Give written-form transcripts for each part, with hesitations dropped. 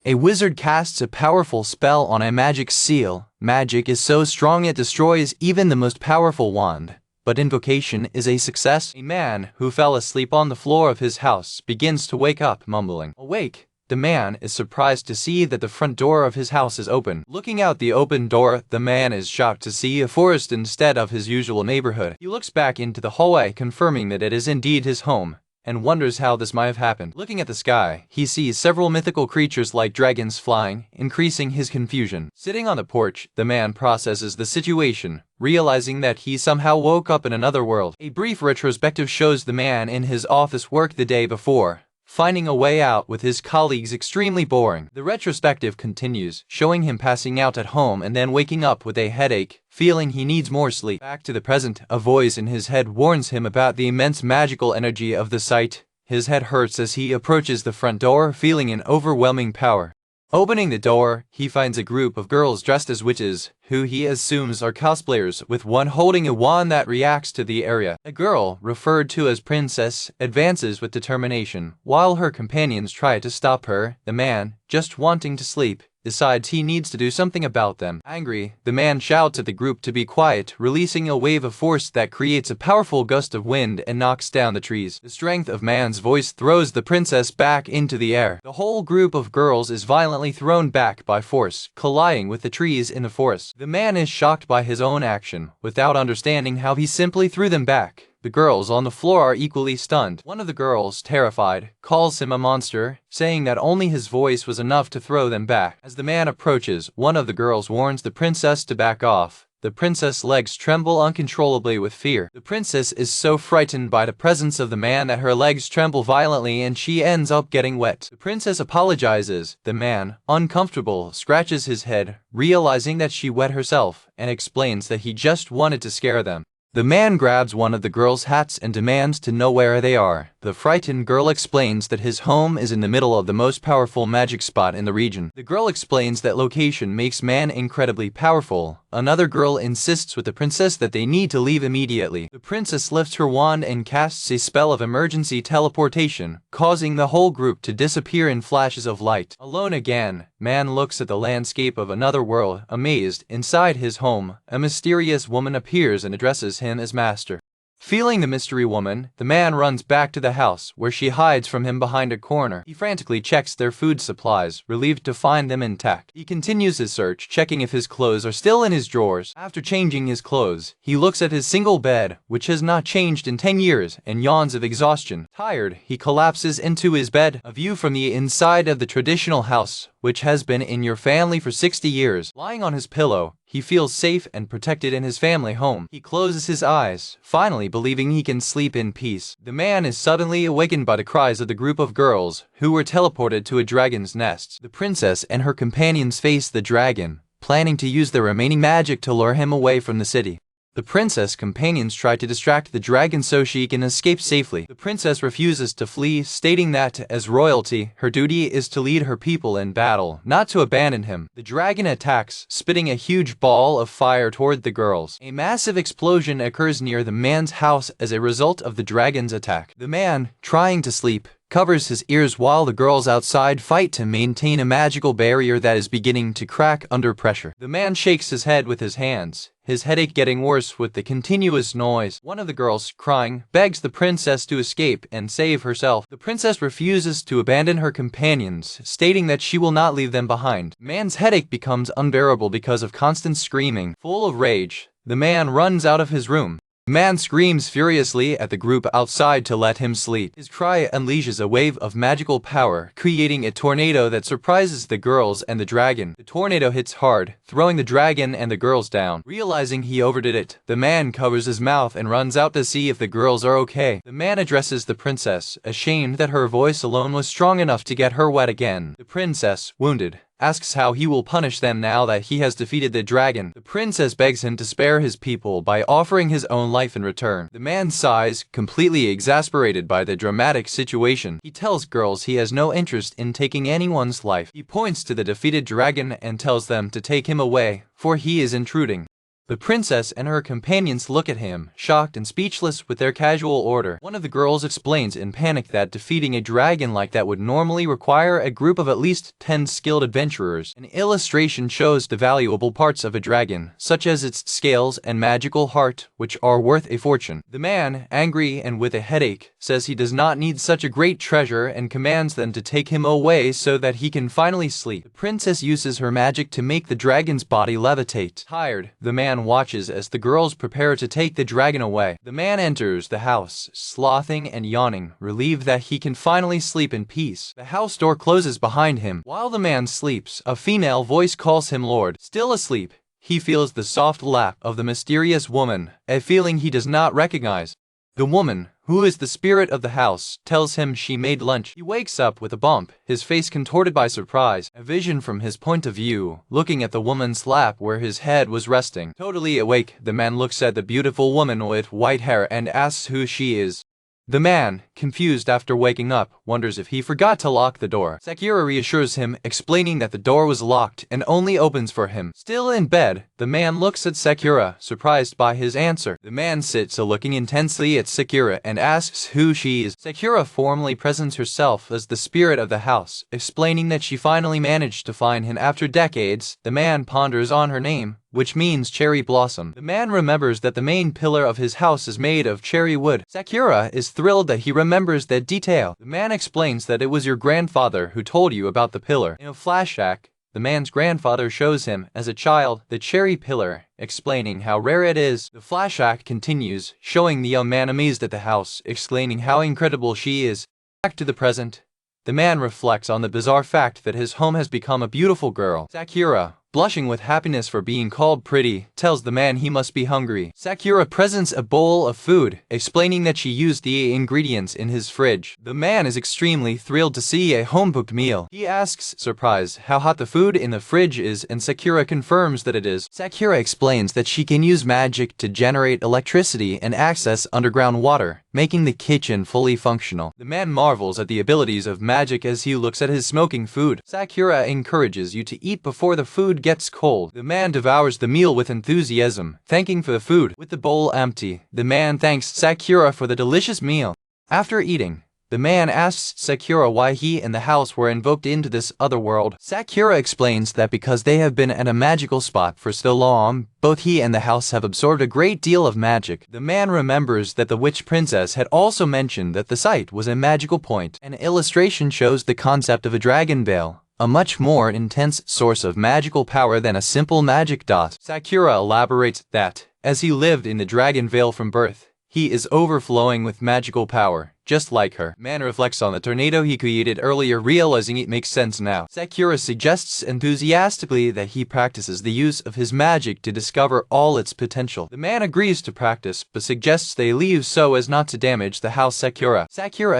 A wizard casts a powerful spell on a magic seal. Magic is so strong it destroys even the most powerful wand. But invocation is a success. A man who fell asleep on the floor of his house begins to wake up mumbling. Awake, the man is surprised to see that the front door of his house is open. Looking out the open door, the man is shocked to see a forest instead of his usual neighborhood. He looks back into the hallway, confirming that it is indeed his home, and wonders how this might have happened. Looking at the sky, he sees several mythical creatures like dragons flying, increasing his confusion. Sitting on the porch, the man processes the situation, realizing that he somehow woke up in another world. A brief retrospective shows the man in his office work the day before, finding a way out with his colleagues extremely boring. The retrospective continues, showing him passing out at home and then waking up with a headache, feeling he needs more sleep. Back to the present, a voice in his head warns him about the immense magical energy of the site. His head hurts as he approaches the front door, feeling an overwhelming power. Opening the door, he finds a group of girls dressed as witches, who he assumes are cosplayers, with one holding a wand that reacts to the area. A girl, referred to as Princess, advances with determination, while her companions try to stop her. The man, just wanting to sleep, decides he needs to do something about them. Angry, the man shouts at the group to be quiet, releasing a wave of force that creates a powerful gust of wind and knocks down the trees. The strength of man's voice throws the princess back into the air. The whole group of girls is violently thrown back by force, colliding with the trees in the forest. The man is shocked by his own action, without understanding how he simply threw them back. The girls on the floor are equally stunned. One of the girls, terrified, calls him a monster, saying that only his voice was enough to throw them back. As the man approaches, one of the girls warns the princess to back off. The princess' legs tremble uncontrollably with fear. The princess is so frightened by the presence of the man that her legs tremble violently and she ends up getting wet. The princess apologizes. The man, uncomfortable, scratches his head, realizing that she wet herself, and explains that he just wanted to scare them. The man grabs one of the girls' hats and demands to know where they are. The frightened girl explains that his home is in the middle of the most powerful magic spot in the region. The girl explains that location makes man incredibly powerful. Another girl insists with the princess that they need to leave immediately. The princess lifts her wand and casts a spell of emergency teleportation, causing the whole group to disappear in flashes of light. Alone again, man looks at the landscape of another world, amazed. Inside his home, a mysterious woman appears and addresses him as master. Feeling the mystery woman, the man runs back to the house, where she hides from him behind a corner. He frantically checks their food supplies, relieved to find them intact. He continues his search, checking if his clothes are still in his drawers. After changing his clothes, he looks at his single bed, which has not changed in 10 years, and yawns of exhaustion. Tired, he collapses into his bed. A view from the inside of the traditional house, which has been in your family for 60 years. Lying on his pillow, he feels safe and protected in his family home. He closes his eyes, finally believing he can sleep in peace. The man is suddenly awakened by the cries of the group of girls, who were teleported to a dragon's nest. The princess and her companions face the dragon, planning to use their remaining magic to lure him away from the city. The princess' companions try to distract the dragon so she can escape safely. The princess refuses to flee, stating that, as royalty, her duty is to lead her people in battle, not to abandon him. The dragon attacks, spitting a huge ball of fire toward the girls. A massive explosion occurs near the man's house as a result of the dragon's attack. The man, trying to sleep, covers his ears while the girls outside fight to maintain a magical barrier that is beginning to crack under pressure. The man shakes his head with his hands, his headache getting worse with the continuous noise. One of the girls, crying, begs the princess to escape and save herself. The princess refuses to abandon her companions, stating that she will not leave them behind. Man's headache becomes unbearable because of constant screaming. Full of rage, the man runs out of his room. The man screams furiously at the group outside to let him sleep. His cry unleashes a wave of magical power, creating a tornado that surprises the girls and the dragon. The tornado hits hard, throwing the dragon and the girls down. Realizing he overdid it, the man covers his mouth and runs out to see if the girls are okay. The man addresses the princess, ashamed that her voice alone was strong enough to get her wet again. The princess, wounded, asks how he will punish them now that he has defeated the dragon. The princess begs him to spare his people by offering his own life in return. The man sighs, completely exasperated by the dramatic situation. He tells girls he has no interest in taking anyone's life. He points to the defeated dragon and tells them to take him away, for he is intruding. The princess and her companions look at him, shocked and speechless with their casual order. One of the girls explains in panic that defeating a dragon like that would normally require a group of at least 10 skilled adventurers. An illustration shows the valuable parts of a dragon, such as its scales and magical heart, which are worth a fortune. The man, angry and with a headache, says he does not need such a great treasure and commands them to take him away so that he can finally sleep. The princess uses her magic to make the dragon's body levitate. Tired, the man watches as the girls prepare to take the dragon away. The man enters the house, slothing and yawning, relieved that he can finally sleep in peace. The house door closes behind him. While the man sleeps, a female voice calls him Lord. Still asleep, he feels the soft lap of the mysterious woman, a feeling he does not recognize. The woman, who is the spirit of the house, tells him she made lunch. He wakes up with a bump, his face contorted by surprise, a vision from his point of view, looking at the woman's lap where his head was resting. Totally awake, the man looks at the beautiful woman with white hair and asks who she is. The man, confused after waking up, wonders if he forgot to lock the door. Sakura reassures him, explaining that the door was locked and only opens for him. Still in bed, the man looks at Sakura, surprised by his answer. The man sits looking intensely at Sakura and asks who she is. Sakura formally presents herself as the spirit of the house, explaining that she finally managed to find him after decades. The man ponders on her name, which means cherry blossom. The man remembers that the main pillar of his house is made of cherry wood. Sakura is thrilled that he remembers that detail. The man explains that it was your grandfather who told you about the pillar. In a flashback, the man's grandfather shows him, as a child, the cherry pillar, explaining how rare it is. The flashback continues, showing the young man amazed at the house, explaining how incredible she is. Back to the present. The man reflects on the bizarre fact that his home has become a beautiful girl. Sakura, blushing with happiness for being called pretty, tells the man he must be hungry. Sakura presents a bowl of food, explaining that she used the ingredients in his fridge. The man is extremely thrilled to see a home-cooked meal. He asks, surprised, how hot the food in the fridge is, and Sakura confirms that it is. Sakura explains that she can use magic to generate electricity and access underground water, making the kitchen fully functional. The man marvels at the abilities of magic as he looks at his smoking food. Sakura encourages you to eat before the food gets cold. The man devours the meal with enthusiasm, thanking for the food. With the bowl empty, the man thanks Sakura for the delicious meal. After eating, the man asks Sakura why he and the house were invoked into this other world. Sakura explains that because they have been at a magical spot for so long, both he and the house have absorbed a great deal of magic. The man remembers that the witch princess had also mentioned that the site was a magical point. An illustration shows the concept of a dragon veil, a much more intense source of magical power than a simple magic dot. Sakura elaborates that, as he lived in the dragon veil from birth, he is overflowing with magical power, just like her. Man reflects on the tornado he created earlier, realizing it makes sense now. Sakura suggests enthusiastically that he practices the use of his magic to discover all its potential. The man agrees to practice, but suggests they leave so as not to damage the house. Sakura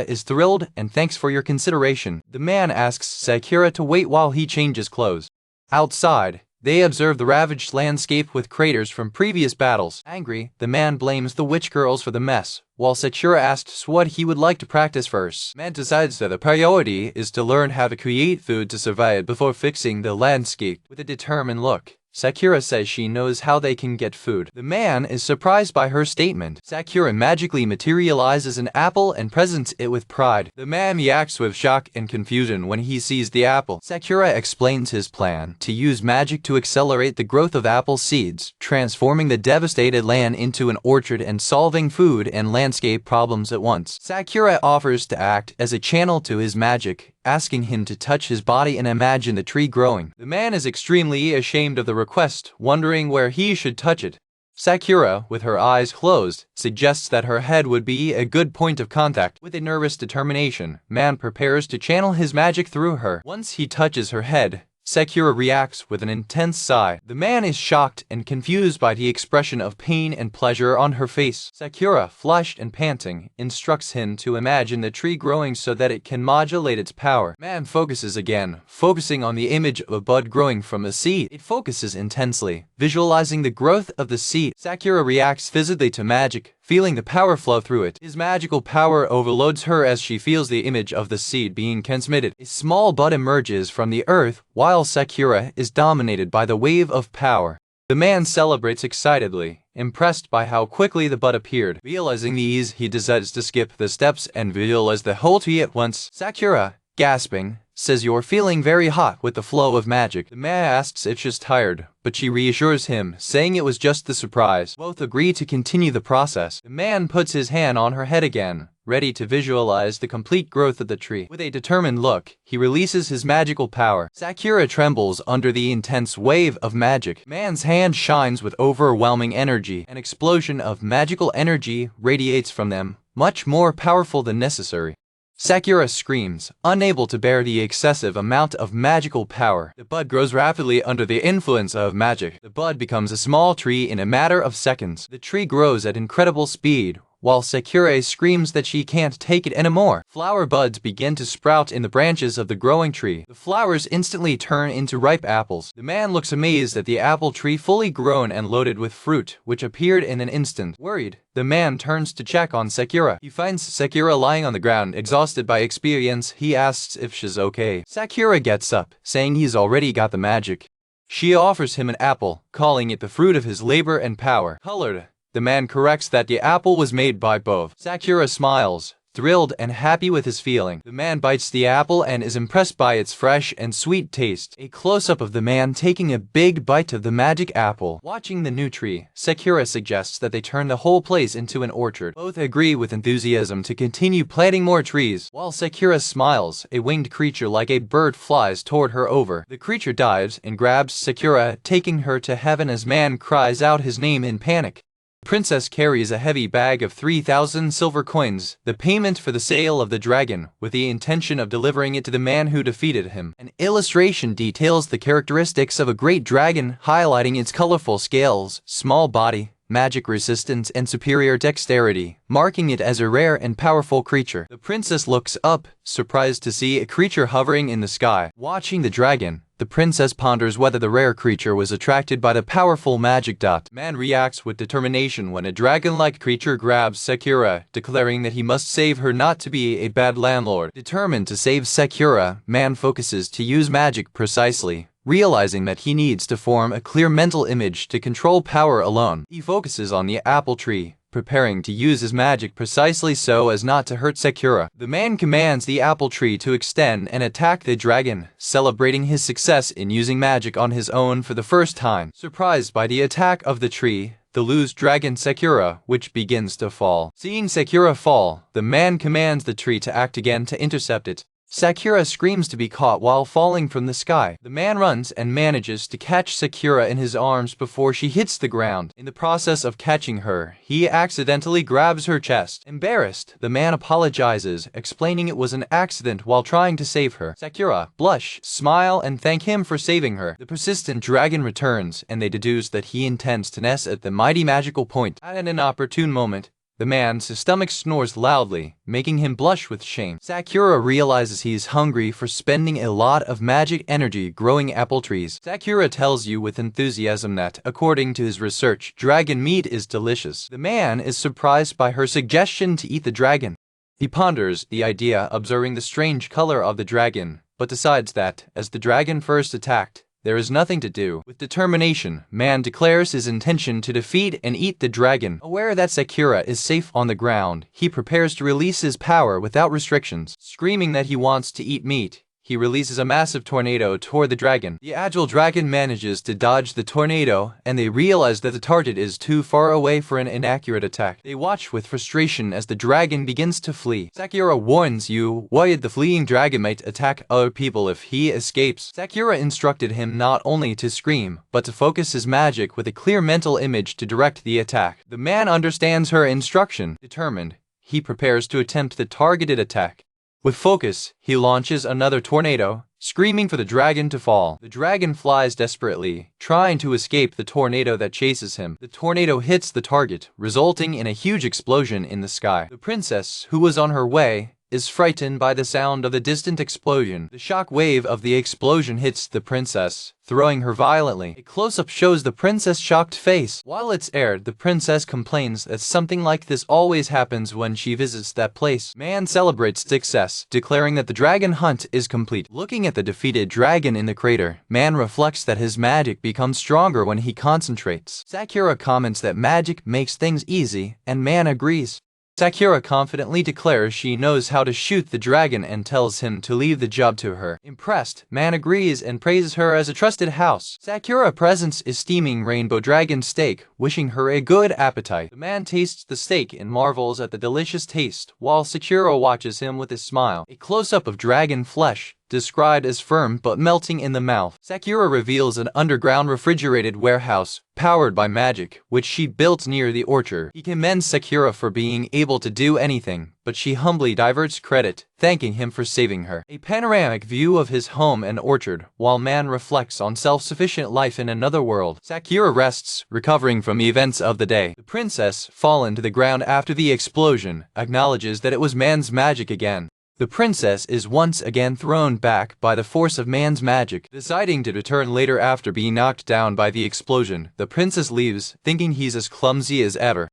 is thrilled and thanks for your consideration. The man asks Sakura to wait while he changes clothes. Outside, they observe the ravaged landscape with craters from previous battles. Angry, the man blames the witch girls for the mess, while Sakura asks what he would like to practice first. Man decides that the priority is to learn how to create food to survive before fixing the landscape. With a determined look, Sakura says she knows how they can get food. The man is surprised by her statement. Sakura magically materializes an apple and presents it with pride. The man reacts with shock and confusion when he sees the apple. Sakura explains his plan to use magic to accelerate the growth of apple seeds, transforming the devastated land into an orchard and solving food and landscape problems at once. Sakura offers to act as a channel to his magic, asking him to touch his body and imagine the tree growing. The man is extremely ashamed of the request, wondering where he should touch it. Sakura, with her eyes closed, suggests that her head would be a good point of contact. With a nervous determination, man prepares to channel his magic through her. Once he touches her head, Sakura reacts with an intense sigh. The man is shocked and confused by the expression of pain and pleasure on her face. Sakura, flushed and panting, instructs him to imagine the tree growing so that it can modulate its power. Man focuses again, focusing on the image of a bud growing from a seed. It focuses intensely, visualizing the growth of the seed. Sakura reacts physically to magic, feeling the power flow through it. His magical power overloads her as she feels the image of the seed being transmitted. A small bud emerges from the earth, while Sakura is dominated by the wave of power. The man celebrates excitedly, impressed by how quickly the bud appeared. Realizing the ease, he decides to skip the steps and visualize the whole tree at once. Sakura, gasping, says you're feeling very hot with the flow of magic. The man asks if she's tired, but she reassures him, saying it was just the surprise. Both agree to continue the process. The man puts his hand on her head again, ready to visualize the complete growth of the tree. With a determined look, he releases his magical power. Sakura trembles under the intense wave of magic. Man's hand shines with overwhelming energy. An explosion of magical energy radiates from them, much more powerful than necessary. Sakura screams, unable to bear the excessive amount of magical power. The bud grows rapidly under the influence of magic. The bud becomes a small tree in a matter of seconds. The tree grows at incredible speed, while Sakura screams that she can't take it anymore. Flower buds begin to sprout in the branches of the growing tree. The flowers instantly turn into ripe apples. The man looks amazed at the apple tree fully grown and loaded with fruit, which appeared in an instant. Worried, the man turns to check on Sakura. He finds Sakura lying on the ground, exhausted by experience. He asks if she's okay. Sakura gets up, saying he's already got the magic. She offers him an apple, calling it the fruit of his labor and power. Colored, the man corrects that the apple was made by both. Sakura smiles, thrilled and happy with his feeling. The man bites the apple and is impressed by its fresh and sweet taste. A close-up of the man taking a big bite of the magic apple. Watching the new tree, Sakura suggests that they turn the whole place into an orchard. Both agree with enthusiasm to continue planting more trees. While Sakura smiles, a winged creature like a bird flies toward her over. The creature dives and grabs Sakura, taking her to heaven as man cries out his name in panic. The princess carries a heavy bag of 3,000 silver coins, the payment for the sale of the dragon, with the intention of delivering it to the man who defeated him. An illustration details the characteristics of a great dragon, highlighting its colorful scales, small body, magic resistance, and superior dexterity, marking it as a rare and powerful creature. The princess looks up, surprised to see a creature hovering in the sky. Watching the dragon, the princess ponders whether the rare creature was attracted by the powerful magic dot. Man reacts with determination when a dragon-like creature grabs Sakura, declaring that he must save her, not to be a bad landlord. Determined to save Sakura, man focuses to use magic precisely, realizing that he needs to form a clear mental image to control power alone. He focuses on the apple tree, preparing to use his magic precisely so as not to hurt Sakura. The man commands the apple tree to extend and attack the dragon, celebrating his success in using magic on his own for the first time. Surprised by the attack of the tree, the loose dragon Sakura, which begins to fall. Seeing Sakura fall, the man commands the tree to act again to intercept it. Sakura screams to be caught while falling from the sky. The man runs and manages to catch Sakura in his arms before she hits the ground. In the process of catching her, he accidentally grabs her chest. Embarrassed, the man apologizes, explaining it was an accident while trying to save her. Sakura blush, smile, and thank him for saving her. The persistent dragon returns, and they deduce that he intends to nest at the mighty magical point. At an inopportune moment, the man's stomach snores loudly, making him blush with shame. Sakura realizes he is hungry for spending a lot of magic energy growing apple trees. Sakura tells you with enthusiasm that, according to his research, dragon meat is delicious. The man is surprised by her suggestion to eat the dragon. He ponders the idea, observing the strange color of the dragon, but decides that, as the dragon first attacked, there is nothing to do. With determination, man declares his intention to defeat and eat the dragon. Aware that Sakura is safe on the ground, he prepares to release his power without restrictions. Screaming that he wants to eat meat, he releases a massive tornado toward the dragon. The agile dragon manages to dodge the tornado, and they realize that the target is too far away for an inaccurate attack. They watch with frustration as the dragon begins to flee. Sakura warns you why the fleeing dragon might attack other people if he escapes. Sakura instructed him not only to scream, but to focus his magic with a clear mental image to direct the attack. The man understands her instruction. Determined, he prepares to attempt the targeted attack. With focus, he launches another tornado, screaming for the dragon to fall. The dragon flies desperately, trying to escape the tornado that chases him. The tornado hits the target, resulting in a huge explosion in the sky. The princess, who was on her way, is frightened by the sound of the distant explosion. The shock wave of the explosion hits the princess, throwing her violently. A close-up shows the princess' shocked face. While it's aired, the princess complains that something like this always happens when she visits that place. Man celebrates success, declaring that the dragon hunt is complete. Looking at the defeated dragon in the crater, Man reflects that his magic becomes stronger when he concentrates. Sakura comments that magic makes things easy, and Man agrees. Sakura confidently declares she knows how to shoot the dragon and tells him to leave the job to her. Impressed, Man agrees and praises her as a trusted house. Sakura presents a steaming rainbow dragon steak, wishing her a good appetite. The man tastes the steak and marvels at the delicious taste, while Sakura watches him with a smile. A close-up of dragon flesh, described as firm but melting in the mouth. Sakura reveals an underground refrigerated warehouse, powered by magic, which she built near the orchard. He commends Sakura for being able to do anything, but she humbly diverts credit, thanking him for saving her. A panoramic view of his home and orchard, while Man reflects on self-sufficient life in another world. Sakura rests, recovering from the events of the day. The princess, fallen to the ground after the explosion, acknowledges that it was Man's magic again. The princess is once again thrown back by the force of Man's magic. Deciding to return later after being knocked down by the explosion, the princess leaves, thinking he's as clumsy as ever.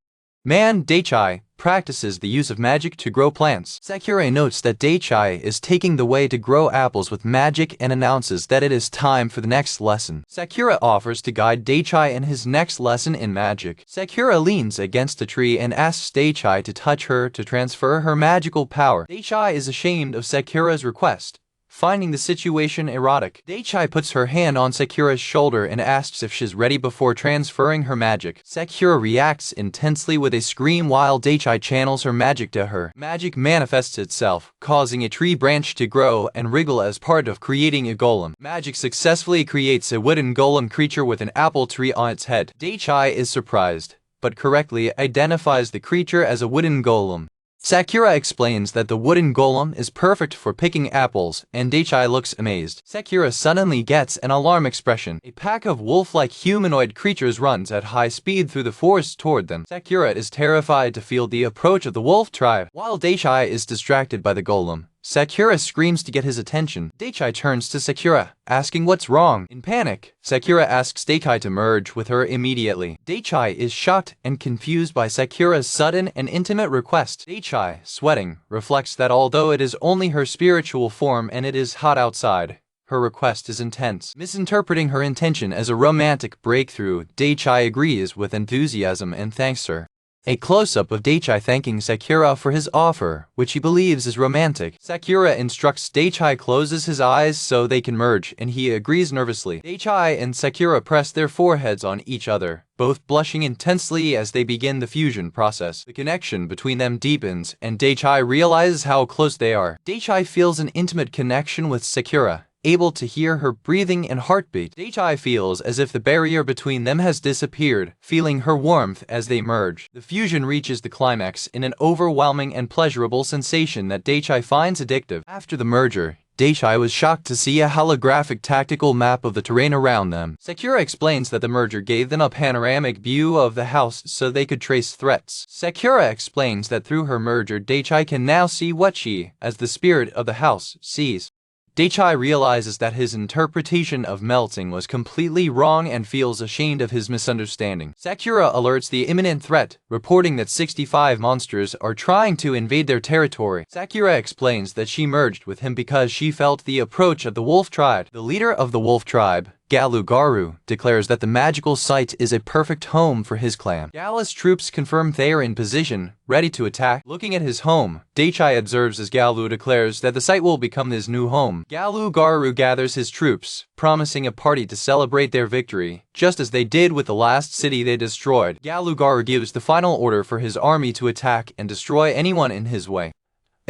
Man, Daichai, practices the use of magic to grow plants. Sakura notes that Daichai is taking the way to grow apples with magic and announces that it is time for the next lesson. Sakura offers to guide Daichai in his next lesson in magic. Sakura leans against a tree and asks Daichai to touch her to transfer her magical power. Daichai is ashamed of Sakura's request, finding the situation erotic. Daichai puts her hand on Sakura's shoulder and asks if she's ready before transferring her magic. Sakura reacts intensely with a scream while Daichai channels her magic to her. Magic manifests itself, causing a tree branch to grow and wriggle as part of creating a golem. Magic successfully creates a wooden golem creature with an apple tree on its head. Daichai is surprised, but correctly identifies the creature as a wooden golem. Sakura explains that the wooden golem is perfect for picking apples, and Daichai looks amazed. Sakura suddenly gets an alarm expression. A pack of wolf-like humanoid creatures runs at high speed through the forest toward them. Sakura is terrified to feel the approach of the wolf tribe. While Daichai is distracted by the golem, Sakura screams to get his attention. Daichai turns to Sakura, asking what's wrong. In panic, Sakura asks Daichai to merge with her immediately. Daichai is shocked and confused by Sakura's sudden and intimate request. Daichai, sweating, reflects that although it is only her spiritual form and it is hot outside, her request is intense. Misinterpreting her intention as a romantic breakthrough, Daichai agrees with enthusiasm and thanks her. A close-up of Daichai thanking Sakura for his offer, which he believes is romantic. Sakura instructs Daichai closes his eyes so they can merge, and he agrees nervously. Daichai and Sakura press their foreheads on each other, both blushing intensely as they begin the fusion process. The connection between them deepens, and Daichai realizes how close they are. Daichai feels an intimate connection with Sakura, able to hear her breathing and heartbeat. Daichai feels as if the barrier between them has disappeared, feeling her warmth as they merge. The fusion reaches the climax in an overwhelming and pleasurable sensation that Daichai finds addictive. After the merger, Daichai was shocked to see a holographic tactical map of the terrain around them. Sakura explains that the merger gave them a panoramic view of the house so they could trace threats. Sakura explains that through her merger, Daichai can now see what she, as the spirit of the house, sees. Daichai realizes that his interpretation of melting was completely wrong and feels ashamed of his misunderstanding. Sakura alerts the imminent threat, reporting that 65 monsters are trying to invade their territory. Sakura explains that she merged with him because she felt the approach of the wolf tribe. The leader of the wolf tribe, Galu, declares that the magical site is a perfect home for his clan. Galu's troops confirm they are in position, ready to attack. Looking at his home, Daichai observes as Galu declares that the site will become his new home. Galu gathers his troops, promising a party to celebrate their victory, just as they did with the last city they destroyed. Galu gives the final order for his army to attack and destroy anyone in his way.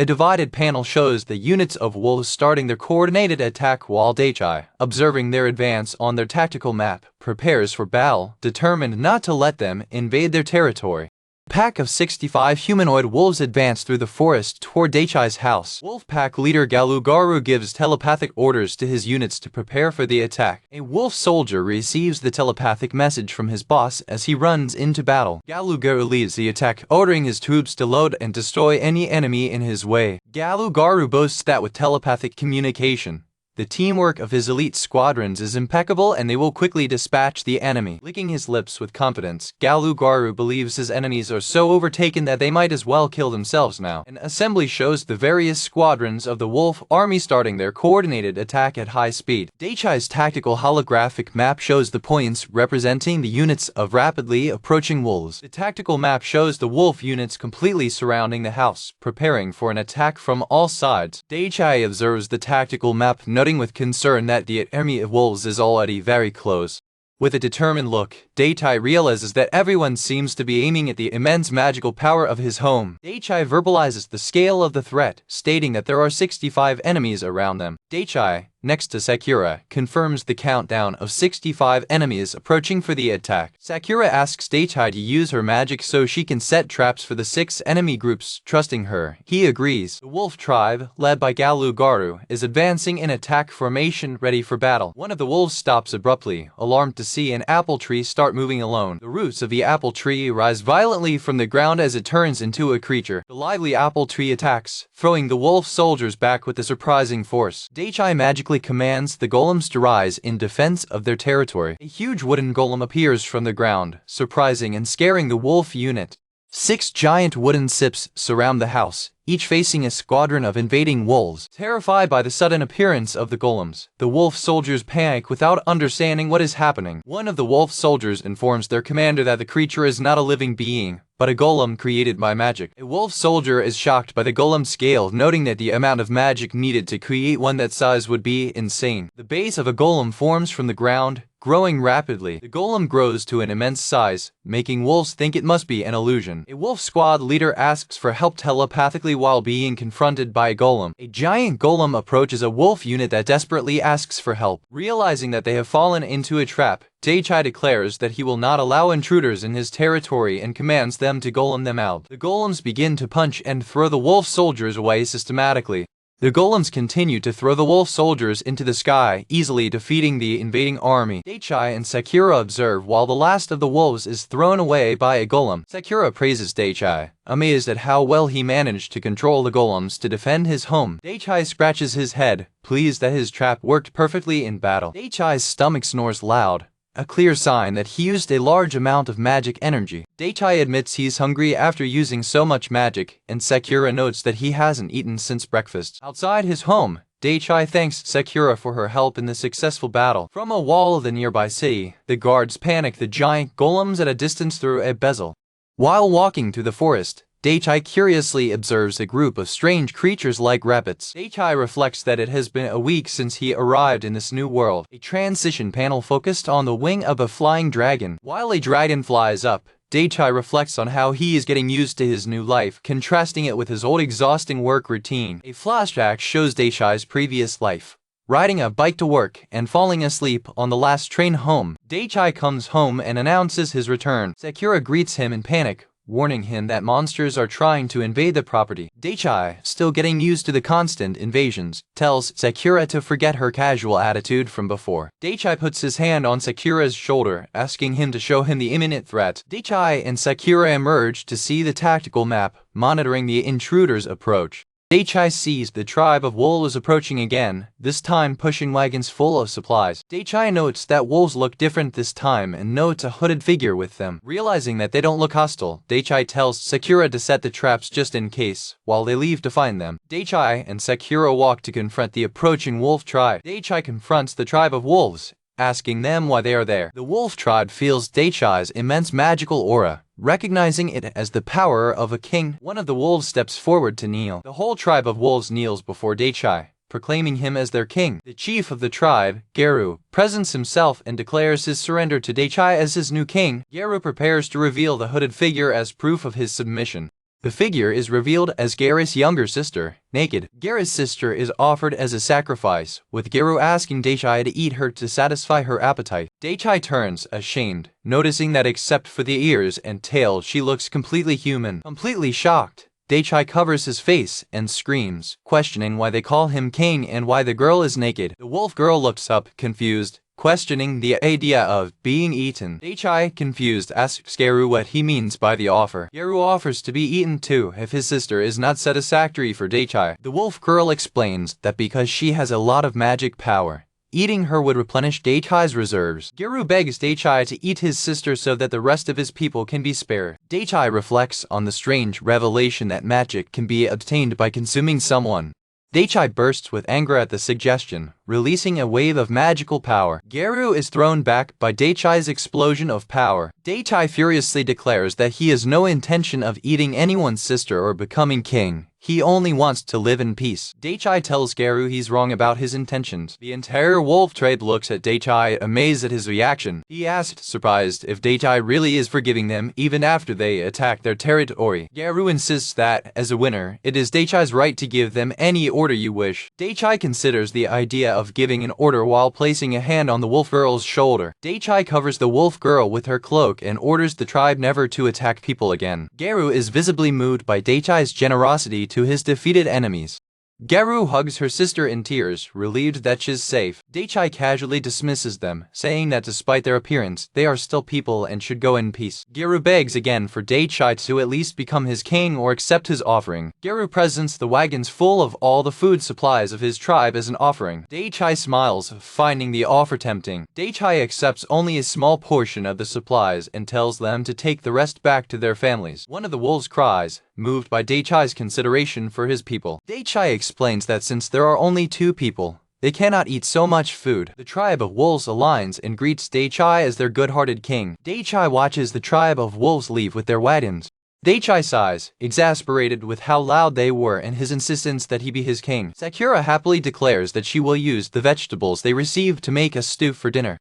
A divided panel shows the units of wolves starting their coordinated attack while Daichai, observing their advance on their tactical map, prepares for battle, determined not to let them invade their territory. Pack of 65 humanoid wolves advance through the forest toward Daichai's house. Wolf pack leader Galugaru gives telepathic orders to his units to prepare for the attack. A wolf soldier receives the telepathic message from his boss as he runs into battle. Galugaru leads the attack, ordering his troops to load and destroy any enemy in his way. Galugaru boasts that with telepathic communication, the teamwork of his elite squadrons is impeccable and they will quickly dispatch the enemy. Licking his lips with confidence, Galugaru believes his enemies are so overtaken that they might as well kill themselves now. An assembly shows the various squadrons of the wolf army starting their coordinated attack at high speed. Daichai's tactical holographic map shows the points representing the units of rapidly approaching wolves. The tactical map shows the wolf units completely surrounding the house, preparing for an attack from all sides. Daichai observes the tactical map, noting with concern that the army of wolves is already very close. With a determined look, Daichai realizes that everyone seems to be aiming at the immense magical power of his home. Daichai verbalizes the scale of the threat, stating that there are 65 enemies around them. Daichai, next to Sakura, confirms the countdown of 65 enemies approaching for the attack. Sakura asks Daichai to use her magic so she can set traps for the 6 enemy groups. Trusting her, he agrees. The wolf tribe, led by Galugaru, is advancing in attack formation ready for battle. One of the wolves stops abruptly, alarmed to see an apple tree start moving alone. The roots of the apple tree rise violently from the ground as it turns into a creature. The lively apple tree attacks, throwing the wolf soldiers back with a surprising force. Daichai magically commands the golems to rise in defense of their territory. A huge wooden golem appears from the ground, surprising and scaring the wolf unit. 6 giant wooden sips surround the house, each facing a squadron of invading wolves. Terrified by the sudden appearance of the golems, the wolf soldiers panic without understanding what is happening. One of the wolf soldiers informs their commander that the creature is not a living being, but a golem created by magic. A wolf soldier is shocked by the golem's scale, noting that the amount of magic needed to create one that size would be insane. The base of a golem forms from the ground, growing rapidly. The golem grows to an immense size, making wolves think it must be an illusion. A wolf squad leader asks for help telepathically while being confronted by a golem. A giant golem approaches a wolf unit that desperately asks for help. Realizing that they have fallen into a trap, Daichai declares that he will not allow intruders in his territory and commands them to golem them out. The golems begin to punch and throw the wolf soldiers away systematically. The golems continue to throw the wolf soldiers into the sky, easily defeating the invading army. Daichai and Sakura observe while the last of the wolves is thrown away by a golem. Sakura praises Daichai, amazed at how well he managed to control the golems to defend his home. Daichai scratches his head, pleased that his trap worked perfectly in battle. Daichai's stomach snores loud, a clear sign that he used a large amount of magic energy. Daichai admits he's hungry after using so much magic, and Sakura notes that he hasn't eaten since breakfast. Outside his home, Daichai thanks Sakura for her help in the successful battle. From a wall of the nearby city, the guards panic the giant golems at a distance through a bezel. While walking through the forest, Daichai curiously observes a group of strange creatures like rabbits. Daichai reflects that it has been a week since he arrived in this new world. A transition panel focused on the wing of a flying dragon. While a dragon flies up, Daichai reflects on how he is getting used to his new life, contrasting it with his old exhausting work routine. A flashback shows Daichai's previous life, riding a bike to work and falling asleep on the last train home. Daichai comes home and announces his return. Sakura greets him in panic, warning him that monsters are trying to invade the property. Daichai, still getting used to the constant invasions, tells Sakura to forget her casual attitude from before. Daichai puts his hand on Sakura's shoulder, asking him to show him the imminent threat. Daichai and Sakura emerge to see the tactical map, monitoring the intruders' approach. Daichai sees the tribe of wolves approaching again, this time pushing wagons full of supplies. Daichai notes that wolves look different this time and notes a hooded figure with them. Realizing that they don't look hostile, Daichai tells Sakura to set the traps just in case, while they leave to find them. Daichai and Sakura walk to confront the approaching wolf tribe. Daichai confronts the tribe of wolves, asking them why they are there. The wolf tribe feels Daichai's immense magical aura, recognizing it as the power of a king. One of the wolves steps forward to kneel. The whole tribe of wolves kneels before Daichai, proclaiming him as their king. The chief of the tribe, Generu, presents himself and declares his surrender to Daichai as his new king. Generu prepares to reveal the hooded figure as proof of his submission. The figure is revealed as Geru's younger sister, naked. Geru's sister is offered as a sacrifice, with Generu asking Daichai to eat her to satisfy her appetite. Daichai turns, ashamed, noticing that except for the ears and tail she looks completely human. Completely shocked, Daichai covers his face and screams, questioning why they call him king and why the girl is naked. The wolf girl looks up, confused, questioning the idea of being eaten. Daichai, confused, asks Generu what he means by the offer. Generu offers to be eaten too if his sister is not satisfactory for Daichai. The wolf girl explains that because she has a lot of magic power, eating her would replenish Daichai's reserves. Generu begs Daichai to eat his sister so that the rest of his people can be spared. Daichai reflects on the strange revelation that magic can be obtained by consuming someone. Daichai bursts with anger at the suggestion, releasing a wave of magical power. Generu is thrown back by Daichai's explosion of power. Daichai furiously declares that he has no intention of eating anyone's sister or becoming king. He only wants to live in peace. Daichai tells Generu he's wrong about his intentions. The entire wolf tribe looks at Daichai, amazed at his reaction. He asked, surprised, if Daichai really is forgiving them even after they attack their territory. Generu insists that, as a winner, it is Daichai's right to give them any order you wish. Daichai considers the idea of giving an order while placing a hand on the wolf girl's shoulder. Daichai covers the wolf girl with her cloak and orders the tribe never to attack people again. Generu is visibly moved by Daichai's generosity to his defeated enemies. Generu hugs her sister in tears, relieved that she's safe. Daichai casually dismisses them, saying that despite their appearance, they are still people and should go in peace. Generu begs again for Daichai to at least become his king or accept his offering. Generu presents the wagons full of all the food supplies of his tribe as an offering. Daichai smiles, finding the offer tempting. Daichai accepts only a small portion of the supplies and tells them to take the rest back to their families. One of the wolves cries, moved by Daichai's consideration for his people. Daichai explains that since there are only 2 people, they cannot eat so much food. The tribe of wolves aligns and greets Daichai as their good-hearted king. Daichai watches the tribe of wolves leave with their wagons. Daichai sighs, exasperated with how loud they were and his insistence that he be his king. Sakura happily declares that she will use the vegetables they received to make a stew for dinner.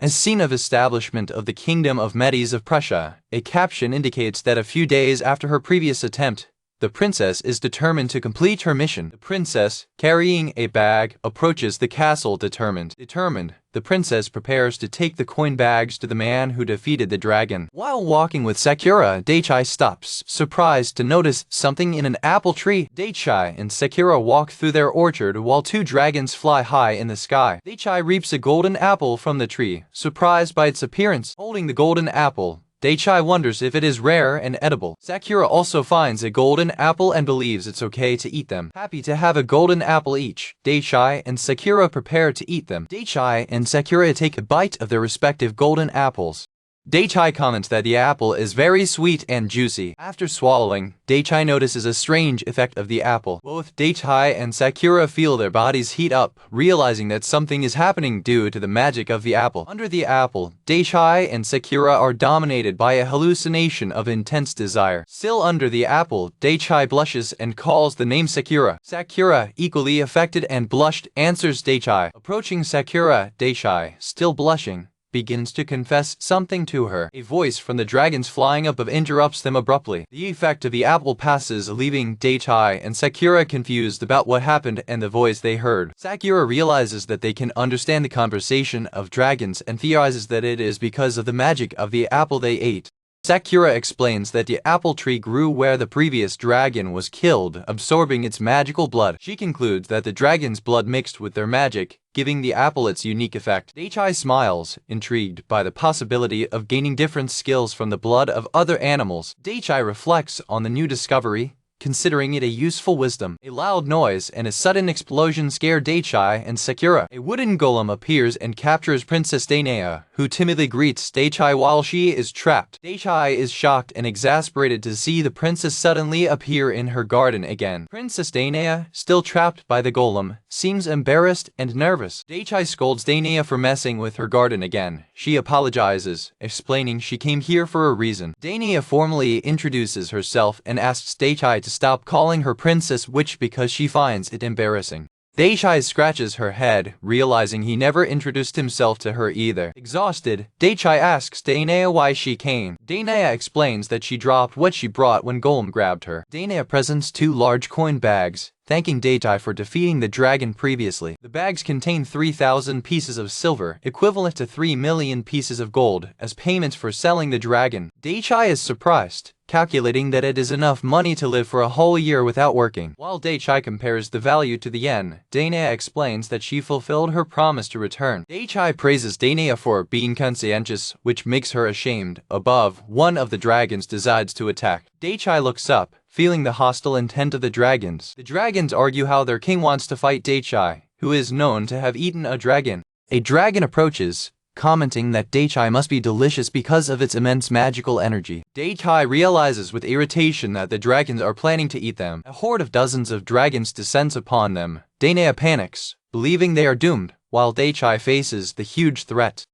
As scene of establishment of the Kingdom of Medes of Prussia, a caption indicates that a few days after her previous attempt, the princess is determined to complete her mission. The princess, carrying a bag, approaches the castle determined. The princess prepares to take the coin bags to the man who defeated the dragon. While walking with Sakura, Daichai stops, surprised to notice something in an apple tree. Daichai and Sakura walk through their orchard while 2 dragons fly high in the sky. Daichai reaps a golden apple from the tree, surprised by its appearance. Holding the golden apple, Daichai wonders if it is rare and edible. Sakura also finds a golden apple and believes it's okay to eat them. Happy to have a golden apple each, Daichai and Sakura prepare to eat them. Daichai and Sakura take a bite of their respective golden apples. Daichai comments that the apple is very sweet and juicy. After swallowing, Daichai notices a strange effect of the apple. Both Daichai and Sakura feel their bodies heat up, realizing that something is happening due to the magic of the apple. Under the apple, Daichai and Sakura are dominated by a hallucination of intense desire. Still under the apple, Daichai blushes and calls the name Sakura. Sakura, equally affected and blushed, answers Daichai. Approaching Sakura, Daichai, still blushing, begins to confess something to her. A voice from the dragons flying above interrupts them abruptly. The effect of the apple passes, leaving Daichai and Sakura confused about what happened and the voice they heard. Sakura realizes that they can understand the conversation of dragons and theorizes that it is because of the magic of the apple they ate. Sakura explains that the apple tree grew where the previous dragon was killed, absorbing its magical blood. She concludes that the dragon's blood mixed with their magic, giving the apple its unique effect. Daichai smiles, intrigued by the possibility of gaining different skills from the blood of other animals. Daichai reflects on the new discovery, considering it a useful wisdom. A loud noise and a sudden explosion scare Daichai and Sakura. A wooden golem appears and captures Princess Danae, who timidly greets Daichai while she is trapped. Daichai is shocked and exasperated to see the princess suddenly appear in her garden again. Princess Danae, still trapped by the golem, seems embarrassed and nervous. Daichai scolds Danae for messing with her garden again. She apologizes, explaining she came here for a reason. Danae formally introduces herself and asks Daichai to stop calling her Princess Witch because she finds it embarrassing. Daichai scratches her head, realizing he never introduced himself to her either. Exhausted, Daichai asks Dainea why she came. Dainea explains that she dropped what she brought when Golem grabbed her. Dainea presents 2 large coin bags, thanking Daichai for defeating the dragon previously. The bags contain 3,000 pieces of silver, equivalent to 3 million pieces of gold, as payment for selling the dragon. Daichai is surprised, calculating that it is enough money to live for a whole year without working. While Daichai compares the value to the yen, Dainea explains that she fulfilled her promise to return. Daichai praises Dainea for being conscientious, which makes her ashamed. Above, one of the dragons decides to attack. Daichai looks up, feeling the hostile intent of the dragons. The dragons argue how their king wants to fight Daichai, who is known to have eaten a dragon. A dragon approaches, commenting that Daichai must be delicious because of its immense magical energy. Daichai realizes with irritation that the dragons are planning to eat them. A horde of dozens of dragons descends upon them. Dainea panics, believing they are doomed, while Daichai faces the huge threat.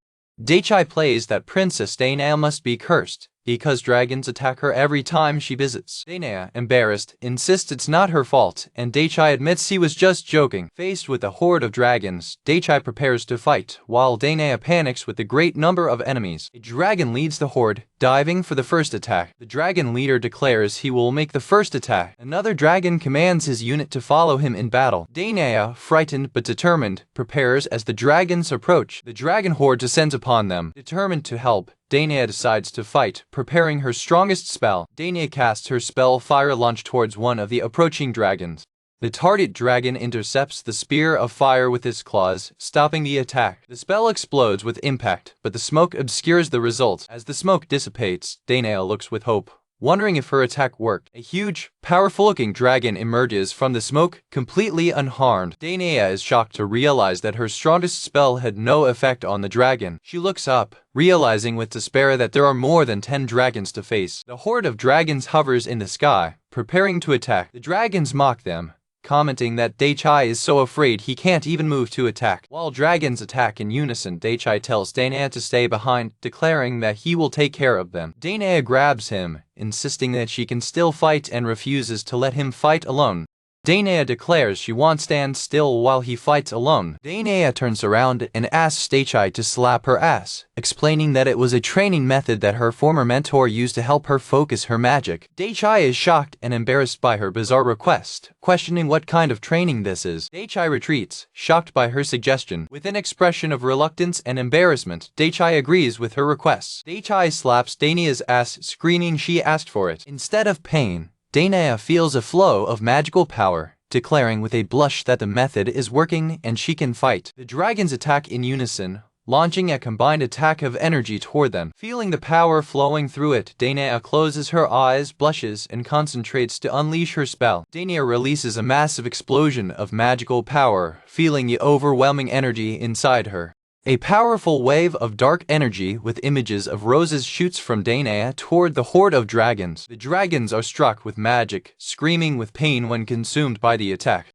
Daichai plays that Princess Dainea must be cursed, because dragons attack her every time she visits. Dainea, embarrassed, insists it's not her fault, and Daichai admits he was just joking. Faced with a horde of dragons, Daichai prepares to fight, while Dainea panics with the great number of enemies. A dragon leads the horde, diving for the first attack. The dragon leader declares he will make the first attack. Another dragon commands his unit to follow him in battle. Dainea, frightened but determined, prepares as the dragons approach. The dragon horde descends upon them. Determined to help, Dainea decides to fight, preparing her strongest spell. Dainea casts her spell Fire Launch towards one of the approaching dragons. The target dragon intercepts the spear of fire with its claws, stopping the attack. The spell explodes with impact, but the smoke obscures the result. As the smoke dissipates, Dainea looks with hope, wondering if her attack worked. A huge, powerful-looking dragon emerges from the smoke, completely unharmed. Dainea is shocked to realize that her strongest spell had no effect on the dragon. She looks up, realizing with despair that there are more than 10 dragons to face. The horde of dragons hovers in the sky, preparing to attack. The dragons mock them, commenting that Daichai is so afraid he can't even move to attack. While dragons attack in unison, Daichai tells Dainea to stay behind, declaring that he will take care of them. Dainea grabs him, insisting that she can still fight and refuses to let him fight alone. Dainea declares she won't stand still while he fights alone. Dainea turns around and asks Daichai to slap her ass, explaining that it was a training method that her former mentor used to help her focus her magic. Daichai is shocked and embarrassed by her bizarre request, questioning what kind of training this is. Daichai retreats, shocked by her suggestion. With an expression of reluctance and embarrassment, Daichai agrees with her requests. Daichai slaps Dainea's ass, screaming she asked for it. Instead of pain, Dainea feels a flow of magical power, declaring with a blush that the method is working and she can fight. The dragons attack in unison, launching a combined attack of energy toward them. Feeling the power flowing through it, Dainea closes her eyes, blushes, and concentrates to unleash her spell. Dainea releases a massive explosion of magical power, feeling the overwhelming energy inside her. A powerful wave of dark energy with images of roses shoots from Dainea toward the horde of dragons. The dragons are struck with magic, screaming with pain when consumed by the attack.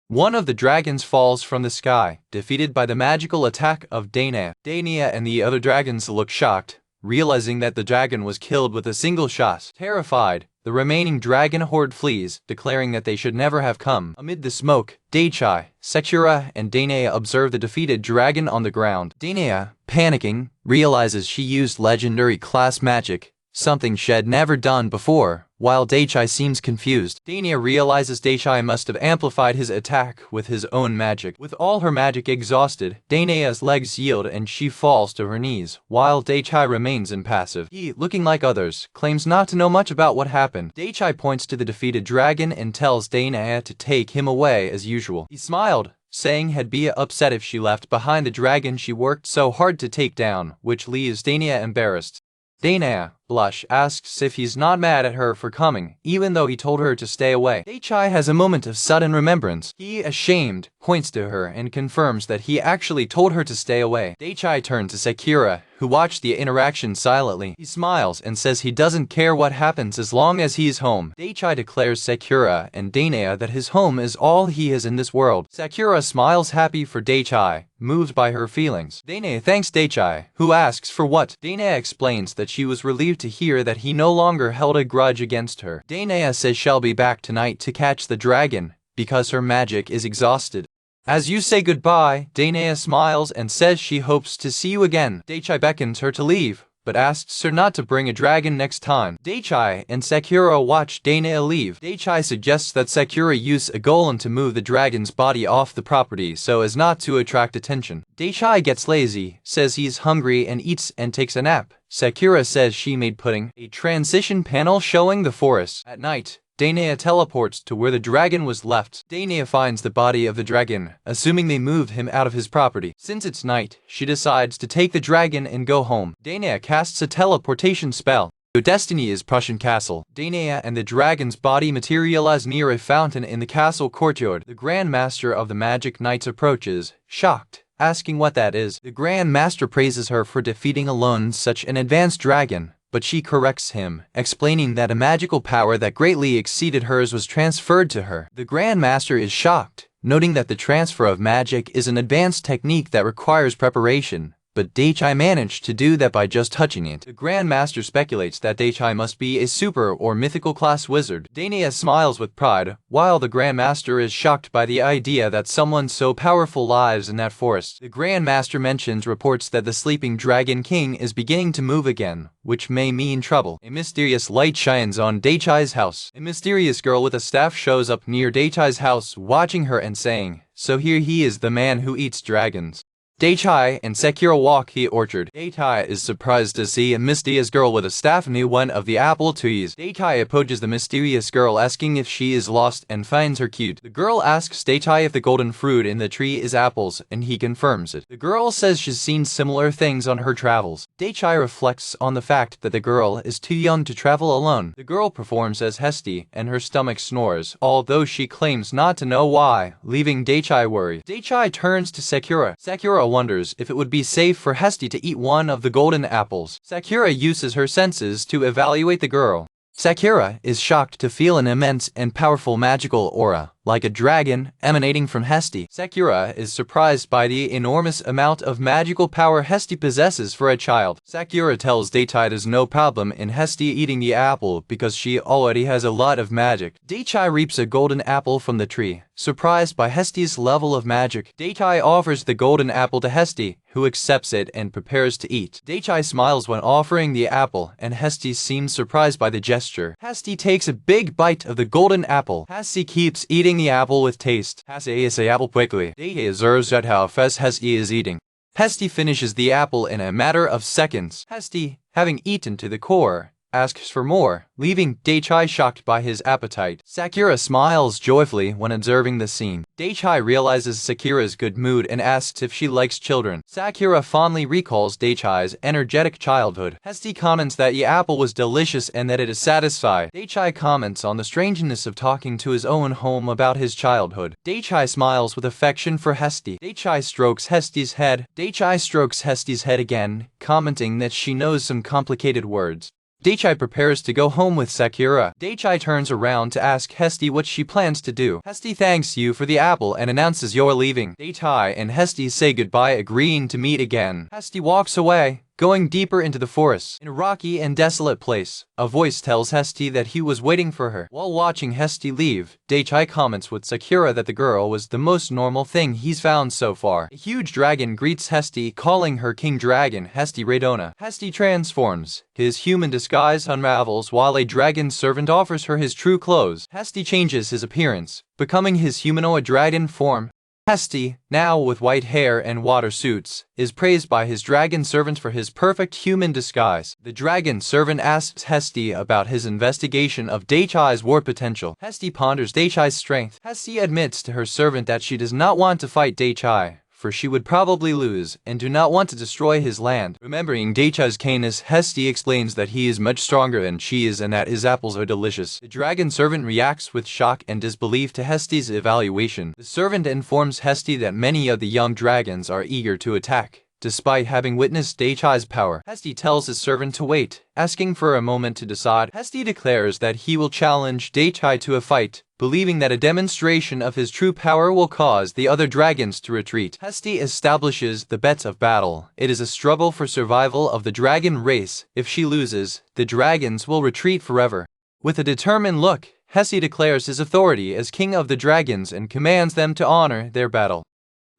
One of the dragons falls from the sky, defeated by the magical attack of Dainea. Dainea and the other dragons look shocked, realizing that the dragon was killed with a single shot. Terrified, the remaining dragon horde flees, declaring that they should never have come. Amid the smoke, Daichai, Sakura, and Dainea observe the defeated dragon on the ground. Dainea, panicking, realizes she used legendary class magic, something she had never done before, while Daichai seems confused. Dainea realizes Daichai must have amplified his attack with his own magic. With all her magic exhausted, Dainea's legs yield and she falls to her knees, while Daichai remains impassive. He, looking like others, claims not to know much about what happened. Daichai points to the defeated dragon and tells Dainea to take him away as usual. He smiled, saying he'd be upset if she left behind the dragon she worked so hard to take down, which leaves Dainea embarrassed. Dainea, blush, asks if he's not mad at her for coming, even though he told her to stay away. Daichai has a moment of sudden remembrance. He, ashamed, points to her and confirms that he actually told her to stay away. Daichai turns to Sakura, who watched the interaction silently. He smiles and says he doesn't care what happens as long as he is home. Daichai declares Sakura and Dainea that his home is all he is in this world. Sakura smiles happy for Daichai, moved by her feelings. Dainea thanks Daichai, who asks for what. Dainea explains that she was relieved to hear that he no longer held a grudge against her. Dainea says she'll be back tonight to catch the dragon, because her magic is exhausted. As you say goodbye, Danae smiles and says she hopes to see you again. Daichai beckons her to leave, but asks her not to bring a dragon next time. Daichai and Sakura watch Danae leave. Daichai suggests that Sakura use a golem to move the dragon's body off the property so as not to attract attention. Daichai gets lazy, says he's hungry and eats and takes a nap. Sakura says she made pudding. A transition panel showing the forest. At night, Danae teleports to where the dragon was left. Danae finds the body of the dragon, assuming they moved him out of his property. Since it's night, she decides to take the dragon and go home. Danae casts a teleportation spell. Her destiny is Prussian castle. Danae and the dragon's body materialize near a fountain in the castle courtyard. The Grand Master of the Magic Knights approaches, shocked, asking what that is. The Grand Master praises her for defeating alone such an advanced dragon, but she corrects him, explaining that a magical power that greatly exceeded hers was transferred to her. The Grand Master is shocked, noting that the transfer of magic is an advanced technique that requires preparation, but Daichai managed to do that by just touching it. The Grand Master speculates that Daichai must be a super or mythical class wizard. Danae smiles with pride, while the Grand Master is shocked by the idea that someone so powerful lives in that forest. The Grand Master mentions reports that the sleeping Dragon King is beginning to move again, which may mean trouble. A mysterious light shines on Daichai's house. A mysterious girl with a staff shows up near Daichai's house, watching her and saying, "So here he is, the man who eats dragons." Daichai and Sakura walk the orchard. Daichai is surprised to see a mysterious girl with a staff near one of the apple trees. Daichai approaches the mysterious girl, asking if she is lost, and finds her cute. The girl asks Daichai if the golden fruit in the tree is apples, and he confirms it. The girl says she's seen similar things on her travels. Daichai reflects on the fact that the girl is too young to travel alone. The girl performs as Hesty, and her stomach snores, although she claims not to know why, leaving Daichai worried. Daichai turns to Sakura. Sakura wonders if it would be safe for Hesty to eat one of the golden apples. Sakura uses her senses to evaluate the girl. Sakura is shocked to feel an immense and powerful magical aura, like a dragon, emanating from Hesty. Sakura is surprised by the enormous amount of magical power Hesty possesses for a child. Sakura tells Daichai there's no problem in Hesty eating the apple because she already has a lot of magic. Daichai reaps a golden apple from the tree. Surprised by Hesty's level of magic, Daichai offers the golden apple to Hesty, who accepts it and prepares to eat. Daichai smiles when offering the apple, and Hesty seems surprised by the gesture. Hesty takes a big bite of the golden apple. Hesty keeps eating the apple with taste. Hesty eats the apple quickly. Daichai observes at how fast Hesty is eating. Hesty finishes the apple in a matter of seconds. Hesty, having eaten to the core, asks for more, leaving Daichai shocked by his appetite. Sakura smiles joyfully when observing the scene. Daichai realizes Sakura's good mood and asks if she likes children. Sakura fondly recalls Daichai's energetic childhood. Hesty comments that the apple was delicious and that it is satisfied. Daichai comments on the strangeness of talking to his own home about his childhood. Daichai smiles with affection for Hesty. Daichai strokes Hesty's head. Daichai strokes Hesty's head again, commenting that she knows some complicated words. Daichai prepares to go home with Sakura. Daichai turns around to ask Hesty what she plans to do. Hesty thanks you for the apple and announces you're leaving. Daichai and Hesty say goodbye, agreeing to meet again. Hesty walks away, going deeper into the forest. In a rocky and desolate place, a voice tells Hesty that he was waiting for her. While watching Hesty leave, Daichai comments with Sakura that the girl was the most normal thing he's found so far. A huge dragon greets Hesty, calling her King Dragon Hesty Radona. Hesty transforms. His human disguise unravels while a dragon servant offers her his true clothes. Hesty changes his appearance, becoming his humanoid dragon form. Hesty, now with white hair and water suits, is praised by his dragon servant for his perfect human disguise. The dragon servant asks Hesty about his investigation of Daichai's war potential. Hesty ponders Daichai's strength. Hesty admits to her servant that she does not want to fight Daichai, for she would probably lose, and do not want to destroy his land. Remembering Daichai's kindness, Hesty explains that he is much stronger than she is and that his apples are delicious. The dragon servant reacts with shock and disbelief to Hesty's evaluation. The servant informs Hesty that many of the young dragons are eager to attack, despite having witnessed Daichai's power. Hesty tells his servant to wait, asking for a moment to decide. Hesty declares that he will challenge Daichai to a fight, believing that a demonstration of his true power will cause the other dragons to retreat. Hesty establishes the bets of battle. It is a struggle for survival of the dragon race. If she loses, the dragons will retreat forever. With a determined look, Hesty declares his authority as king of the dragons and commands them to honor their battle.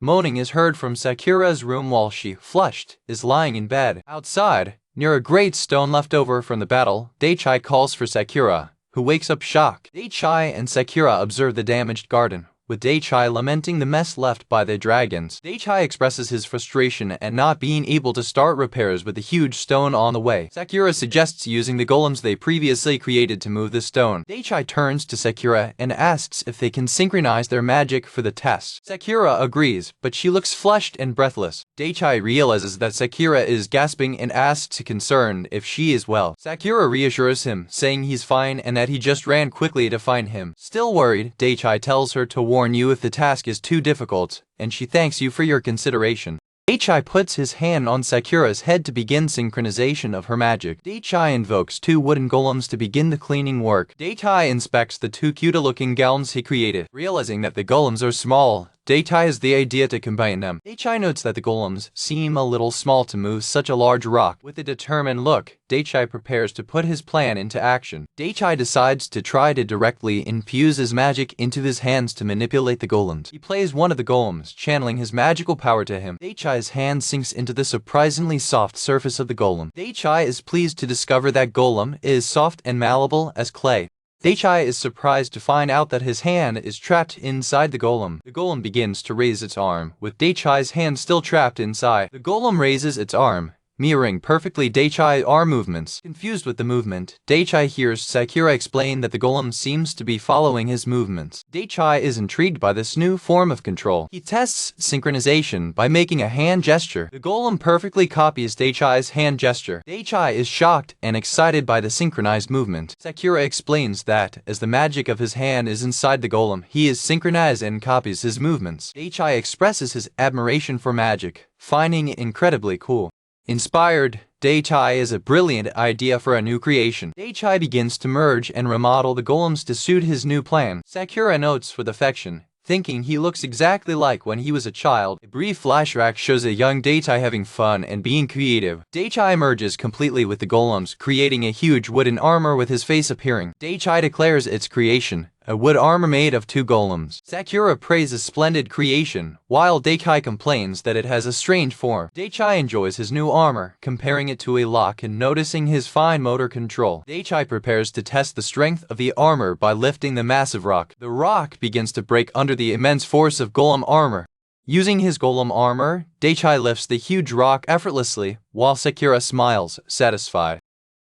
Moaning is heard from Sakura's room while she, flushed, is lying in bed. Outside, near a great stone left over from the battle, Daichai calls for Sakura, who wakes up shocked. Daichai and Sakura observe the damaged garden, with Daichai lamenting the mess left by the dragons. Daichai expresses his frustration at not being able to start repairs with the huge stone on the way. Sakura suggests using the golems they previously created to move the stone. Daichai turns to Sakura and asks if they can synchronize their magic for the test. Sakura agrees, but she looks flushed and breathless. Daichai realizes that Sakura is gasping and asks concerned if she is well. Sakura reassures him, saying he's fine and that he just ran quickly to find him. Still worried, Daichai tells her to warn you if the task is too difficult, and she thanks you for your consideration. Daichai puts his hand on Sakura's head to begin synchronization of her magic. Daichai invokes 2 wooden golems to begin the cleaning work. Daichai inspects the 2 cute-looking gowns he created. Realizing that the golems are small, Daichai has the idea to combine them. Daichai notes that the golems seem a little small to move such a large rock. With a determined look, Daichai prepares to put his plan into action. Daichai decides to try to directly infuse his magic into his hands to manipulate the golems. He plays one of the golems, channeling his magical power to him. Daichai's hand sinks into the surprisingly soft surface of the golem. Daichai is pleased to discover that golem is soft and malleable as clay. Daichai is surprised to find out that his hand is trapped inside the golem. The golem begins to raise its arm, with Daichai's hand still trapped inside. The golem raises its arm, mirroring perfectly Daichai's arm movements. Confused with the movement, Daichai hears Sakura explain that the golem seems to be following his movements. Daichai is intrigued by this new form of control. He tests synchronization by making a hand gesture. The golem perfectly copies Daichai's hand gesture. Daichai is shocked and excited by the synchronized movement. Sakura explains that, as the magic of his hand is inside the golem, he is synchronized and copies his movements. Daichai expresses his admiration for magic, finding it incredibly cool. Inspired, Daichai is a brilliant idea for a new creation. Daichai begins to merge and remodel the golems to suit his new plan. Sakura notes with affection, thinking he looks exactly like when he was a child. A brief flashback shows a young Daichai having fun and being creative. Daichai merges completely with the golems, creating a huge wooden armor with his face appearing. Daichai declares its creation, a wood armor made of 2 golems. Sakura praises splendid creation, while Daichai complains that it has a strange form. Daichai enjoys his new armor, comparing it to a lock and noticing his fine motor control. Daichai prepares to test the strength of the armor by lifting the massive rock. The rock begins to break under the immense force of golem armor. Using his golem armor, Daichai lifts the huge rock effortlessly, while Sakura smiles, satisfied.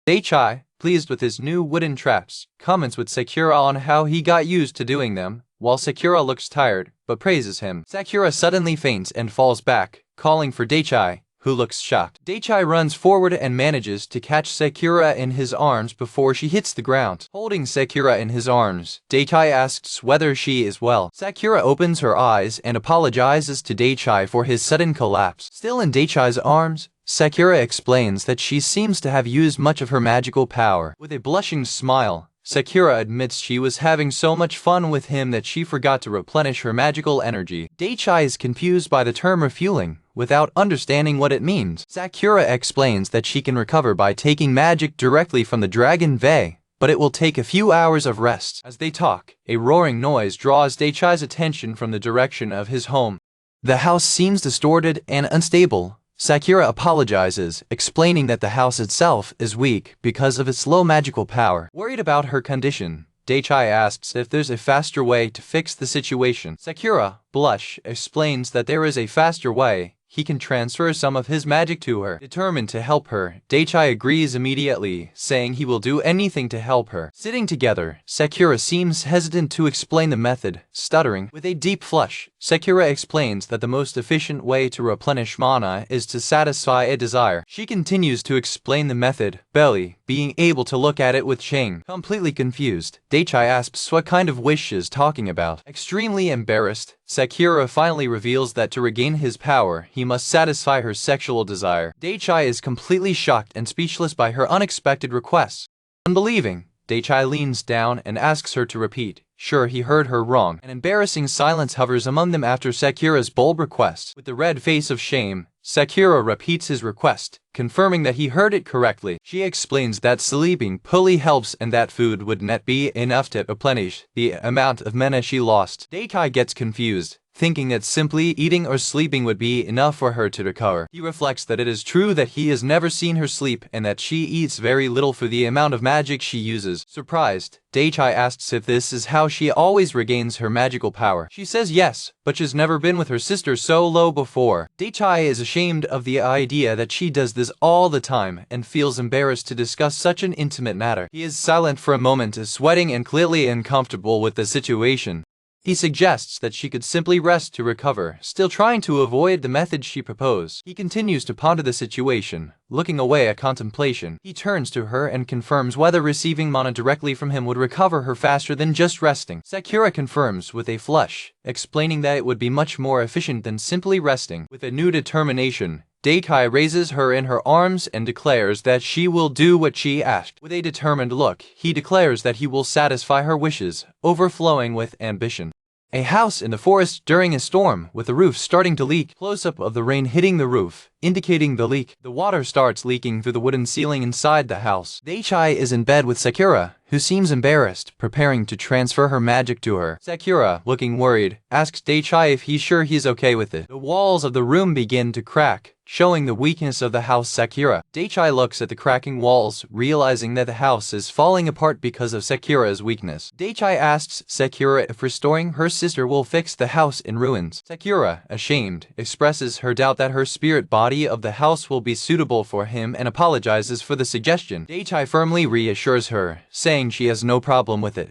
Daichai, pleased with his new wooden traps, comments with Sakura on how he got used to doing them, while Sakura looks tired, but praises him. Sakura suddenly faints and falls back, calling for Daichai, who looks shocked. Daichai runs forward and manages to catch Sakura in his arms before she hits the ground. Holding Sakura in his arms, Daichai asks whether she is well. Sakura opens her eyes and apologizes to Daichai for his sudden collapse. Still in Daichai's arms, Sakura explains that she seems to have used much of her magical power. With a blushing smile, Sakura admits she was having so much fun with him that she forgot to replenish her magical energy. Daichai is confused by the term refueling, without understanding what it means. Sakura explains that she can recover by taking magic directly from the Dragon Vey, but it will take a few hours of rest. As they talk, a roaring noise draws Daichai's attention from the direction of his home. The house seems distorted and unstable. Sakura apologizes, explaining that the house itself is weak because of its low magical power. Worried about her condition, Daichai asks if there's a faster way to fix the situation. Sakura, blush, explains that there is a faster way. He can transfer some of his magic to her. Determined to help her, Daichai agrees immediately, saying he will do anything to help her. Sitting together, Sakura seems hesitant to explain the method, stuttering. With a deep flush, Sakura explains that the most efficient way to replenish mana is to satisfy a desire. She continues to explain the method, barely being able to look at it with shame. Completely confused, Daichai asks what kind of wish she is talking about. Extremely embarrassed, Sakura finally reveals that to regain his power, he must satisfy her sexual desire. Daichai is completely shocked and speechless by her unexpected request. Unbelieving, Daichai leans down and asks her to repeat. Sure, he heard her wrong. An embarrassing silence hovers among them after Sakura's bold request. With the red face of shame, Sakura repeats his request, confirming that he heard it correctly. She explains that sleeping fully helps and that food would not be enough to replenish the amount of mana she lost. Daichai gets confused, thinking that simply eating or sleeping would be enough for her to recover. He reflects that it is true that he has never seen her sleep and that she eats very little for the amount of magic she uses. Surprised, Daichai asks if this is how she always regains her magical power. She says yes, but she's never been with her sister so low before. Daichai is ashamed of the idea that she does this all the time and feels embarrassed to discuss such an intimate matter. He is silent for a moment, sweating and clearly uncomfortable with the situation. He suggests that she could simply rest to recover, still trying to avoid the method she proposed. He continues to ponder the situation, looking away at contemplation. He turns to her and confirms whether receiving mana directly from him would recover her faster than just resting. Sakura confirms with a flush, explaining that it would be much more efficient than simply resting. With a new determination, Daichai raises her in her arms and declares that she will do what she asked. With a determined look, he declares that he will satisfy her wishes, overflowing with ambition. A house in the forest during a storm, with the roof starting to leak. Close-up of the rain hitting the roof, indicating the leak. The water starts leaking through the wooden ceiling inside the house. Daichai is in bed with Sakura, who seems embarrassed, preparing to transfer her magic to her. Sakura, looking worried, asks Daichai if he's sure he's okay with it. The walls of the room begin to crack, showing the weakness of the house. Sakura. Daichai looks at the cracking walls, realizing that the house is falling apart because of Sakura's weakness. Daichai asks Sakura if restoring her sister will fix the house in ruins. Sakura, ashamed, expresses her doubt that her spirit body of the house will be suitable for him and apologizes for the suggestion. Daichai firmly reassures her, saying she has no problem with it.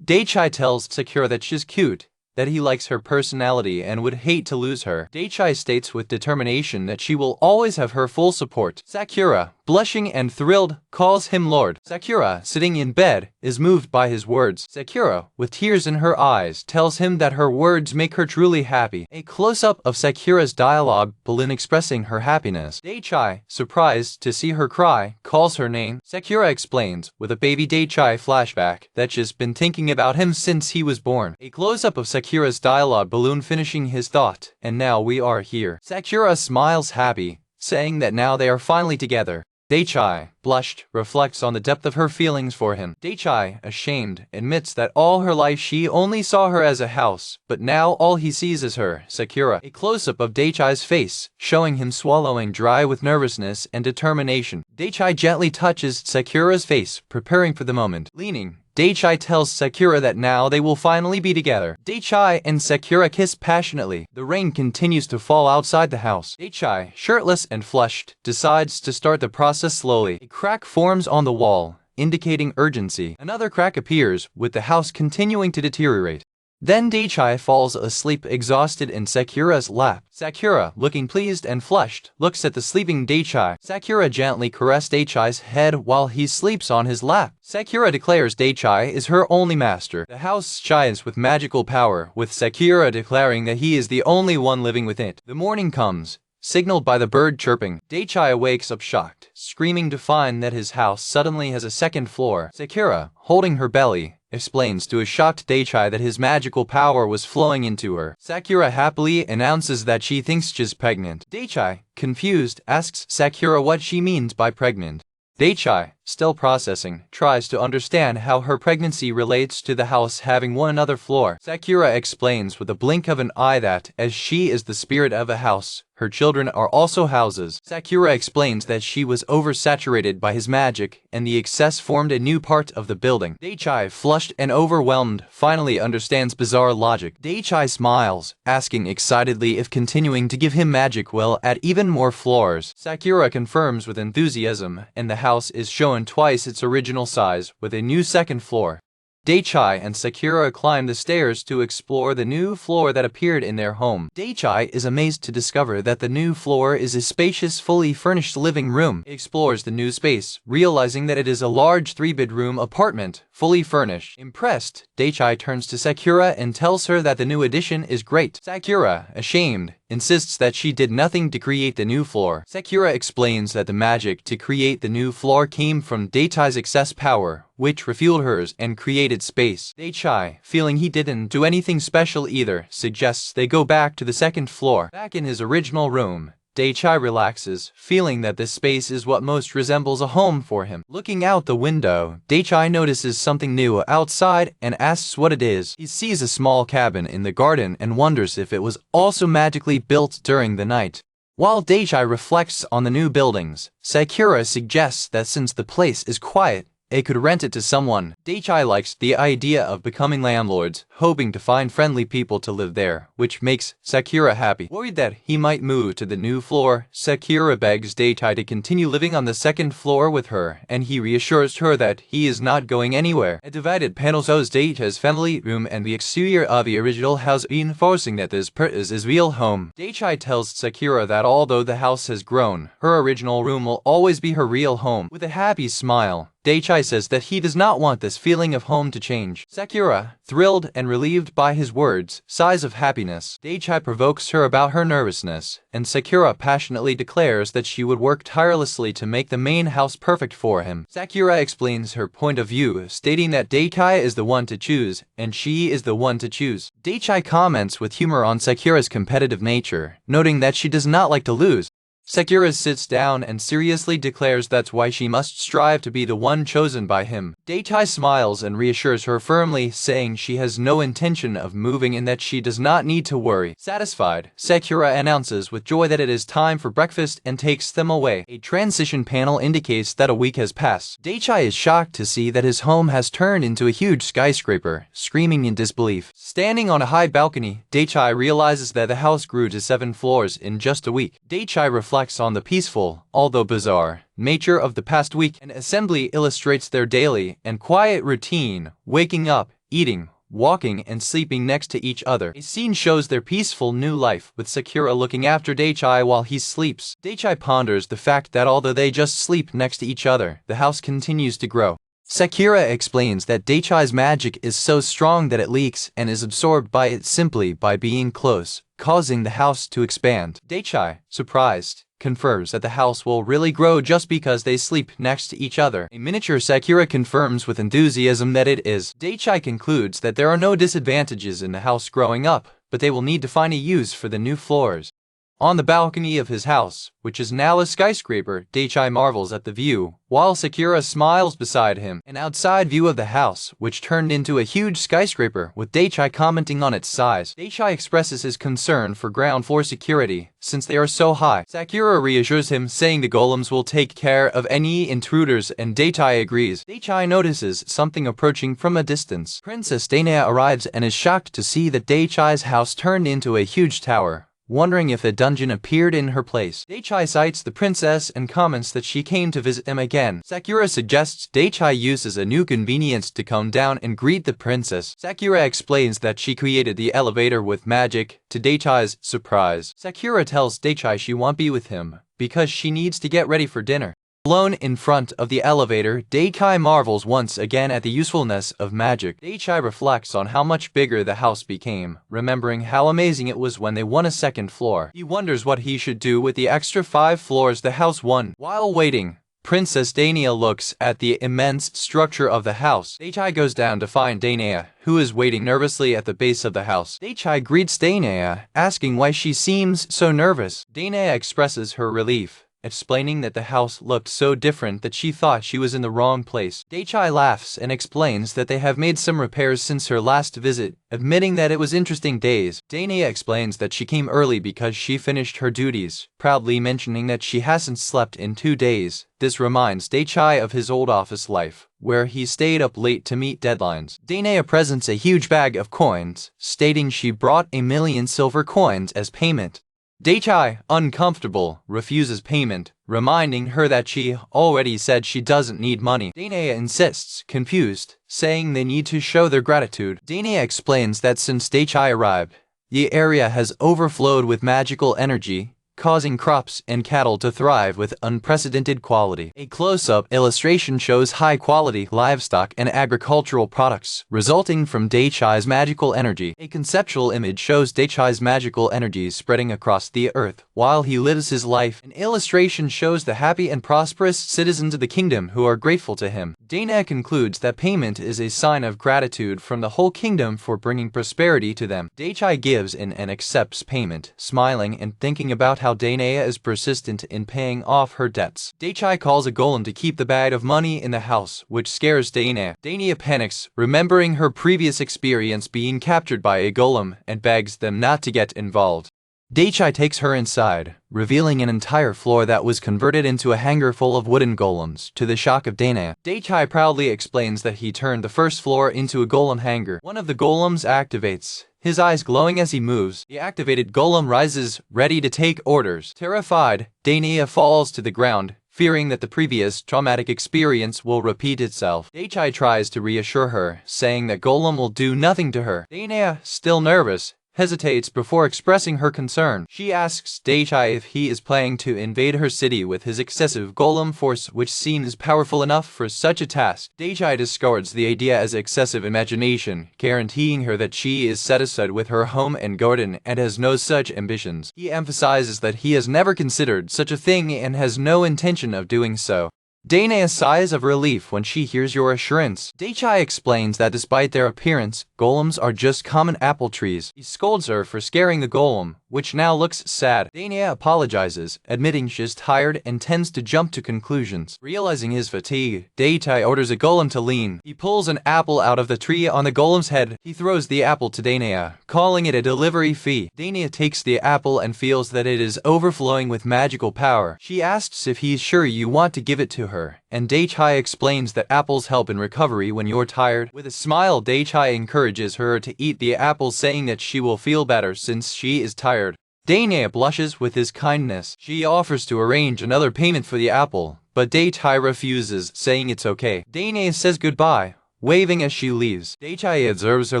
Daichai tells Sakura that she's cute, that he likes her personality and would hate to lose her. Daichai states with determination that she will always have her full support. Sakura, blushing and thrilled, calls him Lord. Sakura, sitting in bed, is moved by his words. Sakura, with tears in her eyes, tells him that her words make her truly happy. A close-up of Sakura's dialogue balloon expressing her happiness. Daichai, surprised to see her cry, calls her name. Sakura explains, with a baby Daichai flashback, that she's been thinking about him since he was born. A close-up of Sakura's dialogue balloon finishing his thought, and now we are here. Sakura smiles happy, saying that now they are finally together. Daichai, blushed, reflects on the depth of her feelings for him. Daichai, ashamed, admits that all her life she only saw her as a house, but now all he sees is her, Sakura. A close-up of Daichai's face, showing him swallowing dry with nervousness and determination. Daichai gently touches Sakura's face, preparing for the moment. Leaning, Daichai tells Sakura that now they will finally be together. Daichai and Sakura kiss passionately. The rain continues to fall outside the house. Daichai, shirtless and flushed, decides to start the process slowly. A crack forms on the wall, indicating urgency. Another crack appears, with the house continuing to deteriorate. Then Daichai falls asleep exhausted in Sakura's lap. Sakura, looking pleased and flushed, looks at the sleeping Daichai. Sakura gently caresses Daichai's head while he sleeps on his lap. Sakura declares Daichai is her only master. The house shines with magical power, with Sakura declaring that he is the only one living within it. The morning comes, signaled by the bird chirping. Daichai wakes up shocked, screaming to find that his house suddenly has a second floor. Sakura, holding her belly, explains to a shocked Daichai that his magical power was flowing into her. Sakura happily announces that she thinks she's pregnant. Daichai, confused, asks Sakura what she means by pregnant. Daichai, still processing, tries to understand how her pregnancy relates to the house having one other floor. Sakura explains with a blink of an eye that, as she is the spirit of a house, her children are also houses. Sakura explains that she was oversaturated by his magic, and the excess formed a new part of the building. Daichai, flushed and overwhelmed, finally understands bizarre logic. Daichai smiles, asking excitedly if continuing to give him magic will add even more floors. Sakura confirms with enthusiasm, and the house is shown twice its original size, with a new second floor. Daichai and Sakura climb the stairs to explore the new floor that appeared in their home. Daichai is amazed to discover that the new floor is a spacious, fully furnished living room. He explores the new space, realizing that it is a large 3-bedroom apartment, fully furnished. Impressed, Daichai turns to Sakura and tells her that the new addition is great. Sakura, ashamed, insists that she did nothing to create the new floor. Sakura explains that the magic to create the new floor came from Daichai's excess power, which refueled hers and created space. Daichai, feeling he didn't do anything special either, suggests they go back to the second floor. Back in his original room, Daichai relaxes, feeling that this space is what most resembles a home for him. Looking out the window, Daichai notices something new outside and asks what it is. He sees a small cabin in the garden and wonders if it was also magically built during the night. While Daichai reflects on the new buildings, Sakura suggests that since the place is quiet, it could rent it to someone. Daichai likes the idea of becoming landlords, hoping to find friendly people to live there, which makes Sakura happy. Worried that he might move to the new floor, Sakura begs Daichai to continue living on the second floor with her, and he reassures her that he is not going anywhere. A divided panel shows Daichai's family room and the exterior of the original house, reinforcing that this is his real home. Daichai tells Sakura that although the house has grown, her original room will always be her real home. With a happy smile, Daichai says that he does not want this feeling of home to change. Sakura, thrilled and relieved by his words, sighs of happiness. Daichai provokes her about her nervousness, and Sakura passionately declares that she would work tirelessly to make the main house perfect for him. Sakura explains her point of view, stating that Daichai is the one to choose, and she is the one to choose. Daichai comments with humor on Sakura's competitive nature, noting that she does not like to lose. Sakura sits down and seriously declares that's why she must strive to be the one chosen by him. Daichai smiles and reassures her firmly, saying she has no intention of moving and that she does not need to worry. Satisfied, Sakura announces with joy that it is time for breakfast and takes them away. A transition panel indicates that a week has passed. Daichai is shocked to see that his home has turned into a huge skyscraper, screaming in disbelief. Standing on a high balcony, Daichai realizes that the house grew to 7 floors in just a week. Daichai reflects on the peaceful, although bizarre, nature of the past week. An assembly illustrates their daily and quiet routine, waking up, eating, walking, and sleeping next to each other. A scene shows their peaceful new life, with Sakura looking after Daichai while he sleeps. Daichai ponders the fact that although they just sleep next to each other, the house continues to grow. Sakura explains that Daichai's magic is so strong that it leaks and is absorbed by it simply by being close, causing the house to expand. Daichai, surprised, confirms that the house will really grow just because they sleep next to each other. A miniature Sakura confirms with enthusiasm that it is. Daichai concludes that there are no disadvantages in the house growing up, but they will need to find a use for the new floors. On the balcony of his house, which is now a skyscraper, Daichai marvels at the view, while Sakura smiles beside him. An outside view of the house, which turned into a huge skyscraper, with Daichai commenting on its size. Daichai expresses his concern for ground floor security, since they are so high. Sakura reassures him, saying the golems will take care of any intruders, and Daichai agrees. Daichai notices something approaching from a distance. Princess Danae arrives and is shocked to see that Daichai's house turned into a huge tower, wondering if a dungeon appeared in her place. Daichai cites the princess and comments that she came to visit them again. Sakura suggests Daichai uses a new convenience to come down and greet the princess. Sakura explains that she created the elevator with magic, to Daichai's surprise. Sakura tells Daichai she won't be with him because she needs to get ready for dinner. Alone in front of the elevator, Daichai marvels once again at the usefulness of magic. Daichai reflects on how much bigger the house became, remembering how amazing it was when they won a second floor. He wonders what he should do with the extra 5 floors the house won. While waiting, Princess Danae looks at the immense structure of the house. Daichai goes down to find Danae, who is waiting nervously at the base of the house. Daichai greets Danae, asking why she seems so nervous. Danae expresses her relief, explaining that the house looked so different that she thought she was in the wrong place. Daichai laughs and explains that they have made some repairs since her last visit, admitting that it was interesting days. Danae explains that she came early because she finished her duties, proudly mentioning that she hasn't slept in 2 days. This reminds Daichai of his old office life, where he stayed up late to meet deadlines. Danae presents a huge bag of coins, stating she brought 1,000,000 silver coins as payment. Daichai, uncomfortable, refuses payment, reminding her that she already said she doesn't need money. Danae insists, confused, saying they need to show their gratitude. Danae explains that since Daichai arrived, the area has overflowed with magical energy, causing crops and cattle to thrive with unprecedented quality. A close-up illustration shows high-quality livestock and agricultural products resulting from Daichai's magical energy. A conceptual image shows Daichai's magical energy spreading across the earth while he lives his life. An illustration shows the happy and prosperous citizens of the kingdom who are grateful to him. Danae concludes that payment is a sign of gratitude from the whole kingdom for bringing prosperity to them. Daichai gives in and accepts payment, smiling and thinking about how Dainea is persistent in paying off her debts. Daichai calls a golem to keep the bag of money in the house, which scares Dainea. Dainea panics, remembering her previous experience being captured by a golem, and begs them not to get involved. Daichai takes her inside, revealing an entire floor that was converted into a hangar full of wooden golems, to the shock of Dainea. Daichai proudly explains that he turned the first floor into a golem hangar. One of the golems activates, his eyes glowing as he moves. The activated golem rises, ready to take orders. Terrified, Dainea falls to the ground, fearing that the previous traumatic experience will repeat itself. Daichai tries to reassure her, saying that golem will do nothing to her. Dainea, still nervous, hesitates before expressing her concern. She asks Daichai if he is planning to invade her city with his excessive golem force, which seems powerful enough for such a task. Daichai discards the idea as excessive imagination, guaranteeing her that she is satisfied with her home and garden and has no such ambitions. He emphasizes that he has never considered such a thing and has no intention of doing so. Dainea sighs of relief when she hears your assurance. Daichai explains that despite their appearance, golems are just common apple trees. He scolds her for scaring the golem, which now looks sad. Dainea apologizes, admitting she's tired and tends to jump to conclusions. Realizing his fatigue, Daichai orders a golem to lean. He pulls an apple out of the tree on the golem's head. He throws the apple to Dainea, calling it a delivery fee. Dainea takes the apple and feels that it is overflowing with magical power. She asks if he's sure you want to give it to her, and Daichai explains that apples help in recovery when you're tired. With a smile, Daichai encourages her to eat the apple, saying that she will feel better since she is tired. Dainea blushes with his kindness. She offers to arrange another payment for the apple, but Daichai refuses, saying it's okay. Dainea says goodbye, waving as she leaves. Daichai observes her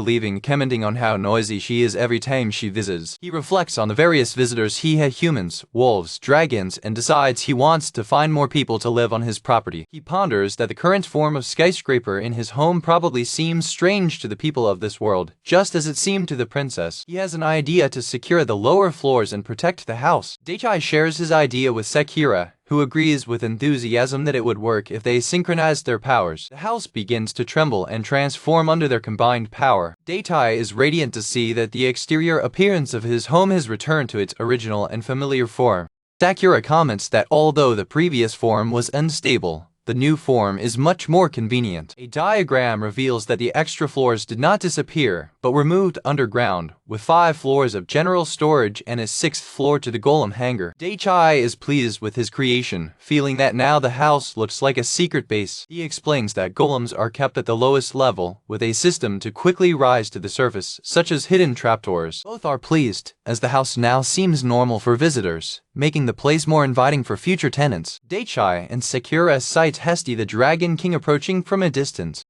leaving, commenting on how noisy she is every time she visits. He reflects on the various visitors he had: humans, wolves, dragons, and decides he wants to find more people to live on his property. He ponders that the current form of skyscraper in his home probably seems strange to the people of this world, just as it seemed to the princess. He has an idea to secure the lower floors and protect the house. Daichai shares his idea with Sakura, who agrees with enthusiasm that it would work if they synchronized their powers. The house begins to tremble and transform under their combined power. Daichai is radiant to see that the exterior appearance of his home has returned to its original and familiar form. Sakura comments that although the previous form was unstable, the new form is much more convenient. A diagram reveals that the extra floors did not disappear, but were moved underground, with 5 floors of general storage and a 6th floor to the golem hangar. Daichai is pleased with his creation, feeling that now the house looks like a secret base. He explains that golems are kept at the lowest level, with a system to quickly rise to the surface, such as hidden trapdoors. Both are pleased, as the house now seems normal for visitors, making the place more inviting for future tenants. Daichai and Sakura sight Hesti the Dragon King approaching from a distance.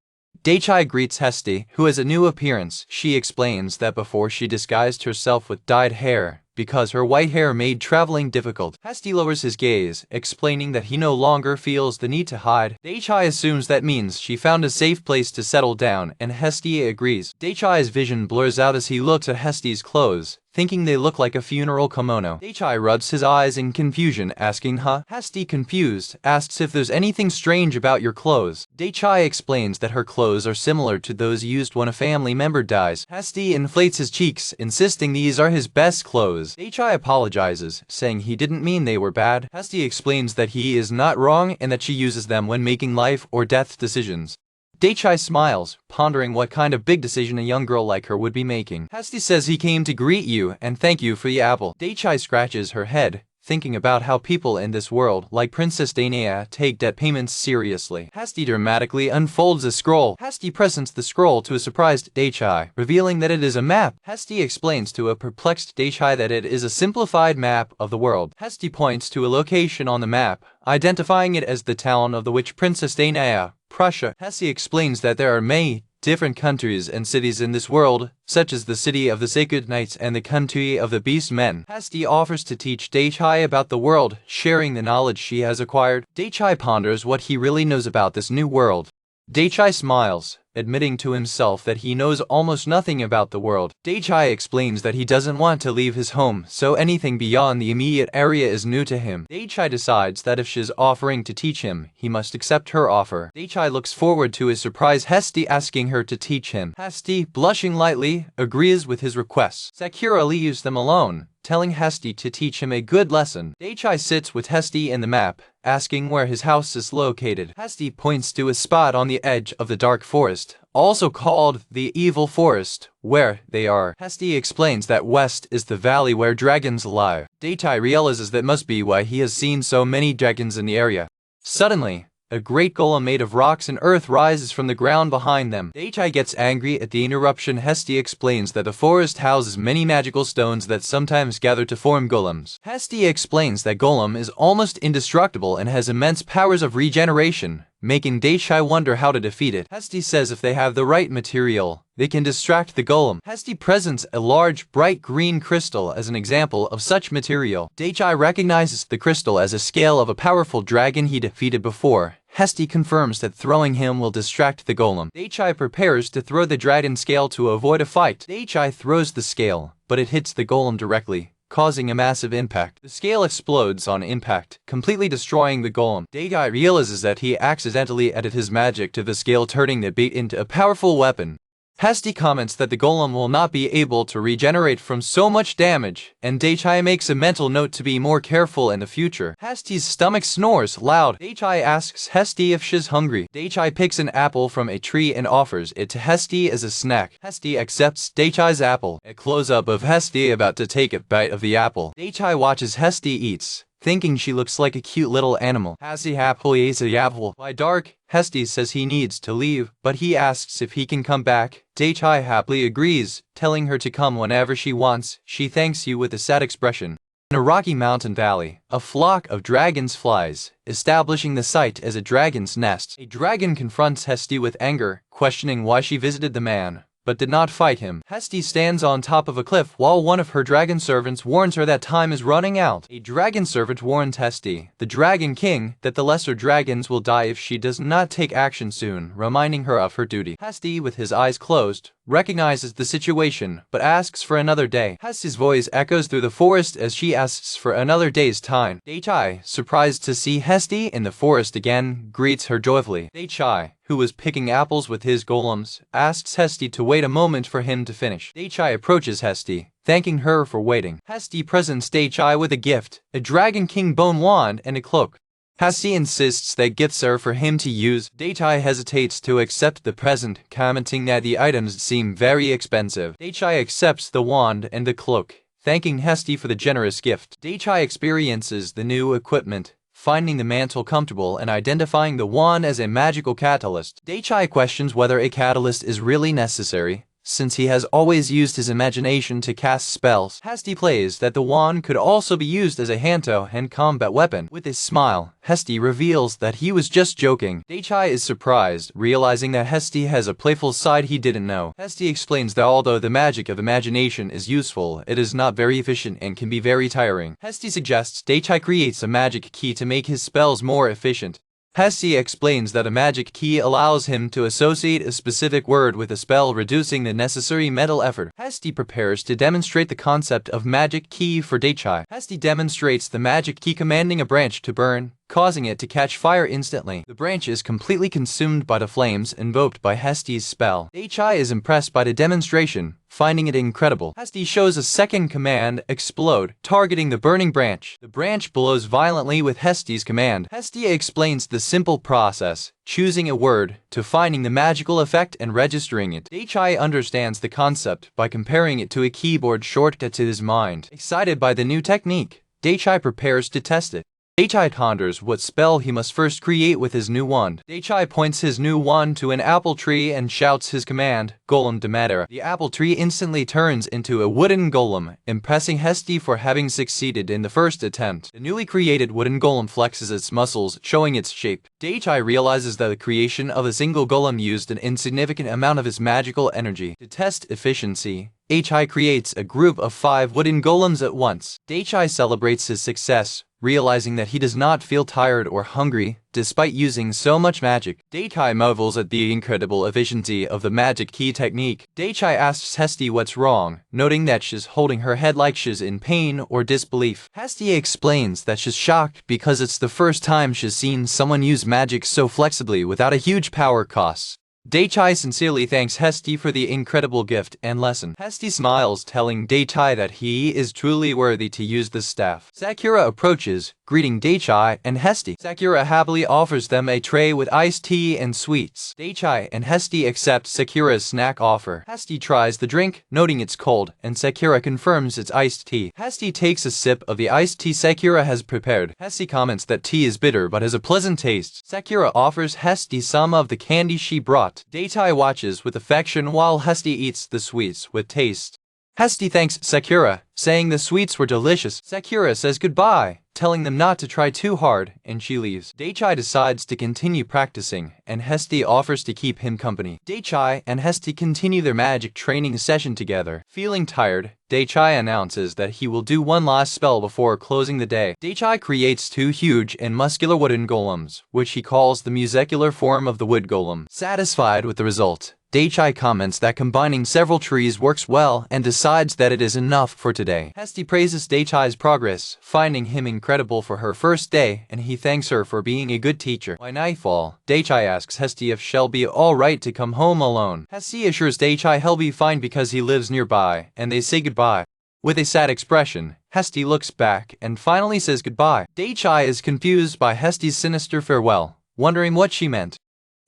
Daichai greets Hesti, who has a new appearance. She explains that before she disguised herself with dyed hair, because her white hair made traveling difficult. Hesti lowers his gaze, explaining that he no longer feels the need to hide. Daichai assumes that means she found a safe place to settle down, and Hesti agrees. Daichai's vision blurs out as he looks at Hesti's clothes, thinking they look like a funeral kimono. Daichai rubs his eyes in confusion, asking, huh? Hesti, confused, asks if there's anything strange about your clothes. Daichai explains that her clothes are similar to those used when a family member dies. Hesti inflates his cheeks, insisting these are his best clothes. Daichai apologizes, saying he didn't mean they were bad. Hesti explains that he is not wrong and that she uses them when making life or death decisions. Daichai smiles, pondering what kind of big decision a young girl like her would be making. Hesti says he came to greet you and thank you for the apple. Daichai scratches her head, thinking about how people in this world, like Princess Dainea, take debt payments seriously. Hesti dramatically unfolds a scroll. Hesti presents the scroll to a surprised Daichai, revealing that it is a map. Hesti explains to a perplexed Daichai that it is a simplified map of the world. Hesti points to a location on the map, identifying it as the town of the witch Princess Dainea, Prussia. Hesti explains that there are many different countries and cities in this world, such as the city of the Sacred Knights and the country of the Beast Men. Hesti offers to teach Daichai about the world, sharing the knowledge she has acquired. Daichai ponders what he really knows about this new world. Daichai smiles, admitting to himself that he knows almost nothing about the world. Daichai explains that he doesn't want to leave his home, so anything beyond the immediate area is new to him. Daichai decides that if she's offering to teach him, he must accept her offer. Daichai looks forward to his surprise Hesti asking her to teach him. Hesti, blushing lightly, agrees with his requests. Sakura leaves them alone, telling Hesti to teach him a good lesson. Daichai sits with Hesti in the map, asking where his house is located. Hesti points to a spot on the edge of the dark forest, also called the Evil Forest, where they are. Hesti explains that west is the valley where dragons lie. Daichai realizes that must be why he has seen so many dragons in the area. Suddenly, a great golem made of rocks and earth rises from the ground behind them. Daichai gets angry at the interruption. Hesti explains that the forest houses many magical stones that sometimes gather to form golems. Hesti explains that golem is almost indestructible and has immense powers of regeneration, making Daichai wonder how to defeat it. Hesti says if they have the right material, they can distract the golem. Hesti presents a large, bright green crystal as an example of such material. Daichai recognizes the crystal as a scale of a powerful dragon he defeated before. Hesti confirms that throwing him will distract the golem. Daichai prepares to throw the dragon scale to avoid a fight. Daichai throws the scale, but it hits the golem directly, causing a massive impact. The scale explodes on impact, completely destroying the golem. Daichai realizes that he accidentally added his magic to the scale, turning the bait into a powerful weapon. Hesti comments that the golem will not be able to regenerate from so much damage, and Daichai makes a mental note to be more careful in the future. Hesti's stomach snores loud. Daichai asks Hesti if she's hungry. Daichai picks an apple from a tree and offers it to Hesti as a snack. Hesti accepts Daichai's apple. A close-up of Hesti about to take a bite of the apple. Daichai watches Hesti eats, thinking she looks like a cute little animal. Hesti happily eats the apple. By dark, Hesti says he needs to leave, but he asks if he can come back. Daichai happily agrees, telling her to come whenever she wants. She thanks you with a sad expression. In a rocky mountain valley, a flock of dragons flies, establishing the site as a dragon's nest. A dragon confronts Hesti with anger, questioning why she visited the man, but did not fight him. Hesti stands on top of a cliff while one of her dragon servants warns her that time is running out. A dragon servant warns Hesti, the dragon king, that the lesser dragons will die if she does not take action soon, reminding her of her duty. Hesti, with his eyes closed, recognizes the situation, but asks for another day. Hesti's voice echoes through the forest as she asks for another day's time. Daichai, surprised to see Hesti in the forest again, greets her joyfully. Daichai, who was picking apples with his golems, asks Hesti to wait a moment for him to finish. Daichai approaches Hesti, thanking her for waiting. Hesti presents Daichai with a gift, a Dragon King bone wand and a cloak. Hesti insists that gifts are for him to use. Daichai hesitates to accept the present, commenting that the items seem very expensive. Daichai accepts the wand and the cloak, thanking Hesti for the generous gift. Daichai experiences the new equipment, finding the mantle comfortable and identifying the wand as a magical catalyst. Daichai questions whether a catalyst is really necessary, since he has always used his imagination to cast spells. Hesti plays that the wand could also be used as a hand-to-hand combat weapon. With a smile, Hesti reveals that he was just joking. Daichai is surprised, realizing that Hesti has a playful side he didn't know. Hesti explains that although the magic of imagination is useful, it is not very efficient and can be very tiring. Hesti suggests Daichai creates a magic key to make his spells more efficient. Hesti explains that a magic key allows him to associate a specific word with a spell, reducing the necessary mental effort. Hesti prepares to demonstrate the concept of magic key for Daichai. Hesti demonstrates the magic key commanding a branch to burn, causing it to catch fire instantly. The branch is completely consumed by the flames invoked by Hesti's spell. Daichai is impressed by the demonstration, finding it incredible. Hesti shows a second command, explode, targeting the burning branch. The branch blows violently with Hesti's command. Hesti explains the simple process, choosing a word, to finding the magical effect and registering it. Daichai understands the concept by comparing it to a keyboard shortcut to his mind. Excited by the new technique, Daichai prepares to test it. Daichai ponders what spell he must first create with his new wand. Daichai points his new wand to an apple tree and shouts his command, Golem de Matter. The apple tree instantly turns into a wooden golem, impressing Hesti for having succeeded in the first attempt. The newly created wooden golem flexes its muscles, showing its shape. Daichai realizes that the creation of a single golem used an insignificant amount of his magical energy. To test efficiency, Daichai creates a group of 5 wooden golems at once. Daichai celebrates his success, realizing that he does not feel tired or hungry, despite using so much magic. Daichai marvels at the incredible efficiency of the magic key technique. Daichai asks Hesti what's wrong, noting that she's holding her head like she's in pain or disbelief. Hesti explains that she's shocked because it's the first time she's seen someone use magic so flexibly without a huge power cost. Daichai sincerely thanks Hesti for the incredible gift and lesson. Hesti smiles, telling Daichai that he is truly worthy to use the staff. Sakura approaches, greeting Daichai and Hesti. Sakura happily offers them a tray with iced tea and sweets. Daichai and Hesti accept Sakura's snack offer. Hesti tries the drink, noting it's cold, and Sakura confirms it's iced tea. Hesti takes a sip of the iced tea Sakura has prepared. Hesti comments that tea is bitter but has a pleasant taste. Sakura offers Hesti some of the candy she brought. Daichai watches with affection while Hesti eats the sweets with taste. Hesti thanks Sakura, saying the sweets were delicious. Sakura says goodbye, telling them not to try too hard, and she leaves. Daichai decides to continue practicing, and Hesti offers to keep him company. Daichai and Hesti continue their magic training session together. Feeling tired, Daichai announces that he will do one last spell before closing the day. Daichai creates 2 huge and muscular wooden golems, which he calls the musicular form of the wood golem. Satisfied with the result, Daichai comments that combining several trees works well and decides that it is enough for today. Hesti praises Daichai's progress, finding him incredible for her first day, and he thanks her for being a good teacher. By nightfall, Daichai asks Hesti if she'll be alright to come home alone. Hesti assures Daichai he'll be fine because he lives nearby, and they say goodbye. With a sad expression, Hesti looks back and finally says goodbye. Daichai is confused by Hesti's sinister farewell, wondering what she meant.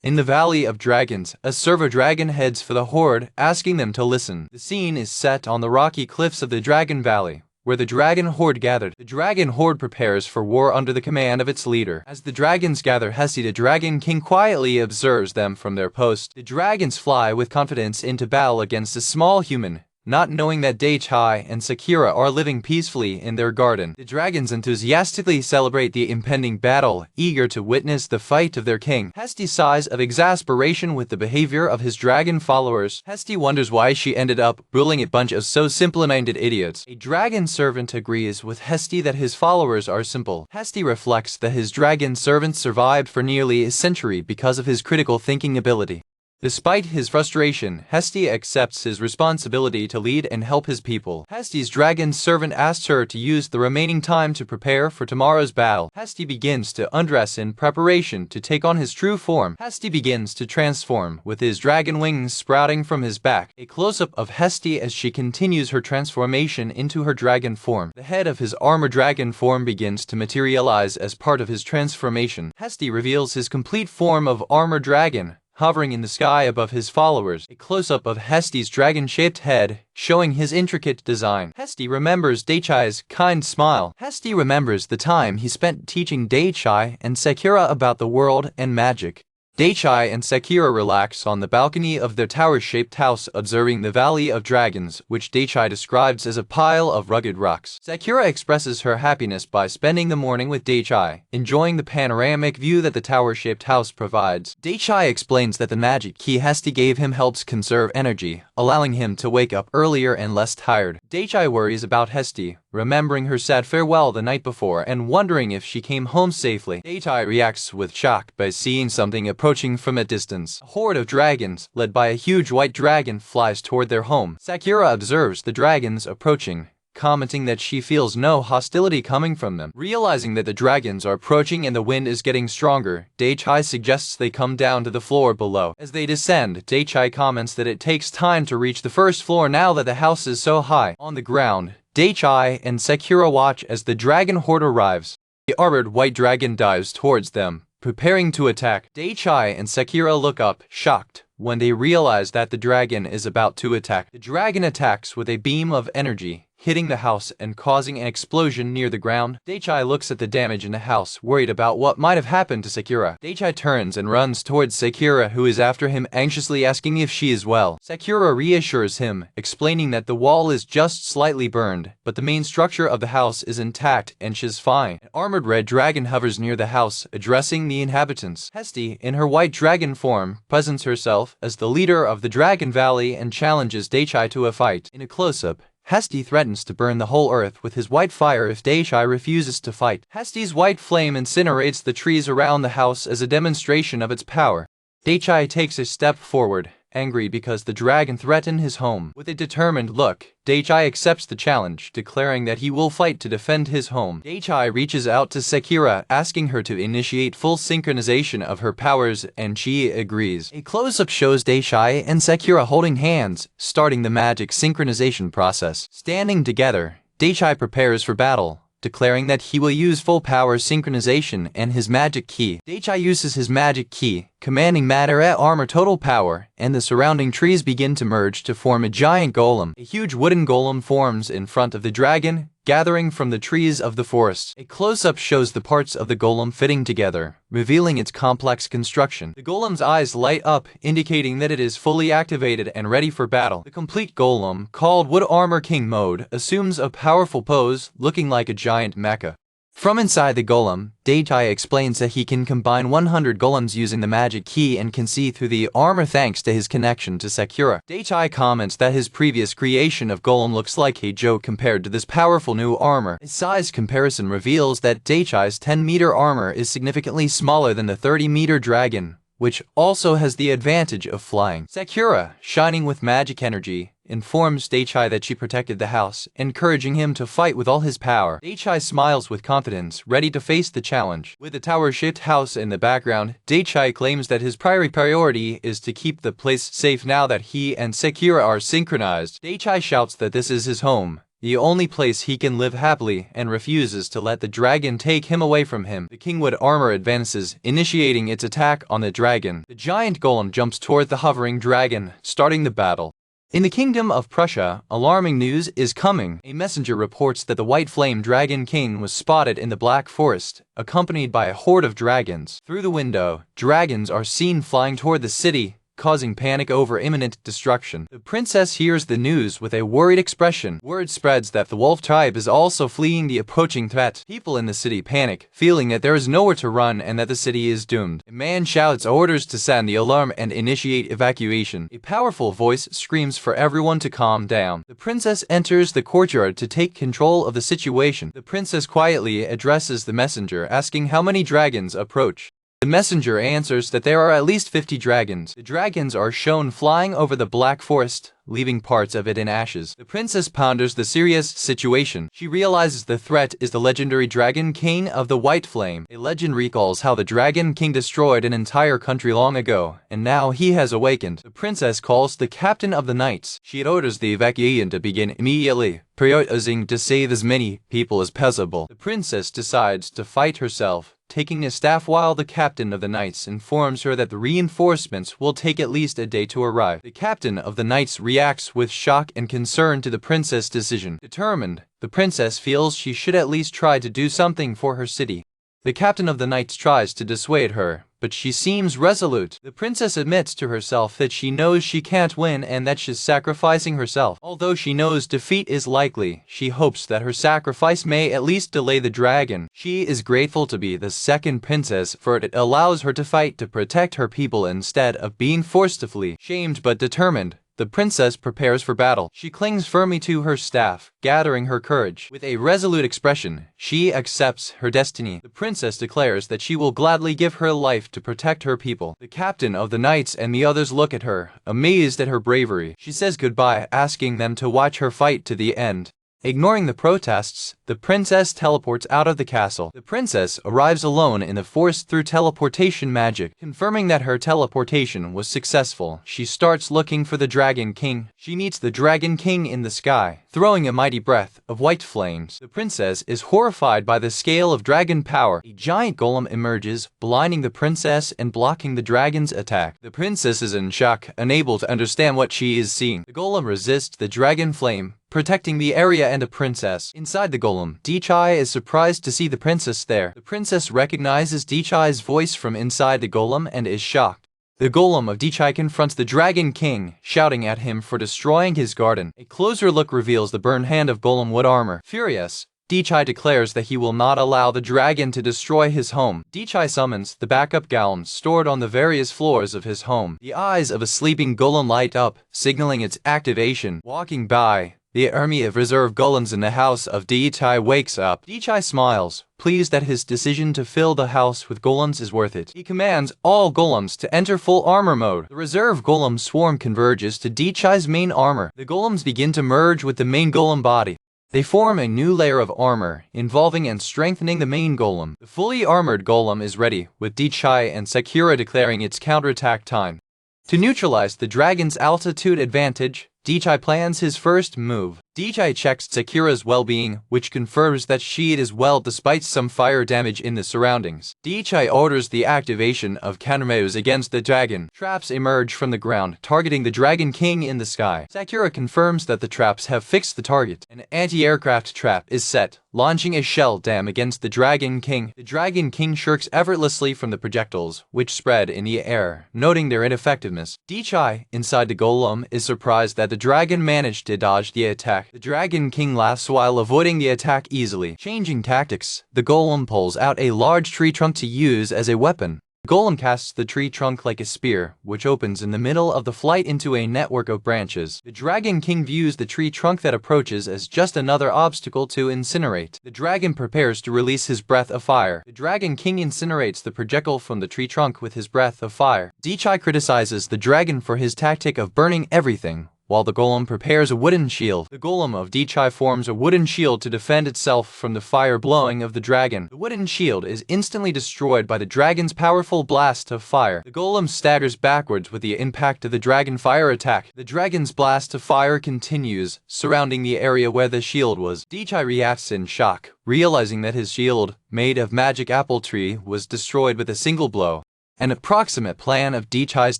In the Valley of Dragons, a server dragon heads for the horde, asking them to listen. The scene is set on the rocky cliffs of the Dragon Valley, where the dragon horde gathered. The dragon horde prepares for war under the command of its leader. As the dragons gather, Hesti the Dragon King quietly observes them from their post. The dragons fly with confidence into battle against a small human, not knowing that Daichai and Sakura are living peacefully in their garden. The dragons enthusiastically celebrate the impending battle, eager to witness the fight of their king. Hesti sighs of exasperation with the behavior of his dragon followers. Hesti wonders why she ended up ruling a bunch of so simple-minded idiots. A dragon servant agrees with Hesti that his followers are simple. Hesti reflects that his dragon servant survived for nearly a century because of his critical thinking ability. Despite his frustration, Hesti accepts his responsibility to lead and help his people. Hesti's dragon servant asks her to use the remaining time to prepare for tomorrow's battle. Hesti begins to undress in preparation to take on his true form. Hesti begins to transform, with his dragon wings sprouting from his back. A close-up of Hesti as she continues her transformation into her dragon form. The head of his armor dragon form begins to materialize as part of his transformation. Hesti reveals his complete form of armor dragon, hovering in the sky above his followers. A close-up of Hesti's dragon-shaped head, showing his intricate design. Hesti remembers Daichai's kind smile. Hesti remembers the time he spent teaching Daichai and Sakura about the world and magic. Daichai and Sakura relax on the balcony of their tower-shaped house, observing the Valley of Dragons, which Daichai describes as a pile of rugged rocks. Sakura expresses her happiness by spending the morning with Daichai, enjoying the panoramic view that the tower-shaped house provides. Daichai explains that the magic key Hesti gave him helps conserve energy, allowing him to wake up earlier and less tired. Daichai worries about Hesti, remembering her sad farewell the night before and wondering if she came home safely. Daichai reacts with shock by seeing something approaching from a distance. A horde of dragons, led by a huge white dragon, flies toward their home. Sakura observes the dragons approaching, commenting that she feels no hostility coming from them. Realizing that the dragons are approaching and the wind is getting stronger, Daichai suggests they come down to the floor below. As they descend, Daichai comments that it takes time to reach the first floor now that the house is so high. On the ground, Daichai and Sakura watch as the dragon horde arrives. The armored white dragon dives towards them, preparing to attack. Daichai and Sakura look up, shocked, when they realize that the dragon is about to attack. The dragon attacks with a beam of energy, hitting the house and causing an explosion near the ground. Daichai looks at the damage in the house, worried about what might have happened to Sakura. Daichai turns and runs towards Sakura, who is after him, anxiously asking if she is well. Sakura reassures him, explaining that the wall is just slightly burned, but the main structure of the house is intact and she's fine. An armored red dragon hovers near the house, addressing the inhabitants. Hesti, in her white dragon form, presents herself as the leader of the Dragon Valley and challenges Daichai to a fight. In a close-up, Hesti threatens to burn the whole earth with his white fire if Daichai refuses to fight. Hesti's white flame incinerates the trees around the house as a demonstration of its power. Daichai takes a step forward, angry because the dragon threatened his home. With a determined look, Daichai accepts the challenge, declaring that he will fight to defend his home. Daichai reaches out to Sakura, asking her to initiate full synchronization of her powers, and she agrees. A close-up shows Daichai and Sakura holding hands, starting the magic synchronization process. Standing together, Daichai prepares for battle, declaring that he will use full power synchronization and his magic key. Daichai uses his magic key, commanding matter at armor total power, and the surrounding trees begin to merge to form a giant golem. A huge wooden golem forms in front of the dragon, gathering from the trees of the forest. A close-up shows the parts of the golem fitting together, revealing its complex construction. The golem's eyes light up, indicating that it is fully activated and ready for battle. The complete golem, called Wood Armor King mode, assumes a powerful pose, looking like a giant mecha. From inside the golem, Daichai explains that he can combine 100 golems using the magic key and can see through the armor thanks to his connection to Sakura. Daichai comments that his previous creation of golem looks like a joke compared to this powerful new armor. A size comparison reveals that Daichai's 10-meter armor is significantly smaller than the 30-meter dragon, which also has the advantage of flying. Sakura, shining with magic energy, informs Daichai that she protected the house, encouraging him to fight with all his power. Daichai smiles with confidence, ready to face the challenge. With the tower-shaped house in the background, Daichai claims that his priority is to keep the place safe now that he and Sakura are synchronized. Daichai shouts that this is his home, the only place he can live happily, and refuses to let the dragon take him away from him. The Kingwood armor advances, initiating its attack on the dragon. The giant golem jumps toward the hovering dragon, starting the battle. In the Kingdom of Prussia, alarming news is coming. A messenger reports that the White Flame Dragon King was spotted in the Black Forest, accompanied by a horde of dragons. Through the window, dragons are seen flying toward the city, causing panic over imminent destruction. The princess hears the news with a worried expression. Word spreads that the wolf tribe is also fleeing the approaching threat. People in the city panic, feeling that there is nowhere to run and that the city is doomed. A man shouts orders to sound the alarm and initiate evacuation. A powerful voice screams for everyone to calm down. The princess enters the courtyard to take control of the situation. The princess quietly addresses the messenger, asking how many dragons approach. The messenger answers that there are at least 50 dragons. The dragons are shown flying over the Black Forest, leaving parts of it in ashes. The princess ponders the serious situation. She realizes the threat is the legendary Dragon King of the White Flame. A legend recalls how the Dragon King destroyed an entire country long ago, and now he has awakened. The princess calls the captain of the knights. She orders the evacuation to begin immediately, prioritizing to save as many people as possible. The princess decides to fight herself, taking a staff, while the captain of the knights informs her that the reinforcements will take at least a day to arrive. The captain of the knights reacts with shock and concern to the princess' decision. Determined, the princess feels she should at least try to do something for her city. The captain of the knights tries to dissuade her, but she seems resolute. The princess admits to herself that she knows she can't win and that she's sacrificing herself. Although she knows defeat is likely, she hopes that her sacrifice may at least delay the dragon. She is grateful to be the second princess, for it allows her to fight to protect her people instead of being forced to flee. Shamed but determined, the princess prepares for battle. She clings firmly to her staff, gathering her courage. With a resolute expression, she accepts her destiny. The princess declares that she will gladly give her life to protect her people. The captain of the knights and the others look at her, amazed at her bravery. She says goodbye, asking them to watch her fight to the end. Ignoring the protests, the princess teleports out of the castle. The princess arrives alone in the forest through teleportation magic. Confirming that her teleportation was successful, she starts looking for the Dragon King. She meets the Dragon King in the sky, throwing a mighty breath of white flames. The princess is horrified by the scale of dragon power. A giant golem emerges, blinding the princess and blocking the dragon's attack. The princess is in shock, unable to understand what she is seeing. The golem resists the dragon flame, protecting the area and a princess. Inside the golem, Dichai is surprised to see the princess there. The princess recognizes Dichai's voice from inside the golem and is shocked. The golem of Dichai confronts the Dragon King, shouting at him for destroying his garden. A closer look reveals the burned hand of golem wood armor. Furious, Dichai declares that he will not allow the dragon to destroy his home. Dichai summons the backup golems stored on the various floors of his home. The eyes of a sleeping golem light up, signaling its activation. Walking by, the army of reserve golems in the house of Dichai wakes up. Dichai smiles, pleased that his decision to fill the house with golems is worth it. He commands all golems to enter full armor mode. The reserve golem swarm converges to Dichai's main armor. The golems begin to merge with the main golem body. They form a new layer of armor, involving and strengthening the main golem. The fully armored golem is ready, with Dichai and Sakura declaring its counterattack time. To neutralize the dragon's altitude advantage, Dichai plans his first move. Dichai checks Sakura's well-being, which confirms that she is well despite some fire damage in the surroundings. Dichai orders the activation of countermeasures against the dragon. Traps emerge from the ground, targeting the Dragon King in the sky. Sakura confirms that the traps have fixed the target. An anti-aircraft trap is set, launching a shell dam against the Dragon King. The Dragon King shirks effortlessly from the projectiles, which spread in the air, noting their ineffectiveness. Dichai, inside the golem, is surprised that the dragon managed to dodge the attack. The Dragon King laughs while avoiding the attack easily. Changing tactics, the golem pulls out a large tree trunk to use as a weapon. The golem casts the tree trunk like a spear, which opens in the middle of the flight into a network of branches. The Dragon King views the tree trunk that approaches as just another obstacle to incinerate. The dragon prepares to release his breath of fire. The Dragon King incinerates the projectile from the tree trunk with his breath of fire. Dichai criticizes the dragon for his tactic of burning everything, while the golem prepares a wooden shield. The golem of Dichai forms a wooden shield to defend itself from the fire blowing of the dragon. The wooden shield is instantly destroyed by the dragon's powerful blast of fire. The golem staggers backwards with the impact of the dragon fire attack. The dragon's blast of fire continues, surrounding the area where the shield was. Dichai reacts in shock, realizing that his shield, made of magic apple tree, was destroyed with a single blow. An approximate plan of Dichai's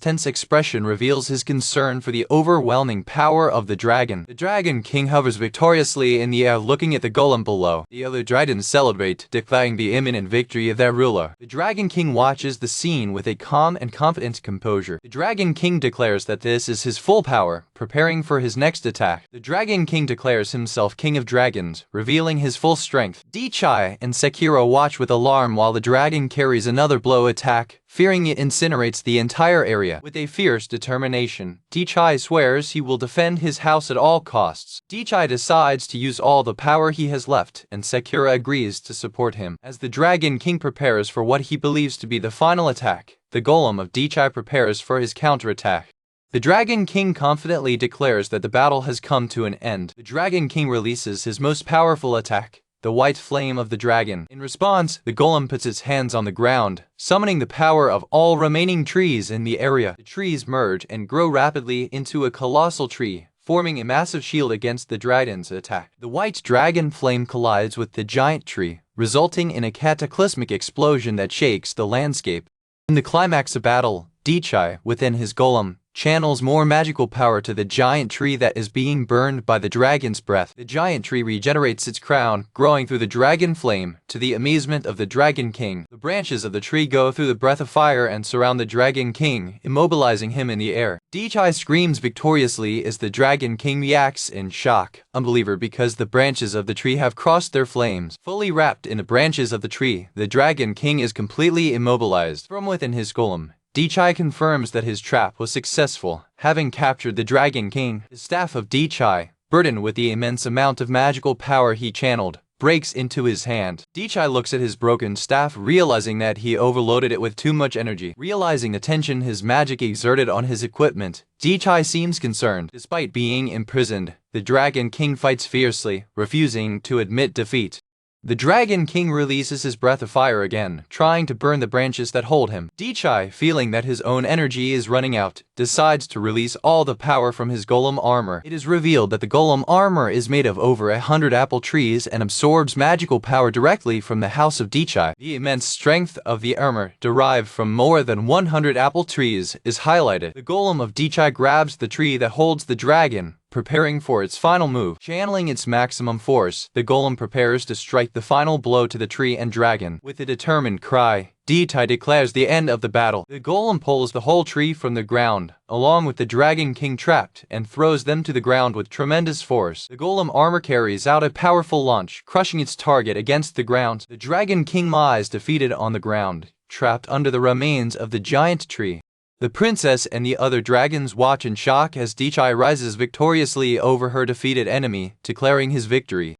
tense expression reveals his concern for the overwhelming power of the dragon. The Dragon King hovers victoriously in the air looking at the golem below. The other dragons celebrate, declaring the imminent victory of their ruler. The Dragon King watches the scene with a calm and confident composure. The Dragon King declares that this is his full power, preparing for his next attack. The Dragon King declares himself King of Dragons, revealing his full strength. Dichai and Sakura watch with alarm while the dragon carries another blow attack, fearing it incinerates the entire area. With a fierce determination, Dichai swears he will defend his house at all costs. Dichai decides to use all the power he has left, and Sakura agrees to support him. As the Dragon King prepares for what he believes to be the final attack, the golem of Dichai prepares for his counterattack. The Dragon King confidently declares that the battle has come to an end. The Dragon King releases his most powerful attack, the white flame of the dragon. In response, the golem puts its hands on the ground, summoning the power of all remaining trees in the area. The trees merge and grow rapidly into a colossal tree, forming a massive shield against the dragon's attack. The white dragon flame collides with the giant tree, resulting in a cataclysmic explosion that shakes the landscape. In the climax of battle, Dichai, within his golem, channels more magical power to the giant tree that is being burned by the dragon's breath. The giant tree regenerates its crown, growing through the dragon flame, to the amazement of the Dragon King. The branches of the tree go through the breath of fire and surround the Dragon King, immobilizing him in the air. Dichai screams victoriously as the Dragon King reacts in shock, unbeliever because the branches of the tree have crossed their flames. Fully wrapped in the branches of the tree, the Dragon King is completely immobilized. From within his golem, Dichai confirms that his trap was successful, having captured the Dragon King. The staff of Dichai, burdened with the immense amount of magical power he channeled, breaks into his hand. Dichai looks at his broken staff, realizing that he overloaded it with too much energy. Realizing the tension his magic exerted on his equipment, Dichai seems concerned. Despite being imprisoned, the Dragon King fights fiercely, refusing to admit defeat. The Dragon King releases his breath of fire again, trying to burn the branches that hold him. Dichai, feeling that his own energy is running out, decides to release all the power from his golem armor. It is revealed that the golem armor is made of over 100 apple trees and absorbs magical power directly from the house of Dichai. The immense strength of the armor, derived from more than 100 apple trees, is highlighted. The golem of Dichai grabs the tree that holds the dragon, preparing for its final move. Channeling its maximum force, the golem prepares to strike the final blow to the tree and dragon. With a determined cry, Dtai declares the end of the battle. The golem pulls the whole tree from the ground, along with the Dragon King trapped, and throws them to the ground with tremendous force. The golem armor carries out a powerful launch, crushing its target against the ground. The Dragon King lies defeated on the ground, trapped under the remains of the giant tree. The princess and the other dragons watch in shock as Dtai rises victoriously over her defeated enemy, declaring his victory.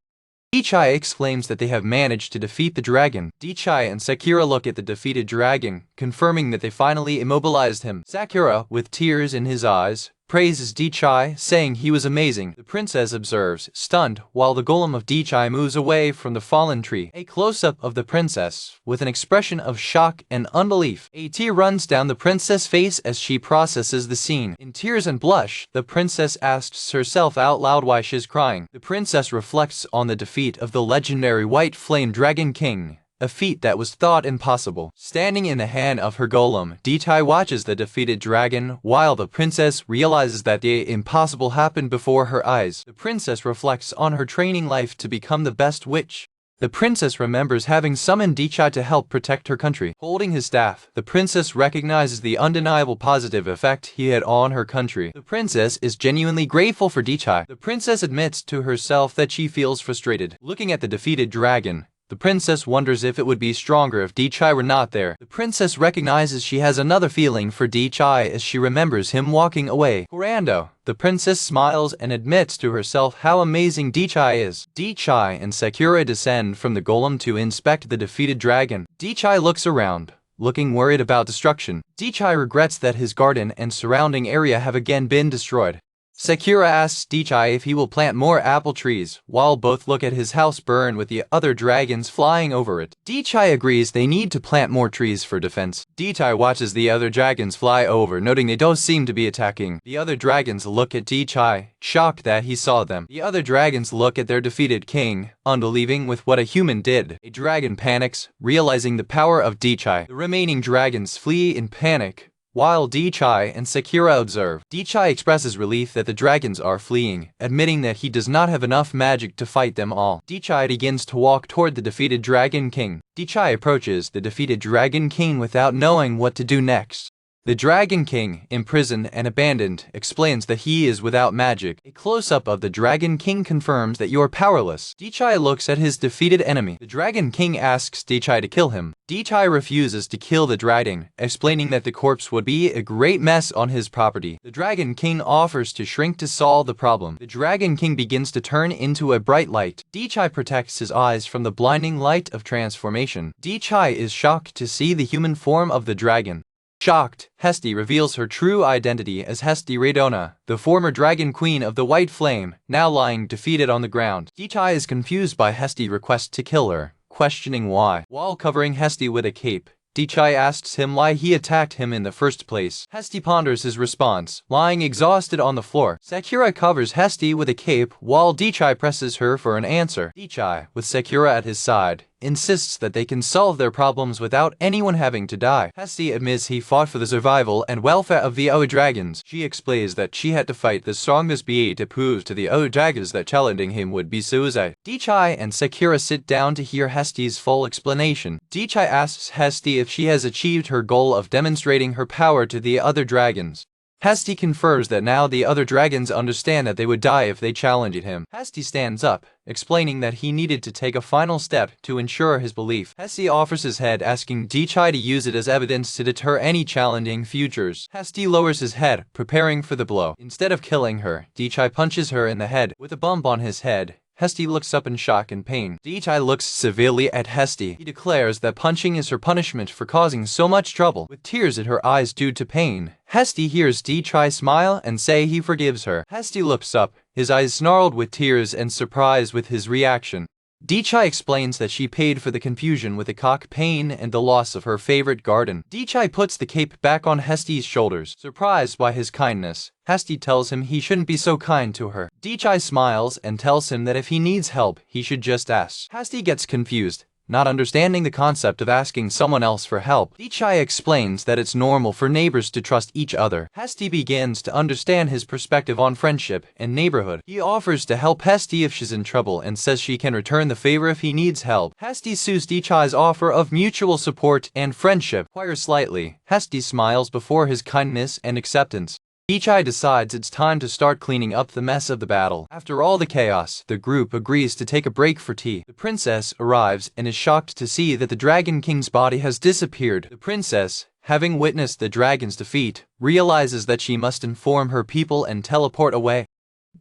Dtai exclaims that they have managed to defeat the dragon. Dtai and Sakura look at the defeated dragon, confirming that they finally immobilized him. Sakura, with tears in his eyes, praises Dtai, saying he was amazing. The princess observes, stunned, while the golem of Dtai moves away from the fallen tree. A close-up of the princess, with an expression of shock and unbelief. A tear runs down the princess' face as she processes the scene. In tears and blush, the princess asks herself out loud why she's crying. The princess reflects on the defeat of the legendary White Flame Dragon King, a feat that was thought impossible. Standing in the hand of her golem, Dtai watches the defeated dragon, while the princess realizes that the impossible happened before her eyes. The princess reflects on her training life to become the best witch. The princess remembers having summoned Dtai to help protect her country. Holding his staff, the princess recognizes the undeniable positive effect he had on her country. The princess is genuinely grateful for Dtai. The princess admits to herself that she feels frustrated. Looking at the defeated dragon, the princess wonders if it would be stronger if Dtai were not there. The princess recognizes she has another feeling for Dtai as she remembers him walking away. Corando, the princess smiles and admits to herself how amazing Dtai is. Dtai and Sakura descend from the golem to inspect the defeated dragon. Dtai looks around, looking worried about destruction. Dtai regrets that his garden and surrounding area have again been destroyed. Sakura asks Dtai if he will plant more apple trees, while both look at his house burn with the other dragons flying over it. Dtai agrees they need to plant more trees for defense. Dtai watches the other dragons fly over, noting they don't seem to be attacking. The other dragons look at Dtai, shocked that he saw them. The other dragons look at their defeated king, unbelieving with what a human did. A dragon panics, realizing the power of Dtai. The remaining dragons flee in panic, while Dtai and Sakura observe. Dtai expresses relief that the dragons are fleeing, admitting that he does not have enough magic to fight them all. Dtai begins to walk toward the defeated Dragon King. Dtai approaches the defeated Dragon King without knowing what to do next. The Dragon King, imprisoned and abandoned, explains that he is without magic. A close-up of the Dragon King confirms that you are powerless. Dtai looks at his defeated enemy. The Dragon King asks Dtai to kill him. Dtai refuses to kill the dragon, explaining that the corpse would be a great mess on his property. The Dragon King offers to shrink to solve the problem. The Dragon King begins to turn into a bright light. Dtai protects his eyes from the blinding light of transformation. Dtai is shocked to see the human form of the dragon. Shocked, Hesti reveals her true identity as Hesti Redona, the former dragon queen of the White Flame, now lying defeated on the ground. Dtai is confused by Hesti's request to kill her, questioning why. While covering Hesti with a cape, Dtai asks him why he attacked him in the first place. Hesti ponders his response, lying exhausted on the floor. Sakura covers Hesti with a cape while Dtai presses her for an answer. Dtai, with Sakura at his side, insists that they can solve their problems without anyone having to die. Hesti admits he fought for the survival and welfare of the other dragons. She explains that she had to fight the strongest being to prove to the other dragons that challenging him would be suicide. Dtai and Sakura sit down to hear Hesti's full explanation. Dtai asks Hesti if she has achieved her goal of demonstrating her power to the other dragons. Hesti confirms that now the other dragons understand that they would die if they challenged him. Hesti stands up, explaining that he needed to take a final step to ensure his belief. Hesti offers his head, asking Dtai to use it as evidence to deter any challenging futures. Hesti lowers his head, preparing for the blow. Instead of killing her, Dtai punches her in the head. With a bump on his head, Hesti looks up in shock and pain. Dtai looks severely at Hesti. He declares that punching is her punishment for causing so much trouble. With tears in her eyes due to pain, Hesti hears Dtai smile and say he forgives her. Hesti looks up, his eyes snarled with tears and surprised with his reaction. Dtai explains that she paid for the confusion with the cock pain and the loss of her favorite garden. Dtai puts the cape back on Hesti's shoulders. Surprised by his kindness, Hesti tells him he shouldn't be so kind to her. Dtai smiles and tells him that if he needs help, he should just ask. Hesti gets confused, not understanding the concept of asking someone else for help. Dichai explains that it's normal for neighbors to trust each other. Hesti begins to understand his perspective on friendship and neighborhood. He offers to help Hesti if she's in trouble and says she can return the favor if he needs help. Hesti sues Dichai's offer of mutual support and friendship. Quite slightly, Hesti smiles before his kindness and acceptance. Dichai decides it's time to start cleaning up the mess of the battle. After all the chaos, the group agrees to take a break for tea. The princess arrives and is shocked to see that the Dragon King's body has disappeared. The princess, having witnessed the dragon's defeat, realizes that she must inform her people and teleport away.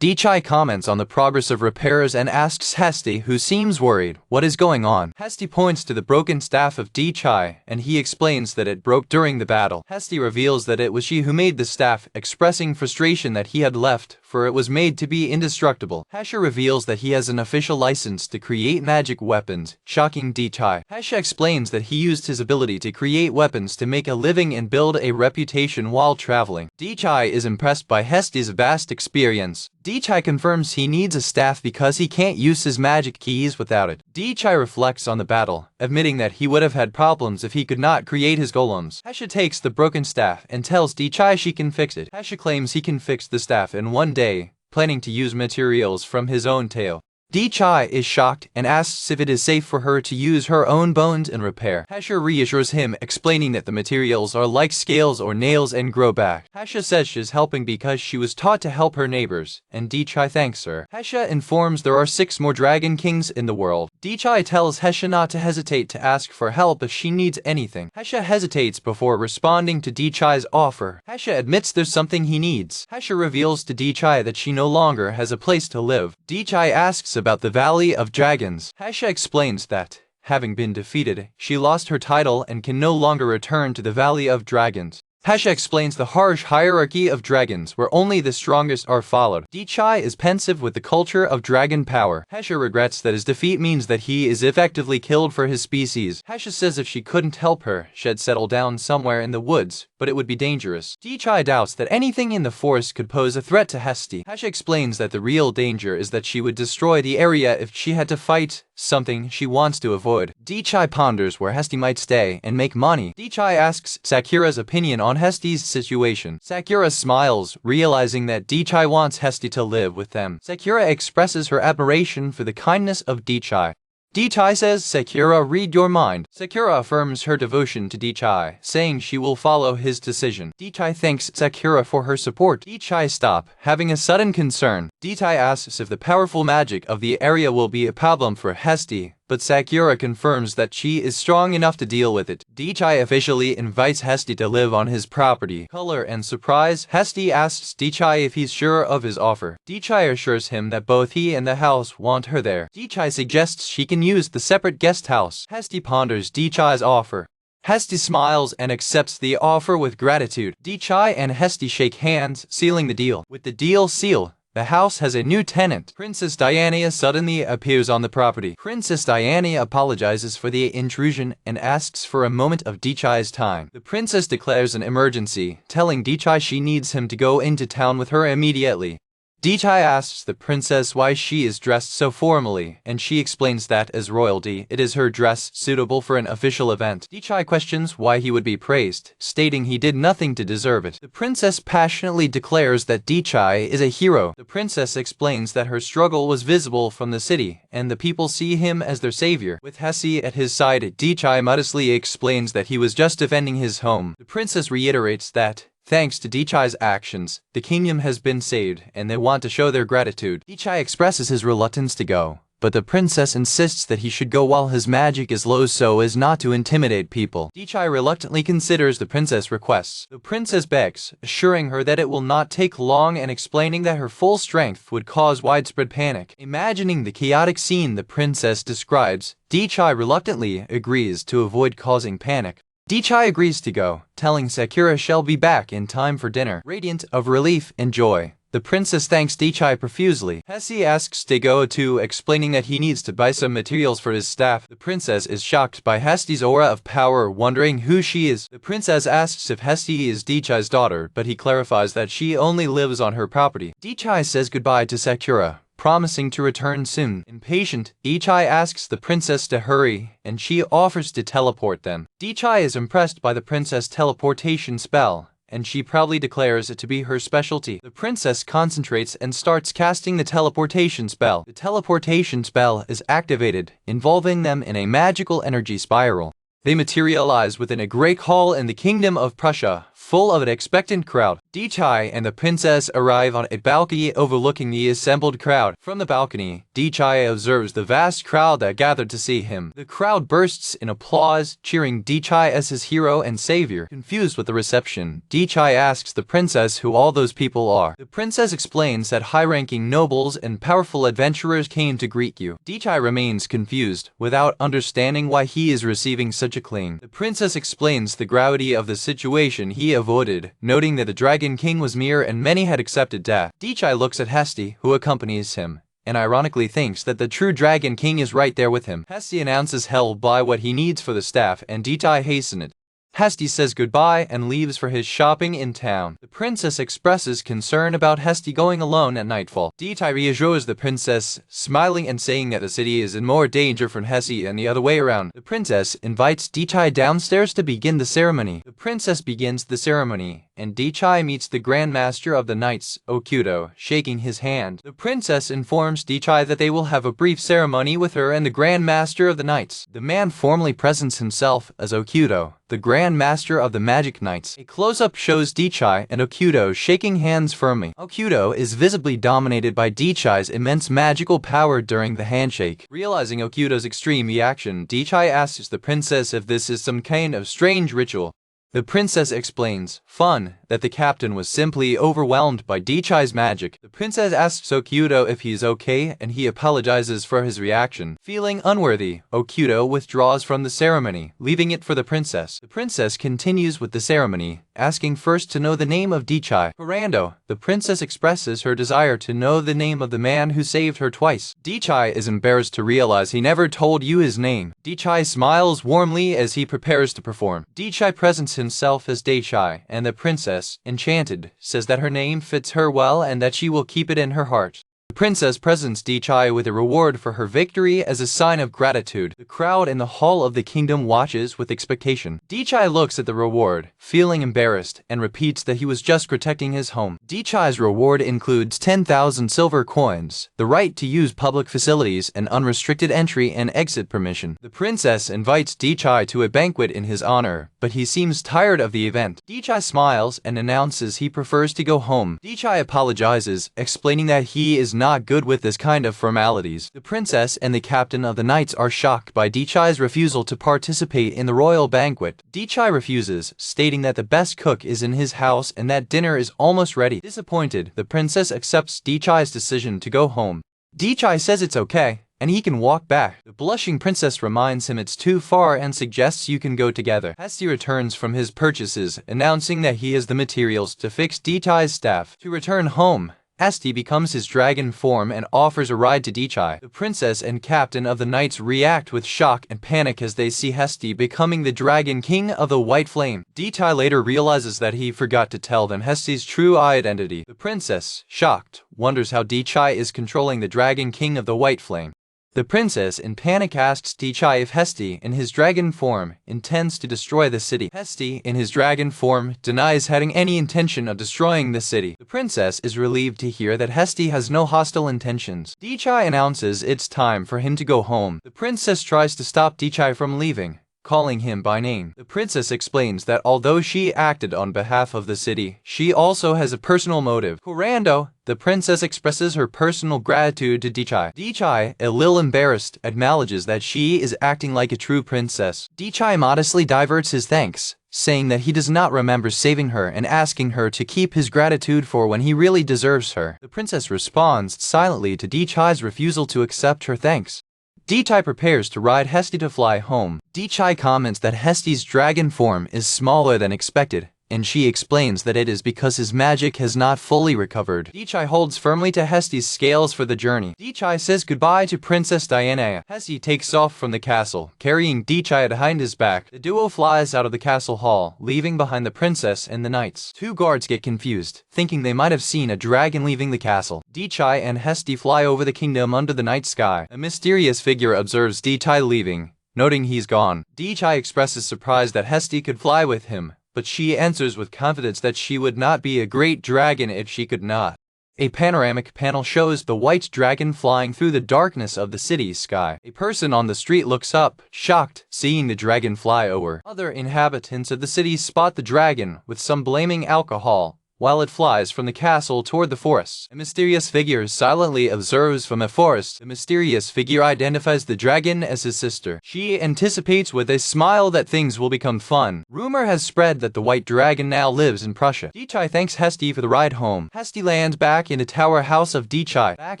Dichai comments on the progress of repairs and asks Hesti, who seems worried, what is going on. Hesti points to the broken staff of Dichai, and he explains that it broke during the battle. Hesti reveals that it was she who made the staff, expressing frustration that he had left, for it was made to be indestructible. Hesha reveals that he has an official license to create magic weapons, shocking Dichai. Hesha explains that he used his ability to create weapons to make a living and build a reputation while traveling. Dichai is impressed by Hesti's vast experience. Dichai confirms he needs a staff because he can't use his magic keys without it. Dichai reflects on the battle, admitting that he would have had problems if he could not create his golems. Hesha takes the broken staff and tells Dichai she can fix it. Hesha claims he can fix the staff in one day, planning to use materials from his own tail. Dichai is shocked and asks if it is safe for her to use her own bones in repair. Hesha reassures him, explaining that the materials are like scales or nails and grow back. Hesha says she's helping because she was taught to help her neighbors, and Dichai thanks her. Hesha informs there are 6 more Dragon Kings in the world. Dichai tells Hesha not to hesitate to ask for help if she needs anything. Hesha hesitates before responding to Dichai's offer. Hesha admits there's something he needs. Hesha reveals to Dichai that she no longer has a place to live. Dichai asks about the Valley of Dragons. Hesha explains that, having been defeated, she lost her title and can no longer return to the Valley of Dragons. Hesha explains the harsh hierarchy of dragons where only the strongest are followed. Dichai is pensive with the culture of dragon power. Hesha regrets that his defeat means that he is effectively killed for his species. Hesha says if she couldn't help her, she'd settle down somewhere in the woods, but it would be dangerous. Dichai doubts that anything in the forest could pose a threat to Hesti. Hesha explains that the real danger is that she would destroy the area if she had to fight, something she wants to avoid. Dichai ponders where Hesti might stay and make money. Dichai asks Sakura's opinion on Hesti's situation. Sakura smiles, realizing that Dichai wants Hesti to live with them. Sakura expresses her admiration for the kindness of Dichai. Dichai says, Sakura, read your mind. Sakura affirms her devotion to Dichai, saying she will follow his decision. Dichai thanks Sakura for her support. Dichai stops, having a sudden concern. Dichai asks if the powerful magic of the area will be a problem for Hesti, but Sakura confirms that she is strong enough to deal with it. Dichai officially invites Hesti to live on his property. Color and surprise, Hesti asks Dichai if he's sure of his offer. Dichai assures him that both he and the house want her there. Dichai suggests she can use the separate guest house. Hesti ponders Dichai's offer. Hesti smiles and accepts the offer with gratitude. Dichai and Hesti shake hands, sealing the deal. With the deal sealed, the house has a new tenant. Princess Diana suddenly appears on the property. Princess Diana apologizes for the intrusion and asks for a moment of Dichai's time. The princess declares an emergency, telling Dichai she needs him to go into town with her immediately. Dichai asks the princess why she is dressed so formally, and she explains that, as royalty, it is her dress suitable for an official event. Dichai questions why he would be praised, stating he did nothing to deserve it. The princess passionately declares that Dichai is a hero. The princess explains that her struggle was visible from the city, and the people see him as their savior. With Hesti at his side, Dichai modestly explains that he was just defending his home. The princess reiterates that, thanks to Dichai's actions, the kingdom has been saved, and they want to show their gratitude. Dichai expresses his reluctance to go, but the princess insists that he should go while his magic is low so as not to intimidate people. Dichai reluctantly considers the princess' requests. The princess begs, assuring her that it will not take long and explaining that her full strength would cause widespread panic. Imagining the chaotic scene the princess describes, Dichai reluctantly agrees to avoid causing panic. Dichai agrees to go, telling Sakura she'll be back in time for dinner. Radiant of relief and joy, the princess thanks Dichai profusely. Hesti asks to go too, explaining that he needs to buy some materials for his staff. The princess is shocked by Hesti's aura of power, wondering who she is. The princess asks if Hesti is Dichai's daughter, but he clarifies that she only lives on her property. Dichai says goodbye to Sakura, promising to return soon. Impatient, Dichai asks the princess to hurry, and she offers to teleport them. Dichai is impressed by the princess' teleportation spell, and she proudly declares it to be her specialty. The princess concentrates and starts casting the teleportation spell. The teleportation spell is activated, involving them in a magical energy spiral. They materialize within a great hall in the kingdom of Prussia, full of an expectant crowd. Dichai and the princess arrive on a balcony overlooking the assembled crowd. From the balcony, Dichai observes the vast crowd that gathered to see him. The crowd bursts in applause, cheering Dichai as his hero and savior. Confused with the reception, Dichai asks the princess who all those people are. The princess explains that high-ranking nobles and powerful adventurers came to greet you. Dichai remains confused, without understanding why he is receiving such acclaim. The princess explains the gravity of the situation he avoided, noting that the Dragon King was mere and many had accepted death. Dichai looks at Hesti, who accompanies him, and ironically thinks that the true Dragon King is right there with him. Hesti announces he'll buy what he needs for the staff, and Dichai hastens it. Hesti says goodbye and leaves for his shopping in town. The princess expresses concern about Hesti going alone at nightfall. Dichai reassures the princess, smiling and saying that the city is in more danger from Hesti and the other way around. The princess invites Dichai downstairs to begin the ceremony. The princess begins the ceremony, and Dichai meets the Grand Master of the Knights, Okudo, shaking his hand. The princess informs Dichai that they will have a brief ceremony with her and the Grand Master of the Knights. The man formally presents himself as Okudo, the Grand Master of the Magic Knights. A close-up shows Dichai and Okudo shaking hands firmly. Okudo is visibly dominated by Dichai's immense magical power during the handshake. Realizing Okudo's extreme reaction, Dichai asks the princess if this is some kind of strange ritual. The princess explains, fun, that the captain was simply overwhelmed by Dichai's magic. The princess asks Okudo if he's okay, and he apologizes for his reaction. Feeling unworthy, Okudo withdraws from the ceremony, leaving it for the princess. The princess continues with the ceremony, asking first to know the name of Dichai. Ferrando, the princess expresses her desire to know the name of the man who saved her twice. Dichai is embarrassed to realize he never told you his name. Dichai smiles warmly as he prepares to perform. Dichai presents himself as Dichai, and the princess, enchanted, says that her name fits her well and that she will keep it in her heart. The princess presents Dichai with a reward for her victory as a sign of gratitude. The crowd in the hall of the kingdom watches with expectation. Dichai looks at the reward, feeling embarrassed, and repeats that he was just protecting his home. Dichai's reward includes 10,000 silver coins, the right to use public facilities, and unrestricted entry and exit permission. The princess invites Dichai to a banquet in his honor, but he seems tired of the event. Dichai smiles and announces he prefers to go home. Dichai apologizes, explaining that he is not good with this kind of formalities. The princess and the captain of the knights are shocked by Dichai's refusal to participate in the royal banquet. Dichai refuses, stating that the best cook is in his house and that dinner is almost ready. Disappointed, the princess accepts Dichai's decision to go home. Dichai says it's okay, and he can walk back. The blushing princess reminds him it's too far and suggests you can go together. Hesti returns from his purchases, announcing that he has the materials to fix Dichai's staff. To return home, Hesti becomes his dragon form and offers a ride to Dichai. The princess and captain of the knights react with shock and panic as they see Hesti becoming the Dragon King of the White Flame. Dichai later realizes that he forgot to tell them Hesti's true identity. The princess, shocked, wonders how Dichai is controlling the Dragon King of the White Flame. The princess, in panic, asks Dichai if Hesti, in his dragon form, intends to destroy the city. Hesti, in his dragon form, denies having any intention of destroying the city. The princess is relieved to hear that Hesti has no hostile intentions. Dichai announces it's time for him to go home. The princess tries to stop Dichai from leaving, calling him by name. The princess explains that although she acted on behalf of the city, she also has a personal motive. Ferrando, the princess expresses her personal gratitude to Dichai. Dichai, a little embarrassed, acknowledges that she is acting like a true princess. Dichai modestly diverts his thanks, saying that he does not remember saving her and asking her to keep his gratitude for when he really deserves her. The princess responds silently to Dichai's refusal to accept her thanks. Dichai prepares to ride Hesti to fly home. Dichai comments that Hesti's dragon form is smaller than expected, and she explains that it is because his magic has not fully recovered. Dichai holds firmly to Hesti's scales for the journey. Dichai says goodbye to Princess Diana. Hesti takes off from the castle, carrying Dichai behind his back. The duo flies out of the castle hall, leaving behind the princess and the knights. Two guards get confused, thinking they might have seen a dragon leaving the castle. Dichai and Hesti fly over the kingdom under the night sky. A mysterious figure observes Dichai leaving, noting he's gone. Dichai expresses surprise that Hesti could fly with him, but she answers with confidence that she would not be a great dragon if she could not. A panoramic panel shows the white dragon flying through the darkness of the city's sky. A person on the street looks up, shocked, seeing the dragon fly over. Other inhabitants of the city spot the dragon, with some blaming alcohol, while it flies from the castle toward the forest. A mysterious figure silently observes from a forest. The mysterious figure identifies the dragon as his sister. She anticipates with a smile that things will become fun. Rumor has spread that the white dragon now lives in Prussia. Dichai thanks Hesti for the ride home. Hesti lands back in the tower house of Dichai. Back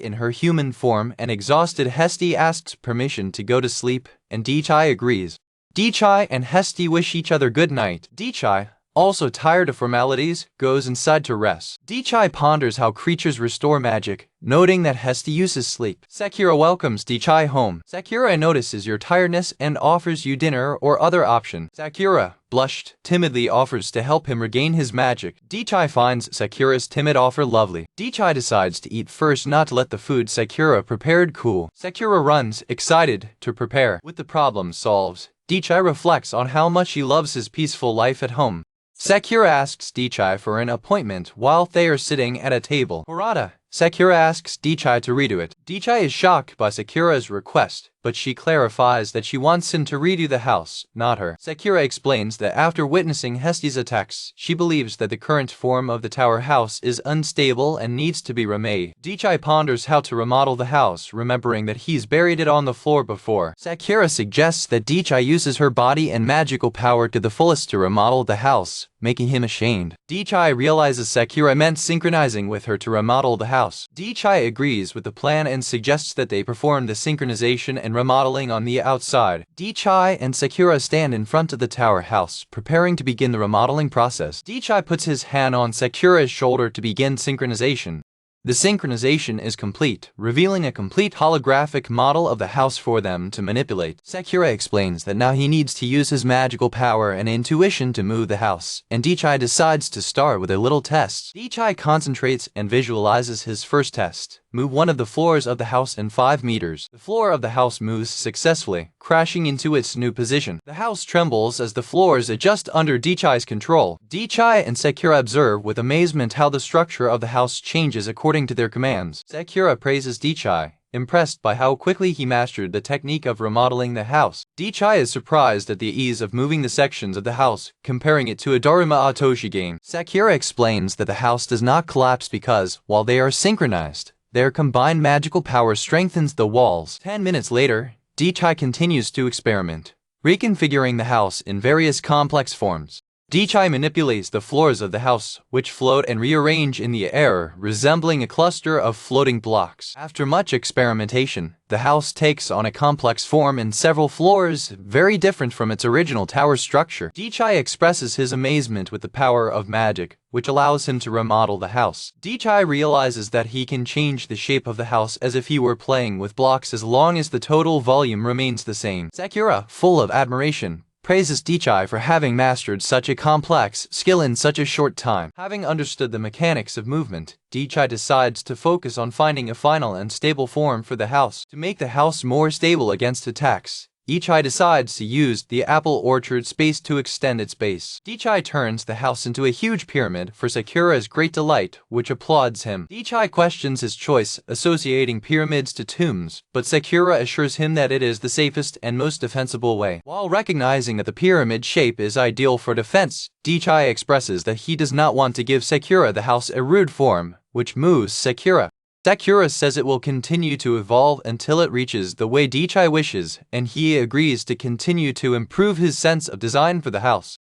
in her human form and exhausted, Hesti asks permission to go to sleep, and Dichai agrees. Dichai and Hesti wish each other good night. Dichai, also tired of formalities, goes inside to rest. Dichai ponders how creatures restore magic, noting that Hesti uses sleep. Sakura welcomes Dichai home. Sakura notices your tiredness and offers you dinner or other option. Sakura, blushed, timidly offers to help him regain his magic. Dichai finds Sakura's timid offer lovely. Dichai decides to eat first, not to let the food Sakura prepared cool. Sakura runs, excited, to prepare. With the problem solved, Dichai reflects on how much he loves his peaceful life at home. Sakura asks Dichai for an appointment while they are sitting at a table. Harada, Sakura asks Dichai to redo it. Dichai is shocked by Sakura's request, but she clarifies that she wants him to redo the house, not her. Sakura explains that after witnessing Hesti's attacks, she believes that the current form of the tower house is unstable and needs to be remade. Dichai ponders how to remodel the house, remembering that he's buried it on the floor before. Sakura suggests that Dichai uses her body and magical power to the fullest to remodel the house, making him ashamed. Dichai realizes Sakura meant synchronizing with her to remodel the house. Dichai agrees with the plan and suggests that they perform the synchronization and remodeling on the outside. Dichai and Sakura stand in front of the tower house, preparing to begin the remodeling process. Dichai puts his hand on Sakura's shoulder to begin synchronization. The synchronization is complete, revealing a complete holographic model of the house for them to manipulate. Sakura explains that now he needs to use his magical power and intuition to move the house, and Dichai decides to start with a little test. Dichai concentrates and visualizes his first test. Move one of the floors of the house in 5 meters. The floor of the house moves successfully, crashing into its new position. The house trembles as the floors adjust under Dichai's control. Dichai and Sakura observe with amazement how the structure of the house changes according to their commands. Sakura praises Dichai, impressed by how quickly he mastered the technique of remodeling the house. Dichai is surprised at the ease of moving the sections of the house, comparing it to a Daruma Atoshi game. Sakura explains that the house does not collapse because, while they are synchronized, their combined magical power strengthens the walls. 10 minutes later, Dichai continues to experiment, reconfiguring the house in various complex forms. Dichai manipulates the floors of the house, which float and rearrange in the air, resembling a cluster of floating blocks. After much experimentation, the house takes on a complex form in several floors, very different from its original tower structure. Dichai expresses his amazement with the power of magic, which allows him to remodel the house. Dichai realizes that he can change the shape of the house as if he were playing with blocks as long as the total volume remains the same. Sakura, full of admiration, praises Dichai for having mastered such a complex skill in such a short time. Having understood the mechanics of movement, Dichai decides to focus on finding a final and stable form for the house. To make the house more stable against attacks, Dichai decides to use the apple orchard space to extend its base. Dichai turns the house into a huge pyramid for Sakura's great delight, which applauds him. Dichai questions his choice, associating pyramids to tombs, but Sakura assures him that it is the safest and most defensible way. While recognizing that the pyramid shape is ideal for defense, Dichai expresses that he does not want to give Sakura the house a rude form, which moves Sakura. Sakura says it will continue to evolve until it reaches the way Dichai wishes, and he agrees to continue to improve his sense of design for the house.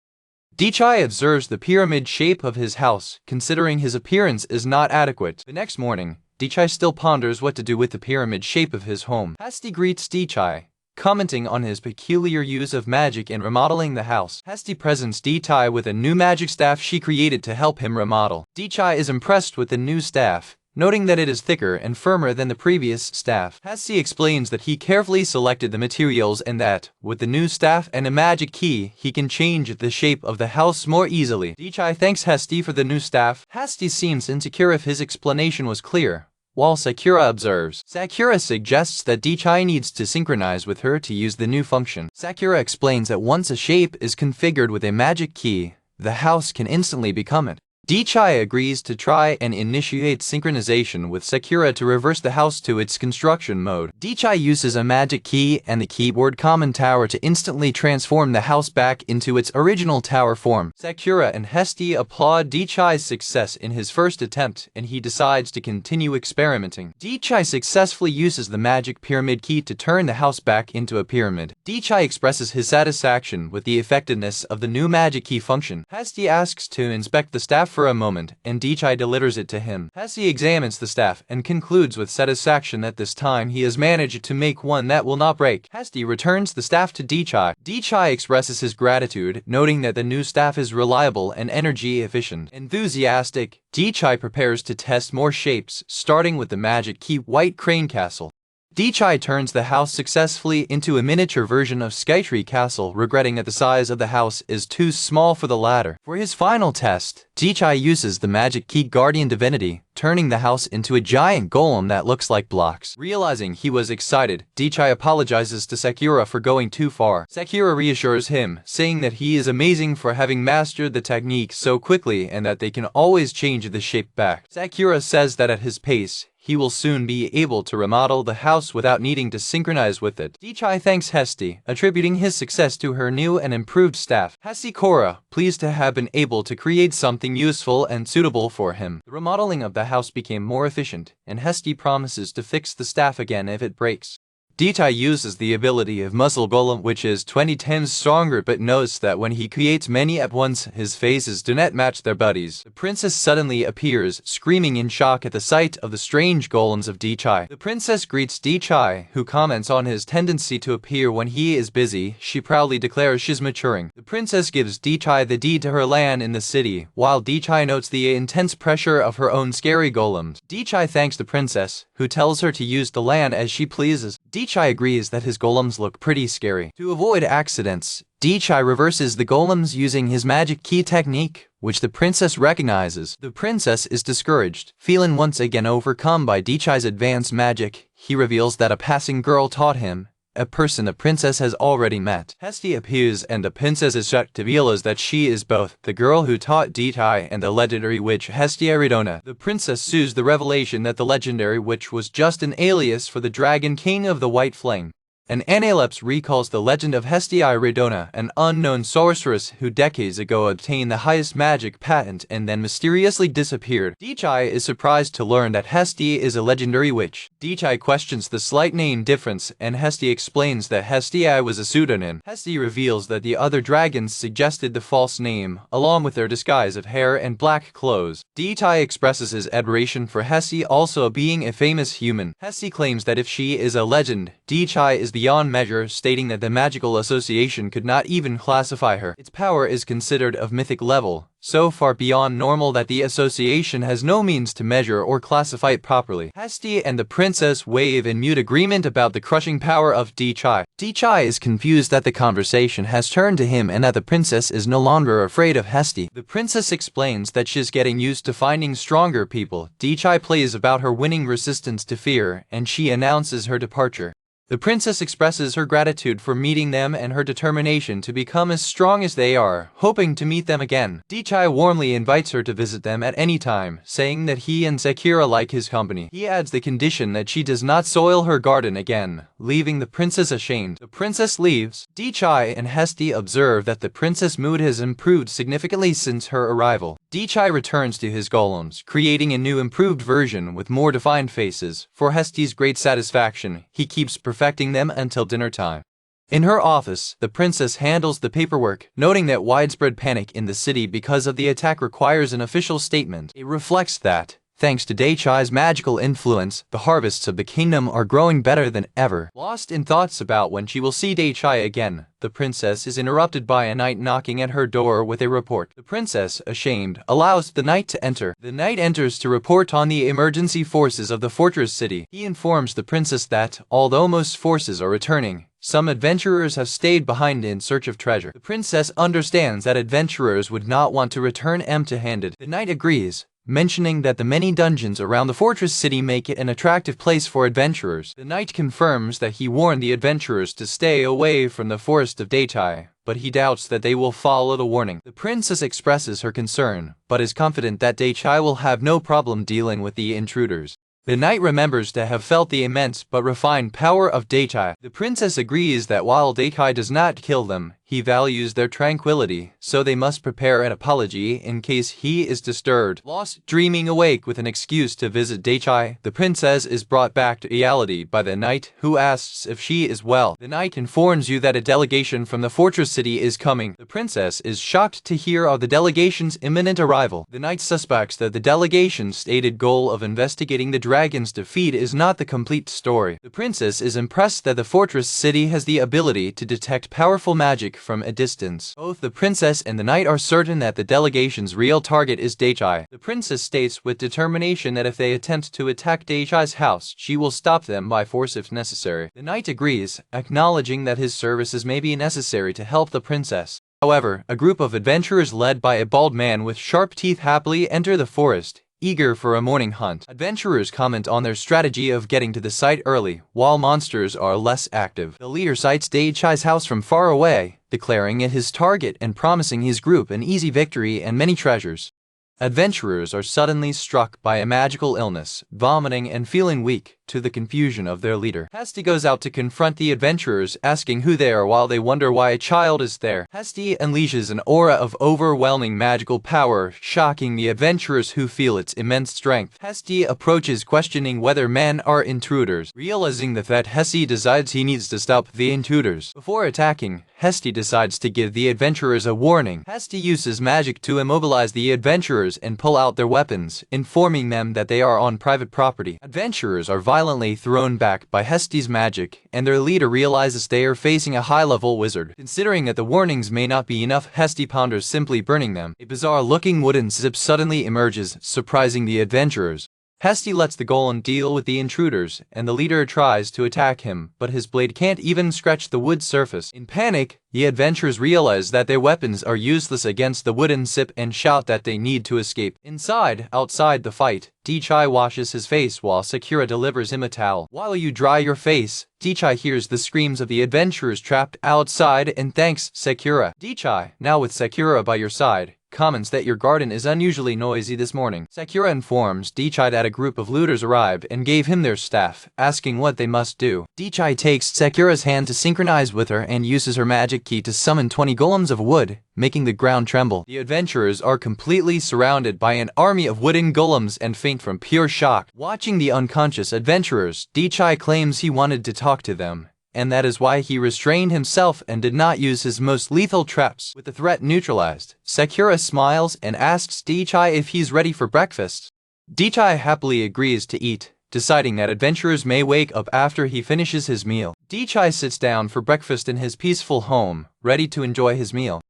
Dichai observes the pyramid shape of his house, considering his appearance is not adequate. The next morning, Dichai still ponders what to do with the pyramid shape of his home. Hesti greets Dichai, commenting on his peculiar use of magic in remodeling the house. Hesti presents Dechai with a new magic staff she created to help him remodel. Dechai is impressed with the new staff, noting that it is thicker and firmer than the previous staff. Hesti explains that he carefully selected the materials and that, with the new staff and a magic key, he can change the shape of the house more easily. Dechai thanks Hesti for the new staff. Hesti seems insecure if his explanation was clear, while Sakura observes. Sakura suggests that Dechai needs to synchronize with her to use the new function. Sakura explains that once a shape is configured with a magic key, the house can instantly become it. Dechai agrees to try and initiate synchronization with Sakura to reverse the house to its construction mode. Dechai uses a magic key and the keyboard common tower to instantly transform the house back into its original tower form. Sakura and Hesti applaud Dechai's success in his first attempt, and he decides to continue experimenting. Dechai successfully uses the magic pyramid key to turn the house back into a pyramid. Dechai expresses his satisfaction with the effectiveness of the new magic key function. Hesti asks to inspect the staff for a moment, and Dechai delivers it to him. Hesti examines the staff and concludes with satisfaction that this time he has managed to make one that will not break. Hesti returns the staff to Dechai. Dechai expresses his gratitude, noting that the new staff is reliable and energy efficient. Enthusiastic, Dechai prepares to test more shapes, starting with the magic key White Crane Castle. Dechai turns the house successfully into a miniature version of Skytree Castle, regretting that the size of the house is too small for the latter. For his final test, Dechai uses the magic key Guardian Divinity, turning the house into a giant golem that looks like blocks. Realizing he was excited, Dechai apologizes to Sakura for going too far. Sakura reassures him, saying that he is amazing for having mastered the technique so quickly and that they can always change the shape back. Sakura says that at his pace, he will soon be able to remodel the house without needing to synchronize with it. Dechai thanks Hesti, attributing his success to her new and improved staff. Hesti, pleased to have been able to create something useful and suitable for him. The remodeling of the house became more efficient, and Hesti promises to fix the staff again if it breaks. Dechai uses the ability of Muscle Golem, which is 20 times stronger, but notes that when he creates many at once, his phases do not match their bodies. The princess suddenly appears, screaming in shock at the sight of the strange golems of Dechai. The princess greets Dechai, who comments on his tendency to appear when he is busy. She proudly declares she's maturing. The princess gives Dechai the deed to her land in the city, while Dechai notes the intense pressure of her own scary golems. Dechai thanks the princess, who tells her to use the land as she pleases. Dechai agrees that his golems look pretty scary. To avoid accidents, Dechai reverses the golems using his magic key technique, which the princess recognizes. The princess is discouraged. Feeling once again overcome by Dechai's advanced magic, he reveals that a passing girl taught him, a person the princess has already met. Hesti appears and the princess is shocked to realize that she is both the girl who taught Dechai and the legendary witch Hesti Aridona. The princess sues the revelation that the legendary witch was just an alias for the Dragon King of the White Flame. An analepse recalls the legend of Hesti Aridona, an unknown sorceress who decades ago obtained the highest magic patent and then mysteriously disappeared. Dechai is surprised to learn that Hesti is a legendary witch. Dechai questions the slight name difference, and Hesti explains that Hesti was a pseudonym. Hesti reveals that the other dragons suggested the false name, along with their disguise of hair and black clothes. Dechai expresses his admiration for Hesti also being a famous human. Hesti claims that if she is a legend, Dechai is beyond measure, stating that the magical association could not even classify her. Its power is considered of mythic level, so far beyond normal that the association has no means to measure or classify it properly. Hesti and the princess wave in mute agreement about the crushing power of Dechai. Dechai is confused that the conversation has turned to him and that the princess is no longer afraid of Hesti. The princess explains that she's getting used to finding stronger people. Dechai plays about her winning resistance to fear, and she announces her departure. The princess expresses her gratitude for meeting them and her determination to become as strong as they are, hoping to meet them again. Dechai warmly invites her to visit them at any time, saying that he and Sakura like his company. He adds the condition that she does not soil her garden again, leaving the princess ashamed. The princess leaves. Dechai and Hesti observe that the princess' mood has improved significantly since her arrival. Dechai returns to his golems, creating a new improved version with more defined faces. For Hesti's great satisfaction, he keeps perfecting them until dinner time. In her office, the princess handles the paperwork, noting that widespread panic in the city because of the attack requires an official statement. It reflects that, Thanks to Daichai's magical influence, the harvests of the kingdom are growing better than ever. Lost in thoughts about when she will see Daichai again, the princess is interrupted by a knight knocking at her door with a report. The princess, ashamed, allows the knight to enter. The knight enters to report on the emergency forces of the fortress city. He informs the princess that, although most forces are returning, some adventurers have stayed behind in search of treasure. The princess understands that adventurers would not want to return empty-handed. The knight agrees, mentioning that the many dungeons around the fortress city make it an attractive place for adventurers. The knight confirms that he warned the adventurers to stay away from the forest of Daichai, but he doubts that they will follow the warning. The princess expresses her concern, but is confident that Daichai will have no problem dealing with the intruders. The knight remembers to have felt the immense but refined power of Daichai. The princess agrees that while Daichai does not kill them, he values their tranquility, so they must prepare an apology in case he is disturbed. Lost, dreaming awake with an excuse to visit Daichai, the princess is brought back to reality by the knight, who asks if she is well. The knight informs you that a delegation from the fortress city is coming. The princess is shocked to hear of the delegation's imminent arrival. The knight suspects that the delegation's stated goal of investigating the dragon's defeat is not the complete story. The princess is impressed that the fortress city has the ability to detect powerful magic from a distance. Both the princess and the knight are certain that the delegation's real target is Daichai. The princess states with determination that if they attempt to attack Daichai's house, she will stop them by force if necessary. The knight agrees, acknowledging that his services may be necessary to help the princess. However, a group of adventurers led by a bald man with sharp teeth happily enter the forest, eager for a morning hunt. Adventurers comment on their strategy of getting to the site early, while monsters are less active. The leader sights Daichai's house from far away, declaring it his target and promising his group an easy victory and many treasures. Adventurers are suddenly struck by a magical illness, vomiting and feeling weak, to the confusion of their leader. Hesti goes out to confront the adventurers, asking who they are while they wonder why a child is there. Hesti unleashes an aura of overwhelming magical power, shocking the adventurers who feel its immense strength. Hesti approaches questioning whether men are intruders. Realizing the threat, Hesti decides he needs to stop the intruders. Before attacking, Hesti decides to give the adventurers a warning. Hesti uses magic to immobilize the adventurers and pull out their weapons, informing them that they are on private property. Adventurers are violently thrown back by Hesti's magic, and their leader realizes they are facing a high-level wizard. Considering that the warnings may not be enough, Hesti ponders simply burning them. A bizarre-looking wooden zip suddenly emerges, surprising the adventurers. Hesti lets the golem deal with the intruders, and the leader tries to attack him, but his blade can't even scratch the wood surface. In panic, the adventurers realize that their weapons are useless against the wooden zip and shout that they need to escape. Outside the fight, Daichai washes his face while Sakura delivers him a towel. While you dry your face, Daichai hears the screams of the adventurers trapped outside and thanks Sakura. Daichai, now with Sakura by your side, comments that your garden is unusually noisy this morning. Sakura informs Daichai that a group of looters arrived and gave him their staff, asking what they must do. Daichai takes Sakura's hand to synchronize with her and uses her magic key to summon 20 golems of wood, making the ground tremble. The adventurers are completely surrounded by an army of wooden golems and faint from pure shock. Watching the unconscious adventurers, Daichai claims he wanted to talk to them, and that is why he restrained himself and did not use his most lethal traps. With the threat neutralized, Sakura smiles and asks Daichai if he's ready for breakfast. Daichai happily agrees to eat, deciding that adventurers may wake up after he finishes his meal. Daichai sits down for breakfast in his peaceful home, ready to enjoy his meal.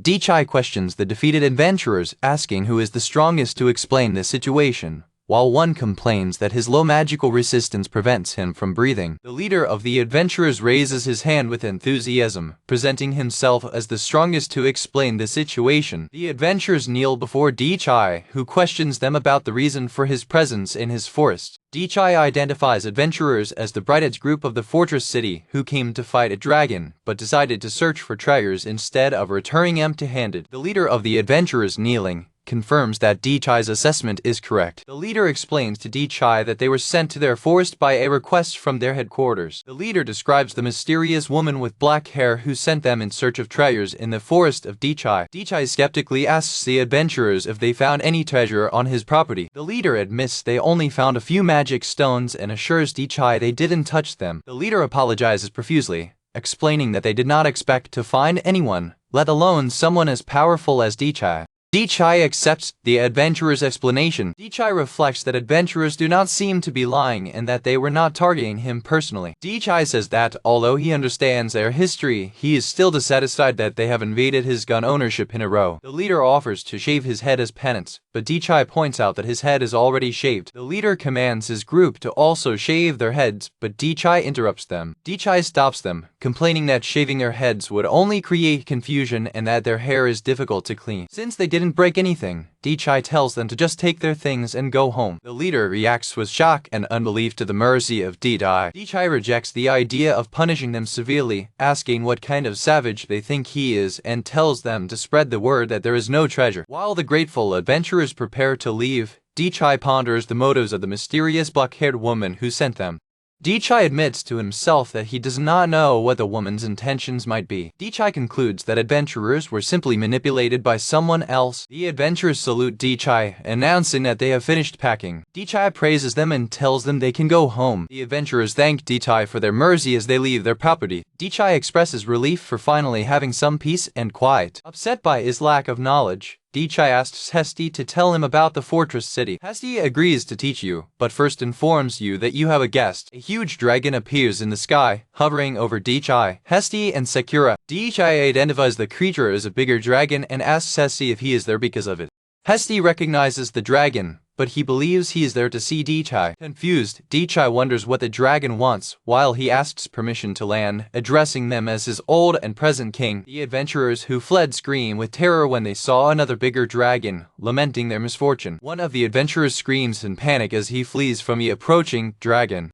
Daichai questions the defeated adventurers, asking who is the strongest to explain the situation, while one complains that his low magical resistance prevents him from breathing. The leader of the adventurers raises his hand with enthusiasm, presenting himself as the strongest to explain the situation. The adventurers kneel before Daichai, who questions them about the reason for his presence in his forest. Daichai identifies adventurers as the Bright group of the fortress city who came to fight a dragon, but decided to search for treasures instead of returning empty-handed. The leader of the adventurers, kneeling, confirms that Daichai's assessment is correct. The leader explains to Daichai that they were sent to their forest by a request from their headquarters. The leader describes the mysterious woman with black hair who sent them in search of treasures in the forest of Daichai. Daichai skeptically asks the adventurers if they found any treasure on his property. The leader admits they only found a few magic stones and assures Daichai they didn't touch them. The leader apologizes profusely, explaining that they did not expect to find anyone, let alone someone as powerful as Daichai. Dichai accepts the adventurer's explanation. Dichai reflects that adventurers do not seem to be lying and that they were not targeting him personally. Dichai says that, although he understands their history, he is still dissatisfied that they have invaded his gun ownership in a row. The leader offers to shave his head as penance, but Dichai points out that his head is already shaved. The leader commands his group to also shave their heads, but Dichai interrupts them. Dichai stops them, complaining that shaving their heads would only create confusion and that their hair is difficult to clean. Since they didn't break anything, Dichai tells them to just take their things and go home. The leader reacts with shock and unbelief to the mercy of Dichai. Dichai rejects the idea of punishing them severely, asking what kind of savage they think he is, and tells them to spread the word that there is no treasure. While the grateful adventurers prepare to leave, Dichai ponders the motives of the mysterious black-haired woman who sent them. Dichai admits to himself that he does not know what the woman's intentions might be. Dichai concludes that adventurers were simply manipulated by someone else. The adventurers salute Dichai, announcing that they have finished packing. Dichai praises them and tells them they can go home. The adventurers thank Dichai for their mercy as they leave their property. Dichai expresses relief for finally having some peace and quiet. Upset by his lack of knowledge, Dichai asks Hesti to tell him about the fortress city. Hesti agrees to teach you, but first informs you that you have a guest. A huge dragon appears in the sky, hovering over Dichai, Hesti, and Sakura. Dichai identifies the creature as a bigger dragon and asks Hesti if he is there because of it. Hesti recognizes the dragon, but he believes he is there to see Dichai. Confused, Dichai wonders what the dragon wants, while he asks permission to land, addressing them as his old and present king. The adventurers who fled scream with terror when they saw another bigger dragon, lamenting their misfortune. One of the adventurers screams in panic as he flees from the approaching dragon.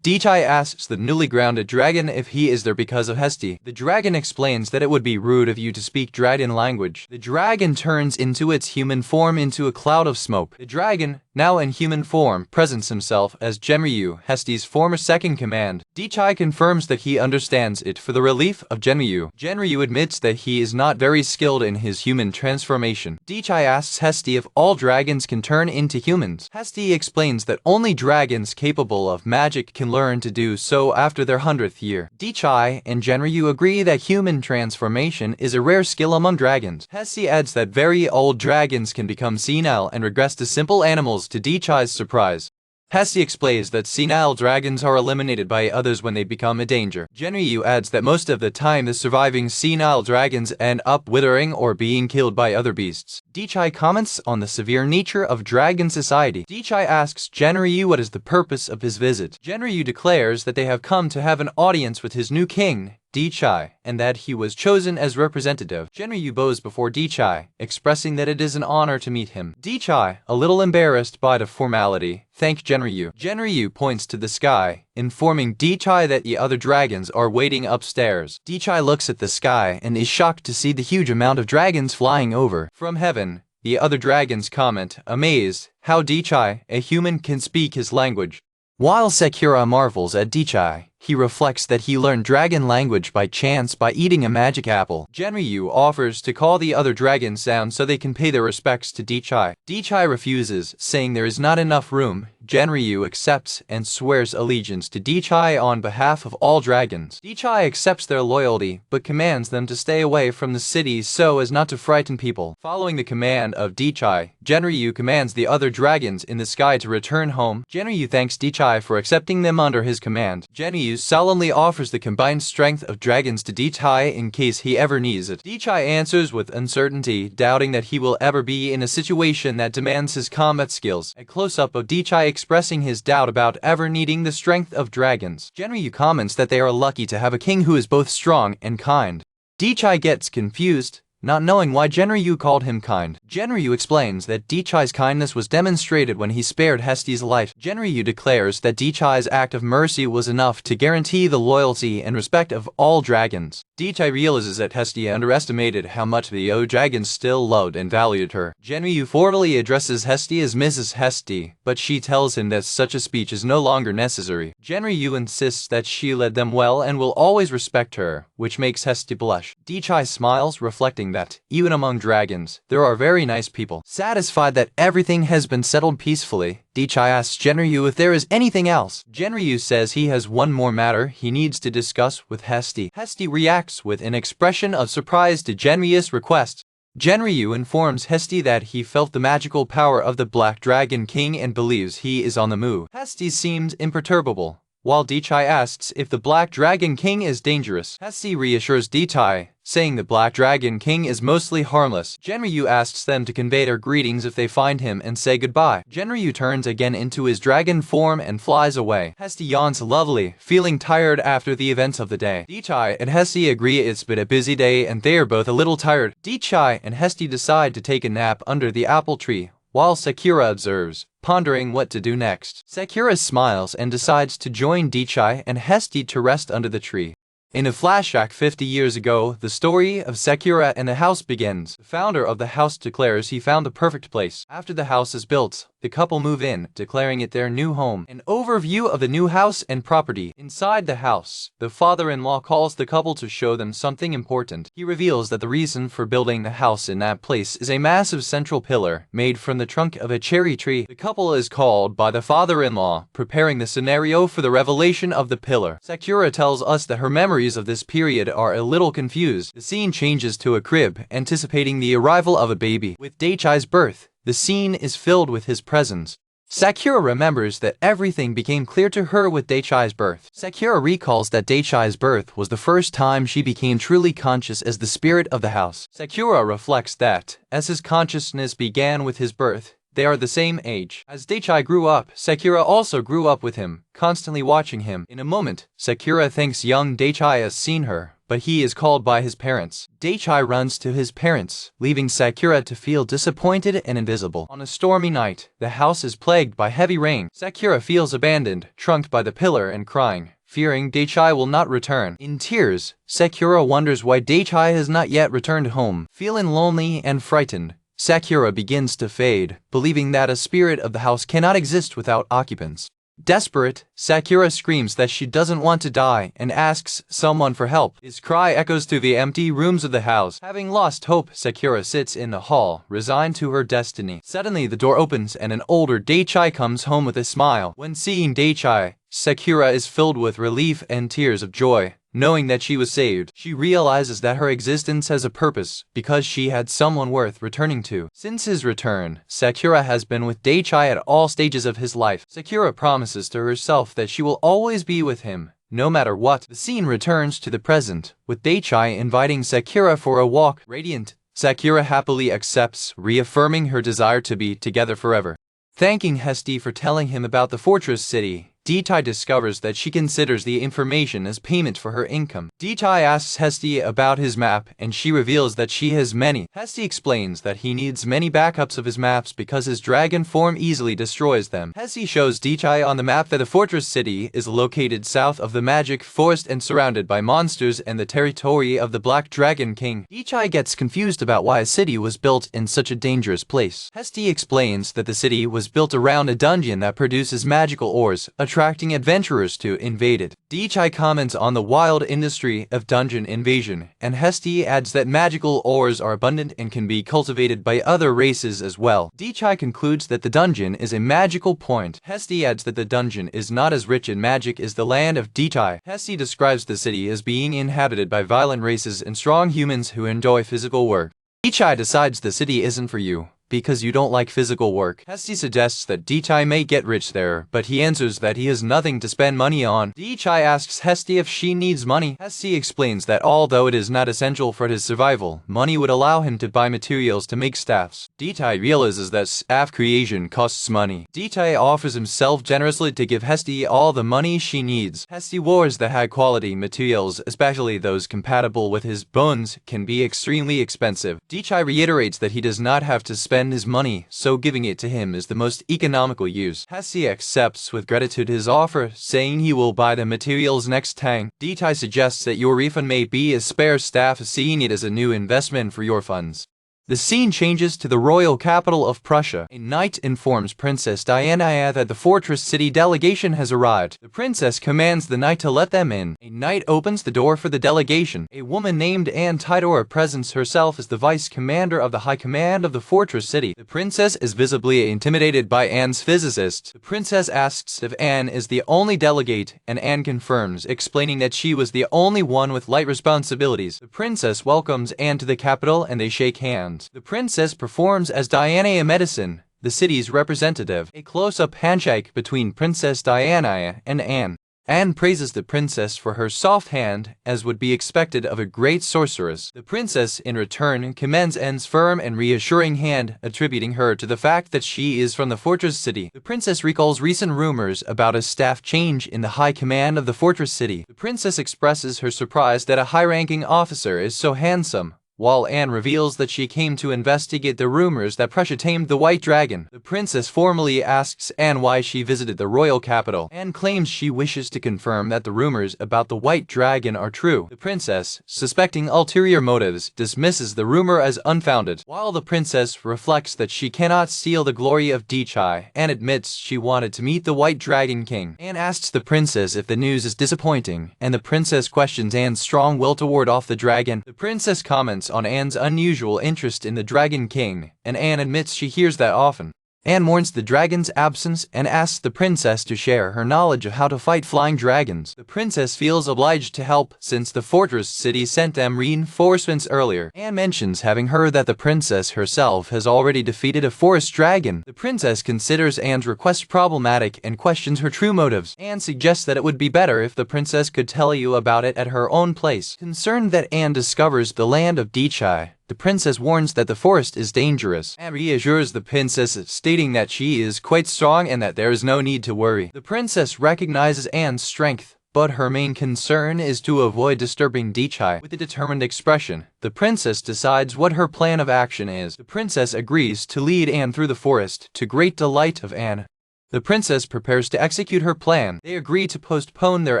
Dichai asks the newly grounded dragon if he is there because of Hesti. The dragon explains that it would be rude of you to speak dragon language. The dragon turns into its human form into a cloud of smoke. The dragon, now in human form, presents himself as Generu, Hesti's former second command. Dichai confirms that he understands it for the relief of Generu. Generu admits that he is not very skilled in his human transformation. Dichai asks Hesti if all dragons can turn into humans. Hesti explains that only dragons capable of magic can learn to do so after their 100th year. Dichai and Generu agree that human transformation is a rare skill among dragons. Hesti adds that very old dragons can become senile and regress to simple animals, to Dichai's surprise. Hesti explains that senile dragons are eliminated by others when they become a danger. Generu adds that most of the time the surviving senile dragons end up withering or being killed by other beasts. Dichai comments on the severe nature of dragon society. Dichai asks Generu what is the purpose of his visit. Generu declares that they have come to have an audience with his new king, Dichai, and that he was chosen as representative. Generu bows before Dichai, expressing that it is an honor to meet him. Dichai, a little embarrassed by the formality, thanks Generu. Generu points to the sky, informing Dichai that the other dragons are waiting upstairs. Dichai looks at the sky and is shocked to see the huge amount of dragons flying over. From heaven, the other dragons comment, amazed, how Dichai, a human, can speak his language. While Sakura marvels at Dichai, he reflects that he learned dragon language by chance by eating a magic apple. Generu offers to call the other dragons down so they can pay their respects to Dichai. Dichai refuses, saying there is not enough room. Generu accepts and swears allegiance to Dichai on behalf of all dragons. Dichai accepts their loyalty, but commands them to stay away from the city so as not to frighten people. Following the command of Dichai, Generu commands the other dragons in the sky to return home. Generu thanks Dichai for accepting them under his command. Generu solemnly offers the combined strength of dragons to Dichai in case he ever needs it. Dichai answers with uncertainty, doubting that he will ever be in a situation that demands his combat skills. A close-up of Dichai expressing his doubt about ever needing the strength of dragons. Generu comments that they are lucky to have a king who is both strong and kind. Dichai gets confused, not knowing why Generu called him kind. Generu explains that Dichai's kindness was demonstrated when he spared Hesti's life. Generu declares that Dichai's act of mercy was enough to guarantee the loyalty and respect of all dragons. Dichai realizes that Hesti underestimated how much the old dragons still loved and valued her. Generu formally addresses Hesti as Mrs. Hesti, but she tells him that such a speech is no longer necessary. Generu insists that she led them well and will always respect her, which makes Hesti blush. Dichai smiles, reflecting that, even among dragons, there are very nice people. Satisfied that everything has been settled peacefully, Dichai asks Generu if there is anything else. Generu says he has one more matter he needs to discuss with Hesti. Hesti reacts with an expression of surprise to Generu's request. Generu informs Hesti that he felt the magical power of the Black Dragon King and believes he is on the move. Hesti seems imperturbable, while Dechai asks if the Black Dragon King is dangerous. Hesti reassures Dechai, saying the Black Dragon King is mostly harmless. Generu asks them to convey their greetings if they find him and say goodbye. Generu turns again into his dragon form and flies away. Hesti yawns lovely, feeling tired after the events of the day. Dechai and Hesti agree it's been a busy day and they are both a little tired. Dechai and Hesti decide to take a nap under the apple tree, while Sakura observes, pondering what to do next. Sakura smiles and decides to join Dechai and Hesti to rest under the tree. In a flashback 50 years ago, the story of Sakura and the house begins. The founder of the house declares he found the perfect place. After the house is built, the couple move in, declaring it their new home. An overview of the new house and property. Inside the house, the father-in-law calls the couple to show them something important. He reveals that the reason for building the house in that place is a massive central pillar made from the trunk of a cherry tree. The couple is called by the father-in-law, preparing the scenario for the revelation of the pillar. Sakura tells us that her memories of this period are a little confused. The scene changes to a crib, anticipating the arrival of a baby. With Dechai's birth, the scene is filled with his presence. Sakura remembers that everything became clear to her with Dechai's birth. Sakura recalls that Dechai's birth was the first time she became truly conscious as the spirit of the house. Sakura reflects that, as his consciousness began with his birth, they are the same age. As Dechai grew up, Sakura also grew up with him, constantly watching him. In a moment, Sakura thinks young Dechai has seen her, but he is called by his parents. Dechai runs to his parents, leaving Sakura to feel disappointed and invisible. On a stormy night, the house is plagued by heavy rain. Sakura feels abandoned, trunked by the pillar and crying, fearing Dechai will not return. In tears, Sakura wonders why Dechai has not yet returned home. Feeling lonely and frightened, Sakura begins to fade, believing that a spirit of the house cannot exist without occupants. Desperate, Sakura screams that she doesn't want to die and asks someone for help. His cry echoes through the empty rooms of the house. Having lost hope, Sakura sits in the hall, resigned to her destiny. Suddenly, the door opens and an older Dechai comes home with a smile. When seeing Dechai, Sakura is filled with relief and tears of joy. Knowing that she was saved, she realizes that her existence has a purpose because she had someone worth returning to. Since his return, Sakura has been with Dechai at all stages of his life. Sakura promises to herself that she will always be with him, no matter what. The scene returns to the present, with Dechai inviting Sakura for a walk. Radiant, Sakura happily accepts, reaffirming her desire to be together forever. Thanking Hesti for telling him about the fortress city, Dechai discovers that she considers the information as payment for her income. Dechai asks Hesti about his map and she reveals that she has many. Hesti explains that he needs many backups of his maps because his dragon form easily destroys them. Hesti shows Dechai on the map that the fortress city is located south of the magic forest and surrounded by monsters and the territory of the Black Dragon King. Dechai gets confused about why a city was built in such a dangerous place. Hesti explains that the city was built around a dungeon that produces magical ores, attracting adventurers to invade it. Dechai comments on the wild industry of dungeon invasion, and Hesti adds that magical ores are abundant and can be cultivated by other races as well. Dechai concludes that the dungeon is a magical point. Hesti adds that the dungeon is not as rich in magic as the land of Dechai. Hesti describes the city as being inhabited by violent races and strong humans who enjoy physical work. Dechai decides the city isn't for you because you don't like physical work. Hesti suggests that Dechai may get rich there, but he answers that he has nothing to spend money on. Dechai asks Hesti if she needs money. Hesti explains that although it is not essential for his survival, money would allow him to buy materials to make staffs. Dechai realizes that staff creation costs money. Dechai offers himself generously to give Hesti all the money she needs. Hesti warns that high-quality materials, especially those compatible with his bones, can be extremely expensive. Dechai reiterates that he does not have to spend his money, so giving it to him is the most economical use. Hesti accepts with gratitude his offer, saying he will buy the materials next time. Dechai suggests that your refund may be a spare staff, seeing it as a new investment for your funds. The scene changes to the royal capital of Prussia. A knight informs Princess Diana that the fortress city delegation has arrived. The princess commands the knight to let them in. A knight opens the door for the delegation. A woman named Anne Tidor presents herself as the vice commander of the high command of the fortress city. The princess is visibly intimidated by Anne's physicist. The princess asks if Anne is the only delegate, and Anne confirms, explaining that she was the only one with light responsibilities. The princess welcomes Anne to the capital and they shake hands. dragons. The princess performs as Diana Medicine, the city's representative. A close-up handshake between Princess Diana and Anne. Anne praises the princess for her soft hand, as would be expected of a great sorceress. The princess, in return, commends Anne's firm and reassuring hand, attributing her to the fact that she is from the fortress city. The princess recalls recent rumors about a staff change in the high command of the fortress city. The princess expresses her surprise that a high-ranking officer is so handsome, while Anne reveals that she came to investigate the rumors that Prussia tamed the white dragon. The princess formally asks Anne why she visited the royal capital. Anne claims she wishes to confirm that the rumors about the white dragon are true. The princess, suspecting ulterior motives, dismisses the rumor as unfounded. While the princess reflects that she cannot steal the glory of Dichai, Anne admits she wanted to meet the white dragon king. Anne asks the princess if the news is disappointing, and the princess questions Anne's strong will to ward off the dragon. The princess comments on Anne's unusual interest in the Dragon King, and Anne admits she hears that often. Anne mourns the dragon's absence and asks the princess to share her knowledge of how to fight flying dragons. The princess feels obliged to help since the fortress city sent them reinforcements earlier. Anne mentions having heard that the princess herself has already defeated a forest dragon. The princess considers Anne's request problematic and questions her true motives. Anne suggests that it would be better if the princess could tell you about it at her own place. Concerned that Anne discovers the land of Dichai, the princess warns that the forest is dangerous. Anne reassures the princess, stating that she is quite strong and that there is no need to worry. The princess recognizes Anne's strength, but her main concern is to avoid disturbing Dichai. With a determined expression, the princess decides what her plan of action is. The princess agrees to lead Anne through the forest, to great delight of Anne. The princess prepares to execute her plan. They agree to postpone their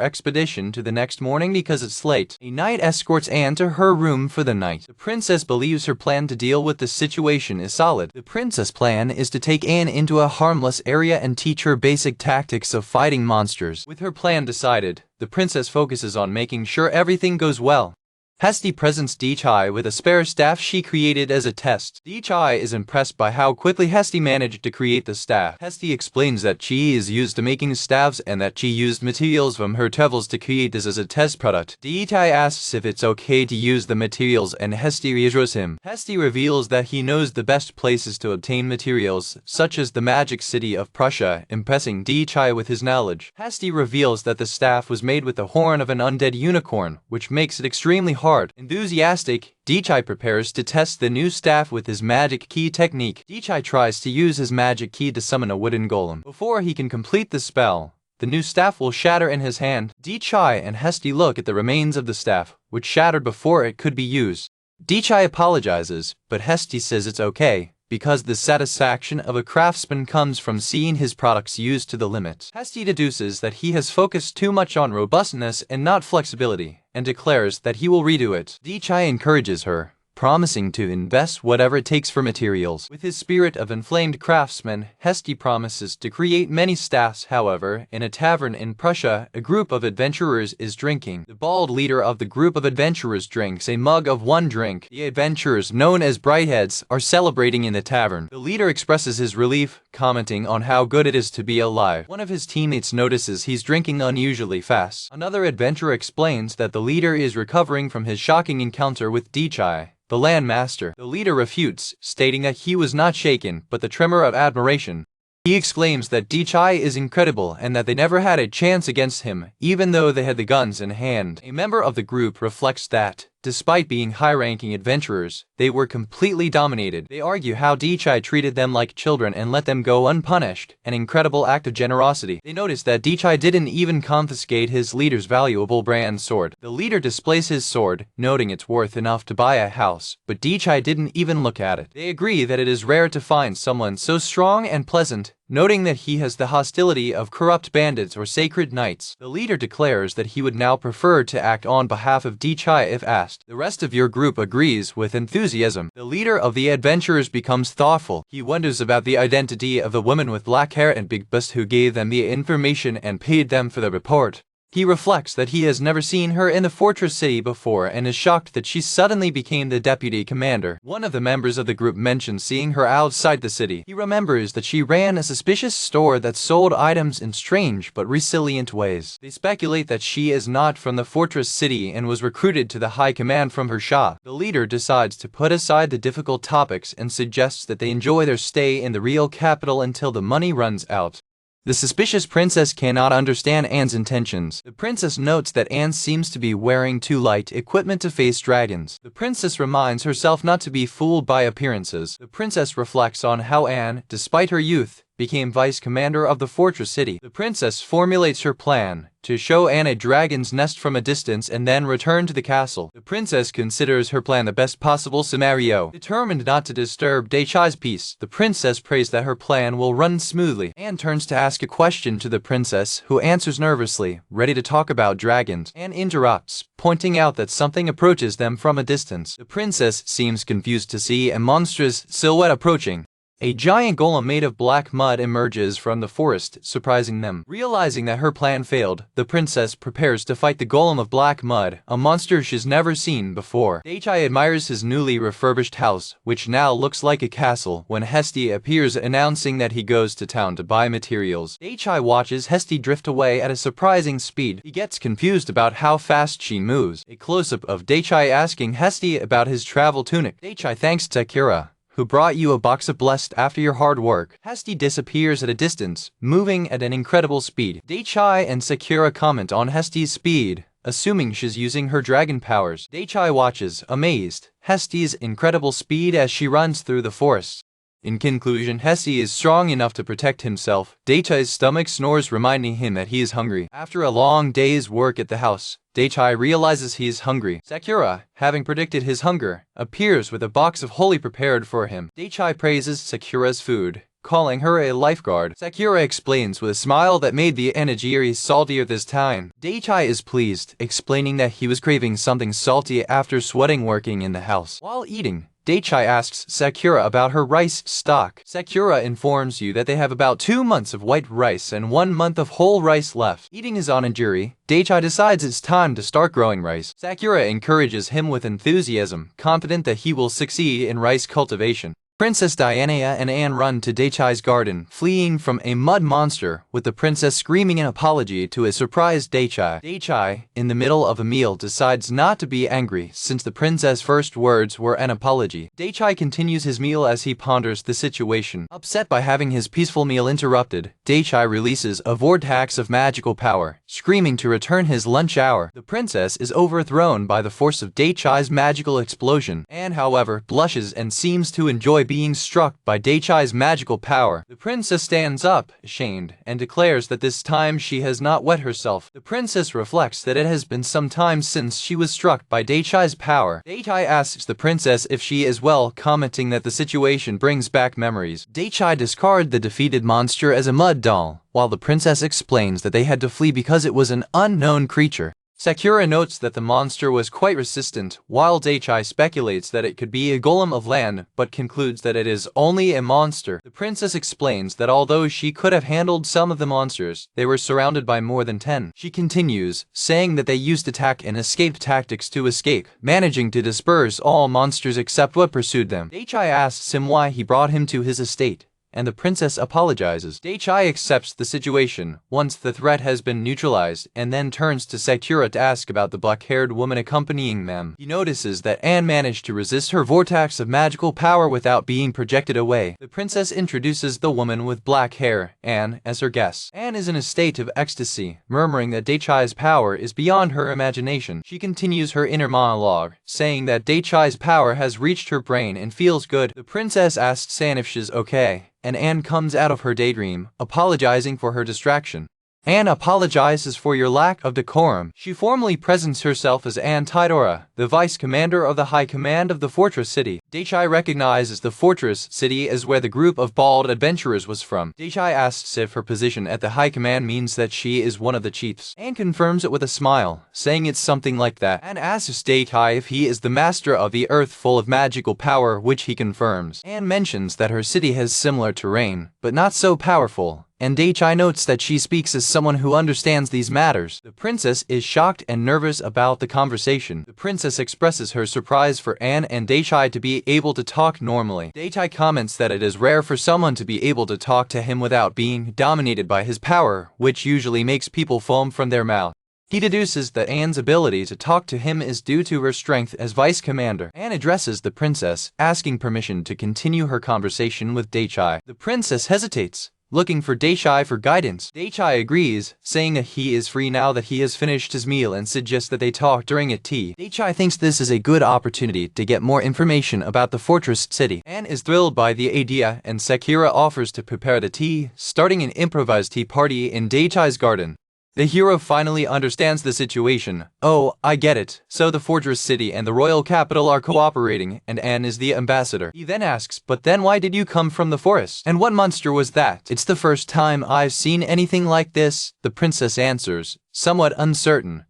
expedition to the next morning because it's late. A knight escorts Anne to her room for the night. The princess believes her plan to deal with the situation is solid. The princess' plan is to take Anne into a harmless area and teach her basic tactics of fighting monsters. With her plan decided, the princess focuses on making sure everything goes well. Hesti presents Dichai with a spare staff she created as a test. Dichai is impressed by how quickly Hesti managed to create the staff. Hesti explains that she is used to making staffs and that she used materials from her travels to create this as a test product. Dichai asks if it's okay to use the materials and Hesti reassures him. Hesti reveals that he knows the best places to obtain materials, such as the magic city of Prussia, impressing Dichai with his knowledge. Hesti reveals that the staff was made with the horn of an undead unicorn, which makes it extremely hard. Enthusiastic, Dichai prepares to test the new staff with his magic key technique. Dichai tries to use his magic key to summon a wooden golem. Before he can complete the spell, the new staff will shatter in his hand. Dichai and Hesti look at the remains of the staff, which shattered before it could be used. Dichai apologizes, but Hesti says it's okay, because the satisfaction of a craftsman comes from seeing his products used to the limit. Hesti deduces that he has focused too much on robustness and not flexibility, and declares that he will redo it. Dichai encourages her, promising to invest whatever it takes for materials. With his spirit of inflamed craftsman, Hesti promises to create many staffs. However, in a tavern in Prussia, a group of adventurers is drinking. The bald leader of the group of adventurers drinks a mug of one drink. The adventurers, known as Brightheads, are celebrating in the tavern. The leader expresses his relief, commenting on how good it is to be alive. One of his teammates notices he's drinking unusually fast. Another adventurer explains that the leader is recovering from his shocking encounter with Dichai, the landmaster. The leader refutes, stating that he was not shaken, but the tremor of admiration. He exclaims that Dichai is incredible and that they never had a chance against him, even though they had the guns in hand. A member of the group reflects that, despite being high-ranking adventurers, they were completely dominated. They argue how Dichai treated them like children and let them go unpunished, an incredible act of generosity. They notice that Dichai didn't even confiscate his leader's valuable brand sword. The leader displays his sword, noting it's worth enough to buy a house, but Dichai didn't even look at it. They agree that it is rare to find someone so strong and pleasant, noting that he has the hostility of corrupt bandits or sacred knights. The leader declares that he would now prefer to act on behalf of Dichai if asked. The rest of your group agrees with enthusiasm. The leader of the adventurers becomes thoughtful. He wonders about the identity of the woman with black hair and big bust who gave them the information and paid them for the report. He reflects that he has never seen her in the fortress city before and is shocked that she suddenly became the deputy commander. One of the members of the group mentions seeing her outside the city. He remembers that she ran a suspicious store that sold items in strange but resilient ways. They speculate that she is not from the fortress city and was recruited to the high command from her shop. The leader decides to put aside the difficult topics and suggests that they enjoy their stay in the real capital until the money runs out. The suspicious princess cannot understand Anne's intentions. The princess notes that Anne seems to be wearing too light equipment to face dragons. The princess reminds herself not to be fooled by appearances. The princess reflects on how Anne, despite her youth, became vice commander of the fortress city. The princess formulates her plan to show Anne a dragon's nest from a distance and then return to the castle. The princess considers her plan the best possible scenario. Determined not to disturb Daichai's peace, the princess prays that her plan will run smoothly. Anne turns to ask a question to the princess, who answers nervously, ready to talk about dragons. Anne interrupts, pointing out that something approaches them from a distance. The princess seems confused to see a monstrous silhouette approaching. A giant golem made of black mud emerges from the forest, surprising them. Realizing that her plan failed, the princess prepares to fight the golem of black mud, a monster she's never seen before. Daichai admires his newly refurbished house, which now looks like a castle, when Hesti appears announcing that he goes to town to buy materials. Daichai watches Hesti drift away at a surprising speed. He gets confused about how fast she moves. A close-up of Daichai asking Hesti about his travel tunic. Daichai thanks Sakura, who brought you a box of blessed after your hard work. Hesti disappears at a distance, moving at an incredible speed. Daichai and Sakura comment on Hesti's speed, assuming she's using her dragon powers. Daichai watches, amazed, Hesti's incredible speed as she runs through the forest. In conclusion, Hesti is strong enough to protect himself. Daichai's stomach snores, reminding him that he is hungry. After a long day's work at the house, Daichai realizes he is hungry. Sakura, having predicted his hunger, appears with a box of holy prepared for him. Daichai praises Sakura's food, calling her a lifeguard. Sakura explains with a smile that made the onigiri saltier this time. Daichai is pleased, explaining that he was craving something salty after sweating working in the house. While eating, Daichai asks Sakura about her rice stock. Sakura informs you that they have about 2 months of white rice and 1 month of whole rice left. Eating his onigiri, Daichai decides it's time to start growing rice. Sakura encourages him with enthusiasm, confident that he will succeed in rice cultivation. Princess Diana and Anne run to Daichai's garden, fleeing from a mud monster, with the princess screaming an apology to a surprised Daichai. Daichai, in the middle of a meal, decides not to be angry since the princess' first words were an apology. Daichai continues his meal as he ponders the situation. Upset by having his peaceful meal interrupted, Daichai releases a vortex of magical power, screaming to return his lunch hour. The princess is overthrown by the force of Daichai's magical explosion. Anne, however, blushes and seems to enjoy being struck by Daichai's magical power. The princess stands up, ashamed, and declares that this time she has not wet herself. The princess reflects that it has been some time since she was struck by Daichai's power. Daichai asks the princess if she is well, commenting that the situation brings back memories. Daichai discards the defeated monster as a mud doll, while the princess explains that they had to flee because it was an unknown creature. Sakura notes that the monster was quite resistant, while Daichai speculates that it could be a golem of land, but concludes that it is only a monster. The princess explains that although she could have handled some of the monsters, they were surrounded by more than 10. She continues, saying that they used attack and escape tactics to escape, managing to disperse all monsters except what pursued them. Daichai asks him why he brought him to his estate, and the princess apologizes. Daichai accepts the situation once the threat has been neutralized and then turns to Sakura to ask about the black-haired woman accompanying them. He notices that Anne managed to resist her vortex of magical power without being projected away. The princess introduces the woman with black hair, Anne, as her guest. Anne is in a state of ecstasy, murmuring that Daichai's power is beyond her imagination. She continues her inner monologue, saying that Daichai's power has reached her brain and feels good. The princess asks Anne if she's okay, and Anne comes out of her daydream, apologizing for her distraction. Anne apologizes for your lack of decorum. She formally presents herself as Anne Tidora, the vice commander of the high command of the fortress city. Daichai recognizes the fortress city as where the group of bald adventurers was from. Daichai asks if her position at the high command means that she is one of the chiefs. Anne confirms it with a smile, saying it's something like that, and asks Daichai if he is the master of the earth full of magical power, which he confirms. Anne mentions that her city has similar terrain, but not so powerful. and Daichai notes that she speaks as someone who understands these matters. The princess is shocked and nervous about the conversation. The princess expresses her surprise for Anne and Daichai to be able to talk normally. Daichai comments that it is rare for someone to be able to talk to him without being dominated by his power, which usually makes people foam from their mouth. He deduces that Anne's ability to talk to him is due to her strength as vice commander. Anne addresses the princess, asking permission to continue her conversation with Daichai. The princess hesitates, looking for Daichai for guidance. Daichai agrees, saying that he is free now that he has finished his meal and suggests that they talk during a tea. Daichai thinks this is a good opportunity to get more information about the fortress city. Anne is thrilled by the idea and Sakura offers to prepare the tea, starting an improvised tea party in Daichai's garden. The hero finally understands the situation. Oh, I get it. So the fortress city and the royal capital are cooperating, and Anne is the ambassador. He then asks, but then why did you come from the forest? And what monster was that? It's the first time I've seen anything like this, the princess answers, somewhat uncertain.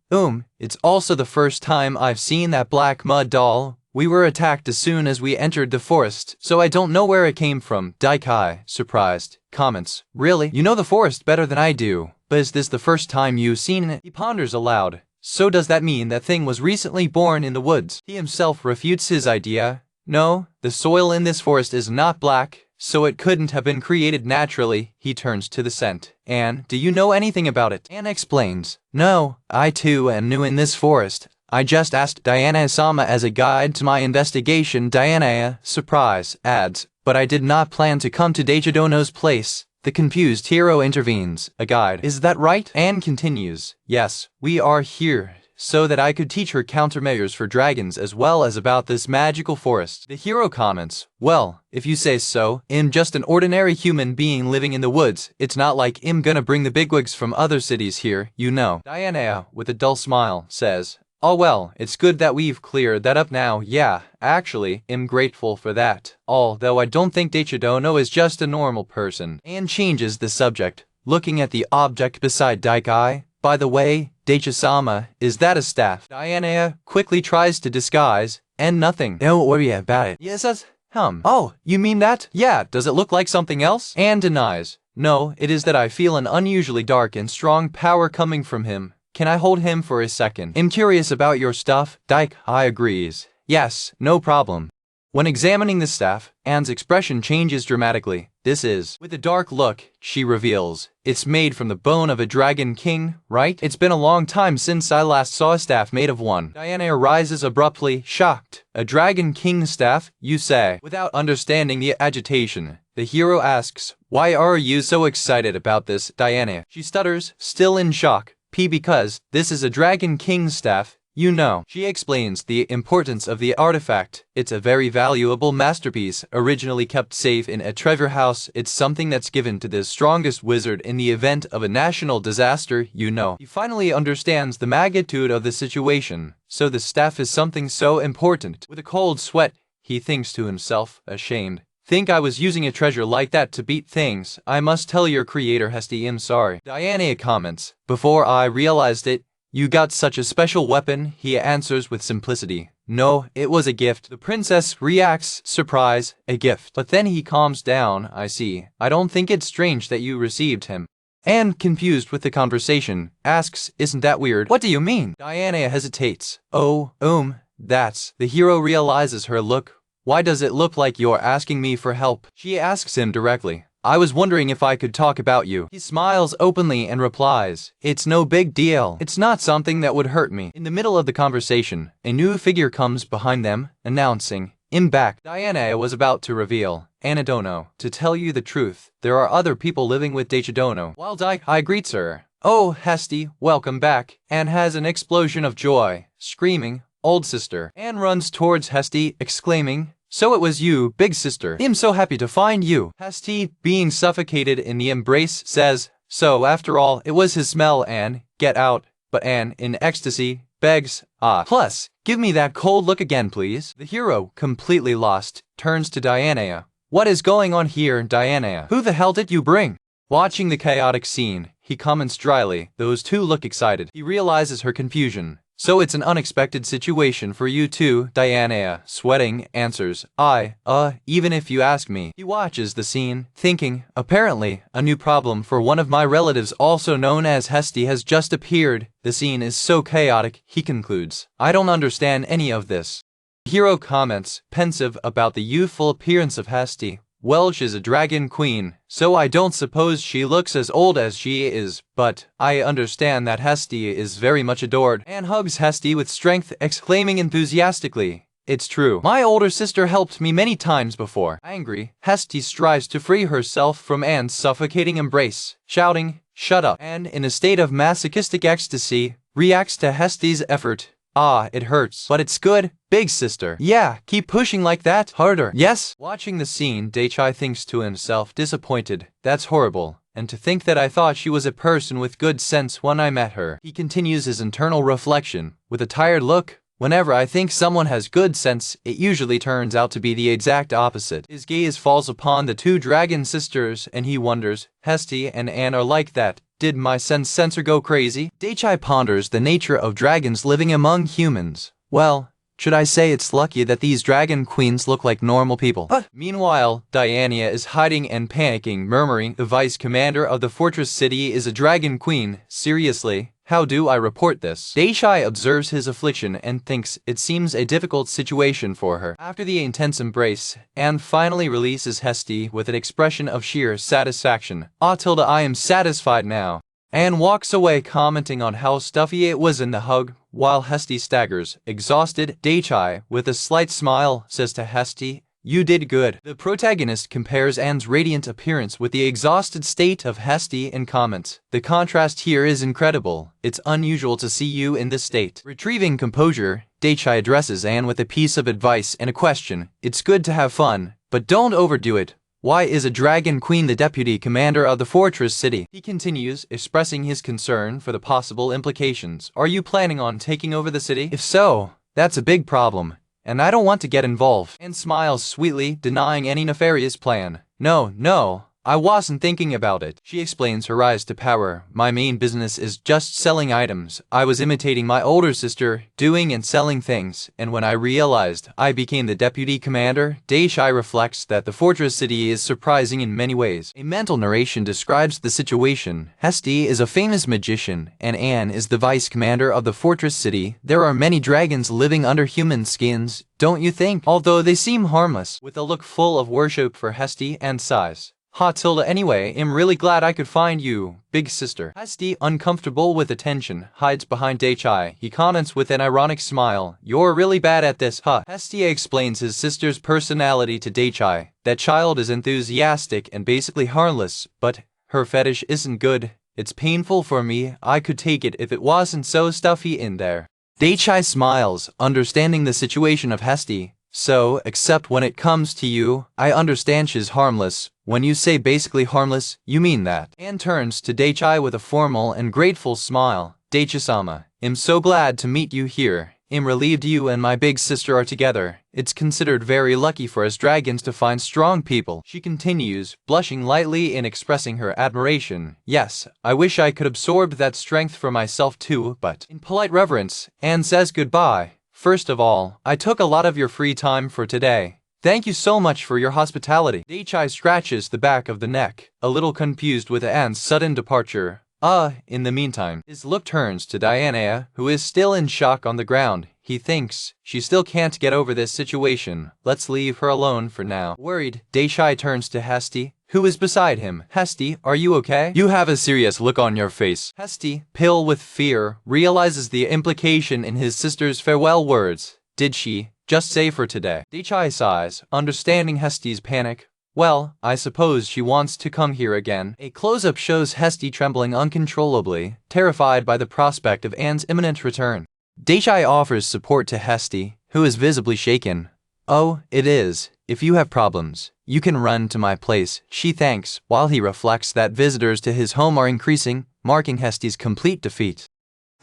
It's also the first time I've seen that black mud doll. We were attacked as soon as we entered the forest, so I don't know where it came from. Daichai, surprised, comments, really? You know the forest better than I do. But is this the first time you've seen it? He ponders aloud. So does that mean that thing was recently born in the woods? He himself refutes his idea. No, the soil in this forest is not black, so it couldn't have been created naturally. He turns to the scent. Anne, do you know anything about it? Anne explains. No, I too am new in this forest. I just asked Diana-sama as a guide to my investigation. Diana, surprise, adds, but I did not plan to come to Daichadono's place. The confused hero intervenes. A guide. Is that right? Anne continues. Yes, we are here, so that I could teach her countermeasures for dragons as well as about this magical forest. The hero comments. Well, if you say so, I'm just an ordinary human being living in the woods. It's not like I'm gonna bring the bigwigs from other cities here, you know. Diana, with a dull smile, says, oh well, it's good that we've cleared that up now. Yeah, actually, I'm grateful for that. Although I don't think Daichadono is just a normal person. Anne changes the subject, looking at the object beside Daichai. By the way, Daicha-sama, is that a staff? Diana quickly tries to disguise, and nothing. Don't worry about it. Yes, Oh, you mean that? Yeah, does it look like something else? Anne denies. No, it is that I feel an unusually dark and strong power coming from him. Can I hold him for a second? I'm curious about your stuff. Daichai agrees. Yes, no problem. When examining the staff, Anne's expression changes dramatically. This is, with a dark look, she reveals, it's made from the bone of a dragon king, right? It's been a long time since I last saw a staff made of one. Diana arises abruptly, shocked. A dragon king staff, you say? Without understanding the agitation, the hero asks, why are you so excited about this, Diana? She stutters, still in shock. Because this is a Dragon King's staff, you know. She explains the importance of the artifact. It's a very valuable masterpiece, originally kept safe in a treasure house. It's something that's given to the strongest wizard in the event of a national disaster, you know. He finally understands the magnitude of the situation, so the staff is something so important. With a cold sweat, he thinks to himself, ashamed. Think I was using a treasure like that to beat things. I must tell your creator Hesty I'm sorry. Diana comments. Before I realized it, you got such a special weapon, he answers with simplicity. No, it was a gift. The princess reacts, surprise, a gift. But then he calms down, I see. I don't think it's strange that you received him. Anne, confused with the conversation, asks, isn't that weird? What do you mean? Diana hesitates. Oh, that's. The hero realizes her look. Why does it look like you're asking me for help? She asks him directly. I was wondering if I could talk about you. He smiles openly and replies, it's no big deal. It's not something that would hurt me. In the middle of the conversation, a new figure comes behind them, announcing, I'm back. Diana was about to reveal, Anadono, to tell you the truth, there are other people living with Daichadono. While Daichai greets her, oh, Hesty, welcome back, and has an explosion of joy, screaming, old sister. Anne runs towards Hesty, exclaiming, so it was you, big sister. I'm so happy to find you. Hesty, being suffocated in the embrace, says, so after all, it was his smell, Anne. Get out. But Anne, in ecstasy, begs, plus, give me that cold look again, please. The hero, completely lost, turns to Diana. What is going on here, Diana? Who the hell did you bring? Watching the chaotic scene, he comments dryly, those two look excited. He realizes her confusion. So it's an unexpected situation for you too, Diana, sweating, answers, even if you ask me. He watches the scene, thinking, apparently, a new problem for one of my relatives also known as Hesty has just appeared. The scene is so chaotic, he concludes. I don't understand any of this. Hero comments, pensive about the youthful appearance of Hesty. Welsh is a dragon queen, so I don't suppose she looks as old as she is, but I understand that Hesty is very much adored. Anne hugs Hesty with strength, exclaiming enthusiastically, it's true. My older sister helped me many times before. Angry, Hesty strives to free herself from Anne's suffocating embrace, shouting, shut up. Anne, in a state of masochistic ecstasy, reacts to Hesty's effort. It hurts. But it's good, big sister. Yeah, keep pushing like that. Harder. Yes. Watching the scene, Daichai thinks to himself, disappointed. That's horrible. And to think that I thought she was a person with good sense when I met her. He continues his internal reflection, with a tired look. Whenever I think someone has good sense, it usually turns out to be the exact opposite. His gaze falls upon the two dragon sisters, and he wonders, Hesty and Anne are like that. Did my sense sensor go crazy? Daichai ponders the nature of dragons living among humans. Well, should I say it's lucky that these dragon queens look like normal people? Meanwhile, Diana is hiding and panicking, murmuring, the vice commander of the fortress city is a dragon queen. Seriously? How do I report this? Daichai observes his affliction and thinks it seems a difficult situation for her. After the intense embrace, Anne finally releases Hesty with an expression of sheer satisfaction. I am satisfied now. Anne walks away commenting on how stuffy it was in the hug, while Hesty staggers, exhausted. Daichai, with a slight smile, says to Hesty, you did good. The protagonist compares Anne's radiant appearance with the exhausted state of Hesty and comments, the contrast here is incredible. It's unusual to see you in this state. Retrieving composure, Daichai addresses Anne with a piece of advice and a question. It's good to have fun, but don't overdo it. Why is a dragon queen the deputy commander of the fortress city? He continues, expressing his concern for the possible implications. Are you planning on taking over the city? If so, that's a big problem. And I don't want to get involved. Anne smiles sweetly, denying any nefarious plan. No, I wasn't thinking about it. She explains her rise to power. My main business is just selling items. I was imitating my older sister, doing and selling things, and when I realized I became the deputy commander, Daichai reflects that the fortress city is surprising in many ways. A mental narration describes the situation. Hesty is a famous magician, and Anne is the vice commander of the fortress city. There are many dragons living under human skins, don't you think? Although they seem harmless, with a look full of worship for Hesty and sighs. Anyway, I'm really glad I could find you, big sister. Hesty, uncomfortable with attention, hides behind Daichai. He comments with an ironic smile, you're really bad at this, huh? Hesty explains his sister's personality to Daichai. That child is enthusiastic and basically harmless, but her fetish isn't good. It's painful for me. I could take it if it wasn't so stuffy in there. Daichai smiles, understanding the situation of Hesty. So, except when it comes to you, I understand she's harmless. When you say basically harmless, you mean that. Anne turns to Daichai with a formal and grateful smile. Daichi-sama, I'm so glad to meet you here. I'm relieved you and my big sister are together. It's considered very lucky for us dragons to find strong people. She continues, blushing lightly and expressing her admiration. Yes, I wish I could absorb that strength for myself too, but in polite reverence, Anne says goodbye. First of all, I took a lot of your free time for today. Thank you so much for your hospitality. Daichai scratches the back of the neck, a little confused with Anne's sudden departure. In the meantime, his look turns to Diana, who is still in shock on the ground. He thinks, she still can't get over this situation. Let's leave her alone for now. Worried, Daichai turns to Hesty, who is beside him. Hesty, are you okay? You have a serious look on your face. Hesty, pale with fear, realizes the implication in his sister's farewell words. Did she just say for today? Daichai sighs, understanding Hesty's panic. Well, I suppose she wants to come here again. A close-up shows Hesty trembling uncontrollably, terrified by the prospect of Anne's imminent return. Daichai offers support to Hesty, who is visibly shaken. Oh, it is. If you have problems, you can run to my place, she thanks, while he reflects that visitors to his home are increasing, marking Hesty's complete defeat.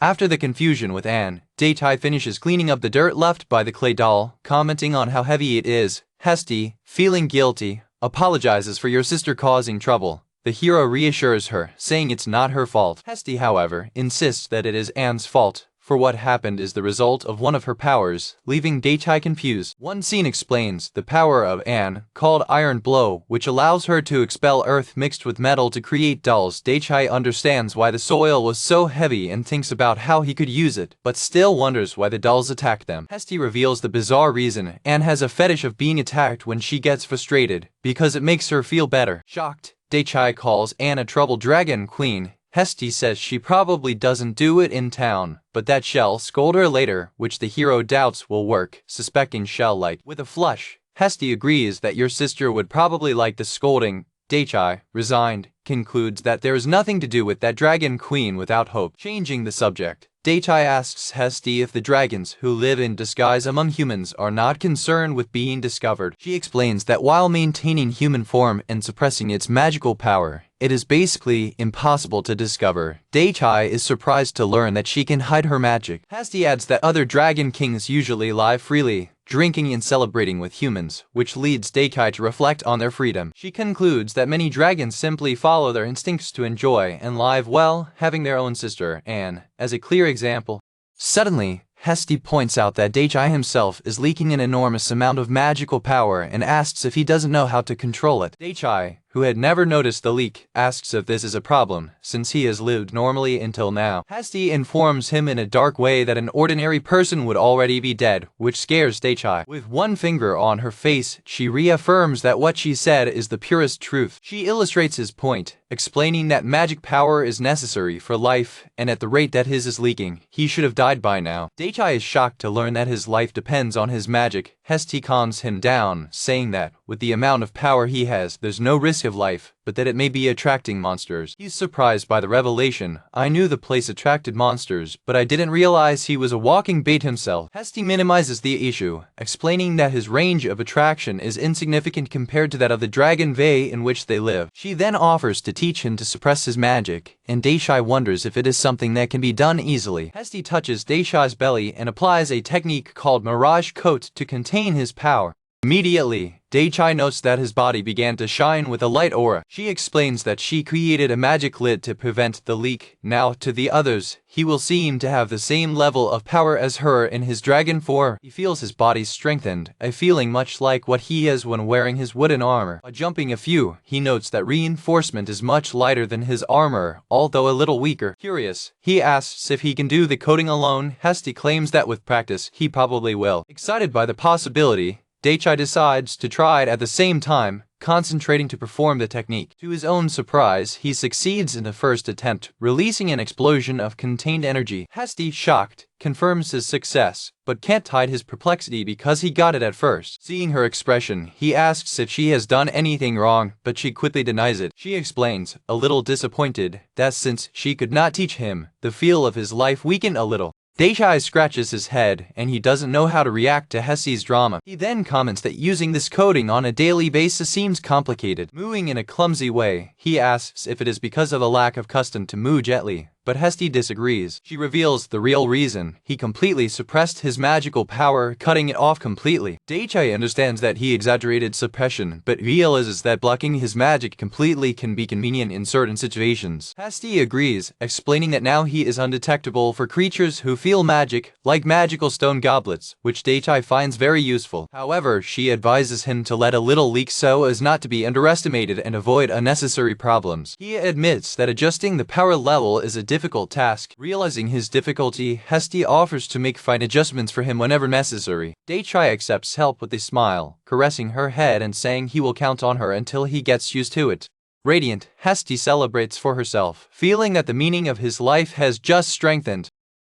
After the confusion with Anne, Daichai finishes cleaning up the dirt left by the clay doll, commenting on how heavy it is. Hesty, feeling guilty, apologizes for your sister causing trouble. The hero reassures her, saying it's not her fault. Hesty, however, insists that it is Anne's fault. for what happened is the result of one of her powers, leaving Daichai confused. One scene explains the power of Anne, called Iron Blow, which allows her to expel earth mixed with metal to create dolls. Daichai understands why the soil was so heavy and thinks about how he could use it, but still wonders why the dolls attack them. Hesty reveals the bizarre reason Anne has a fetish of being attacked when she gets frustrated, because it makes her feel better. Shocked, Daichai calls Anne a troubled dragon queen. Hesty says she probably doesn't do it in town, but that she'll scold her later, which the hero doubts will work, suspecting she'll like. With a flush, Hesty agrees that your sister would probably like the scolding. Daichai, resigned, concludes that there is nothing to do with that dragon queen without hope. Changing the subject, Daichai asks Hesty if the dragons who live in disguise among humans are not concerned with being discovered. She explains that while maintaining human form and suppressing its magical power, it is basically impossible to discover. Daichai is surprised to learn that she can hide her magic. Hesty adds that other dragon kings usually lie freely, drinking and celebrating with humans, which leads Daichai to reflect on their freedom. She concludes that many dragons simply follow their instincts to enjoy and live well, having their own sister, Anne, as a clear example. Suddenly, Hesty points out that Daichai himself is leaking an enormous amount of magical power and asks if he doesn't know how to control it. Daichai, who had never noticed the leak, asks if this is a problem, since he has lived normally until now. Hesty informs him in a dark way that an ordinary person would already be dead, which scares Daichai. With one finger on her face, she reaffirms that what she said is the purest truth. She illustrates his point, explaining that magic power is necessary for life, and at the rate that his is leaking, he should have died by now. Daichai is shocked to learn that his life depends on his magic. Hesty calms him down, saying that, with the amount of power he has, there's no risk of life, but that it may be attracting monsters. He's surprised by the revelation. I knew the place attracted monsters, but I didn't realize he was a walking bait himself. Hesty minimizes the issue, explaining that his range of attraction is insignificant compared to that of the dragon vey in which they live. She then offers to teach him to suppress his magic, and Daichai wonders if it is something that can be done easily. Hesty touches Daichai's belly and applies a technique called Mirage Coat to contain his power. Immediately, Daichai notes that his body began to shine with a light aura. She explains that she created a magic lid to prevent the leak. Now, to the others, he will seem to have the same level of power as her in his dragon form. He feels his body strengthened, a feeling much like what he has when wearing his wooden armor. By jumping a few, he notes that reinforcement is much lighter than his armor, although a little weaker. Curious, he asks if he can do the coding alone. Hesty claims that with practice, he probably will. Excited by the possibility, Daichai decides to try it at the same time, concentrating to perform the technique. To his own surprise, he succeeds in the first attempt, releasing an explosion of contained energy. Hesty, shocked, confirms his success, but can't hide his perplexity because he got it at first. Seeing her expression, he asks if she has done anything wrong, but she quickly denies it. She explains, a little disappointed, that since she could not teach him, the feel of his life weakened a little. Daichai scratches his head, and he doesn't know how to react to Hesty's drama. He then comments that using this coding on a daily basis seems complicated. Mooing in a clumsy way, he asks if it is because of a lack of custom to moo gently, but Hesty disagrees. She reveals the real reason. He completely suppressed his magical power, cutting it off completely. Daichai understands that he exaggerated suppression, but realizes that blocking his magic completely can be convenient in certain situations. Hesty agrees, explaining that now he is undetectable for creatures who feel magic, like magical stone goblets, which Daichai finds very useful. However, she advises him to let a little leak so as not to be underestimated and avoid unnecessary problems. He admits that adjusting the power level is a difficult task. Realizing his difficulty, Hesty offers to make fine adjustments for him whenever necessary. Daichai accepts help with a smile, caressing her head and saying he will count on her until he gets used to it. Radiant, Hesty celebrates for herself, feeling that the meaning of his life has just strengthened.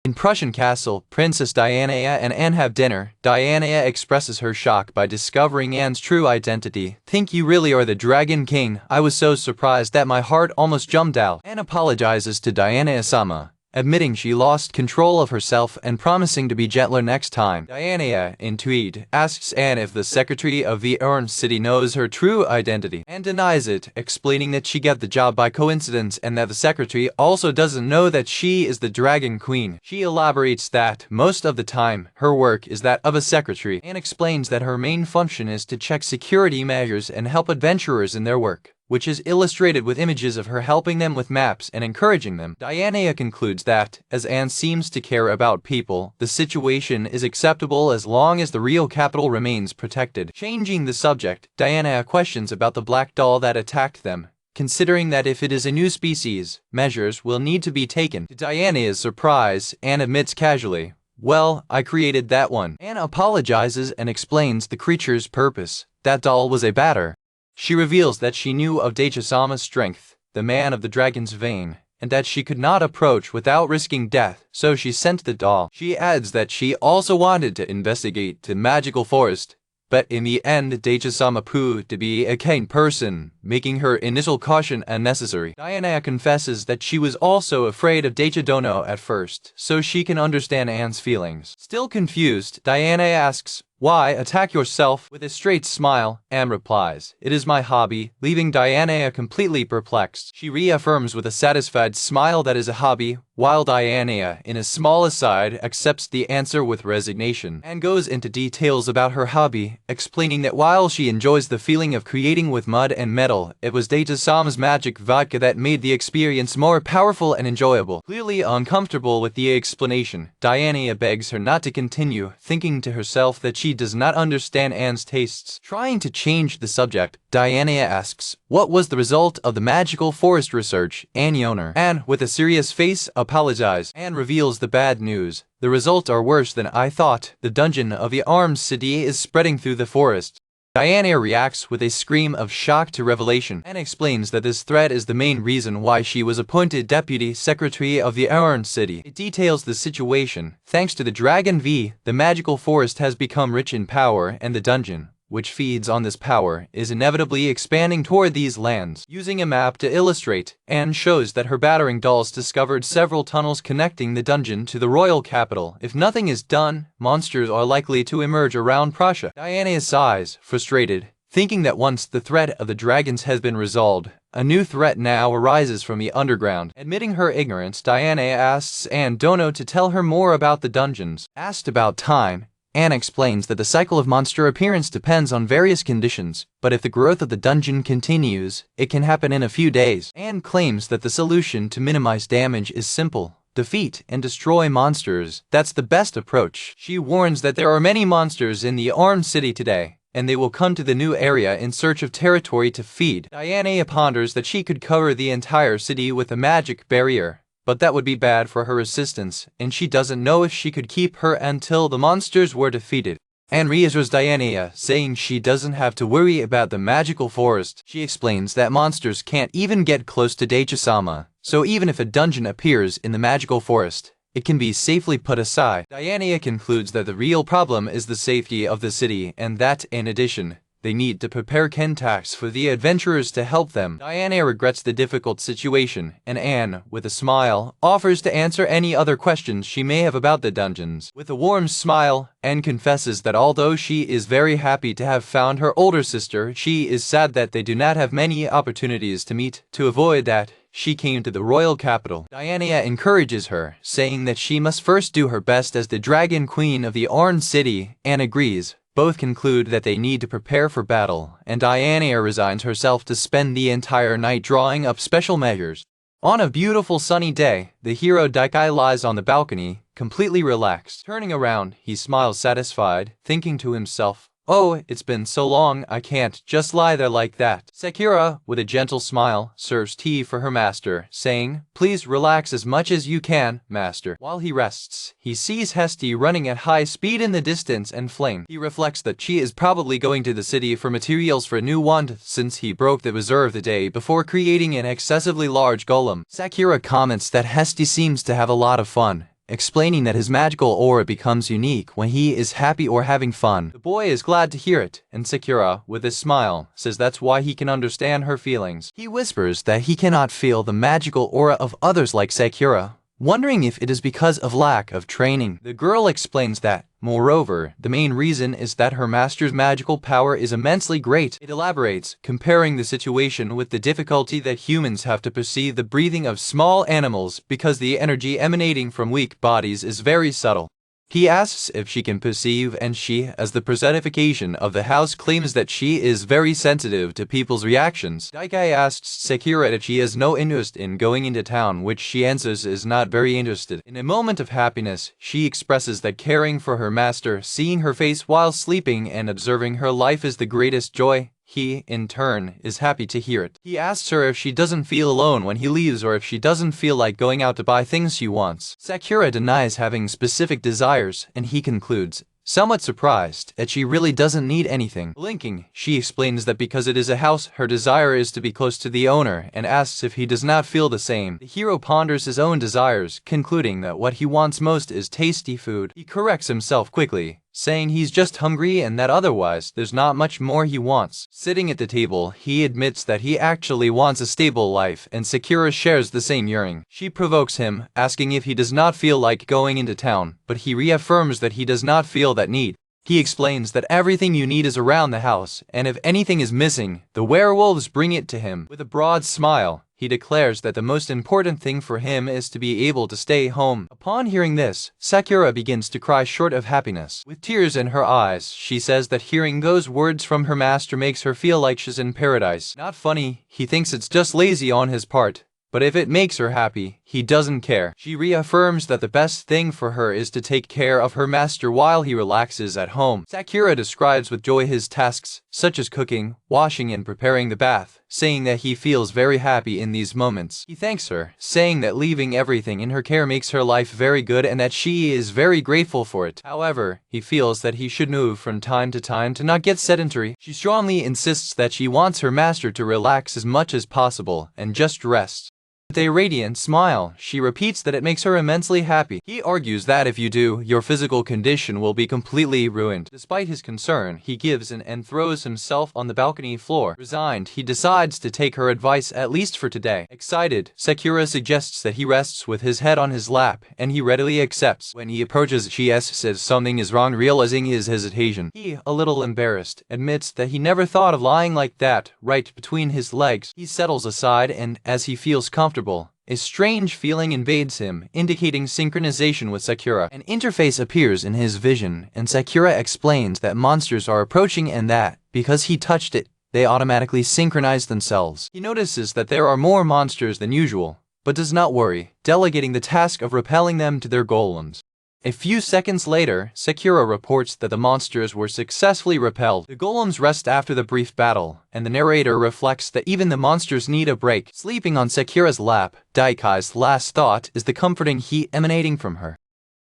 In Prussian Castle, Princess Dianea and Anne have dinner. Dianea expresses her shock by discovering Anne's true identity. Think you really are the Dragon King? I was so surprised that my heart almost jumped out. Anne apologizes to Dianea-sama, admitting she lost control of herself and promising to be gentler next time. Dianea, intrigued, asks Anne if the secretary of the Orange City knows her true identity. Anne denies it, explaining that she got the job by coincidence and that the secretary also doesn't know that she is the Dragon Queen. She elaborates that, most of the time, her work is that of a secretary, and explains that her main function is to check security measures and help adventurers in their work. which is illustrated with images of her helping them with maps and encouraging them. Diana concludes that, as Anne seems to care about people, the situation is acceptable as long as the real capital remains protected. Changing the subject, Diana questions about the black doll that attacked them, considering that if it is a new species, measures will need to be taken. To Diana's surprise, Anne admits casually, "Well, I created that one." Anne apologizes and explains the creature's purpose. That doll was a batter. She reveals that she knew of Daichi-sama's strength, the man of the dragon's vein, and that she could not approach without risking death, so she sent the doll. She adds that she also wanted to investigate the magical forest, but in the end Daichi-sama proved to be a kind person, making her initial caution unnecessary. Diana confesses that she was also afraid of Daichi-dono at first, so she can understand Anne's feelings. Still confused, Diana asks, "Why attack yourself?" With a straight smile, Anne replies, "It is my hobby," leaving Diana completely perplexed. She reaffirms with a satisfied smile that is a hobby, while Diana, in a small aside, accepts the answer with resignation and goes into details about her hobby, explaining that while she enjoys the feeling of creating with mud and metal, it was Daichi-sama's magic vodka that made the experience more powerful and enjoyable. Clearly uncomfortable with the explanation, Diana begs her not to continue, thinking to herself that she does not understand Anne's tastes. Trying to change the subject, Diana asks, "What was the result of the magical forest research, Anne? Anne, with a serious face, apologizes. Anne reveals the bad news. "The results are worse than I thought. The dungeon of the armed city is spreading through the forest." Diana reacts with a scream of shock to revelation and explains that this threat is the main reason why she was appointed Deputy Secretary of the Iron City. It details the situation. Thanks to the Dragon V, the magical forest has become rich in power, and the dungeon, which feeds on this power, is inevitably expanding toward these lands. Using a map to illustrate, Anne shows that her battering dolls discovered several tunnels connecting the dungeon to the royal capital. If nothing is done, monsters are likely to emerge around Prussia. Diana sighs, frustrated, thinking that once the threat of the dragons has been resolved, a new threat now arises from the underground. Admitting her ignorance, Diana asks Anne Dono to tell her more about the dungeons. Asked about time, Anne explains that the cycle of monster appearance depends on various conditions, but if the growth of the dungeon continues, it can happen in a few days. Anne claims that the solution to minimize damage is simple: defeat and destroy monsters. That's the best approach. She warns that there are many monsters in the armed city today, and they will come to the new area in search of territory to feed. Diana ponders that she could cover the entire city with a magic barrier, but that would be bad for her assistants, and she doesn't know if she could keep her until the monsters were defeated. Anne reassures Diana, saying she doesn't have to worry about the magical forest. She explains that monsters can't even get close to Daichi-sama, so even if a dungeon appears in the magical forest, it can be safely put aside. Diana concludes that the real problem is the safety of the city, and that, in addition, they need to prepare contacts for the adventurers to help them. Diana regrets the difficult situation, and Anne, with a smile, offers to answer any other questions she may have about the dungeons. With a warm smile, Anne confesses that although she is very happy to have found her older sister, she is sad that they do not have many opportunities to meet. To avoid that, she came to the royal capital. Diana encourages her, saying that she must first do her best as the Dragon Queen of the Orange City. Anne agrees. Both conclude that they need to prepare for battle, and Diana resigns herself to spend the entire night drawing up special measures. On a beautiful sunny day, the hero Daikai lies on the balcony, completely relaxed. Turning around, he smiles satisfied, thinking to himself, "Oh, it's been so long, I can't just lie there like that." Sakura, with a gentle smile, serves tea for her master, saying, "Please relax as much as you can, master." While he rests, he sees Hesti running at high speed in the distance and fling. He reflects that she is probably going to the city for materials for a new wand, since he broke the reserve the day before creating an excessively large golem. Sakura comments that Hesti seems to have a lot of fun, explaining that his magical aura becomes unique when he is happy or having fun. The boy is glad to hear it, and Sakura, with a smile, says that's why he can understand her feelings. He whispers that he cannot feel the magical aura of others like Sakura, wondering if it is because of lack of training. The girl explains that, moreover, the main reason is that her master's magical power is immensely great. It elaborates, comparing the situation with the difficulty that humans have to perceive the breathing of small animals because the energy emanating from weak bodies is very subtle. He asks if she can perceive, and she, as the personification of the house, claims that she is very sensitive to people's reactions. Daikai asks Sakura if she has no interest in going into town, which she answers is not very interested. In a moment of happiness, she expresses that caring for her master, seeing her face while sleeping, and observing her life is the greatest joy. He, in turn, is happy to hear it. He asks her if she doesn't feel alone when he leaves or if she doesn't feel like going out to buy things she wants. Sakura denies having specific desires, and he concludes, somewhat surprised, that she really doesn't need anything. Blinking, she explains that because it is a house, her desire is to be close to the owner, and asks if he does not feel the same. The hero ponders his own desires, concluding that what he wants most is tasty food. He corrects himself quickly, saying he's just hungry and that otherwise there's not much more he wants. Sitting at the table, he admits that he actually wants a stable life, and Sakura shares the same yearning. She provokes him, asking if he does not feel like going into town, but he reaffirms that he does not feel that need. He explains that everything you need is around the house, and if anything is missing, the werewolves bring it to him. With a broad smile, he declares that the most important thing for him is to be able to stay home. Upon hearing this, Sakura begins to cry short of happiness. With tears in her eyes, she says that hearing those words from her master makes her feel like she's in paradise. Not funny, he thinks it's just lazy on his part. But if it makes her happy, he doesn't care. She reaffirms that the best thing for her is to take care of her master while he relaxes at home. Sakura describes with joy his tasks, such as cooking, washing and preparing the bath, saying that he feels very happy in these moments. He thanks her, saying that leaving everything in her care makes her life very good and that she is very grateful for it. However, he feels that he should move from time to not get sedentary. She strongly insists that she wants her master to relax as much as possible and just rest. With a radiant smile, she repeats that it makes her immensely happy. He argues that if you do, your physical condition will be completely ruined. Despite his concern, he gives in and throws himself on the balcony floor. Resigned, he decides to take her advice at least for today. Excited, Sakura suggests that he rests with his head on his lap, and he readily accepts. When he approaches, she asks if something is wrong, realizing his hesitation. He, a little embarrassed, admits that he never thought of lying like that, right between his legs. He settles aside and, as he feels comfortable, a strange feeling invades him, indicating synchronization with Sakura. An interface appears in his vision, and Sakura explains that monsters are approaching and that, because he touched it, they automatically synchronize themselves. He notices that there are more monsters than usual, but does not worry, delegating the task of repelling them to their golems. A few seconds later, Sakura reports that the monsters were successfully repelled. The golems rest after the brief battle, and the narrator reflects that even the monsters need a break. Sleeping on Sakura's lap, Daikai's last thought is the comforting heat emanating from her.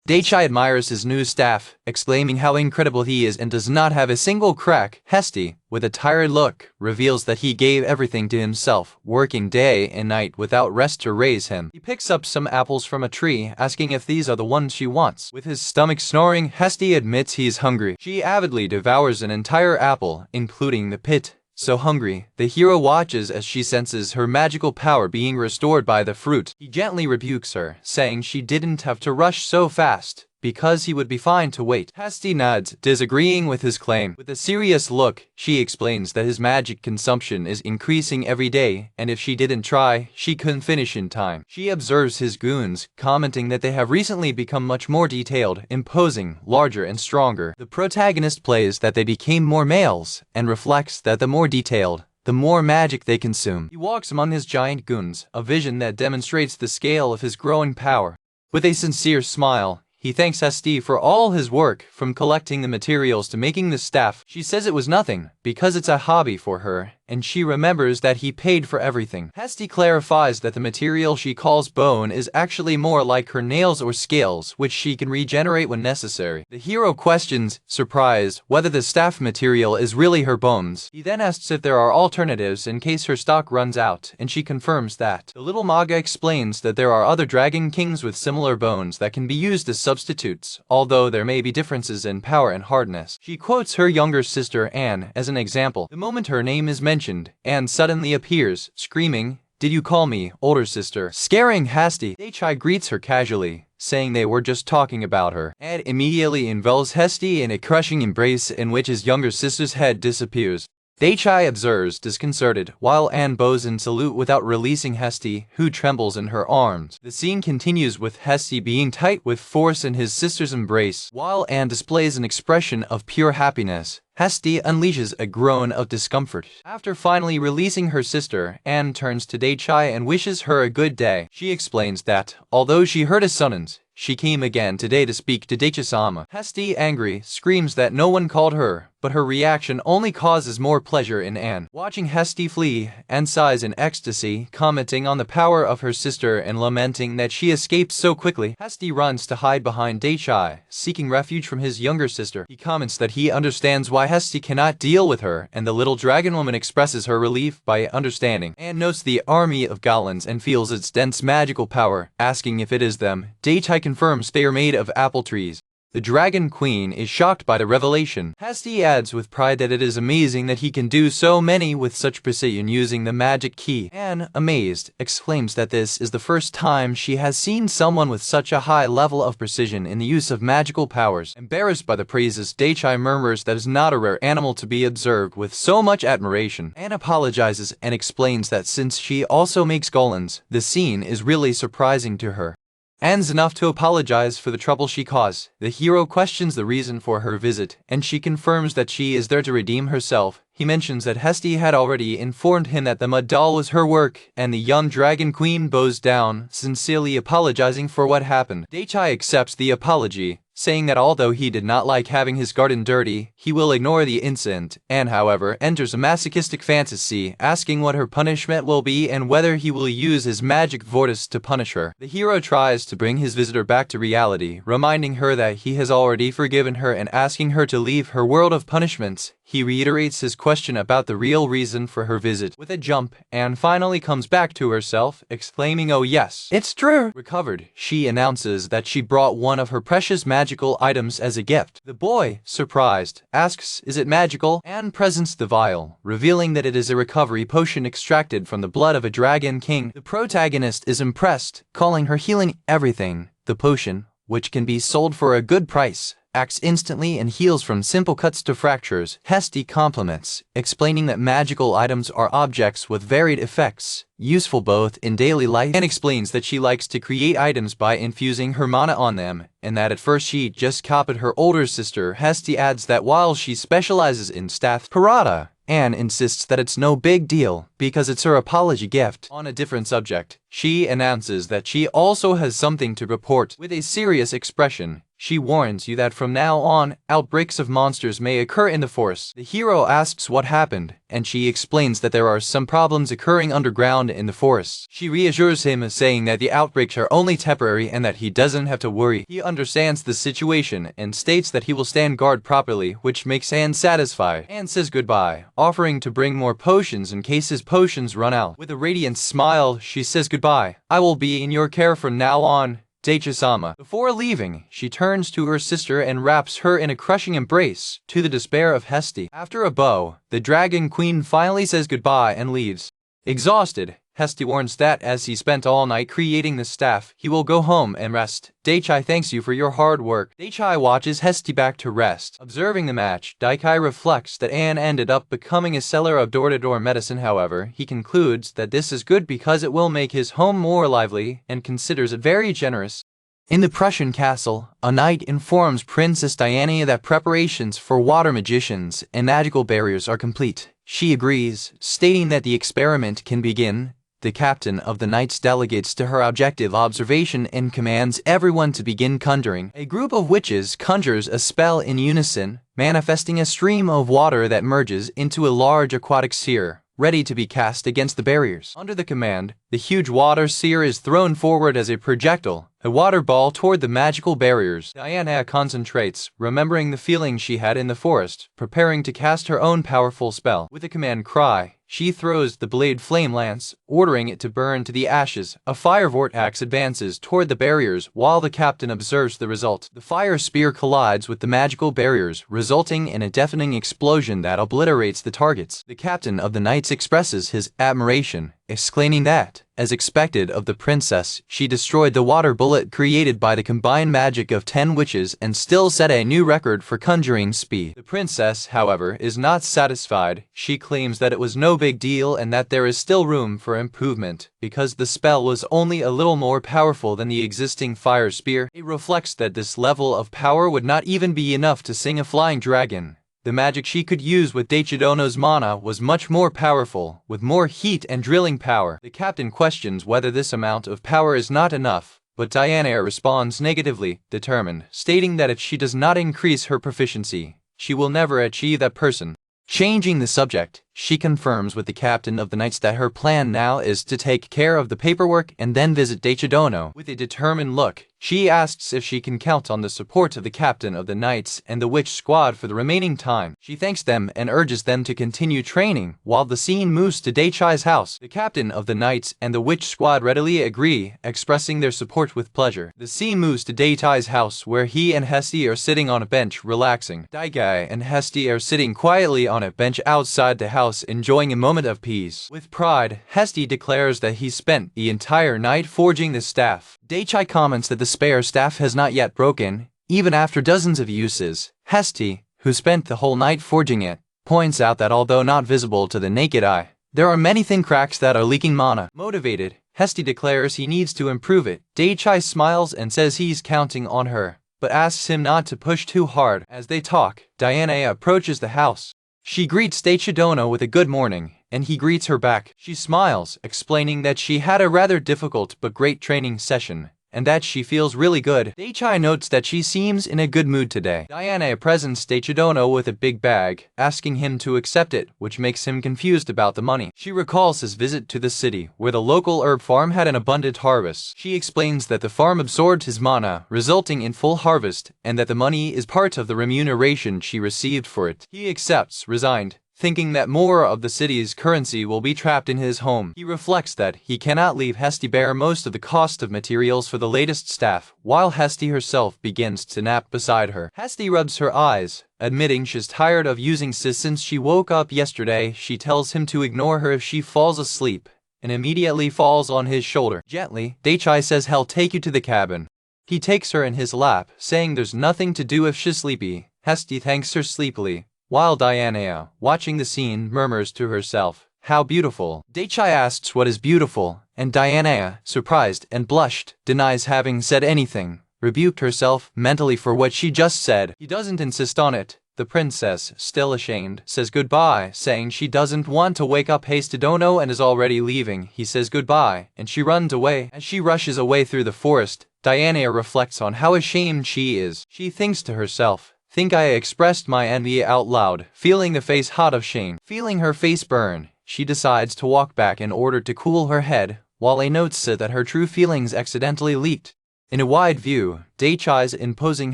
Daichi admires his new staff, exclaiming how incredible he is and does not have a single crack. Hesti, with a tired look, reveals that he gave everything to himself, working day and night without rest to raise him. He picks up some apples from a tree, asking if these are the ones she wants. With his stomach snoring, Hesti admits he is hungry. She avidly devours an entire apple, including the pit. So hungry, the hero watches as she senses her magical power being restored by the fruit. He gently rebukes her, saying she didn't have to rush so fast, because he would be fine to wait. Hesti nods, disagreeing with his claim. With a serious look, she explains that his magic consumption is increasing every day, and if she didn't try, she couldn't finish in time. She observes his goons, commenting that they have recently become much more detailed, imposing, larger and stronger. The protagonist plays that they became more males, and reflects that the more detailed, the more magic they consume. He walks among his giant goons, a vision that demonstrates the scale of his growing power. With a sincere smile, he thanks Hesti for all his work, from collecting the materials to making the staff. She says it was nothing, because it's a hobby for her, and she remembers that he paid for everything. Hesti clarifies that the material she calls bone is actually more like her nails or scales, which she can regenerate when necessary. The hero questions, surprised, whether the staff material is really her bones. He then asks if there are alternatives in case her stock runs out, and she confirms that. The little Manga explains that there are other dragon kings with similar bones that can be used as substitutes, although there may be differences in power and hardness. She quotes her younger sister Anne as an example. The moment her name is mentioned, Anne suddenly appears, screaming, "Did you call me, older sister?" Scaring Hesti, Daichi greets her casually, saying they were just talking about her. Anne immediately envelops Hesti in a crushing embrace in which his younger sister's head disappears. Daichai observes, disconcerted, while Anne bows in salute without releasing Hesti, who trembles in her arms. The scene continues with Hesti being tight with force in his sister's embrace, while Anne displays an expression of pure happiness. Hesti unleashes a groan of discomfort. After finally releasing her sister, Anne turns to Daichai and wishes her a good day. She explains that, although she heard a summons, she came again today to speak to Daichi-sama. Hesti, angry, screams that no one called her, but her reaction only causes more pleasure in Anne. Watching Hesti flee, Anne sighs in ecstasy, commenting on the power of her sister and lamenting that she escaped so quickly. Hesti runs to hide behind Daichai, seeking refuge from his younger sister. He comments that he understands why Hesti cannot deal with her, and the little dragon woman expresses her relief by understanding. Anne notes the army of goblins and feels its dense magical power, asking if it is them. Daichai confirms they are made of apple trees. The Dragon Queen is shocked by the revelation. Hesti adds with pride that it is amazing that he can do so many with such precision using the magic key. Anne, amazed, exclaims that this is the first time she has seen someone with such a high level of precision in the use of magical powers. Embarrassed by the praises, Daichai murmurs that it is not a rare animal to be observed with so much admiration. Anne apologizes and explains that since she also makes golems, the scene is really surprising to her. Anne's enough to apologize for the trouble she caused. The hero questions the reason for her visit, and she confirms that she is there to redeem herself. He mentions that Hesti had already informed him that the mud doll was her work, and the young Dragon Queen bows down, sincerely apologizing for what happened. Daichai accepts the apology, saying that although he did not like having his garden dirty, he will ignore the incident. Anne, however, enters a masochistic fantasy, asking what her punishment will be and whether he will use his magic vortex to punish her. The hero tries to bring his visitor back to reality, reminding her that he has already forgiven her and asking her to leave her world of punishments. He reiterates his question about the real reason for her visit. With a jump, Anne finally comes back to herself, exclaiming, "Oh yes, it's true!" Recovered, she announces that she brought one of her precious magical items as a gift. The boy, surprised, asks, "Is it magical?" Anne presents the vial, revealing that it is a recovery potion extracted from the blood of a dragon king. The protagonist is impressed, calling her healing everything. The potion, which can be sold for a good price, acts instantly and heals from simple cuts to fractures. Hesti compliments, explaining that magical items are objects with varied effects, useful both in daily life, and explains that she likes to create items by infusing her mana on them, and that at first she just copied her older sister. Hesti adds that while she specializes in staff karate, Anne insists that it's no big deal because it's her apology gift. On a different subject, she announces that she also has something to report. With a serious expression, she warns you that from now on, outbreaks of monsters may occur in the forest. The hero asks what happened, and she explains that there are some problems occurring underground in the forest. She reassures him, saying that the outbreaks are only temporary and that he doesn't have to worry. He understands the situation and states that he will stand guard properly, which makes Anne satisfied. Anne says goodbye, offering to bring more potions in case his potions run out. With a radiant smile, she says goodbye. "I will be in your care from now on, Daichi-sama." Before leaving, she turns to her sister and wraps her in a crushing embrace, to the despair of Hesti. After a bow, the Dragon Queen finally says goodbye and leaves. Exhausted, Hesti warns that as he spent all night creating the staff, he will go home and rest. Daichai thanks you for your hard work. Daichai watches Hesti back to rest. Observing the match, Daichai reflects that Anne ended up becoming a seller of door-to-door medicine. However, he concludes that this is good because it will make his home more lively and considers it very generous. In the Prussian castle, a knight informs Princess Diana that preparations for water magicians and magical barriers are complete. She agrees, stating that the experiment can begin. The captain of the knights delegates to her objective observation and commands everyone to begin conjuring. A group of witches conjures a spell in unison, manifesting a stream of water that merges into a large aquatic sphere, ready to be cast against the barriers. Under the command, the huge water sphere is thrown forward as a projectile, a water ball toward the magical barriers. Diana concentrates, remembering the feeling she had in the forest, preparing to cast her own powerful spell. With a command cry, she throws the blade flame lance, ordering it to burn to the ashes. A fire vortex advances toward the barriers while the captain observes the result. The fire spear collides with the magical barriers, resulting in a deafening explosion that obliterates the targets. The captain of the knights expresses his admiration, explaining that, as expected of the princess, she destroyed the water bullet created by the combined magic of 10 witches and still set a new record for conjuring speed. The princess, however, is not satisfied. She claims that it was no big deal and that there is still room for improvement, because the spell was only a little more powerful than the existing fire spear. It reflects that this level of power would not even be enough to sing a flying dragon. The magic she could use with Daichidono's mana was much more powerful, with more heat and drilling power. The captain questions whether this amount of power is not enough, but Diana responds negatively, determined, stating that if she does not increase her proficiency, she will never achieve that person. Changing the subject, she confirms with the captain of the knights that her plan now is to take care of the paperwork and then visit Daichidono. With a determined look, she asks if she can count on the support of the captain of the knights and the witch squad for the remaining time. She thanks them and urges them to continue training, while the scene moves to Daichai's house. The captain of the knights and the witch squad readily agree, expressing their support with pleasure. The scene moves to Daichai's house, where he and Hesti are sitting on a bench relaxing. Daigai and Hesti are sitting quietly on a bench outside the house, enjoying a moment of peace. With pride, Hesti declares that he spent the entire night forging the staff. Daichai comments that the spare staff has not yet broken, even after dozens of uses. Hesti, who spent the whole night forging it, points out that although not visible to the naked eye, there are many thin cracks that are leaking mana. Motivated, Hesti declares he needs to improve it. Daichai smiles and says he's counting on her, but asks him not to push too hard. As they talk, Diana approaches the house. She greets Daichidono with a good morning, and he greets her back. She smiles, explaining that she had a rather difficult but great training session, and that she feels really good. Daichai notes that she seems in a good mood today. Diana presents Daichidono with a big bag, asking him to accept it, which makes him confused about the money. She recalls his visit to the city, where the local herb farm had an abundant harvest. She explains that the farm absorbed his mana, resulting in full harvest, and that the money is part of the remuneration she received for it. He accepts, resigned, thinking that more of the city's currency will be trapped in his home. He reflects that he cannot leave Hesti bear most of the cost of materials for the latest staff, while Hesti herself begins to nap beside her. Hesti rubs her eyes, admitting she's tired of using sis since she woke up yesterday. She tells him to ignore her if she falls asleep, and immediately falls on his shoulder. Gently, Daichai says he'll take you to the cabin. He takes her in his lap, saying there's nothing to do if she's sleepy. Hesti thanks her sleepily, while Diana, watching the scene, murmurs to herself, "How beautiful." Daichai asks what is beautiful, and Diana, surprised and blushed, denies having said anything, rebuked herself mentally for what she just said. He doesn't insist on it. The princess, still ashamed, says goodbye, saying she doesn't want to wake up Daichidono and is already leaving. He says goodbye, and she runs away. As she rushes away through the forest, Diana reflects on how ashamed she is. She thinks to herself, "Think I expressed my envy out loud." Feeling the face hot of shame, feeling her face burn, she decides to walk back in order to cool her head, while a note said that her true feelings accidentally leaked. In a wide view, Daichai's imposing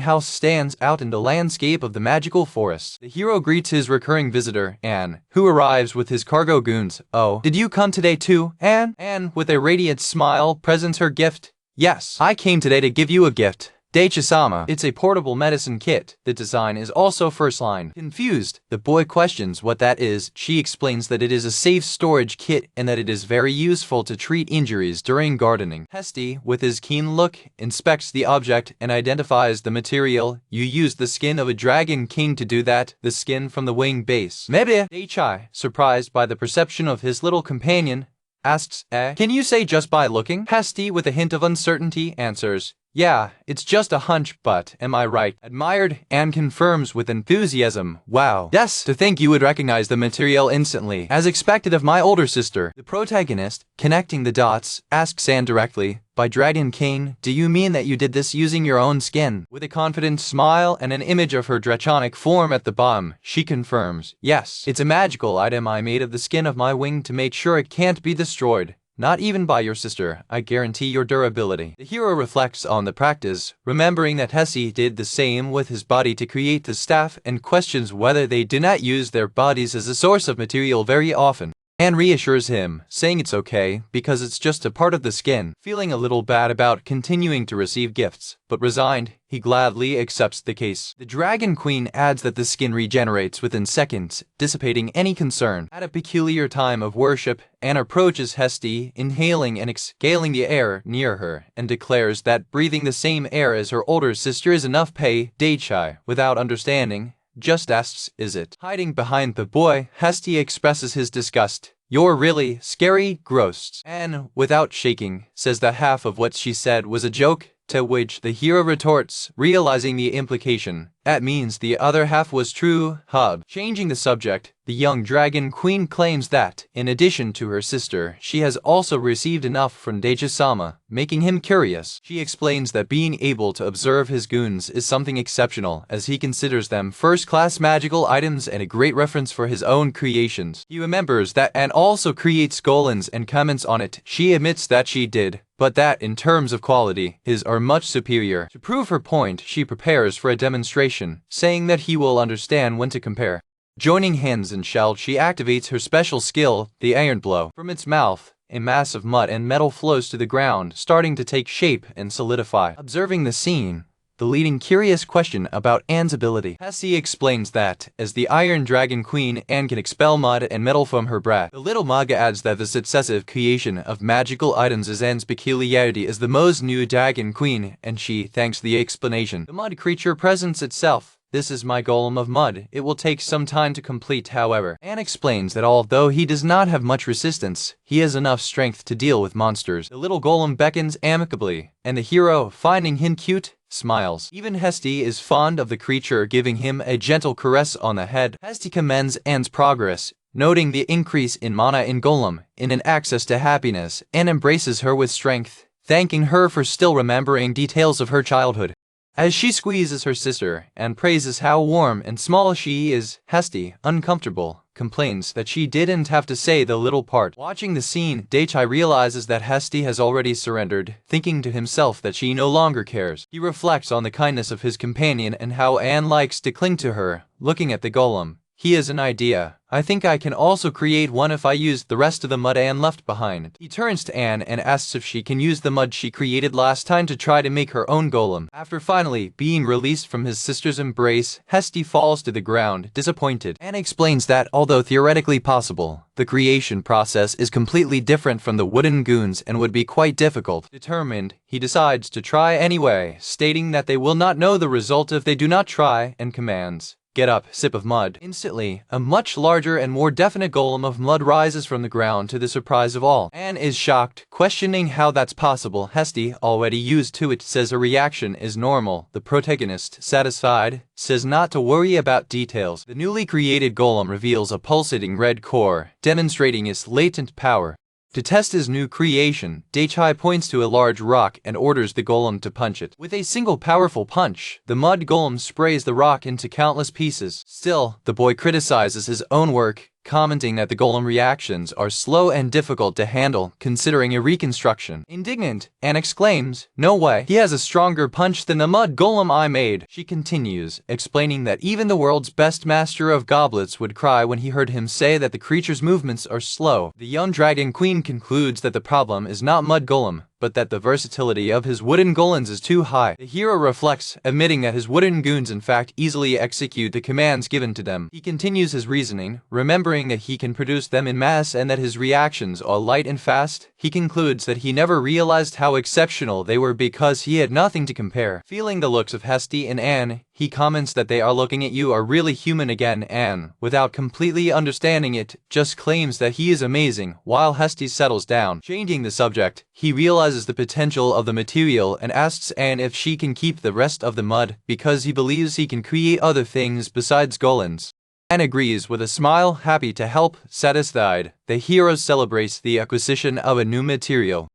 house stands out in the landscape of the magical forest. The hero greets his recurring visitor, Anne, who arrives with his cargo goons. "Oh, did you come today too, Anne?" Anne, with a radiant smile, presents her gift. "Yes, I came today to give you a gift, Daichi-sama." It's a portable medicine kit. The design is also first line. Confused, the boy questions what that is. She explains that it is a safe storage kit and that it is very useful to treat injuries during gardening. Hesti, with his keen look, inspects the object and identifies the material. "You used the skin of a dragon king to do that, the skin from the wing base." Maybe. Daichai, surprised by the perception of his little companion, asks, Can you say just by looking?" Hesti, with a hint of uncertainty, answers, "Yeah, it's just a hunch, but am I right?" Admired, Anne confirms with enthusiasm, "Wow. Yes, to think you would recognize the material instantly, as expected of my older sister." The protagonist, connecting the dots, asks Anne directly, "By Dragon King, do you mean that you did this using your own skin?" With a confident smile and an image of her draconic form at the bottom, she confirms, "Yes, it's a magical item I made of the skin of my wing to make sure it can't be destroyed. Not even by your sister. I guarantee your durability." The hero reflects on the practice, remembering that Hesi did the same with his body to create the staff, and questions whether they do not use their bodies as a source of material very often. Anne reassures him, saying it's okay because it's just a part of the skin. Feeling a little bad about continuing to receive gifts, but resigned, he gladly accepts the case. The Dragon Queen adds that the skin regenerates within seconds, dissipating any concern. At a peculiar time of worship, Anne approaches Hesti, inhaling and exhaling the air near her, and declares that breathing the same air as her older sister is enough pay. Daichai, without understanding, just asks, is it? Hiding behind the boy, Hesti expresses his disgust. You're really scary, gross. Anne, without shaking, says that half of what she said was a joke, to which the hero retorts, realizing the implication. That means the other half was true, hub. Changing the subject, the young Dragon Queen claims that, in addition to her sister, she has also received enough from Daichi-sama, making him curious. She explains that being able to observe his goons is something exceptional, as he considers them first-class magical items and a great reference for his own creations. He remembers that Anne also creates golems and comments on it. She admits that she did, but that in terms of quality, his are much superior. To prove her point, she prepares for a demonstration, saying that he will understand when to compare. Joining hands and shell, she activates her special skill, the Iron Blow. From its mouth, a mass of mud and metal flows to the ground, starting to take shape and solidify. Observing the scene, the leading curious question about Anne's ability. Hesti explains that, as the Iron Dragon Queen, Anne can expel mud and metal from her breath. The little manga adds that the successive creation of magical items is Anne's peculiarity as the most new Dragon Queen, and she thanks the explanation. The mud creature presents itself. This is my golem of mud. It will take some time to complete, however. Anne explains that although he does not have much resistance, he has enough strength to deal with monsters. The little golem beckons amicably, and the hero, finding him cute, smiles. Even Hesti is fond of the creature, giving him a gentle caress on the head. Hesti commends Anne's progress, noting the increase in mana in golem, in an access to happiness, and embraces her with strength, thanking her for still remembering details of her childhood. As she squeezes her sister and praises how warm and small she is, Hesti, uncomfortable, complains that she didn't have to say the little part. Watching the scene, Daichai realizes that Hesti has already surrendered, thinking to himself that she no longer cares. He reflects on the kindness of his companion and how Anne likes to cling to her, looking at the golem. He has an idea. I think I can also create one if I use the rest of the mud Anne left behind. He turns to Anne and asks if she can use the mud she created last time to try to make her own golem. After finally being released from his sister's embrace, Hesti falls to the ground, disappointed. Anne explains that, although theoretically possible, the creation process is completely different from the wooden goons and would be quite difficult. Determined, he decides to try anyway, stating that they will not know the result if they do not try, and commands, "Get up, sip of mud." Instantly, a much larger and more definite golem of mud rises from the ground to the surprise of all. Anne is shocked, questioning how that's possible. Hesti, already used to it, says her reaction is normal. The protagonist, satisfied, says not to worry about details. The newly created golem reveals a pulsating red core, demonstrating its latent power. To test his new creation, Daichai points to a large rock and orders the golem to punch it. With a single powerful punch, the mud golem sprays the rock into countless pieces. Still, the boy criticizes his own work, commenting that the golem reactions are slow and difficult to handle, considering a reconstruction. Indignant, Anne exclaims, "No way, he has a stronger punch than the mud golem I made." She continues, explaining that even the world's best master of goblets would cry when he heard him say that the creature's movements are slow. The young Dragon Queen concludes that the problem is not mud golem, but that the versatility of his wooden golems is too high. The hero reflects, admitting that his wooden goons in fact easily execute the commands given to them. He continues his reasoning, remembering that he can produce them in mass and that his reactions are light and fast. He concludes that he never realized how exceptional they were because he had nothing to compare. Feeling the looks of Hesti and Anne, he comments that they are looking at you are really human again. Anne, without completely understanding it, just claims that he is amazing, while Hesti settles down. Changing the subject, he realizes the potential of the material and asks Anne if she can keep the rest of the mud, because he believes he can create other things besides golems. Anne agrees with a smile, happy to help. Satisfied, the hero celebrates the acquisition of a new material.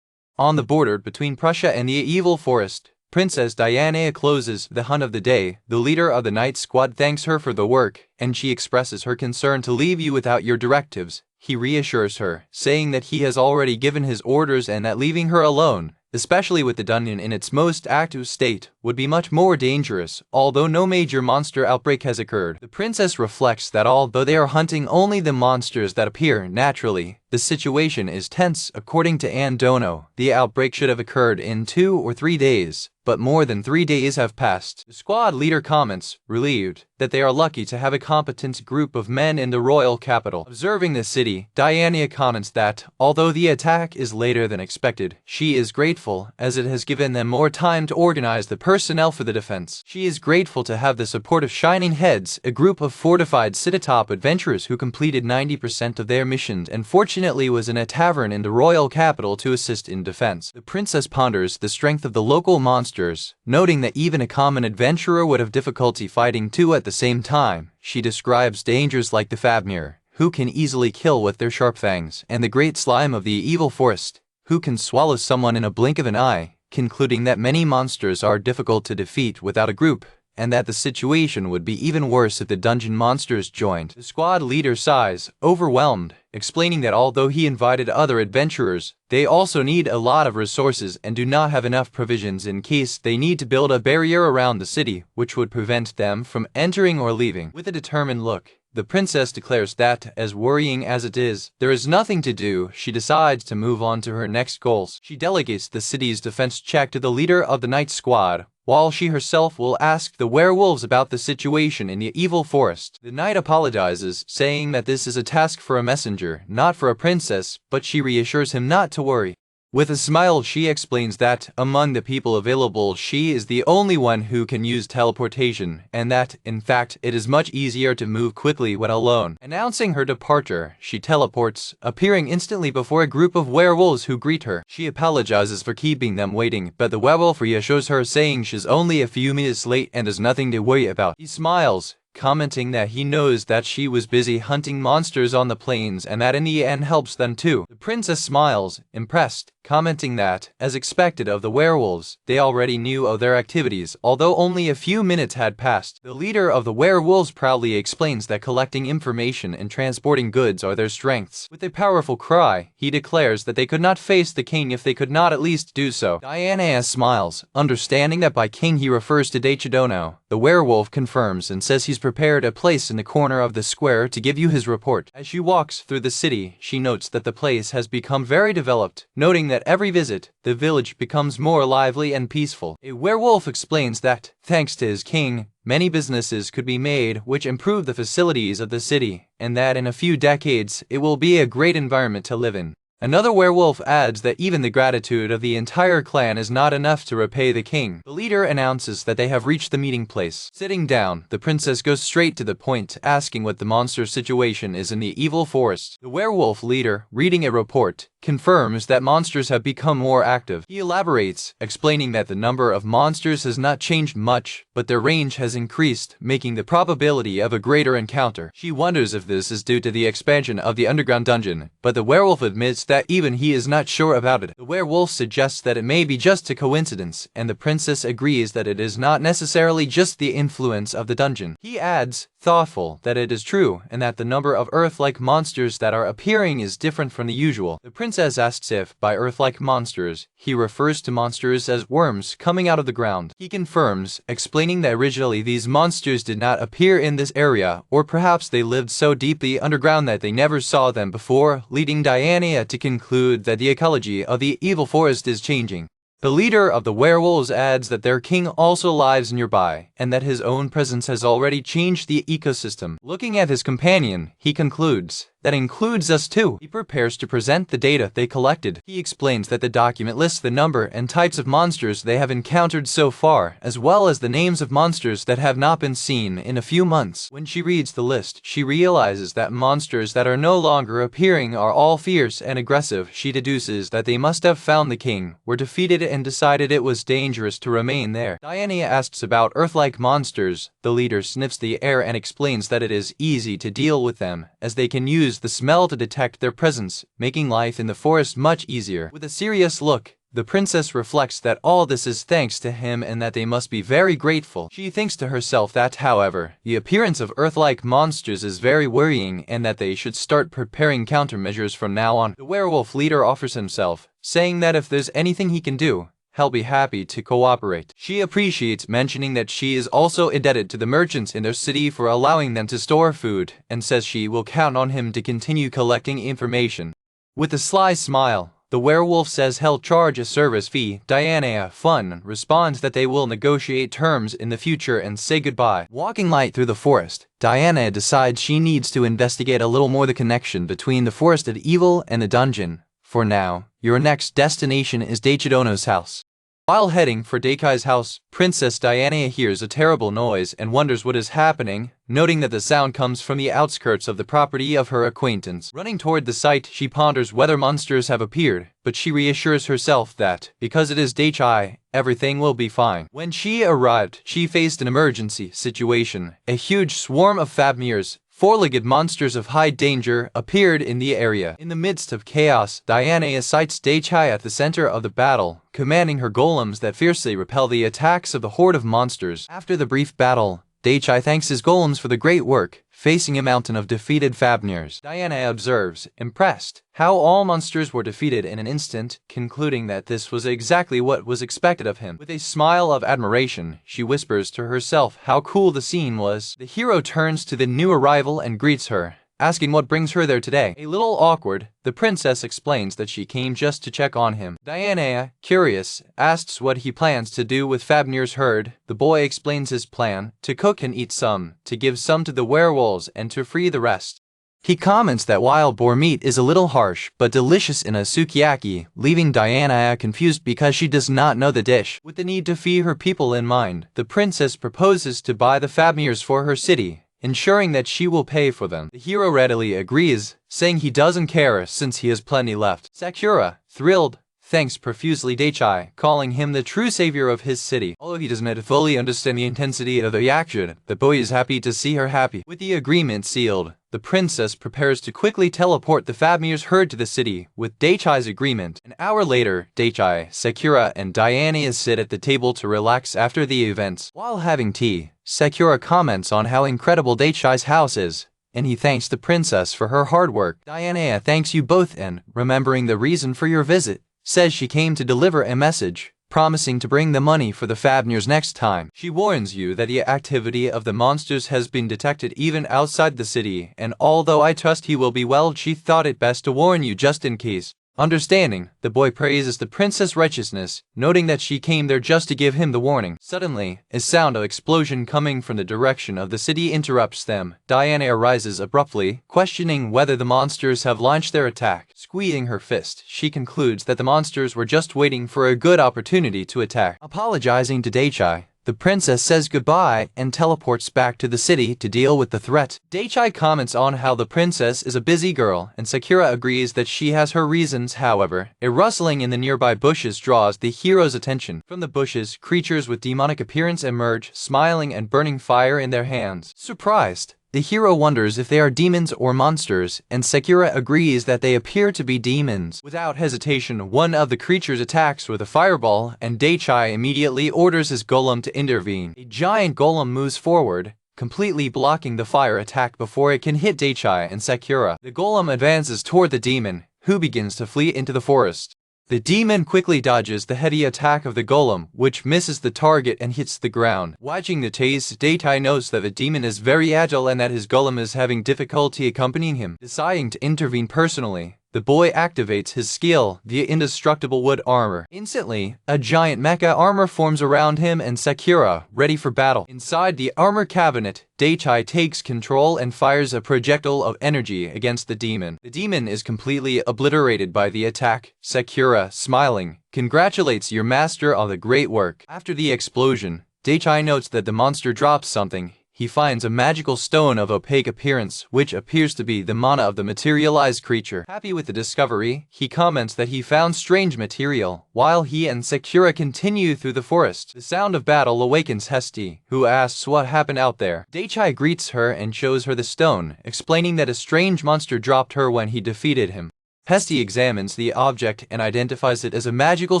On the border between Prussia and the evil forest, Princess Diana closes the hunt of the day. The leader of the night squad thanks her for the work, and she expresses her concern to leave you without your directives. He reassures her, saying that he has already given his orders and that leaving her alone especially with the dungeon in its most active state, would be much more dangerous, although no major monster outbreak has occurred. The princess reflects that although they are hunting only the monsters that appear naturally, the situation is tense. According to Ann Dono, the outbreak should have occurred in 2 or 3 days, but more than 3 days have passed. The squad leader comments, relieved, that they are lucky to have a competent group of men in the royal capital. Observing the city, Diana comments that, although the attack is later than expected, she is grateful as it has given them more time to organize the personnel for the defense. She is grateful to have the support of Shining Heads, a group of fortified city-top adventurers who completed 90% of their missions and fortunately was in a tavern in the royal capital to assist in defense. The princess ponders the strength of the local monsters, noting that even a common adventurer would have difficulty fighting two at the same time. She describes dangers like the Fafnir, who can easily kill with their sharp fangs, and the great slime of the evil forest, who can swallow someone in a blink of an eye, concluding that many monsters are difficult to defeat without a group, and that the situation would be even worse if the dungeon monsters joined. The squad leader sighs, overwhelmed, explaining that although he invited other adventurers, they also need a lot of resources and do not have enough provisions in case they need to build a barrier around the city, which would prevent them from entering or leaving. With a determined look, the princess declares that, as worrying as it is, there is nothing to do. She decides to move on to her next goals. She delegates the city's defense check to the leader of the night squad, while she herself will ask the werewolves about the situation in the evil forest. The knight apologizes, saying that this is a task for a messenger, not for a princess, but she reassures him not to worry. With a smile, she explains that, among the people available, she is the only one who can use teleportation, and that, in fact, it is much easier to move quickly when alone. Announcing her departure, she teleports, appearing instantly before a group of werewolves who greet her. She apologizes for keeping them waiting, but the werewolf reassures her, saying she's only a few minutes late and has nothing to worry about. He smiles, commenting that he knows that she was busy hunting monsters on the plains and that in the end helps them too. The princess smiles, impressed, commenting that, as expected of the werewolves, they already knew of their activities, although only a few minutes had passed. The leader of the werewolves proudly explains that collecting information and transporting goods are their strengths. With a powerful cry, he declares that they could not face the king if they could not at least do so. Diana smiles, understanding that by king he refers to Deichidono. The werewolf confirms and says he's prepared a place in the corner of the square to give you his report. As she walks through the city, she notes that the place has become very developed, noting that every visit, the village becomes more lively and peaceful. A werewolf explains that, thanks to his king, many businesses could be made which improve the facilities of the city, and that in a few decades it will be a great environment to live in. Another werewolf adds that even the gratitude of the entire clan is not enough to repay the king. The leader announces that they have reached the meeting place. Sitting down, the princess goes straight to the point, asking what the monster situation is in the evil forest. The werewolf leader, reading a report, confirms that monsters have become more active. He elaborates, explaining that the number of monsters has not changed much, but their range has increased, making the probability of a greater encounter. She wonders if this is due to the expansion of the underground dungeon, but the werewolf admits that even he is not sure about it. The werewolf suggests that it may be just a coincidence, and the princess agrees that it is not necessarily just the influence of the dungeon. He adds, thoughtful, that it is true, and that the number of Earth-like monsters that are appearing is different from the usual. The princess asks if, by Earth-like monsters, he refers to monsters as worms coming out of the ground. He confirms, explaining that originally these monsters did not appear in this area, or perhaps they lived so deeply underground that they never saw them before, leading Diana to conclude that the ecology of the evil forest is changing. The leader of the werewolves adds that their king also lives nearby, and that his own presence has already changed the ecosystem. Looking at his companion, he concludes, that includes us too. He prepares to present the data they collected. He explains that the document lists the number and types of monsters they have encountered so far, as well as the names of monsters that have not been seen in a few months. When she reads the list, she realizes that monsters that are no longer appearing are all fierce and aggressive. She deduces that they must have found the king, were defeated and decided it was dangerous to remain there. Diana asks about Earth-like monsters. The leader sniffs the air and explains that it is easy to deal with them, as they can use the smell to detect their presence, making life in the forest much easier. With a serious look, the princess reflects that all this is thanks to him and that they must be very grateful. She thinks to herself that, however, the appearance of Earth-like monsters is very worrying and that they should start preparing countermeasures from now on. The werewolf leader offers himself, saying that if there's anything he can do, he'll be happy to cooperate. She appreciates mentioning that she is also indebted to the merchants in their city for allowing them to store food, and says she will count on him to continue collecting information. With a sly smile, the werewolf says he'll charge a service fee. Diana, fun, responds that they will negotiate terms in the future and say goodbye. Walking light through the forest, Diana decides she needs to investigate a little more the connection between the forested evil and the dungeon. For now, your next destination is Daichidono's house. While heading for Daikai's house, Princess Diana hears a terrible noise and wonders what is happening, noting that the sound comes from the outskirts of the property of her acquaintance. Running toward the site, she ponders whether monsters have appeared, but she reassures herself that, because it is Daichi, everything will be fine. When she arrived, she faced an emergency situation. A huge swarm of Fabmirs, four-legged monsters of high danger, appeared in the area. In the midst of chaos, Diana sights Daichi at the center of the battle, commanding her golems that fiercely repel the attacks of the horde of monsters. After the brief battle, Daichi thanks his golems for the great work, facing a mountain of defeated Fabmirs. Diana observes, impressed, how all monsters were defeated in an instant, concluding that this was exactly what was expected of him. With a smile of admiration, she whispers to herself how cool the scene was. The hero turns to the new arrival and greets her, asking what brings her there today. A little awkward, the princess explains that she came just to check on him. Diana, curious, asks what he plans to do with Fabnir's herd. The boy explains his plan, to cook and eat some, to give some to the werewolves, and to free the rest. He comments that wild boar meat is a little harsh, but delicious in a sukiyaki, leaving Diana confused because she does not know the dish. With the need to feed her people in mind, the princess proposes to buy the Fabmirs for her city, ensuring that she will pay for them. The hero readily agrees, saying he doesn't care since he has plenty left. Sakura, thrilled, thanks profusely Daichi, calling him the true savior of his city. Although he does not fully understand the intensity of the action, the boy is happy to see her happy. With the agreement sealed, the princess prepares to quickly teleport the Fabmir's herd to the city, with Daichi's agreement. An hour later, Daichi, Sakura, and Diana sit at the table to relax after the events. While having tea, Sakura comments on how incredible Daichi's house is, and he thanks the princess for her hard work. Diana thanks you both and, remembering the reason for your visit, says she came to deliver a message, promising to bring the money for the Fabmirs next time. She warns you that the activity of the monsters has been detected even outside the city, and although I trust he will be well, she thought it best to warn you just in case. Understanding, the boy praises the princess' righteousness, noting that she came there just to give him the warning. Suddenly, a sound of explosion coming from the direction of the city interrupts them. Diana arises abruptly, questioning whether the monsters have launched their attack. Squeezing her fist, she concludes that the monsters were just waiting for a good opportunity to attack. Apologizing to Daichi, the princess says goodbye and teleports back to the city to deal with the threat. Daichi comments on how the princess is a busy girl, and Sakura agrees that she has her reasons. However, a rustling in the nearby bushes draws the hero's attention. From the bushes, creatures with demonic appearance emerge, smiling and burning fire in their hands. Surprised, the hero wonders if they are demons or monsters, and Sakura agrees that they appear to be demons. Without hesitation, one of the creatures attacks with a fireball, and Daichi immediately orders his golem to intervene. A giant golem moves forward, completely blocking the fire attack before it can hit Daichi and Sakura. The golem advances toward the demon, who begins to flee into the forest. The demon quickly dodges the heavy attack of the golem, which misses the target and hits the ground. Watching the chase, Daichi notes that the demon is very agile and that his golem is having difficulty accompanying him. Deciding to intervene personally, the boy activates his skill, the indestructible wood armor. Instantly, a giant mecha armor forms around him and Sakura, ready for battle. Inside the armor cabinet, Daichi takes control and fires a projectile of energy against the demon. The demon is completely obliterated by the attack. Sakura, smiling, congratulates your master on the great work. After the explosion, Daichi notes that the monster drops something. He finds a magical stone of opaque appearance, which appears to be the mana of the materialized creature. Happy with the discovery, he comments that he found strange material, while he and Sakura continue through the forest. The sound of battle awakens Hesti, who asks what happened out there. Daichi greets her and shows her the stone, explaining that a strange monster dropped her when he defeated him. Hesti examines the object and identifies it as a magical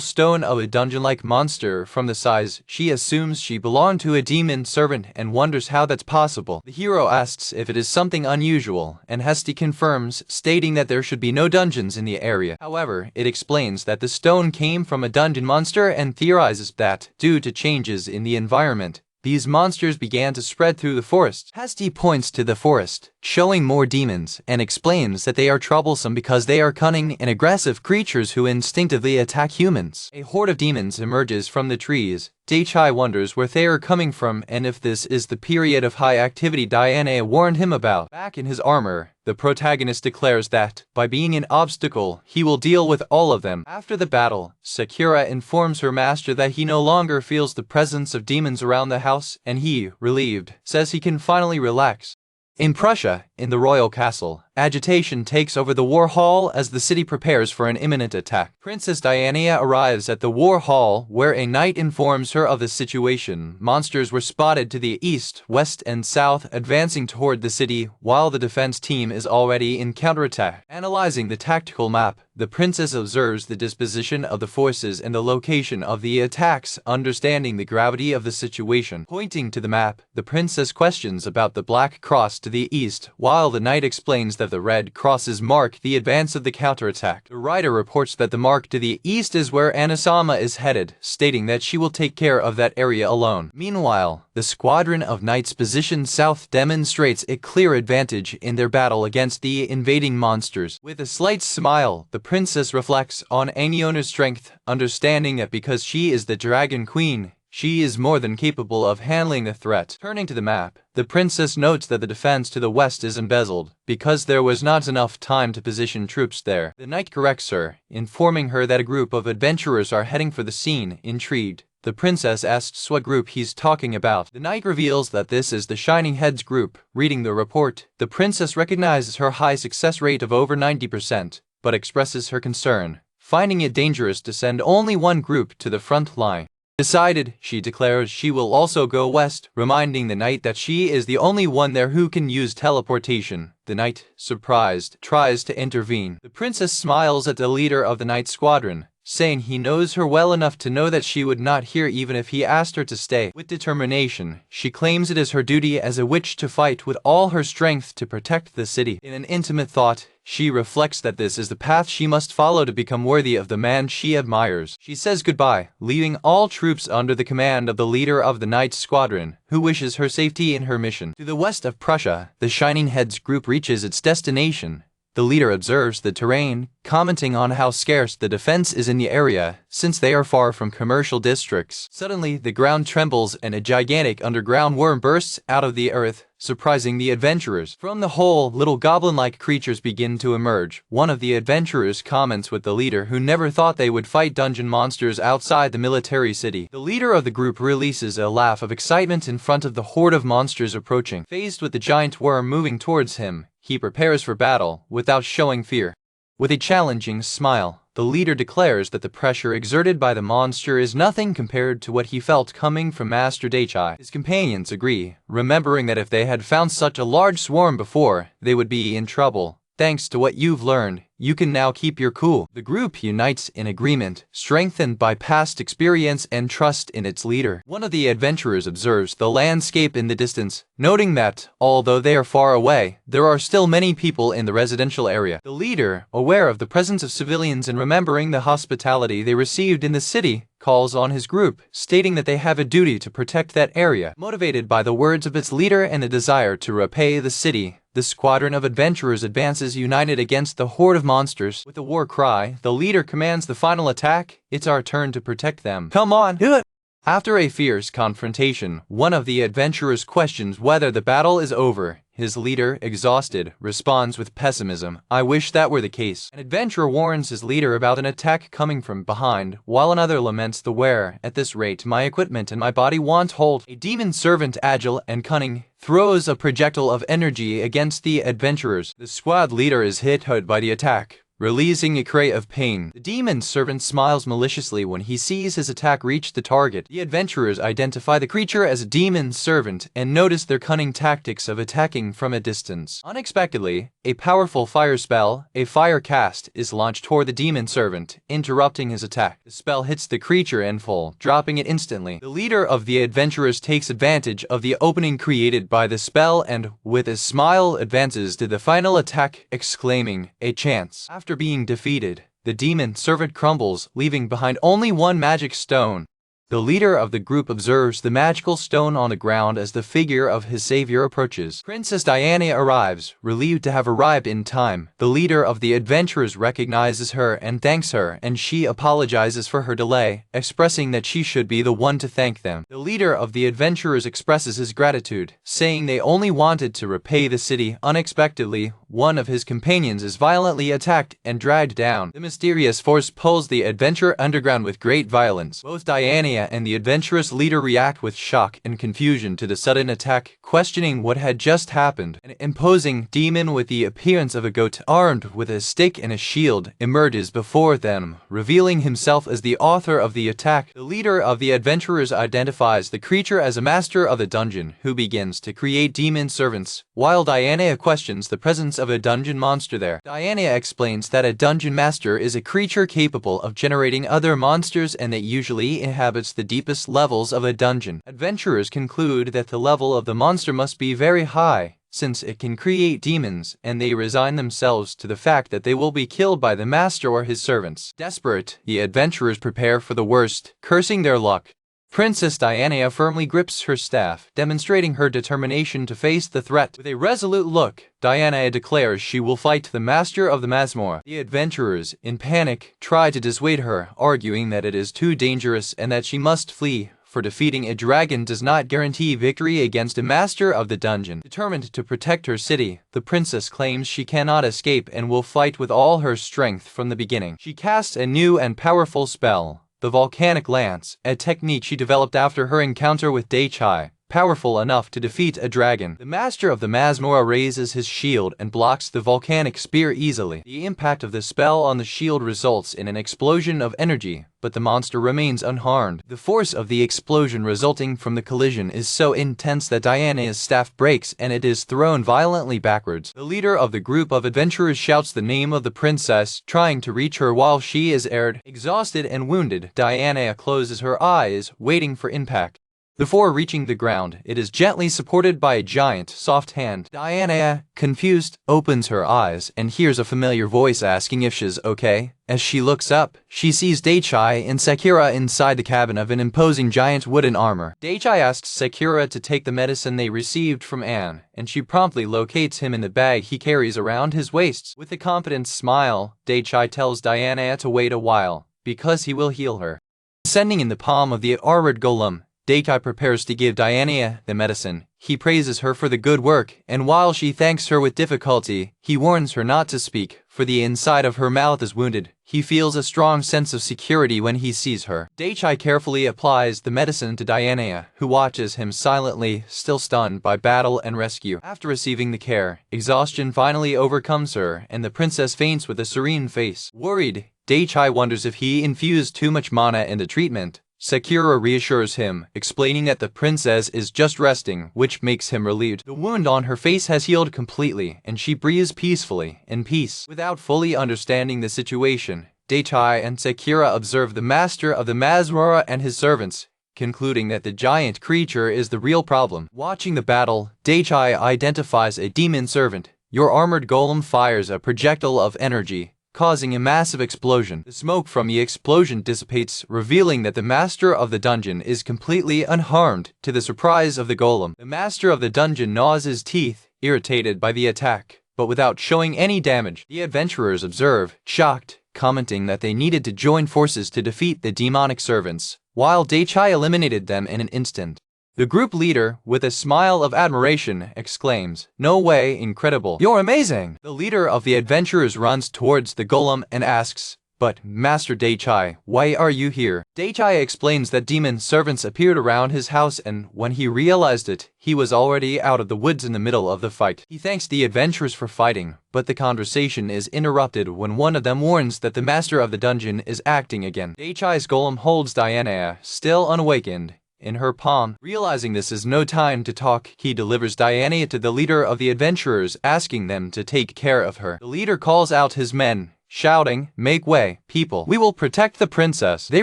stone of a dungeon-like monster. From the size, she assumes she belonged to a demon servant and wonders how that's possible. The hero asks if it is something unusual, and Hesti confirms, stating that there should be no dungeons in the area. However, it explains that the stone came from a dungeon monster and theorizes that, due to changes in the environment, these monsters began to spread through the forest. Hesti points to the forest, showing more demons, and explains that they are troublesome because they are cunning and aggressive creatures who instinctively attack humans. A horde of demons emerges from the trees. Daichai wonders where they are coming from and if this is the period of high activity Diana warned him about. Back in his armor, the protagonist declares that, by being an obstacle, he will deal with all of them. After the battle, Sakura informs her master that he no longer feels the presence of demons around the house, and he, relieved, says he can finally relax. In Prussia, in the royal castle, agitation takes over the war hall as the city prepares for an imminent attack. Princess Diana arrives at the war hall, where a knight informs her of the situation. Monsters were spotted to the east, west, and south, advancing toward the city, while the defense team is already in counterattack. Analyzing the tactical map, the princess observes the disposition of the forces and the location of the attacks, understanding the gravity of the situation. Pointing to the map, the princess questions about the black cross to the east, while the knight explains that the red crosses mark the advance of the counterattack. The writer reports that the mark to the east is where Anasama is headed, stating that she will take care of that area alone. Meanwhile, the squadron of knights positioned south demonstrates a clear advantage in their battle against the invading monsters. With a slight smile, the princess reflects on Aniona's strength, understanding that because she is the Dragon Queen, she is more than capable of handling the threat. Turning to the map, the princess notes that the defense to the west is embezzled, because there was not enough time to position troops there. The knight corrects her, informing her that a group of adventurers are heading for the scene. Intrigued, the princess asks what group he's talking about. The knight reveals that this is the Shining Heads group. Reading the report, the princess recognizes her high success rate of over 90%, but expresses her concern, finding it dangerous to send only one group to the front line. Decided, she declares she will also go west, reminding the knight that she is the only one there who can use teleportation. The knight, surprised, tries to intervene. The princess smiles at the leader of the knight squadron, saying he knows her well enough to know that she would not hear even if he asked her to stay. With determination, she claims it is her duty as a witch to fight with all her strength to protect the city. In an intimate thought, she reflects that this is the path she must follow to become worthy of the man she admires. She says goodbye, leaving all troops under the command of the leader of the knight squadron, who wishes her safety in her mission. To the west of Prussia, the Shining Heads group reaches its destination. The leader observes the terrain, commenting on how scarce the defense is in the area, since they are far from commercial districts. Suddenly, the ground trembles and a gigantic underground worm bursts out of the earth, surprising the adventurers. From the hole, little goblin-like creatures begin to emerge. One of the adventurers comments with the leader, who never thought they would fight dungeon monsters outside the military city. The leader of the group releases a laugh of excitement in front of the horde of monsters approaching. Faced with the giant worm moving towards him, he prepares for battle, without showing fear. With a challenging smile, the leader declares that the pressure exerted by the monster is nothing compared to what he felt coming from Master Daichai. His companions agree, remembering that if they had found such a large swarm before, they would be in trouble. Thanks to what you've learned, you can now keep your cool. The group unites in agreement, strengthened by past experience and trust in its leader. One of the adventurers observes the landscape in the distance, noting that, although they are far away, there are still many people in the residential area. The leader, aware of the presence of civilians and remembering the hospitality they received in the city, calls on his group, stating that they have a duty to protect that area. Motivated by the words of its leader and the desire to repay the city, the squadron of adventurers advances united against the horde of monsters. With a war cry, the leader commands the final attack. It's our turn to protect them. Come on, do it! After a fierce confrontation, one of the adventurers questions whether the battle is over. His leader, exhausted, responds with pessimism. I wish that were the case. An adventurer warns his leader about an attack coming from behind, while another laments the wear. At this rate, my equipment and my body won't hold. A demon servant, agile and cunning, throws a projectile of energy against the adventurers. The squad leader is hit hard by the attack, releasing a cry of pain. The demon servant smiles maliciously when he sees his attack reach the target. The adventurers identify the creature as a demon servant and notice their cunning tactics of attacking from a distance. Unexpectedly, a powerful fire spell, a fire cast, is launched toward the demon servant, interrupting his attack. The spell hits the creature in full, dropping it instantly. The leader of the adventurers takes advantage of the opening created by the spell and, with a smile, advances to the final attack, exclaiming, "A chance." After being defeated, the demon servant crumbles, leaving behind only one magic stone. The leader of the group observes the magical stone on the ground as the figure of his savior approaches. Princess Diana arrives, relieved to have arrived in time. The leader of the adventurers recognizes her and thanks her, and she apologizes for her delay, expressing that she should be the one to thank them. The leader of the adventurers expresses his gratitude, saying they only wanted to repay the city. Unexpectedly, one of his companions is violently attacked and dragged down. The mysterious force pulls the adventurer underground with great violence. Both Diana and the adventurous leader react with shock and confusion to the sudden attack, questioning what had just happened. An imposing demon with the appearance of a goat, armed with a stick and a shield, emerges before them, revealing himself as the author of the attack. The leader of the adventurers identifies the creature as a master of the dungeon, who begins to create demon servants, while Diana questions the presence of a dungeon monster there. Diana explains that a dungeon master is a creature capable of generating other monsters and that usually inhabits the deepest levels of a dungeon. Adventurers conclude that the level of the monster must be very high, since it can create demons, and they resign themselves to the fact that they will be killed by the master or his servants. Desperate, the adventurers prepare for the worst, cursing their luck. Princess Diana firmly grips her staff, demonstrating her determination to face the threat. With a resolute look, Diana declares she will fight the master of the Manhwa. The adventurers, in panic, try to dissuade her, arguing that it is too dangerous and that she must flee, for defeating a dragon does not guarantee victory against a master of the dungeon. Determined to protect her city, the princess claims she cannot escape and will fight with all her strength from the beginning. She casts a new and powerful spell, the Volcanic Lance, a technique she developed after her encounter with Daichai, powerful enough to defeat a dragon. The master of the Manhwa raises his shield and blocks the volcanic spear easily. The impact of the spell on the shield results in an explosion of energy, but the monster remains unharmed. The force of the explosion resulting from the collision is so intense that Diana's staff breaks and it is thrown violently backwards. The leader of the group of adventurers shouts the name of the princess, trying to reach her while she is aired. Exhausted and wounded, Diana closes her eyes, waiting for impact. Before reaching the ground, it is gently supported by a giant, soft hand. Diana, confused, opens her eyes and hears a familiar voice asking if she's okay. As she looks up, she sees Daichai and Sakura inside the cabin of an imposing giant wooden armor. Daichai asks Sakura to take the medicine they received from Anne, and she promptly locates him in the bag he carries around his waist. With a confident smile, Daichai tells Diana to wait a while, because he will heal her. Descending in the palm of the armored golem, Daichai prepares to give Diana the medicine. He praises her for the good work, and while she thanks her with difficulty, he warns her not to speak, for the inside of her mouth is wounded. He feels a strong sense of security when he sees her. Daichai carefully applies the medicine to Diana, who watches him silently, still stunned by battle and rescue. After receiving the care, exhaustion finally overcomes her, and the princess faints with a serene face. Worried, Daichai wonders if he infused too much mana in the treatment. Sakura reassures him, explaining that the princess is just resting, which makes him relieved. The wound on her face has healed completely, and she breathes peacefully, in peace. Without fully understanding the situation, Daichai and Sakura observe the master of the Manhwa and his servants, concluding that the giant creature is the real problem. Watching the battle, Daichai identifies a demon servant. Your armored golem fires a projectile of energy, causing a massive explosion. The smoke from the explosion dissipates, revealing that the master of the dungeon is completely unharmed, to the surprise of the golem. The master of the dungeon gnaws his teeth, irritated by the attack, but without showing any damage. The adventurers observe, shocked, commenting that they needed to join forces to defeat the demonic servants, while Daichai eliminated them in an instant. The group leader, with a smile of admiration, exclaims, "No way, incredible. You're amazing!" The leader of the adventurers runs towards the golem and asks, But, Master Daichai, why are you here? Daichai explains that demon servants appeared around his house, and when he realized it, he was already out of the woods in the middle of the fight. He thanks the adventurers for fighting, but the conversation is interrupted when one of them warns that the master of the dungeon is acting again. Daichai's golem holds Diana, still unawakened, in her palm. Realizing this is no time to talk, he delivers Diana to the leader of the adventurers, asking them to take care of her. The leader calls out his men, shouting, "Make way, people. We will protect the princess." They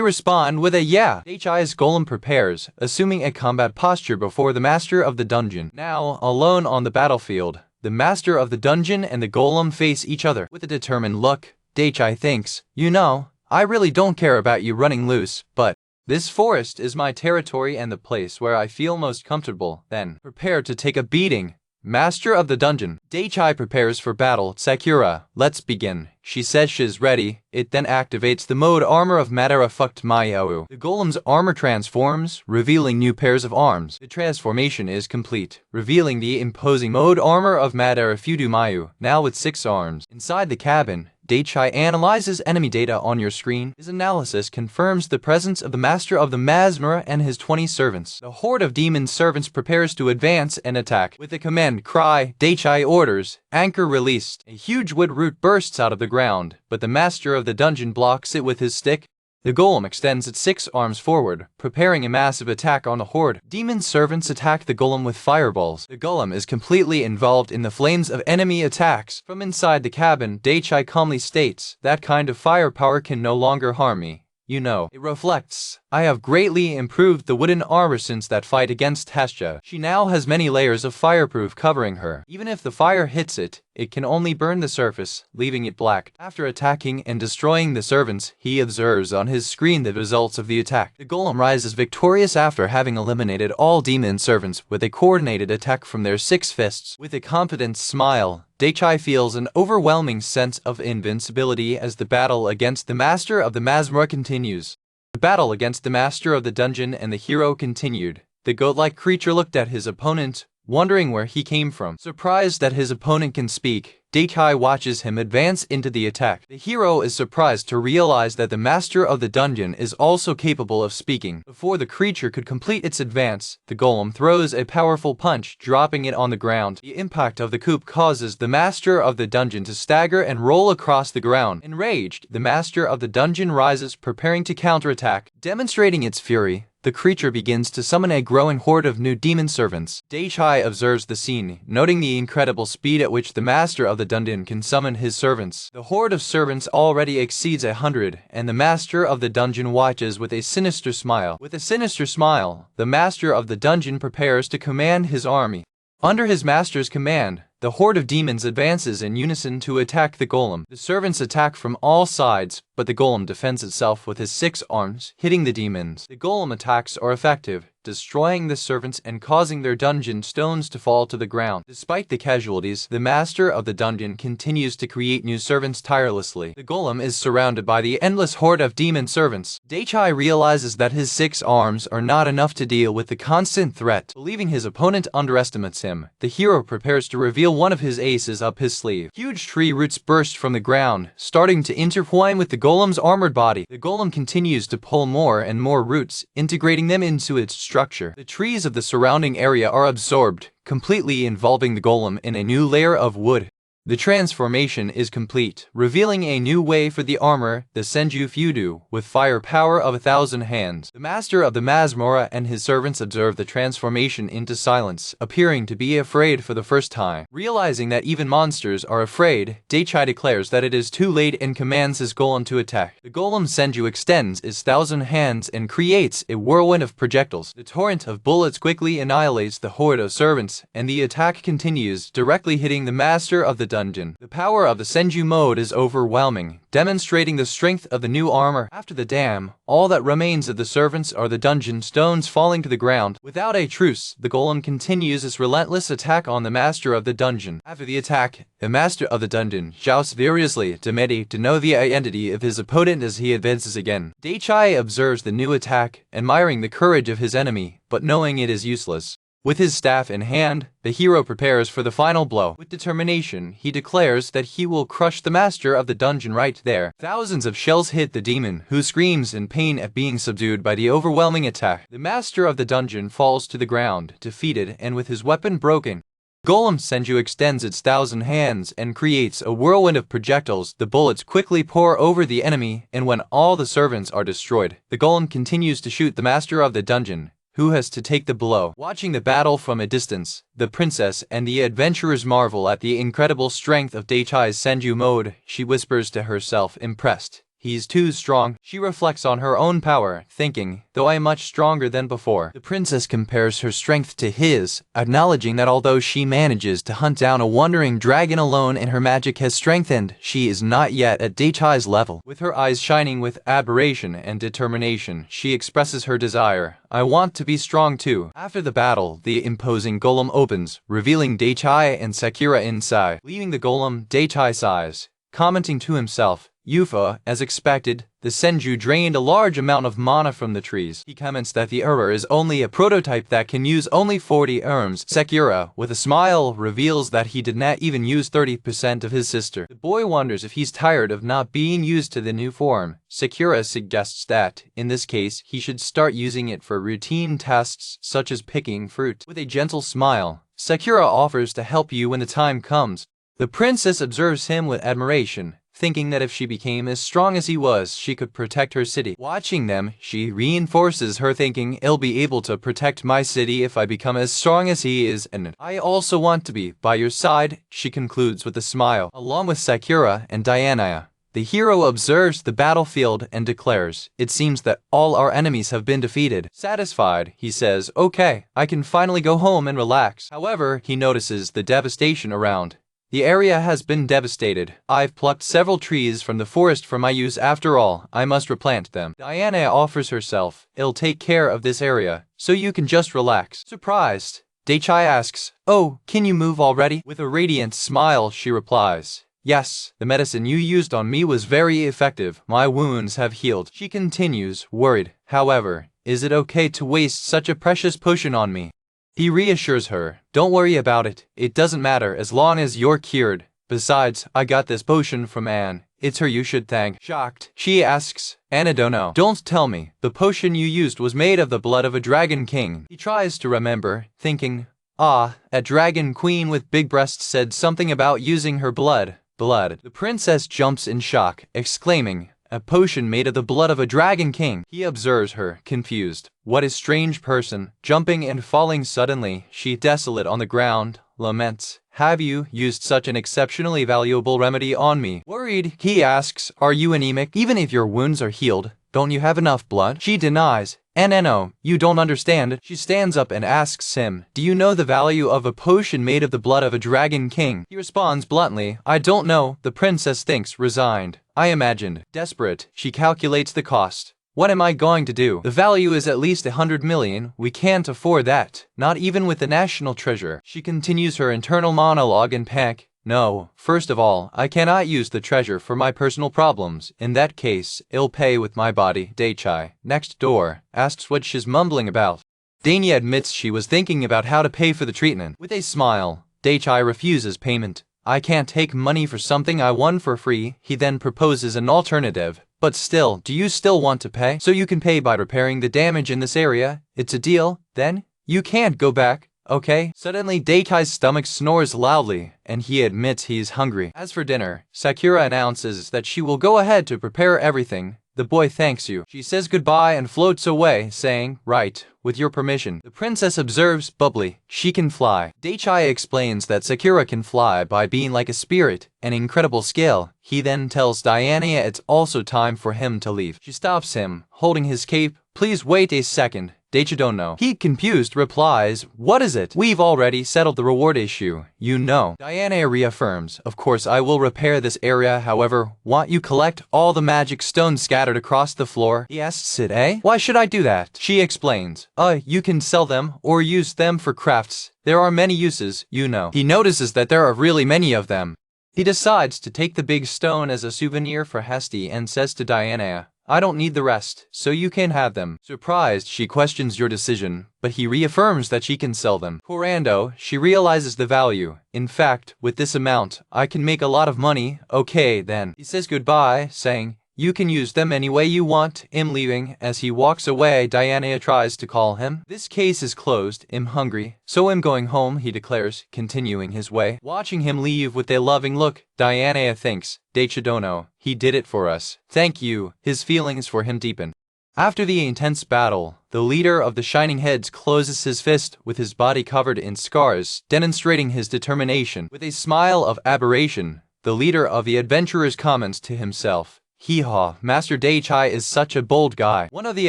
respond with a yeah. Daichai's golem prepares, assuming a combat posture before the master of the dungeon. Now, alone on the battlefield, the master of the dungeon and the golem face each other. With a determined look, Daichai thinks, "You know, I really don't care about you running loose, but this forest is my territory and the place where I feel most comfortable. Then, prepare to take a beating." Master of the dungeon. Daichai prepares for battle. "Sakura, let's begin." She says she's ready. It then activates the mode armor of Madara fucked Mayu. The golem's armor transforms, revealing new pairs of arms. The transformation is complete, revealing the imposing mode armor of Madara Fudu Mayu, now with 6 arms. Inside the cabin, Daichai analyzes enemy data on your screen. His analysis confirms the presence of the master of the Masmura and his 20 servants. The horde of demon servants prepares to advance and attack. With the command cry, Daichai orders, "Anchor released." A huge wood root bursts out of the ground, but the master of the dungeon blocks it with his stick. The golem extends its 6 arms forward, preparing a massive attack on the horde. Demon servants attack the golem with fireballs. The golem is completely involved in the flames of enemy attacks. From inside the cabin, Daichai calmly states, "That kind of firepower can no longer harm me. You know." It reflects, "I have greatly improved the wooden armor since that fight against Hestia." She now has many layers of fireproof covering her. Even if the fire hits it, it can only burn the surface, leaving it black. After attacking and destroying the servants, he observes on his screen the results of the attack. The golem rises victorious after having eliminated all demon servants with a coordinated attack from their 6 fists. With a confident smile, Daichai feels an overwhelming sense of invincibility as the battle against the master of the Masmura continues. The battle against the master of the dungeon and the hero continued. The goat-like creature looked at his opponent, wondering where he came from. Surprised that his opponent can speak, Daichai watches him advance into the attack. The hero is surprised to realize that the master of the dungeon is also capable of speaking. Before the creature could complete its advance, the golem throws a powerful punch, dropping it on the ground. The impact of the coup causes the master of the dungeon to stagger and roll across the ground. Enraged, the master of the dungeon rises, preparing to counterattack. Demonstrating its fury, the creature begins to summon a growing horde of new demon servants. Daichai observes the scene, noting the incredible speed at which the master of the dungeon can summon his servants. The horde of servants already exceeds 100, and the master of the dungeon watches with a sinister smile. With a sinister smile, the master of the dungeon prepares to command his army. Under his master's command, the horde of demons advances in unison to attack the golem. The servants attack from all sides, but the golem defends itself with his 6 arms, hitting the demons. The golem attacks are effective, destroying the servants and causing their dungeon stones to fall to the ground. Despite the casualties, the master of the dungeon continues to create new servants tirelessly. The golem is surrounded by the endless horde of demon servants. Daichai realizes that his 6 arms are not enough to deal with the constant threat. Believing his opponent underestimates him, the hero prepares to reveal one of his aces up his sleeve. Huge tree roots burst from the ground, starting to intertwine with the golem's armored body. The golem continues to pull more and more roots, integrating them into its structure. The trees of the surrounding area are absorbed, completely involving the golem in a new layer of wood. The transformation is complete, revealing a new way for the armor, the Senju Fudu, with firepower of 1,000 hands. The master of the Masmura and his servants observe the transformation into silence, appearing to be afraid for the first time. Realizing that even monsters are afraid, Daichai declares that it is too late and commands his golem to attack. The golem Senju extends its 1,000 hands and creates a whirlwind of projectiles. The torrent of bullets quickly annihilates the horde of servants, and the attack continues, directly hitting the master of the dungeon. The power of the Senju mode is overwhelming, demonstrating the strength of the new armor. After the dam, all that remains of the servants are the dungeon stones falling to the ground. Without a truce, the golem continues its relentless attack on the master of the dungeon. After the attack, the master of the dungeon shouts furiously, Tamed, to know the identity of his opponent as he advances again. Daichai observes the new attack, admiring the courage of his enemy, but knowing it is useless. With his staff in hand, the hero prepares for the final blow. With determination, he declares that he will crush the master of the dungeon right there. Thousands of shells hit the demon, who screams in pain at being subdued by the overwhelming attack. The master of the dungeon falls to the ground, defeated and with his weapon broken. Golem Senju extends its 1,000 hands and creates a whirlwind of projectiles. The bullets quickly pour over the enemy, and when all the servants are destroyed, the golem continues to shoot the master of the dungeon, who has to take the blow. Watching the battle from a distance, the princess and the adventurers marvel at the incredible strength of Daichai's Senju mode. She whispers to herself, impressed. He's too strong. She reflects on her own power, thinking, though I am much stronger than before. The princess compares her strength to his, acknowledging that although she manages to hunt down a wandering dragon alone and her magic has strengthened, she is not yet at Daichai's level. With her eyes shining with admiration and determination, she expresses her desire. I want to be strong too. After the battle, the imposing golem opens, revealing Daichai and Sakura inside. Leaving the golem, Daichai sighs, commenting to himself, Yufa, as expected, the Senju drained a large amount of mana from the trees. He comments that the error is only a prototype that can use only 40 erms. Sakura, with a smile, reveals that he did not even use 30% of his sister. The boy wonders if he's tired of not being used to the new form. Sakura suggests that, in this case, he should start using it for routine tasks such as picking fruit. With a gentle smile, Sakura offers to help you when the time comes. The princess observes him with admiration, thinking that if she became as strong as he was, she could protect her city. Watching them, she reinforces her thinking, I'll be able to protect my city if I become as strong as he is, and I also want to be by your side, she concludes with a smile. Along with Sakura and Diana, the hero observes the battlefield and declares, it seems that all our enemies have been defeated. Satisfied, he says, okay, I can finally go home and relax. However, he notices the devastation around. The area has been devastated. I've plucked several trees from the forest for my use after all. I must replant them. Diana offers herself. I'll take care of this area, so you can just relax. Surprised, Daichai asks, oh, can you move already? With a radiant smile, she replies, yes, the medicine you used on me was very effective. My wounds have healed. She continues, worried. However, is it okay to waste such a precious potion on me? He reassures her, don't worry about it, it doesn't matter as long as you're cured. Besides, I got this potion from Anne, it's her you should thank. Shocked, she asks, Anna don't know. Don't tell me, the potion you used was made of the blood of a dragon king. He tries to remember, thinking, a dragon queen with big breasts said something about using her blood. The princess jumps in shock, exclaiming, a potion made of the blood of a dragon king. He observes her, confused. What a strange person. Jumping and falling suddenly, she desolate on the ground, laments. Have you used such an exceptionally valuable remedy on me? Worried, he asks, are you anemic? Even if your wounds are healed, don't you have enough blood? She denies. No, you don't understand. She stands up and asks him, do you know the value of a potion made of the blood of a dragon king? He responds bluntly, I don't know. The princess thinks, resigned. I imagined. Desperate, she calculates the cost. What am I going to do? The value is at least 100 million. We can't afford that. Not even with the national treasure. She continues her internal monologue and panic. No, first of all, I cannot use the treasure for my personal problems. In that case, I'll pay with my body. Daichai, next door, asks what she's mumbling about. Dania admits she was thinking about how to pay for the treatment. With a smile, Daichai refuses payment. I can't take money for something I won for free. He then proposes an alternative. But still, do you still want to pay? So you can pay by repairing the damage in this area? It's a deal, then? You can't go back. Okay? Suddenly, Daichai's stomach snores loudly, and he admits he's hungry. As for dinner, Sakura announces that she will go ahead to prepare everything. The boy thanks you. She says goodbye and floats away, saying, right, with your permission. The princess observes, bubbly, she can fly. Daichai explains that Sakura can fly by being like a spirit, an incredible skill. He then tells Diana it's also time for him to leave. She stops him, holding his cape. Please wait a second. Daichai don't know. He, confused, replies, what is it? We've already settled the reward issue, you know. Diana reaffirms, of course I will repair this area, however, won't you collect all the magic stones scattered across the floor? He asks it, eh? Why should I do that? She explains, you can sell them, or use them for crafts. There are many uses, you know. He notices that there are really many of them. He decides to take the big stone as a souvenir for Hesty and says to Diana, I don't need the rest, so you can have them. Surprised, she questions your decision, but he reaffirms that she can sell them. Corando, she realizes the value. In fact, with this amount, I can make a lot of money. Okay, then. He says goodbye, saying, you can use them any way you want. Leaving. As he walks away, Diana tries to call him. This case is closed. Hungry, so going home, he declares, continuing his way. Watching him leave with a loving look, Diana thinks, Deichidono, he did it for us. Thank you. His feelings for him deepen. After the intense battle, the leader of the Shining Heads closes his fist with his body covered in scars, demonstrating his determination. With a smile of aberration, the leader of the adventurers comments to himself, Hee-haw, Master Daichai is such a bold guy. One of the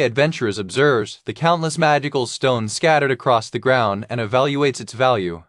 adventurers observes the countless magical stones scattered across the ground and evaluates its value.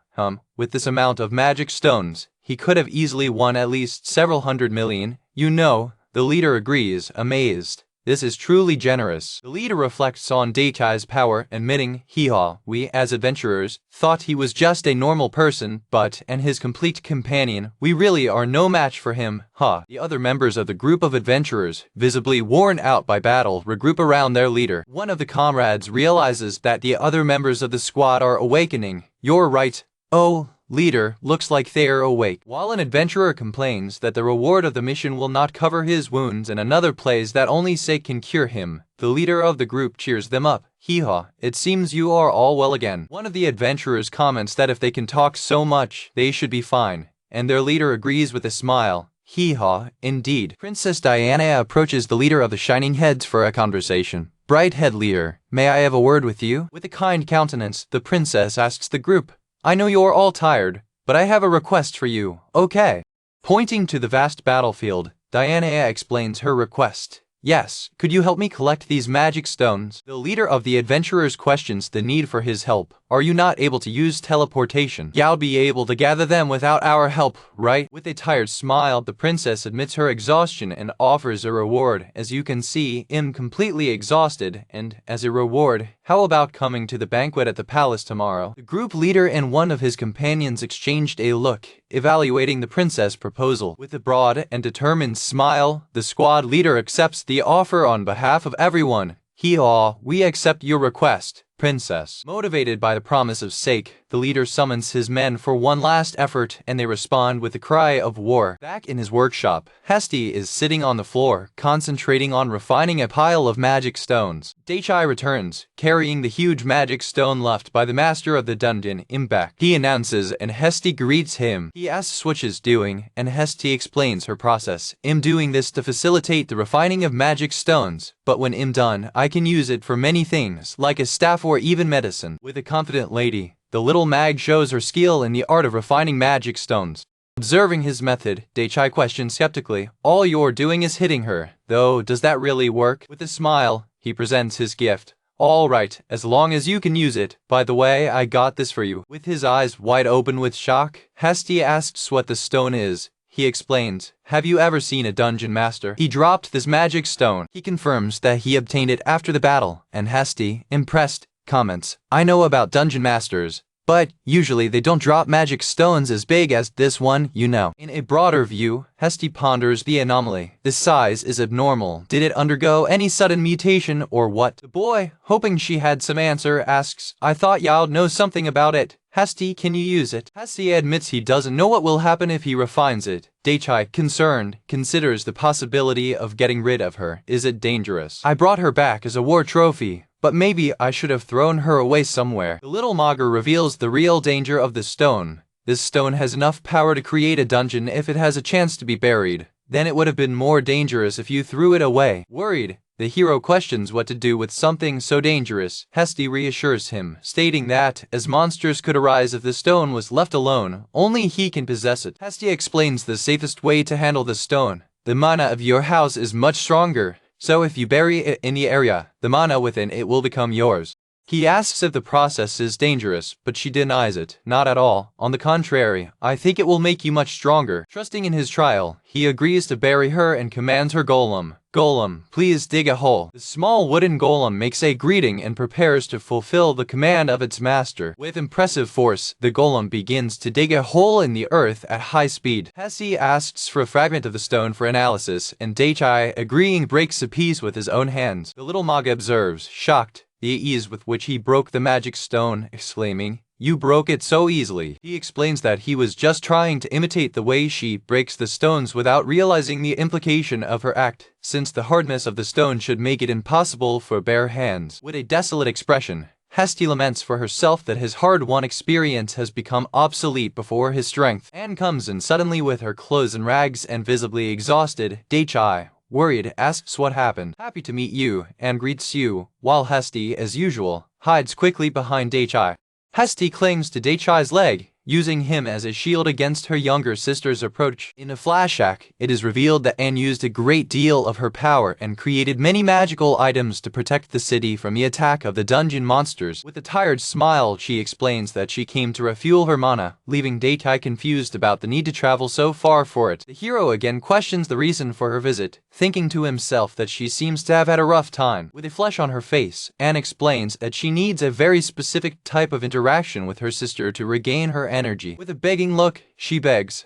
With this amount of magic stones, he could have easily won at least several hundred million. You know, the leader agrees, amazed. This is truly generous. The leader reflects on Daichai's power, admitting, hee-haw, we, as adventurers, thought he was just a normal person, but, and his complete companion, we really are no match for him, ha. The other members of the group of adventurers, visibly worn out by battle, regroup around their leader. One of the comrades realizes that the other members of the squad are awakening. You're right. Oh, leader, looks like they're awake. While an adventurer complains that the reward of the mission will not cover his wounds and another plays that only Sake can cure him, the leader of the group cheers them up. Hee-haw, it seems you are all well again. One of the adventurers comments that if they can talk so much, they should be fine, and their leader agrees with a smile. Hee-haw, indeed. Princess Diana approaches the leader of the Shining Heads for a conversation. Bright head leader, may I have a word with you? With a kind countenance, the princess asks the group, I know you're all tired, but I have a request for you, okay? Pointing to the vast battlefield, Diana explains her request. Yes, could you help me collect these magic stones? The leader of the adventurers questions the need for his help. Are you not able to use teleportation? You'll be able to gather them without our help, right? With a tired smile, the princess admits her exhaustion and offers a reward. As you can see, I'm completely exhausted, and, as a reward, how about coming to the banquet at the palace tomorrow? The group leader and one of his companions exchanged a look, evaluating the princess' proposal. With a broad and determined smile, the squad leader accepts the offer on behalf of everyone. Hee-haw, we accept your request, princess. Motivated by the promise of Sake, the leader summons his men for one last effort, and they respond with a cry of war. Back in his workshop, Hesty is sitting on the floor, concentrating on refining a pile of magic stones. Daichai returns, carrying the huge magic stone left by the master of the dungeon, back. He announces, and Hesty greets him. He asks what she's doing, and Hesty explains her process. I'm doing this to facilitate the refining of magic stones, but when I'm done, I can use it for many things, like a staff or even medicine. With a confident lady, the little mag shows her skill in the art of refining magic stones. Observing his method, Daichai questions skeptically, all you're doing is hitting her, though does that really work? With a smile, he presents his gift. All right, as long as you can use it. By the way, I got this for you. With his eyes wide open with shock, Hesty asks what the stone is. He explains, have you ever seen a dungeon master? He dropped this magic stone. He confirms that he obtained it after the battle, and Hesty, impressed, comments, I know about dungeon masters, but usually they don't drop magic stones as big as this one, you know. In a broader view, Hesty ponders the anomaly. This size is abnormal. Did it undergo any sudden mutation or what? The boy, hoping she had some answer, asks, I thought y'all know something about it. Hesty, can you use it? Hesty admits he doesn't know what will happen if he refines it. Daichai, concerned, considers the possibility of getting rid of her. Is it dangerous? I brought her back as a war trophy, but maybe I should have thrown her away somewhere. The little Manga reveals the real danger of the stone. This stone has enough power to create a dungeon if it has a chance to be buried. Then it would have been more dangerous if you threw it away. Worried, the hero questions what to do with something so dangerous. Hesty reassures him, stating that, as monsters could arise if the stone was left alone, only he can possess it. Hesty explains the safest way to handle the stone. The mana of your house is much stronger, so if you bury it in the area, the mana within it will become yours. He asks if the process is dangerous, but she denies it. Not at all. On the contrary, I think it will make you much stronger. Trusting in his trial, he agrees to bury her and commands her golem. Golem, please dig a hole. The small wooden golem makes a greeting and prepares to fulfill the command of its master. With impressive force, the golem begins to dig a hole in the earth at high speed. Hesse asks for a fragment of the stone for analysis, and Daichai, agreeing, breaks a piece with his own hands. The little Manga observes, shocked, the ease with which he broke the magic stone, exclaiming, "You broke it so easily." He explains that he was just trying to imitate the way she breaks the stones without realizing the implication of her act, since the hardness of the stone should make it impossible for bare hands. With a desolate expression, Heste laments for herself that his hard-won experience has become obsolete before his strength. Anne comes in suddenly with her clothes in rags and visibly exhausted. Daichai, worried, asks what happened. "Happy to meet you," and greets you, while Heste, as usual, hides quickly behind Daichai. Heste clings to Daichai's leg, using him as a shield against her younger sister's approach. In a flashback, it is revealed that Anne used a great deal of her power and created many magical items to protect the city from the attack of the dungeon monsters. With a tired smile, she explains that she came to refuel her mana, leaving Daichai confused about the need to travel so far for it. The hero again questions the reason for her visit, thinking to himself that she seems to have had a rough time. With a flush on her face, Anne explains that she needs a very specific type of interaction with her sister to regain her energy. With a begging look, she begs,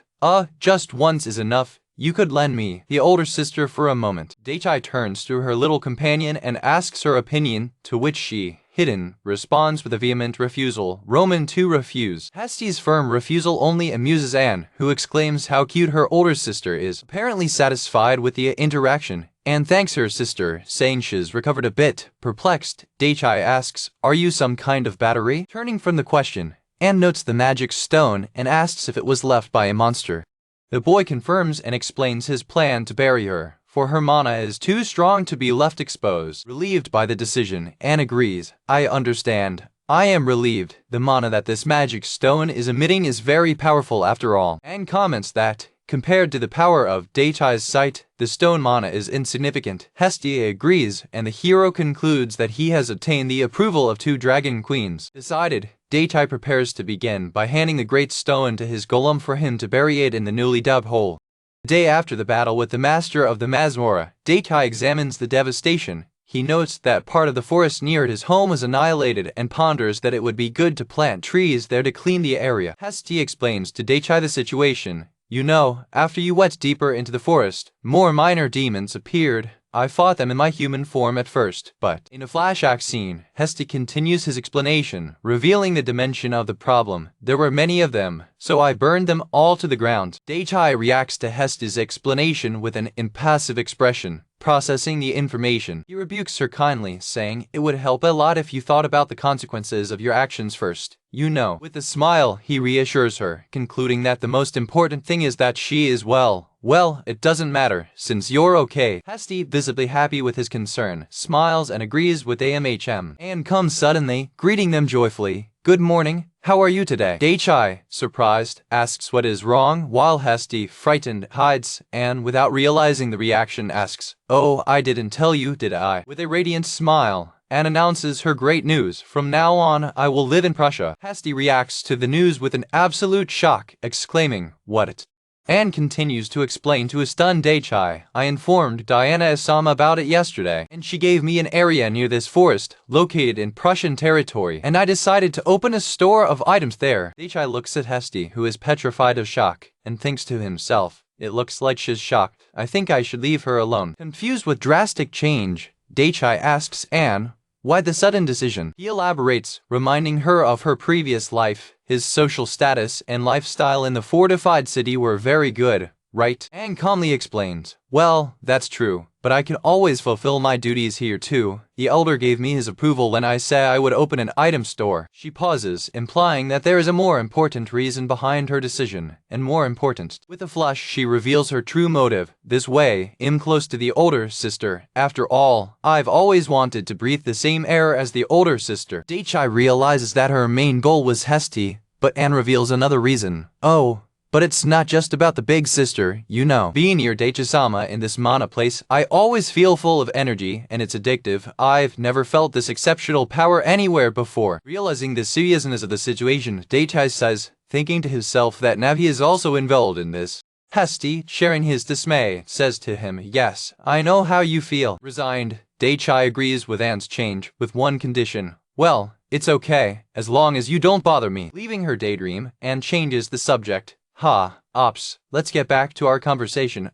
just once is enough. You could lend me the older sister for a moment." Daichai turns to her little companion and asks her opinion, to which she, hidden, responds with a vehement refusal. Roman to refuse. Heste's firm refusal only amuses Anne, who exclaims how cute her older sister is. Apparently satisfied with the interaction, Anne thanks her sister, saying she's recovered a bit. Perplexed, Daichai asks, "Are you some kind of battery?" Turning from the question, Anne notes the magic stone and asks if it was left by a monster. The boy confirms and explains his plan to bury her, for her mana is too strong to be left exposed. Relieved by the decision, Anne agrees. "I understand. I am relieved. The mana that this magic stone is emitting is very powerful after all." Anne comments that, compared to the power of Daichai's sight, the stone mana is insignificant. Heste agrees, and the hero concludes that he has obtained the approval of 2 dragon queens. Decided, Daichai prepares to begin by handing the great stone to his golem for him to bury it in the newly dug hole. The day after the battle with the master of the Manhwa, Daichai examines the devastation. He notes that part of the forest near his home was annihilated and ponders that it would be good to plant trees there to clean the area. Heste explains to Daichai the situation. "You know, after you went deeper into the forest, more minor demons appeared. I fought them in my human form at first, but..." In a flashback scene, Heste continues his explanation, revealing the dimension of the problem. "There were many of them, so I burned them all to the ground." Daichai reacts to Heste's explanation with an impassive expression, processing the information. He rebukes her kindly, saying, "It would help a lot if you thought about the consequences of your actions first. You know." With a smile, he reassures her, concluding that the most important thing is that she is well. "Well, it doesn't matter, since you're okay." Heste, visibly happy with his concern, smiles and agrees with AMHM. Anne comes suddenly, greeting them joyfully. "Good morning. How are you today?" Daichai, surprised, asks what is wrong, while Heste, frightened, hides, and without realizing the reaction asks, "Oh, I didn't tell you, did I?" With a radiant smile, Anne announces her great news. "From now on, I will live in Prussia." Heste reacts to the news with an absolute shock, exclaiming, "What?" Anne continues to explain to a stunned Daichai, "I informed Diana-sama about it yesterday, and she gave me an area near this forest, located in Prussian territory, and I decided to open a store of items there." Daichai looks at Heste, who is petrified of shock, and thinks to himself, "It looks like she's shocked. I think I should leave her alone." Confused with drastic change, Daichai asks Anne, why the sudden decision? He elaborates, reminding her of her previous life. His social status and lifestyle in the fortified city were very good, right? Anne calmly explains, "Well, that's true, but I can always fulfill my duties here too. The elder gave me his approval when I said I would open an item store." She pauses, implying that there is a more important reason behind her decision, and more important. With a flush, she reveals her true motive. "This way, I'm close to the older sister. After all, I've always wanted to breathe the same air as the older sister." Daichai realizes that her main goal was Heste, but Anne reveals another reason. "Oh, But it's not just about the big sister, you know. Being near Daichi-sama in this mana place, I always feel full of energy, and it's addictive. I've never felt this exceptional power anywhere before. Realizing the seriousness of the situation, Daichi says, thinking to himself that Navi is also involved in this. Hesti, sharing his dismay, says to him, yes, I know how you feel. Resigned, Daichi agrees with Anne's change, with one condition. Well, it's okay, as long as you don't bother me. Leaving her daydream, Anne changes the subject. Ops, let's get back to our conversation.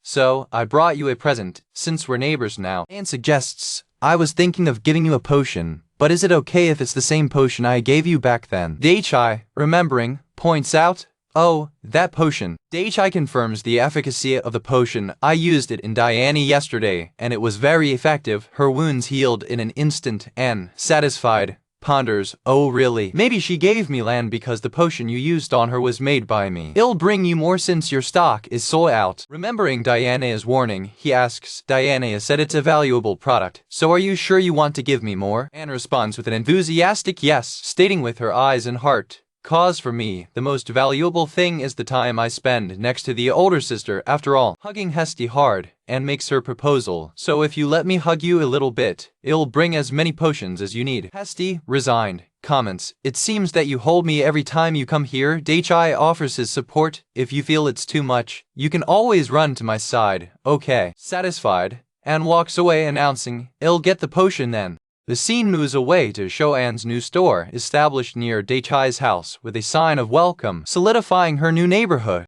So, I brought you a present, since we're neighbors now. Anne suggests, I was thinking of giving you a potion, but is it okay if it's the same potion I gave you back then? Daichi, remembering, points out, oh, that potion. Daichi confirms the efficacy of the potion. I used it in Diane yesterday, and it was very effective. Her wounds healed in an instant. Anne, satisfied, ponders, oh really? Maybe she gave me land because the potion you used on her was made by me. It'll bring you more since your stock is sold out. Remembering Diana's warning, he asks, Diana said it's a valuable product, so are you sure you want to give me more? Anne responds with an enthusiastic yes, stating with her eyes and heart, cause for me, the most valuable thing is the time I spend next to the older sister after all. Hugging Hesti hard, and makes her proposal, so if you let me hug you a little bit, it'll bring as many potions as you need. Hesti, resigned, comments, it seems that you hold me every time you come here. Daichi offers his support, if you feel it's too much, you can always run to my side, okay. Satisfied, Anne walks away announcing, I'll get the potion then. The scene moves away to show Anne's new store, established near Daichi's house, with a sign of welcome, solidifying her new neighborhood.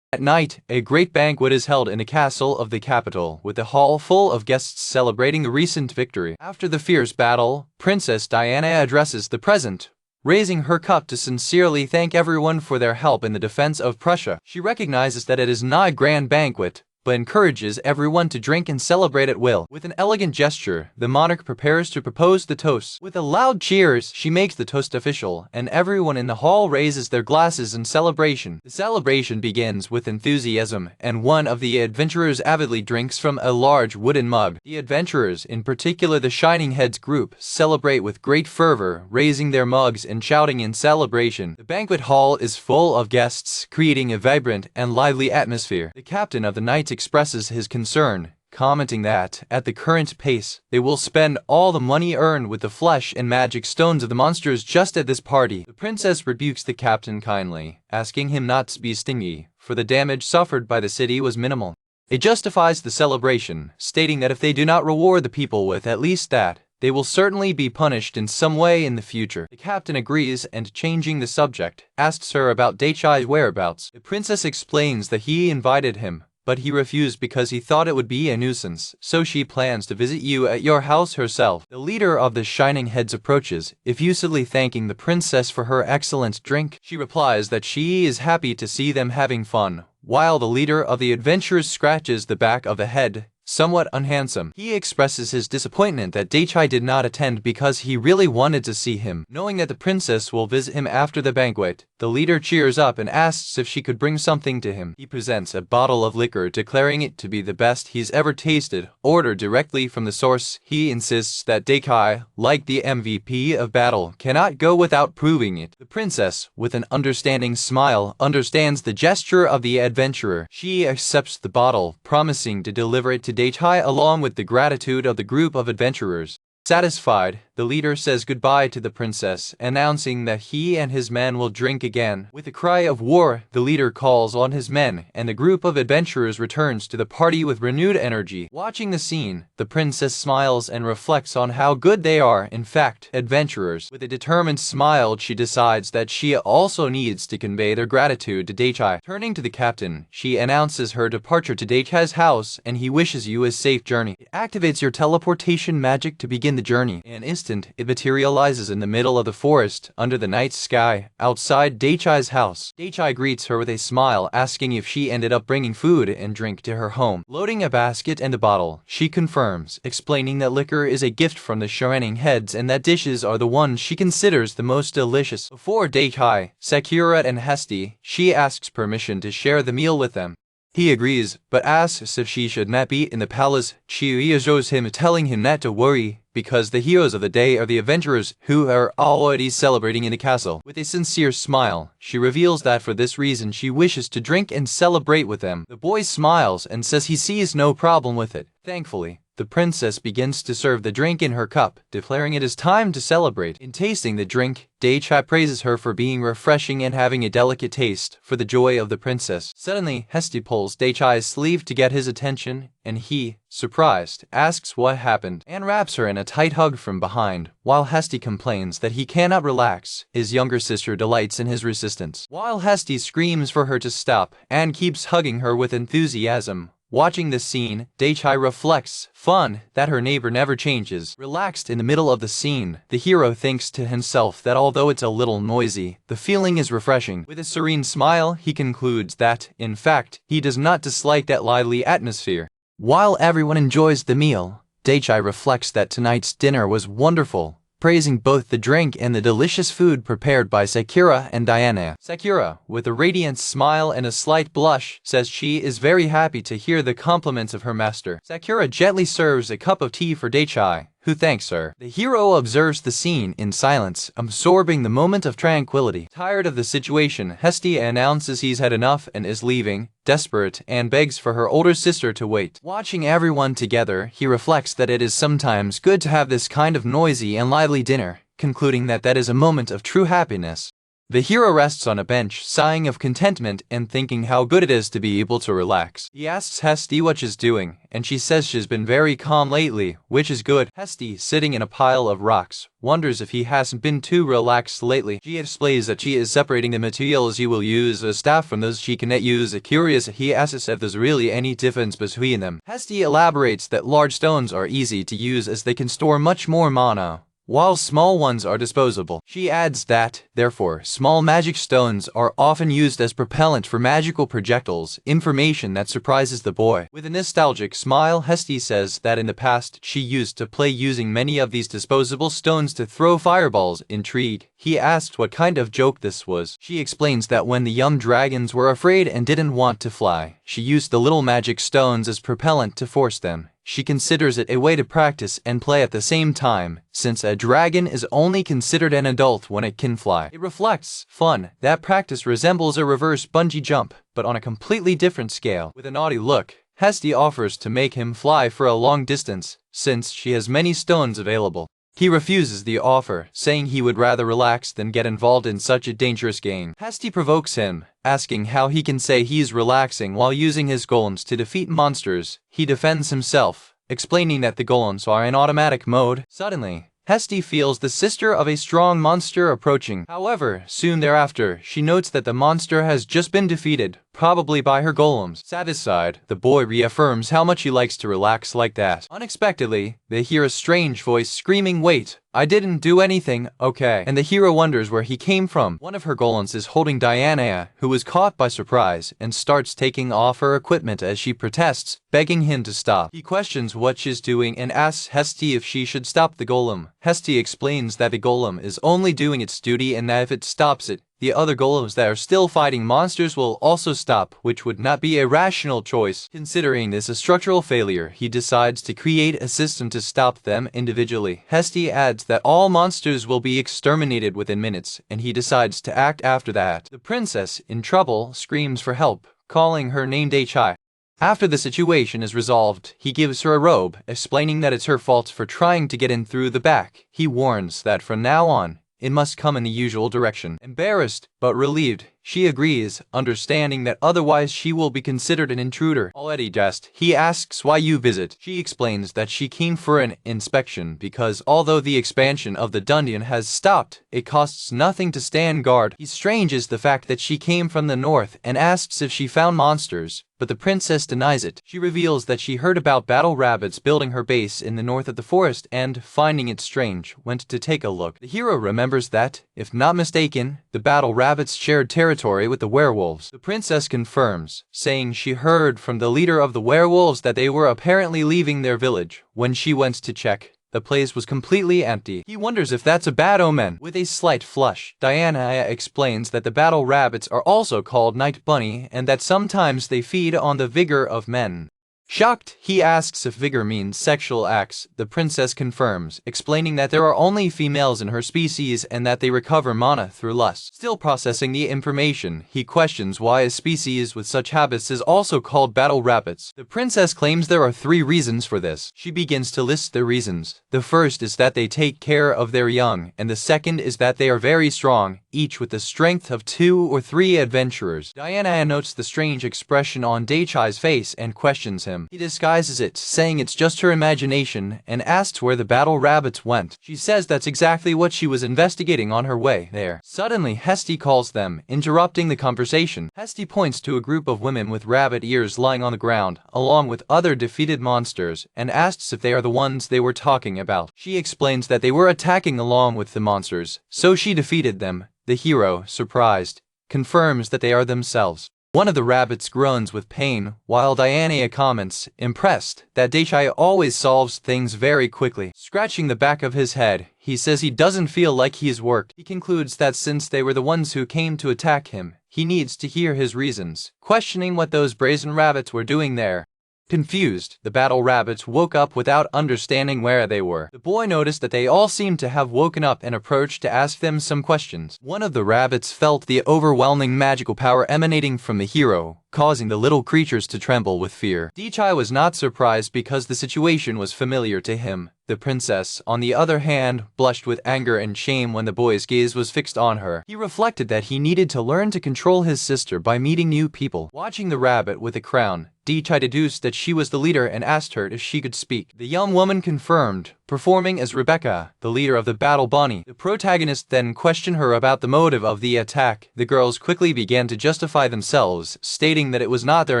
At night, a great banquet is held in the castle of the capital, with a hall full of guests celebrating the recent victory. After the fierce battle, Princess Diana addresses the present, raising her cup to sincerely thank everyone for their help in the defense of Prussia. She recognizes that it is not a grand banquet, but encourages everyone to drink and celebrate at will. With an elegant gesture, the monarch prepares to propose the toast. With a loud cheers, she makes the toast official, and everyone in the hall raises their glasses in celebration. The celebration begins with enthusiasm, and one of the adventurers avidly drinks from a large wooden mug. The adventurers, in particular the Shining Heads group, celebrate with great fervor, raising their mugs and shouting in celebration. The banquet hall is full of guests, creating a vibrant and lively atmosphere. The captain of the knights expresses his concern, commenting that, at the current pace, they will spend all the money earned with the flesh and magic stones of the monsters just at this party. The princess rebukes the captain kindly, asking him not to be stingy, for the damage suffered by the city was minimal. It justifies the celebration, stating that if they do not reward the people with at least that, they will certainly be punished in some way in the future. The captain agrees and, changing the subject, asks her about Daichi's whereabouts. The princess explains that he invited him, but he refused because he thought it would be a nuisance, so she plans to visit you at your house herself. The leader of the Shining Heads approaches, effusively thanking the princess for her excellent drink. She replies that she is happy to see them having fun, while the leader of the adventurers scratches the back of the head, somewhat unhandsome. He expresses his disappointment that Daichi did not attend because he really wanted to see him. Knowing that the princess will visit him after the banquet, the leader cheers up and asks if she could bring something to him. He presents a bottle of liquor, declaring it to be the best he's ever tasted, ordered directly from the source. He insists that Daichi, like the MVP of battle, cannot go without proving it. The princess, with an understanding smile, understands the gesture of the adventurer. She accepts the bottle, promising to deliver it to Daichi along with the gratitude of the group of adventurers. Satisfied, the leader says goodbye to the princess, announcing that he and his men will drink again. With a cry of war, the leader calls on his men, and the group of adventurers returns to the party with renewed energy. Watching the scene, the princess smiles and reflects on how good they are, in fact, adventurers. With a determined smile, she decides that she also needs to convey their gratitude to Daichi. Turning to the captain, she announces her departure to Daichi's house, and he wishes you a safe journey. It activates your teleportation magic to begin the journey. In an instant, it materializes in the middle of the forest, under the night sky, outside Daichi's house. Daichi greets her with a smile, asking if she ended up bringing food and drink to her home. Loading a basket and a bottle, she confirms, explaining that liquor is a gift from the Shining Heads and that dishes are the ones she considers the most delicious. Before Daichi, Sakura and Hesti, she asks permission to share the meal with them. He agrees, but asks if she should not be in the palace. She reassures him, telling him not to worry, because the heroes of the day are the adventurers who are already celebrating in the castle. With a sincere smile, she reveals that for this reason she wishes to drink and celebrate with them. The boy smiles and says he sees no problem with it. Thankfully, the princess begins to serve the drink in her cup, declaring it is time to celebrate. In tasting the drink, Daichai praises her for being refreshing and having a delicate taste, for the joy of the princess. Suddenly, Hesti pulls Daichai's sleeve to get his attention, and he, surprised, asks what happened, and wraps her in a tight hug from behind. While Hesti complains that he cannot relax, his younger sister delights in his resistance. While Hesti screams for her to stop, and keeps hugging her with enthusiasm. Watching this scene, Daichai reflects, fun, that her neighbor never changes. Relaxed in the middle of the scene, the hero thinks to himself that although it's a little noisy, the feeling is refreshing. With a serene smile, he concludes that, in fact, he does not dislike that lively atmosphere. While everyone enjoys the meal, Daichai reflects that tonight's dinner was wonderful, praising both the drink and the delicious food prepared by Sakura and Diana. Sakura, with a radiant smile and a slight blush, says she is very happy to hear the compliments of her master. Sakura gently serves a cup of tea for Daichai, who thanks her. The hero observes the scene in silence, absorbing the moment of tranquility. Tired of the situation, Hesti announces he's had enough and is leaving, desperate, and begs for her older sister to wait. Watching everyone together, he reflects that it is sometimes good to have this kind of noisy and lively dinner, concluding that that is a moment of true happiness. The hero rests on a bench, sighing of contentment and thinking how good it is to be able to relax. He asks Hesti what she's doing, and she says she's been very calm lately, which is good. Hesti, sitting in a pile of rocks, wonders if he hasn't been too relaxed lately. She explains that she is separating the materials he will use as staff from those she cannot use. Curious, he asks if there's really any difference between them. Hesti elaborates that large stones are easy to use as they can store much more mana, while small ones are disposable. She adds that, therefore, small magic stones are often used as propellant for magical projectiles, information that surprises the boy. With a nostalgic smile, Hesti says that in the past she used to play using many of these disposable stones to throw fireballs. Intrigued, he asks what kind of joke this was. She explains that when the young dragons were afraid and didn't want to fly, she used the little magic stones as propellant to force them. She considers it a way to practice and play at the same time, since a dragon is only considered an adult when it can fly. It reflects, fun, that practice resembles a reverse bungee jump, but on a completely different scale. With a naughty look, Hesti offers to make him fly for a long distance, since she has many stones available. He refuses the offer, saying he would rather relax than get involved in such a dangerous game. Hesti provokes him, asking how he can say he's relaxing while using his golems to defeat monsters. He defends himself, explaining that the golems are in automatic mode. Suddenly, Hesti feels the sister of a strong monster approaching. However, soon thereafter, she notes that the monster has just been defeated, probably by her golems. Satisfied, the boy reaffirms how much he likes to relax like that. Unexpectedly, they hear a strange voice screaming, "Wait, I didn't do anything, okay?" And the hero wonders where he came from. One of her golems is holding Diana, who was caught by surprise, and starts taking off her equipment as she protests, begging him to stop. He questions what she's doing and asks Hesti if she should stop the golem. Hesti explains that the golem is only doing its duty and that if it stops it, the other golems that are still fighting monsters will also stop, which would not be a rational choice. Considering this a structural failure, he decides to create a system to stop them individually. Hesti adds that all monsters will be exterminated within minutes, and he decides to act after that. The princess, in trouble, screams for help, calling her name Daichai. After the situation is resolved, he gives her a robe, explaining that it's her fault for trying to get in through the back. He warns that from now on, it must come in the usual direction. Embarrassed, but relieved, she agrees, understanding that otherwise she will be considered an intruder. Already dressed, he asks why you visit. She explains that she came for an inspection because although the expansion of the dungeon has stopped, it costs nothing to stand guard. He stranges the fact that she came from the north and asks if she found monsters, but the princess denies it. She reveals that she heard about battle rabbits building her base in the north of the forest and, finding it strange, went to take a look. The hero remembers that, if not mistaken, the battle rabbits shared territory with the werewolves. The princess confirms, saying she heard from the leader of the werewolves that they were apparently leaving their village. When she went to check, the place was completely empty. He wonders if that's a bad omen. With a slight flush, Diana explains that the battle rabbits are also called night bunny and that sometimes they feed on the vigor of men. Shocked, he asks if vigor means sexual acts. The princess confirms, explaining that there are only females in her species and that they recover mana through lust. Still processing the information, he questions why a species with such habits is also called battle rabbits. The princess claims there are 3 reasons for this. She begins to list the reasons. The first is that they take care of their young, and the second is that they are very strong, each with the strength of 2 or 3 adventurers. Diana notes the strange expression on Daichai's face and questions him. He disguises it, saying it's just her imagination, and asks where the battle rabbits went. She says that's exactly what she was investigating on her way there. Suddenly, Hesty calls them, interrupting the conversation. Hesty points to a group of women with rabbit ears lying on the ground, along with other defeated monsters, and asks if they are the ones they were talking about. She explains that they were attacking along with the monsters, so she defeated them. The hero, surprised, confirms that they are themselves. One of the rabbits groans with pain, while Diana comments, impressed, that Daichai always solves things very quickly. Scratching the back of his head, he says he doesn't feel like he's worked. He concludes that since they were the ones who came to attack him, he needs to hear his reasons, questioning what those brazen rabbits were doing there. Confused, the battle rabbits woke up without understanding where they were. The boy noticed that they all seemed to have woken up and approached to ask them some questions. One of the rabbits felt the overwhelming magical power emanating from the hero, causing the little creatures to tremble with fear. Daichai was not surprised because the situation was familiar to him. The princess, on the other hand, blushed with anger and shame when the boy's gaze was fixed on her. He reflected that he needed to learn to control his sister by meeting new people. Watching the rabbit with a crown, Daichai deduced that she was the leader and asked her if she could speak. The young woman confirmed, performing as Rebecca, the leader of the battle bunny. The protagonist then questioned her about the motive of the attack. The girls quickly began to justify themselves, stating that it was not their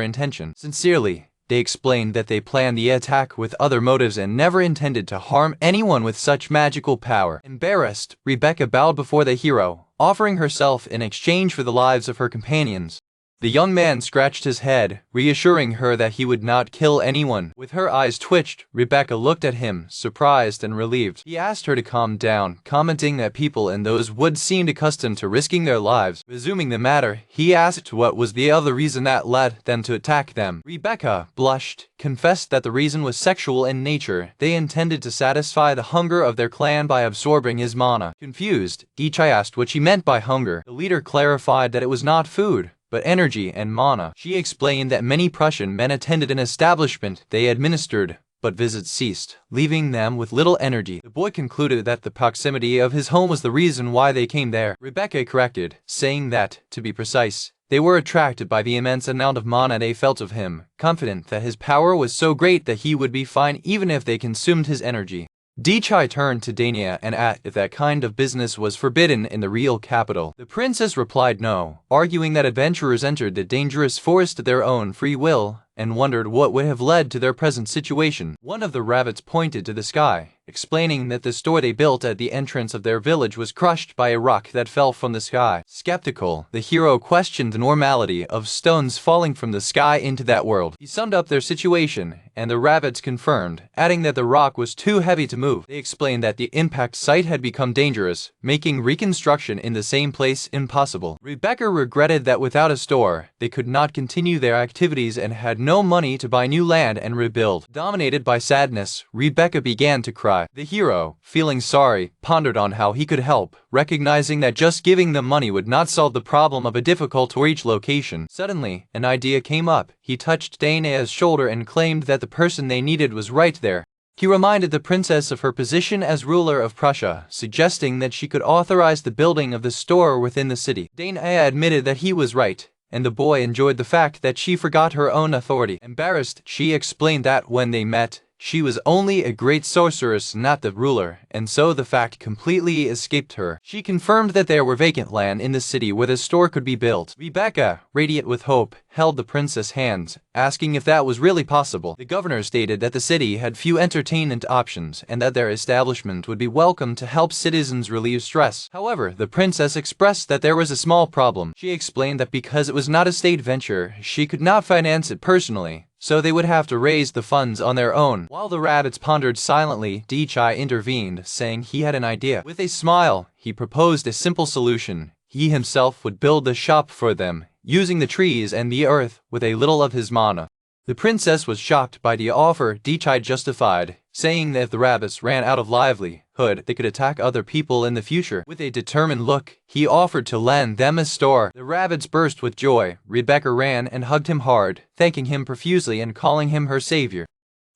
intention. Sincerely, they explained that they planned the attack with other motives and never intended to harm anyone with such magical power. Embarrassed, Rebecca bowed before the hero, offering herself in exchange for the lives of her companions. The young man scratched his head, reassuring her that he would not kill anyone. With her eyes twitched, Rebecca looked at him, surprised and relieved. He asked her to calm down, commenting that people in those woods seemed accustomed to risking their lives. Resuming the matter, he asked what was the other reason that led them to attack them. Rebecca blushed, confessed that the reason was sexual in nature. They intended to satisfy the hunger of their clan by absorbing his mana. Confused, Daichai asked what she meant by hunger. The leader clarified that it was not food, but energy and mana. She explained that many Prussian men attended an establishment they administered, but visits ceased, leaving them with little energy. The boy concluded that the proximity of his home was the reason why they came there. Rebecca corrected, saying that, to be precise, they were attracted by the immense amount of mana they felt of him, confident that his power was so great that he would be fine even if they consumed his energy. Daichai turned to Dania and asked if that kind of business was forbidden in the real capital. The princess replied no, arguing that adventurers entered the dangerous forest of their own free will, and wondered what would have led to their present situation. One of the rabbits pointed to the sky, explaining that the store they built at the entrance of their village was crushed by a rock that fell from the sky. Skeptical, the hero questioned the normality of stones falling from the sky into that world. He summed up their situation, and the rabbits confirmed, adding that the rock was too heavy to move. They explained that the impact site had become dangerous, making reconstruction in the same place impossible. Rebecca regretted that without a store, they could not continue their activities and had no money to buy new land and rebuild. Dominated by sadness, Rebecca began to cry. The hero, feeling sorry, pondered on how he could help, recognizing that just giving them money would not solve the problem of a difficult-to-reach location. Suddenly, an idea came up. He touched Danae's shoulder and claimed that the person they needed was right there. He reminded the princess of her position as ruler of Prussia, suggesting that she could authorize the building of the store within the city. Danae admitted that he was right, and the boy enjoyed the fact that she forgot her own authority. Embarrassed, she explained that when they met, she was only a great sorceress, not the ruler, and so the fact completely escaped her. She confirmed that there were vacant land in the city where the store could be built. Rebecca, radiant with hope, held the princess' hands, asking if that was really possible. The governor stated that the city had few entertainment options and that their establishment would be welcome to help citizens relieve stress. However, the princess expressed that there was a small problem. She explained that because it was not a state venture, she could not finance it personally, so they would have to raise the funds on their own. While the rabbits pondered silently, Daichai intervened, saying he had an idea. With a smile, he proposed a simple solution. He himself would build the shop for them, using the trees and the earth with a little of his mana. The princess was shocked by the offer Dechai justified, saying that if the rabbits ran out of livelihood, they could attack other people in the future. With a determined look, he offered to lend them a store. The rabbits burst with joy. Rebecca ran and hugged him hard, thanking him profusely and calling him her savior.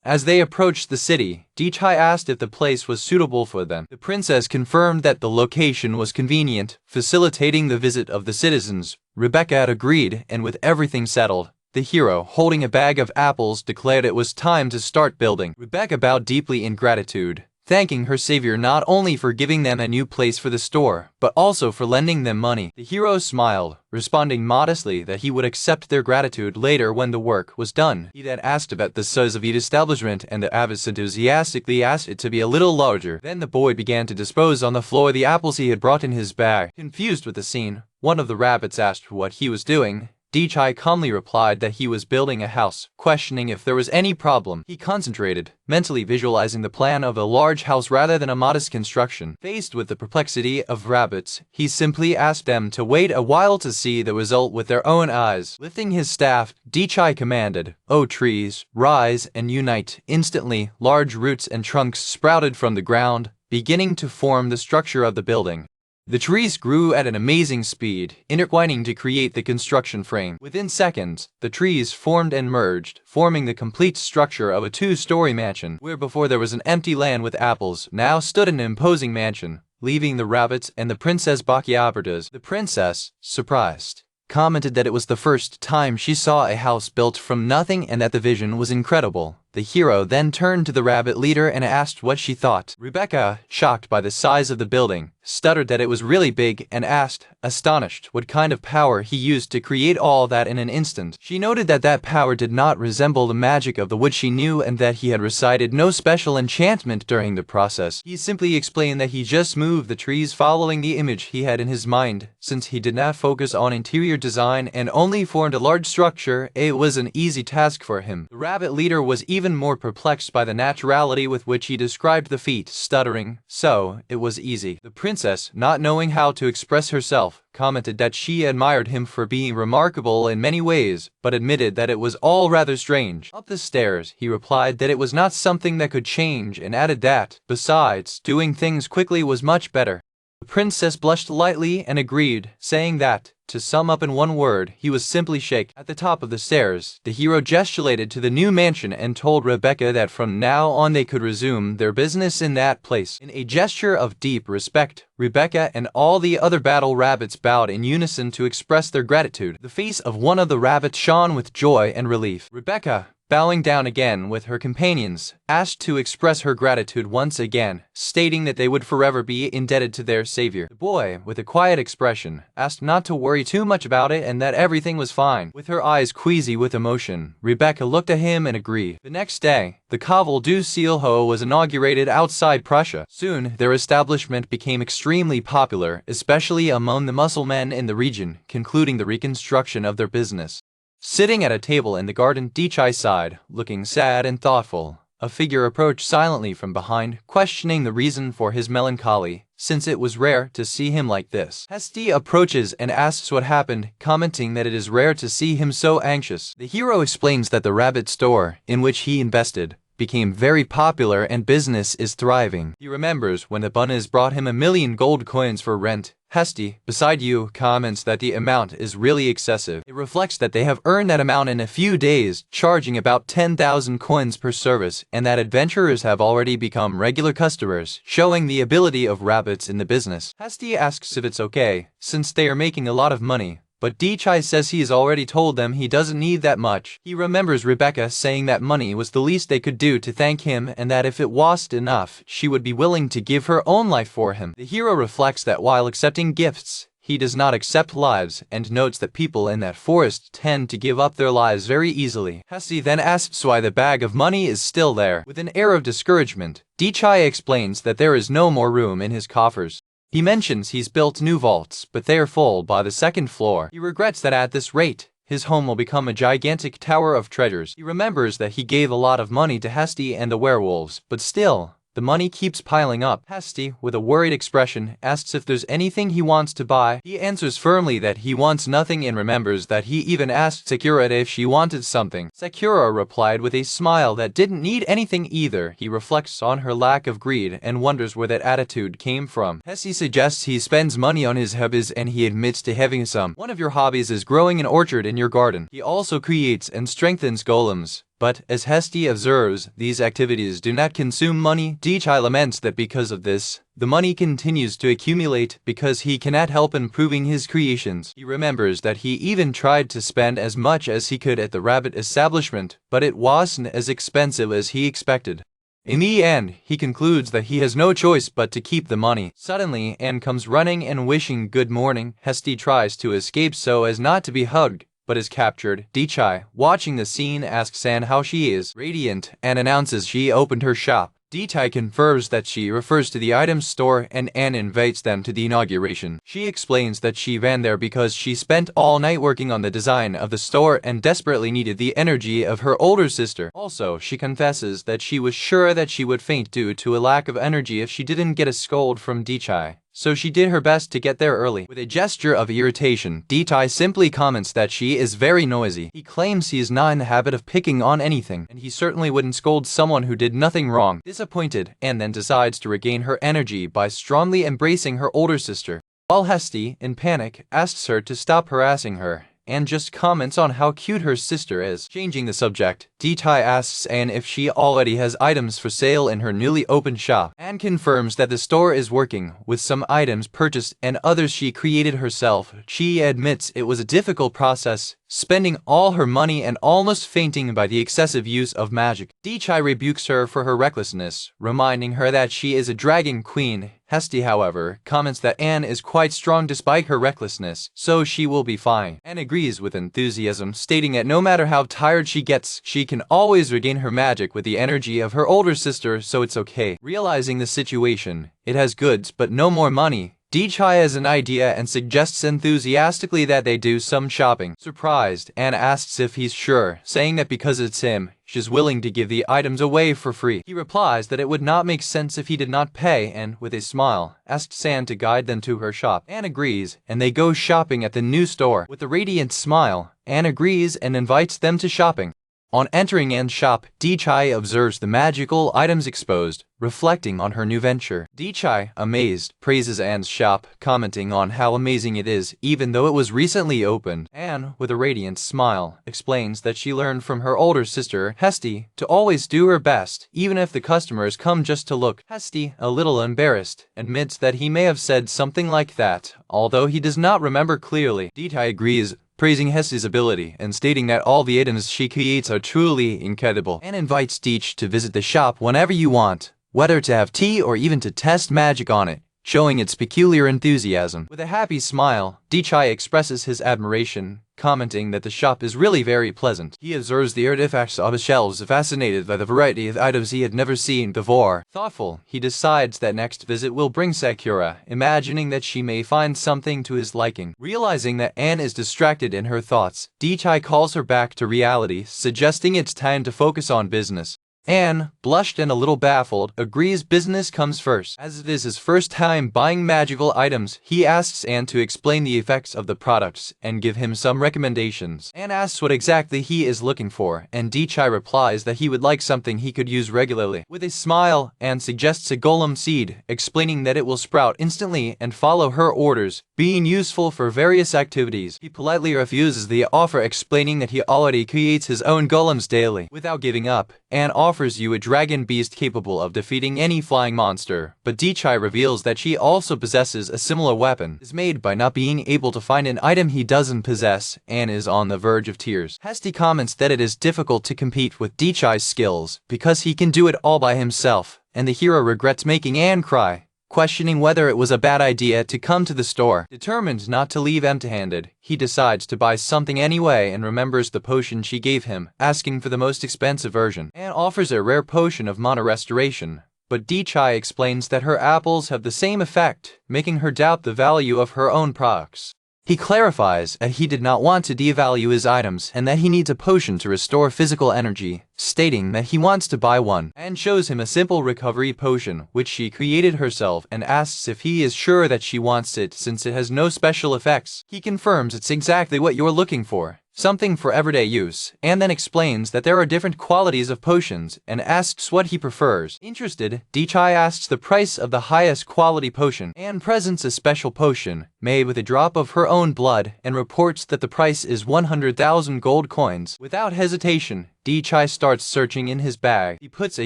As they approached the city, Dechai asked if the place was suitable for them. The princess confirmed that the location was convenient, facilitating the visit of the citizens. Rebecca had agreed, and with everything settled, the hero, holding a bag of apples, declared it was time to start building. Rebecca bowed deeply in gratitude, thanking her savior not only for giving them a new place for the store, but also for lending them money. The hero smiled, responding modestly that he would accept their gratitude later when the work was done. He then asked about the size of each establishment, and the abbess enthusiastically asked it to be a little larger. Then the boy began to dispose on the floor the apples he had brought in his bag. Confused with the scene, one of the rabbits asked what he was doing. Dechai calmly replied that he was building a house, questioning if there was any problem. He concentrated, mentally visualizing the plan of a large house rather than a modest construction. Faced with the perplexity of rabbits, he simply asked them to wait a while to see the result with their own eyes. Lifting his staff, Dechai commanded, "O trees, rise and unite." Instantly, large roots and trunks sprouted from the ground, beginning to form the structure of the building. The trees grew at an amazing speed, intertwining to create the construction frame. Within seconds, the trees formed and merged, forming the complete structure of a two-story mansion. Where before there was an empty land with apples, now stood an imposing mansion, leaving the rabbits and the princess Bacchiabratas. The princess, surprised, commented that it was the first time she saw a house built from nothing and that the vision was incredible. The hero then turned to the rabbit leader and asked what she thought. Rebecca, shocked by the size of the building, stuttered that it was really big and asked, astonished, what kind of power he used to create all that in an instant. She noted that that power did not resemble the magic of the wood she knew and that he had recited no special enchantment during the process. He simply explained that he just moved the trees following the image he had in his mind. Since he did not focus on interior design and only formed a large structure, it was an easy task for him. The rabbit leader was even more perplexed by the naturality with which he described the feat, stuttering, "So, it was easy." The princess, not knowing how to express herself, commented that she admired him for being remarkable in many ways, but admitted that it was all rather strange. Up the stairs, he replied that it was not something that could change and added that, besides, doing things quickly was much better. The princess blushed lightly and agreed, saying that, to sum up in one word, he was simply shake. At the top of the stairs, the hero gesticulated to the new mansion and told Rebecca that from now on they could resume their business in that place. In a gesture of deep respect, Rebecca and all the other battle rabbits bowed in unison to express their gratitude. The face of one of the rabbits shone with joy and relief. Rebecca, bowing down again with her companions, asked to express her gratitude once again, stating that they would forever be indebted to their savior. The boy, with a quiet expression, asked not to worry too much about it and that everything was fine. With her eyes queasy with emotion, Rebecca looked at him and agreed. The next day, the Kaval du Seelho was inaugurated outside Prussia. Soon, their establishment became extremely popular, especially among the muscle men in the region, concluding the reconstruction of their business. Sitting at a table in the garden, Dechai sighed, looking sad and thoughtful. A figure approached silently from behind, questioning the reason for his melancholy, since it was rare to see him like this. Hesti approaches and asks what happened, commenting that it is rare to see him so anxious. The hero explains that the rabbit store, in which he invested, became very popular and business is thriving. He remembers when the Bunnies brought him 1,000,000 gold coins for rent. Hesti, beside you, comments that the amount is really excessive. It reflects that they have earned that amount in a few days, charging about 10,000 coins per service, and that adventurers have already become regular customers, showing the ability of rabbits in the business. Hesti asks if it's okay, since they are making a lot of money. But Dechai says he has already told them he doesn't need that much. He remembers Rebecca saying that money was the least they could do to thank him and that if it wasn't enough, she would be willing to give her own life for him. The hero reflects that while accepting gifts, he does not accept lives and notes that people in that forest tend to give up their lives very easily. Hesti then asks why the bag of money is still there. With an air of discouragement, Dechai explains that there is no more room in his coffers. He mentions he's built new vaults, but they are full by the second floor. He regrets that at this rate, his home will become a gigantic tower of treasures. He remembers that he gave a lot of money to Hesti and the werewolves, but still, The money keeps piling up. Hesty, with a worried expression, asks if there's anything he wants to buy. He answers firmly that he wants nothing and remembers that he even asked Sakura if she wanted something. Sakura replied with a smile that didn't need anything either. He reflects on her lack of greed and wonders where that attitude came from. Hesty suggests he spends money on his hobbies and he admits to having some. One of your hobbies is growing an orchard in your garden. He also creates and strengthens golems. But, as Hesty observes, these activities do not consume money. Dichai laments that because of this, the money continues to accumulate because he cannot help improving his creations. He remembers that he even tried to spend as much as he could at the rabbit establishment, but it wasn't as expensive as he expected. In the end, he concludes that he has no choice but to keep the money. Suddenly, Anne comes running and wishing good morning. Hesty tries to escape so as not to be hugged, but is captured. Dichai, watching the scene, asks Anne how she is. Radiant, and announces she opened her shop. Dichai confirms that she refers to the item store and Anne invites them to the inauguration. She explains that she ran there because she spent all night working on the design of the store and desperately needed the energy of her older sister. Also, she confesses that she was sure that she would faint due to a lack of energy if she didn't get a scold from Dichai. So she did her best to get there early. With a gesture of irritation, Dichai simply comments that she is very noisy. He claims he is not in the habit of picking on anything, and he certainly wouldn't scold someone who did nothing wrong. Disappointed, Anne then decides to regain her energy by strongly embracing her older sister. While Hesty, in panic, asks her to stop harassing her, Anne just comments on how cute her sister is. Changing the subject, Dichai asks Anne if she already has items for sale in her newly opened shop. Anne confirms that the store is working, with some items purchased and others she created herself. She admits it was a difficult process, spending all her money and almost fainting by the excessive use of magic. Dichai rebukes her for her recklessness, reminding her that she is a dragon queen. Hesty, however, comments that Anne is quite strong despite her recklessness, so she will be fine. Anne agrees with enthusiasm, stating that no matter how tired she gets, she can always regain her magic with the energy of her older sister, so it's okay. Realizing the situation, it has goods but no more money. Dichai has an idea and suggests enthusiastically that they do some shopping. Surprised, Anne asks if he's sure, saying that because it's him, she's willing to give the items away for free. He replies that it would not make sense if he did not pay and, with a smile, asks Anne to guide them to her shop. Anne agrees, and they go shopping at the new store. With a radiant smile, Anne agrees and invites them to shopping. On entering Anne's shop, Dichai observes the magical items exposed, reflecting on her new venture. Dichai, amazed, praises Anne's shop, commenting on how amazing it is, even though it was recently opened. Anne, with a radiant smile, explains that she learned from her older sister, Hesty, to always do her best, even if the customers come just to look. Hesty, a little embarrassed, admits that he may have said something like that, although he does not remember clearly. Dichai agrees, praising Hesty's ability and stating that all the items she creates are truly incredible, and invites Dich to visit the shop whenever you want, whether to have tea or even to test magic on it, showing its peculiar enthusiasm. With a happy smile, Dichai expresses his admiration, commenting that the shop is really very pleasant. He observes the artifacts on the shelves, fascinated by the variety of items he had never seen before. Thoughtful, he decides that next visit will bring Sakura, imagining that she may find something to his liking. Realizing that Anne is distracted in her thoughts, Dichai calls her back to reality, suggesting it's time to focus on business. Anne, blushed and a little baffled, agrees business comes first. As it is his first time buying magical items, he asks Anne to explain the effects of the products and give him some recommendations. Anne asks what exactly he is looking for, and Dichai replies that he would like something he could use regularly. With a smile, Anne suggests a golem seed, explaining that it will sprout instantly and follow her orders, being useful for various activities. He politely refuses the offer, explaining that he already creates his own golems daily. Without giving up, Anne offers you a dragon beast capable of defeating any flying monster, but Dichai reveals that she also possesses a similar weapon. Dismayed by not being able to find an item he doesn't possess, Anne is on the verge of tears. Hesty comments that it is difficult to compete with Dichai's skills because he can do it all by himself, and the hero regrets making Anne cry, questioning whether it was a bad idea to come to the store. Determined not to leave empty-handed, he decides to buy something anyway and remembers the potion she gave him, asking for the most expensive version. Anne offers a rare potion of mana restoration, but Dichai explains that her apples have the same effect, making her doubt the value of her own products. He clarifies that he did not want to devalue his items and that he needs a potion to restore physical energy, stating that he wants to buy one, and shows him a simple recovery potion which she created herself and asks if he is sure that she wants it since it has no special effects. He confirms it's exactly what you're looking for, something for everyday use, and then explains that there are different qualities of potions and asks what he prefers. Interested, Dichai asks the price of the highest quality potion and presents a special potion made with a drop of her own blood and reports that the price is 100,000 gold coins. Without hesitation, Dichai starts searching in his bag. He puts a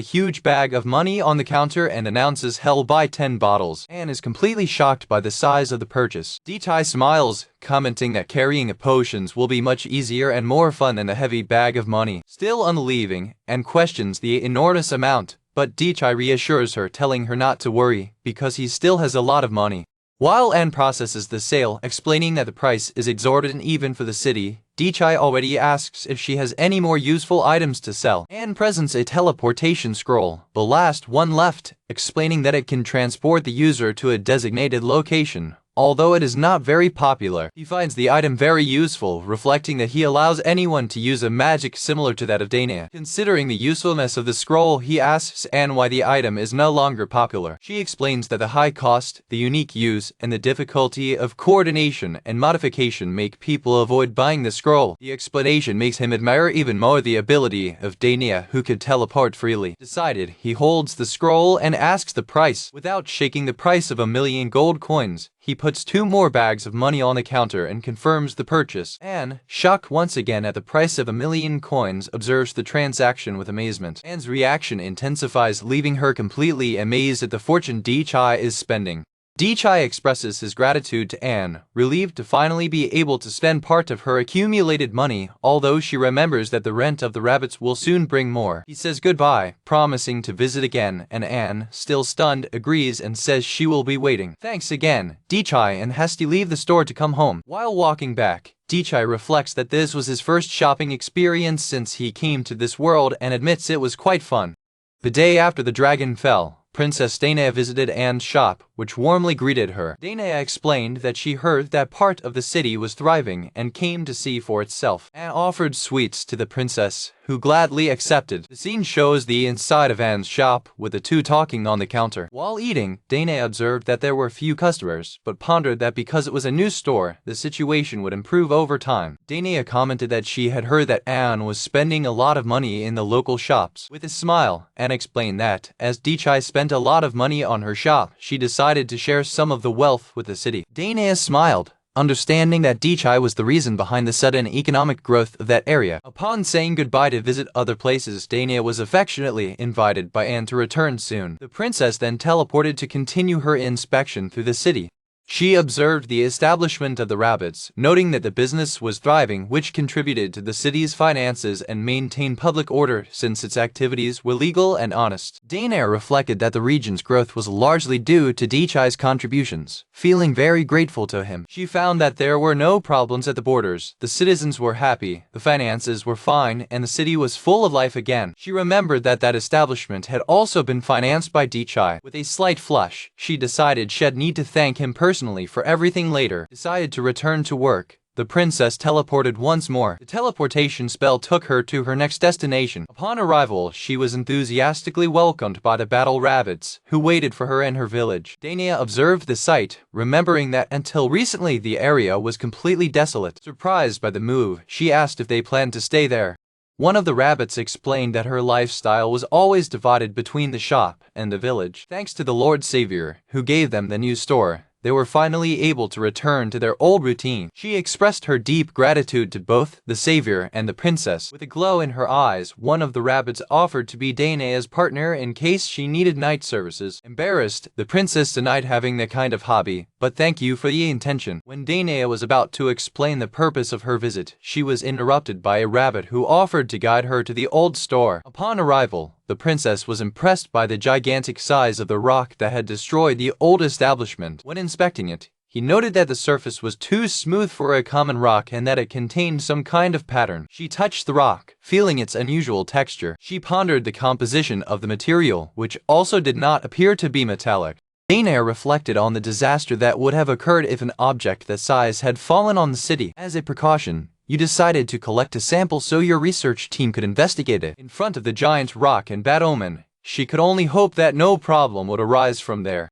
huge bag of money on the counter and announces he'll buy 10 bottles, and is completely shocked by the size of the purchase. Dichai smiles, commenting that carrying potions will be much easier and more fun than the heavy bag of money. Still unbelieving, and questions the enormous amount, but Dichai reassures her, telling her not to worry, because he still has a lot of money. While Anne processes the sale, explaining that the price is exorbitant even for the city, Dichai already asks if she has any more useful items to sell. Anne presents a teleportation scroll, the last one left, explaining that it can transport the user to a designated location. Although it is not very popular, he finds the item very useful, reflecting that he allows anyone to use a magic similar to that of Dana. Considering the usefulness of the scroll, he asks Anne why the item is no longer popular. She explains that the high cost, the unique use, and the difficulty of coordination and modification make people avoid buying the scroll. The explanation makes him admire even more the ability of Dana, who could teleport freely. Decided, he holds the scroll and asks the price. Without shaking the price of 1,000,000 gold coins, he puts 2 more bags of money on the counter and confirms the purchase. Anne, shocked once again at the price of 1,000,000 coins, observes the transaction with amazement. Anne's reaction intensifies, leaving her completely amazed at the fortune Dichai is spending. Dichai expresses his gratitude to Anne, relieved to finally be able to spend part of her accumulated money, although she remembers that the rent of the rabbits will soon bring more. He says goodbye, promising to visit again, and Anne, still stunned, agrees and says she will be waiting. Thanks again. Dichai and Hesti leave the store to come home. While walking back, Dichai reflects that this was his first shopping experience since he came to this world and admits it was quite fun. The day after the dragon fell, Princess Dana visited Anne's shop, which warmly greeted her. Dana explained that she heard that part of the city was thriving and came to see for itself. Anne offered sweets to the princess, who gladly accepted. The scene shows the inside of Anne's shop, with the two talking on the counter. While eating, Dana observed that there were few customers, but pondered that because it was a new store, the situation would improve over time. Dana commented that she had heard that Anne was spending a lot of money in the local shops. With a smile, Anne explained that, as Dichai spent a lot of money on her shop, she decided to share some of the wealth with the city. Dana smiled, understanding that Dichai was the reason behind the sudden economic growth of that area. Upon saying goodbye to visit other places, Dana was affectionately invited by Anne to return soon. The princess then teleported to continue her inspection through the city. She observed the establishment of the rabbits, noting that the business was thriving, which contributed to the city's finances and maintained public order since its activities were legal and honest. Dana reflected that the region's growth was largely due to Dichai's contributions. Feeling very grateful to him, she found that there were no problems at the borders, the citizens were happy, the finances were fine, and the city was full of life again. She remembered that establishment had also been financed by Dichai. With a slight flush, she decided she'd need to thank him personally for everything later. Decided to return to work. The princess teleported once more. The teleportation spell took her to her next destination. Upon arrival, she was enthusiastically welcomed by the battle rabbits, who waited for her in her village. Dana observed the sight, remembering that until recently the area was completely desolate. Surprised by the move, she asked if they planned to stay there. One of the rabbits explained that her lifestyle was always divided between the shop and the village. Thanks to the Lord Savior, who gave them the new store, they were finally able to return to their old routine. She expressed her deep gratitude to both the savior and the princess. With a glow in her eyes, one of the rabbits offered to be Dana's partner in case she needed night services. Embarrassed, the princess denied having that kind of hobby, but thank you for the intention. When Dana was about to explain the purpose of her visit, she was interrupted by a rabbit who offered to guide her to the old store. Upon arrival, the princess was impressed by the gigantic size of the rock that had destroyed the old establishment. When inspecting it, he noted that the surface was too smooth for a common rock and that it contained some kind of pattern. She touched the rock, feeling its unusual texture. She pondered the composition of the material, which also did not appear to be metallic. Air reflected on the disaster that would have occurred if an object that size had fallen on the city. As a precaution, you decided to collect a sample so your research team could investigate it. In front of the giant rock and bad omen, she could only hope that no problem would arise from there.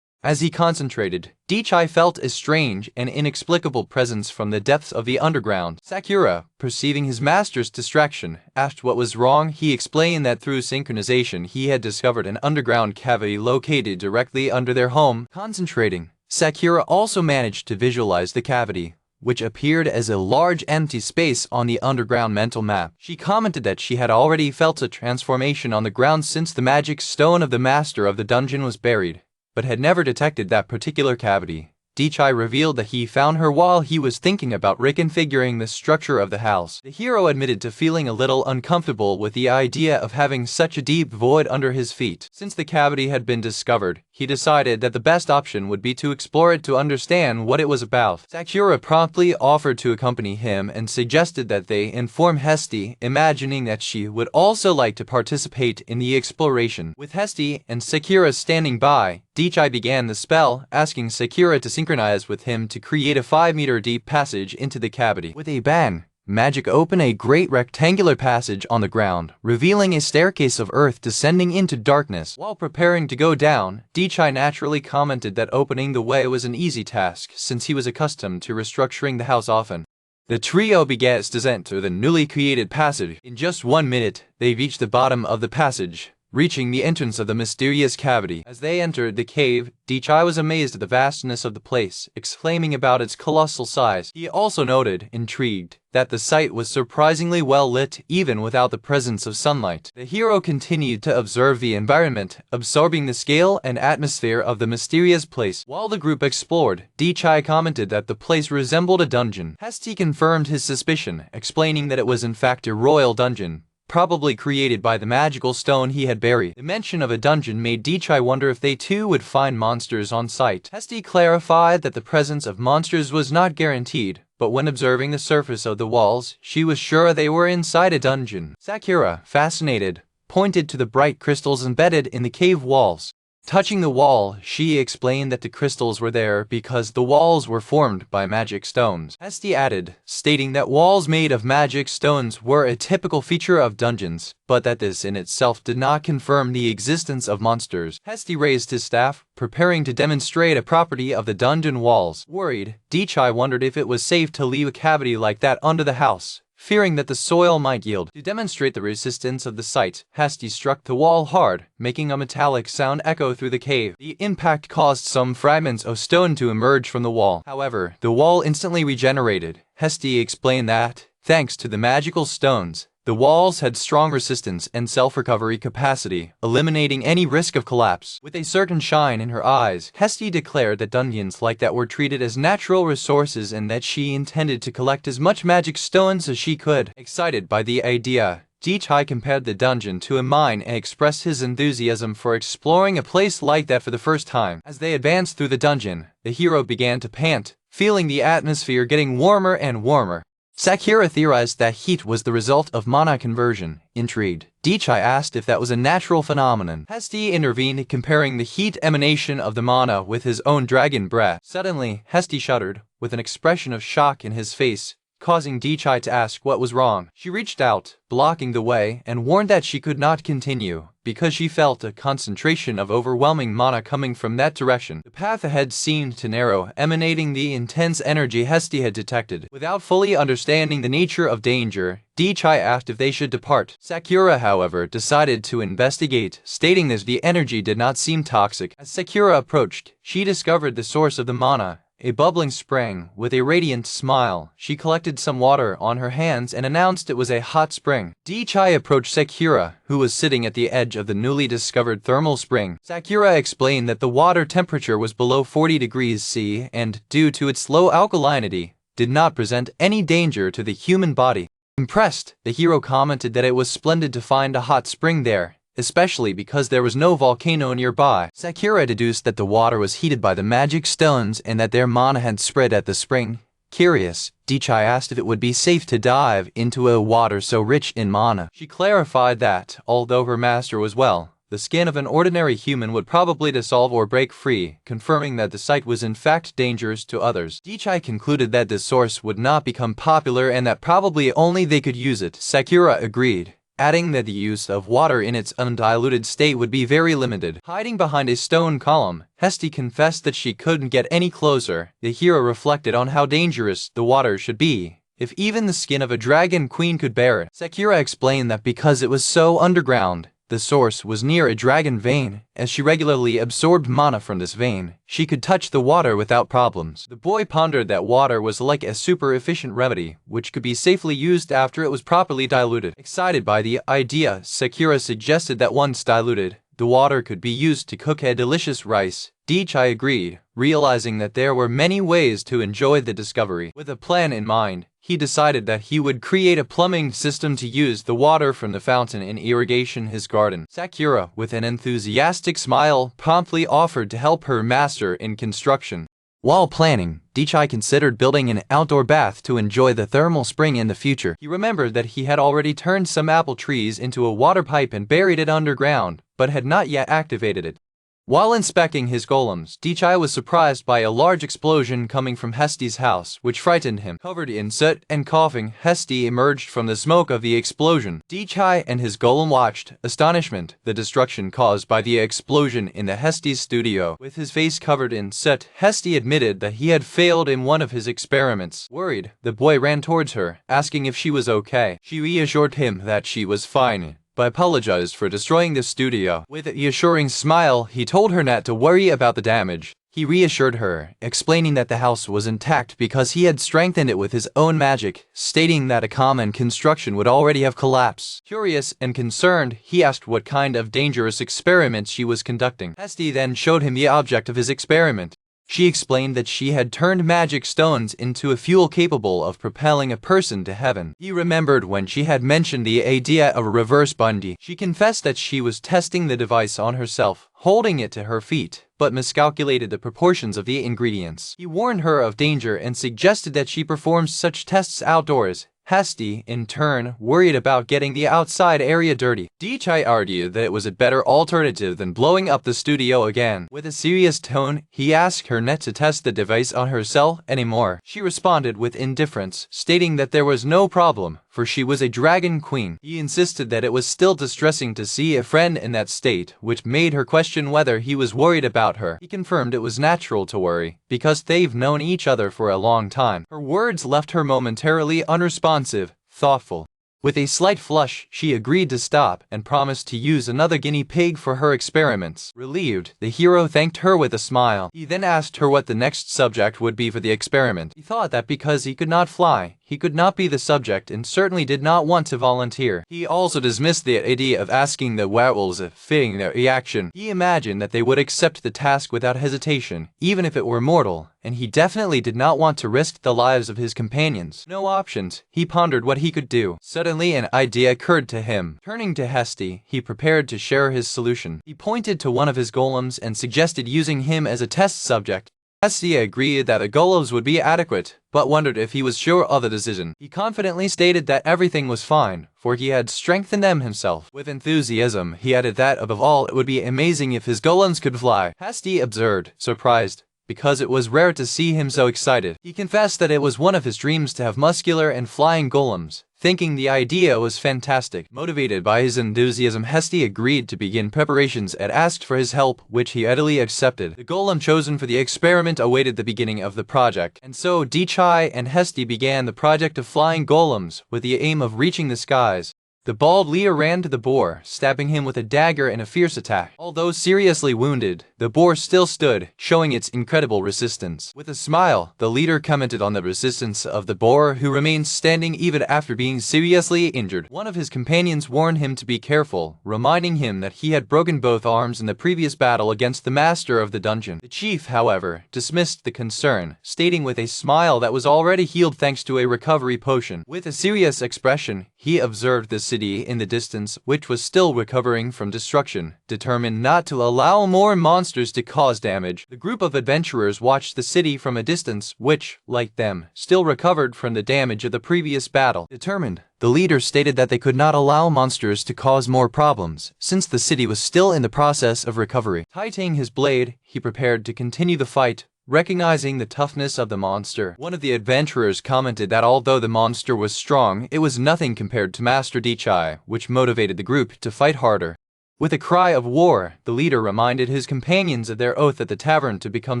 As he concentrated, Dichai felt a strange and inexplicable presence from the depths of the underground. Sakura, perceiving his master's distraction, asked what was wrong. He explained that through synchronization he had discovered an underground cavity located directly under their home. Concentrating, Sakura also managed to visualize the cavity, which appeared as a large empty space on the underground mental map. She commented that she had already felt a transformation on the ground since the magic stone of the master of the dungeon was buried, but had never detected that particular cavity. Dichai revealed that he found her while he was thinking about reconfiguring the structure of the house. The hero admitted to feeling a little uncomfortable with the idea of having such a deep void under his feet. Since the cavity had been discovered, he decided that the best option would be to explore it to understand what it was about. Sakura promptly offered to accompany him and suggested that they inform Hesti, imagining that she would also like to participate in the exploration. With Hesti and Sakura standing by, Dichai began the spell, asking Sakura to synchronize with him to create a 5-meter deep passage into the cavity. With a bang, magic opened a great rectangular passage on the ground, revealing a staircase of earth descending into darkness. While preparing to go down, Dichai naturally commented that opening the way was an easy task since he was accustomed to restructuring the house often. The trio began its descent through the newly created passage. In just 1 minute, they reached the bottom of the passage, reaching the entrance of the mysterious cavity. As they entered the cave, Dichai was amazed at the vastness of the place, exclaiming about its colossal size. He also noted, intrigued, that the site was surprisingly well lit even without the presence of sunlight. The hero continued to observe the environment, absorbing the scale and atmosphere of the mysterious place. While the group explored, Dichai commented that the place resembled a dungeon. Hesti confirmed his suspicion, explaining that it was in fact a royal dungeon, probably created by the magical stone he had buried. The mention of a dungeon made Dichai wonder if they too would find monsters on site. Hesti clarified that the presence of monsters was not guaranteed, but when observing the surface of the walls, she was sure they were inside a dungeon. Sakura, fascinated, pointed to the bright crystals embedded in the cave walls. Touching the wall, she explained that the crystals were there because the walls were formed by magic stones. Hesti added, stating that walls made of magic stones were a typical feature of dungeons, but that this in itself did not confirm the existence of monsters. Hesti raised his staff, preparing to demonstrate a property of the dungeon walls. Worried, Dichai wondered if it was safe to leave a cavity like that under the house, fearing that the soil might yield. To demonstrate the resistance of the site, Hesti struck the wall hard, making a metallic sound echo through the cave. The impact caused some fragments of stone to emerge from the wall. However, the wall instantly regenerated. Hesti explained that, thanks to the magical stones, the walls had strong resistance and self-recovery capacity, eliminating any risk of collapse. With a certain shine in her eyes, Hesti declared that dungeons like that were treated as natural resources and that she intended to collect as much magic stones as she could. Excited by the idea, Dichai compared the dungeon to a mine and expressed his enthusiasm for exploring a place like that for the first time. As they advanced through the dungeon, the hero began to pant, feeling the atmosphere getting warmer and warmer. Sakura theorized that heat was the result of mana conversion. Intrigued, Dichai asked if that was a natural phenomenon. Hesti intervened, comparing the heat emanation of the mana with his own dragon breath. Suddenly, Hesti shuddered, with an expression of shock in his face, causing Dichai to ask what was wrong. She reached out, blocking the way, and warned that she could not continue, because she felt a concentration of overwhelming mana coming from that direction. The path ahead seemed to narrow, emanating the intense energy Hesti had detected. Without fully understanding the nature of danger, Dichai asked if they should depart. Sakura, however, decided to investigate, stating that the energy did not seem toxic. As Sakura approached, she discovered the source of the mana, a bubbling spring. With a radiant smile, she collected some water on her hands and announced it was a hot spring. Dichai approached Sakura, who was sitting at the edge of the newly discovered thermal spring. Sakura explained that the water temperature was below 40 degrees C and, due to its low alkalinity, did not present any danger to the human body. Impressed, the hero commented that it was splendid to find a hot spring there, especially because there was no volcano nearby. Sakura deduced that the water was heated by the magic stones and that their mana had spread at the spring. Curious, Dichai asked if it would be safe to dive into a water so rich in mana. She clarified that, although her master was well the skin of an ordinary human would probably dissolve or break free, confirming that the site was in fact dangerous to others. Dichai concluded that this source would not become popular and that probably only they could use it. Sakura agreed, adding that the use of water in its undiluted state would be very limited. Hiding behind a stone column, Hesti confessed that she couldn't get any closer. The hero reflected on how dangerous the water should be, if even the skin of a dragon queen could bear it. Sakura explained that because it was so underground, the source was near a dragon vein. As she regularly absorbed mana from this vein, she could touch the water without problems. The boy pondered that water was like a super efficient remedy, which could be safely used after it was properly diluted. Excited by the idea, Sakura suggested that once diluted, the water could be used to cook a delicious rice. Dichai agreed, realizing that there were many ways to enjoy the discovery. With a plan in mind, he decided that he would create a plumbing system to use the water from the fountain in irrigation his garden. Sakura, with an enthusiastic smile, promptly offered to help her master in construction. While planning, Dichai considered building an outdoor bath to enjoy the thermal spring in the future. He remembered that he had already turned some apple trees into a water pipe and buried it underground, but had not yet activated it. While inspecting his golems, Dichai was surprised by a large explosion coming from Hesti's house, which frightened him. Covered in soot and coughing, Hesti emerged from the smoke of the explosion. Dichai and his golem watched, astonishment, the destruction caused by the explosion in the Hesti's studio. With his face covered in soot, Hesti admitted that he had failed in one of his experiments. Worried, the boy ran towards her, asking if she was okay. She reassured him that she was fine, but apologized for destroying the studio. With a reassuring smile, he told her not to worry about the damage. He reassured her, explaining that the house was intact because he had strengthened it with his own magic, stating that a common construction would already have collapsed. Curious and concerned, he asked what kind of dangerous experiments she was conducting. Hesti then showed him the object of his experiment. She explained that she had turned magic stones into a fuel capable of propelling a person to heaven. He remembered when she had mentioned the idea of a reverse bungee. She confessed that she was testing the device on herself, holding it to her feet, but miscalculated the proportions of the ingredients. He warned her of danger and suggested that she perform such tests outdoors. Hesti, in turn, worried about getting the outside area dirty. Dichai argued that it was a better alternative than blowing up the studio again. With a serious tone, he asked her not to test the device on herself anymore. She responded with indifference, stating that there was no problem, for she was a dragon queen. He insisted that it was still distressing to see a friend in that state, which made her question whether he was worried about her. He confirmed it was natural to worry, because they've known each other for a long time. Her words left her momentarily unresponsive, thoughtful. With a slight flush, she agreed to stop and promised to use another guinea pig for her experiments. Relieved, the hero thanked her with a smile. He then asked her what the next subject would be for the experiment. He thought that because he could not fly, he could not be the subject and certainly did not want to volunteer. He also dismissed the idea of asking the werewolves if fitting their reaction. He imagined that they would accept the task without hesitation, even if it were mortal, and he definitely did not want to risk the lives of his companions. No options. He pondered what he could do. Suddenly an idea occurred to him. Turning to Hesti, he prepared to share his solution. He pointed to one of his golems and suggested using him as a test subject. Hesti agreed that the golems would be adequate, but wondered if he was sure of the decision. He confidently stated that everything was fine, for he had strengthened them himself. With enthusiasm, he added that above all it would be amazing if his golems could fly. Hesti observed, surprised, because it was rare to see him so excited. He confessed that it was one of his dreams to have muscular and flying golems, thinking the idea was fantastic. Motivated by his enthusiasm, Hesti agreed to begin preparations and asked for his help, which he readily accepted. The golem chosen for the experiment awaited the beginning of the project, and so Dichai and Hesti began the project of flying golems with the aim of reaching the skies. The bald leader ran to the boar, stabbing him with a dagger in a fierce attack. Although seriously wounded, the boar still stood, showing its incredible resistance. With a smile, the leader commented on the resistance of the boar, who remained standing even after being seriously injured. One of his companions warned him to be careful, reminding him that he had broken both arms in the previous battle against the master of the dungeon. The chief, however, dismissed the concern, stating with a smile that was already healed thanks to a recovery potion. With a serious expression, he observed the city in the distance, which was still recovering from destruction, determined not to allow more monsters to cause damage. The group of adventurers watched the city from a distance, which, like them, still recovered from the damage of the previous battle. Determined, the leader stated that they could not allow monsters to cause more problems, since the city was still in the process of recovery. Tightening his blade, he prepared to continue the fight. Recognizing the toughness of the monster, one of the adventurers commented that although the monster was strong, it was nothing compared to Master Dichai, which motivated the group to fight harder. With a cry of war, the leader reminded his companions of their oath at the tavern to become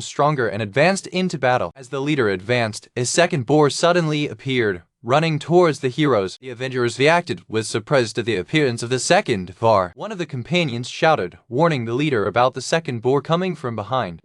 stronger and advanced into battle. As the leader advanced, a second boar suddenly appeared, running towards the heroes. The Avengers reacted with surprise to the appearance of the second boar. One of the companions shouted, warning the leader about the second boar coming from behind.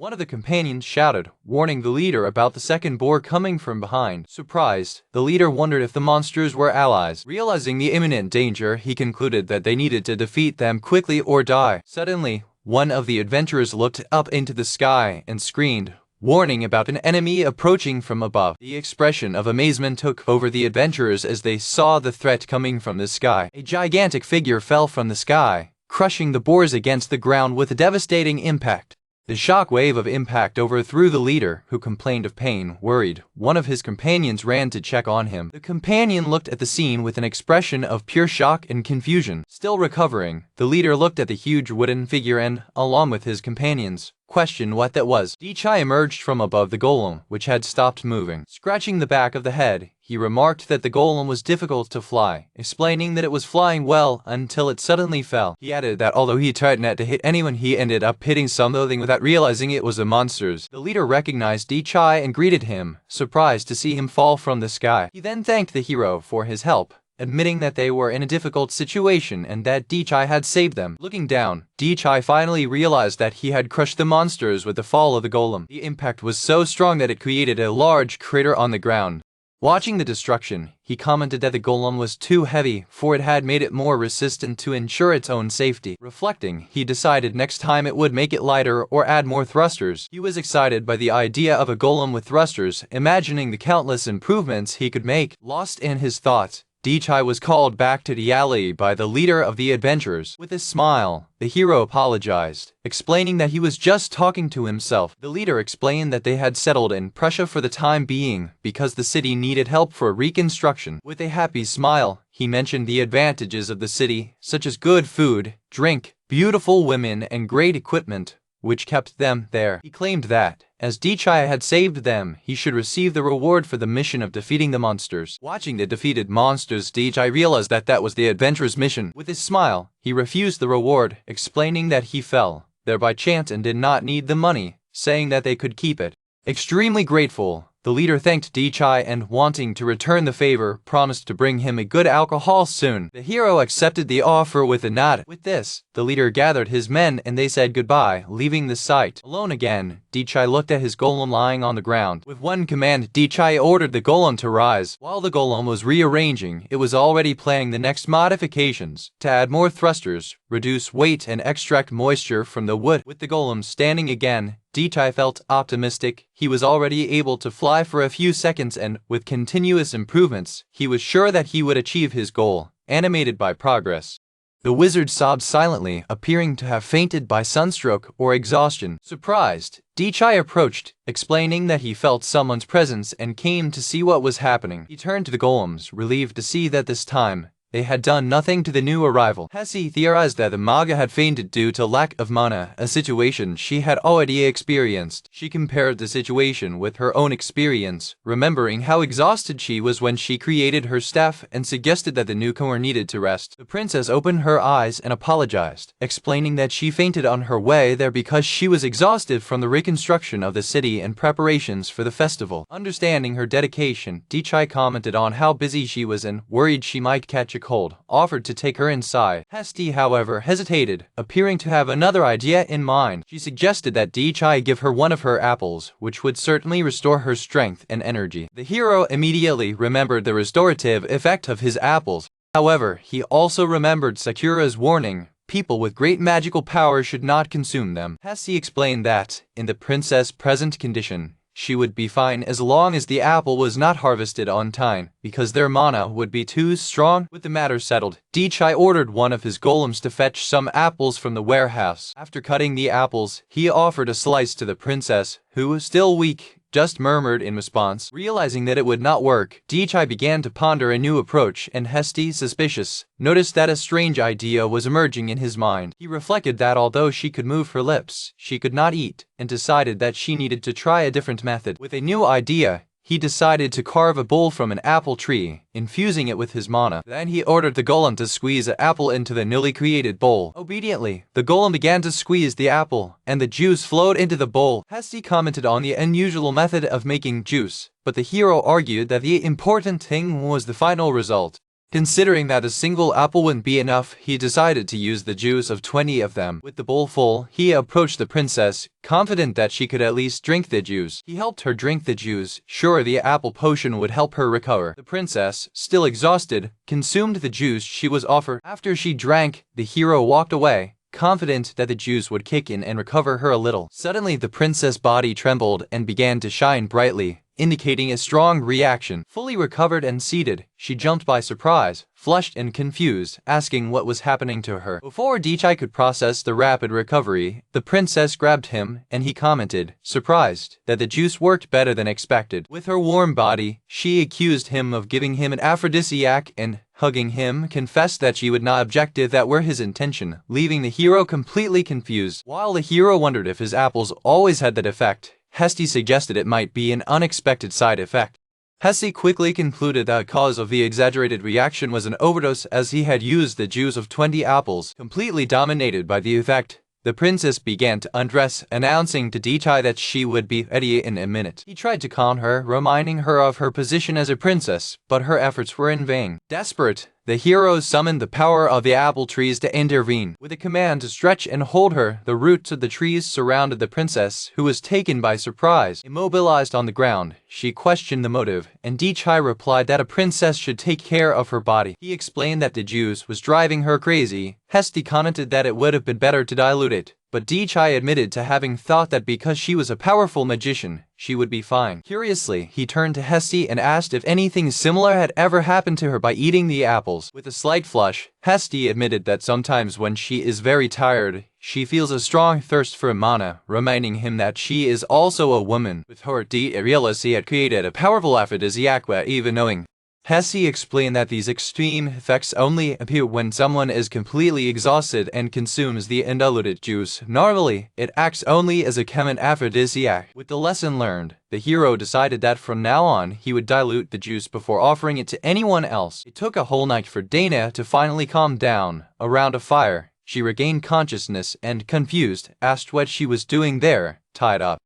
Surprised, the leader wondered if the monsters were allies. Realizing the imminent danger, he concluded that they needed to defeat them quickly or die. Suddenly, one of the adventurers looked up into the sky and screamed, warning about an enemy approaching from above. The expression of amazement took over the adventurers as they saw the threat coming from the sky. A gigantic figure fell from the sky, crushing the boars against the ground with a devastating impact. The shock wave of impact overthrew the leader, who complained of pain. Worried, one of his companions ran to check on him. The companion looked at the scene with an expression of pure shock and confusion. Still recovering, the leader looked at the huge wooden figure and, along with his companions, questioned what that was. Dichai emerged from above the golem, which had stopped moving. Scratching the back of the head, he remarked that the golem was difficult to fly, explaining that it was flying well until it suddenly fell. He added that although he tried not to hit anyone, he ended up hitting something without realizing it was the monsters. The leader recognized Dichai and greeted him, surprised to see him fall from the sky. He then thanked the hero for his help, admitting that they were in a difficult situation and that Dichai had saved them. Looking down, Dichai finally realized that he had crushed the monsters with the fall of the golem. The impact was so strong that it created a large crater on the ground. Watching the destruction, he commented that the golem was too heavy, for it had made it more resistant to ensure its own safety. Reflecting, he decided next time it would make it lighter or add more thrusters. He was excited by the idea of a golem with thrusters, imagining the countless improvements he could make. Lost in his thoughts, Dichai was called back to the alley by the leader of the adventurers. With a smile, the hero apologized, explaining that he was just talking to himself. The leader explained that they had settled in Prussia for the time being because the city needed help for reconstruction. With a happy smile, he mentioned the advantages of the city, such as good food, drink, beautiful women, and great equipment, which kept them there. He claimed that, as Dichai had saved them, he should receive the reward for the mission of defeating the monsters. Watching the defeated monsters, Dichai realized that that was the adventurer's mission. With his smile, he refused the reward, explaining that he fell there by chance and did not need the money, saying that they could keep it. Extremely grateful, the leader thanked Dichai and, wanting to return the favor, promised to bring him a good alcohol soon. The hero accepted the offer with a nod. With this, the leader gathered his men and they said goodbye, leaving the site. Alone again, Dichai looked at his golem lying on the ground. With one command, Dichai ordered the golem to rise. While the golem was rearranging, it was already planning the next modifications to add more thrusters, reduce weight, and extract moisture from the wood. With the golem standing again, Dichai felt optimistic. He was already able to fly for a few seconds and, with continuous improvements, he was sure that he would achieve his goal, animated by progress. The wizard sobbed silently, appearing to have fainted by sunstroke or exhaustion. Surprised, Dichai approached, explaining that he felt someone's presence and came to see what was happening. He turned to the golems, relieved to see that this time, they had done nothing to the new arrival. Hesse theorized that the Manga had fainted due to lack of mana, a situation she had already experienced. She compared the situation with her own experience, remembering how exhausted she was when she created her staff and suggested that the newcomer needed to rest. The princess opened her eyes and apologized, explaining that she fainted on her way there because she was exhausted from the reconstruction of the city and preparations for the festival. Understanding her dedication, Dichai commented on how busy she was and, worried she might catch a cold, offered to take her inside. Hesti, however, hesitated, appearing to have another idea in mind. She suggested that Dichai give her one of her apples, which would certainly restore her strength and energy. The hero immediately remembered the restorative effect of his apples. However, he also remembered Sakura's warning. People with great magical power should not consume them. Hesti explained that, in the princess' present condition, she would be fine as long as the apple was not harvested on time, because their mana would be too strong. With the matter settled, Dichai ordered one of his golems to fetch some apples from the warehouse. After cutting the apples, he offered a slice to the princess, who, still weak, just murmured in response. Realizing that it would not work, Dichai began to ponder a new approach, and Hesti, suspicious, noticed that a strange idea was emerging in his mind. He reflected that although she could move her lips, she could not eat, and decided that she needed to try a different method. With a new idea, he decided to carve a bowl from an apple tree, infusing it with his mana. Then he ordered the golem to squeeze an apple into the newly created bowl. Obediently, the golem began to squeeze the apple, and the juice flowed into the bowl. Hesti commented on the unusual method of making juice, but the hero argued that the important thing was the final result. Considering that a single apple wouldn't be enough, he decided to use the juice of 20 of them. With the bowl full, he approached the princess, confident that she could at least drink the juice. He helped her drink the juice, sure the apple potion would help her recover. The princess, still exhausted, consumed the juice she was offered. After she drank, the hero walked away, confident that the juice would kick in and recover her a little. Suddenly, the princess' body trembled and began to shine brightly, indicating a strong reaction. Fully recovered and seated, she jumped by surprise, flushed and confused, asking what was happening to her. Before Dichai could process the rapid recovery, the princess grabbed him, and he commented, surprised, that the juice worked better than expected. With her warm body, she accused him of giving him an aphrodisiac and, hugging him, confessed that she would not object if that were his intention, leaving the hero completely confused. While the hero wondered if his apples always had that effect, Hesti suggested it might be an unexpected side effect. Hesti quickly concluded that the cause of the exaggerated reaction was an overdose, as he had used the juice of 20 apples. Completely dominated by the effect, the princess began to undress, announcing to Dichai that she would be ready in a minute. He tried to calm her, reminding her of her position as a princess, but her efforts were in vain. Desperate, the hero summoned the power of the apple trees to intervene. With a command to stretch and hold her, the roots of the trees surrounded the princess, who was taken by surprise. Immobilized on the ground, she questioned the motive, and Dichai replied that a princess should take care of her body. He explained that the juice was driving her crazy. Hesti commented that it would have been better to dilute it, but Dichai admitted to having thought that because she was a powerful magician, she would be fine. Curiously, he turned to Hesti and asked if anything similar had ever happened to her by eating the apples. With a slight flush, Hesti admitted that sometimes when she is very tired, she feels a strong thirst for mana, reminding him that she is also a woman. With her, he realized he had created a powerful aphrodisiac without even knowing. Hesti explained that these extreme effects only appear when someone is completely exhausted and consumes the undiluted juice. Normally, it acts only as a common aphrodisiac. With the lesson learned, the hero decided that from now on he would dilute the juice before offering it to anyone else. It took a whole night for Dana to finally calm down. Around a fire, she regained consciousness and, confused, asked what she was doing there, tied up.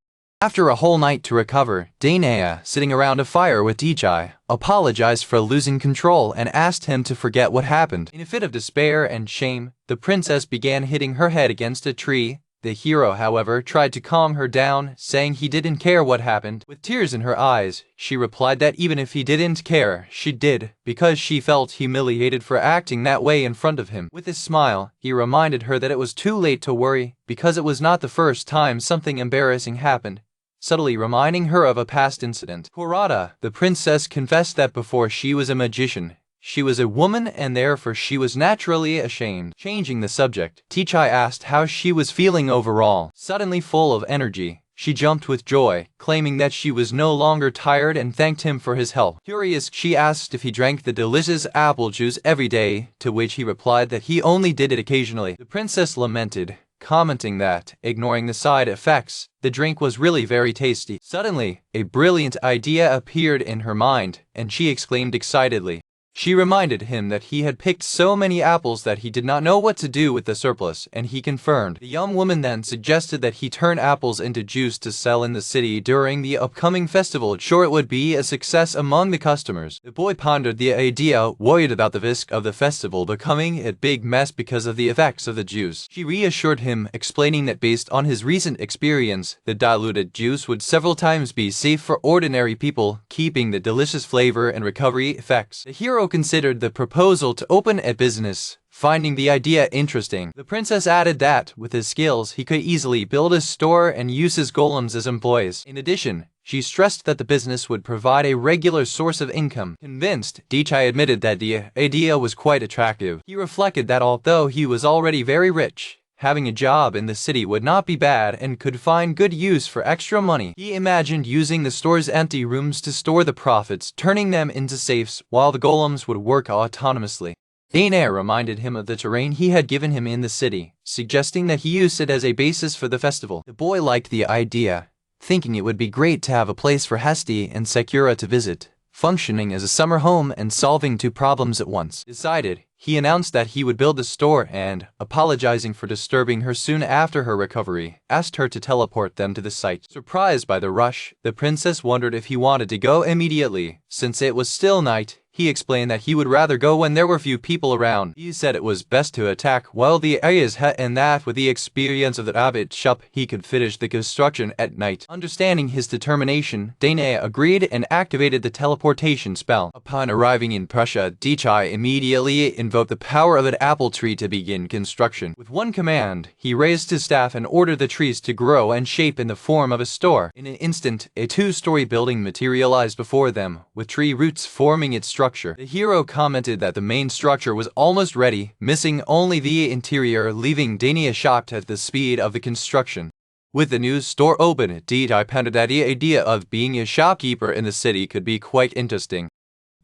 After a whole night to recover, Dana, sitting around a fire with Dichai, apologized for losing control and asked him to forget what happened. In a fit of despair and shame, the princess began hitting her head against a tree. The hero, however, tried to calm her down, saying he didn't care what happened. With tears in her eyes, she replied that even if he didn't care, she did, because she felt humiliated for acting that way in front of him. With a smile, he reminded her that it was too late to worry, because it was not the first time something embarrassing happened, subtly reminding her of a past incident. Kurata, the princess, confessed that before she was a magician, she was a woman and therefore she was naturally ashamed. Changing the subject, Dichai asked how she was feeling overall. Suddenly full of energy, she jumped with joy, claiming that she was no longer tired and thanked him for his help. Curious, she asked if he drank the delicious apple juice every day, to which he replied that he only did it occasionally. The princess lamented, commenting that, ignoring the side effects, the drink was really very tasty. Suddenly, a brilliant idea appeared in her mind, and she exclaimed excitedly. She reminded him that he had picked so many apples that he did not know what to do with the surplus, and he confirmed. The young woman then suggested that he turn apples into juice to sell in the city during the upcoming festival, sure it would be a success among the customers. The boy pondered the idea, worried about the risk of the festival becoming a big mess because of the effects of the juice. She reassured him, explaining that based on his recent experience, the diluted juice would several times be safe for ordinary people, keeping the delicious flavor and recovery effects. The hero considered the proposal to open a business, finding the idea interesting. The princess added that, with his skills, he could easily build a store and use his golems as employees. In addition, She stressed that the business would provide a regular source of income. Convinced, Dichai admitted that the idea was quite attractive. He reflected that although he was already very rich, having a job in the city would not be bad and could find good use for extra money. He imagined using the store's empty rooms to store the profits, turning them into safes, while the golems would work autonomously. Daenair reminded him of the terrain he had given him in the city, suggesting that he use it as a basis for the festival. The boy liked the idea, thinking it would be great to have a place for Hesti and Sakura to visit, functioning as a summer home and solving two problems at once. Decided, he announced that he would build the store and, apologizing for disturbing her soon after her recovery, asked her to teleport them to the site. Surprised by the rush, the princess wondered if he wanted to go immediately. Since it was still night, he explained that he would rather go when there were few people around. He said it was best to attack while the area is hot and that with the experience of the rabbit shop he could finish the construction at night. Understanding his determination, Daenair agreed and activated the teleportation spell. Upon arriving in Prussia, Dichai immediately invoked the power of an apple tree to begin construction. With one command, he raised his staff and ordered the trees to grow and shape in the form of a store. In an instant, a two-story building materialized before them, with tree roots forming its structure. The hero commented that the main structure was almost ready, missing only the interior, leaving Daenair shocked at the speed of the construction. With the new store open, Dichai pondered that the idea of being a shopkeeper in the city could be quite interesting.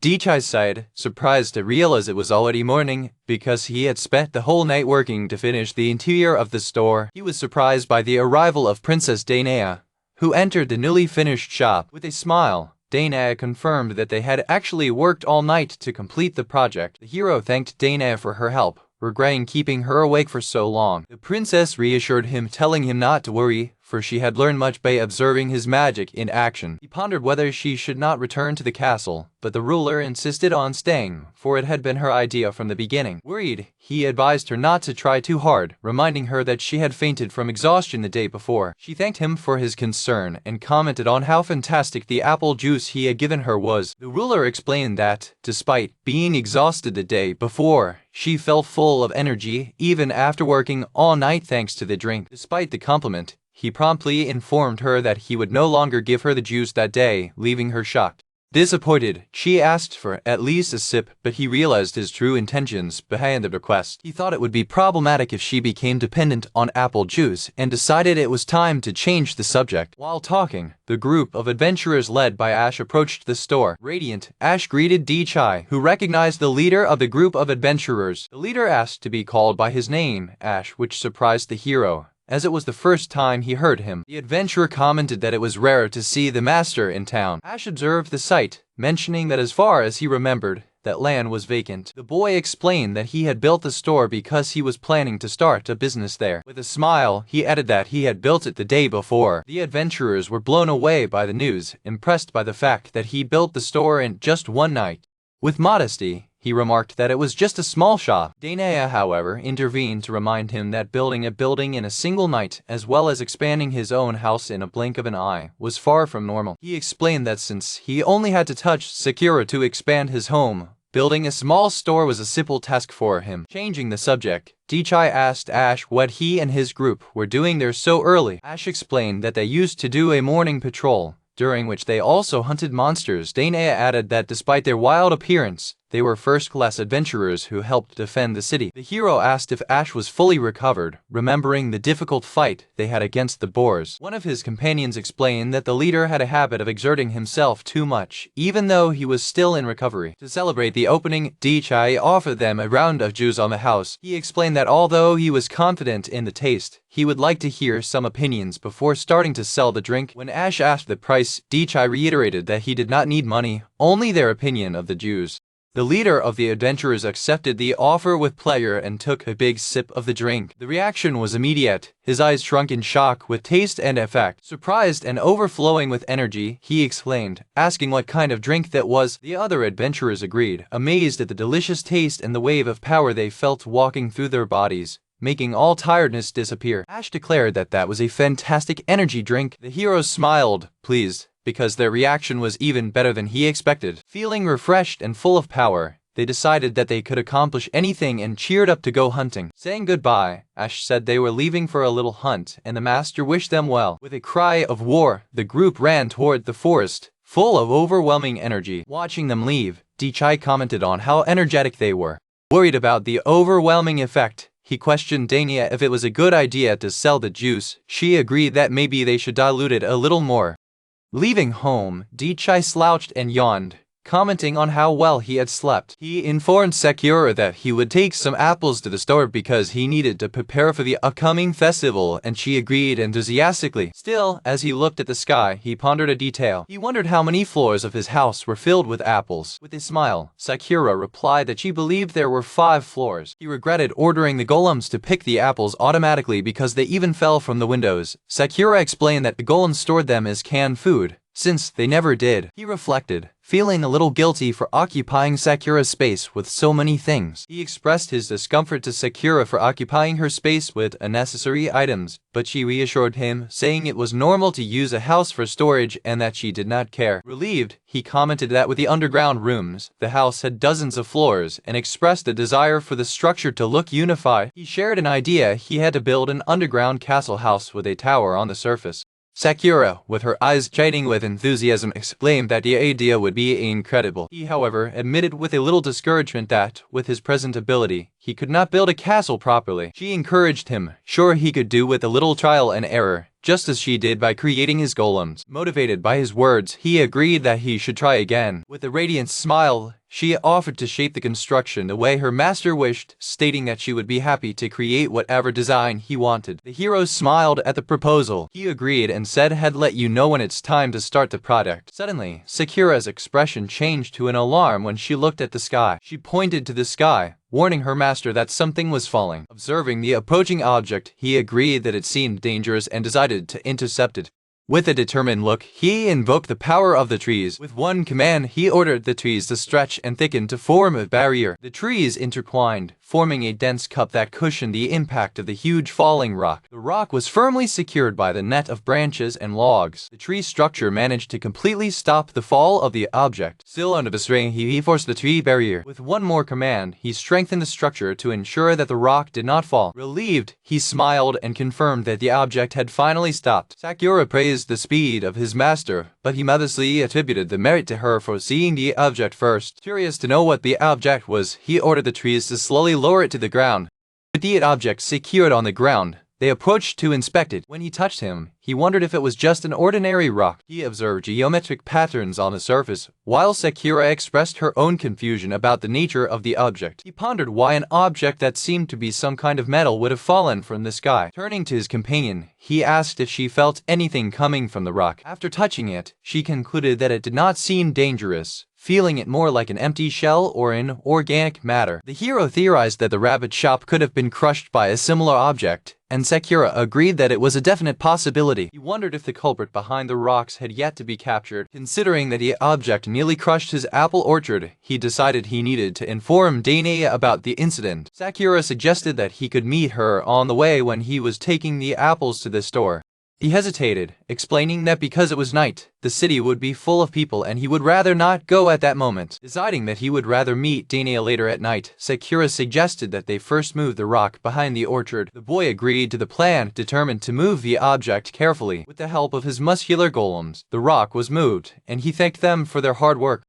Dichai sighed, surprised to realize it was already morning, because he had spent the whole night working to finish the interior of the store. He was surprised by the arrival of Princess Daenair, who entered the newly finished shop. With a smile, Daenair confirmed that they had actually worked all night to complete the project. The hero thanked Daenair for her help, regretting keeping her awake for so long. The princess reassured him, telling him not to worry, for she had learned much by observing his magic in action. He pondered whether she should not return to the castle, but the ruler insisted on staying, for it had been her idea from the beginning. Worried, he advised her not to try too hard, reminding her that she had fainted from exhaustion the day before. She thanked him for his concern and commented on how fantastic the apple juice he had given her was. The ruler explained that, despite being exhausted the day before, she felt full of energy even after working all night thanks to the drink. Despite the compliment, he promptly informed her that he would no longer give her the juice that day, leaving her shocked. Disappointed, she asked for at least a sip, but he realized his true intentions behind the request. He thought it would be problematic if she became dependent on apple juice and decided it was time to change the subject. While talking, the group of adventurers led by Ash approached the store. Radiant, Ash greeted Dichai, who recognized the leader of the group of adventurers. The leader asked to be called by his name, Ash, which surprised the hero, as it was the first time he heard him. The adventurer commented that it was rare to see the master in town. Ash observed the sight, mentioning that as far as he remembered, that land was vacant. The boy explained that he had built the store because he was planning to start a business there. With a smile, he added that he had built it the day before. The adventurers were blown away by the news, impressed by the fact that he built the store in just one night. With modesty, he remarked that it was just a small shop. Daenair, however, intervened to remind him that building a building in a single night, as well as expanding his own house in a blink of an eye, was far from normal. He explained that since he only had to touch Sakura to expand his home, building a small store was a simple task for him. Changing the subject, Dichai asked Ash what he and his group were doing there so early. Ash explained that they used to do a morning patrol, during which they also hunted monsters. Daenair added that despite their wild appearance, they were first-class adventurers who helped defend the city. The hero asked if Ash was fully recovered, remembering the difficult fight they had against the boars. One of his companions explained that the leader had a habit of exerting himself too much, even though he was still in recovery. To celebrate the opening, Dichai offered them a round of juice on the house. He explained that although he was confident in the taste, he would like to hear some opinions before starting to sell the drink. When Ash asked the price, Dichai reiterated that he did not need money, only their opinion of the juice. The leader of the adventurers accepted the offer with pleasure and took a big sip of the drink. The reaction was immediate. His eyes shrunk in shock with taste and effect. Surprised and overflowing with energy, he exclaimed, asking what kind of drink that was. The other adventurers agreed, amazed at the delicious taste and the wave of power they felt walking through their bodies, making all tiredness disappear. Ash declared that that was a fantastic energy drink. The hero smiled, pleased, because their reaction was even better than he expected. Feeling refreshed and full of power, they decided that they could accomplish anything and cheered up to go hunting. Saying goodbye, Ash said they were leaving for a little hunt, and the master wished them well. With a cry of war, the group ran toward the forest, full of overwhelming energy. Watching them leave, Dichai commented on how energetic they were. Worried about the overwhelming effect, he questioned Dania if it was a good idea to sell the juice. She agreed that maybe they should dilute it a little more. Leaving home, Dichai slouched and yawned, commenting on how well he had slept. He informed Sakura that he would take some apples to the store because he needed to prepare for the upcoming festival, and she agreed enthusiastically. Still, as he looked at the sky, he pondered a detail. He wondered how many floors of his house were filled with apples. With a smile, Sakura replied that she believed there were 5 floors. He regretted ordering the golems to pick the apples automatically because they even fell from the windows. Sakura explained that the golems stored them as canned food, since they never did. He reflected, feeling a little guilty for occupying Sakura's space with so many things. He expressed his discomfort to Sakura for occupying her space with unnecessary items, but she reassured him, saying it was normal to use a house for storage and that she did not care. Relieved, he commented that with the underground rooms, the house had dozens of floors, and expressed a desire for the structure to look unified. He shared an idea he had to build an underground castle house with a tower on the surface. Sakura, with her eyes shining with enthusiasm, exclaimed that the idea would be incredible. He, however, admitted with a little discouragement that, with his present ability, he could not build a castle properly. She encouraged him, sure he could do with a little trial and error, just as she did by creating his golems. Motivated by his words, he agreed that he should try again. With a radiant smile, she offered to shape the construction the way her master wished, stating that she would be happy to create whatever design he wanted. The hero smiled at the proposal. He agreed and said had let you know when it's time to start the project. Suddenly, Sakura's expression changed to an alarm when she looked at the sky. She pointed to the sky, warning her master that something was falling. Observing the approaching object, he agreed that it seemed dangerous and decided to intercept it. With a determined look, he invoked the power of the trees. With one command, he ordered the trees to stretch and thicken to form a barrier. The trees intertwined, forming a dense cup that cushioned the impact of the huge falling rock. The rock was firmly secured by the net of branches and logs. The tree structure managed to completely stop the fall of the object. Still under the strain, he reinforced the tree barrier. With one more command, he strengthened the structure to ensure that the rock did not fall. Relieved, he smiled and confirmed that the object had finally stopped. Sakura praised the speed of his master, but he modestly attributed the merit to her for seeing the object first. Curious to know what the object was, he ordered the trees to slowly lower it to the ground. With the object secured on the ground, they approached to inspect it. When he touched him, he wondered if it was just an ordinary rock. He observed geometric patterns on the surface, while Sakura expressed her own confusion about the nature of the object. He pondered why an object that seemed to be some kind of metal would have fallen from the sky. Turning to his companion, he asked if she felt anything coming from the rock. After touching it, she concluded that it did not seem dangerous, feeling it more like an empty shell or an organic matter. The hero theorized that the rabbit shop could have been crushed by a similar object, and Sakura agreed that it was a definite possibility. He wondered if the culprit behind the rocks had yet to be captured. Considering that the object nearly crushed his apple orchard, he decided he needed to inform Danae about the incident. Sakura suggested that he could meet her on the way when he was taking the apples to the store. He hesitated, explaining that because it was night, the city would be full of people and he would rather not go at that moment. Deciding that he would rather meet Dania later at night, Sakura suggested that they first move the rock behind the orchard. The boy agreed to the plan, determined to move the object carefully. With the help of his muscular golems, the rock was moved, and he thanked them for their hard work.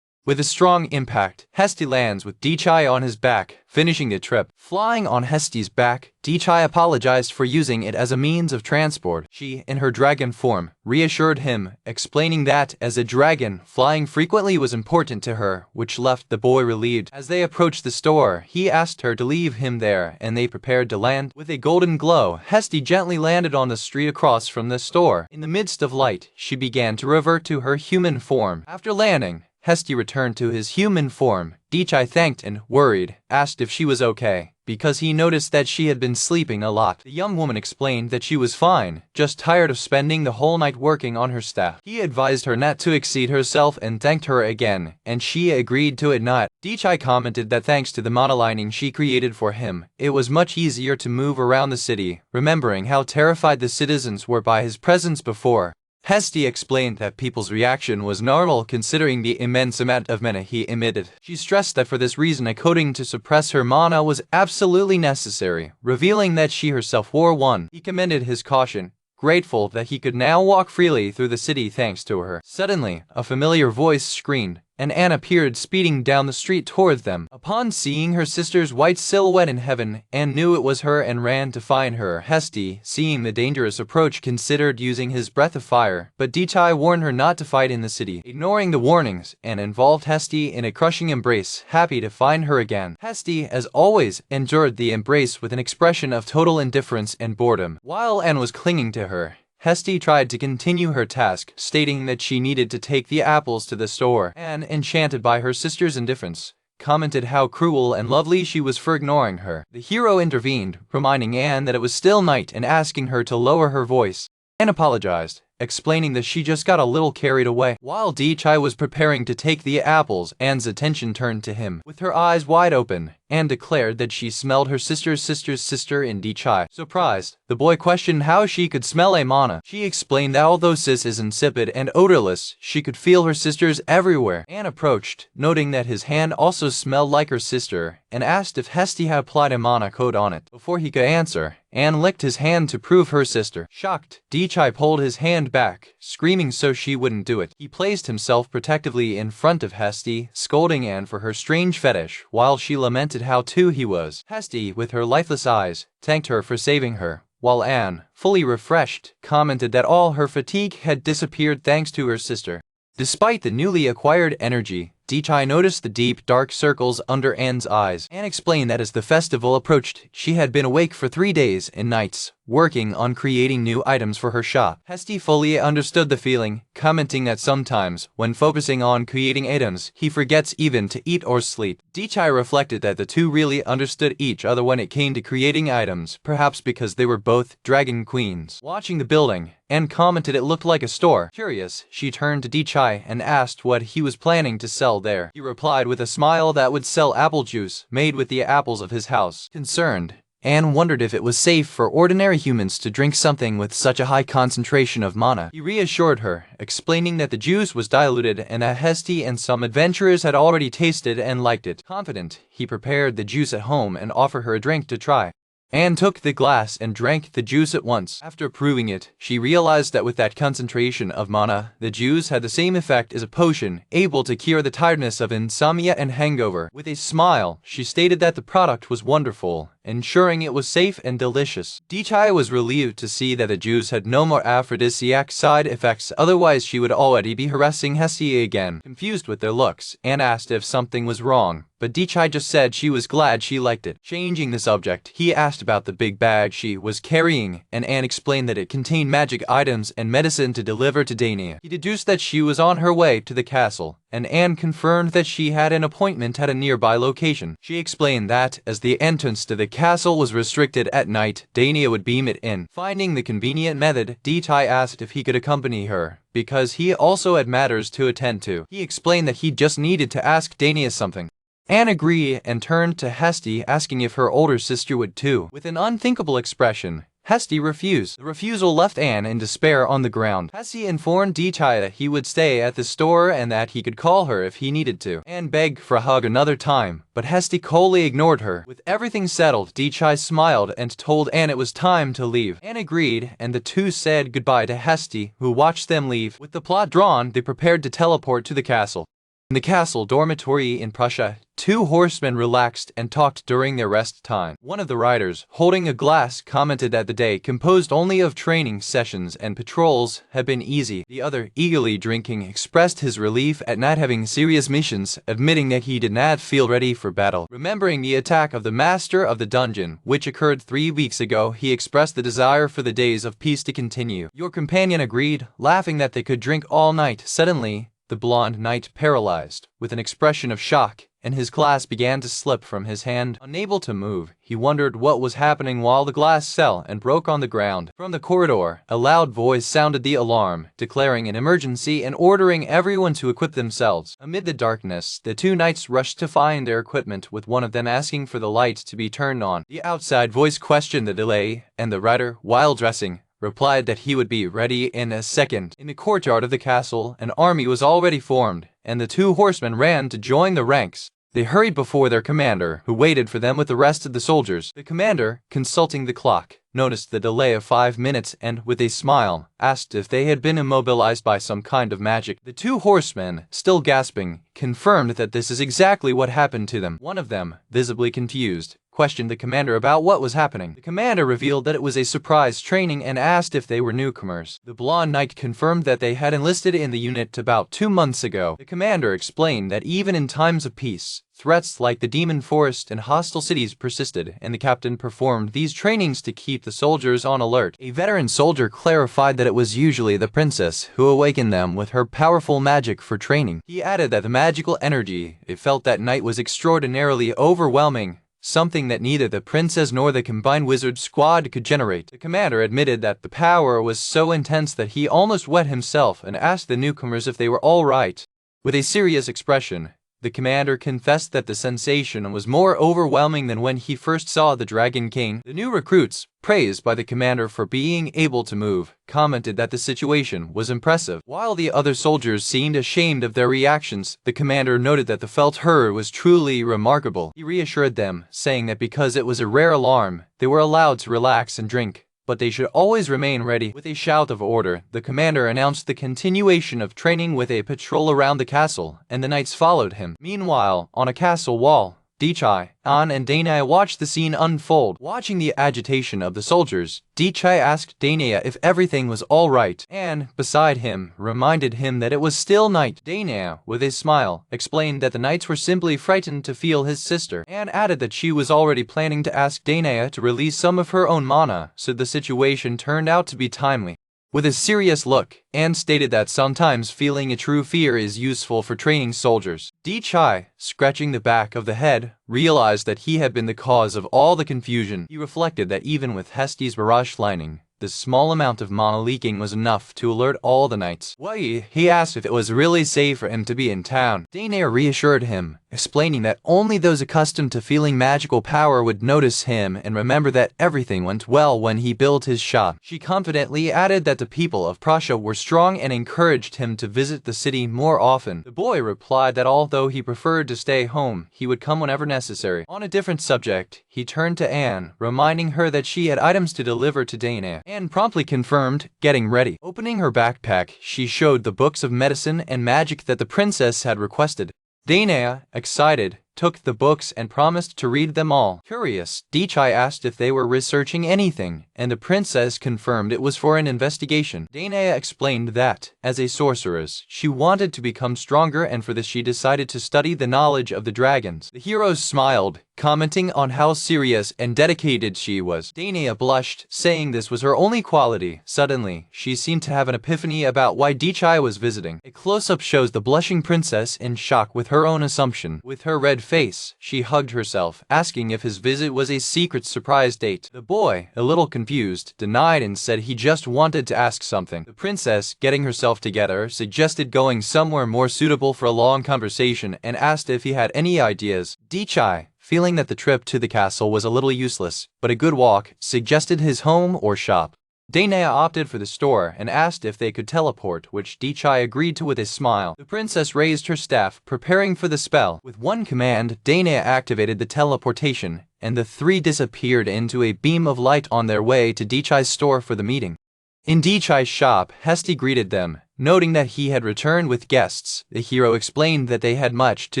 With a strong impact, Hesti lands with Dichai on his back, finishing the trip. Flying on Hesti's back, Dichai apologized for using it as a means of transport. She, in her dragon form, reassured him, explaining that, as a dragon, flying frequently was important to her, which left the boy relieved. As they approached the store, he asked her to leave him there, and they prepared to land. With a golden glow, Hesti gently landed on the street across from the store. In the midst of light, she began to revert to her human form. After landing, Hesti returned to his human form. Dichai thanked and, worried, asked if she was okay, because he noticed that she had been sleeping a lot. The young woman explained that she was fine, just tired of spending the whole night working on her staff. He advised her not to exceed herself and thanked her again, and she agreed to it not. Dichai commented that thanks to the monolining she created for him, it was much easier to move around the city, remembering how terrified the citizens were by his presence before. Hesty explained that people's reaction was normal considering the immense amount of mana he emitted. She stressed that for this reason a coating to suppress her mana was absolutely necessary, revealing that she herself wore one. He commended his caution, grateful that he could now walk freely through the city thanks to her. Suddenly, a familiar voice screamed, and Anne appeared speeding down the street toward them. Upon seeing her sister's white silhouette in heaven, Anne knew it was her and ran to find her. Hesty, seeing the dangerous approach, considered using his breath of fire, but Dichai warned her not to fight in the city. Ignoring the warnings, Anne involved Hesty in a crushing embrace, happy to find her again. Hesty, as always, endured the embrace with an expression of total indifference and boredom. While Anne was clinging to her, Hesty tried to continue her task, stating that she needed to take the apples to the store. Anne, enchanted by her sister's indifference, commented how cruel and lovely she was for ignoring her. The hero intervened, reminding Anne that it was still night and asking her to lower her voice. Anne apologized, explaining that she just got a little carried away. While Dichai was preparing to take the apples, Anne's attention turned to him. With her eyes wide open, Anne declared that she smelled her sister's sister in Dichai. Surprised, the boy questioned how she could smell a mana. She explained that although sis is insipid and odorless, she could feel her sister's everywhere. Anne approached, noting that his hand also smelled like her sister, and asked if Hesty had applied a mana code on it. Before he could answer, Anne licked his hand to prove her sister. Shocked, Dichai pulled his hand back, screaming so she wouldn't do it. He placed himself protectively in front of Hesty, scolding Anne for her strange fetish, while she lamented how too he was. Hesty, with her lifeless eyes, thanked her for saving her, while Anne, fully refreshed, commented that all her fatigue had disappeared thanks to her sister. Despite the newly acquired energy, Dichai noticed the deep, dark circles under Anne's eyes. Anne explained that as the festival approached, she had been awake for 3 days and nights, working on creating new items for her shop. Hesty fully understood the feeling, commenting that sometimes, when focusing on creating items, he forgets even to eat or sleep. Dichai reflected that the two really understood each other when it came to creating items, perhaps because they were both dragon queens. Watching the building, Anne commented it looked like a store. Curious, she turned to Dichai and asked what he was planning to sell there. He replied with a smile that would sell apple juice made with the apples of his house. Concerned, Anne wondered if it was safe for ordinary humans to drink something with such a high concentration of mana. He reassured her, explaining that the juice was diluted and that Hesty and some adventurers had already tasted and liked it. Confident, he prepared the juice at home and offered her a drink to try. Anne took the glass and drank the juice at once. After proving it, she realized that with that concentration of mana, the juice had the same effect as a potion, able to cure the tiredness of insomnia and hangover. With a smile, she stated that the product was wonderful, ensuring it was safe and delicious. Dichai was relieved to see that the juice had no more aphrodisiac side effects, otherwise she would already be harassing Hesty again. Confused with their looks, Anne asked if something was wrong, but Dichai just said she was glad she liked it. Changing the subject, he asked about the big bag she was carrying, and Anne explained that it contained magic items and medicine to deliver to Dania. He deduced that she was on her way to the castle, and Anne confirmed that she had an appointment at a nearby location. She explained that, as the entrance to the castle was restricted at night, Dania would beam it in. Finding the convenient method, Dichai asked if he could accompany her, because he also had matters to attend to. He explained that he just needed to ask Dania something. Anne agreed and turned to Hesty, asking if her older sister would too. With an unthinkable expression, Hesty refused. The refusal left Anne in despair on the ground. Hesty informed Dichai that he would stay at the store and that he could call her if he needed to. Anne begged for a hug another time, but Hesty coldly ignored her. With everything settled, Dichai smiled and told Anne it was time to leave. Anne agreed, and the two said goodbye to Hesty, who watched them leave. With the plot drawn, they prepared to teleport to the castle. In the castle dormitory in Prussia, two horsemen relaxed and talked during their rest time. One of the riders, holding a glass, commented that the day, composed only of training sessions and patrols, had been easy. The other, eagerly drinking, expressed his relief at not having serious missions, admitting that he did not feel ready for battle. Remembering the attack of the master of the dungeon, which occurred 3 weeks ago, he expressed the desire for the days of peace to continue. Your companion agreed, laughing that they could drink all night. Suddenly, the blonde knight paralyzed, with an expression of shock, and his glass began to slip from his hand. Unable to move, he wondered what was happening while the glass fell and broke on the ground. From the corridor, a loud voice sounded the alarm, declaring an emergency and ordering everyone to equip themselves. Amid the darkness, the two knights rushed to find their equipment, with one of them asking for the light to be turned on. The outside voice questioned the delay, and the rider, while dressing, replied that he would be ready in a second. In the courtyard of the castle, an army was already formed, and the two horsemen ran to join the ranks. They hurried before their commander, who waited for them with the rest of the soldiers. The commander, consulting the clock, noticed the delay of 5 minutes and, with a smile, asked if they had been immobilized by some kind of magic. The two horsemen, still gasping, confirmed that this is exactly what happened to them. One of them, visibly confused, questioned the commander about what was happening. The commander revealed that it was a surprise training and asked if they were newcomers. The blonde knight confirmed that they had enlisted in the unit about 2 months ago. The commander explained that even in times of peace, threats like the demon forest and hostile cities persisted, and the captain performed these trainings to keep the soldiers on alert. A veteran soldier clarified that it was usually the princess who awakened them with her powerful magic for training. He added that the magical energy they felt that night was extraordinarily overwhelming, something that neither the princess nor the combined wizard squad could generate. The commander admitted that the power was so intense that he almost wet himself and asked the newcomers if they were all right. With a serious expression, the commander confessed that the sensation was more overwhelming than when he first saw the Dragon King. The new recruits, praised by the commander for being able to move, commented that the situation was impressive. While the other soldiers seemed ashamed of their reactions, the commander noted that the felt herd was truly remarkable. He reassured them, saying that because it was a rare alarm, they were allowed to relax and drink, but they should always remain ready. With a shout of order, the commander announced the continuation of training with a patrol around the castle, and the knights followed him. Meanwhile, on a castle wall, Dichai, An and Danae watched the scene unfold. Watching the agitation of the soldiers, Dichai asked Danae if everything was all right, and, beside him, reminded him that it was still night. Danae, with a smile, explained that the knights were simply frightened to feel his sister, and added that she was already planning to ask Danae to release some of her own mana, so the situation turned out to be timely. With a serious look, Anne stated that sometimes feeling a true fear is useful for training soldiers. Dichai, scratching the back of the head, realized that he had been the cause of all the confusion. He reflected that even with Hesti's barrage lining, the small amount of mana leaking was enough to alert all the knights. Why? He asked if it was really safe for him to be in town. Danae reassured him, explaining that only those accustomed to feeling magical power would notice him and remember that everything went well when he built his shop. She confidently added that the people of Prussia were strong and encouraged him to visit the city more often. The boy replied that although he preferred to stay home, he would come whenever necessary. On a different subject, he turned to Anne, reminding her that she had items to deliver to Danae. Anne promptly confirmed, getting ready. Opening her backpack, she showed the books of medicine and magic that the princess had requested. Danae, excited, took the books and promised to read them all. Curious, Dichai asked if they were researching anything, and the princess confirmed it was for an investigation. Danae explained that, as a sorceress, she wanted to become stronger, and for this she decided to study the knowledge of the dragons. The heroes smiled, commenting on how serious and dedicated she was. Danae blushed, saying this was her only quality. Suddenly, she seemed to have an epiphany about why Dichai was visiting. A close-up shows the blushing princess in shock with her own assumption. With her red face, she hugged herself, asking if his visit was a secret surprise date. The boy, a little confused, denied and said he just wanted to ask something. The princess, getting herself together, suggested going somewhere more suitable for a long conversation and asked if he had any ideas. Dichai, feeling that the trip to the castle was a little useless, but a good walk, suggested his home or shop. Danae opted for the store and asked if they could teleport, which Dichai agreed to with a smile. The princess raised her staff, preparing for the spell. With one command, Danae activated the teleportation, and the three disappeared into a beam of light on their way to Dichai's store for the meeting. In Dichai's shop, Hesti greeted them, noting that he had returned with guests. The hero explained that they had much to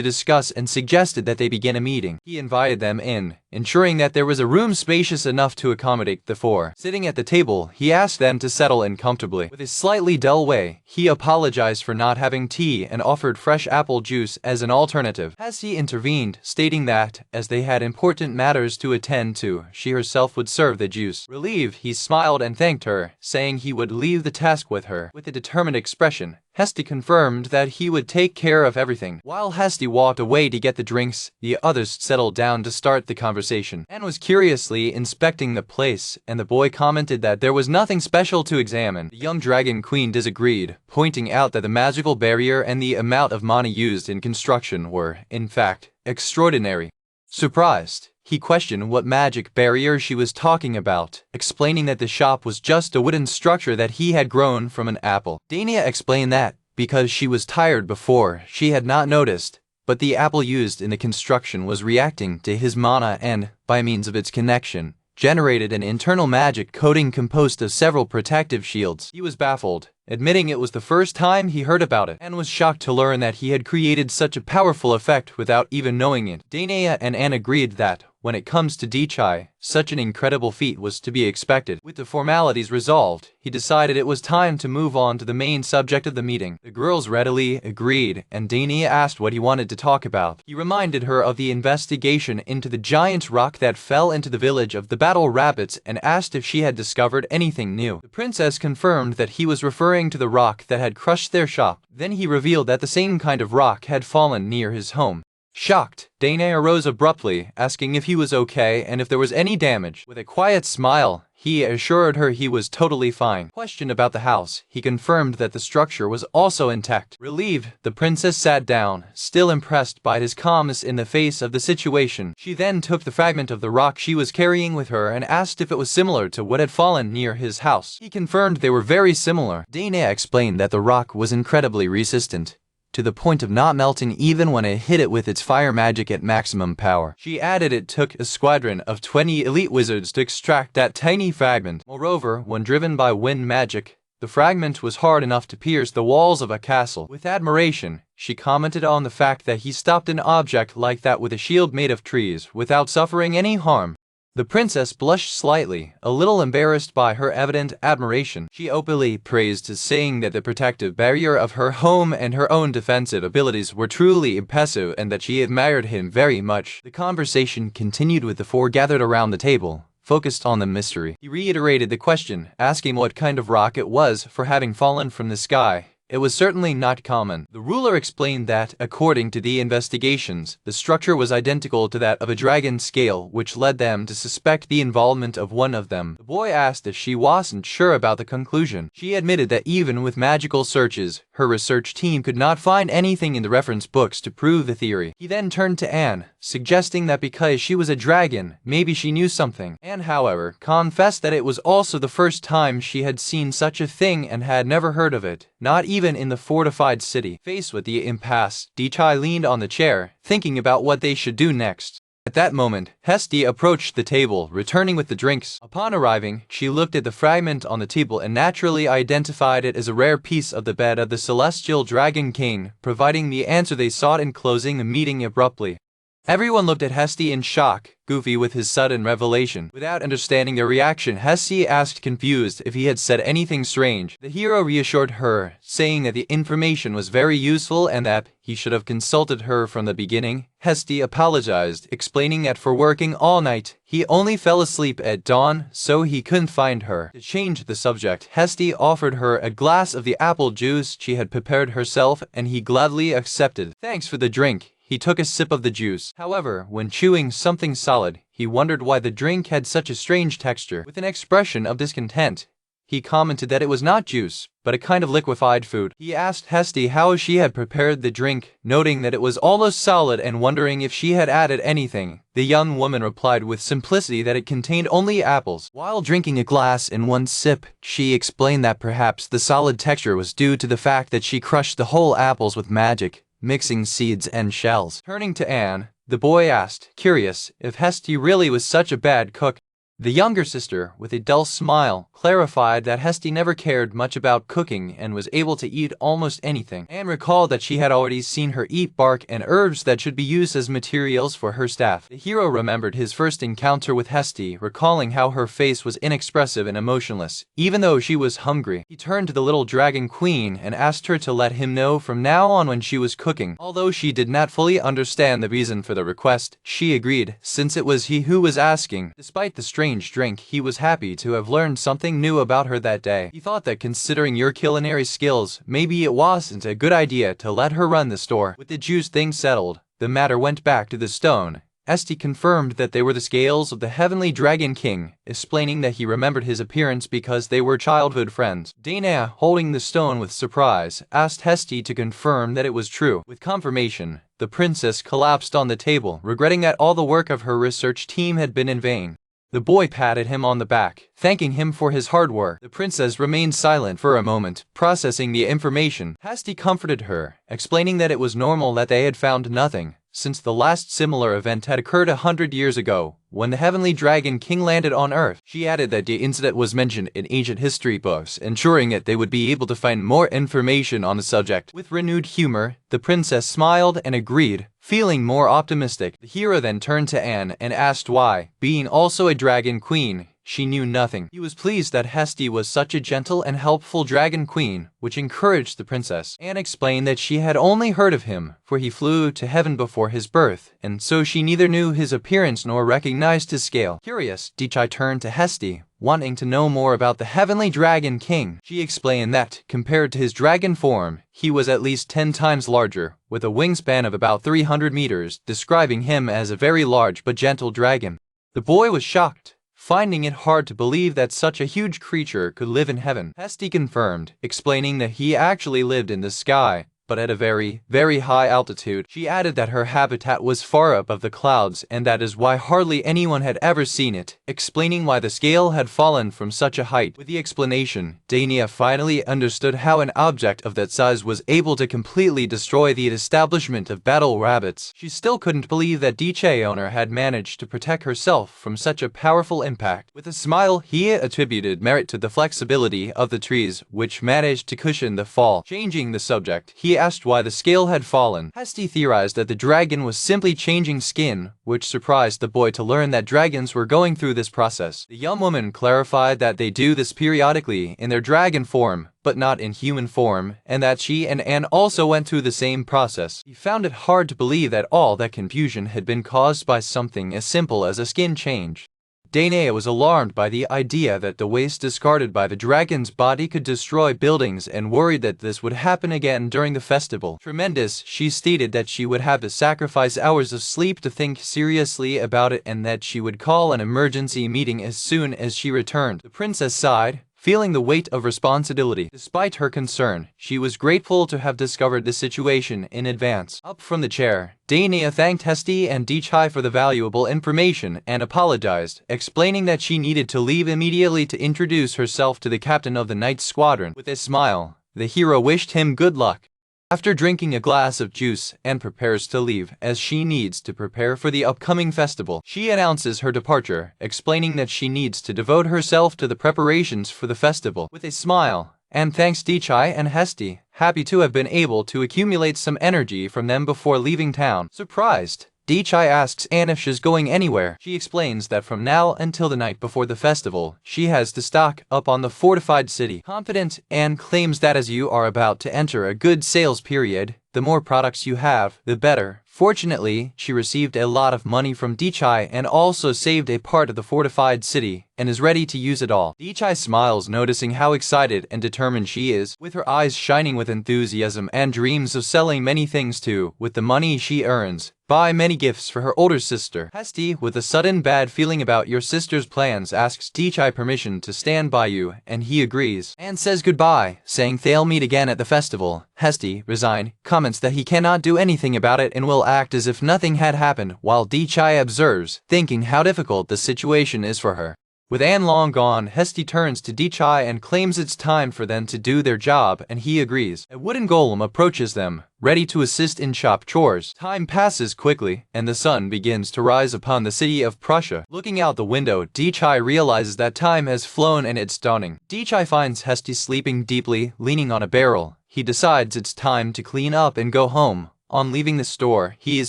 discuss and suggested that they begin a meeting. He invited them in, ensuring that there was a room spacious enough to accommodate the four. Sitting at the table, he asked them to settle in comfortably. With a slightly dull way, he apologized for not having tea and offered fresh apple juice as an alternative. Hesti intervened, stating that, as they had important matters to attend to, she herself would serve the juice. Relieved, he smiled and thanked her, saying he would leave the task with her. With a determined expression, Hesti confirmed that he would take care of everything. While Hesti walked away to get the drinks, the others settled down to start the conversation. Anne was curiously inspecting the place, and the boy commented that there was nothing special to examine. The young dragon queen disagreed, pointing out that the magical barrier and the amount of mana used in construction were, in fact, extraordinary. Surprised, he questioned what magic barrier she was talking about, explaining that the shop was just a wooden structure that he had grown from an apple. Dania explained that, because she was tired before, she had not noticed, but the apple used in the construction was reacting to his mana and, by means of its connection, generated an internal magic coating composed of several protective shields. He was baffled, admitting it was the first time he heard about it, and was shocked to learn that he had created such a powerful effect without even knowing it. Dania and Anne agreed that, when it comes to Dichai, such an incredible feat was to be expected. With the formalities resolved, he decided it was time to move on to the main subject of the meeting. The girls readily agreed, and Dania asked what he wanted to talk about. He reminded her of the investigation into the giant rock that fell into the village of the Battle Rabbits and asked if she had discovered anything new. The princess confirmed that he was referring to the rock that had crushed their shop. Then he revealed that the same kind of rock had fallen near his home. Shocked, Dana arose abruptly, asking if he was okay and if there was any damage. With a quiet smile, he assured her he was totally fine. Questioned about the house, he confirmed that the structure was also intact. Relieved, the princess sat down, still impressed by his calmness in the face of the situation. She then took the fragment of the rock she was carrying with her and asked if it was similar to what had fallen near his house. He confirmed they were very similar. Dana explained that the rock was incredibly resistant, to the point of not melting even when it hit it with its fire magic at maximum power. She added it took a squadron of 20 elite wizards to extract that tiny fragment. Moreover, when driven by wind magic, the fragment was hard enough to pierce the walls of a castle. With admiration, she commented on the fact that he stopped an object like that with a shield made of trees without suffering any harm. The princess blushed slightly, a little embarrassed by her evident admiration. She openly praised his saying that the protective barrier of her home and her own defensive abilities were truly impressive and that she admired him very much. The conversation continued with the four gathered around the table, focused on the mystery. He reiterated the question, asking what kind of rock it was for having fallen from the sky. It was certainly not common. The ruler explained that, according to the investigations, the structure was identical to that of a dragon scale, which led them to suspect the involvement of one of them. The boy asked if she wasn't sure about the conclusion. She admitted that even with magical searches, her research team could not find anything in the reference books to prove the theory. He then turned to Anne, suggesting that because she was a dragon, maybe she knew something. Anne, however, confessed that it was also the first time she had seen such a thing and had never heard of it, not even in the fortified city. Faced with the impasse, Dichai leaned on the chair, thinking about what they should do next. At that moment, Hesti approached the table, returning with the drinks. Upon arriving, she looked at the fragment on the table and naturally identified it as a rare piece of the bed of the Celestial Dragon King, providing the answer they sought in closing the meeting abruptly. Everyone looked at Hesti in shock, Goofy with his sudden revelation. Without understanding their reaction, Hesti asked confused if he had said anything strange. The hero reassured her, saying that the information was very useful and that he should have consulted her from the beginning. Hesti apologized, explaining that for working all night, he only fell asleep at dawn, so he couldn't find her. To change the subject, Hesti offered her a glass of the apple juice she had prepared herself, and he gladly accepted. Thanks for the drink. He took a sip of the juice. However, when chewing something solid, he wondered why the drink had such a strange texture. With an expression of discontent, he commented that it was not juice, but a kind of liquefied food. He asked Hesti how she had prepared the drink, noting that it was almost solid and wondering if she had added anything. The young woman replied with simplicity that it contained only apples. While drinking a glass in one sip, she explained that perhaps the solid texture was due to the fact that she crushed the whole apples with magic, mixing seeds and shells. Turning to Anne, the boy asked, curious, if Hesti really was such a bad cook. The younger sister, with a dull smile, clarified that Hesti never cared much about cooking and was able to eat almost anything. Anne recalled that she had already seen her eat bark and herbs that should be used as materials for her staff. The hero remembered his first encounter with Hesti, recalling how her face was inexpressive and emotionless, even though she was hungry. He turned to the little dragon queen and asked her to let him know from now on when she was cooking. Although she did not fully understand the reason for the request, she agreed, since it was he who was asking. Despite the strange drink, he was happy to have learned something new about her that day. He thought that considering your culinary skills, maybe it wasn't a good idea to let her run the store. With the juice thing settled, the matter went back to the stone. Esti confirmed that they were the scales of the Heavenly Dragon King, explaining that he remembered his appearance because they were childhood friends. Dana, holding the stone with surprise, asked Hesti to confirm that it was true. With confirmation, The princess collapsed on the table, regretting that all the work of her research team had been in vain. The boy patted him on the back, thanking him for his hard work. The princess remained silent for a moment, processing the information. Hasty comforted her, explaining that it was normal that they had found nothing, since the last similar event had occurred 100 years ago, when the Heavenly Dragon King landed on Earth. She added that the incident was mentioned in ancient history books, ensuring that they would be able to find more information on the subject. With renewed humor, the princess smiled and agreed, feeling more optimistic. The hero then turned to Anne and asked why, being also a dragon queen, she knew nothing. He was pleased that Hesti was such a gentle and helpful dragon queen, which encouraged the princess. Anne explained that she had only heard of him, for he flew to heaven before his birth, and so she neither knew his appearance nor recognized his scale. Curious, Dichai turned to Hesti, wanting to know more about the Heavenly Dragon King. She explained that, compared to his dragon form, he was at least 10 times larger, with a wingspan of about 300 meters, describing him as a very large but gentle dragon. The boy was shocked, finding it hard to believe that such a huge creature could live in heaven. Hesti confirmed, explaining that he actually lived in the sky, but at a very, very high altitude. She added that her habitat was far above the clouds and that is why hardly anyone had ever seen it, explaining why the scale had fallen from such a height. With the explanation, Dania finally understood how an object of that size was able to completely destroy the establishment of battle rabbits. She still couldn't believe that Diche owner had managed to protect herself from such a powerful impact. With a smile, he attributed merit to the flexibility of the trees, which managed to cushion the fall. Changing the subject, he asked why the scale had fallen. Hesti theorized that the dragon was simply changing skin, which surprised the boy to learn that dragons were going through this process. The young woman clarified that they do this periodically in their dragon form, but not in human form, and that she and Anne also went through the same process. He found it hard to believe that all that confusion had been caused by something as simple as a skin change. Danae was alarmed by the idea that the waste discarded by the dragon's body could destroy buildings and worried that this would happen again during the festival. Tremendous, she stated that she would have to sacrifice hours of sleep to think seriously about it and that she would call an emergency meeting as soon as she returned. The princess sighed, feeling the weight of responsibility. Despite her concern, she was grateful to have discovered the situation in advance. Up from the chair, Dania thanked Hesti and Dichai for the valuable information and apologized, explaining that she needed to leave immediately to introduce herself to the captain of the Knight Squadron. With a smile, the hero wished him good luck. After drinking a glass of juice, Anne prepares to leave as she needs to prepare for the upcoming festival. She announces her departure, explaining that she needs to devote herself to the preparations for the festival. With a smile, Anne thanks Dichai and Hesti, happy to have been able to accumulate some energy from them before leaving town. Surprised, Dichai asks Anne if she's going anywhere. She explains that from now until the night before the festival, she has to stock up on the fortified city. Confident, Anne claims that as you are about to enter a good sales period, the more products you have, the better. Fortunately, she received a lot of money from Dichai and also saved a part of the fortified city and is ready to use it all. Dichai smiles, noticing how excited and determined she is, with her eyes shining with enthusiasm and dreams of selling many things too. With the money she earns, buy many gifts for her older sister. Hesti, with a sudden bad feeling about your sister's plans, asks Dichai permission to stand by you, and he agrees. Anne says goodbye, saying they'll meet again at the festival. Hesti, resigned, comments that he cannot do anything about it and will act as if nothing had happened, while Dichai observes, thinking how difficult the situation is for her. With Anne long gone, Hesti turns to Dichai and claims it's time for them to do their job, and he agrees. A wooden golem approaches them, ready to assist in shop chores. Time passes quickly, and the sun begins to rise upon the city of Prussia. Looking out the window, Dichai realizes that time has flown and it's dawning. Dichai finds Hesti sleeping deeply, leaning on a barrel. He decides it's time to clean up and go home. On leaving the store, he is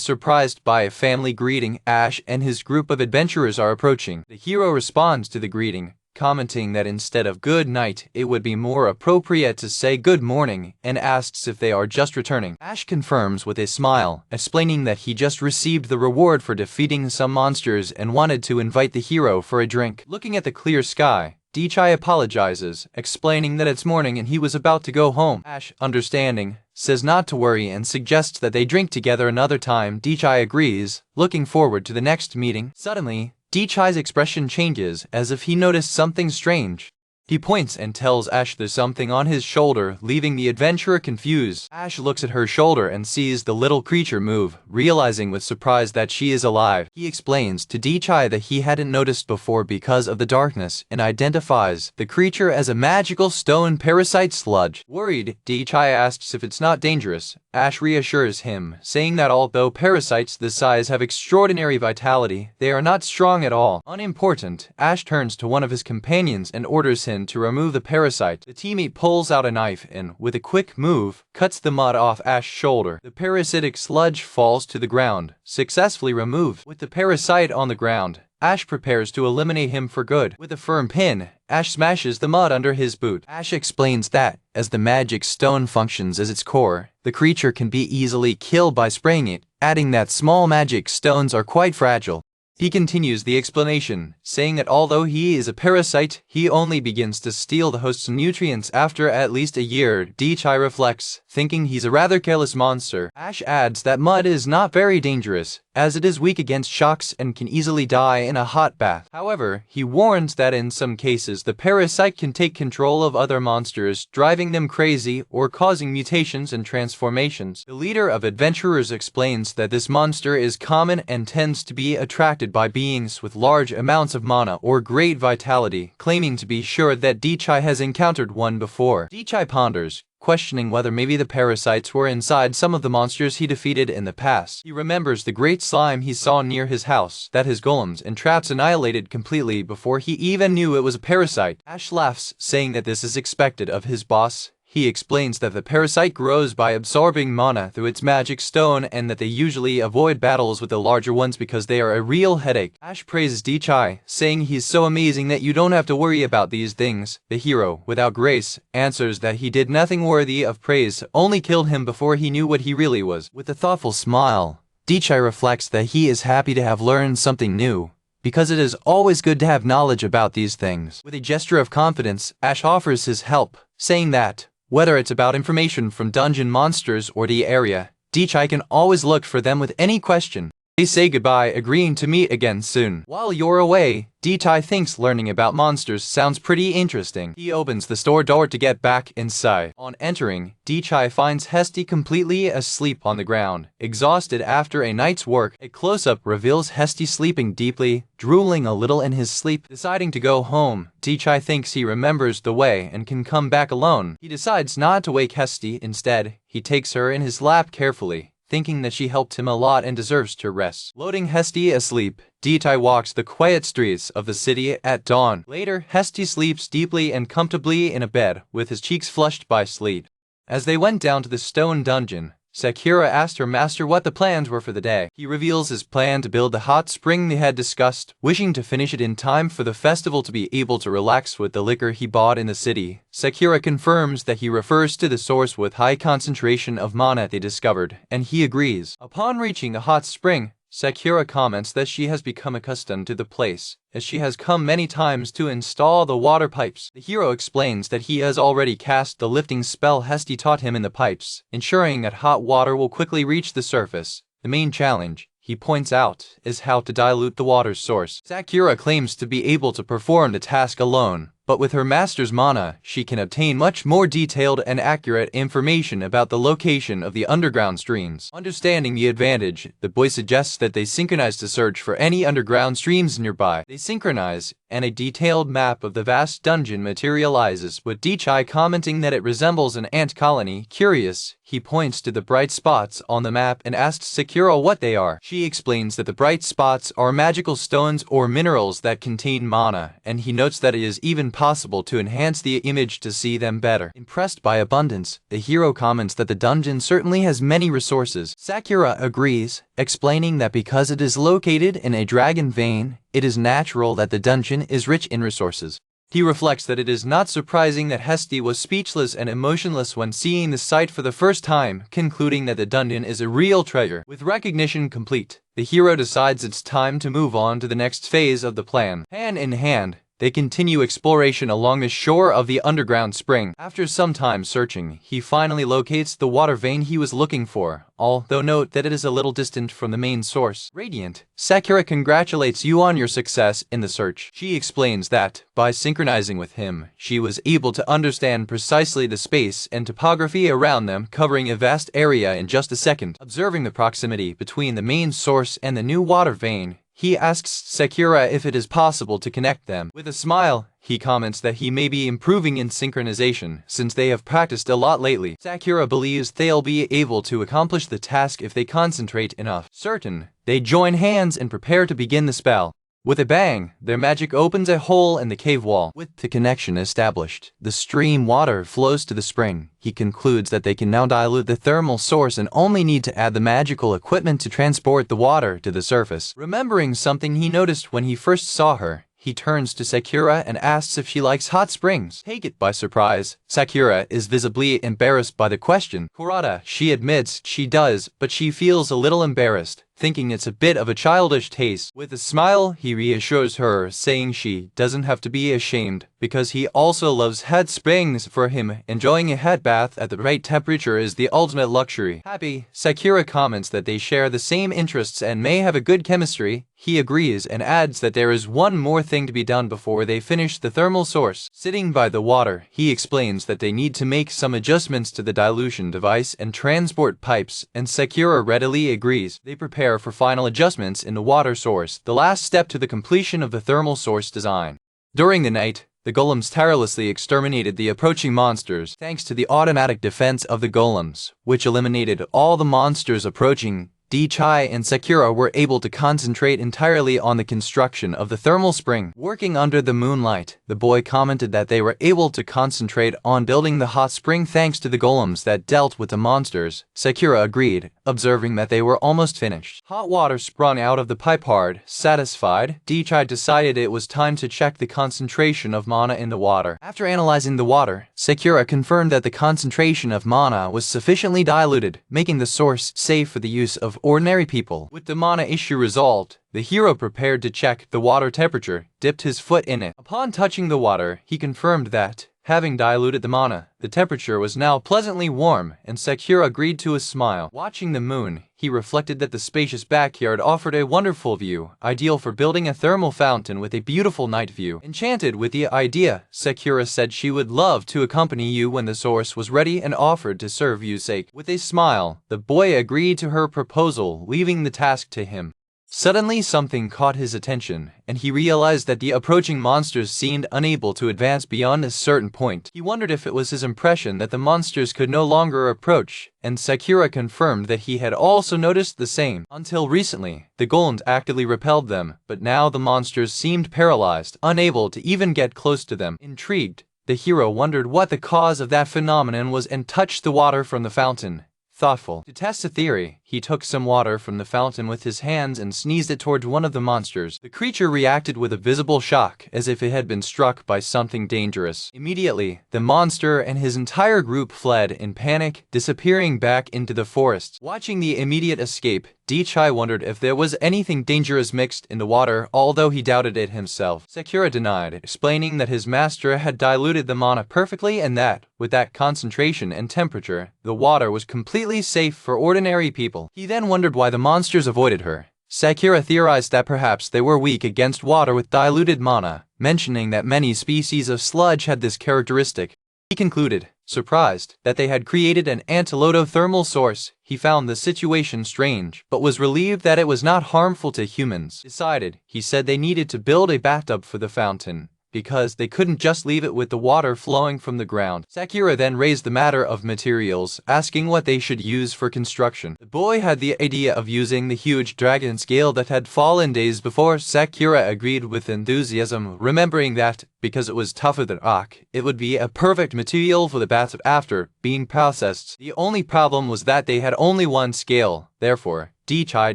surprised by a family greeting. Ash and his group of adventurers are approaching. The hero responds to the greeting, commenting that instead of good night, it would be more appropriate to say good morning, and asks if they are just returning. Ash confirms with a smile, explaining that he just received the reward for defeating some monsters and wanted to invite the hero for a drink. Looking at the clear sky, Dichai apologizes, explaining that it's morning and he was about to go home. Ash, understanding, says not to worry and suggests that they drink together another time. Dichai agrees, looking forward to the next meeting. Suddenly, Dichai's expression changes as if he noticed something strange. He points and tells Ash there's something on his shoulder, leaving the adventurer confused. Ash looks at her shoulder and sees the little creature move, realizing with surprise that she is alive. He explains to Dechai that he hadn't noticed before because of the darkness and identifies the creature as a magical stone parasite sludge. Worried, Dechai asks if it's not dangerous. Ash reassures him, saying that although parasites this size have extraordinary vitality, they are not strong at all. Unimportant, Ash turns to one of his companions and orders him to remove the parasite. The teammate pulls out a knife and, with a quick move, cuts the mud off Ash's shoulder. The parasitic sludge falls to the ground, successfully removed. With the parasite on the ground, Ash prepares to eliminate him for good. With a firm pin, Ash smashes the mud under his boot. Ash explains that, as the magic stone functions as its core, the creature can be easily killed by spraying it, adding that small magic stones are quite fragile. He continues the explanation, saying that although he is a parasite, he only begins to steal the host's nutrients after at least a year. Dechai reflects, thinking he's a rather careless monster. Ash adds that mud is not very dangerous, as it is weak against shocks and can easily die in a hot bath. However, he warns that in some cases the parasite can take control of other monsters, driving them crazy or causing mutations and transformations. The leader of adventurers explains that this monster is common and tends to be attracted by beings with large amounts of mana or great vitality, claiming to be sure that Dechai has encountered one before. Dechai ponders, questioning whether maybe the parasites were inside some of the monsters he defeated in the past. He remembers the great slime he saw near his house, that his golems and traps annihilated completely before he even knew it was a parasite. Ash laughs, saying that this is expected of his boss. He explains that the parasite grows by absorbing mana through its magic stone and that they usually avoid battles with the larger ones because they are a real headache. Ash praises Dechai, saying he's so amazing that you don't have to worry about these things. The hero, without grace, answers that he did nothing worthy of praise, only killed him before he knew what he really was. With a thoughtful smile, Dechai reflects that he is happy to have learned something new, because it is always good to have knowledge about these things. With a gesture of confidence, Ash offers his help, saying that, whether it's about information from dungeon monsters or the area, Dechai can always look for them with any question. They say goodbye, agreeing to meet again soon. While you're away, Dechai thinks learning about monsters sounds pretty interesting. He opens the store door to get back inside. On entering, Dechai finds Hesti completely asleep on the ground, exhausted after a night's work. A close-up reveals Hesti sleeping deeply, drooling a little in his sleep. Deciding to go home, Dechai thinks he remembers the way and can come back alone. He decides not to wake Hesti. Instead, he takes her in his lap carefully, thinking that she helped him a lot and deserves to rest. Loading Hesti asleep, Dechai walks the quiet streets of the city at dawn. Later, Hesti sleeps deeply and comfortably in a bed, with his cheeks flushed by sleep. As they went down to the stone dungeon, Sakura asked her master what the plans were for the day. He reveals his plan to build the hot spring they had discussed, wishing to finish it in time for the festival to be able to relax with the liquor he bought in the city. Sakura confirms that he refers to the source with high concentration of mana they discovered, and he agrees. Upon reaching the hot spring, Sakura comments that she has become accustomed to the place, as she has come many times to install the water pipes. The hero explains that he has already cast the lifting spell Hesti taught him in the pipes, ensuring that hot water will quickly reach the surface. The main challenge, he points out, is how to dilute the water's source. Sakura claims to be able to perform the task alone, but with her master's mana, she can obtain much more detailed and accurate information about the location of the underground streams. Understanding the advantage, the boy suggests that they synchronize to search for any underground streams nearby. They synchronize, and a detailed map of the vast dungeon materializes, with Dechai commenting that it resembles an ant colony. Curious, he points to the bright spots on the map and asks Sakura what they are. She explains that the bright spots are magical stones or minerals that contain mana, and he notes that it is even possible to enhance the image to see them better. Impressed by abundance, the hero comments that the dungeon certainly has many resources. Sakura agrees, explaining that because it is located in a dragon vein, it is natural that the dungeon is rich in resources. He reflects that it is not surprising that Hesti was speechless and emotionless when seeing the site for the first time, concluding that the dungeon is a real treasure. With recognition complete, the hero decides it's time to move on to the next phase of the plan. Hand in hand, they continue exploration along the shore of the underground spring. After some time searching, he finally locates the water vein he was looking for, although note that it is a little distant from the main source. Radiant, Sakura congratulates you on your success in the search. She explains that, by synchronizing with him, she was able to understand precisely the space and topography around them, covering a vast area in just a second. Observing the proximity between the main source and the new water vein, he asks Sakura if it is possible to connect them. With a smile, he comments that he may be improving in synchronization since they have practiced a lot lately. Sakura believes they'll be able to accomplish the task if they concentrate enough. Certain, they join hands and prepare to begin the spell. With a bang, their magic opens a hole in the cave wall. With the connection established, the stream water flows to the spring. He concludes that they can now dilute the thermal source and only need to add the magical equipment to transport the water to the surface. Remembering something he noticed when he first saw her, he turns to Sakura and asks if she likes hot springs. Taken by surprise, Sakura is visibly embarrassed by the question. Kurata, she admits she does, but she feels a little embarrassed, thinking it's a bit of a childish taste. With a smile, he reassures her, saying she doesn't have to be ashamed, because he also loves hot springs. For him, enjoying a hot bath at the right temperature is the ultimate luxury. Happy, Sakura comments that they share the same interests and may have a good chemistry. He agrees and adds that there is one more thing to be done before they finish the thermal source. Sitting by the water, he explains that they need to make some adjustments to the dilution device and transport pipes, and Sakura readily agrees. They prepare for final adjustments in the water source, the last step to the completion of the thermal source design. During the night, the golems tirelessly exterminated the approaching monsters, thanks to the automatic defense of the golems, which eliminated all the monsters approaching. D-Chai and Sakura were able to concentrate entirely on the construction of the thermal spring. Working under the moonlight, the boy commented that they were able to concentrate on building the hot spring thanks to the golems that dealt with the monsters. Sakura agreed, observing that they were almost finished. Hot water sprung out of the pipe hard. Satisfied, D-Chai decided it was time to check the concentration of mana in the water. After analyzing the water, Sakura confirmed that the concentration of mana was sufficiently diluted, making the source safe for the use of ordinary people. With the mana issue resolved, the hero prepared to check the water temperature, dipped his foot in it. Upon touching the water, he confirmed that, having diluted the mana, the temperature was now pleasantly warm, and Sakura agreed to a smile. Watching the moon, he reflected that the spacious backyard offered a wonderful view, ideal for building a thermal fountain with a beautiful night view. Enchanted with the idea, Sakura said she would love to accompany you when the source was ready and offered to serve you's sake. With a smile, the boy agreed to her proposal, leaving the task to him. Suddenly something caught his attention, and he realized that the approaching monsters seemed unable to advance beyond a certain point. He wondered if it was his impression that the monsters could no longer approach, and Sakura confirmed that he had also noticed the same. Until recently, the golems actively repelled them, but now the monsters seemed paralyzed, unable to even get close to them. Intrigued, the hero wondered what the cause of that phenomenon was and touched the water from the fountain. Thoughtful. To test the theory, he took some water from the fountain with his hands and sneezed it towards one of the monsters. The creature reacted with a visible shock, as if it had been struck by something dangerous. Immediately, the monster and his entire group fled in panic, disappearing back into the forest. Watching the immediate escape, D-Chai wondered if there was anything dangerous mixed in the water, although he doubted it himself. Sakura denied, explaining that his master had diluted the mana perfectly and that, with that concentration and temperature, the water was completely safe for ordinary people. He then wondered why the monsters avoided her. Sakura theorized that perhaps they were weak against water with diluted mana, mentioning that many species of sludge had this characteristic. He concluded, surprised, that they had created an antilotothermal source. He found the situation strange, but was relieved that it was not harmful to humans. Decided, he said they needed to build a bathtub for the fountain, because they couldn't just leave it with the water flowing from the ground. Sakura then raised the matter of materials, asking what they should use for construction. The boy had the idea of using the huge dragon scale that had fallen days before. Sakura agreed with enthusiasm, remembering that, because it was tougher than rock, it would be a perfect material for the bathtub after being processed. The only problem was that they had only one scale. Therefore, Dichai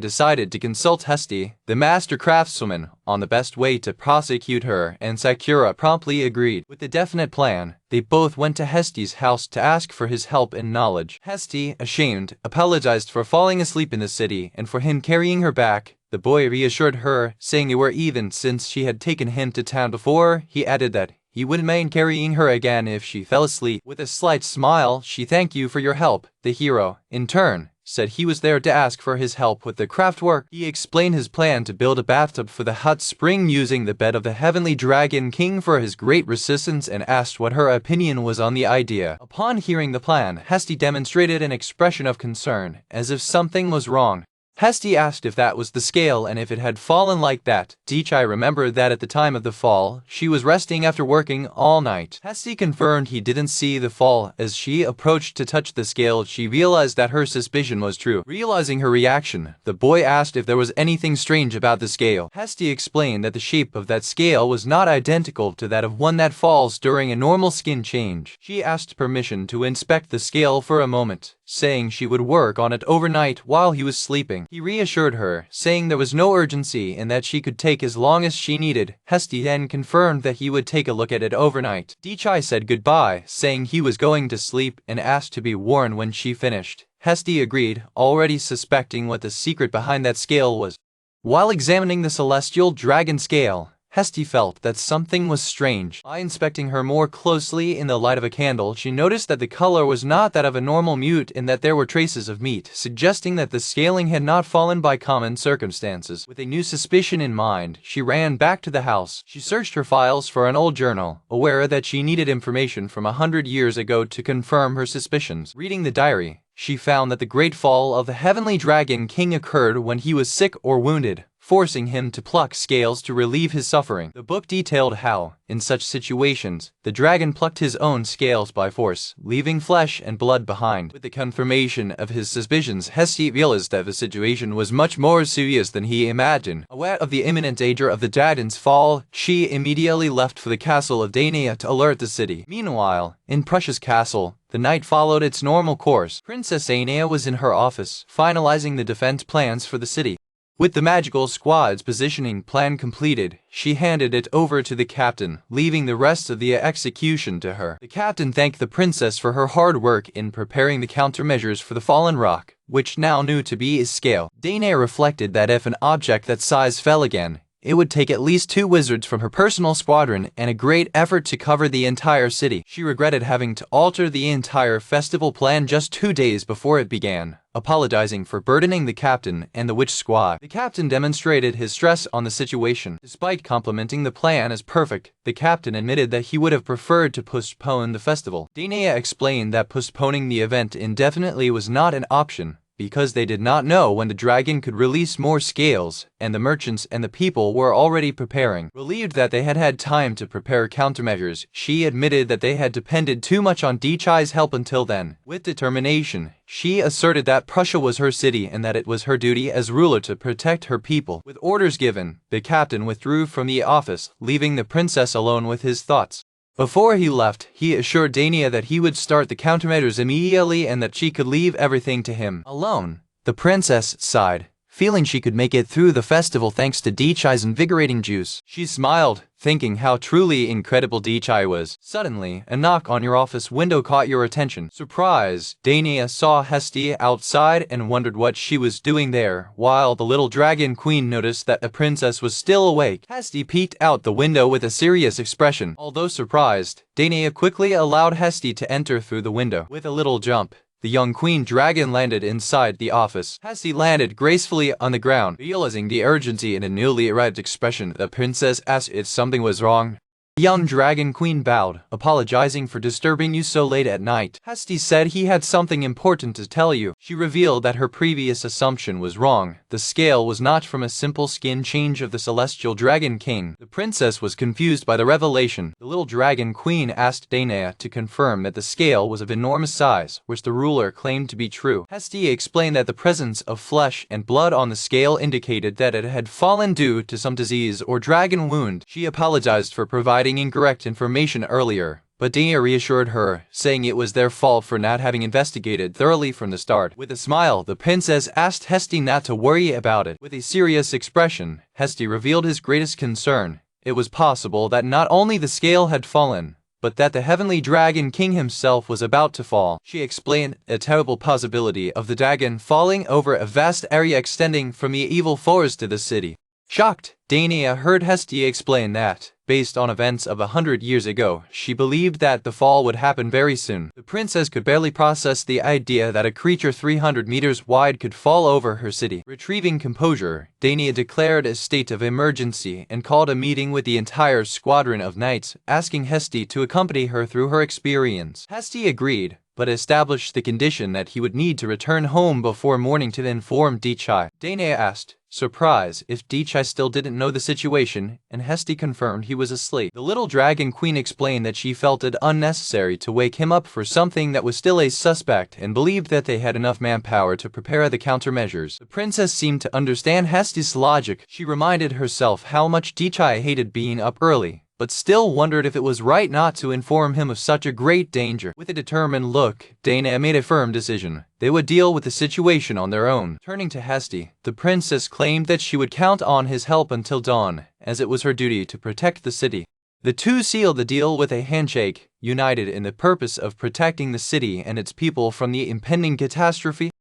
decided to consult Hesti, the master craftswoman, on the best way to prosecute her, and Sakura promptly agreed. With a definite plan, they both went to Hesti's house to ask for his help and knowledge. Hesti, ashamed, apologized for falling asleep in the city and for him carrying her back. The boy reassured her, saying they were even since she had taken him to town before. He added that he wouldn't mind carrying her again if she fell asleep. With a slight smile, she thanked you for your help. The hero, in turn, said he was there to ask for his help with the craft work. He explained his plan to build a bathtub for the hot spring using the bed of the heavenly dragon king for his great resistance and asked what her opinion was on the idea. Upon hearing the plan, Hesti demonstrated an expression of concern, as if something was wrong. Hesti asked if that was the scale and if it had fallen like that. Dichai remembered that at the time of the fall, she was resting after working all night. Hesti confirmed he didn't see the fall. As she approached to touch the scale, she realized that her suspicion was true. Realizing her reaction, the boy asked if there was anything strange about the scale. Hesti explained that the shape of that scale was not identical to that of one that falls during a normal skin change. She asked permission to inspect the scale for a moment, saying she would work on it overnight while he was sleeping. He reassured her, saying there was no urgency and that she could take as long as she needed. Hesti then confirmed that he would take a look at it overnight. Dichai said goodbye, saying he was going to sleep and asked to be warned when she finished. Hesti agreed, already suspecting what the secret behind that scale was. While examining the celestial dragon scale, Hesti felt that something was strange. By inspecting her more closely in the light of a candle, she noticed that the color was not that of a normal mute and that there were traces of meat, suggesting that the scaling had not fallen by common circumstances. With a new suspicion in mind, she ran back to the house. She searched her files for an old journal, aware that she needed information from 100 years ago to confirm her suspicions. Reading the diary, she found that the great fall of the heavenly dragon king occurred when he was sick or wounded, forcing him to pluck scales to relieve his suffering. The book detailed how, in such situations, the dragon plucked his own scales by force, leaving flesh and blood behind. With the confirmation of his suspicions, Hesti realized that the situation was much more serious than he imagined. Aware of the imminent danger of the dragon's fall, she immediately left for the castle of Dania to alert the city. Meanwhile, in Prussia's castle, the night followed its normal course. Princess Ainea was in her office, finalizing the defense plans for the city. With the magical squad's positioning plan completed, she handed it over to the captain, leaving the rest of the execution to her. The captain thanked the princess for her hard work in preparing the countermeasures for the fallen rock, which now knew to be his scale. Danae reflected that if an object that size fell again, it would take at least 2 wizards from her personal squadron and a great effort to cover the entire city. She regretted having to alter the entire festival plan just 2 days before it began, apologizing for burdening the captain and the witch squad. The captain demonstrated his stress on the situation. Despite complimenting the plan as perfect, the captain admitted that he would have preferred to postpone the festival. Danae explained that postponing the event indefinitely was not an option, because they did not know when the dragon could release more scales, and the merchants and the people were already preparing. Relieved that they had had time to prepare countermeasures, she admitted that they had depended too much on Dichai's help until then. With determination, she asserted that Prussia was her city and that it was her duty as ruler to protect her people. With orders given, the captain withdrew from the office, leaving the princess alone with his thoughts. Before he left, he assured Dania that he would start the countermeasures immediately and that she could leave everything to him. Alone, the princess sighed, feeling she could make it through the festival thanks to Dichai's invigorating juice. She smiled, thinking how truly incredible Dichai was. Suddenly, a knock on your office window caught your attention. Surprised, Dania saw Hesti outside and wondered what she was doing there, while the little dragon queen noticed that the princess was still awake. Hesti peeked out the window with a serious expression. Although surprised, Dania quickly allowed Hesti to enter through the window. With a little jump, the young queen dragon landed inside the office. Hesti landed gracefully on the ground. Realizing the urgency in a newly arrived expression, the princess asked if something was wrong. The young dragon queen bowed, apologizing for disturbing you so late at night. Hesti said he had something important to tell you. She revealed that her previous assumption was wrong. The scale was not from a simple skin change of the celestial dragon king. The princess was confused by the revelation. The little dragon queen asked Danae to confirm that the scale was of enormous size, which the ruler claimed to be true. Hesti explained that the presence of flesh and blood on the scale indicated that it had fallen due to some disease or dragon wound. She apologized for providing incorrect information earlier, but Dania reassured her, saying it was their fault for not having investigated thoroughly from the start. With a smile, the princess asked Hesti not to worry about it. With a serious expression, Hesti revealed his greatest concern. It was possible that not only the scale had fallen, but that the heavenly dragon king himself was about to fall. She explained a terrible possibility of the dragon falling over a vast area extending from the evil forest to the city. Shocked, Dania heard Hesti explain that, based on events of 100 years ago, she believed that the fall would happen very soon. The princess could barely process the idea that a creature 300 meters wide could fall over her city. Retrieving composure, Dania declared a state of emergency and called a meeting with the entire squadron of knights, asking Hesti to accompany her through her experience. Hesti agreed, but established the condition that he would need to return home before morning to inform Dechai. Dania asked, surprised, if Dechai still didn't know the situation, and Hesti confirmed he was asleep. The little dragon queen explained that she felt it unnecessary to wake him up for something that was still a suspect and believed that they had enough manpower to prepare the countermeasures. The princess seemed to understand Hesti's logic. She reminded herself how much Dechai hated being up early, but still wondered if it was right not to inform him of such a great danger. With a determined look, Dania made a firm decision. They would deal with the situation on their own. Turning to Hesti, the princess claimed that she would count on his help until dawn, as it was her duty to protect the city. The two sealed the deal with a handshake, united in the purpose of protecting the city and its people from the impending catastrophe.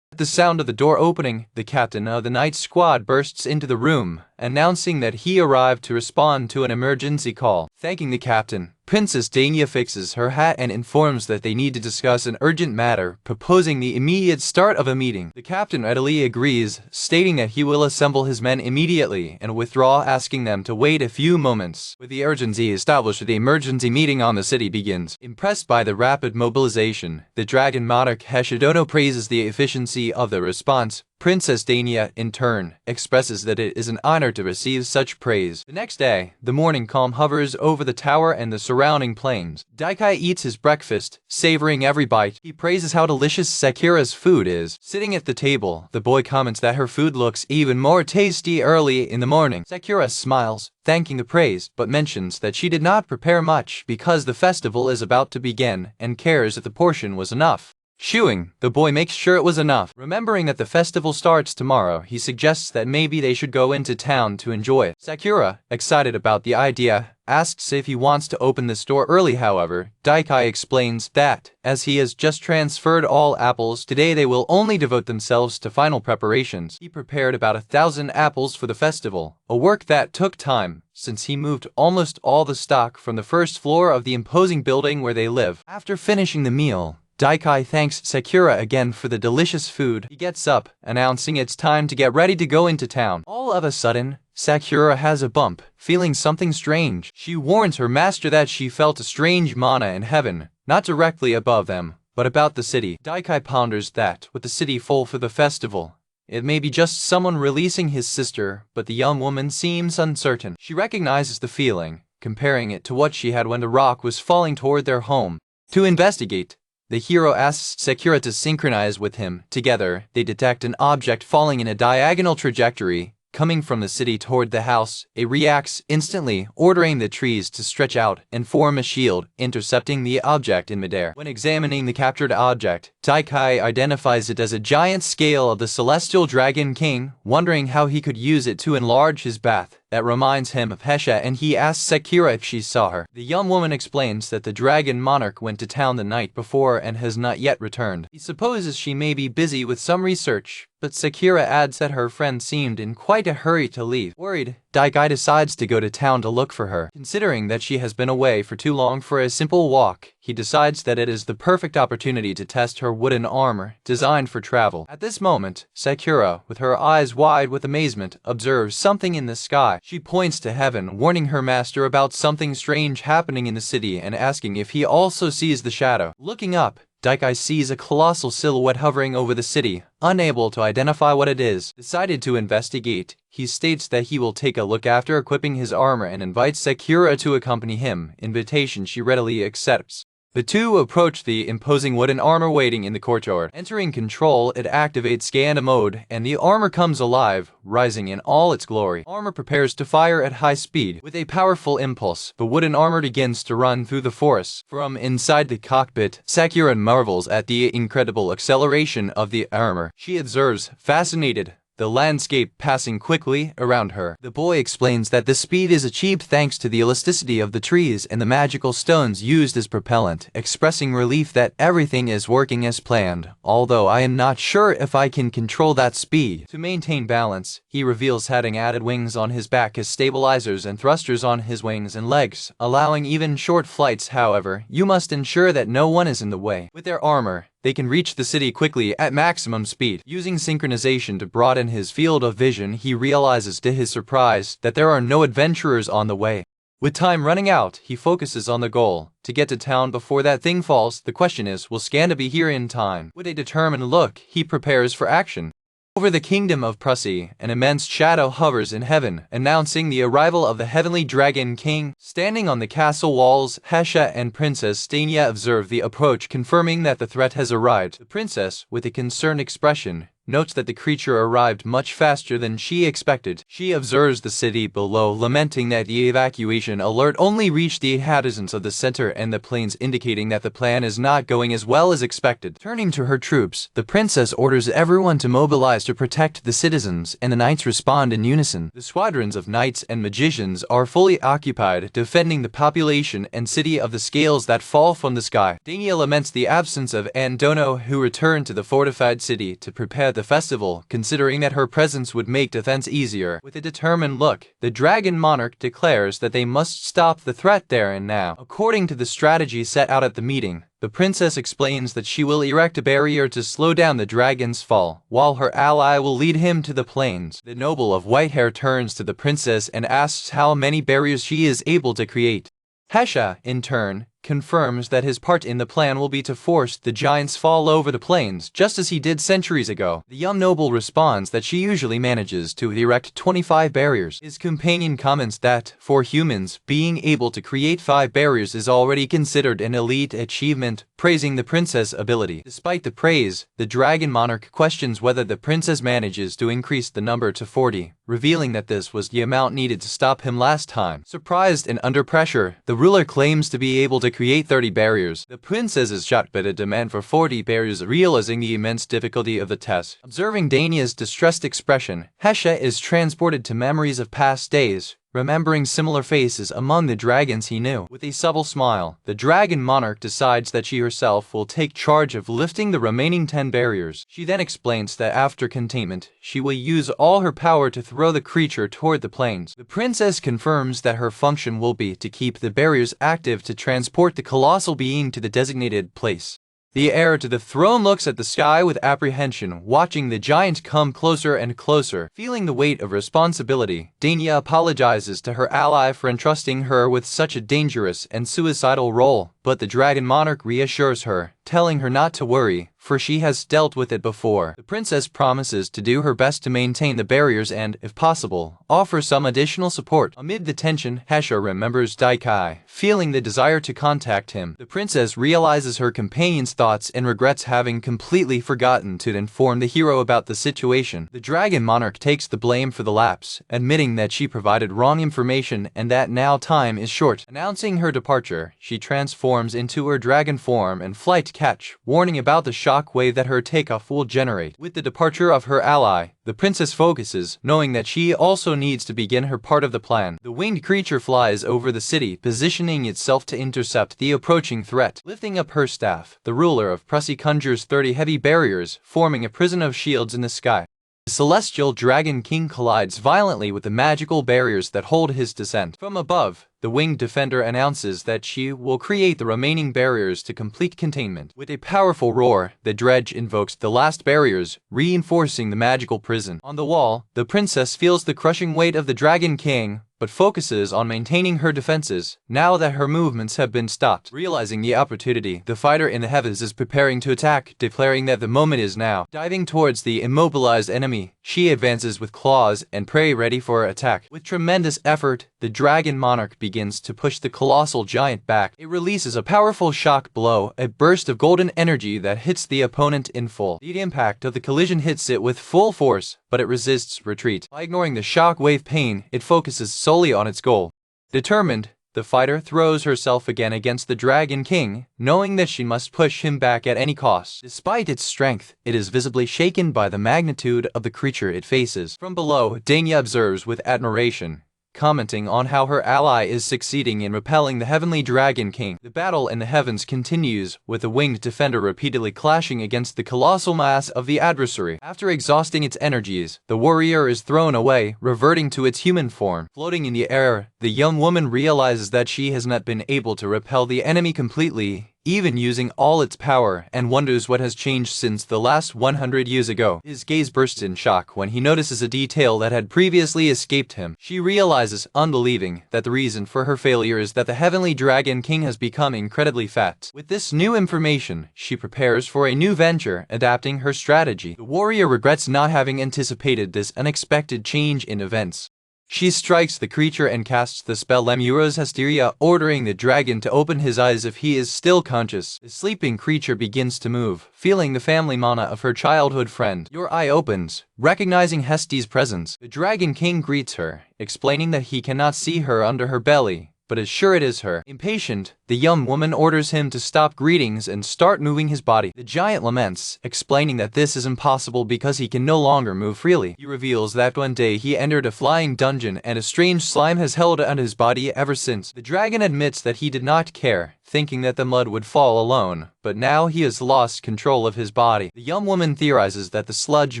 At the sound of the door opening, the captain of the night squad bursts into the room, announcing that he arrived to respond to an emergency call. Thanking the captain, Princess Dania fixes her hat and informs that they need to discuss an urgent matter, proposing the immediate start of a meeting. The captain readily agrees, stating that he will assemble his men immediately and withdraw, asking them to wait a few moments. With the urgency established, the emergency meeting on the city begins. Impressed by the rapid mobilization, the dragon monarch Heshidono praises the efficiency of the response. Princess Dania, in turn, expresses that it is an honor to receive such praise. The next day, the morning calm hovers over the tower and the surrounding plains. Daikai eats his breakfast, savoring every bite. He praises how delicious Sakura's food is. Sitting at the table, the boy comments that her food looks even more tasty early in the morning. Sakura smiles, thanking the praise, but mentions that she did not prepare much because the festival is about to begin and cares if the portion was enough. Chewing, the boy makes sure it was enough. Remembering that the festival starts tomorrow, he suggests that maybe they should go into town to enjoy it. Sakura, excited about the idea, asks if he wants to open the store early. However, Daikai explains that, as he has just transferred all apples, today they will only devote themselves to final preparations. He prepared about 1,000 apples for the festival, a work that took time, since he moved almost all the stock from the first floor of the imposing building where they live. After finishing the meal, Daikai thanks Sakura again for the delicious food. He gets up, announcing it's time to get ready to go into town. All of a sudden, Sakura has a bump, feeling something strange. She warns her master that she felt a strange mana in heaven, not directly above them, but about the city. Daikai ponders that, with the city full for the festival, it may be just someone releasing his sister, but the young woman seems uncertain. She recognizes the feeling, comparing it to what she had when the rock was falling toward their home. To investigate, the hero asks Sakura to synchronize with him. Together, they detect an object falling in a diagonal trajectory, coming from the city toward the house. It reacts instantly, ordering the trees to stretch out and form a shield, intercepting the object in midair. When examining the captured object, Daikai identifies it as a giant scale of the celestial dragon king, wondering how he could use it to enlarge his bath. That reminds him of Hesha, and he asks Sakura if she saw her. The young woman explains that the dragon monarch went to town the night before and has not yet returned. He supposes she may be busy with some research, but Sakura adds that her friend seemed in quite a hurry to leave. Worried, Daikai decides to go to town to look for her. Considering that she has been away for too long for a simple walk, he decides that it is the perfect opportunity to test her wooden armor, designed for travel. At this moment, Sakura, with her eyes wide with amazement, observes something in the sky. She points to heaven, warning her master about something strange happening in the city and asking if he also sees the shadow. Looking up, Daikai sees a colossal silhouette hovering over the city, unable to identify what it is. Decided to investigate, he states that he will take a look after equipping his armor and invites Sakura to accompany him, invitation she readily accepts. The two approach the imposing wooden armor waiting in the courtyard. Entering control, it activates scan mode, and the armor comes alive, rising in all its glory. Armor prepares to fire at high speed. With a powerful impulse, the wooden armor begins to run through the forest. From inside the cockpit, Sakura marvels at the incredible acceleration of the armor. She observes, fascinated, the landscape passing quickly around her. The boy explains that the speed is achieved thanks to the elasticity of the trees and the magical stones used as propellant, expressing relief that everything is working as planned, although I am not sure if I can control that speed. To maintain balance, he reveals having added wings on his back as stabilizers and thrusters on his wings and legs, allowing even short flights. However, you must ensure that no one is in the way. With their armor, they can reach the city quickly at maximum speed. Using synchronization to broaden his field of vision, he realizes to his surprise that there are no adventurers on the way. With time running out, he focuses on the goal, to get to town before that thing falls. The question is, will Skanda be here in time? With a determined look, he prepares for action. Over the kingdom of Prusy, an immense shadow hovers in heaven, announcing the arrival of the heavenly dragon king. Standing on the castle walls, Hesha and Princess Stania observe the approach, confirming that the threat has arrived. The princess, with a concerned expression, notes that the creature arrived much faster than she expected. She observes the city below, lamenting that the evacuation alert only reached the inhabitants of the center and the plains, indicating that the plan is not going as well as expected. Turning to her troops, the princess orders everyone to mobilize to protect the citizens, and the knights respond in unison. The squadrons of knights and magicians are fully occupied, defending the population and city of the scales that fall from the sky. Dania laments the absence of Andono, who returned to the fortified city to prepare the festival, considering that her presence would make defense easier. With a determined look, the Dragon Monarch declares that they must stop the threat there and now. According to the strategy set out at the meeting, the princess explains that she will erect a barrier to slow down the dragon's fall, while her ally will lead him to the plains. The noble of white hair turns to the princess and asks how many barriers she is able to create. Hesha, in turn, confirms that his part in the plan will be to force the giants fall over the plains, just as he did centuries ago. The young noble responds that she usually manages to erect 25 barriers. His companion comments that, for humans, being able to create 5 barriers is already considered an elite achievement, praising the princess' ability. Despite the praise, the Dragon Monarch questions whether the princess manages to increase the number to 40, revealing that this was the amount needed to stop him last time. Surprised and under pressure, the ruler claims to be able to create 30 barriers. The princess is shocked by the demand for 40 barriers, realizing the immense difficulty of the task. Observing Dania's distressed expression, Hesha is transported to memories of past days, remembering similar faces among the dragons he knew. With a subtle smile, the Dragon Monarch decides that she herself will take charge of lifting the remaining 10 barriers. She then explains that after containment, she will use all her power to throw the creature toward the plains. The princess confirms that her function will be to keep the barriers active to transport the colossal being to the designated place. The heir to the throne looks at the sky with apprehension, watching the giant come closer and closer. Feeling the weight of responsibility, Dania apologizes to her ally for entrusting her with such a dangerous and suicidal role, but the Dragon Monarch reassures her, telling her not to worry, for she has dealt with it before. The princess promises to do her best to maintain the barriers and, if possible, offer some additional support. Amid the tension, Hesha remembers Daikai, feeling the desire to contact him. The princess realizes her companion's thoughts and regrets having completely forgotten to inform the hero about the situation. The Dragon Monarch takes the blame for the lapse, admitting that she provided wrong information and that now time is short. Announcing her departure, she transforms into her dragon form and flight catch, warning about the shock wave that her takeoff will generate. With the departure of her ally, the princess focuses, knowing that she also needs to begin her part of the plan. The winged creature flies over the city, positioning itself to intercept the approaching threat. Lifting up her staff, the ruler of Prusy conjures 30 heavy barriers, forming a prison of shields in the sky. The celestial dragon king collides violently with the magical barriers that hold his descent. From above, the winged defender announces that she will create the remaining barriers to complete containment. With a powerful roar, the dredge invokes the last barriers, reinforcing the magical prison. On the wall, the princess feels the crushing weight of the Dragon King, but focuses on maintaining her defenses now that her movements have been stopped. Realizing the opportunity, the fighter in the heavens is preparing to attack, declaring that the moment is now. Diving towards the immobilized enemy, she advances with claws and prey ready for attack. With tremendous effort, the dragon monarch begins to push the colossal giant back. It releases a powerful shock blow, a burst of golden energy that hits the opponent in full. The impact of the collision hits it with full force, but it resists retreat. By ignoring the shock wave pain, it focuses solely on its goal. Determined, the fighter throws herself again against the Dragon King, knowing that she must push him back at any cost. Despite its strength, it is visibly shaken by the magnitude of the creature it faces. From below, Danya observes with admiration, commenting on how her ally is succeeding in repelling the heavenly Dragon King. The battle in the heavens continues, with the winged defender repeatedly clashing against the colossal mass of the adversary. After exhausting its energies, the warrior is thrown away, reverting to its human form. Floating in the air, the young woman realizes that she has not been able to repel the enemy completely, even using all its power, and wonders what has changed since the last 100 years ago. His gaze bursts in shock when he notices a detail that had previously escaped him. She realizes, unbelieving, that the reason for her failure is that the heavenly Dragon King has become incredibly fat. With this new information, she prepares for a new venture, adapting her strategy. The warrior regrets not having anticipated this unexpected change in events. She strikes the creature and casts the spell Lemuro's Hysteria, ordering the dragon to open his eyes if he is still conscious. The sleeping creature begins to move, feeling the family mana of her childhood friend. Your eye opens, recognizing Heste's presence. The Dragon King greets her, explaining that he cannot see her under her belly, but is sure it is her. Impatient, the young woman orders him to stop greetings and start moving his body. The giant laments, explaining that this is impossible because he can no longer move freely. He reveals that one day he entered a flying dungeon and a strange slime has held on his body ever since. The dragon admits that he did not care, thinking that the mud would fall alone, but now he has lost control of his body. The young woman theorizes that the sludge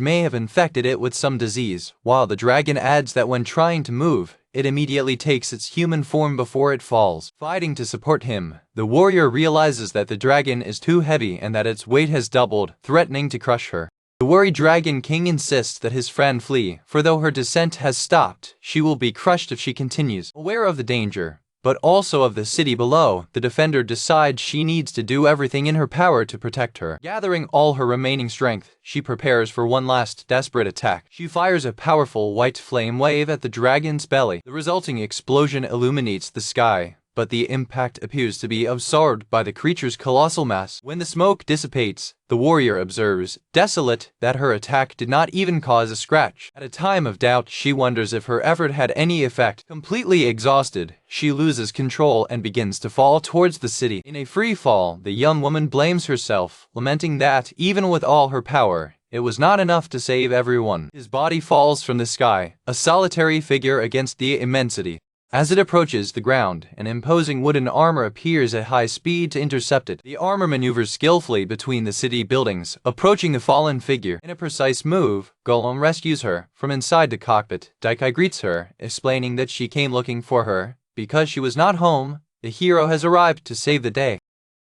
may have infected it with some disease, while the dragon adds that when trying to move, it immediately takes its human form before it falls. Fighting to support him, the warrior realizes that the dragon is too heavy and that its weight has doubled, threatening to crush her. The worried Dragon King insists that his friend flee, for though her descent has stopped, she will be crushed if she continues. Aware of the danger, but also of the city below, the defender decides she needs to do everything in her power to protect her. Gathering all her remaining strength, she prepares for one last desperate attack. She fires a powerful white flame wave at the dragon's belly. The resulting explosion illuminates the sky, but the impact appears to be absorbed by the creature's colossal mass. When the smoke dissipates, the warrior observes, desolate, that her attack did not even cause a scratch. At a time of doubt, she wonders if her effort had any effect. Completely exhausted, she loses control and begins to fall towards the city. In a free fall, the young woman blames herself, lamenting that, even with all her power, it was not enough to save everyone. His body falls from the sky, a solitary figure against the immensity. As it approaches the ground, an imposing wooden armor appears at high speed to intercept it. The armor maneuvers skillfully between the city buildings, approaching the fallen figure. In a precise move, Golem rescues her. From inside the cockpit, Daikai greets her, explaining that she came looking for her. Because she was not home, the hero has arrived to save the day.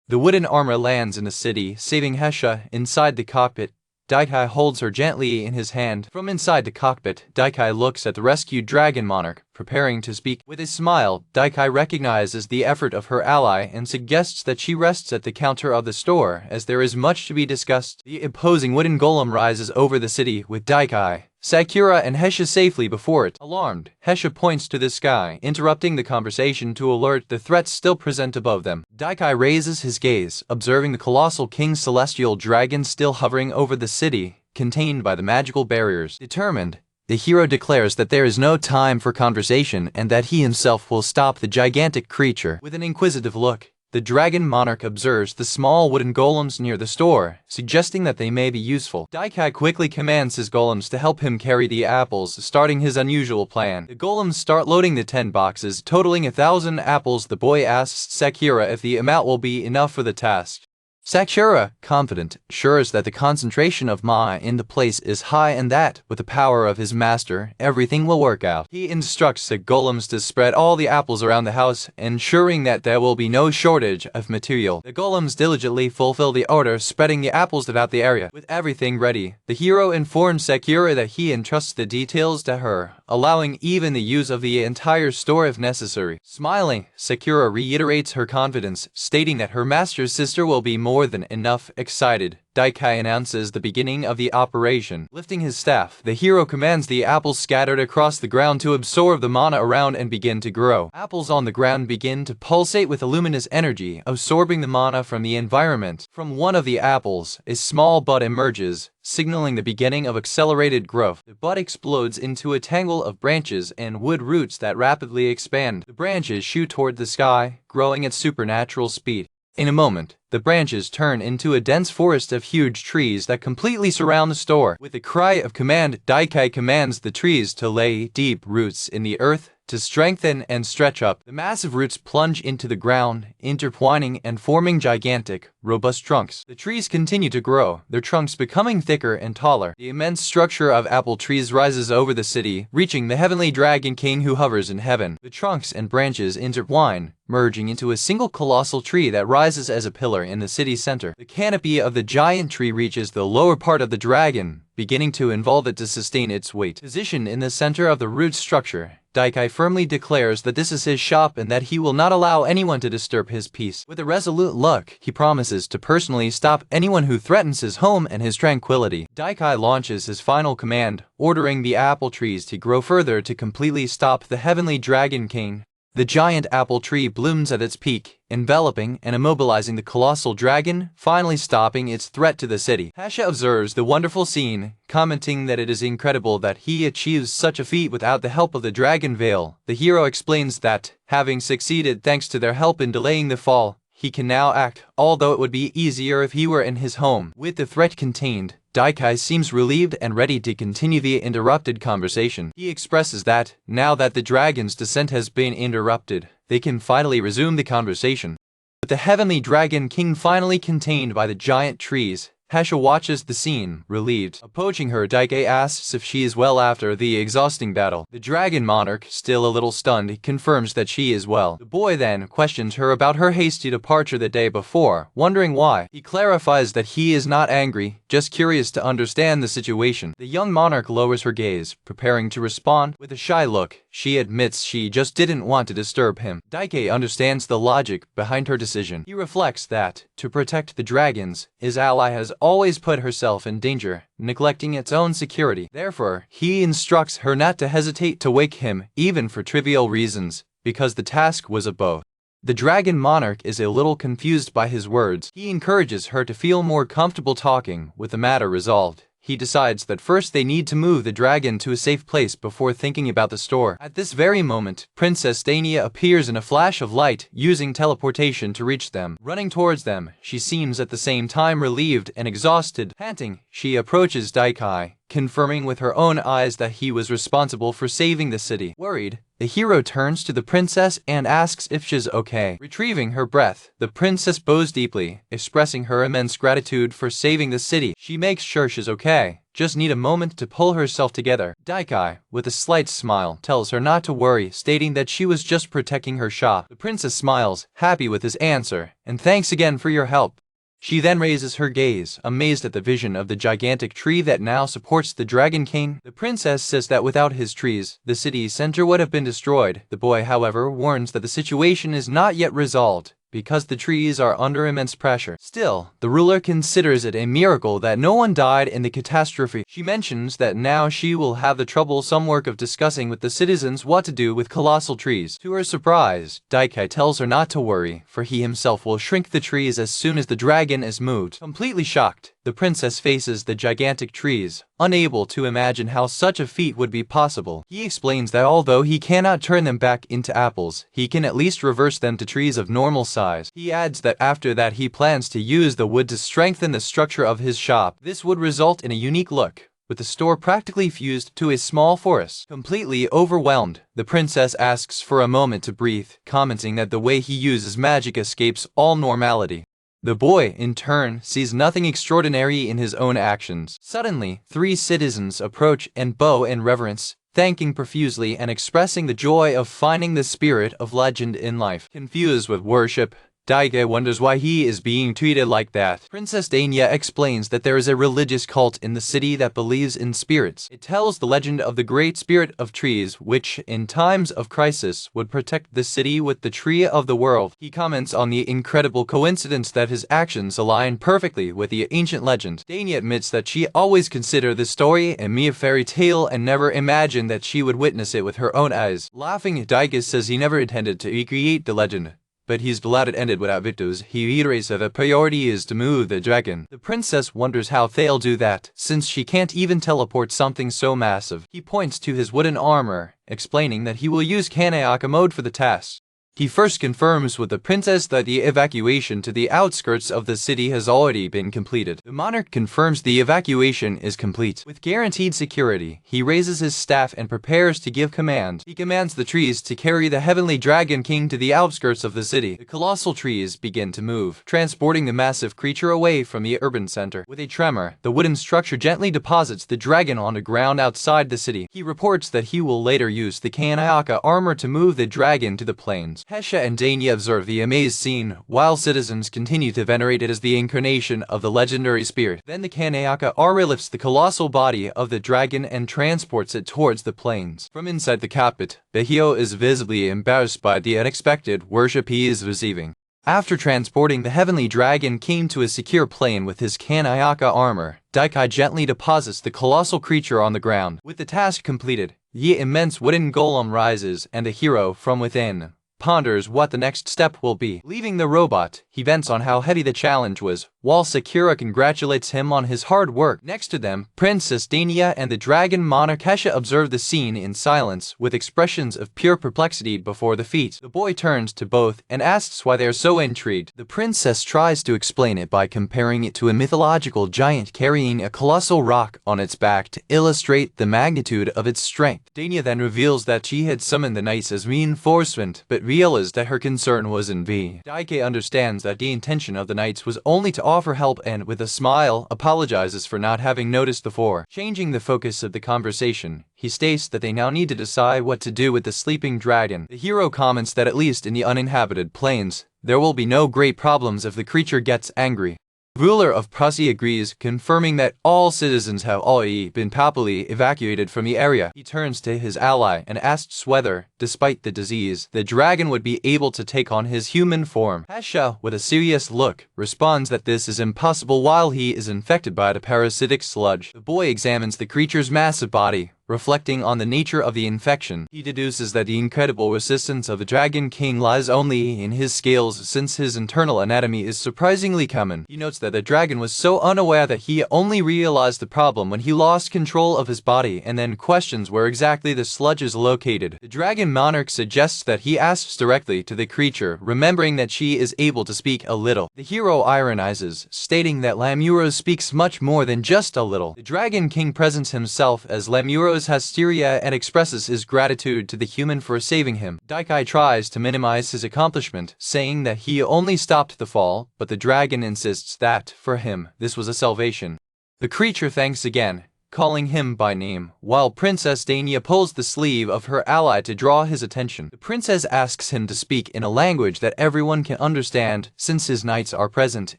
The wooden armor lands in the city, saving Hesha. Inside the cockpit, Daikai holds her gently in his hand. From inside the cockpit, Daikai looks at the rescued dragon monarch, preparing to speak. With a smile, Daikai recognizes the effort of her ally and suggests that she rests at the counter of the store, as there is much to be discussed. The imposing wooden golem rises over the city, with Daikai, Sakura and Hesha safely before it. Alarmed, Hesha points to the sky, interrupting the conversation to alert the threats still present above them. Daikai raises his gaze, observing the colossal king's celestial dragon still hovering over the city, contained by the magical barriers. Determined, the hero declares that there is no time for conversation and that he himself will stop the gigantic creature. With an inquisitive look, the dragon monarch observes the small wooden golems near the store, suggesting that they may be useful. Daikai quickly commands his golems to help him carry the apples, starting his unusual plan. The golems start loading the 10 boxes, totaling 1,000 apples. The boy asks Sakura if the amount will be enough for the task. Sakura, confident, assures that the concentration of mana in the place is high and that, with the power of his master, everything will work out. He instructs the golems to spread all the apples around the house, ensuring that there will be no shortage of material. The golems diligently fulfill the order, spreading the apples about the area. With everything ready, the hero informs Sakura that he entrusts the details to her, allowing even the use of the entire store if necessary. Smiling, Sakura reiterates her confidence, stating that her master's sister will be more than enough. Excited, Daikai announces the beginning of the operation. Lifting his staff, the hero commands the apples scattered across the ground to absorb the mana around and begin to grow. Apples on the ground begin to pulsate with a luminous energy, absorbing the mana from the environment. From one of the apples, a small bud emerges, signaling the beginning of accelerated growth. The bud explodes into a tangle of branches and wood roots that rapidly expand. The branches shoot toward the sky, growing at supernatural speed. In a moment, the branches turn into a dense forest of huge trees that completely surround the store. With a cry of command, Daikai commands the trees to lay deep roots in the earth to strengthen and stretch up. The massive roots plunge into the ground, intertwining and forming gigantic, robust trunks. The trees continue to grow, their trunks becoming thicker and taller. The immense structure of apple trees rises over the city, reaching the heavenly dragon king who hovers in heaven. The trunks and branches intertwine, merging into a single colossal tree that rises as a pillar in the city center. The canopy of the giant tree reaches the lower part of the dragon, beginning to involve it to sustain its weight. Positioned in the center of the root structure, Daikai firmly declares that this is his shop and that he will not allow anyone to disturb his peace. With a resolute look, he promises to personally stop anyone who threatens his home and his tranquility. Daikai launches his final command, ordering the apple trees to grow further to completely stop the heavenly dragon king. The giant apple tree blooms at its peak, enveloping and immobilizing the colossal dragon, finally stopping its threat to the city. Hasha observes the wonderful scene, commenting that it is incredible that he achieves such a feat without the help of the dragon veil. The hero explains that, having succeeded thanks to their help in delaying the fall, he can now act, although it would be easier if he were in his home. With the threat contained, Daikai seems relieved and ready to continue the interrupted conversation. He expresses that, now that the dragon's descent has been interrupted, they can finally resume the conversation. With the heavenly dragon king finally contained by the giant trees, Hasha watches the scene, relieved. Approaching her, Daikai asks if she is well after the exhausting battle. The dragon monarch, still a little stunned, confirms that she is well. The boy then questions her about her hasty departure the day before, wondering why. He clarifies that he is not angry, just curious to understand the situation. The young monarch lowers her gaze, preparing to respond. With a shy look, she admits she just didn't want to disturb him. Daikai understands the logic behind her decision. He reflects that, to protect the dragons, his ally has always put herself in danger, neglecting its own security. Therefore, he instructs her not to hesitate to wake him, even for trivial reasons, because the task was of both. The dragon monarch is a little confused by his words. He encourages her to feel more comfortable talking. With the matter resolved, he decides that first they need to move the dragon to a safe place before thinking about the store. At this very moment, Princess Dania appears in a flash of light, using teleportation to reach them. Running towards them, she seems at the same time relieved and exhausted. Panting, she approaches Daikai, confirming with her own eyes that he was responsible for saving the city. Worried, the hero turns to the princess and asks if she's okay. Retrieving her breath, the princess bows deeply, expressing her immense gratitude for saving the city. She makes sure she's okay, just need a moment to pull herself together. Daikai, with a slight smile, tells her not to worry, stating that she was just protecting her shop. The princess smiles, happy with his answer, and thanks again for your help. She then raises her gaze, amazed at the vision of the gigantic tree that now supports the Dragon King. The princess says that without his trees, the city center would have been destroyed. The boy, however, warns that the situation is not yet resolved, because the trees are under immense pressure. Still, the ruler considers it a miracle that no one died in the catastrophe. She mentions that now she will have the troublesome work of discussing with the citizens what to do with colossal trees. To her surprise, Daikai tells her not to worry, for he himself will shrink the trees as soon as the dragon is moved. Completely shocked, the princess faces the gigantic trees, unable to imagine how such a feat would be possible. He explains that although he cannot turn them back into apples, he can at least reverse them to trees of normal size. He adds that after that he plans to use the wood to strengthen the structure of his shop. This would result in a unique look, with the store practically fused to a small forest. Completely overwhelmed, the princess asks for a moment to breathe, commenting that the way he uses magic escapes all normality. The boy, in turn, sees nothing extraordinary in his own actions. Suddenly, 3 citizens approach and bow in reverence, thanking profusely and expressing the joy of finding the spirit of legend in life. Confused with worship, Daige wonders why he is being treated like that. Princess Dania explains that there is a religious cult in the city that believes in spirits. It tells the legend of the great spirit of trees, which, in times of crisis, would protect the city with the tree of the world. He comments on the incredible coincidence that his actions align perfectly with the ancient legend. Dania admits that she always considered this story a mere fairy tale and never imagined that she would witness it with her own eyes. Laughing, Daige says he never intended to recreate the legend, but he's glad it ended without victims. He reiterates that the priority is to move the dragon. The princess wonders how they'll do that, since she can't even teleport something so massive. He points to his wooden armor, explaining that he will use Kaneaka mode for the task. He first confirms with the princess that the evacuation to the outskirts of the city has already been completed. The monarch confirms the evacuation is complete. With guaranteed security, he raises his staff and prepares to give command. He commands the trees to carry the heavenly dragon king to the outskirts of the city. The colossal trees begin to move, transporting the massive creature away from the urban center. With a tremor, the wooden structure gently deposits the dragon on the ground outside the city. He reports that he will later use the Kaneaka armor to move the dragon to the plains. Hesha and Dania observe the amazed scene, while citizens continue to venerate it as the incarnation of the legendary spirit. Then the Kaneaka armor lifts the colossal body of the dragon and transports it towards the plains. From inside the cockpit, Behio is visibly embarrassed by the unexpected worship he is receiving. After transporting the heavenly dragon king to a secure plane with his Kaneaka armor, Daikai gently deposits the colossal creature on the ground. With the task completed, the immense wooden golem rises and the hero from within ponders what the next step will be. Leaving the robot, he vents on how heavy the challenge was, while Sakura congratulates him on his hard work. Next to them, Princess Dania and the dragon monarch Hesha observe the scene in silence, with expressions of pure perplexity before the feat. The boy turns to both and asks why they are so intrigued. The princess tries to explain it by comparing it to a mythological giant carrying a colossal rock on its back to illustrate the magnitude of its strength. Dania then reveals that she had summoned the knights as reinforcement, but realized that her concern was in vain. Daike understands that the intention of the knights was only to offer help and, with a smile, apologizes for not having noticed before. Changing the focus of the conversation, he states that they now need to decide what to do with the sleeping dragon. The hero comments that at least in the uninhabited plains, there will be no great problems if the creature gets angry. Ruler of Prussia agrees, confirming that all citizens have already been palpably evacuated from the area. He turns to his ally and asks whether, despite the disease, the dragon would be able to take on his human form. Hesha, with a serious look, responds that this is impossible while he is infected by the parasitic sludge. The boy examines the creature's massive body, reflecting on the nature of the infection. He deduces that the incredible resistance of the Dragon King lies only in his scales, since his internal anatomy is surprisingly common. He notes that the dragon was so unaware that he only realized the problem when he lost control of his body, and then questions where exactly the sludge is located. The dragon monarch suggests that he asks directly to the creature, remembering that she is able to speak a little. The hero ironizes, stating that Lamuro speaks much more than just a little. The Dragon King presents himself as Lamuro's hysteria and expresses his gratitude to the human for saving him. Daikai tries to minimize his accomplishment, saying that he only stopped the fall, but the dragon insists that, for him, this was a salvation. The creature thanks again, calling him by name, while Princess Dania pulls the sleeve of her ally to draw his attention. The princess asks him to speak in a language that everyone can understand, since his knights are present,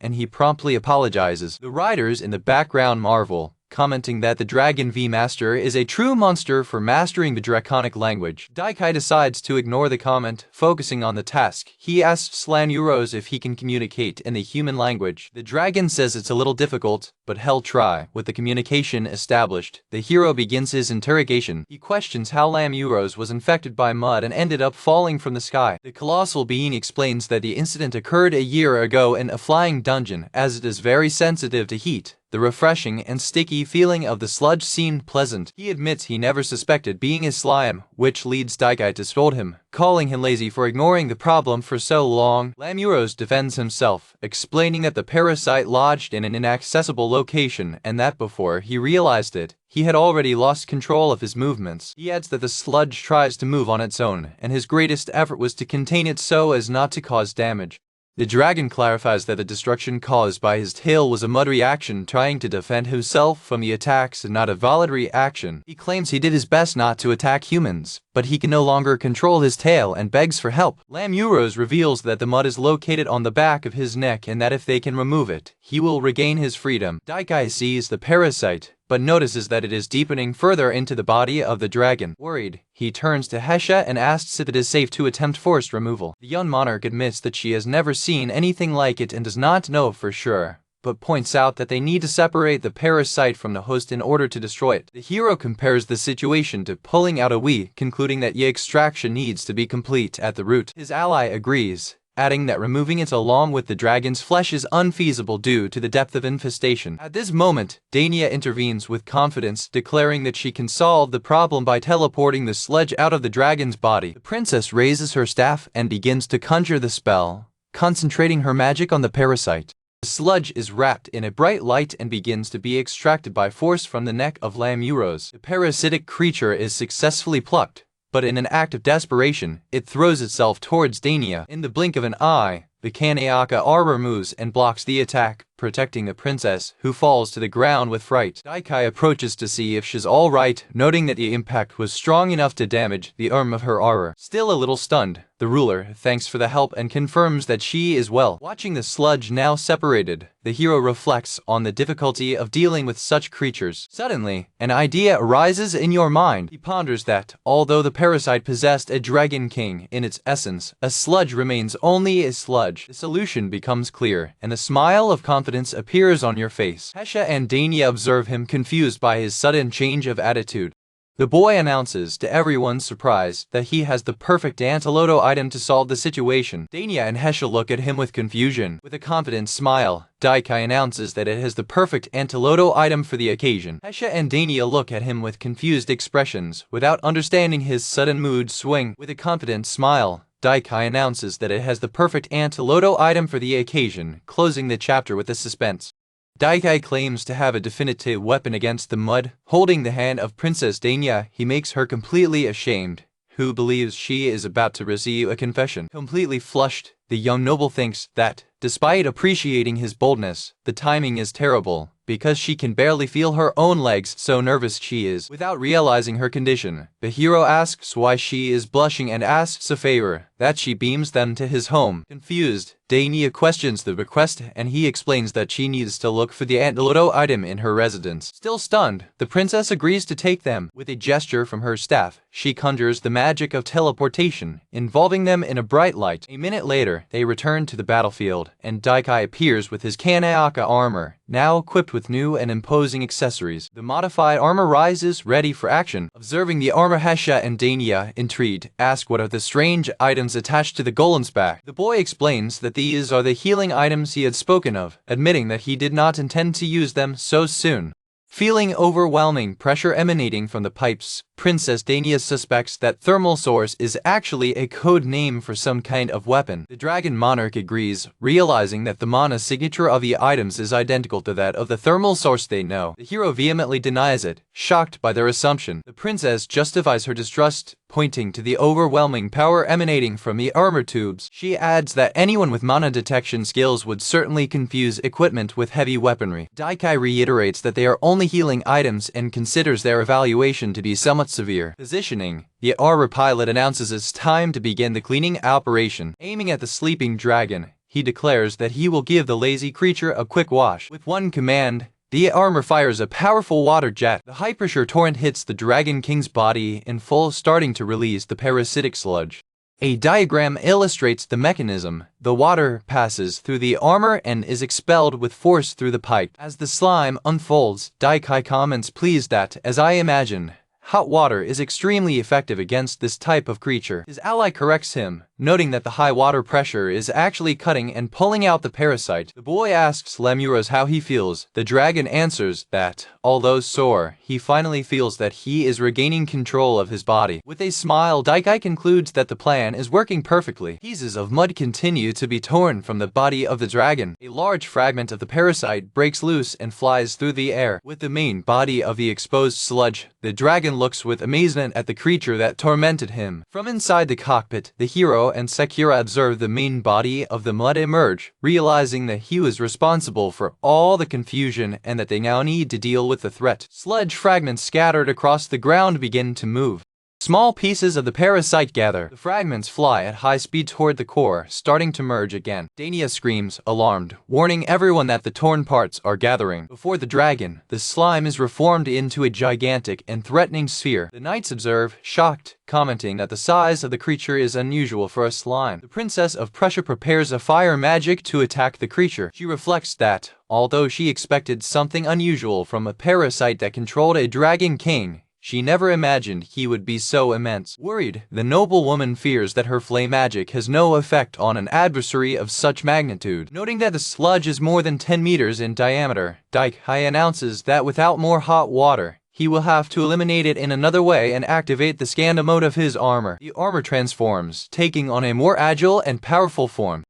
and he promptly apologizes. The riders in the background marvel, commenting that the Dragon V Master is a true monster for mastering the draconic language. Daikai decides to ignore the comment, focusing on the task. He asks Lanuros if he can communicate in the human language. The dragon says it's a little difficult, but he'll try. With the communication established, the hero begins his interrogation. He questions how Lamuros was infected by mud and ended up falling from the sky. The colossal being explains that the incident occurred a year ago in a flying dungeon, as it is very sensitive to heat. The refreshing and sticky feeling of the sludge seemed pleasant. He admits he never suspected being a slime, which leads Daikai to scold him, calling him lazy for ignoring the problem for so long. Lamuros defends himself, explaining that the parasite lodged in an inaccessible location and that before he realized it, he had already lost control of his movements. He adds that the sludge tries to move on its own, and his greatest effort was to contain it so as not to cause damage. The dragon clarifies that the destruction caused by his tail was a mud reaction trying to defend himself from the attacks and not a voluntary action. He claims he did his best not to attack humans, but he can no longer control his tail and begs for help. Lamuros reveals that the mud is located on the back of his neck and that if they can remove it, he will regain his freedom. Daikai sees the parasite, but notices that it is deepening further into the body of the dragon. Worried, he turns to Hesha and asks if it is safe to attempt forced removal. The young monarch admits that she has never seen anything like it and does not know for sure, but points out that they need to separate the parasite from the host in order to destroy it. The hero compares the situation to pulling out a Wii, concluding that the extraction needs to be complete at the root. His ally agrees, adding that removing it along with the dragon's flesh is unfeasible due to the depth of infestation. At this moment, Dania intervenes with confidence, declaring that she can solve the problem by teleporting the sludge out of the dragon's body. The princess raises her staff and begins to conjure the spell, concentrating her magic on the parasite. The sludge is wrapped in a bright light and begins to be extracted by force from the neck of Lamuros. The parasitic creature is successfully plucked, but in an act of desperation, it throws itself towards Dania. In the blink of an eye, the Kaneaka armor moves and blocks the attack, protecting the princess, who falls to the ground with fright. Daikai approaches to see if she's alright, noting that the impact was strong enough to damage the arm of her armor. Still a little stunned, the ruler thanks for the help and confirms that she is well. Watching the sludge now separated, the hero reflects on the difficulty of dealing with such creatures. Suddenly, an idea arises in your mind. He ponders that, although the parasite possessed a dragon king in its essence, a sludge remains only a sludge. The solution becomes clear, and a smile of confidence appears on your face. Hesha and Dania observe him, confused by his sudden change of attitude. The boy announces, to everyone's surprise, that he has the perfect Antiloto item to solve the situation. Dania and Hesha look at him with confusion. With a confident smile, Daikai announces that it has the perfect Antiloto item for the occasion. Hesha and Dania look at him with confused expressions, without understanding his sudden mood swing. With a confident smile, Daikai announces that it has the perfect Antiloto item for the occasion, closing the chapter with a suspense. Daikai claims to have a definitive weapon against the mud. Holding the hand of Princess Dania, he makes her completely ashamed, who believes she is about to receive a confession. Completely flushed, the young noble thinks that, despite appreciating his boldness, the timing is terrible, because she can barely feel her own legs, so nervous she is. Without realizing her condition, the hero asks why she is blushing and asks a favor, that she beams them to his home. Confused, Dania questions the request and he explains that she needs to look for the Antiloto item in her residence. Still stunned, the princess agrees to take them. With a gesture from her staff, she conjures the magic of teleportation, involving them in a bright light. A minute later, they return to the battlefield, and Daikai appears with his Kaneaka armor, now equipped with new and imposing accessories. The modified armor rises, ready for action. Observing the armor, Hesha and Dania, intrigued, ask what are the strange items attached to the golem's back. The boy explains that these are the healing items he had spoken of, admitting that he did not intend to use them so soon. Feeling overwhelming pressure emanating from the pipes, Princess Dania suspects that thermal source is actually a code name for some kind of weapon. The dragon monarch agrees, realizing that the mana signature of the items is identical to that of the thermal source they know. The hero vehemently denies it, shocked by their assumption. The princess justifies her distrust, pointing to the overwhelming power emanating from the armor tubes. She adds that anyone with mana detection skills would certainly confuse equipment with heavy weaponry. Daikai reiterates that they are only healing items and considers their evaluation to be somewhat severe. Positioning, the armor pilot announces it's time to begin the cleaning operation. Aiming at the sleeping dragon, he declares that he will give the lazy creature a quick wash. With one command, the armor fires a powerful water jet. The high-pressure torrent hits the Dragon King's body in full, starting to release the parasitic sludge. A diagram illustrates the mechanism. The water passes through the armor and is expelled with force through the pipe. As the slime unfolds, Daikai comments, pleased that, as I imagine, hot water is extremely effective against this type of creature. His ally corrects him, noting that the high water pressure is actually cutting and pulling out the parasite. The boy asks Lemuros how he feels. The dragon answers that, although sore, he finally feels that he is regaining control of his body. With a smile, Daikai concludes that the plan is working perfectly. Pieces of mud continue to be torn from the body of the dragon. A large fragment of the parasite breaks loose and flies through the air. With the main body of the exposed sludge, the dragon looks with amazement at the creature that tormented him. From inside the cockpit, the hero hero and Sakura observe the main body of the mud emerge, realizing that he was responsible for all the confusion and that they now need to deal with the threat. Sludge fragments scattered across the ground begin to move. Small pieces of the parasite gather. The fragments fly at high speed toward the core, starting to merge again. Dania screams, alarmed, warning everyone that the torn parts are gathering. Before the dragon, the slime is reformed into a gigantic and threatening sphere. The knights observe, shocked, commenting that the size of the creature is unusual for a slime. The Princess of Prussia prepares a fire magic to attack the creature. She reflects that, although she expected something unusual from a parasite that controlled a dragon king, she never imagined he would be so immense. Worried, the noble woman fears that her flame magic has no effect on an adversary of such magnitude. Noting that the sludge is more than 10 meters in diameter, Daikai announces that without more hot water, he will have to eliminate it in another way and activate the Skanda mode of his armor. The armor transforms, taking on a more agile and powerful form.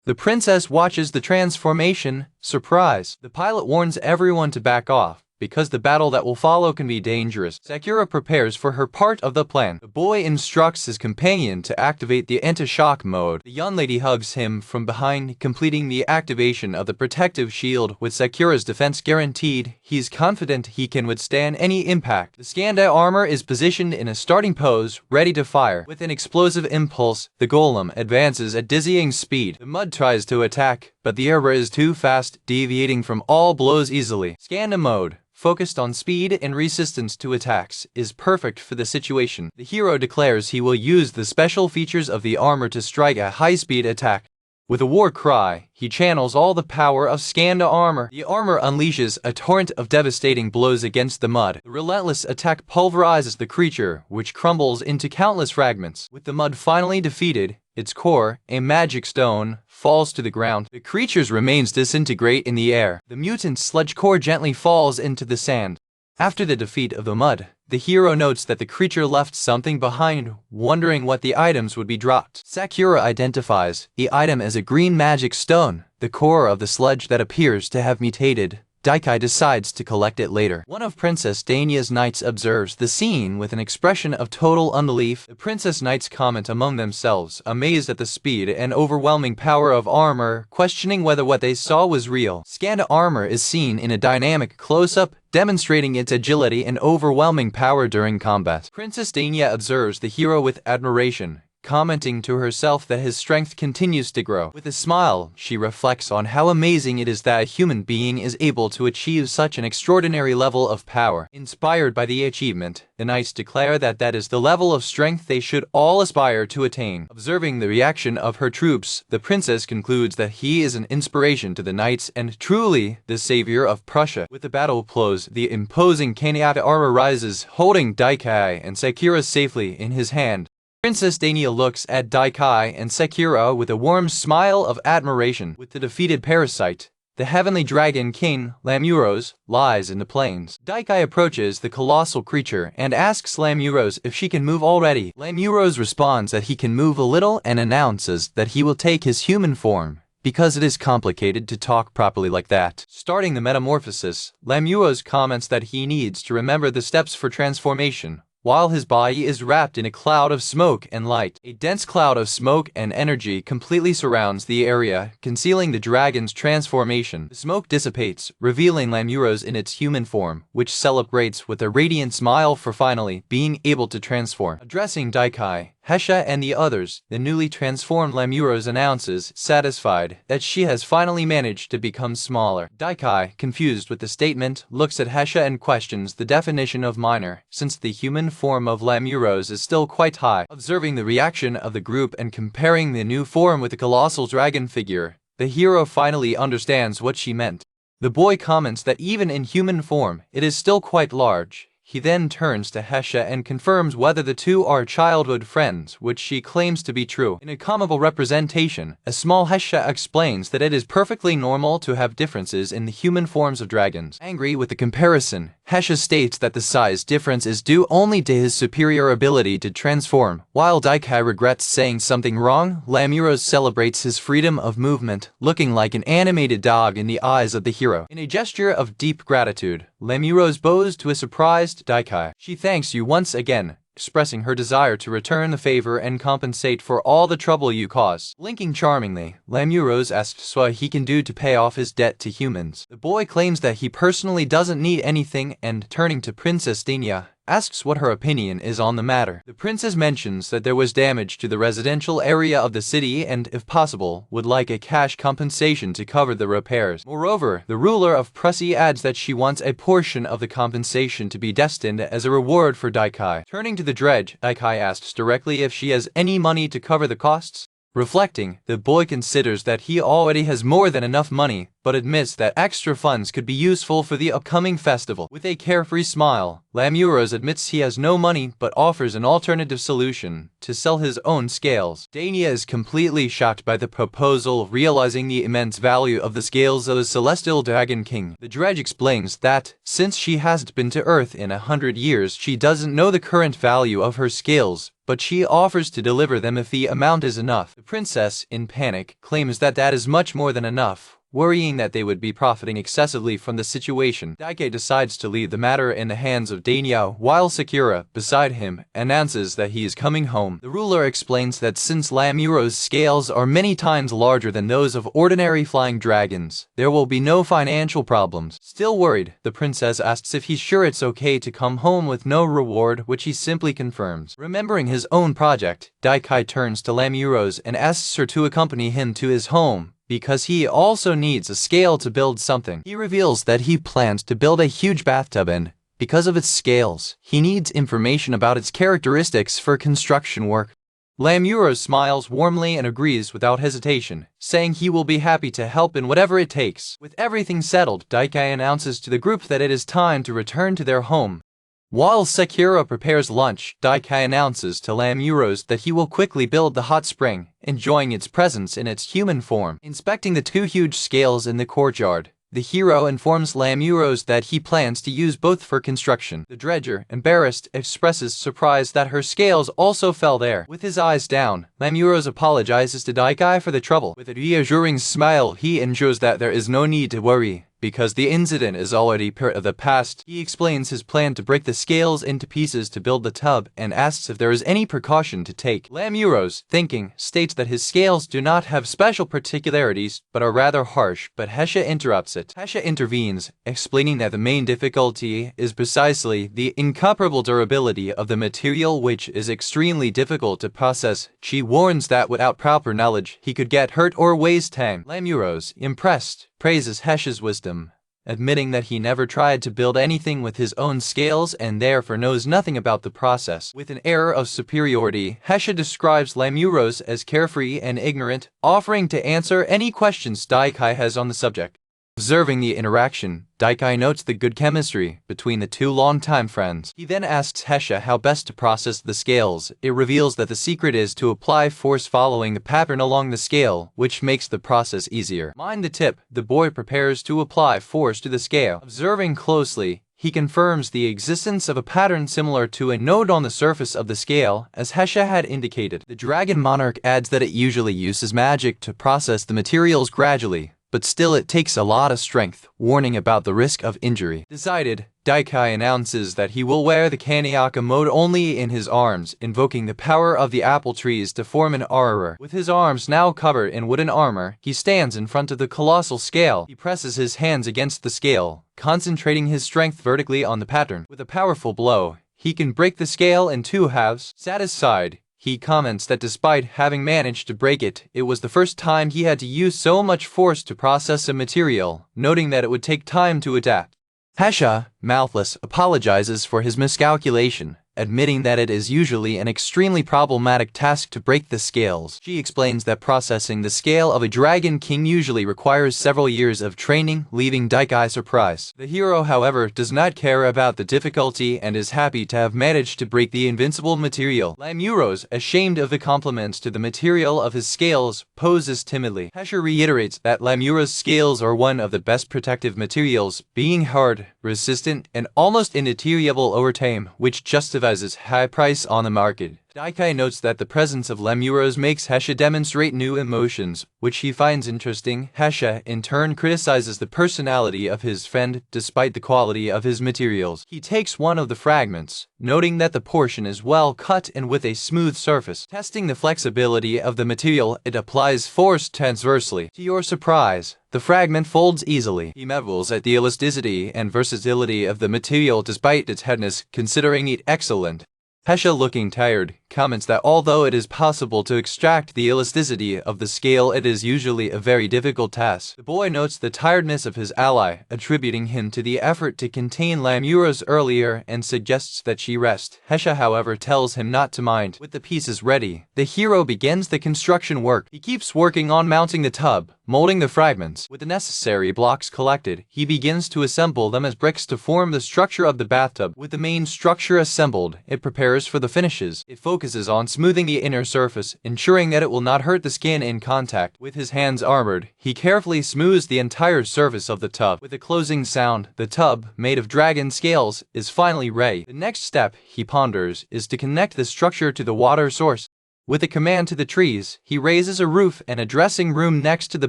The princess watches the transformation, surprised. The pilot warns everyone to back off, because the battle that will follow can be dangerous. Sakura prepares for her part of the plan. The boy instructs his companion to activate the anti-shock mode. The young lady hugs him from behind, completing the activation of the protective shield. With Sakura's defense guaranteed, he's confident he can withstand any impact. The Skanda armor is positioned in a starting pose, ready to fire. With an explosive impulse, the golem advances at dizzying speed. The mud tries to attack, but the armor is too fast, deviating from all blows easily. Skanda mode, focused on speed and resistance to attacks, is perfect for the situation. The hero declares he will use the special features of the armor to strike a high-speed attack. With a war cry, he channels all the power of Skanda armor. The armor unleashes a torrent of devastating blows against the mud. The relentless attack pulverizes the creature, which crumbles into countless fragments. With the mud finally defeated, its core, a magic stone, falls to the ground. The creature's remains disintegrate in the air. The mutant's sludge core gently falls into the sand. After the defeat of the mud, the hero notes that the creature left something behind, wondering what the items would be dropped. Sakura identifies the item as a green magic stone, the core of the sludge that appears to have mutated. Daikai decides to collect it later. One of Princess Dania's knights observes the scene with an expression of total unbelief. The princess knights comment among themselves, amazed at the speed and overwhelming power of armor, questioning whether what they saw was real. Skanda armor is seen in a dynamic close-up, demonstrating its agility and overwhelming power during combat. Princess Dania observes the hero with admiration, commenting to herself that his strength continues to grow. With a smile, she reflects on how amazing it is that a human being is able to achieve such an extraordinary level of power. Inspired by the achievement, the knights declare that that is the level of strength they should all aspire to attain. Observing the reaction of her troops, the princess concludes that he is an inspiration to the knights and truly the savior of Prussia. With the battle close, the imposing Kaniata armor rises, holding Daikai and Sakura safely in his hand. Princess Dania looks at Daikai and Sakura with a warm smile of admiration. With the defeated parasite, the heavenly dragon king, Lamuros, lies in the plains. Daikai approaches the colossal creature and asks Lamuros if she can move already. Lamuros responds that he can move a little and announces that he will take his human form, because it is complicated to talk properly like that. Starting the metamorphosis, Lamuros comments that he needs to remember the steps for transformation, while his body is wrapped in a cloud of smoke and light. A dense cloud of smoke and energy completely surrounds the area, concealing the dragon's transformation. The smoke dissipates, revealing Lamuros in its human form, which celebrates with a radiant smile for finally being able to transform. Addressing Daikai, Hesha and the others, the newly transformed Lamuros announces, satisfied, that she has finally managed to become smaller. Daikai, confused with the statement, looks at Hesha and questions the definition of minor, since the human form of Lamuros is still quite high. Observing the reaction of the group and comparing the new form with the colossal dragon figure, the hero finally understands what she meant. The boy comments that even in human form, it is still quite large. He then turns to Hesha and confirms whether the two are childhood friends, which she claims to be true. In a comical representation, a small Hesha explains that it is perfectly normal to have differences in the human forms of dragons. Angry with the comparison, Hesha states that the size difference is due only to his superior ability to transform. While Daikai regrets saying something wrong, Lamuros celebrates his freedom of movement, looking like an animated dog in the eyes of the hero. In a gesture of deep gratitude, Lamuros bows to a surprised Daikai. She thanks you once again, expressing her desire to return the favor and compensate for all the trouble you caused. Blinking charmingly, Lamurose asks what he can do to pay off his debt to humans. The boy claims that he personally doesn't need anything and, turning to Princess Dania, asks what her opinion is on the matter. The princess mentions that there was damage to the residential area of the city and, if possible, would like a cash compensation to cover the repairs. Moreover, the ruler of Prussia adds that she wants a portion of the compensation to be destined as a reward for Daikai. Turning to the dredge, Daikai asks directly if she has any money to cover the costs. Reflecting, the boy considers that he already has more than enough money, but admits that extra funds could be useful for the upcoming festival. With a carefree smile, Lamurose admits he has no money but offers an alternative solution: to sell his own scales. Dania is completely shocked by the proposal, realizing the immense value of the scales of the Celestial Dragon King. The dredge explains that, since she hasn't been to Earth in 100 years, she doesn't know the current value of her scales, but she offers to deliver them if the amount is enough. The princess, in panic, claims that that is much more than enough, worrying that they would be profiting excessively from the situation. Daike decides to leave the matter in the hands of Dania, while Sakura, beside him, announces that he is coming home. The ruler explains that since Lamuro's scales are many times larger than those of ordinary flying dragons, there will be no financial problems. Still worried, the princess asks if he's sure it's okay to come home with no reward, which he simply confirms. Remembering his own project, Daikai turns to Lamurose and asks her to accompany him to his home, because he also needs a scale to build something. He reveals that he plans to build a huge bathtub and, because of its scales, he needs information about its characteristics for construction work. Lamurose smiles warmly and agrees without hesitation, saying he will be happy to help in whatever it takes. With everything settled, Daikai announces to the group that it is time to return to their home. While Sakura prepares lunch, Daikai announces to Lamurose that he will quickly build the hot spring, enjoying its presence in its human form. Inspecting the two huge scales in the courtyard, the hero informs Lamurose that he plans to use both for construction. The dredger, embarrassed, expresses surprise that her scales also fell there. With his eyes down, Lamurose apologizes to Daikai for the trouble. With a reassuring smile, he ensures that there is no need to worry, because the incident is already part of the past. He explains his plan to break the scales into pieces to build the tub and asks if there is any precaution to take. Lamurose, thinking, states that his scales do not have special particularities but are rather harsh, but Hesha interrupts it. Hesha intervenes, explaining that the main difficulty is precisely the incomparable durability of the material, which is extremely difficult to process. She warns that without proper knowledge, he could get hurt or waste time. Lamurose, impressed, praises Hesha's wisdom, admitting that he never tried to build anything with his own scales and therefore knows nothing about the process. With an air of superiority, Hesha describes Lamurose as carefree and ignorant, offering to answer any questions Daikai has on the subject. Observing the interaction, Daikai notes the good chemistry between the two longtime friends. He then asks Hesha how best to process the scales. It reveals that the secret is to apply force following the pattern along the scale, which makes the process easier. Mind the tip, the boy prepares to apply force to the scale. Observing closely, he confirms the existence of a pattern similar to a node on the surface of the scale, as Hesha had indicated. The Dragon Monarch adds that it usually uses magic to process the materials gradually, but still it takes a lot of strength, warning about the risk of injury. Decided, Daikai announces that he will wear the Kaniaka mode only in his arms, invoking the power of the apple trees to form an aurora. With his arms now covered in wooden armor, he stands in front of the colossal scale. He presses his hands against the scale, concentrating his strength vertically on the pattern. With a powerful blow, he can break the scale in two halves. Satisfied, he comments that despite having managed to break it, it was the first time he had to use so much force to process a material, noting that it would take time to adapt. Hesha, mouthless, apologizes for his miscalculation, admitting that it is usually an extremely problematic task to break the scales. She explains that processing the scale of a Dragon King usually requires several years of training, leaving Daikai surprised. The hero, however, does not care about the difficulty and is happy to have managed to break the invincible material. Lamurose, ashamed of the compliments to the material of his scales, poses timidly. Hesha reiterates that Lamurose's scales are one of the best protective materials, being hard, resistant, and almost indeteriorable over time, which justifies its high price on the market. Daikai notes that the presence of lemuros makes Hesha demonstrate new emotions, which he finds interesting. Hesha, in turn, criticizes the personality of his friend despite the quality of his materials. He takes one of the fragments, noting that the portion is well cut and with a smooth surface. Testing the flexibility of the material, it applies force transversely. To your surprise, the fragment folds easily. He marvels at the elasticity and versatility of the material despite its heaviness, considering it excellent. Hesha, looking tired, comments that although it is possible to extract the elasticity of the scale, it is usually a very difficult task. The boy notes the tiredness of his ally, attributing him to the effort to contain lemuros earlier, and suggests that she rest. Hesha, however, tells him not to mind. With the pieces ready, the hero begins the construction work. He keeps working on mounting the tub, molding the fragments. With the necessary blocks collected, he begins to assemble them as bricks to form the structure of the bathtub. With the main structure assembled, it prepares for the finishes. It focuses on smoothing the inner surface, ensuring that it will not hurt the skin in contact. With his hands armored, he carefully smooths the entire surface of the tub. With a closing sound, the tub, made of dragon scales, is finally ready. The next step, he ponders, is to connect the structure to the water source. With a command to the trees, he raises a roof and a dressing room next to the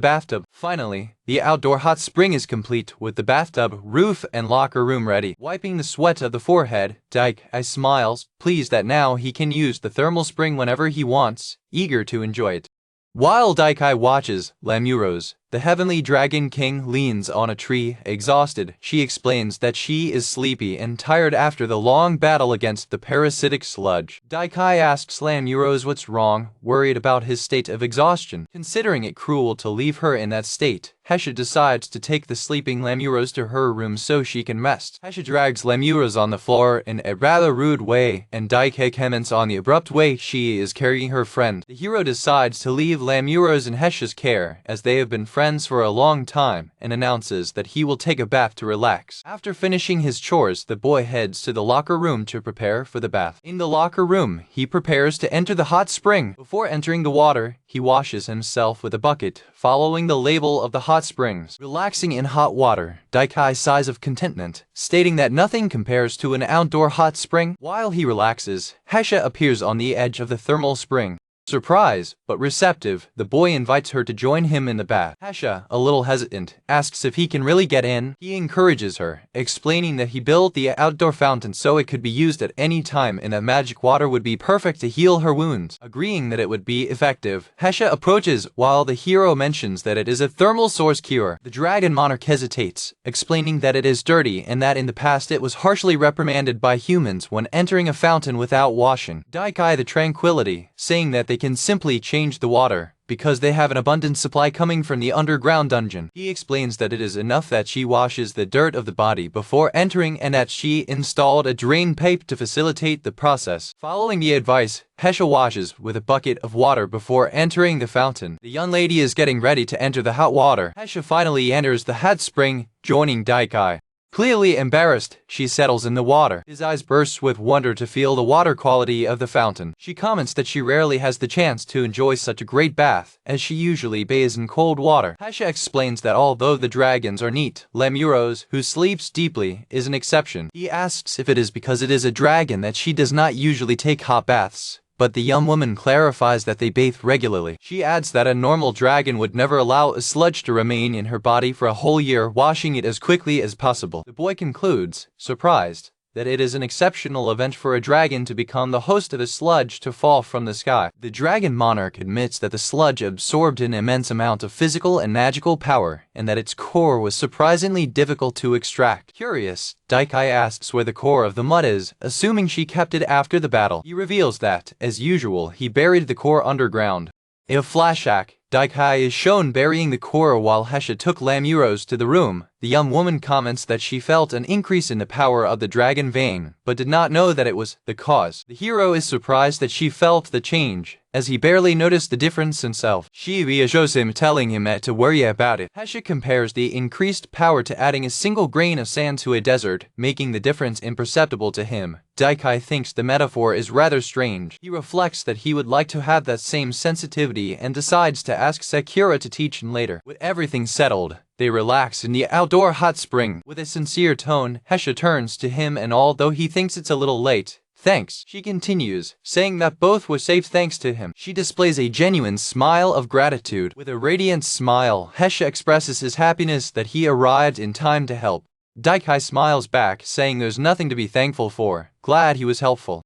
bathtub. Finally, the outdoor hot spring is complete, with the bathtub, roof, and locker room ready. Wiping the sweat of the forehead, Daikai smiles, pleased that now he can use the thermal spring whenever he wants, eager to enjoy it. While Daikai watches, Lemuros, the heavenly dragon king, leans on a tree, exhausted. She explains that she is sleepy and tired after the long battle against the parasitic sludge. Daikai asks Lemuros what's wrong, worried about his state of exhaustion. Considering it cruel to leave her in that state, Hesha decides to take the sleeping Lemuros to her room so she can rest. Hesha drags Lemuros on the floor in a rather rude way, and Daikai comments on the abrupt way she is carrying her friend. The hero decides to leave Lemuros in Hesha's care, as they have been friends for a long time, and announces that he will take a bath to relax. After finishing his chores, the boy heads to the locker room to prepare for the bath. In the locker room, he prepares to enter the hot spring. Before entering the water, he washes himself with a bucket, following the label of the hot springs. Relaxing in hot water, Daikai sighs of contentment, stating that nothing compares to an outdoor hot spring. While he relaxes, Hesha appears on the edge of the thermal spring. Surprised, but receptive, the boy invites her to join him in the bath. Hesha, a little hesitant, asks if he can really get in. He encourages her, explaining that he built the outdoor fountain so it could be used at any time and that magic water would be perfect to heal her wounds. Agreeing that it would be effective, Hesha approaches while the hero mentions that it is a thermal source cure. The dragon monarch hesitates, explaining that it is dirty and that in the past it was harshly reprimanded by humans when entering a fountain without washing. Daikai the tranquility, saying that they can simply change the water because they have an abundant supply coming from the underground dungeon. He explains that it is enough that she washes the dirt of the body before entering and that she installed a drain pipe to facilitate the process. Following the advice, Hesha washes with a bucket of water before entering the fountain. The young lady is getting ready to enter the hot water. Hesha finally enters the hot spring, joining Daikai. Clearly embarrassed, she settles in the water. His eyes burst with wonder to feel the water quality of the fountain. She comments that she rarely has the chance to enjoy such a great bath, as she usually bathes in cold water. Hesha explains that although the dragons are neat, Lemuros, who sleeps deeply, is an exception. He asks if it is because it is a dragon that she does not usually take hot baths. But the young woman clarifies that they bathe regularly. She adds that a normal dragon would never allow a sludge to remain in her body for a whole year, washing it as quickly as possible. The boy concludes, surprised, that it is an exceptional event for a dragon to become the host of a sludge to fall from the sky. The dragon monarch admits that the sludge absorbed an immense amount of physical and magical power, and that its core was surprisingly difficult to extract. Curious, Daikai asks where the core of the mud is, assuming she kept it after the battle. He reveals that, as usual, he buried the core underground. In a flashback, Daikai is shown burying the core while Hesha took Lemuros to the room. The young woman comments that she felt an increase in the power of the dragon vein, but did not know that it was the cause. The hero is surprised that she felt the change, as he barely noticed the difference himself. She reassures him, telling him not to worry about it. Hesha compares the increased power to adding a single grain of sand to a desert, making the difference imperceptible to him. Daikai thinks the metaphor is rather strange. He reflects that he would like to have that same sensitivity and decides to ask Sakura to teach him later. With everything settled, they relax in the outdoor hot spring. With a sincere tone, Hesha turns to him and although he thinks it's a little late, Thanks, she continues, saying that both were safe thanks to him. She displays a genuine smile of gratitude. With a radiant smile, Hesha expresses his happiness that he arrived in time to help. Daikai smiles back, saying there's nothing to be thankful for, glad he was helpful.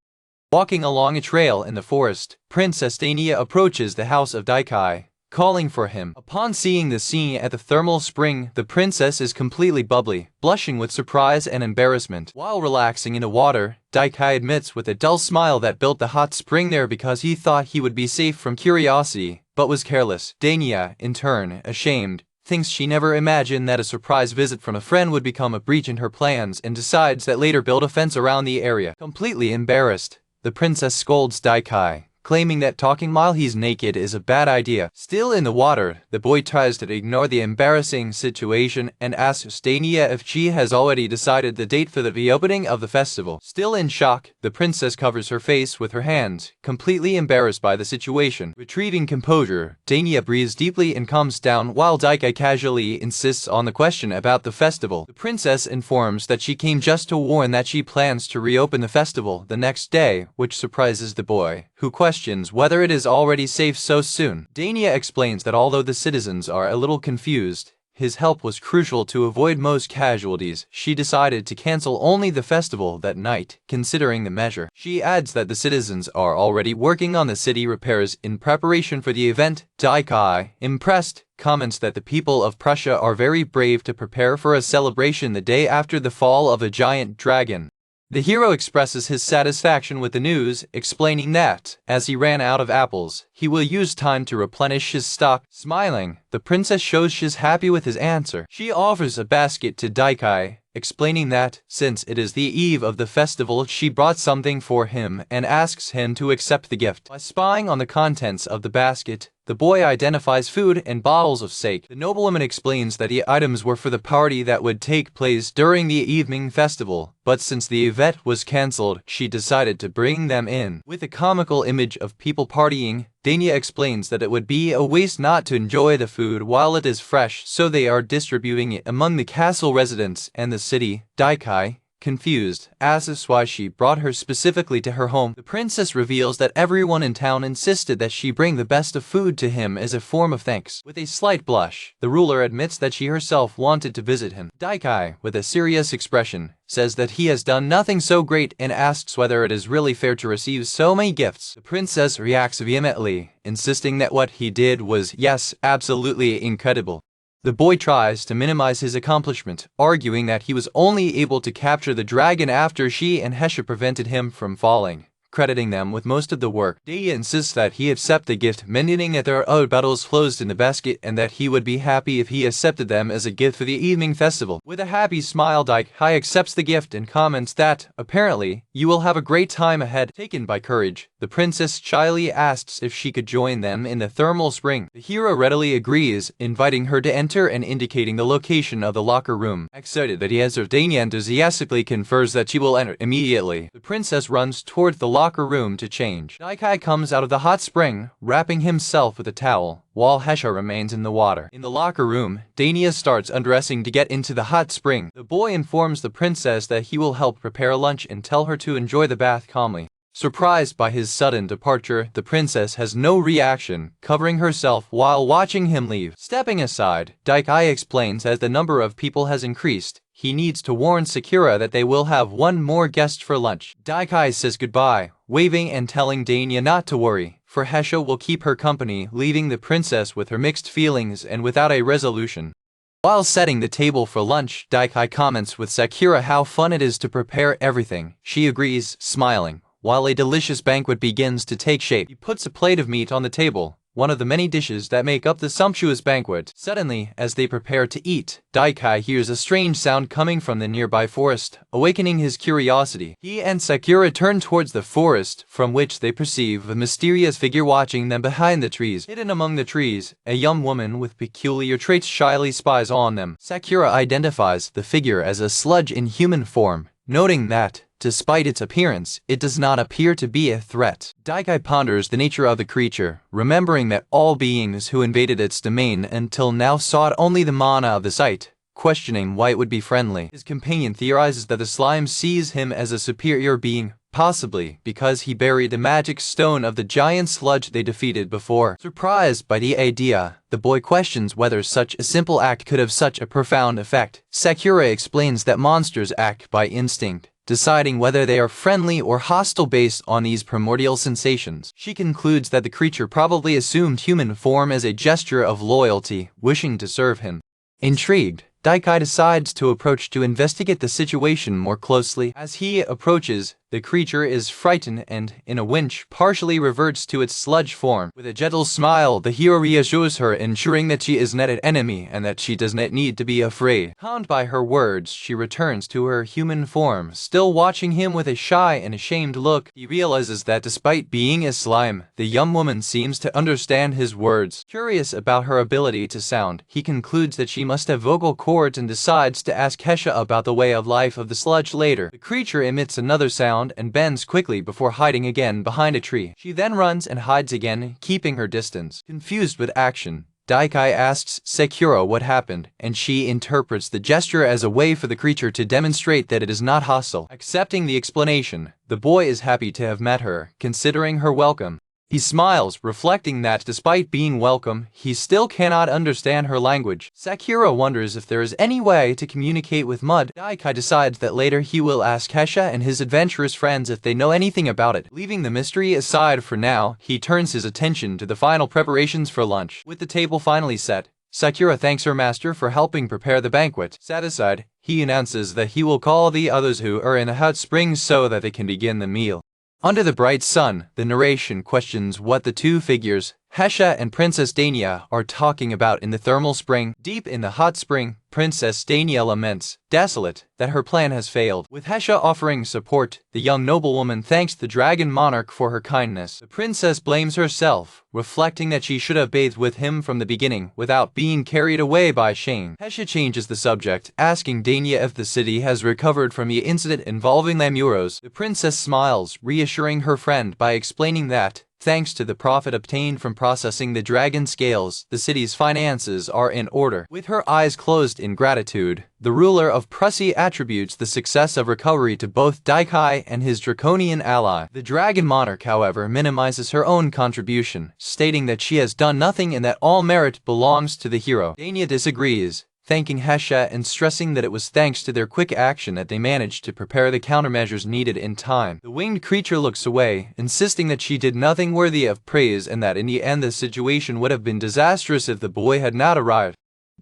Walking along a trail in the forest, Princess Dania approaches the house of Daikai, calling for him. Upon seeing the scene at the thermal spring, the princess is completely bubbly, blushing with surprise and embarrassment. While relaxing in the water, Daikai admits with a dull smile that built the hot spring there because he thought he would be safe from curiosity, but was careless. Dania, in turn, ashamed, thinks she never imagined that a surprise visit from a friend would become a breach in her plans and decides that later build a fence around the area. Completely embarrassed, the princess scolds Daikai, claiming that talking while he's naked is a bad idea. Still in the water, the boy tries to ignore the embarrassing situation and asks Dania if she has already decided the date for the reopening of the festival. Still in shock, the princess covers her face with her hands, completely embarrassed by the situation. Retrieving composure, Dania breathes deeply and calms down while Daikai casually insists on the question about the festival. The princess informs that she came just to warn that she plans to reopen the festival the next day, which surprises the boy, who questions whether it is already safe so soon. Dania explains that although the citizens are a little confused, his help was crucial to avoid most casualties. She decided to cancel only the festival that night, considering the measure. She adds that the citizens are already working on the city repairs in preparation for the event. Daikai, impressed, comments that the people of Prussia are very brave to prepare for a celebration the day after the fall of a giant dragon. The hero expresses his satisfaction with the news, explaining that, as he ran out of apples, he will use time to replenish his stock. Smiling, the princess shows she's happy with his answer. She offers a basket to Daikai, explaining that, since it is the eve of the festival, she brought something for him and asks him to accept the gift. By spying on the contents of the basket, the boy identifies food and bottles of sake. The noblewoman explains that the items were for the party that would take place during the evening festival, but since the event was cancelled, she decided to bring them in. With a comical image of people partying, Dania explains that it would be a waste not to enjoy the food while it is fresh, so they are distributing it among the castle residents and the city. Daikai, confused, asks why she brought her specifically to her home. The princess reveals that everyone in town insisted that she bring the best of food to him as a form of thanks. With a slight blush, the ruler admits that she herself wanted to visit him. Daikai, with a serious expression, says that he has done nothing so great and asks whether it is really fair to receive so many gifts. The princess reacts vehemently, insisting that what he did was, yes, absolutely incredible. The boy tries to minimize his accomplishment, arguing that he was only able to capture the dragon after she and Hesha prevented him from falling, crediting them with most of the work. Dania insists that he accept the gift, mentioning that there are other battles closed in the basket and that he would be happy if he accepted them as a gift for the evening festival. With a happy smile, Daikai accepts the gift and comments that, apparently, you will have a great time ahead. Taken by courage, the princess shyly asks if she could join them in the thermal spring. The hero readily agrees, inviting her to enter and indicating the location of the locker room. Excited that he answers, Dania enthusiastically confers that she will enter immediately. The princess runs towards the locker room to change. Daikai comes out of the hot spring, wrapping himself with a towel, while Hesha remains in the water. In the locker room, Dania starts undressing to get into the hot spring. The boy informs the princess that he will help prepare lunch and tell her to enjoy the bath calmly. Surprised by his sudden departure, the princess has no reaction, covering herself while watching him leave. Stepping aside, Daikai explains as the number of people has increased, he needs to warn Sakura that they will have one more guest for lunch. Daikai says goodbye, waving and telling Dania not to worry, for Hesha will keep her company, leaving the princess with her mixed feelings and without a resolution. While setting the table for lunch, Daikai comments with Sakura how fun it is to prepare everything. She agrees, smiling. While a delicious banquet begins to take shape, he puts a plate of meat on the table, one of the many dishes that make up the sumptuous banquet. Suddenly, as they prepare to eat, Daikai hears a strange sound coming from the nearby forest, awakening his curiosity. He and Sakura turn towards the forest, from which they perceive a mysterious figure watching them behind the trees. Hidden among the trees, a young woman with peculiar traits shyly spies on them. Sakura identifies the figure as a sludge in human form, noting that, despite its appearance, it does not appear to be a threat. Daikai ponders the nature of the creature, remembering that all beings who invaded its domain until now sought only the mana of the site, questioning why it would be friendly. His companion theorizes that the slime sees him as a superior being, possibly because he buried the magic stone of the giant sludge they defeated before. Surprised by the idea, the boy questions whether such a simple act could have such a profound effect. Sakura explains that monsters act by instinct, deciding whether they are friendly or hostile based on these primordial sensations. She concludes that the creature probably assumed human form as a gesture of loyalty, wishing to serve him. Intrigued, Daikai decides to approach to investigate the situation more closely. As he approaches, the creature is frightened and, in a winch, partially reverts to its sludge form. With a gentle smile, the hero reassures her, ensuring that she is not an enemy and that she does not need to be afraid. Calmed by her words, she returns to her human form, still watching him with a shy and ashamed look. He realizes that despite being a slime, the young woman seems to understand his words. Curious about her ability to sound, he concludes that she must have vocal cords and decides to ask Hesha about the way of life of the sludge later. The creature emits another sound and bends quickly before hiding again behind a tree. She then runs and hides again, keeping her distance. Confused with action, Daikai asks Sakura what happened, and she interprets the gesture as a way for the creature to demonstrate that it is not hostile. Accepting the explanation, the boy is happy to have met her, considering her welcome. He smiles, reflecting that despite being welcome, he still cannot understand her language. Sakura wonders if there is any way to communicate with mud. Daikai decides that later he will ask Hesha and his adventurous friends if they know anything about it. Leaving the mystery aside for now, he turns his attention to the final preparations for lunch. With the table finally set, Sakura thanks her master for helping prepare the banquet. Satisfied, he announces that he will call the others who are in the hot springs so that they can begin the meal. Under the bright sun, the narration questions what the two figures, Hesha and Princess Dania, are talking about in the thermal spring. Deep in the hot spring, Princess Dania laments, desolate, that her plan has failed. With Hesha offering support, the young noblewoman thanks the dragon monarch for her kindness. The princess blames herself, reflecting that she should have bathed with him from the beginning without being carried away by shame. Hesha changes the subject, asking Dania if the city has recovered from the incident involving Lamuros. The princess smiles, reassuring her friend by explaining that, thanks to the profit obtained from processing the dragon scales, the city's finances are in order. With her eyes closed in gratitude, the ruler of Prussia attributes the success of recovery to both Daikai and his draconian ally. The dragon monarch, however, minimizes her own contribution, stating that she has done nothing and that all merit belongs to the hero. Dania disagrees, thanking Hesha and stressing that it was thanks to their quick action that they managed to prepare the countermeasures needed in time. The winged creature looks away, insisting that she did nothing worthy of praise and that in the end the situation would have been disastrous if the boy had not arrived.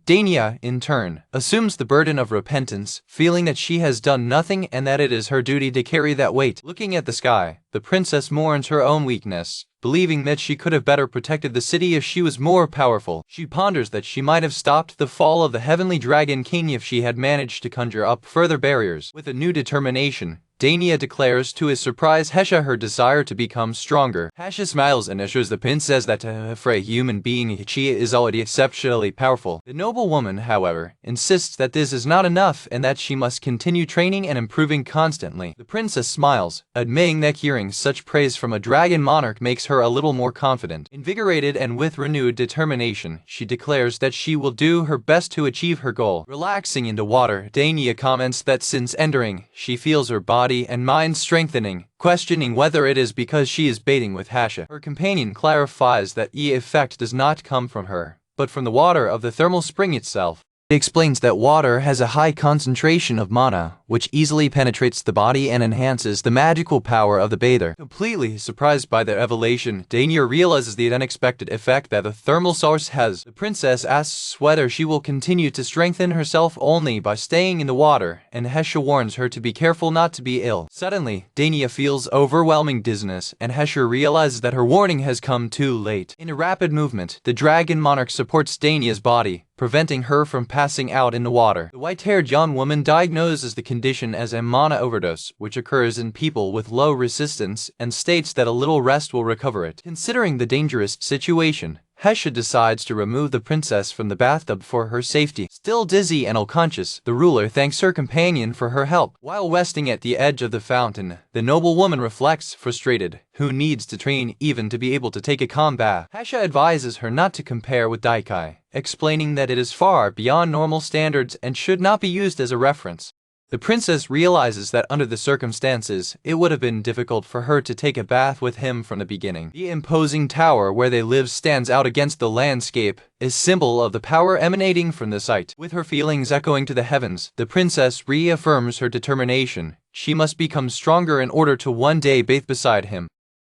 Dania, in turn, assumes the burden of repentance, feeling that she has done nothing and that it is her duty to carry that weight. Looking at the sky, the princess mourns her own weakness, believing that she could have better protected the city if she was more powerful. She ponders that she might have stopped the fall of the heavenly dragon king if she had managed to conjure up further barriers. With a new determination, Dania declares to his surprise Hesha her desire to become stronger. Hesha smiles and assures the princess that for a human being she is already exceptionally powerful. The noblewoman, however, insists that this is not enough and that she must continue training and improving constantly. The princess smiles, admitting that hearing such praise from a dragon monarch makes her a little more confident. Invigorated and with renewed determination, she declares that she will do her best to achieve her goal. Relaxing into water, Dania comments that since entering, she feels her body and mind strengthening, questioning whether it is because she is bathing with Hesha. Her companion clarifies that the effect does not come from her, but from the water of the thermal spring itself. It explains that water has a high concentration of mana, which easily penetrates the body and enhances the magical power of the bather. Completely surprised by their revelation, Dania realizes the unexpected effect that the thermal source has. The princess asks whether she will continue to strengthen herself only by staying in the water, and Hesha warns her to be careful not to be ill. Suddenly, Dania feels overwhelming dizziness, and Hesha realizes that her warning has come too late. In a rapid movement, the dragon monarch supports Dania's body, preventing her from passing out in the water. The white-haired young woman diagnoses the condition as a mana overdose, which occurs in people with low resistance, and states that a little rest will recover it. Considering the dangerous situation, Hesha decides to remove the princess from the bathtub for her safety. Still dizzy and unconscious, the ruler thanks her companion for her help. While resting at the edge of the fountain, the noblewoman reflects, frustrated, who needs to train even to be able to take a calm bath. Hesha advises her not to compare with Daikai, explaining that it is far beyond normal standards and should not be used as a reference. The princess realizes that under the circumstances, it would have been difficult for her to take a bath with him from the beginning. The imposing tower where they live stands out against the landscape, a symbol of the power emanating from the site. With her feelings echoing to the heavens, the princess reaffirms her determination. She must become stronger in order to one day bathe beside him.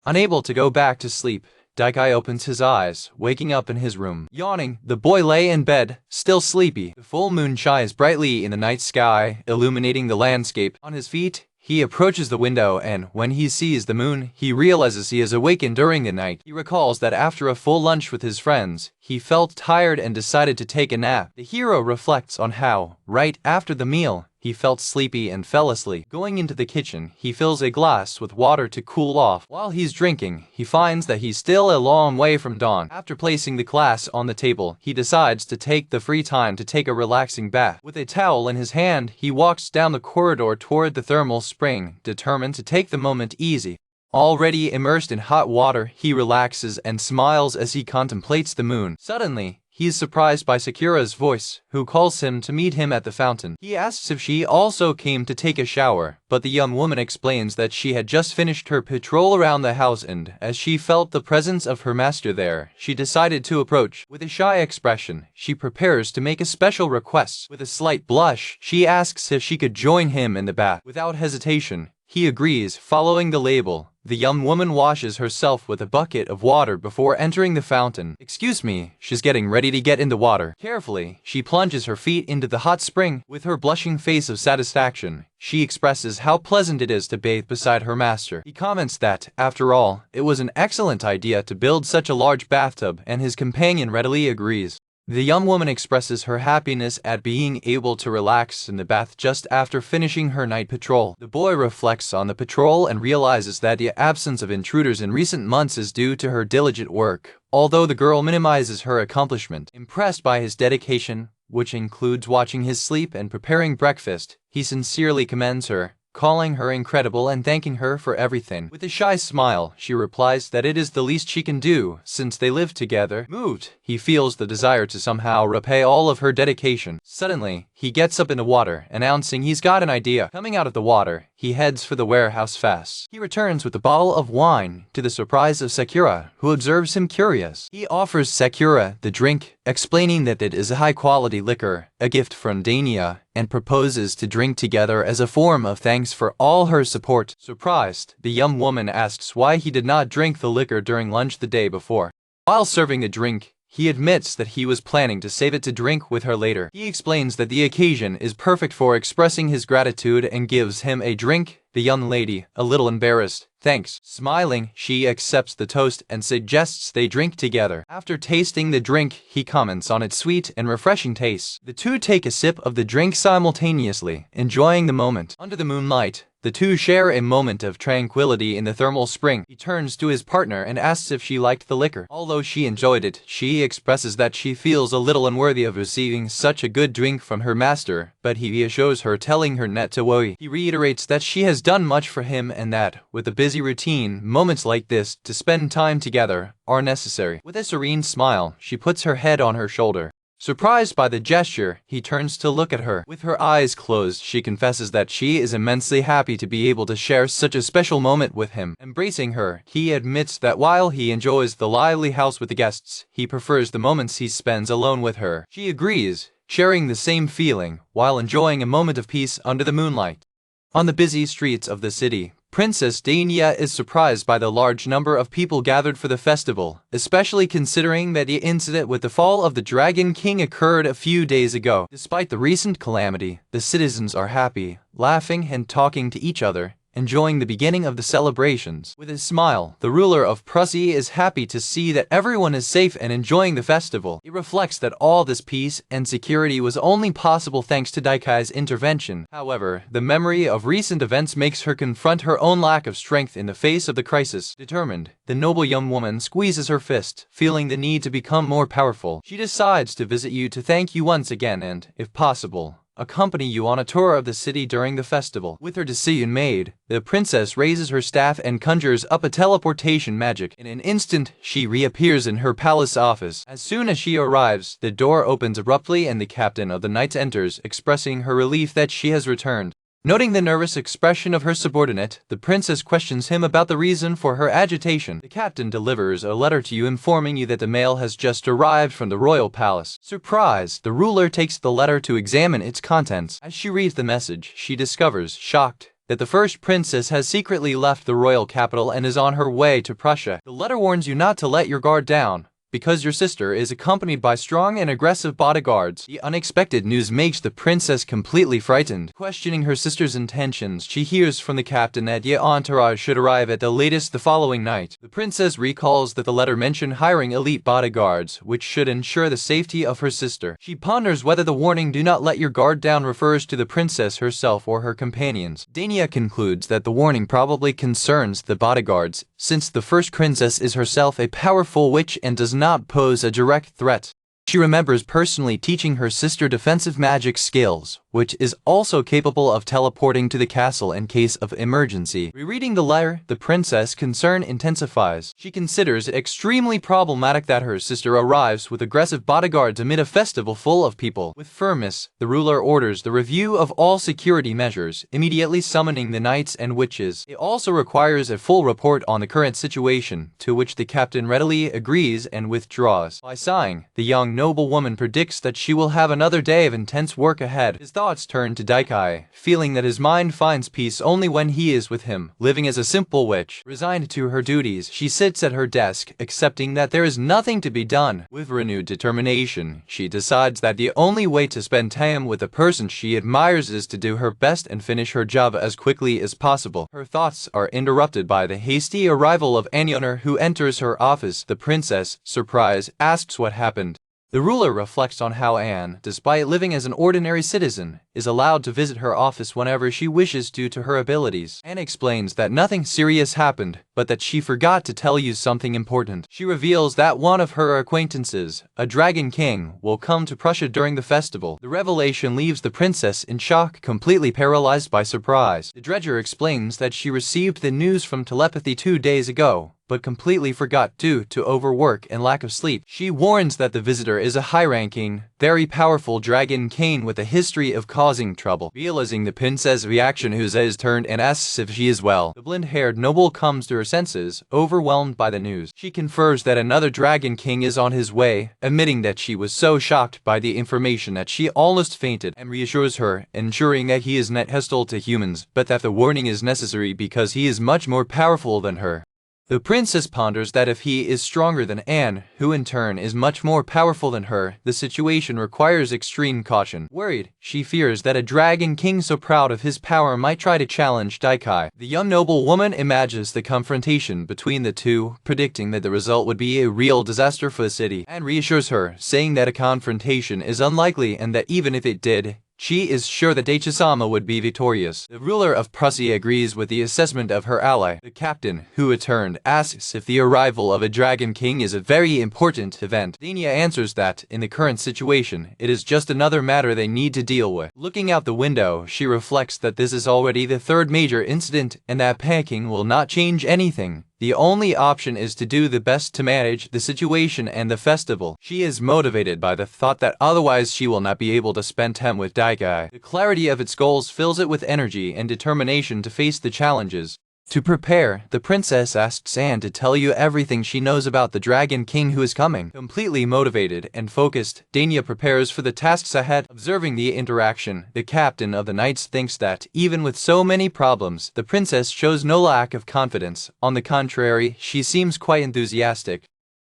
Unable to go back to sleep, Daikai opens his eyes, waking up in his room. Yawning, the boy lay in bed, still sleepy. The full moon shines brightly in the night sky, illuminating the landscape. On his feet, he approaches the window and, when he sees the moon, he realizes he is awakened during the night. He recalls that after a full lunch with his friends, he felt tired and decided to take a nap. The hero reflects on how, right after the meal, he felt sleepy and fell asleep. Going into the kitchen, he fills a glass with water to cool off. While he's drinking, he finds that he's still a long way from dawn. After placing the glass on the table, he decides to take the free time to take a relaxing bath. With a towel in his hand, he walks down the corridor toward the thermal spring, determined to take the moment easy. Already immersed in hot water, he relaxes and smiles as he contemplates the moon. Suddenly, he is surprised by Sakura's voice, who calls him to meet him at the fountain. He asks if she also came to take a shower, but the young woman explains that she had just finished her patrol around the house and, as she felt the presence of her master there, she decided to approach. With a shy expression, she prepares to make a special request. With a slight blush, she asks if she could join him in the bath. Without hesitation, he agrees, following the label. The young woman washes herself with a bucket of water before entering the fountain. Excuse me, she's getting ready to get in the water. Carefully, she plunges her feet into the hot spring. With her blushing face of satisfaction, she expresses how pleasant it is to bathe beside her master. He comments that, after all, it was an excellent idea to build such a large bathtub, and his companion readily agrees. The young woman expresses her happiness at being able to relax in the bath just after finishing her night patrol. The boy reflects on the patrol and realizes that the absence of intruders in recent months is due to her diligent work, although the girl minimizes her accomplishment. Impressed by his dedication, which includes watching his sleep and preparing breakfast, he sincerely commends her, calling her incredible and thanking her for everything. With a shy smile, she replies that it is the least she can do, since they live together. Moved, he feels the desire to somehow repay all of her dedication. Suddenly, he gets up in the water, announcing he's got an idea. Coming out of the water, he heads for the warehouse fast. He returns with a bottle of wine, to the surprise of Sakura, who observes him curious. He offers Sakura the drink, explaining that it is a high-quality liquor, a gift from Dania, and proposes to drink together as a form of thanks for all her support. Surprised, the young woman asks why he did not drink the liquor during lunch the day before. While serving the drink, he admits that he was planning to save it to drink with her later. He explains that the occasion is perfect for expressing his gratitude and gives him a drink. The young lady, a little embarrassed, thanks. Smiling, she accepts the toast and suggests they drink together. After tasting the drink, he comments on its sweet and refreshing taste. The two take a sip of the drink simultaneously, enjoying the moment. Under the moonlight, the two share a moment of tranquility in the thermal spring. He turns to his partner and asks if she liked the liquor. Although she enjoyed it, she expresses that she feels a little unworthy of receiving such a good drink from her master, but he reassures her, telling her not to worry. He reiterates that she has done much for him and that, with a busy routine, moments like this, to spend time together, are necessary. With a serene smile, she puts her head on her shoulder. Surprised by the gesture, he turns to look at her. With her eyes closed, she confesses that she is immensely happy to be able to share such a special moment with him. Embracing her, he admits that while he enjoys the lively house with the guests, he prefers the moments he spends alone with her. She agrees, sharing the same feeling, while enjoying a moment of peace under the moonlight. On the busy streets of the city, Princess Dania is surprised by the large number of people gathered for the festival, especially considering that the incident with the fall of the Dragon King occurred a few days ago. Despite the recent calamity, the citizens are happy, laughing and talking to each other, enjoying the beginning of the celebrations. With a smile, the ruler of Prussia is happy to see that everyone is safe and enjoying the festival. He reflects that all this peace and security was only possible thanks to Daikai's intervention. However, the memory of recent events makes her confront her own lack of strength in the face of the crisis. Determined, the noble young woman squeezes her fist, feeling the need to become more powerful. She decides to visit you to thank you once again and, if possible, accompany you on a tour of the city during the festival. With her decision made, the princess raises her staff and conjures up a teleportation magic. In an instant, she reappears in her palace office. As soon as she arrives, the door opens abruptly and the captain of the knights enters, expressing her relief that she has returned. Noting the nervous expression of her subordinate, the princess questions him about the reason for her agitation. The captain delivers a letter to you informing you that the mail has just arrived from the royal palace. Surprised, the ruler takes the letter to examine its contents. As she reads the message, she discovers, shocked, that the first princess has secretly left the royal capital and is on her way to Prussia. The letter warns you not to let your guard down, because your sister is accompanied by strong and aggressive bodyguards. The unexpected news makes the princess completely frightened. Questioning her sister's intentions, she hears from the captain that the entourage should arrive at the latest the following night. The princess recalls that the letter mentioned hiring elite bodyguards, which should ensure the safety of her sister. She ponders whether the warning "do not let your guard down" refers to the princess herself or her companions. Dania concludes that the warning probably concerns the bodyguards, since the first princess is herself a powerful witch and does not pose a direct threat. She remembers personally teaching her sister defensive magic skills, which is also capable of teleporting to the castle in case of emergency. Rereading the letter, the princess' concern intensifies. She considers it extremely problematic that her sister arrives with aggressive bodyguards amid a festival full of people. With firmness, the ruler orders the review of all security measures, immediately summoning the knights and witches. It also requires a full report on the current situation, to which the captain readily agrees and withdraws. By sighing, the young noble woman predicts that she will have another day of intense work ahead. His thoughts turn to Daikai, feeling that his mind finds peace only when he is with him. Living as a simple witch, resigned to her duties, she sits at her desk, accepting that there is nothing to be done. With renewed determination, she decides that the only way to spend time with the person she admires is to do her best and finish her job as quickly as possible. Her thoughts are interrupted by the hasty arrival of Anyoner, who enters her office. The princess, surprised, asks what happened. The ruler reflects on how Anne, despite living as an ordinary citizen, is allowed to visit her office whenever she wishes due to her abilities. Anne explains that nothing serious happened, but that she forgot to tell you something important. She reveals that one of her acquaintances, a dragon king, will come to Prussia during the festival. The revelation leaves the princess in shock, completely paralyzed by surprise. The dredger explains that she received the news from telepathy 2 days ago, but completely forgot due to overwork and lack of sleep. She warns that the visitor is a high-ranking, very powerful dragon king with a history of causing trouble. Realizing the princess' reaction, Huze is turned and asks if she is well. The blonde-haired noble comes to her senses, overwhelmed by the news. She confers that another dragon king is on his way, admitting that she was so shocked by the information that she almost fainted, and reassures her, ensuring that he is not hostile to humans, but that the warning is necessary because he is much more powerful than her. The princess ponders that if he is stronger than Anne, who in turn is much more powerful than her, the situation requires extreme caution. Worried, she fears that a dragon king so proud of his power might try to challenge Daikai. The young noble woman imagines the confrontation between the two, predicting that the result would be a real disaster for the city, and reassures her, saying that a confrontation is unlikely and that even if it did, she is sure that Daichi-sama would be victorious. The ruler of Prussia agrees with the assessment of her ally. The captain, who returned, asks if the arrival of a dragon king is a very important event. Dania answers that, in the current situation, it is just another matter they need to deal with. Looking out the window, she reflects that this is already the third major incident and that panicking will not change anything. The only option is to do the best to manage the situation and the festival. She is motivated by the thought that otherwise she will not be able to spend time with Daikai. The clarity of its goals fills it with energy and determination to face the challenges. To prepare, the princess asks Anne to tell you everything she knows about the Dragon King who is coming. Completely motivated and focused, Dania prepares for the tasks ahead. Observing the interaction, the captain of the knights thinks that, even with so many problems, the princess shows no lack of confidence. On the contrary, she seems quite enthusiastic.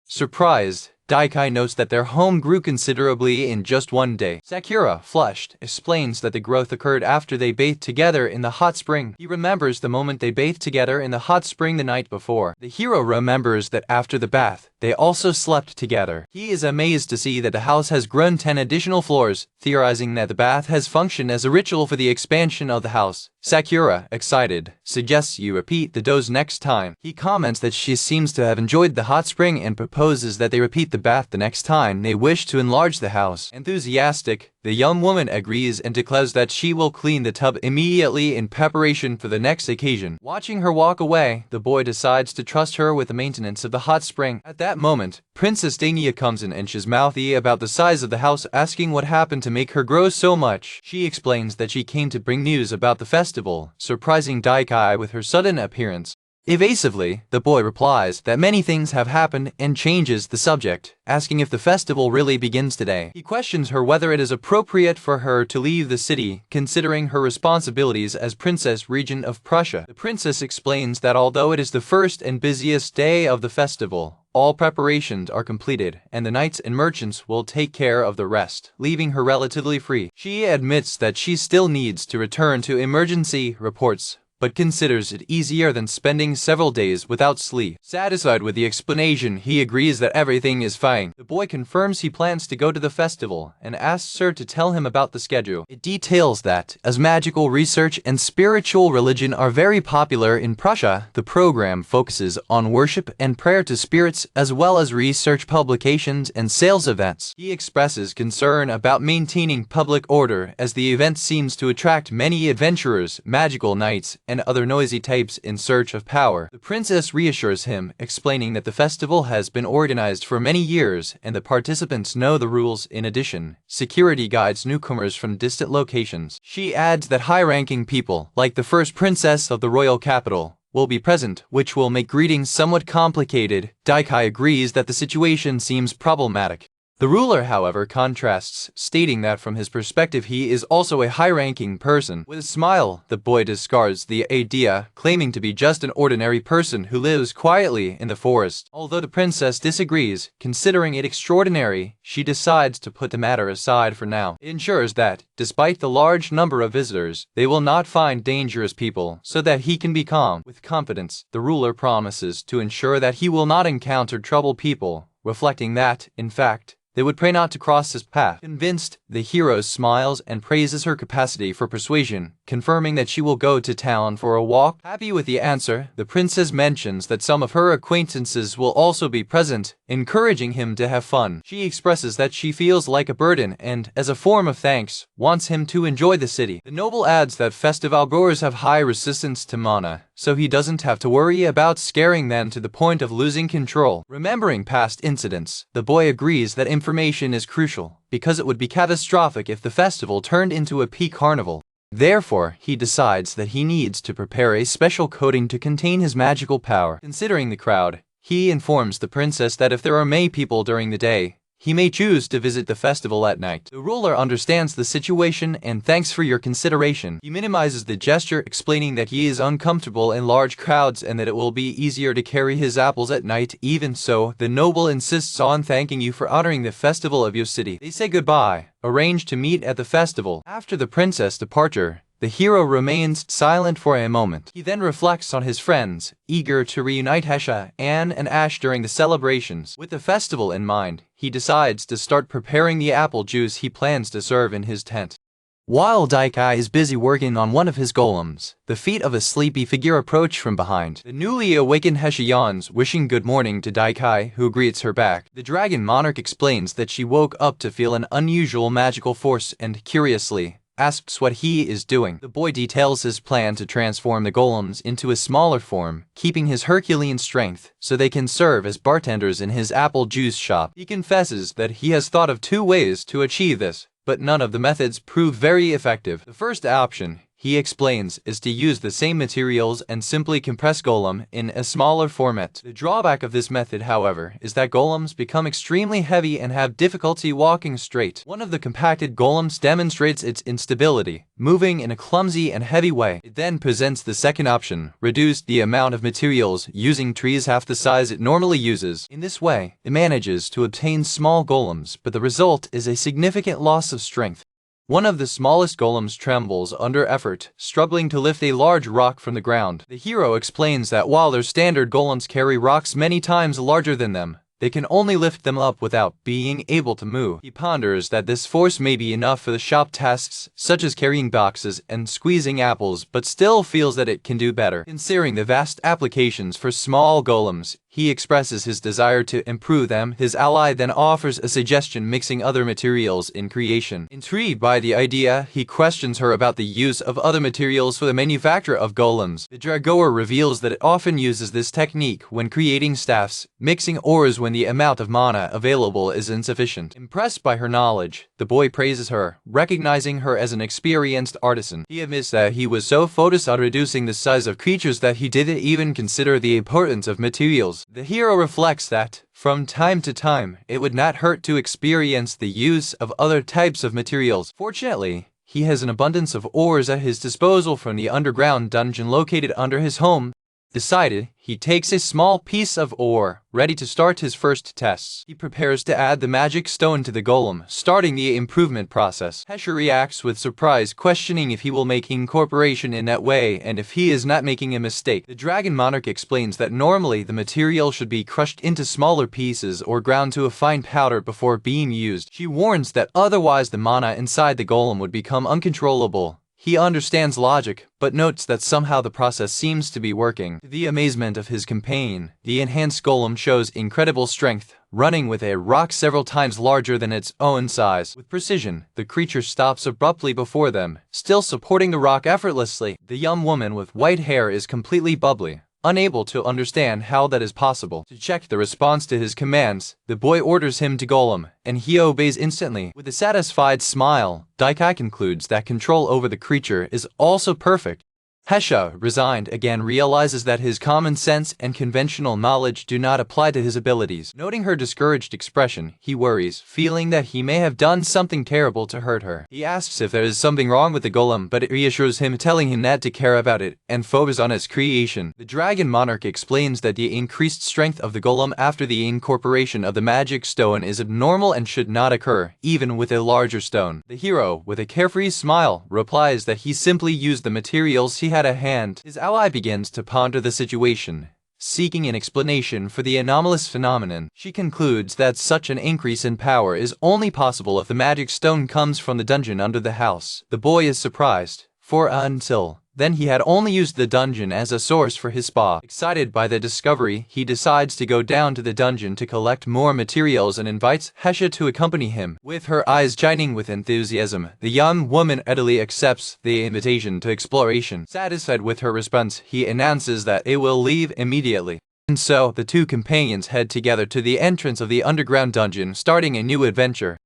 Surprised, Daikai notes that their home grew considerably in just one day. Sakura, flushed, explains that the growth occurred after they bathed together in the hot spring. He remembers the moment they bathed together in the hot spring the night before. The hero remembers that after the bath, they also slept together. He is amazed to see that the house has grown 10 additional floors, theorizing that the bath has functioned as a ritual for the expansion of the house. Sakura, excited, suggests you repeat the dose next time. He comments that she seems to have enjoyed the hot spring and proposes that they repeat the bath the next time they wish to enlarge the house. Enthusiastic, the young woman agrees and declares that she will clean the tub immediately in preparation for the next occasion. Watching her walk away, the boy decides to trust her with the maintenance of the hot spring. At that moment, Princess Dania comes in and she's mouthy about the size of the house, asking what happened to make her grow so much. She explains that she came to bring news about the festival, surprising Daikai with her sudden appearance. Evasively, the boy replies that many things have happened and changes the subject, asking if the festival really begins today. He questions her whether it is appropriate for her to leave the city, considering her responsibilities as Princess Regent of Prussia. The princess explains that although it is the first and busiest day of the festival, all preparations are completed, and the knights and merchants will take care of the rest, leaving her relatively free. She admits that she still needs to return to emergency reports, but considers it easier than spending several days without sleep. Satisfied with the explanation, he agrees that everything is fine. The boy confirms he plans to go to the festival and asks her to tell him about the schedule. It details that, as magical research and spiritual religion are very popular in Prussia, the program focuses on worship and prayer to spirits as well as research publications and sales events. He expresses concern about maintaining public order as the event seems to attract many adventurers, magical knights, and other noisy types in search of power. The princess reassures him, explaining that the festival has been organized for many years and the participants know the rules. In addition, security guides newcomers from distant locations. She adds that high-ranking people, like the first princess of the royal capital, will be present, which will make greetings somewhat complicated. Daikai agrees that the situation seems problematic. The ruler, however, contrasts, stating that from his perspective he is also a high-ranking person. With a smile, the boy discards the idea, claiming to be just an ordinary person who lives quietly in the forest. Although the princess disagrees, considering it extraordinary, she decides to put the matter aside for now. It ensures that, despite the large number of visitors, they will not find dangerous people, so that he can be calm. With confidence, the ruler promises to ensure that he will not encounter troubled people, reflecting that, in fact, they would pray not to cross his path. Convinced, the hero smiles and praises her capacity for persuasion, confirming that she will go to town for a walk. Happy with the answer, the princess mentions that some of her acquaintances will also be present, encouraging him to have fun. She expresses that she feels like a burden and, as a form of thanks, wants him to enjoy the city. The noble adds that festive outgoers have high resistance to mana, so he doesn't have to worry about scaring them to the point of losing control. Remembering past incidents, the boy agrees that information is crucial, because it would be catastrophic if the festival turned into a peak carnival. Therefore, he decides that he needs to prepare a special coating to contain his magical power. Considering the crowd, he informs the princess that if there are many people during the day, he may choose to visit the festival at night. The ruler understands the situation and thanks for your consideration. He minimizes the gesture, explaining that he is uncomfortable in large crowds and that it will be easier to carry his apples at night. Even so, the noble insists on thanking you for honoring the festival of your city. They say goodbye, arrange to meet at the festival. After the princess' departure, the hero remains silent for a moment. He then reflects on his friends, eager to reunite Hesha, Anne, and Ash during the celebrations. With the festival in mind, he decides to start preparing the apple juice he plans to serve in his tent. While Daikai is busy working on one of his golems, the feet of a sleepy figure approach from behind. The newly awakened Hesha yawns, wishing good morning to Daikai, who greets her back. The dragon monarch explains that she woke up to feel an unusual magical force and, curiously, asks what he is doing. The boy details his plan to transform the golems into a smaller form, keeping his Herculean strength, so they can serve as bartenders in his apple juice shop. He confesses that he has thought of 2 ways to achieve this, but none of the methods prove very effective. The first option, he explains, is to use the same materials and simply compress golem in a smaller format. The drawback of this method, however, is that golems become extremely heavy and have difficulty walking straight. One of the compacted golems demonstrates its instability, moving in a clumsy and heavy way. It then presents the second option, reduce the amount of materials using trees half the size it normally uses. In this way, it manages to obtain small golems, but the result is a significant loss of strength. One of the smallest golems trembles under effort, struggling to lift a large rock from the ground. The hero explains that while their standard golems carry rocks many times larger than them, they can only lift them up without being able to move. He ponders that this force may be enough for the shop tasks, such as carrying boxes and squeezing apples, but still feels that it can do better. Considering the vast applications for small golems, he expresses his desire to improve them. His ally then offers a suggestion mixing other materials in creation. Intrigued by the idea, he questions her about the use of other materials for the manufacture of golems. The dragoer reveals that it often uses this technique when creating staffs, mixing ores when the amount of mana available is insufficient. Impressed by her knowledge, the boy praises her, recognizing her as an experienced artisan. He admits that he was so focused on reducing the size of creatures that he didn't even consider the importance of materials. The hero reflects that, from time to time, it would not hurt to experience the use of other types of materials. Fortunately, he has an abundance of ores at his disposal from the underground dungeon located under his home. Decided, he takes a small piece of ore, ready to start his first tests. He prepares to add the magic stone to the golem, starting the improvement process. Hesha reacts with surprise, questioning if he will make incorporation in that way and if he is not making a mistake. The dragon monarch explains that normally the material should be crushed into smaller pieces or ground to a fine powder before being used. She warns that otherwise the mana inside the golem would become uncontrollable. He understands logic, but notes that somehow the process seems to be working. To the amazement of his companion, the enhanced golem shows incredible strength, running with a rock several times larger than its own size. With precision, the creature stops abruptly before them, still supporting the rock effortlessly. The young woman with white hair is completely bubbly, unable to understand how that is possible. To check the response to his commands, the boy orders him to golem, and he obeys instantly. With a satisfied smile, Daikai concludes that control over the creature is also perfect. Hesha, resigned again, realizes that his common sense and conventional knowledge do not apply to his abilities. Noting her discouraged expression, he worries, feeling that he may have done something terrible to hurt her. He asks if there is something wrong with the golem, but it reassures him, telling him not to care about it and focus on its creation. The dragon monarch explains that the increased strength of the golem after the incorporation of the magic stone is abnormal and should not occur, even with a larger stone. The hero, with a carefree smile, replies that he simply used the materials he had at hand. His ally begins to ponder the situation, seeking an explanation for the anomalous phenomenon. She concludes that such an increase in power is only possible if the magic stone comes from the dungeon under the house. The boy is surprised, for until then he had only used the dungeon as a source for his spa. Excited by the discovery, he decides to go down to the dungeon to collect more materials and invites Hesha to accompany him. With her eyes shining with enthusiasm, the young woman readily accepts the invitation to exploration. Satisfied with her response, he announces that it will leave immediately. And so, the two companions head together to the entrance of the underground dungeon, starting a new adventure.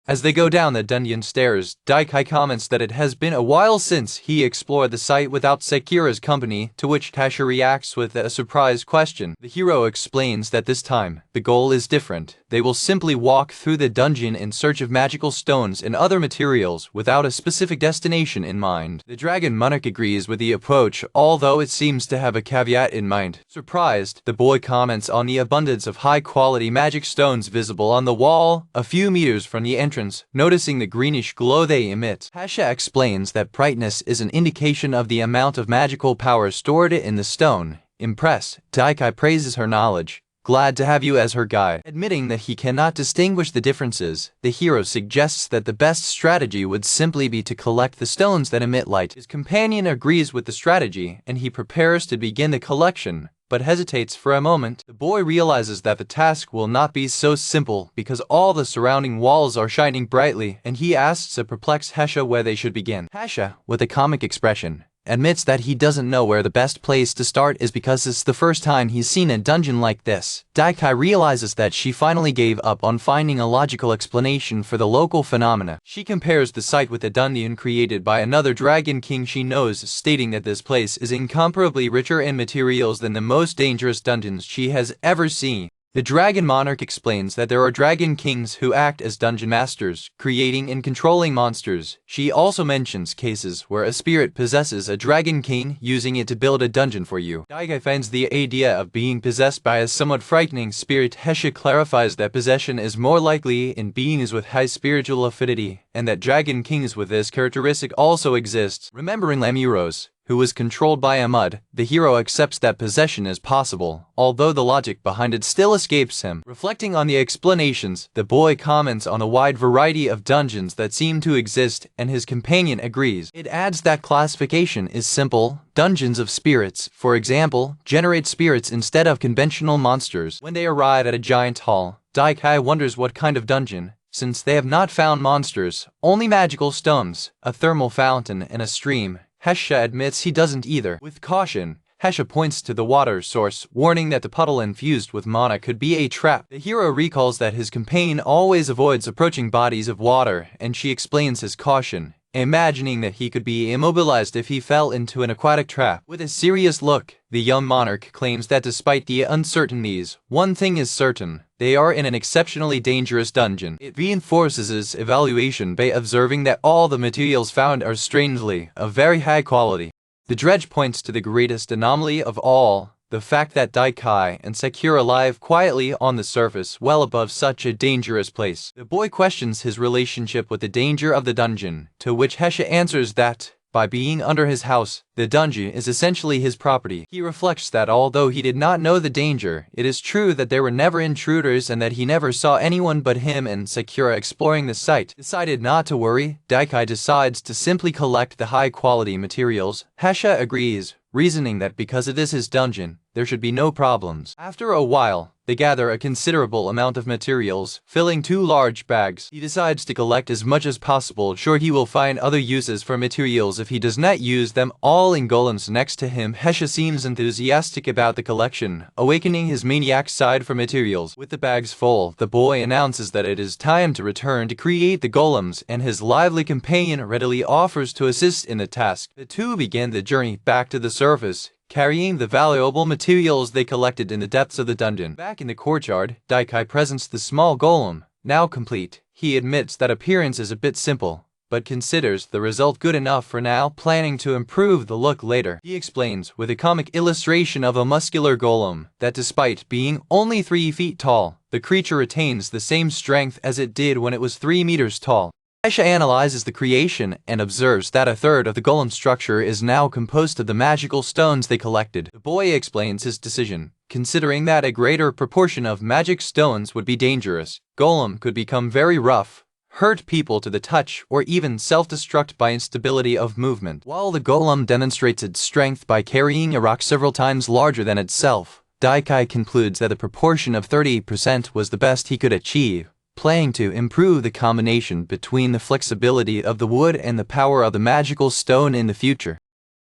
As they go down the dungeon stairs, Daikai comments that it has been a while since he explored the site without Sakura's company, to which Hesha reacts with a surprised question. The hero explains that this time, the goal is different. They will simply walk through the dungeon in search of magical stones and other materials without a specific destination in mind. The dragon monarch agrees with the approach, although it seems to have a caveat in mind. Surprised, the boy comments on the abundance of high-quality magic stones visible on the wall a few meters from the entrance, noticing the greenish glow they emit. Hesha explains that brightness is an indication of the amount of magical power stored in the stone. Impressed, Daikai praises her knowledge, glad to have you as her guide. Admitting that he cannot distinguish the differences, the hero suggests that the best strategy would simply be to collect the stones that emit light. His companion agrees with the strategy, and he prepares to begin the collection, but hesitates for a moment. The boy realizes that the task will not be so simple because all the surrounding walls are shining brightly, and he asks a perplexed Hesha where they should begin. Hesha, with a comic expression, admits that he doesn't know where the best place to start is because it's the first time he's seen a dungeon like this. Daikai realizes that she finally gave up on finding a logical explanation for the local phenomena. She compares the site with a dungeon created by another dragon king she knows, stating that this place is incomparably richer in materials than the most dangerous dungeons she has ever seen. The dragon monarch explains that there are dragon kings who act as dungeon masters, creating and controlling monsters. She also mentions cases where a spirit possesses a dragon king, using it to build a dungeon for you. Daikai finds the idea of being possessed by a somewhat frightening spirit. Hesha clarifies that possession is more likely in beings with high spiritual affinity, and that dragon kings with this characteristic also exist. Remembering Lemuros, who was controlled by a mud. The hero accepts that possession is possible, although the logic behind it still escapes him. Reflecting on the explanations, the boy comments on the wide variety of dungeons that seem to exist, and his companion agrees. It adds that classification is simple. Dungeons of spirits, for example, generate spirits instead of conventional monsters. When they arrive at a giant hall, Daikai wonders what kind of dungeon, since they have not found monsters, only magical stones, a thermal fountain, and a stream. Hesha admits he doesn't either. With caution, Hesha points to the water source, warning that the puddle infused with mana could be a trap. The hero recalls that his companion always avoids approaching bodies of water, and she explains his caution, imagining that he could be immobilized if he fell into an aquatic trap. With a serious look, the young monarch claims that despite the uncertainties, one thing is certain: they are in an exceptionally dangerous dungeon. It reinforces his evaluation by observing that all the materials found are strangely of very high quality. The dredge points to the greatest anomaly of all: the fact that Daikai and Sakura live quietly on the surface well above such a dangerous place. The boy questions his relationship with the danger of the dungeon, to which Hesha answers that, by being under his house, the dungeon is essentially his property. He reflects that although he did not know the danger, it is true that there were never intruders and that he never saw anyone but him and Sakura exploring the site. Decided not to worry, Daikai decides to simply collect the high-quality materials. Hesha agrees, reasoning that because it is his dungeon, there should be no problems. After a while, they gather a considerable amount of materials, filling 2 large bags. He decides to collect as much as possible, sure he will find other uses for materials if he does not use them all in golems next to him. Hesha seems enthusiastic about the collection, awakening his maniac side for materials. With the bags full, the boy announces that it is time to return to create the golems, and his lively companion readily offers to assist in the task. The two begin the journey back to the surface, carrying the valuable materials they collected in the depths of the dungeon. Back in the courtyard, Daikai presents the small golem, now complete. He admits that appearance is a bit simple, but considers the result good enough for now, planning to improve the look later. He explains, with a comic illustration of a muscular golem, that despite being only 3 feet tall, the creature retains the same strength as it did when it was 3 meters tall. Hesha analyzes the creation and observes that a third of the golem structure is now composed of the magical stones they collected. The boy explains his decision, considering that a greater proportion of magic stones would be dangerous. Golem could become very rough, hurt people to the touch, or even self-destruct by instability of movement. While the golem demonstrates its strength by carrying a rock several times larger than itself, Daikai concludes that the proportion of 30% was the best he could achieve, planning to improve the combination between the flexibility of the wood and the power of the magical stone in the future.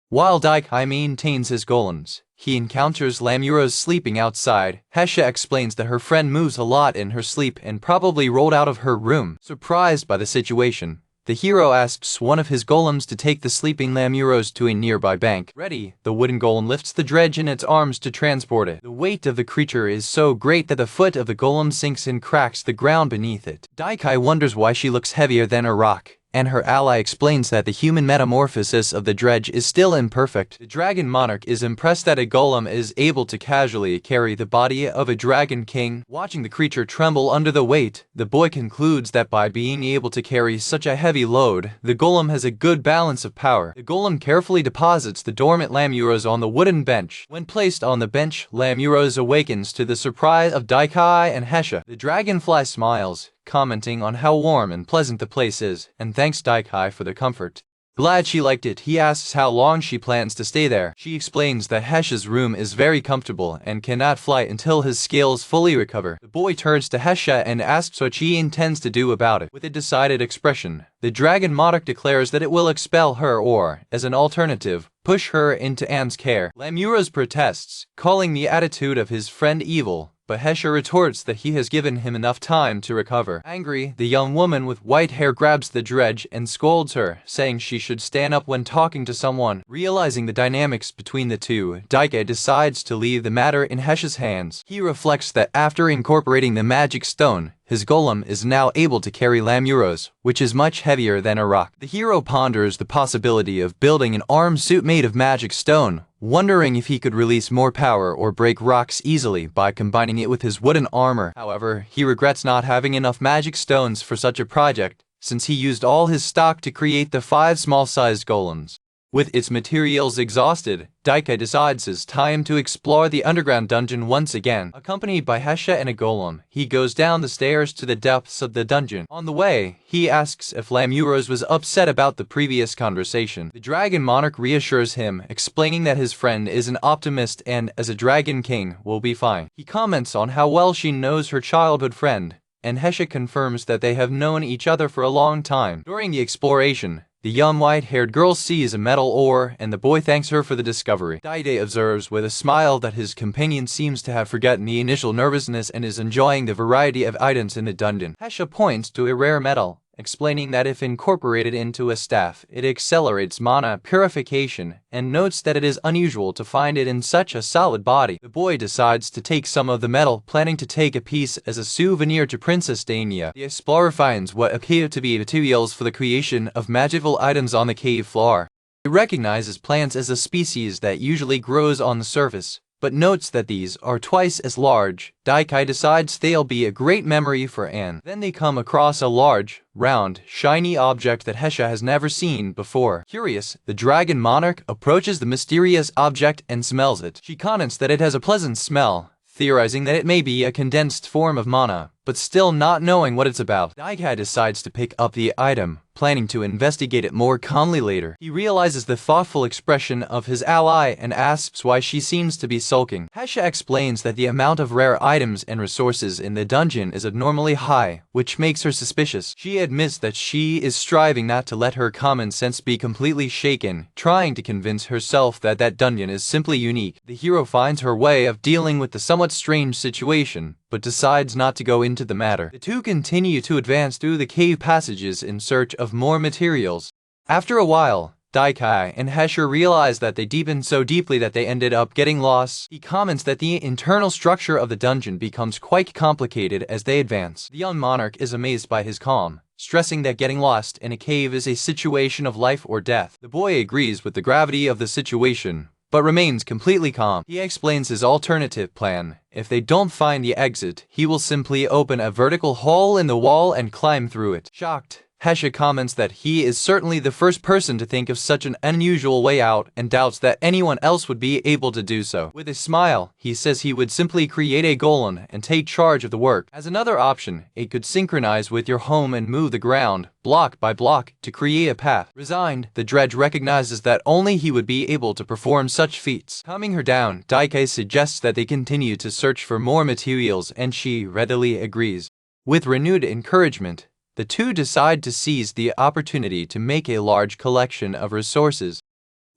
While Daikai maintains his golems, he encounters Lamuros sleeping outside. Hesha explains that her friend moves a lot in her sleep and probably rolled out of her room. Surprised by the situation, the hero asks one of his golems to take the sleeping Lamuros to a nearby bank. Ready, the wooden golem lifts the dredge in its arms to transport it. The weight of the creature is so great that the foot of the golem sinks and cracks the ground beneath it. Daikai wonders why she looks heavier than a rock, and her ally explains that the human metamorphosis of the dredge is still imperfect. The dragon monarch is impressed that a golem is able to casually carry the body of a dragon king. Watching the creature tremble under the weight, the boy concludes that by being able to carry such a heavy load, the golem has a good balance of power. The golem carefully deposits the dormant Lamuros on the wooden bench. When placed on the bench, Lamuros awakens to the surprise of Daikai and Hesha. The dragonfly smiles, commenting on how warm and pleasant the place is, and thanks Daikai for the comfort. Glad she liked it, he asks how long she plans to stay there. She explains that Hesha's room is very comfortable and cannot fly until his scales fully recover. The boy turns to Hesha and asks what she intends to do about it. With a decided expression, the dragon monarch declares that it will expel her or, as an alternative, push her into Anne's care. Lamuros protests, calling the attitude of his friend evil, but Hesha retorts that he has given him enough time to recover. Angry, the young woman with white hair grabs the dredge and scolds her, saying she should stand up when talking to someone. Realizing the dynamics between the two, Daikai decides to leave the matter in Hesha's hands. He reflects that after incorporating the magic stone, his golem is now able to carry Lamuros, which is much heavier than a rock. The hero ponders the possibility of building an arm suit made of magic stone, wondering if he could release more power or break rocks easily by combining it with his wooden armor. However, he regrets not having enough magic stones for such a project, since he used all his stock to create the 5 small-sized golems. With its materials exhausted, Daikai decides it's time to explore the underground dungeon once again. Accompanied by Hesha and a golem, he goes down the stairs to the depths of the dungeon. On the way, he asks if Lamuros was upset about the previous conversation. The dragon monarch reassures him, explaining that his friend is an optimist and, as a dragon king, will be fine. He comments on how well she knows her childhood friend, and Hesha confirms that they have known each other for a long time. During the exploration, the young white-haired girl sees a metal ore, and the boy thanks her for the discovery. Daide observes with a smile that his companion seems to have forgotten the initial nervousness and is enjoying the variety of items in the dungeon. Hesha points to a rare metal, explaining that if incorporated into a staff, it accelerates mana purification, and notes that it is unusual to find it in such a solid body. The boy decides to take some of the metal, planning to take a piece as a souvenir to Princess Dania. The explorer finds what appear to be materials for the creation of magical items on the cave floor. He recognizes plants as a species that usually grows on the surface, but notes that these are twice as large. Daikai decides they'll be a great memory for Anne. Then they come across a large, round, shiny object that Hesha has never seen before. Curious, the dragon monarch approaches the mysterious object and smells it. She comments that it has a pleasant smell, theorizing that it may be a condensed form of mana, but still not knowing what it's about. Daikai decides to pick up the item, planning to investigate it more calmly later. He realizes the thoughtful expression of his ally and asks why she seems to be sulking. Hesha explains that the amount of rare items and resources in the dungeon is abnormally high, which makes her suspicious. She admits that she is striving not to let her common sense be completely shaken, trying to convince herself that that dungeon is simply unique. The hero finds her way of dealing with the somewhat strange situation, but decides not to go into the matter. The two continue to advance through the cave passages in search of more materials. After a while, Daikai and Hesha realize that they deepened so deeply that they ended up getting lost. He comments that the internal structure of the dungeon becomes quite complicated as they advance. The young monarch is amazed by his calm, stressing that getting lost in a cave is a situation of life or death. The boy agrees with the gravity of the situation, but remains completely calm. He explains his alternative plan. If they don't find the exit, he will simply open a vertical hole in the wall and climb through it. Shocked, Hesha comments that he is certainly the first person to think of such an unusual way out and doubts that anyone else would be able to do so. With a smile, he says he would simply create a golem and take charge of the work. As another option, it could synchronize with your home and move the ground, block by block, to create a path. Resigned, the dredge recognizes that only he would be able to perform such feats. Calming her down, Daikai suggests that they continue to search for more materials, and she readily agrees. With renewed encouragement, the two decide to seize the opportunity to make a large collection of resources.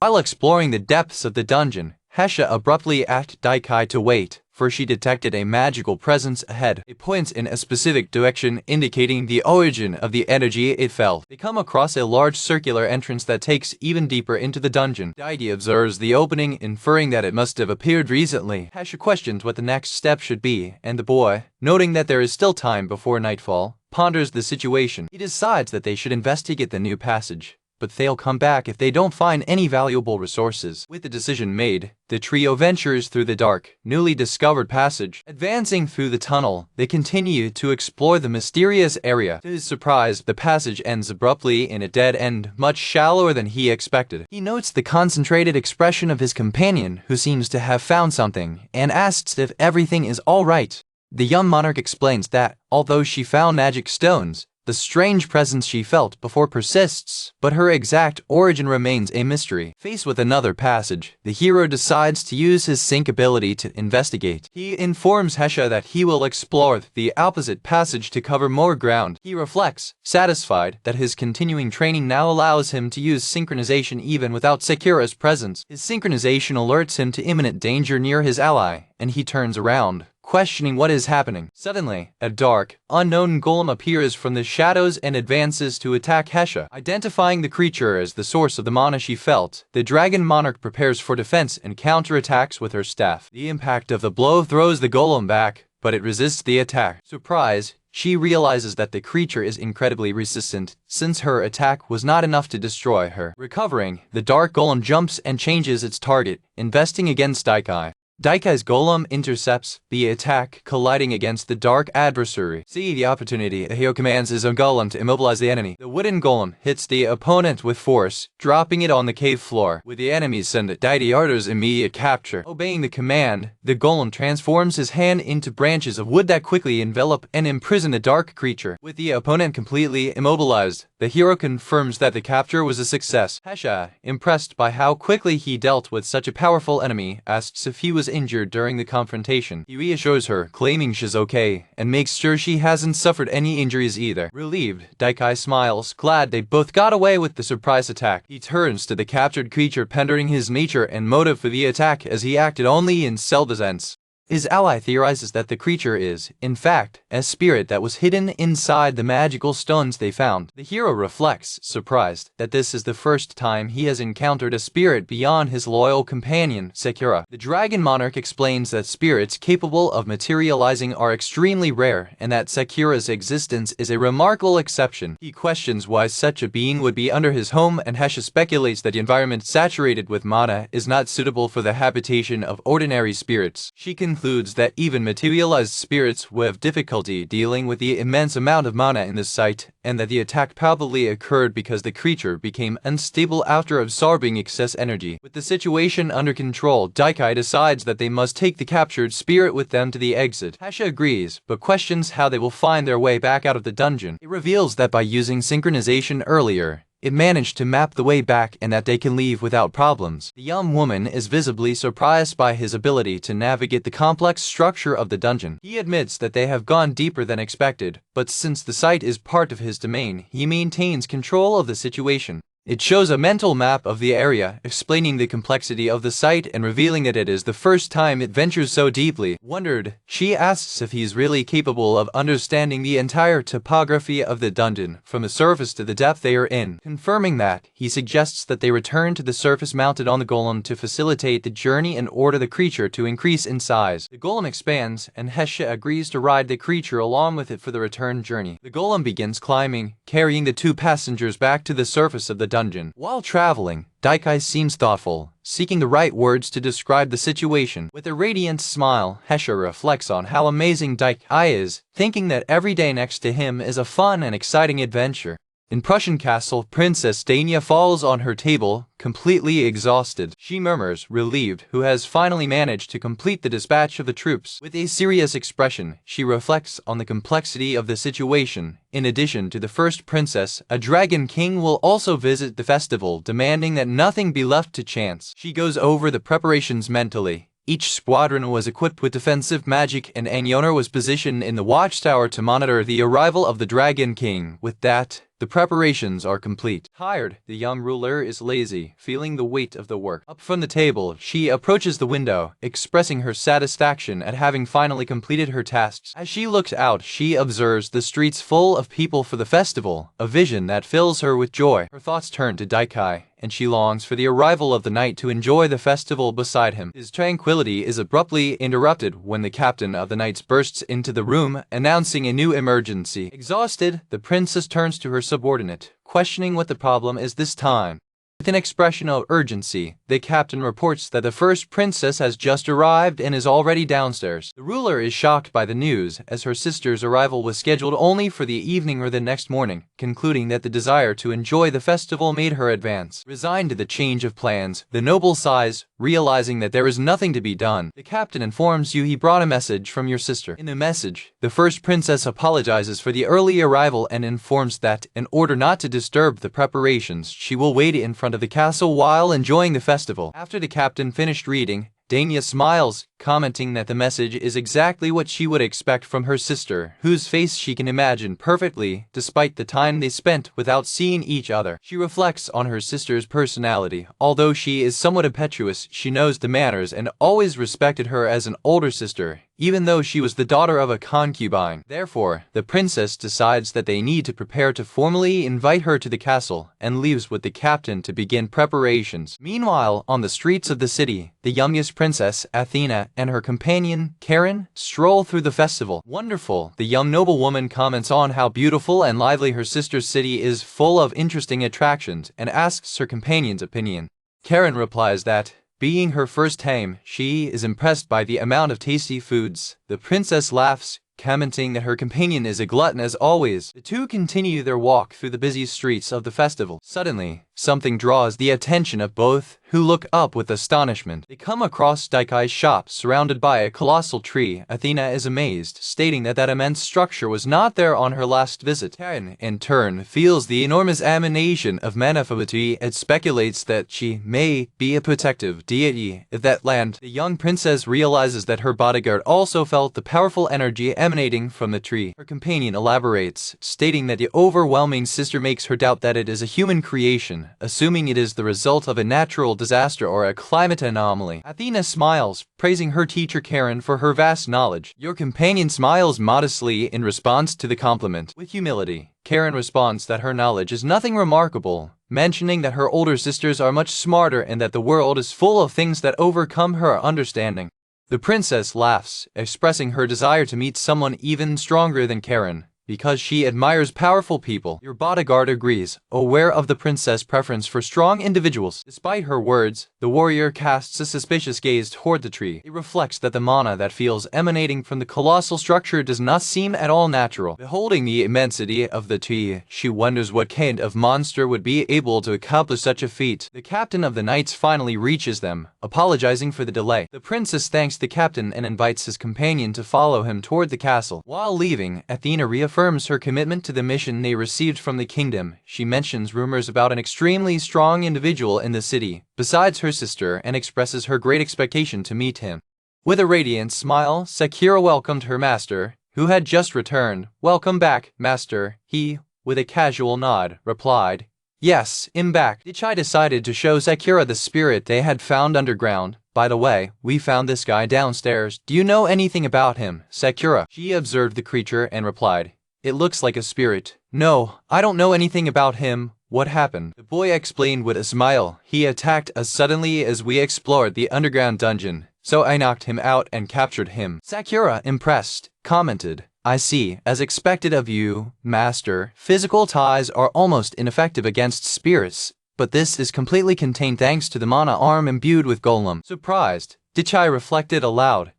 While exploring the depths of the dungeon, Hesha abruptly asked Daikai to wait, for she detected a magical presence ahead. It points in a specific direction, indicating the origin of the energy it felt. They come across a large circular entrance that takes even deeper into the dungeon. Daide observes the opening, inferring that it must have appeared recently. Hesha questions what the next step should be, and the boy, noting that there is still time before nightfall, ponders the situation. He decides that they should investigate the new passage, but they'll come back if they don't find any valuable resources. With the decision made, the trio ventures through the dark, newly discovered passage. Advancing through the tunnel, they continue to explore the mysterious area. To his surprise, the passage ends abruptly in a dead end, much shallower than he expected. He notes the concentrated expression of his companion, who seems to have found something, and asks if everything is all right. The young monarch explains that, although she found magic stones, the strange presence she felt before persists, but her exact origin remains a mystery. Faced with another passage, the hero decides to use his sync ability to investigate. He informs Hesha that he will explore the opposite passage to cover more ground. He reflects, satisfied that his continuing training now allows him to use synchronization even without Sakura's presence. His synchronization alerts him to imminent danger near his ally, and he turns around, questioning what is happening. Suddenly, a dark, unknown golem appears from the shadows and advances to attack Hesha. Identifying the creature as the source of the mana she felt, the dragon monarch prepares for defense and counterattacks with her staff. The impact of the blow throws the golem back, but it resists the attack. Surprised, she realizes that the creature is incredibly resistant, since her attack was not enough to destroy her. Recovering, the dark golem jumps and changes its target, investing against Daikai. Daikai's golem intercepts the attack, colliding against the dark adversary. See the opportunity, the hero commands his own golem to immobilize the enemy. The wooden golem hits the opponent with force, dropping it on the cave floor. With the enemies send Daidiardo's immediate capture. Obeying the command, the golem transforms his hand into branches of wood that quickly envelop and imprison the dark creature. With the opponent completely immobilized, the hero confirms that the capture was a success. Hesha, impressed by how quickly he dealt with such a powerful enemy, asks if he was injured during the confrontation. He reassures her, claiming she's okay, and makes sure she hasn't suffered any injuries either. Relieved, Daikai smiles, glad they both got away with the surprise attack. He turns to the captured creature, pondering his nature and motive for the attack, as he acted only in self-defense. His ally theorizes that the creature is, in fact, a spirit that was hidden inside the magical stones they found. The hero reflects, surprised, that this is the first time he has encountered a spirit beyond his loyal companion, Sakura. The Dragon Monarch explains that spirits capable of materializing are extremely rare, and that Sakura's existence is a remarkable exception. He questions why such a being would be under his home, and Hesha speculates that the environment saturated with mana is not suitable for the habitation of ordinary spirits. She concludes that even materialized spirits will have difficulty dealing with the immense amount of mana in this site, and that the attack probably occurred because the creature became unstable after absorbing excess energy. With the situation under control, Daikai decides that they must take the captured spirit with them to the exit. Hesha agrees, but questions how they will find their way back out of the dungeon. It reveals that by using synchronization earlier, it managed to map the way back and that they can leave without problems. The young woman is visibly surprised by his ability to navigate the complex structure of the dungeon. He admits that they have gone deeper than expected, but since the site is part of his domain, he maintains control of the situation. It shows a mental map of the area, explaining the complexity of the site and revealing that it is the first time it ventures so deeply. Wondered, she asks if he's really capable of understanding the entire topography of the dungeon, from the surface to the depth they are in. Confirming that, he suggests that they return to the surface mounted on the golem to facilitate the journey and order the creature to increase in size. The golem expands, and Hesha agrees to ride the creature along with it for the return journey. The golem begins climbing, carrying the two passengers back to the surface of the dungeon. While traveling, Daikai seems thoughtful, seeking the right words to describe the situation. With a radiant smile, Hesha reflects on how amazing Daikai is, thinking that every day next to him is a fun and exciting adventure. In Prussian Castle, Princess Dania falls on her table, completely exhausted. She murmurs, relieved, who has finally managed to complete the dispatch of the troops. With a serious expression, she reflects on the complexity of the situation. In addition to the first princess, a dragon king will also visit the festival, demanding that nothing be left to chance. She goes over the preparations mentally. Each squadron was equipped with defensive magic, and Anyona was positioned in the watchtower to monitor the arrival of the Dragon King. With that, the preparations are complete. Tired, the young ruler is lazy, feeling the weight of the work. Up from the table, she approaches the window, expressing her satisfaction at having finally completed her tasks. As she looks out, she observes the streets full of people for the festival, a vision that fills her with joy. Her thoughts turn to Daikai, and she longs for the arrival of the night to enjoy the festival beside him. His tranquility is abruptly interrupted when the captain of the knights bursts into the room, announcing a new emergency. Exhausted, the princess turns to her subordinate, questioning what the problem is this time. With an expression of urgency, the captain reports that the first princess has just arrived and is already downstairs. The ruler is shocked by the news, as her sister's arrival was scheduled only for the evening or the next morning, concluding that the desire to enjoy the festival made her advance. Resigned to the change of plans, the noble sighs, realizing that there is nothing to be done. The captain informs you he brought a message from your sister. In the message, the first princess apologizes for the early arrival and informs that, in order not to disturb the preparations, she will wait in front of the castle while enjoying the festival. After the captain finished reading, Dania smiles, commenting that the message is exactly what she would expect from her sister, whose face she can imagine perfectly, despite the time they spent without seeing each other. She reflects on her sister's personality. Although she is somewhat impetuous, she knows the manners and always respected her as an older sister, even though she was the daughter of a concubine. Therefore, the princess decides that they need to prepare to formally invite her to the castle, and leaves with the captain to begin preparations. Meanwhile, on the streets of the city, the youngest princess, Athena, and her companion, Karen, stroll through the festival. Wonderful, the young noblewoman comments on how beautiful and lively her sister's city is, full of interesting attractions, and asks her companion's opinion. Karen replies that, being her first time, she is impressed by the amount of tasty foods. The princess laughs, commenting that her companion is a glutton as always. The two continue their walk through the busy streets of the festival. Suddenly, something draws the attention of both, who look up with astonishment. They come across Daikai's shop, surrounded by a colossal tree. Athena is amazed, stating that immense structure was not there on her last visit. Karen, in turn, feels the enormous emanation of Manhwa and speculates that she may be a protective deity of that land. The young princess realizes that her bodyguard also felt the powerful energy emanating from the tree. Her companion elaborates, stating that the overwhelming sister makes her doubt that it is a human creation, assuming it is the result of a natural disaster or a climate anomaly. Athena smiles, praising her teacher Karen for her vast knowledge. Your companion smiles modestly in response to the compliment. With humility, Karen responds that her knowledge is nothing remarkable, mentioning that her older sisters are much smarter and that the world is full of things that overcome her understanding. The princess laughs, expressing her desire to meet someone even stronger than Karen, because she admires powerful people. Your bodyguard agrees, aware of the princess' preference for strong individuals. Despite her words, the warrior casts a suspicious gaze toward the tree. It reflects that the mana that feels emanating from the colossal structure does not seem at all natural. Beholding the immensity of the tree, she wonders what kind of monster would be able to accomplish such a feat. The captain of the knights finally reaches them, apologizing for the delay. The princess thanks the captain and invites his companion to follow him toward the castle. While leaving, Athena reaffirms her commitment to the mission they received from the kingdom. She mentions rumors about an extremely strong individual in the city, besides her sister, and expresses her great expectation to meet him. With a radiant smile, Sakura welcomed her master, who had just returned. "Welcome back, master," he, with a casual nod, replied. "Yes, I'm back." Dichai decided to show Sakura the spirit they had found underground. "By the way, we found this guy downstairs. Do you know anything about him, Sakura?" She observed the creature and replied, "It looks like a spirit." "No, I don't know anything about him. What happened?" The boy explained with a smile. "He attacked us suddenly as we explored the underground dungeon, so I knocked him out and captured him." Sakura, impressed, commented, "I see. As expected of you, master, physical ties are almost ineffective against spirits, but this is completely contained thanks to the mana arm imbued with golem." Surprised, Dichai reflected aloud.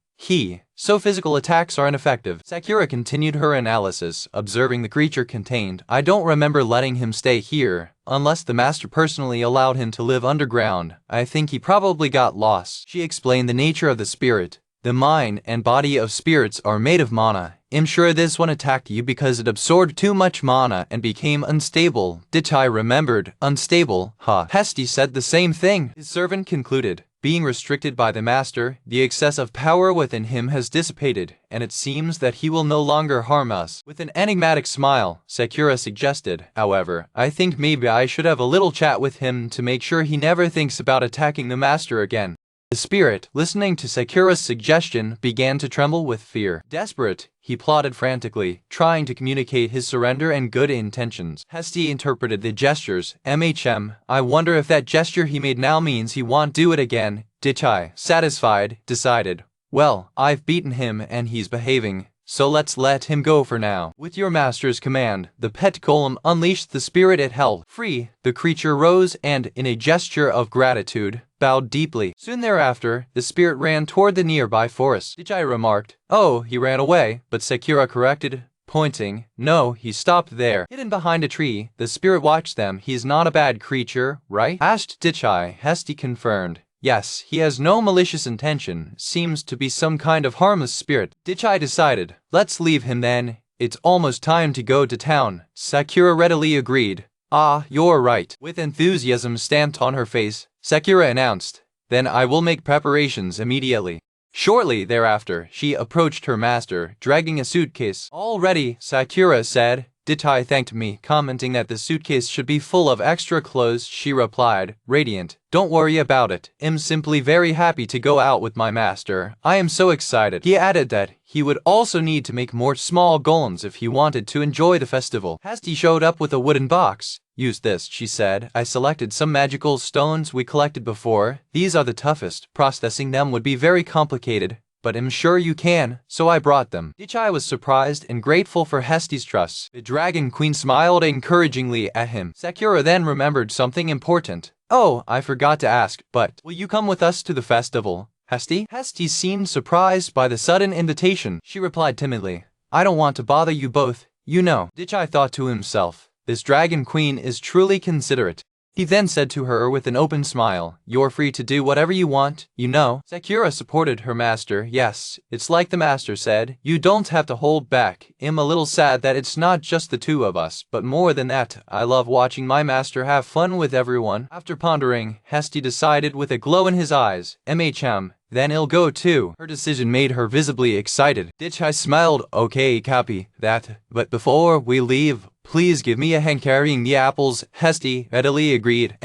So physical attacks are ineffective. Sakura continued her analysis, observing the creature contained. "I don't remember letting him stay here, unless the master personally allowed him to live underground. I think he probably got lost." She explained the nature of the spirit. "The mind and body of spirits are made of mana. I'm sure this one attacked you because it absorbed too much mana and became unstable." Dichai remembered. "Unstable, huh?" Hesti said the same thing. His servant concluded, "Being restricted by the master, the excess of power within him has dissipated, and it seems that he will no longer harm us." With an enigmatic smile, Sakura suggested, "However, I think maybe I should have a little chat with him to make sure he never thinks about attacking the master again." The spirit, listening to Sakura's suggestion, began to tremble with fear. Desperate, he plotted frantically, trying to communicate his surrender and good intentions. Hesti interpreted the gestures. I wonder if that gesture he made now means he won't do it again." Dichai, satisfied, decided, "Well, I've beaten him and he's behaving, so let's let him go for now." With your master's command, the pet golem unleashed the spirit it held. Free, the creature rose and, in a gesture of gratitude, bowed deeply. Soon thereafter, the spirit ran toward the nearby forest. Dichai remarked, "Oh, he ran away," but Sakura corrected, pointing, "No, he stopped there." Hidden behind a tree, the spirit watched them. "He's not a bad creature, right?" asked Dichai. Hesti confirmed, "Yes, he has no malicious intention, seems to be some kind of harmless spirit." Dichai decided, "Let's leave him then. It's almost time to go to town." Sakura readily agreed. "Ah, you're right." With enthusiasm stamped on her face, Sakura announced, "Then I will make preparations immediately." Shortly thereafter, she approached her master, dragging a suitcase. "All ready," Sakura said. Dichai thanked me, commenting that the suitcase should be full of extra clothes. She replied, radiant, "Don't worry about it. I'm simply very happy to go out with my master. I am so excited." He added that he would also need to make more small golems if he wanted to enjoy the festival. Hesti showed up with a wooden box. "Use this," she said. "I selected some magical stones we collected before. These are the toughest. Processing them would be very complicated, but I'm sure you can, so I brought them." Dichai was surprised and grateful for Hesti's trust. The Dragon Queen smiled encouragingly at him. Sakura then remembered something important. Oh, I forgot to ask, but will you come with us to the festival, Hesty? Hesty seemed surprised by the sudden invitation. She replied timidly, I don't want to bother you both, you know. Dichai thought to himself, this dragon queen is truly considerate. He then said to her with an open smile, you're free to do whatever you want, you know. Sakura supported her master. Yes, it's like the master said, you don't have to hold back. I'm a little sad that it's not just the two of us, but more than that, I love watching my master have fun with everyone. After pondering, Hesty decided with a glow in his eyes, then he'll go too. Her decision made her visibly excited. Dichai smiled, okay, copy that, but before we leave, please give me a hand carrying the apples. Hesty readily agreed.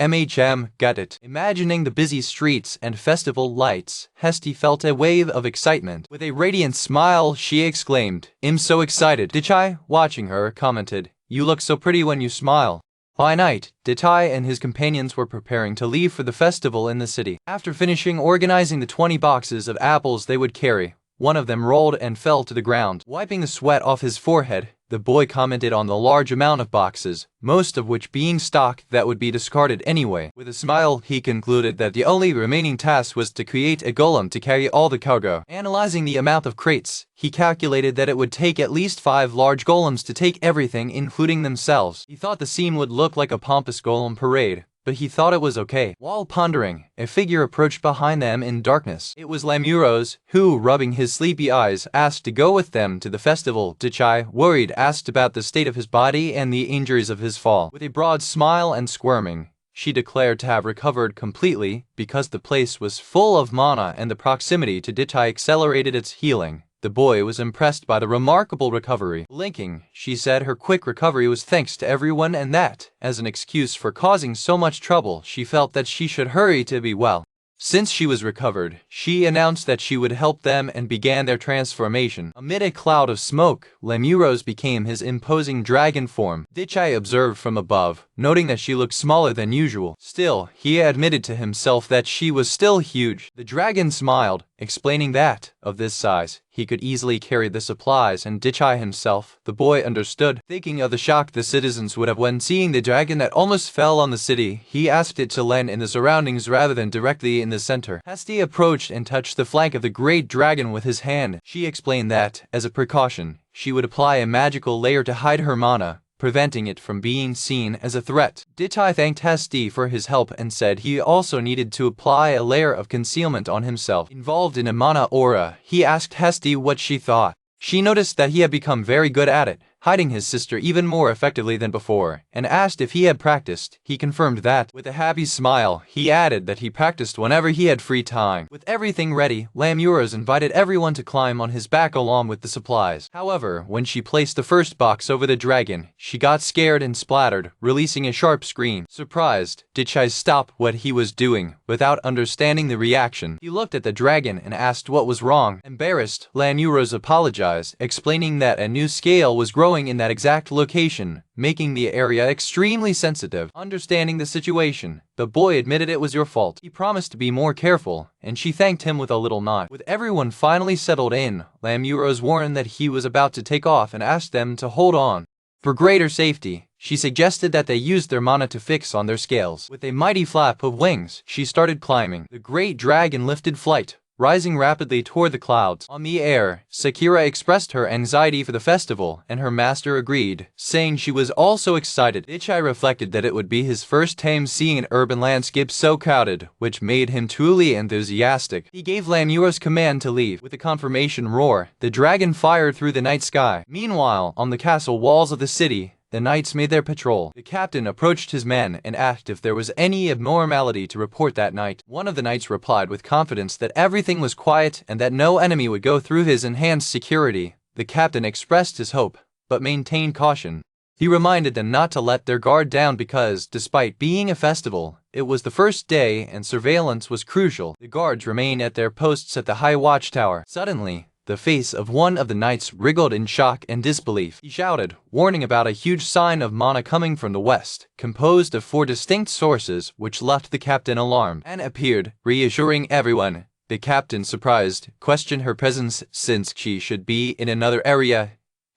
Got it. Imagining the busy streets and festival lights, Hesty felt a wave of excitement. With a radiant smile, she exclaimed, I'm so excited. Dichai, watching her, commented, you look so pretty when you smile. By night, Dichai and his companions were preparing to leave for the festival in the city. After finishing organizing the 20 boxes of apples they would carry, one of them rolled and fell to the ground. Wiping the sweat off his forehead, the boy commented on the large amount of boxes, most of which being stock that would be discarded anyway. With a smile, he concluded that the only remaining task was to create a golem to carry all the cargo. Analyzing the amount of crates, he calculated that it would take at least 5 large golems to take everything, including themselves. He thought the scene would look like a pompous golem parade, but he thought it was okay. While pondering, a figure approached behind them in darkness. It was Lamuros, who, rubbing his sleepy eyes, asked to go with them to the festival. Dichai, worried, asked about the state of his body and the injuries of his fall. With a broad smile and squirming, she declared to have recovered completely because the place was full of mana and the proximity to Dichai accelerated its healing. The boy was impressed by the remarkable recovery. Blinking, she said her quick recovery was thanks to everyone and that, as an excuse for causing so much trouble, she felt that she should hurry to be well. Since she was recovered, she announced that she would help them and began their transformation. Amid a cloud of smoke, Lemuros became his imposing dragon form. Dichai observed from above, noting that she looked smaller than usual. Still, he admitted to himself that she was still huge. The dragon smiled, explaining that, of this size, he could easily carry the supplies, and Dichai himself, the boy understood. Thinking of the shock the citizens would have when seeing the dragon that almost fell on the city, he asked it to land in the surroundings rather than directly in the center. Hesty approached and touched the flank of the great dragon with his hand. She explained that, as a precaution, she would apply a magical layer to hide her mana, preventing it from being seen as a threat. Dichai thanked Hesty for his help and said he also needed to apply a layer of concealment on himself. Involved in a mana aura, he asked Hesty what she thought. She noticed that he had become very good at it, hiding his sister even more effectively than before, and asked if he had practiced. He confirmed that. With a happy smile, he added that he practiced whenever he had free time. With everything ready, Lamuros invited everyone to climb on his back along with the supplies. However, when she placed the first box over the dragon, she got scared and splattered, releasing a sharp scream. Surprised, Dichai stopped what he was doing, without understanding the reaction. He looked at the dragon and asked what was wrong. Embarrassed, Lamuros apologized, explaining that a new scale was growing in that exact location, making the area extremely sensitive. Understanding the situation, the boy admitted it was your fault. He promised to be more careful, and she thanked him with a little nod. With everyone finally settled in, Lamuros warned that he was about to take off and asked them to hold on. For greater safety, she suggested that they use their mana to fix on their scales. With a mighty flap of wings, she started climbing. The great dragon lifted flight, rising rapidly toward the clouds. On the air, Sakura expressed her anxiety for the festival, and her master agreed, saying she was also excited. Ichai reflected that it would be his first time seeing an urban landscape so crowded, which made him truly enthusiastic. He gave Lamuros command to leave. With a confirmation roar, the dragon fired through the night sky. Meanwhile, on the castle walls of the city, the knights made their patrol. The captain approached his men and asked if there was any abnormality to report that night. One of the knights replied with confidence that everything was quiet and that no enemy would go through his enhanced security. The captain expressed his hope, but maintained caution. He reminded them not to let their guard down because, despite being a festival, it was the first day and surveillance was crucial. The guards remained at their posts at the high watchtower. Suddenly, the face of one of the knights wriggled in shock and disbelief. He shouted, warning about a huge sign of mana coming from the west, composed of 4 distinct sources, which left the captain alarmed. Anne appeared, reassuring everyone. The captain, surprised, questioned her presence since she should be in another area.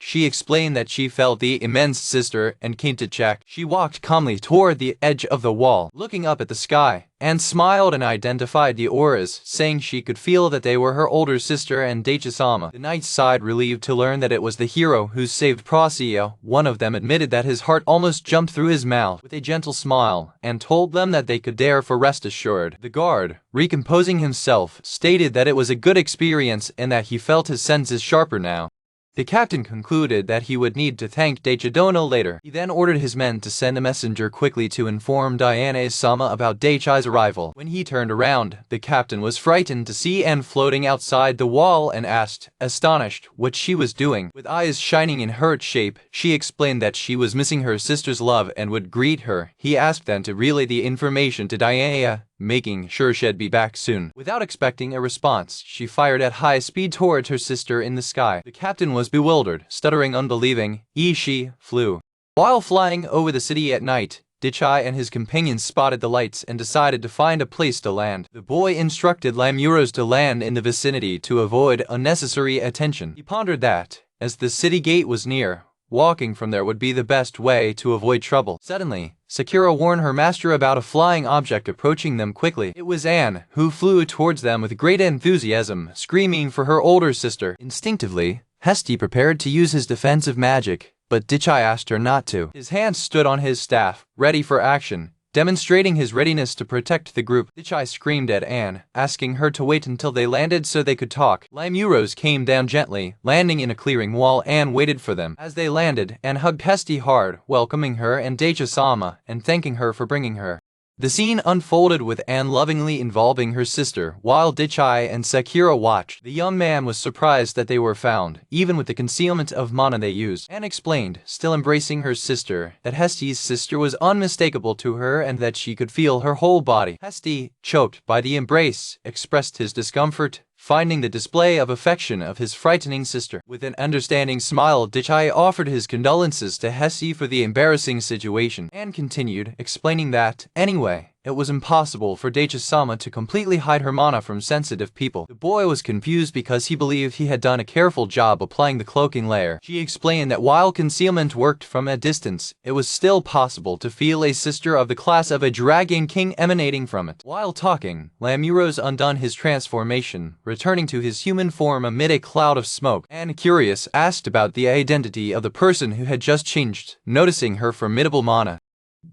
she explained that she felt the immense sister and came to check. She walked calmly toward the edge of the wall, looking up at the sky, and smiled and identified the auras, saying she could feel that they were her older sister and Daichi-sama. The knights sighed, relieved to learn that it was the hero who saved Prosia. One of them admitted that his heart almost jumped through his mouth with a gentle smile, and told them that they could therefore rest assured. The guard, recomposing himself, stated that it was a good experience and that he felt his senses sharper now. The captain concluded that he would need to thank Daichi-dono later. He then ordered his men to send a messenger quickly to inform Diane-sama about Daichi's arrival. When he turned around, the captain was frightened to see Anne floating outside the wall and asked, astonished, what she was doing. With eyes shining in heart shape, she explained that she was missing her sister's love and would greet her. He asked them to relay the information to Diane, making sure she'd be back soon. Without expecting a response, she fired at high speed towards her sister in the sky. The captain was bewildered, stuttering unbelieving. She flew. While flying over the city at night, Daichi and his companions spotted the lights and decided to find a place to land. The boy instructed Lamuros to land in the vicinity to avoid unnecessary attention. He pondered that, as the city gate was near, walking from there would be the best way to avoid trouble. Suddenly, Sakura warned her master about a flying object approaching them quickly. It was Anne, who flew towards them with great enthusiasm, screaming for her older sister. Instinctively, Hesti prepared to use his defensive magic, but Daichi asked her not to. His hand stood on his staff, ready for action, demonstrating his readiness to protect the group. Daichi screamed at Anne, asking her to wait until they landed so they could talk. Lamuros came down gently, landing in a clearing while Anne waited for them. As they landed, Anne hugged Hesti hard, welcoming her and Daichi-sama, and thanking her for bringing her. The scene unfolded with Anne lovingly involving her sister, while Daichi and Sakura watched. The young man was surprised that they were found, even with the concealment of mana they used. Anne explained, still embracing her sister, that Hesti's sister was unmistakable to her and that she could feel her whole body. Hesti, choked by the embrace, expressed his discomfort, finding the display of affection of his frightening sister. With an understanding smile, Daichi offered his condolences to Hesti for the embarrassing situation, and continued, explaining that, anyway, it was impossible for Daichi-sama to completely hide her mana from sensitive people. The boy was confused because he believed he had done a careful job applying the cloaking layer. She explained that while concealment worked from a distance, it was still possible to feel a sister of the class of a dragon king emanating from it. While talking, Lamuros undone his transformation, returning to his human form amid a cloud of smoke, and curious, asked about the identity of the person who had just changed, noticing her formidable mana.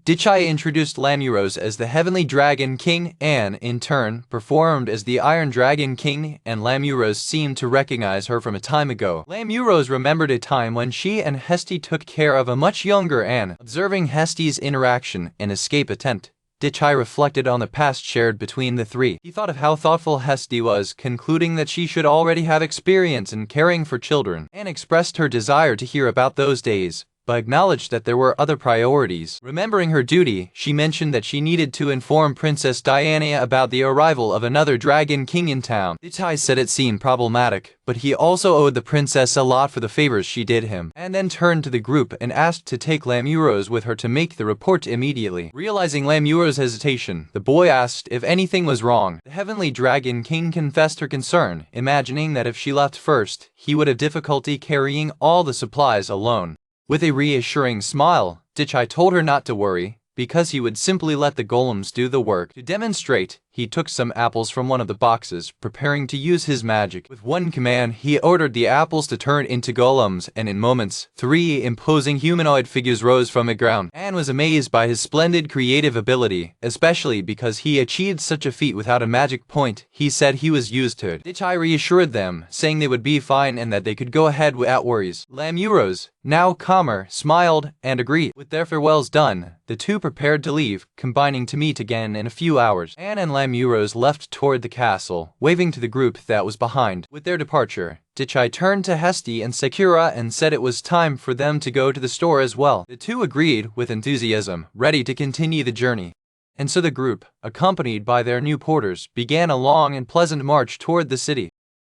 Daichi introduced Lamuros as the Heavenly Dragon King, and, in turn, performed as the Iron Dragon King, and Lamuros seemed to recognize her from a time ago. Lamuros remembered a time when she and Hesti took care of a much younger Anne. Observing Hesti's interaction and escape attempt, Daichi reflected on the past shared between the three. He thought of how thoughtful Hesti was, concluding that she should already have experience in caring for children, and expressed her desire to hear about those days, but acknowledged that there were other priorities. Remembering her duty, she mentioned that she needed to inform Princess Diana about the arrival of another Dragon King in town. Daichi said it seemed problematic, but he also owed the princess a lot for the favors she did him, and then turned to the group and asked to take Lamuros with her to make the report immediately. Realizing Lamuros' hesitation, the boy asked if anything was wrong. The Heavenly Dragon King confessed her concern, imagining that if she left first, he would have difficulty carrying all the supplies alone. With a reassuring smile, Daichi told her not to worry, because he would simply let the golems do the work. To demonstrate, he took some apples from one of the boxes, preparing to use his magic. With one command, he ordered the apples to turn into golems, and in moments, 3 imposing humanoid figures rose from the ground. Anne was amazed by his splendid creative ability, especially because he achieved such a feat without a magic point. He said he was used to it. Daichi reassured them, saying they would be fine and that they could go ahead without worries. Lamuros, now calmer, smiled and agreed. With their farewells done, the two prepared to leave, combining to meet again in a few hours. Anne and Lamuros left toward the castle, waving to the group that was behind. With their departure, Daichi turned to Hesti and Sakura and said it was time for them to go to the store as well. The two agreed with enthusiasm, ready to continue the journey. And so the group, accompanied by their new porters, began a long and pleasant march toward the city.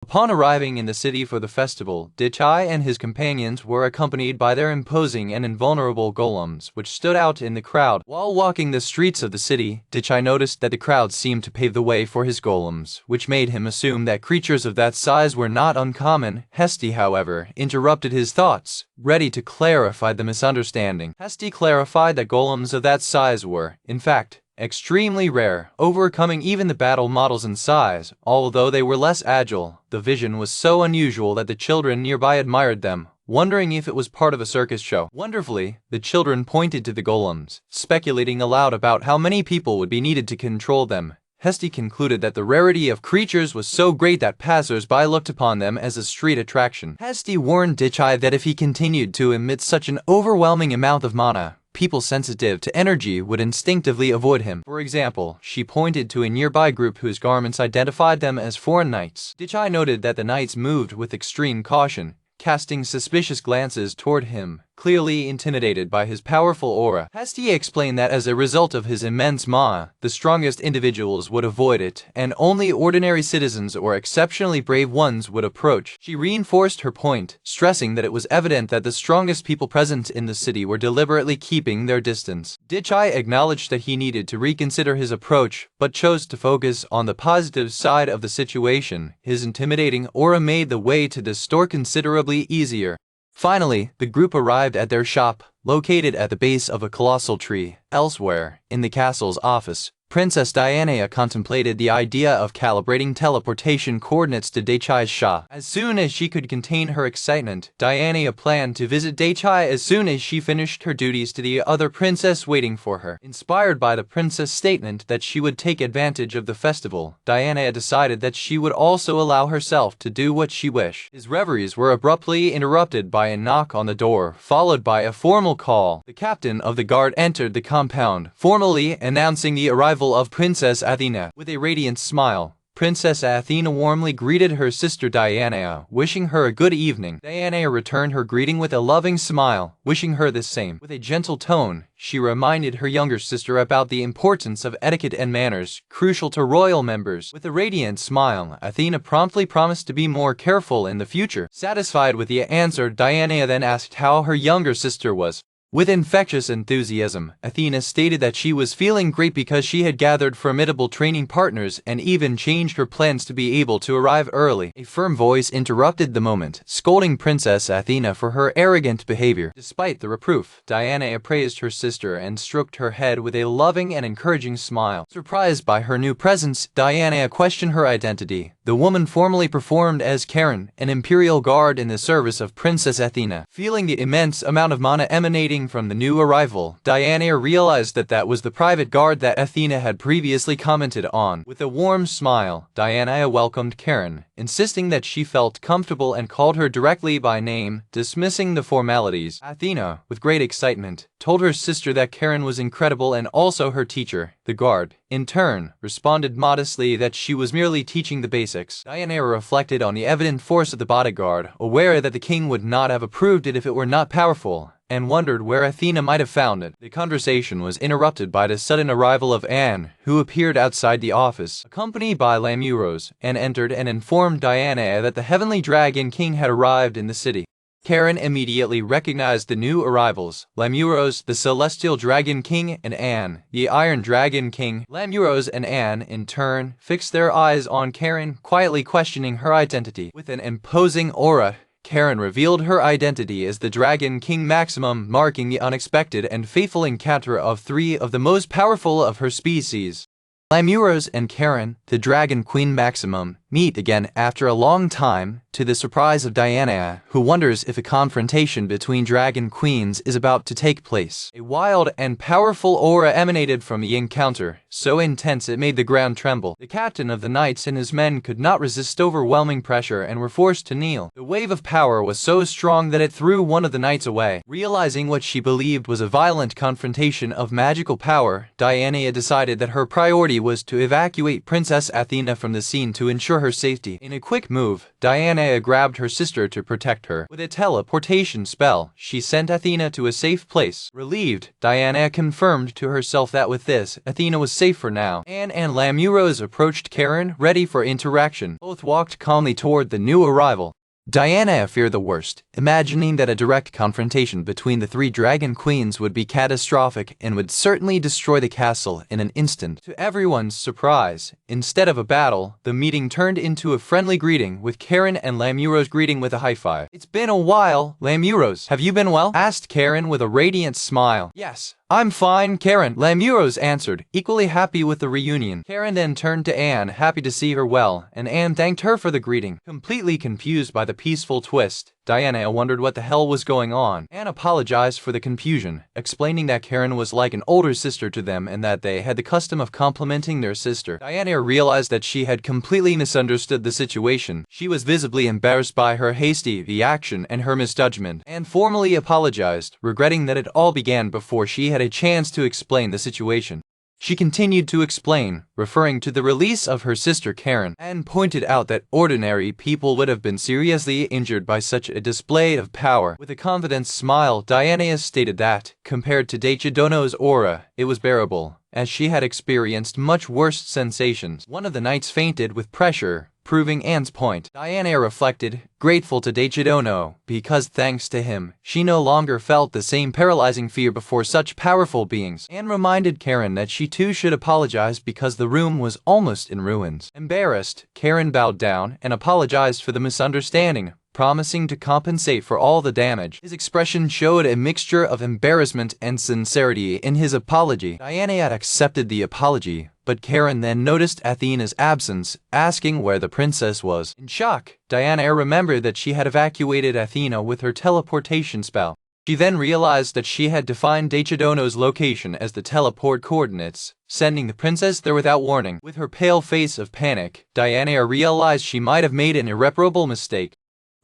Upon arriving in the city for the festival, Dichai and his companions were accompanied by their imposing and invulnerable golems, which stood out in the crowd. While walking the streets of the city, Dichai noticed that the crowd seemed to pave the way for his golems, which made him assume that creatures of that size were not uncommon. Hesti, however, interrupted his thoughts, ready to clarify the misunderstanding. Hesti clarified that golems of that size were, in fact, extremely rare, overcoming even the battle models in size. Although they were less agile, the vision was so unusual that the children nearby admired them, wondering if it was part of a circus show. Wonderfully, the children pointed to the golems, speculating aloud about how many people would be needed to control them. Hesti concluded that the rarity of creatures was so great that passers-by looked upon them as a street attraction. Hesti warned Dichai that if he continued to emit such an overwhelming amount of mana, people sensitive to energy would instinctively avoid him. For example, she pointed to a nearby group whose garments identified them as foreign knights. Dichai noted that the knights moved with extreme caution, casting suspicious glances toward him, clearly intimidated by his powerful aura. Hesti explained that as a result of his immense ma, the strongest individuals would avoid it, and only ordinary citizens or exceptionally brave ones would approach. She reinforced her point, stressing that it was evident that the strongest people present in the city were deliberately keeping their distance. Dichai acknowledged that he needed to reconsider his approach, but chose to focus on the positive side of the situation. His intimidating aura made the way to the store considerably easier. Finally, the group arrived at their shop, located at the base of a colossal tree. Elsewhere, in the castle's office, Princess Diana contemplated the idea of calibrating teleportation coordinates to Daichai's shop. As soon as she could contain her excitement, Diana planned to visit Daichai as soon as she finished her duties to the other princess waiting for her. Inspired by the princess' statement that she would take advantage of the festival, Diana decided that she would also allow herself to do what she wished. His reveries were abruptly interrupted by a knock on the door, followed by a formal call. The captain of the guard entered the compound, formally announcing the arrival of Princess Athena. With a radiant smile, Princess Athena warmly greeted her sister Diana, wishing her a good evening. Diana returned her greeting with a loving smile, wishing her the same. With a gentle tone, she reminded her younger sister about the importance of etiquette and manners, crucial to royal members. With a radiant smile, Athena promptly promised to be more careful in the future. Satisfied with the answer, Diana then asked how her younger sister was. With infectious enthusiasm, Athena stated that she was feeling great because she had gathered formidable training partners and even changed her plans to be able to arrive early. A firm voice interrupted the moment, scolding Princess Athena for her arrogant behavior. Despite the reproof, Diana praised her sister and stroked her head with a loving and encouraging smile. Surprised by her new presence, Diana questioned her identity. The woman formally performed as Karen, an imperial guard in the service of Princess Athena. Feeling the immense amount of mana emanating from the new arrival, Diana realized that that was the private guard that Athena had previously commented on. With a warm smile, Diana welcomed Karen, insisting that she felt comfortable and called her directly by name, dismissing the formalities. Athena, with great excitement, told her sister that Karen was incredible and also her teacher. The guard, in turn, responded modestly that she was merely teaching the basics. Diana reflected on the evident force of the bodyguard, aware that the king would not have approved it if it were not powerful, and wondered where Athena might have found it. The conversation was interrupted by the sudden arrival of Anne, who appeared outside the office, accompanied by Lamuros, and entered and informed Diana that the Heavenly Dragon King had arrived in the city. Karen immediately recognized the new arrivals, Lamuros, the Celestial Dragon King, and Anne, the Iron Dragon King. Lamuros and Anne, in turn, fixed their eyes on Karen, quietly questioning her identity. With an imposing aura, Karen revealed her identity as the Dragon King Maximum, marking the unexpected and fateful encounter of three of the most powerful of her species. Lamuros and Karen, the Dragon Queen Maximum, meet again after a long time, to the surprise of Diana, who wonders if a confrontation between Dragon Queens is about to take place. A wild and powerful aura emanated from the encounter, so intense it made the ground tremble. The captain of the knights and his men could not resist overwhelming pressure and were forced to kneel. The wave of power was so strong that it threw one of the knights away. Realizing what she believed was a violent confrontation of magical power, Diana decided that her priority was to evacuate Princess Athena from the scene to ensure her safety. In a quick move, Diana grabbed her sister to protect her. With a teleportation spell, she sent Athena to a safe place. Relieved, Diana confirmed to herself that with this, Athena was safe for now. Anne and Lamuros approached Karen, ready for interaction. Both walked calmly toward the new arrival. Diana feared the worst, imagining that a direct confrontation between the three dragon queens would be catastrophic and would certainly destroy the castle in an instant. To everyone's surprise, instead of a battle, the meeting turned into a friendly greeting, with Karen and Lamuros greeting with a high five. "It's been a while, Lamuros. Have you been well?" asked Karen with a radiant smile. "Yes, I'm fine, Karen," Lamuros answered, equally happy with the reunion. Karen then turned to Anne, happy to see her well, and Anne thanked her for the greeting. Completely confused by the peaceful twist, Diana wondered what the hell was going on. Anne apologized for the confusion, explaining that Karen was like an older sister to them and that they had the custom of complimenting their sister. Diana realized that she had completely misunderstood the situation. She was visibly embarrassed by her hasty reaction and her misjudgment, and formally apologized, regretting that it all began before she had a chance to explain the situation. She continued to explain, referring to the release of her sister Karen, and pointed out that ordinary people would have been seriously injured by such a display of power. With a confident smile, Diana stated that, compared to Daichidono's aura, it was bearable, as she had experienced much worse sensations. One of the knights fainted with pressure, proving Anne's point. Diana reflected, grateful to Daichidono, because thanks to him, she no longer felt the same paralyzing fear before such powerful beings. Anne reminded Karen that she too should apologize because the room was almost in ruins. Embarrassed, Karen bowed down and apologized for the misunderstanding, promising to compensate for all the damage. His expression showed a mixture of embarrassment and sincerity in his apology. Diana had accepted the apology, but Karen then noticed Athena's absence, asking where the princess was. In shock, Diana remembered that she had evacuated Athena with her teleportation spell. She then realized that she had defined Daichidono's location as the teleport coordinates, sending the princess there without warning. With her pale face of panic, Diana realized she might have made an irreparable mistake.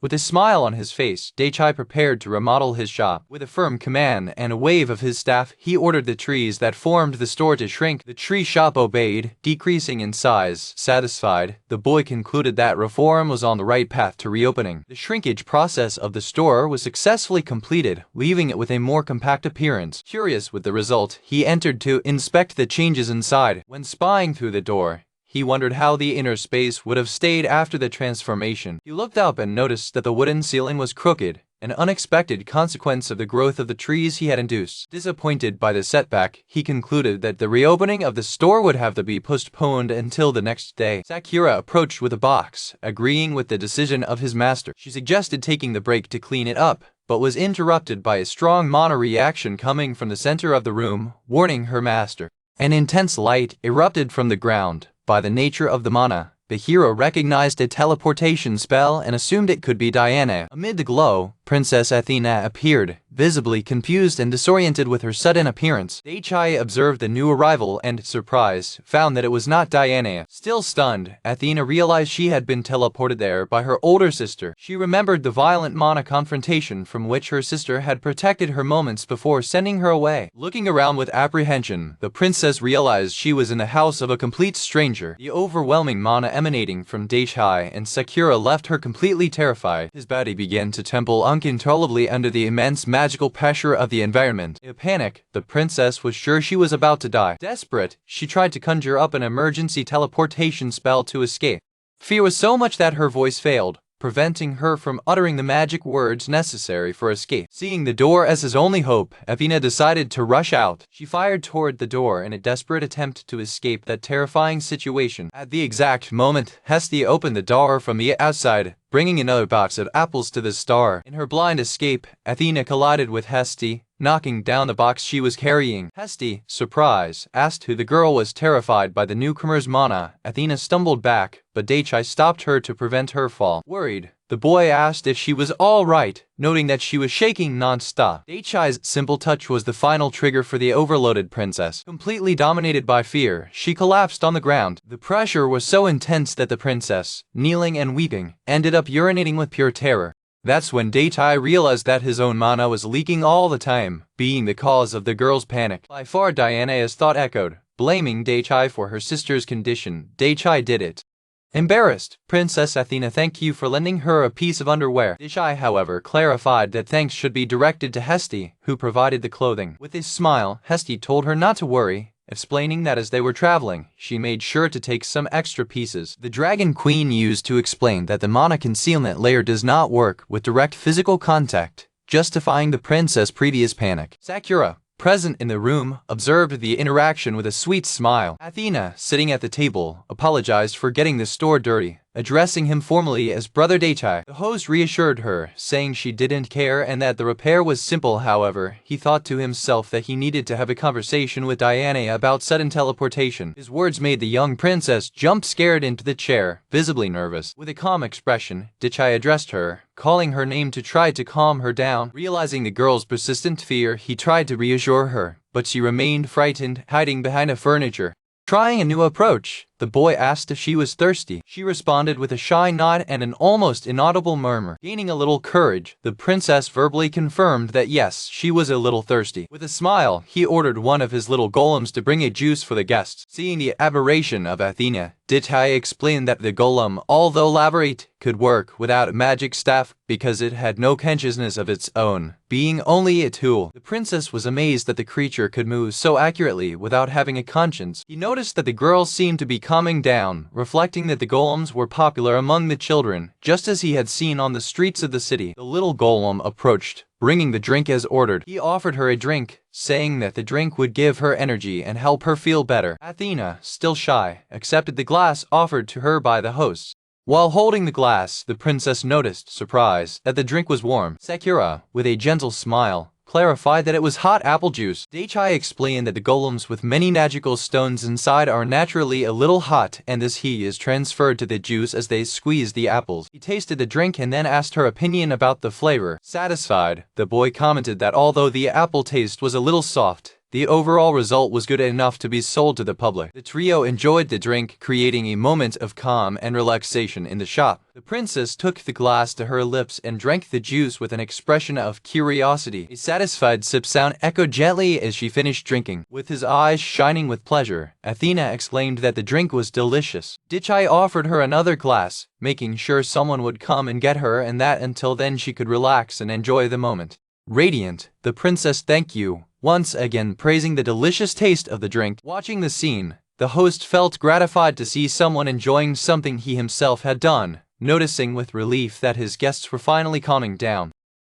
With a smile on his face, Daichai prepared to remodel his shop. With a firm command and a wave of his staff, he ordered the trees that formed the store to shrink. The tree shop obeyed, decreasing in size. Satisfied, the boy concluded that reform was on the right path to reopening. The shrinkage process of the store was successfully completed, leaving it with a more compact appearance. Curious with the result, he entered to inspect the changes inside. When spying through the door, he wondered how the inner space would have stayed after the transformation. He looked up and noticed that the wooden ceiling was crooked, an unexpected consequence of the growth of the trees he had induced. Disappointed by the setback, he concluded that the reopening of the store would have to be postponed until the next day. Sakura approached with a box, agreeing with the decision of his master. She suggested taking the break to clean it up, but was interrupted by a strong mana reaction coming from the center of the room, warning her master. An intense light erupted from the ground. By the nature of the mana, the hero recognized a teleportation spell and assumed it could be Diana. Amid the glow, Princess Athena appeared, visibly confused and disoriented with her sudden appearance. Daichai observed the new arrival and, surprised, found that it was not Diana. Still stunned, Athena realized she had been teleported there by her older sister. She remembered the violent mana confrontation from which her sister had protected her moments before sending her away. Looking around with apprehension, the princess realized she was in the house of a complete stranger. The overwhelming mana emanating from Daichai and Sakura left her completely terrified. His body began to tremble uncontrollably under the immense magical pressure of the environment. In a panic, the princess was sure she was about to die. Desperate, she tried to conjure up an emergency teleportation spell to escape. Fear was so much that her voice failed, preventing her from uttering the magic words necessary for escape. Seeing the door as his only hope, Athena decided to rush out. She fired toward the door in a desperate attempt to escape that terrifying situation. At the exact moment, Hestia opened the door from the outside, bringing another box of apples to the star. In her blind escape, Athena collided with Hestia, knocking down the box she was carrying. Hestia, surprised, asked who the girl was. Terrified by the newcomer's mana, Athena stumbled back, but Daichai stopped her to prevent her fall. Worried, the boy asked if she was all right, noting that she was shaking non-stop. Daichai's simple touch was the final trigger for the overloaded princess. Completely dominated by fear, she collapsed on the ground. The pressure was so intense that the princess, kneeling and weeping, ended up urinating with pure terror. That's when Daichai realized that his own mana was leaking all the time, being the cause of the girl's panic. By far, Diana's thought echoed, blaming Daichai for her sister's condition. Daichai did it. Embarrassed, Princess Athena thanked you for lending her a piece of underwear. Dishai, however, clarified that thanks should be directed to Hesti, who provided the clothing. With a smile, Hesti told her not to worry, explaining that as they were traveling, she made sure to take some extra pieces. The Dragon Queen used to explain that the mana concealment layer does not work with direct physical contact, justifying the princess' previous panic. Sakura, present in the room, observed the interaction with a sweet smile. Athena, sitting at the table, apologized for getting the store dirty, addressing him formally as Brother Deitai. The host reassured her, saying she didn't care and that the repair was simple. However, he thought to himself that he needed to have a conversation with Diana about sudden teleportation. His words made the young princess jump scared into the chair, visibly nervous. With a calm expression, Deitai addressed her, calling her name to try to calm her down. Realizing the girl's persistent fear, he tried to reassure her, but she remained frightened, hiding behind a furniture. Trying a new approach, the boy asked if she was thirsty. She responded with a shy nod and an almost inaudible murmur. Gaining a little courage, the princess verbally confirmed that yes, she was a little thirsty. With a smile, he ordered one of his little golems to bring a juice for the guests. Seeing the aberration of Athena, Deitai explained that the golem, although elaborate, could work without a magic staff because it had no consciousness of its own, being only a tool. The princess was amazed that the creature could move so accurately without having a conscience. He noticed that the girl seemed to be calming down, reflecting that the golems were popular among the children, just as he had seen on the streets of the city. The little golem approached, bringing the drink as ordered. He offered her a drink, saying that the drink would give her energy and help her feel better. Athena, still shy, accepted the glass offered to her by the hosts. While holding the glass, the princess noticed, surprised, that the drink was warm. Sakura, with a gentle smile, clarified that it was hot apple juice. Deitai explained that the golems with many magical stones inside are naturally a little hot, and this heat is transferred to the juice as they squeeze the apples. He tasted the drink and then asked her opinion about the flavor. Satisfied, the boy commented that although the apple taste was a little soft, the overall result was good enough to be sold to the public. The trio enjoyed the drink, creating a moment of calm and relaxation in the shop. The princess took the glass to her lips and drank the juice with an expression of curiosity. A satisfied sip sound echoed gently as she finished drinking. With his eyes shining with pleasure, Athena exclaimed that the drink was delicious. Deitai offered her another glass, making sure someone would come and get her and that until then she could relax and enjoy the moment. Radiant, the princess thanked you, once again praising the delicious taste of the drink. Watching the scene, the host felt gratified to see someone enjoying something he himself had done, noticing with relief that his guests were finally calming down.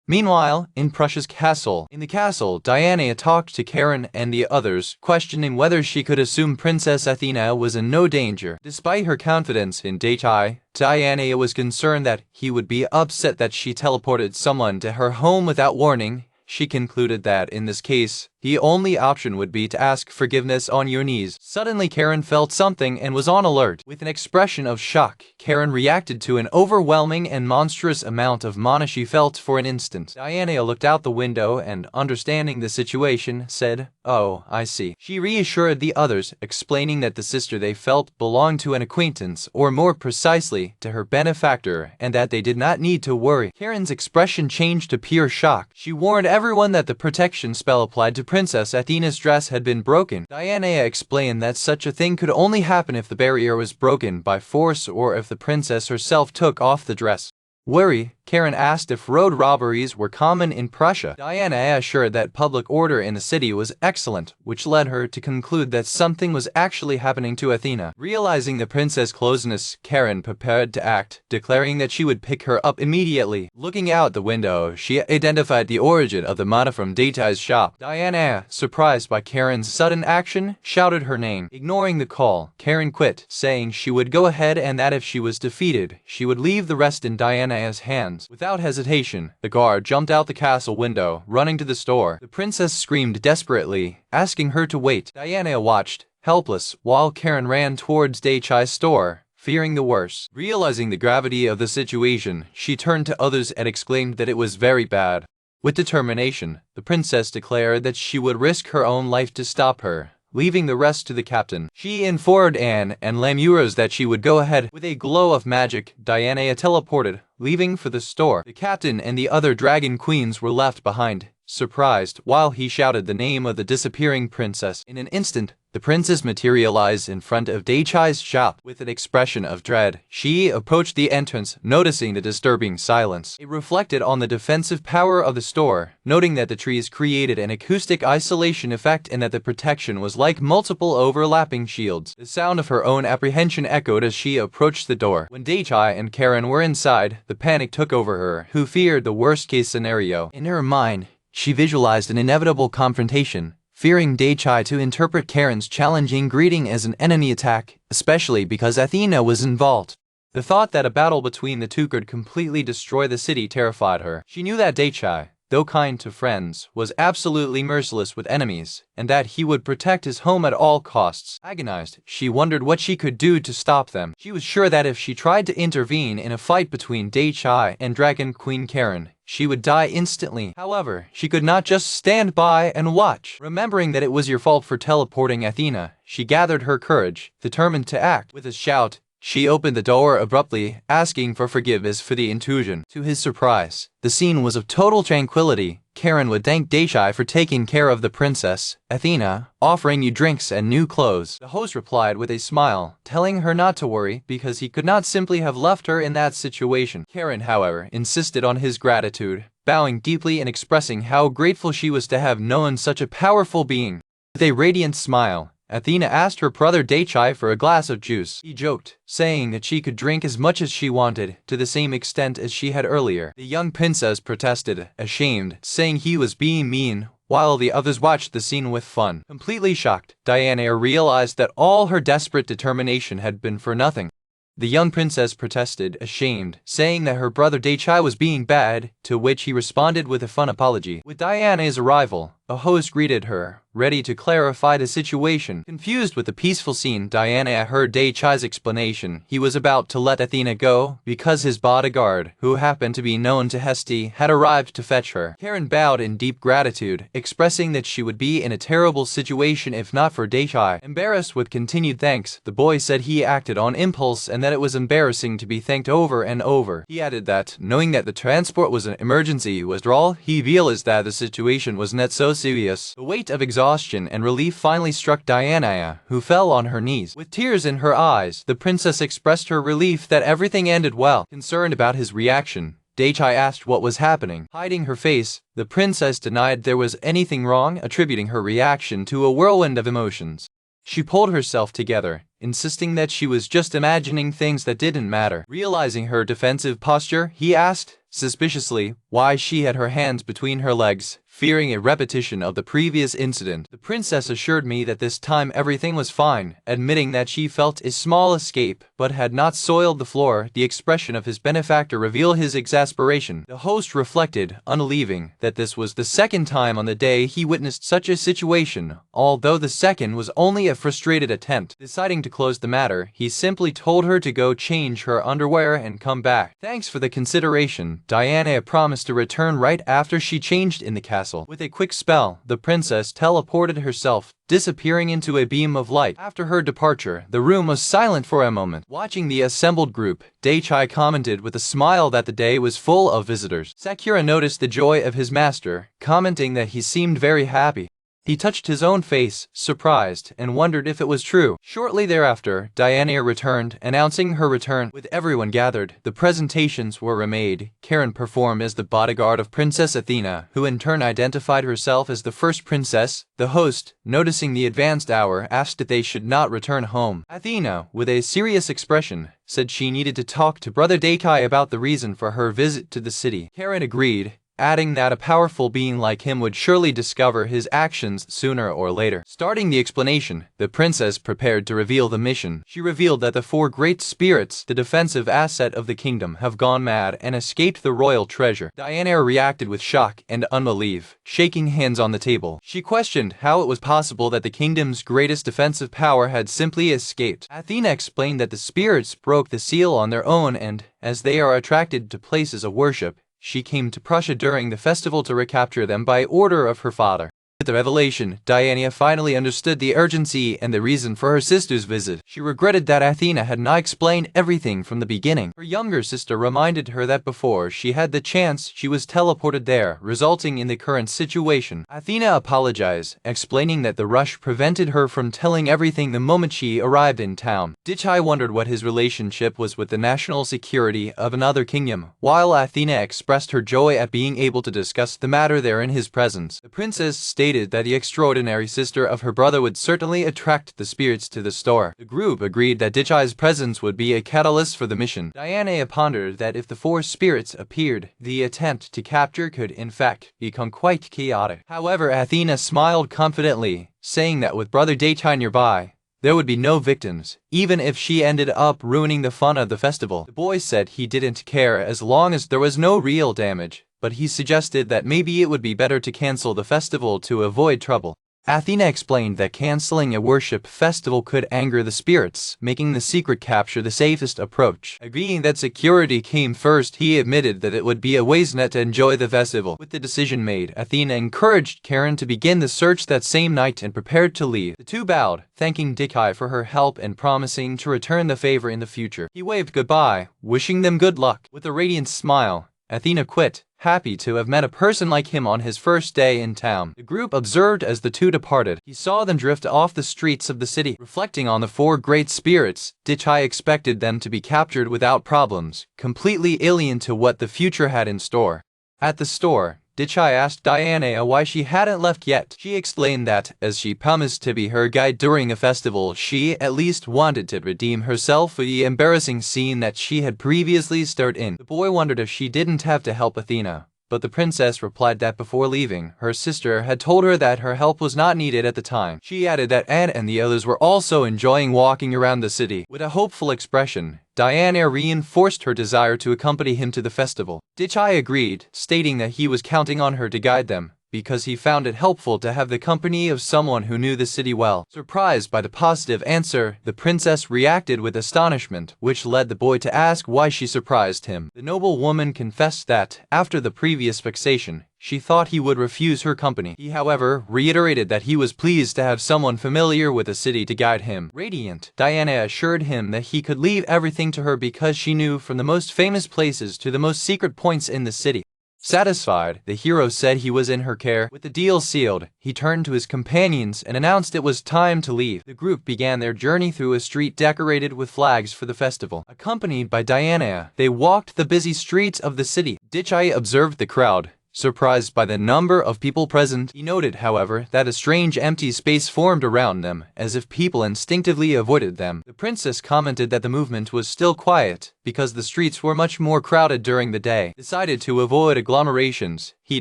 Meanwhile, in Prussia's castle. In the castle, Diana talked to Karen and the others, questioning whether she could assume Princess Athena was in no danger. Despite her confidence in Deitai, Diana was concerned that he would be upset that she teleported someone to her home without warning. She concluded that, in this case, the only option would be to ask forgiveness on your knees. Suddenly Karen felt something and was on alert. With an expression of shock, Karen reacted to an overwhelming and monstrous amount of mana she felt for an instant. Diana looked out the window and, understanding the situation, said, "Oh, I see." She reassured the others, explaining that the sister they felt belonged to an acquaintance, or more precisely, to her benefactor, and that they did not need to worry. Karen's expression changed to pure shock. She warned everyone that the protection spell applied to Princess Athena's dress had been broken. Diana explained that such a thing could only happen if the barrier was broken by force or if the princess herself took off the dress. Worried, Karen asked if road robberies were common in Prussia. Diana assured that public order in the city was excellent, which led her to conclude that something was actually happening to Athena. Realizing the princess' closeness, Karen prepared to act, declaring that she would pick her up immediately. Looking out the window, she identified the origin of the mana from Deitai's shop. Diana, surprised by Karen's sudden action, shouted her name. Ignoring the call, Karen quit, saying she would go ahead and that if she was defeated, she would leave the rest in Diana's hands. Without hesitation, the guard jumped out the castle window, running to the store. The princess screamed desperately, asking her to wait. Diana watched, helpless, while Karen ran towards Deichai's store, fearing the worst. Realizing the gravity of the situation, she turned to others and exclaimed that it was very bad. With determination, the princess declared that she would risk her own life to stop her, leaving the rest to the captain. She informed Anne and Lamuras that she would go ahead. With a glow of magic, Diana teleported, leaving for the store. The captain and the other dragon queens were left behind, surprised, while he shouted the name of the disappearing princess. In an instant, the princess materialized in front of Daichai's shop. With an expression of dread, she approached the entrance, noticing the disturbing silence. It reflected on the defensive power of the store, noting that the trees created an acoustic isolation effect and that the protection was like multiple overlapping shields. The sound of her own apprehension echoed as she approached the door. When Daichai and Karen were inside, the panic took over her, who feared the worst-case scenario. In her mind, she visualized an inevitable confrontation, fearing Daichai to interpret Karen's challenging greeting as an enemy attack, especially because Athena was involved. The thought that a battle between the two could completely destroy the city terrified her. She knew that Daichai, though kind to friends, was absolutely merciless with enemies, and that he would protect his home at all costs. Agonized, she wondered what she could do to stop them. She was sure that if she tried to intervene in a fight between Daichai and Dragon Queen Karen, she would die instantly. However, she could not just stand by and watch. Remembering that it was your fault for teleporting Athena, she gathered her courage, determined to act. With a shout, she opened the door abruptly, asking for forgiveness for the intrusion. To his surprise, the scene was of total tranquility. Karen would thank Daichai for taking care of the princess, Athena, offering you drinks and new clothes. The host replied with a smile, telling her not to worry because he could not simply have left her in that situation. Karen, however, insisted on his gratitude, bowing deeply and expressing how grateful she was to have known such a powerful being. With a radiant smile, Athena asked her brother Daichai for a glass of juice. He joked, saying that she could drink as much as she wanted, to the same extent as she had earlier. The young princess protested, ashamed, saying he was being mean, while the others watched the scene with fun. Completely shocked, Diana realized that all her desperate determination had been for nothing. The young princess protested, ashamed, saying that her brother Daichai was being bad, to which he responded with a fun apology. With Diana's arrival, a host greeted her, ready to clarify the situation. Confused with the peaceful scene, Diana heard Daichai's explanation. He was about to let Athena go because his bodyguard, who happened to be known to Hesti, had arrived to fetch her. Karen bowed in deep gratitude, expressing that she would be in a terrible situation if not for Daichai. Embarrassed with continued thanks, the boy said he acted on impulse and that it was embarrassing to be thanked over and over. He added that, knowing that the transport was an emergency withdrawal, he realized that the situation was not so serious. The weight of exhaustion and relief finally struck Diana, who fell on her knees. With tears in her eyes, the princess expressed her relief that everything ended well. Concerned about his reaction, Daichai asked what was happening. Hiding her face, the princess denied there was anything wrong, attributing her reaction to a whirlwind of emotions. She pulled herself together, insisting that she was just imagining things that didn't matter. Realizing her defensive posture, he asked, suspiciously, why she had her hands between her legs, fearing a repetition of the previous incident. The princess assured me that this time everything was fine, admitting that she felt a small escape, but had not soiled the floor. The expression of his benefactor revealed his exasperation. The host reflected, unbelieving, that this was the second time on the day he witnessed such a situation, although the second was only a frustrated attempt. Deciding to close the matter, he simply told her to go change her underwear and come back. Thanks for the consideration. Diana promised to return right after she changed in the castle. With a quick spell, the princess teleported herself, disappearing into a beam of light. After her departure, the room was silent for a moment. Watching the assembled group, Daichai commented with a smile that the day was full of visitors. Sakura noticed the joy of his master, commenting that he seemed very happy. He touched his own face, surprised, and wondered if it was true. Shortly thereafter, Diana returned, announcing her return. With everyone gathered, the presentations were remade. Karen performed as the bodyguard of Princess Athena, who in turn identified herself as the first princess. The host, noticing the advanced hour, asked if they should not return home. Athena, with a serious expression, said she needed to talk to Brother Daichai about the reason for her visit to the city. Karen agreed, adding that a powerful being like him would surely discover his actions sooner or later. Starting the explanation, the princess prepared to reveal the mission. She revealed that the four great spirits, the defensive asset of the kingdom, have gone mad and escaped the royal treasure. Diana reacted with shock and unbelief, shaking hands on the table. She questioned how it was possible that the kingdom's greatest defensive power had simply escaped. Athena explained that the spirits broke the seal on their own and, as they are attracted to places of worship, she came to Prussia during the festival to recapture them by order of her father. With the revelation, Diana finally understood the urgency and the reason for her sister's visit. She regretted that Athena had not explained everything from the beginning. Her younger sister reminded her that before she had the chance, she was teleported there, resulting in the current situation. Athena apologized, explaining that the rush prevented her from telling everything the moment she arrived in town. Dichai wondered what his relationship was with the national security of another kingdom, while Athena expressed her joy at being able to discuss the matter there in his presence. The princess stated that the extraordinary sister of her brother would certainly attract the spirits to the store. The group agreed that Dichai's presence would be a catalyst for the mission. Diana pondered that if the four spirits appeared, the attempt to capture could in fact become quite chaotic. However, Athena smiled confidently, saying that with brother Dichai nearby, there would be no victims, even if she ended up ruining the fun of the festival. The boy said he didn't care as long as there was no real damage, but he suggested that maybe it would be better to cancel the festival to avoid trouble. Athena explained that canceling a worship festival could anger the spirits, making the secret capture the safest approach. Agreeing that security came first, he admitted that it would be a waste not to enjoy the festival. With the decision made, Athena encouraged Karen to begin the search that same night and prepared to leave. The two bowed, thanking Dichai for her help and promising to return the favor in the future. He waved goodbye, wishing them good luck. With a radiant smile, Athena quit, happy to have met a person like him on his first day in town. The group observed as the two departed. He saw them drift off the streets of the city. Reflecting on the four great spirits, Dichai expected them to be captured without problems, completely alien to what the future had in store. At the store, Dichai asked Diana why she hadn't left yet. She explained that, as she promised to be her guide during a festival, she at least wanted to redeem herself for the embarrassing scene that she had previously starred in. The boy wondered if she didn't have to help Athena, but the princess replied that before leaving, her sister had told her that her help was not needed at the time. She added that Anne and the others were also enjoying walking around the city. With a hopeful expression, Diana reinforced her desire to accompany him to the festival. Dichai agreed, stating that he was counting on her to guide them, because he found it helpful to have the company of someone who knew the city well. Surprised by the positive answer, the princess reacted with astonishment, which led the boy to ask why she surprised him. The noble woman confessed that, after the previous vexation, she thought he would refuse her company. He, however, reiterated that he was pleased to have someone familiar with the city to guide him. Radiant, Diana assured him that he could leave everything to her because she knew from the most famous places to the most secret points in the city. Satisfied, the hero said he was in her care. With the deal sealed, he turned to his companions and announced it was time to leave. The group began their journey through a street decorated with flags for the festival. Accompanied by Diana, they walked the busy streets of the city. Dichai observed the crowd, surprised by the number of people present. He noted, however, that a strange empty space formed around them, as if people instinctively avoided them. The princess commented that the movement was still quiet, because the streets were much more crowded during the day. Decided to avoid agglomerations, he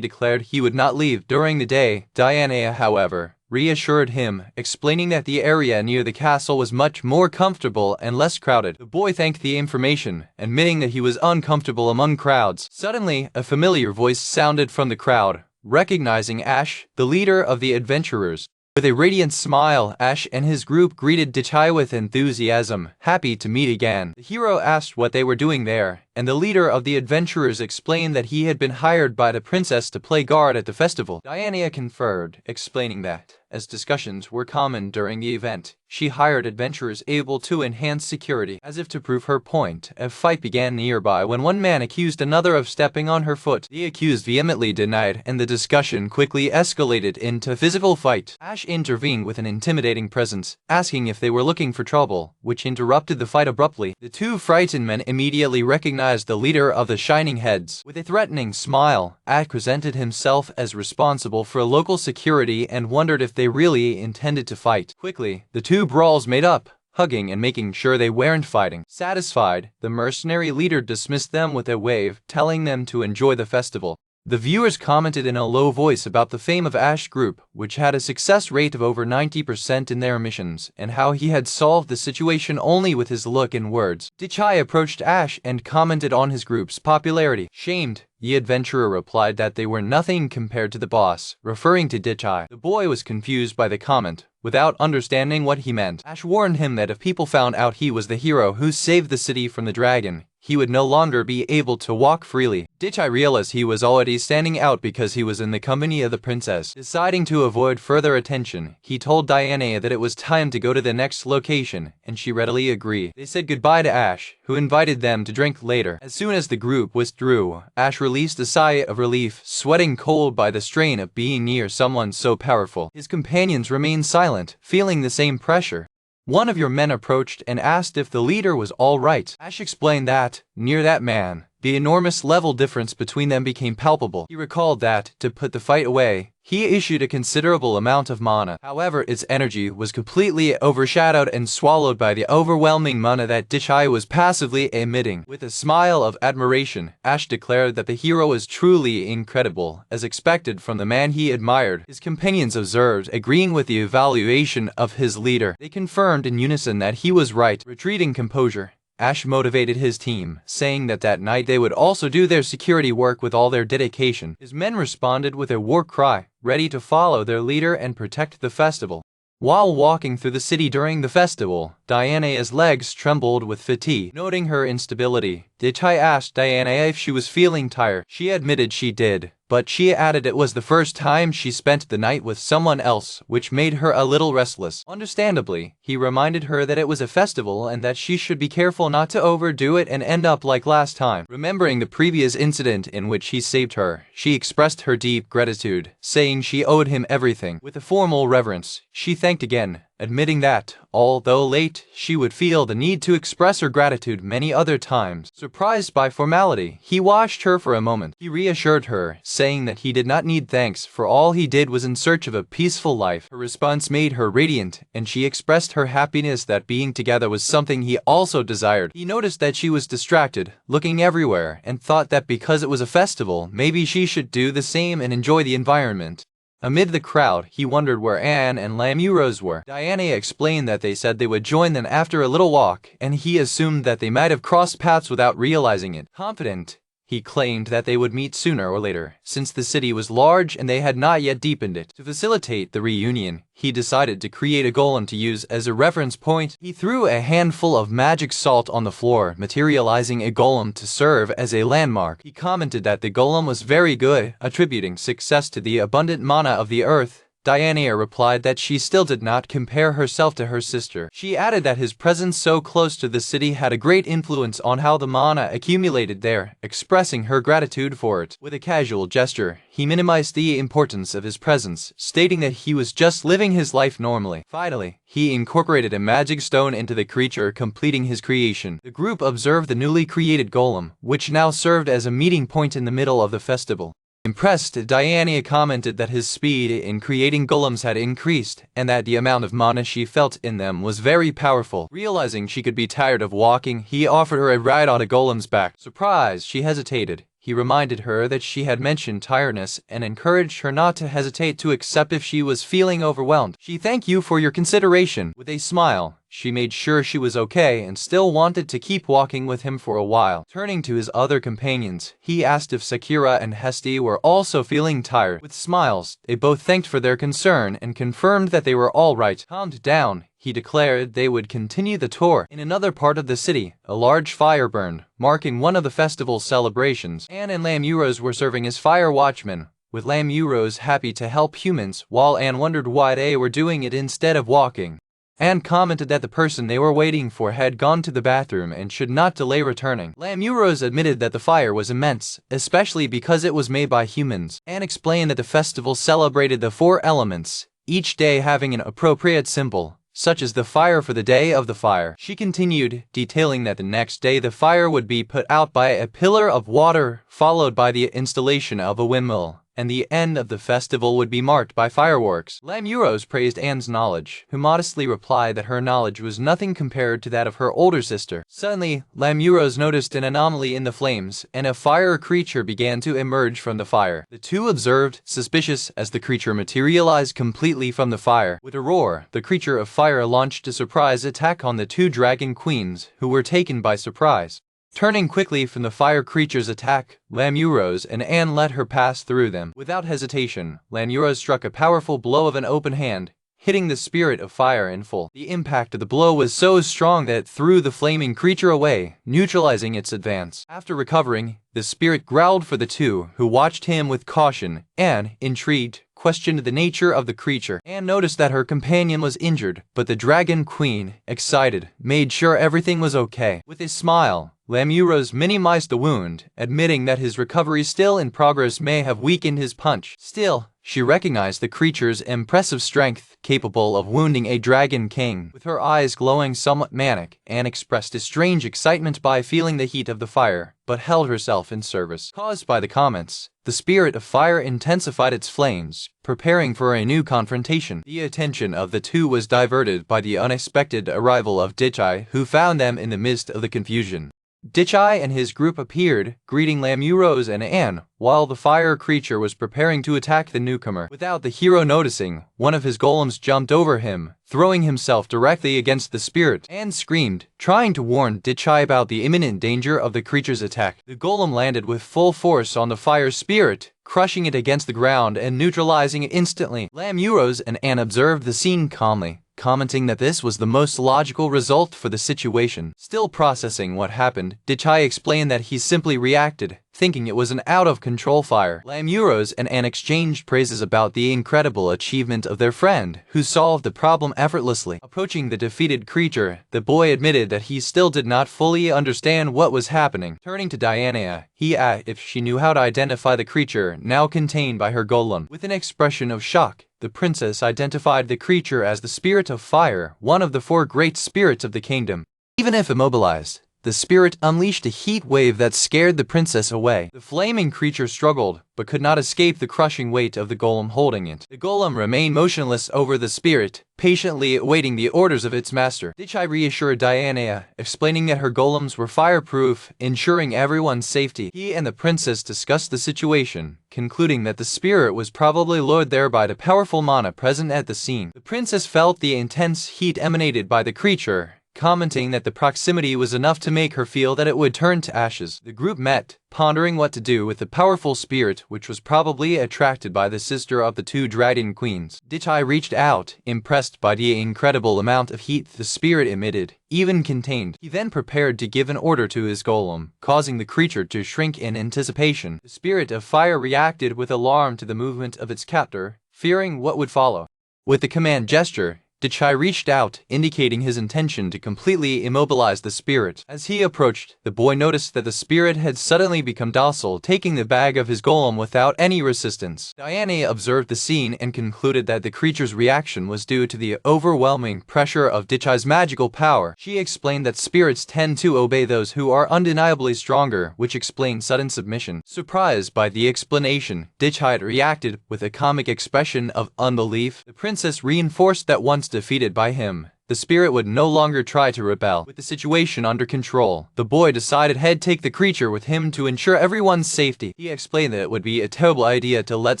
declared he would not leave during the day. Diana, however, reassured him, explaining that the area near the castle was much more comfortable and less crowded. The boy thanked the information, admitting that he was uncomfortable among crowds. Suddenly, a familiar voice sounded from the crowd, recognizing Ash, the leader of the adventurers. With a radiant smile, Ash and his group greeted Dichai with enthusiasm, happy to meet again. The hero asked what they were doing there, and the leader of the adventurers explained that he had been hired by the princess to play guard at the festival. Diana confirmed, explaining that, as discussions were common during the event, she hired adventurers able to enhance security. As if to prove her point, a fight began nearby when one man accused another of stepping on her foot. The accused vehemently denied, and the discussion quickly escalated into a physical fight. Ash intervened with an intimidating presence, asking if they were looking for trouble, which interrupted the fight abruptly. The two frightened men immediately recognized the leader of the Shining Heads. With a threatening smile, Ash presented himself as responsible for local security and wondered if they really intended to fight. Quickly, the two brawls made up, hugging and making sure they weren't fighting. Satisfied, the mercenary leader dismissed them with a wave, telling them to enjoy the festival. The viewers commented in a low voice about the fame of Ash Group, which had a success rate of over 90% in their missions, and how he had solved the situation only with his look and words. Dichai approached Ash and commented on his group's popularity. Shamed, the adventurer replied that they were nothing compared to the boss, referring to Dichai. The boy was confused by the comment, without understanding what he meant. Ash warned him that if people found out he was the hero who saved the city from the dragon, he would no longer be able to walk freely. Dichai realized he was already standing out because he was in the company of the princess. Deciding to avoid further attention, he told Diana that it was time to go to the next location, and she readily agreed. They said goodbye to Ash, who invited them to drink later. As soon as the group withdrew, Ash released a sigh of relief, sweating cold by the strain of being near someone so powerful. His companions remained silent, feeling the same pressure. One of your men approached and asked if the leader was all right. Ash explained that, near that man, the enormous level difference between them became palpable. He recalled that, to put the fight away, he issued a considerable amount of mana. However, its energy was completely overshadowed and swallowed by the overwhelming mana that Dichai was passively emitting. With a smile of admiration, Ash declared that the hero was truly incredible, as expected from the man he admired. His companions observed, agreeing with the evaluation of his leader. They confirmed in unison that he was right. Retreating composure, Ash motivated his team, saying that night they would also do their security work with all their dedication. His men responded with a war cry, ready to follow their leader and protect the festival. While walking through the city during the festival, Diana's legs trembled with fatigue. Noting her instability, Dichai asked Diana if she was feeling tired. She admitted she did, but she added it was the first time she spent the night with someone else, which made her a little restless. Understandably, he reminded her that it was a festival and that she should be careful not to overdo it and end up like last time. Remembering the previous incident in which he saved her, she expressed her deep gratitude, saying she owed him everything. With a formal reverence, she thanked again, admitting that, although late, she would feel the need to express her gratitude many other times. Surprised by formality, he watched her for a moment. He reassured her, saying that he did not need thanks, for all he did was in search of a peaceful life. Her response made her radiant, and she expressed her happiness that being together was something he also desired. He noticed that she was distracted, looking everywhere, and thought that because it was a festival, maybe she should do the same and enjoy the environment. Amid the crowd, he wondered where Anne and Lamuros were. Diana explained that they said they would join them after a little walk, and he assumed that they might have crossed paths without realizing it. Confident, he claimed that they would meet sooner or later, since the city was large and they had not yet deepened it. To facilitate the reunion, he decided to create a golem to use as a reference point. He threw a handful of magic salt on the floor, materializing a golem to serve as a landmark. He commented that the golem was very good, attributing success to the abundant mana of the earth. Diana replied that she still did not compare herself to her sister. She added that his presence so close to the city had a great influence on how the mana accumulated there, expressing her gratitude for it. With a casual gesture, he minimized the importance of his presence, stating that he was just living his life normally. Finally, he incorporated a magic stone into the creature, completing his creation. The group observed the newly created golem, which now served as a meeting point in the middle of the festival. Impressed, Diana commented that his speed in creating golems had increased, and that the amount of mana she felt in them was very powerful. Realizing she could be tired of walking, he offered her a ride on a golem's back. Surprised, she hesitated. He reminded her that she had mentioned tiredness and encouraged her not to hesitate to accept if she was feeling overwhelmed. She thanked you for your consideration. With a smile, she made sure she was okay and still wanted to keep walking with him for a while. Turning to his other companions, he asked if Sakura and Hesti were also feeling tired. With smiles, they both thanked for their concern and confirmed that they were all right. Calmed down, he declared they would continue the tour. In another part of the city, a large fire burned, marking one of the festival's celebrations. Anne and Lamuros were serving as fire watchmen, with Lamuros happy to help humans, while Anne wondered why they were doing it instead of walking. Anne commented that the person they were waiting for had gone to the bathroom and should not delay returning. Lamuros admitted that the fire was immense, especially because it was made by humans. Anne explained that the festival celebrated the 4 elements, each day having an appropriate symbol, such as the fire for the day of the fire. She continued, detailing that the next day the fire would be put out by a pillar of water, followed by the installation of a windmill, and the end of the festival would be marked by fireworks. Lamuros praised Anne's knowledge, who modestly replied that her knowledge was nothing compared to that of her older sister. Suddenly, Lamuros noticed an anomaly in the flames, and a fire creature began to emerge from the fire. The two observed, suspicious, as the creature materialized completely from the fire. With a roar, the creature of fire launched a surprise attack on the 2 dragon queens, who were taken by surprise. Turning quickly from the fire creature's attack, Lamuros and Anne let her pass through them. Without hesitation, Lamuros struck a powerful blow of an open hand, hitting the spirit of fire in full. The impact of the blow was so strong that it threw the flaming creature away, neutralizing its advance. After recovering, the spirit growled for the two, who watched him with caution and, intrigued, questioned the nature of the creature. Anne noticed that her companion was injured, but the Dragon Queen, excited, made sure everything was okay. With a smile, Lamuros minimized the wound, admitting that his recovery still in progress may have weakened his punch. Still, she recognized the creature's impressive strength, capable of wounding a Dragon King. With her eyes glowing somewhat manic, Anne expressed a strange excitement by feeling the heat of the fire, but held herself in service. Caused by the comments, the spirit of fire intensified its flames, preparing for a new confrontation. The attention of the two was diverted by the unexpected arrival of Dichai, who found them in the midst of the confusion. Dichai and his group appeared, greeting Lamuros and Anne, while the fire creature was preparing to attack the newcomer. Without the hero noticing, one of his golems jumped over him, throwing himself directly against the spirit. Anne screamed, trying to warn Dichai about the imminent danger of the creature's attack. The golem landed with full force on the fire spirit, crushing it against the ground and neutralizing it instantly. Lamuros and Anne observed the scene calmly, commenting that this was the most logical result for the situation. Still processing what happened, Dichai explained that he simply reacted, thinking it was an out-of-control fire. Lamuros and Anne exchanged praises about the incredible achievement of their friend, who solved the problem effortlessly. Approaching the defeated creature, the boy admitted that he still did not fully understand what was happening. Turning to Diana, he asked if she knew how to identify the creature now contained by her golem. With an expression of shock, the princess identified the creature as the spirit of fire, one of the four great spirits of the kingdom. Even if immobilized, the spirit unleashed a heat wave that scared the princess away. The flaming creature struggled, but could not escape the crushing weight of the golem holding it. The golem remained motionless over the spirit, patiently awaiting the orders of its master. Dichai reassured Diana, explaining that her golems were fireproof, ensuring everyone's safety. He and the princess discussed the situation, concluding that the spirit was probably lured there by the powerful mana present at the scene. The princess felt the intense heat emanated by the creature, commenting that the proximity was enough to make her feel that it would turn to ashes. The group met, pondering what to do with the powerful spirit which was probably attracted by the sister of the two Dragon Queens. Dichai reached out, impressed by the incredible amount of heat the spirit emitted, even contained. He then prepared to give an order to his golem, causing the creature to shrink in anticipation. The spirit of fire reacted with alarm to the movement of its captor, fearing what would follow. With the command gesture, Dichai reached out, indicating his intention to completely immobilize the spirit. As he approached, the boy noticed that the spirit had suddenly become docile, taking the bag of his golem without any resistance. Diana observed the scene and concluded that the creature's reaction was due to the overwhelming pressure of Dichai's magical power. She explained that spirits tend to obey those who are undeniably stronger, which explained sudden submission. Surprised by the explanation, Dichai reacted with a comic expression of unbelief. The princess reinforced that once defeated by him, the spirit would no longer try to rebel. With the situation under control, the boy decided he'd take the creature with him to ensure everyone's safety. He explained that it would be a terrible idea to let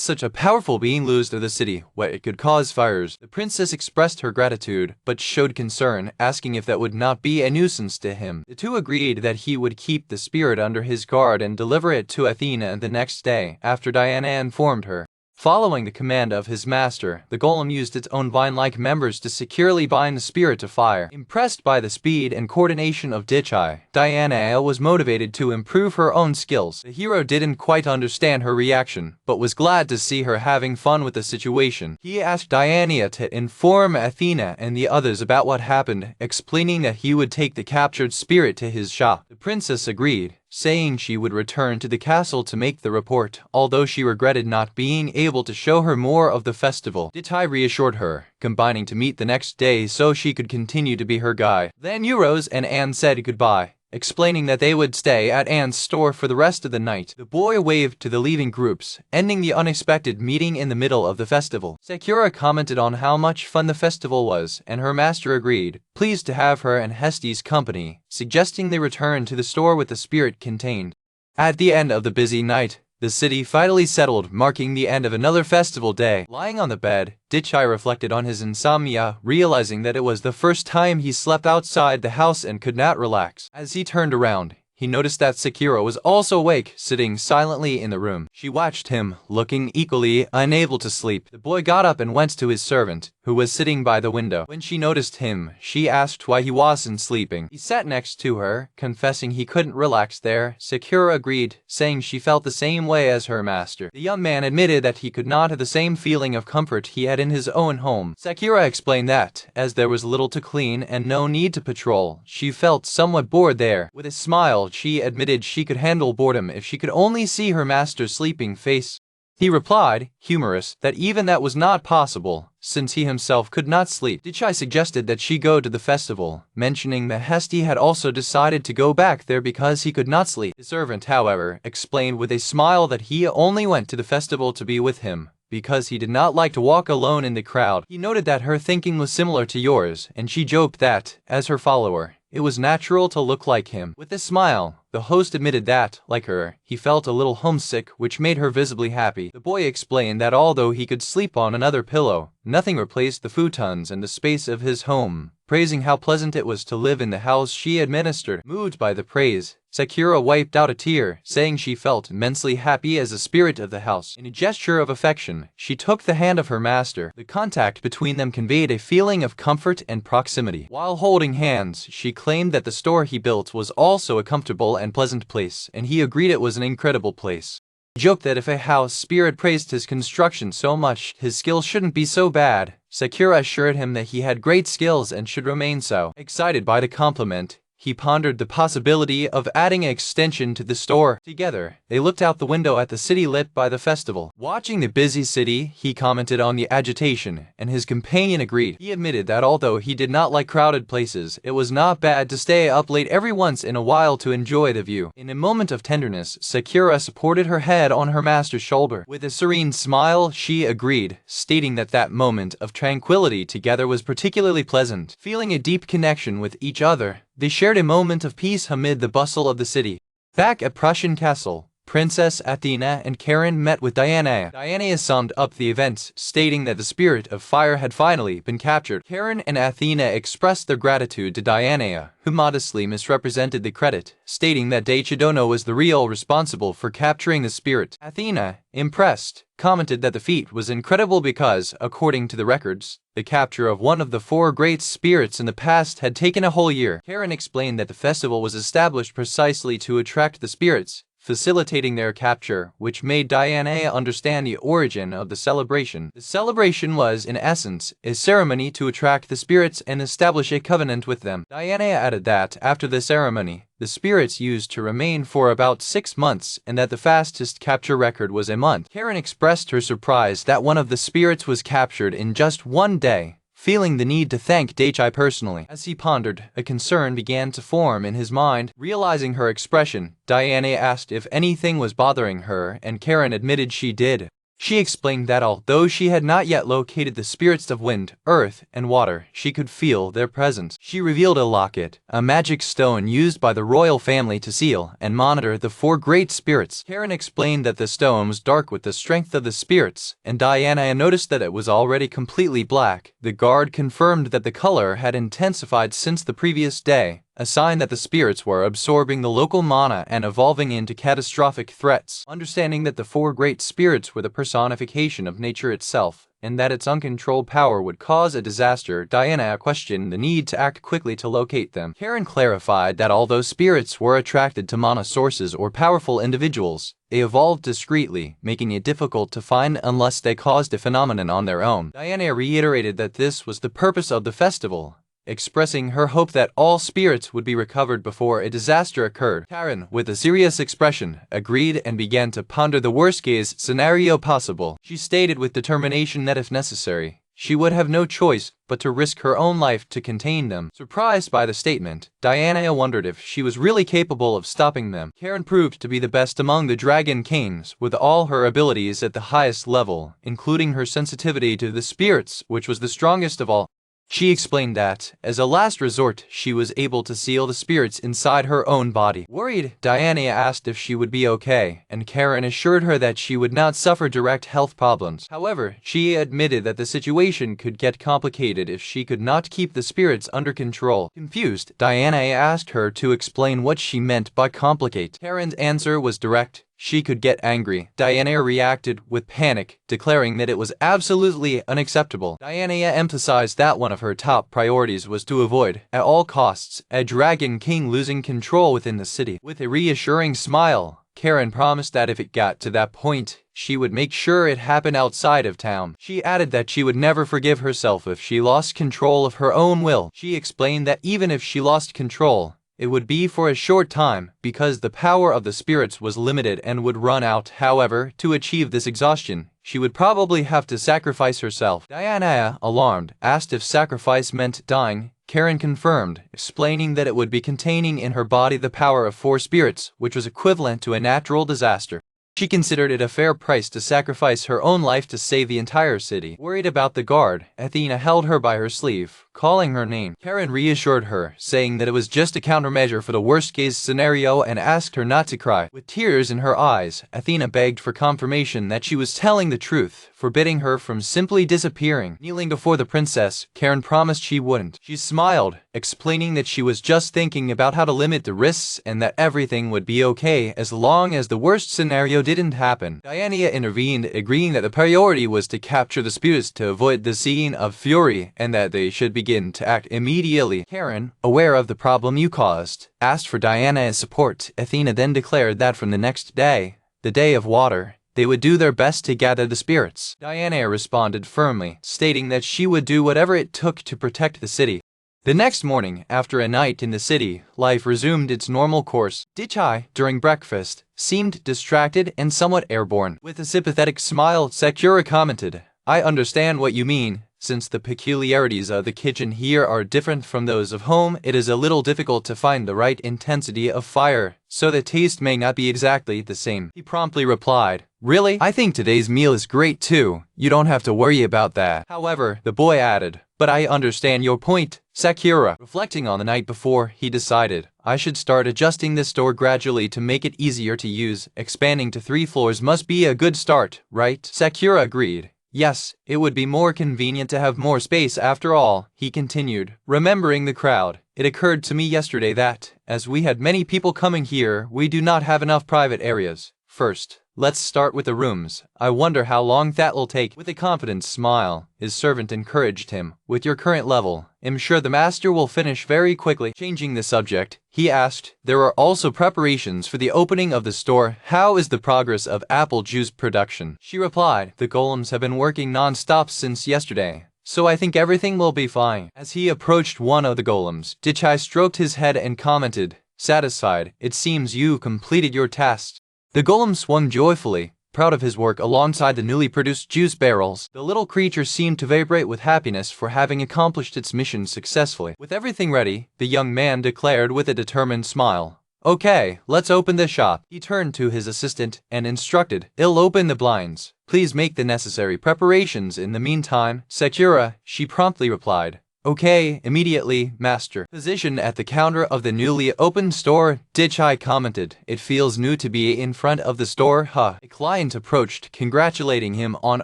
such a powerful being loose to the city, where it could cause fires. The princess expressed her gratitude, but showed concern, asking if that would not be a nuisance to him. The two agreed that he would keep the spirit under his guard and deliver it to Athena the next day, after Diana informed her. Following the command of his master, the golem used its own vine-like members to securely bind the spirit to fire. Impressed by the speed and coordination of Dichai, Diana was motivated to improve her own skills. The hero didn't quite understand her reaction, but was glad to see her having fun with the situation. He asked Diana to inform Athena and the others about what happened, explaining that he would take the captured spirit to his shop. The princess agreed, saying she would return to the castle to make the report, although she regretted not being able to show her more of the festival. Dichai reassured her, combining to meet the next day so she could continue to be her guide. Then Euros and Anne said goodbye, explaining that they would stay at Anne's store for the rest of the night. The boy waved to the leaving groups, ending the unexpected meeting in the middle of the festival. Sakura commented on how much fun the festival was, and her master agreed, pleased to have her and Heste's company, suggesting they return to the store with the spirit contained. At the end of the busy night, the city finally settled, marking the end of another festival day. Lying on the bed, Dichai reflected on his insomnia, realizing that it was the first time he slept outside the house and could not relax. As he turned around, he noticed that Sakura was also awake, sitting silently in the room. She watched him, looking equally unable to sleep. The boy got up and went to his servant, who was sitting by the window. When she noticed him, she asked why he wasn't sleeping. He sat next to her, confessing he couldn't relax there. Sakura agreed, saying she felt the same way as her master. The young man admitted that he could not have the same feeling of comfort he had in his own home. Sakura explained that, as there was little to clean and no need to patrol, she felt somewhat bored there. With a smile, she admitted she could handle boredom if she could only see her master's sleeping face. He replied, humorous, that even that was not possible, since he himself could not sleep. Dechai suggested that she go to the festival, mentioning that Hesti had also decided to go back there because he could not sleep. The servant, however, explained with a smile that he only went to the festival to be with him, because he did not like to walk alone in the crowd. He noted that her thinking was similar to yours, and she joked that, as her follower, it was natural to look like him. With a smile, the host admitted that, like her, he felt a little homesick, which made her visibly happy. The boy explained that although he could sleep on another pillow, nothing replaced the futons and the space of his home, praising how pleasant it was to live in the house she administered. Moved by the praise, Sakura wiped out a tear, saying she felt immensely happy as the spirit of the house. In a gesture of affection, she took the hand of her master. The contact between them conveyed a feeling of comfort and proximity. While holding hands, she claimed that the store he built was also a comfortable and pleasant place, and he agreed it was an incredible place. He joked that if a house spirit praised his construction so much, his skills shouldn't be so bad. Sakura assured him that he had great skills and should remain so. Excited by the compliment, he pondered the possibility of adding an extension to the store. Together, they looked out the window at the city lit by the festival. Watching the busy city, he commented on the agitation, and his companion agreed. He admitted that although he did not like crowded places, it was not bad to stay up late every once in a while to enjoy the view. In a moment of tenderness, Sakura supported her head on her master's shoulder. With a serene smile, she agreed, stating that that moment of tranquility together was particularly pleasant. Feeling a deep connection with each other, they shared a moment of peace amid the bustle of the city. Back at Prussian Castle, Princess Athena and Karen met with Diana. Diana summed up the events, stating that the spirit of fire had finally been captured. Karen and Athena expressed their gratitude to Diana, who modestly misrepresented the credit, stating that Daichidono was the real responsible for capturing the spirit. Athena, impressed, commented that the feat was incredible because, according to the records, the capture of one of the 4 great spirits in the past had taken a whole year. Karen explained that the festival was established precisely to attract the spirits, facilitating their capture, which made Diana understand the origin of the celebration. The celebration was, in essence, a ceremony to attract the spirits and establish a covenant with them. Diana added that, after the ceremony, the spirits used to remain for about 6 months, and that the fastest capture record was a month. Karen expressed her surprise that one of the spirits was captured in just 1 day, feeling the need to thank Daichai personally. As he pondered, a concern began to form in his mind. Realizing her expression, Diana asked if anything was bothering her, and Karen admitted she did. She explained that although she had not yet located the spirits of wind, earth, and water, she could feel their presence. She revealed a locket, a magic stone used by the royal family to seal and monitor the 4 great spirits. Karen explained that the stone was dark with the strength of the spirits, and Diana noticed that it was already completely black. The guard confirmed that the color had intensified since the previous day, a sign that the spirits were absorbing the local mana and evolving into catastrophic threats. Understanding that the 4 great spirits were the personification of nature itself, and that its uncontrolled power would cause a disaster, Diana questioned the need to act quickly to locate them. Karen clarified that although spirits were attracted to mana sources or powerful individuals, they evolved discreetly, making it difficult to find unless they caused a phenomenon on their own. Diana reiterated that this was the purpose of the festival, expressing her hope that all spirits would be recovered before a disaster occurred. Karen, with a serious expression, agreed and began to ponder the worst-case scenario possible. She stated with determination that if necessary, she would have no choice but to risk her own life to contain them. Surprised by the statement, Diana wondered if she was really capable of stopping them. Karen proved to be the best among the Dragon Kings, with all her abilities at the highest level, including her sensitivity to the spirits, which was the strongest of all. She explained that, as a last resort, she was able to seal the spirits inside her own body. Worried, Diana asked if she would be okay, and Karen assured her that she would not suffer direct health problems. However, she admitted that the situation could get complicated if she could not keep the spirits under control. Confused, Diana asked her to explain what she meant by complicate. Karen's answer was direct. she could get angry. Diana reacted with panic, declaring that it was absolutely unacceptable. Diana emphasized that one of her top priorities was to avoid, at all costs, a dragon king losing control within the city. With a reassuring smile, Karen promised that if it got to that point, she would make sure it happened outside of town. She added that she would never forgive herself if she lost control of her own will. She explained that even if she lost control, it would be for a short time, because the power of the spirits was limited and would run out. However, to achieve this exhaustion, she would probably have to sacrifice herself. Diana, alarmed, asked if sacrifice meant dying. Karen confirmed, explaining that it would be containing in her body the power of 4 spirits, which was equivalent to a natural disaster. She considered it a fair price to sacrifice her own life to save the entire city. Worried about the guard, Athena held her by her sleeve, calling her name. Karen reassured her, saying that it was just a countermeasure for the worst-case scenario and asked her not to cry. With tears in her eyes, Athena begged for confirmation that she was telling the truth, forbidding her from simply disappearing. Kneeling before the princess, Karen promised she wouldn't. She smiled, explaining that she was just thinking about how to limit the risks and that everything would be okay as long as the worst scenario didn't happen. Diana intervened, agreeing that the priority was to capture the spirits to avoid the scene of fury and that they should begin to act immediately. Karen, aware of the problem you caused, asked for Diana's support. Athena then declared that from the next day, the day of water, they would do their best to gather the spirits. Diana responded firmly, stating that she would do whatever it took to protect the city. The next morning, after a night in the city, life resumed its normal course. Dichai, during breakfast, seemed distracted and somewhat airborne. With a sympathetic smile, Sakura commented, "I understand what you mean. Since the peculiarities of the kitchen here are different from those of home, it is a little difficult to find the right intensity of fire, so the taste may not be exactly the same." He promptly replied, "Really? I think today's meal is great too. You don't have to worry about that." However, the boy added, "But I understand your point, Sakura." Reflecting on the night before, he decided, "I should start adjusting this door gradually to make it easier to use. Expanding to 3 floors must be a good start, right?" Sakura agreed. "Yes, it would be more convenient to have more space after all," he continued, remembering the crowd. "It occurred to me yesterday that, as we had many people coming here, we do not have enough private areas. First, let's start with the rooms. I wonder how long that'll take." With a confident smile, his servant encouraged him, "With your current level, I'm sure the master will finish very quickly." Changing the subject, he asked, "There are also preparations for the opening of the store. How is the progress of apple juice production?" She replied, "The golems have been working non-stop since yesterday, so I think everything will be fine." As he approached one of the golems, Dichai stroked his head and commented, "Satisfied, it seems you completed your task." The golem swung joyfully, proud of his work alongside the newly produced juice barrels. The little creature seemed to vibrate with happiness for having accomplished its mission successfully. With everything ready, the young man declared with a determined smile, "Okay, let's open the shop." He turned to his assistant and instructed, "I'll open the blinds. Please make the necessary preparations in the meantime." Sakura, she promptly replied, "Okay, immediately, master." Positioned at the counter of the newly opened store, Dichai commented, "It feels new to be in front of the store, huh?" A client approached, congratulating him on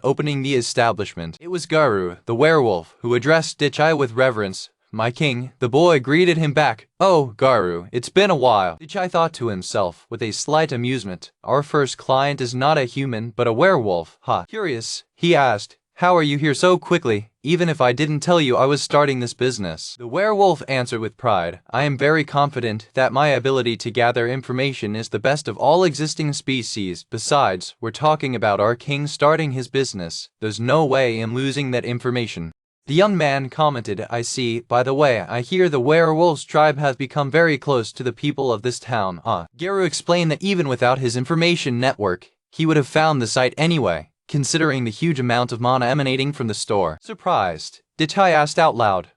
opening the establishment. It was Garu, the werewolf, who addressed Dichai with reverence. "My king." The boy greeted him back. "Oh, Garu, it's been a while." Dichai thought to himself, with a slight amusement, "Our first client is not a human, but a werewolf, huh?" Curious, he asked, "How are you here so quickly, even if I didn't tell you I was starting this business?" The werewolf answered with pride, "I am very confident that my ability to gather information is the best of all existing species. Besides, we're talking about our king starting his business. There's no way I'm losing that information." The young man commented, "I see. By the way, I hear the werewolf's tribe has become very close to the people of this town." Generu explained that even without his information network, he would have found the site anyway, considering the huge amount of mana emanating from the store. Surprised, Dichai asked out loud,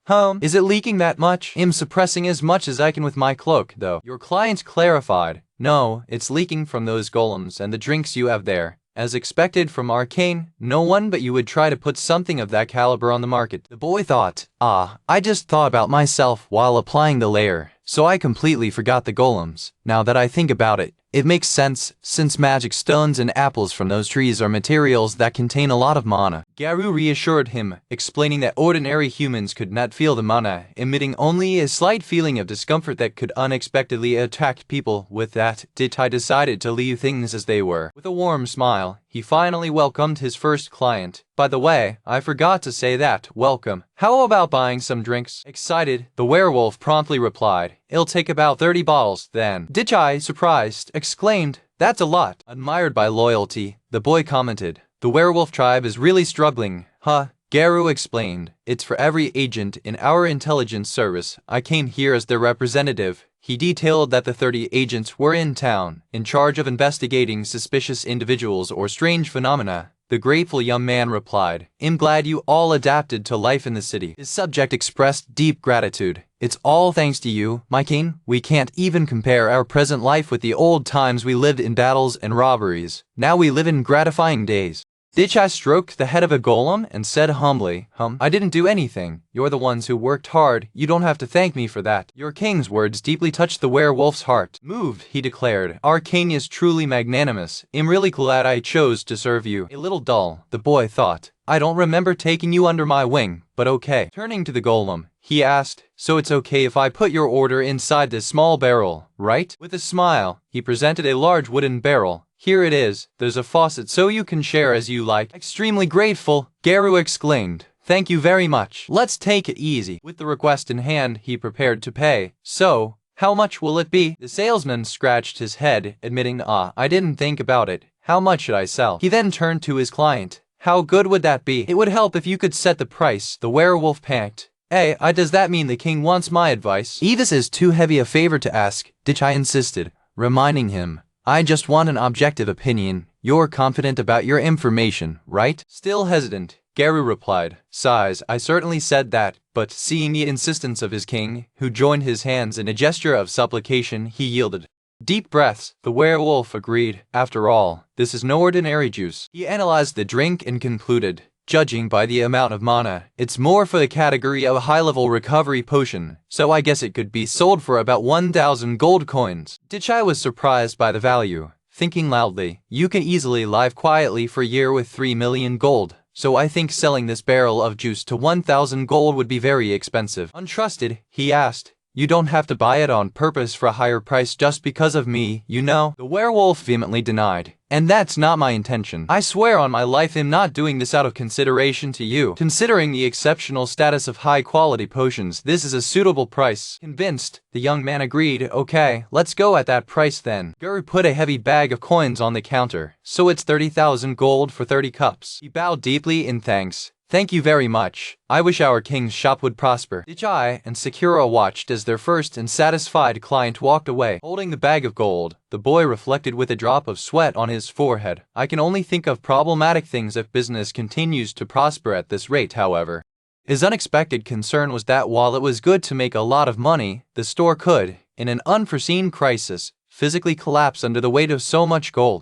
Is it leaking that much? I'm suppressing as much as I can with my cloak, though." Your client clarified, "No, it's leaking from those golems and the drinks you have there. As expected from Arcane, no one but you would try to put something of that caliber on the market." The boy thought, I just thought about myself while applying the layer, so I completely forgot the golems. Now that I think about it, It makes sense, since magic stones and apples from those trees are materials that contain a lot of mana. Generu reassured him, explaining that ordinary humans could not feel the mana, emitting only a slight feeling of discomfort that could unexpectedly attract people. With that, Ditai decided to leave things as they were. With a warm smile, he finally welcomed his first client. By the way, I forgot to say that, welcome. How about buying some drinks? Excited, the werewolf promptly replied, it'll take about 30 bottles, then. Dichai, surprised, exclaimed, that's a lot. Admired by loyalty, the boy commented, the werewolf tribe is really struggling, huh? Generu explained, it's for every agent in our intelligence service. I came here as their representative. He detailed that the 30 agents were in town, in charge of investigating suspicious individuals or strange phenomena. The grateful young man replied, I'm glad you all adapted to life in the city. His subject expressed deep gratitude. It's all thanks to you, my king. We can't even compare our present life with the old times we lived in battles and robberies. Now we live in gratifying days. Dichai stroked the head of a golem and said humbly, I didn't do anything. You're the ones who worked hard. You don't have to thank me for that. Your king's words deeply touched the werewolf's heart. Moved, he declared, our king is truly magnanimous. I'm really glad I chose to serve you. A little dull, the boy thought. I don't remember taking you under my wing, but okay. Turning to the golem, he asked, so it's okay if I put your order inside this small barrel, right? With a smile, he presented a large wooden barrel. Here it is, there's a faucet so you can share as you like. Extremely grateful, Generu exclaimed. Thank you very much. Let's take it easy. With the request in hand, he prepared to pay. So, how much will it be? The salesman scratched his head, admitting, I didn't think about it. How much should I sell? He then turned to his client. How good would that be? It would help if you could set the price, the werewolf panicked. Hey, does that mean the king wants my advice? This is too heavy a favor to ask, Dichai insisted, reminding him. I just want an objective opinion. You're confident about your information, right? Still hesitant, Generu replied. Sighs, I certainly said that, but seeing the insistence of his king, who joined his hands in a gesture of supplication, he yielded. Deep breaths, the werewolf agreed. After all, this is no ordinary juice. He analyzed the drink and concluded, judging by the amount of mana, it's more for the category of a high-level recovery potion, so I guess it could be sold for about 1,000 gold coins. Dichai was surprised by the value, thinking loudly, you can easily live quietly for a year with 3 million gold, so I think selling this barrel of juice to 1,000 gold would be very expensive. Untrusted, he asked, you don't have to buy it on purpose for a higher price just because of me, you know? The werewolf vehemently denied. And that's not my intention. I swear on my life I'm not doing this out of consideration to you. Considering the exceptional status of high-quality potions, this is a suitable price. Convinced, the young man agreed, okay, let's go at that price then. Generu put a heavy bag of coins on the counter. So it's 30,000 gold for 30 cups. He bowed deeply in thanks. Thank you very much. I wish our king's shop would prosper. Dichai and Sakura watched as their first and satisfied client walked away. Holding the bag of gold, the boy reflected with a drop of sweat on his forehead. I can only think of problematic things if business continues to prosper at this rate, however. His unexpected concern was that while it was good to make a lot of money, the store could, in an unforeseen crisis, physically collapse under the weight of so much gold.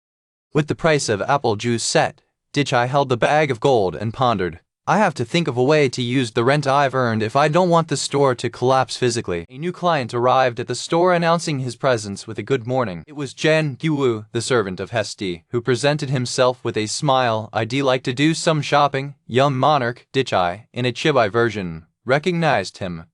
With the price of apple juice set, Dichai held the bag of gold and pondered. I have to think of a way to use the rent I've earned if I don't want the store to collapse physically. A new client arrived at the store announcing his presence with a good morning. It was Generu, the servant of Hesti, who presented himself with a smile. I'd like to do some shopping. Young monarch, Dichai, in a chibi version, recognized him.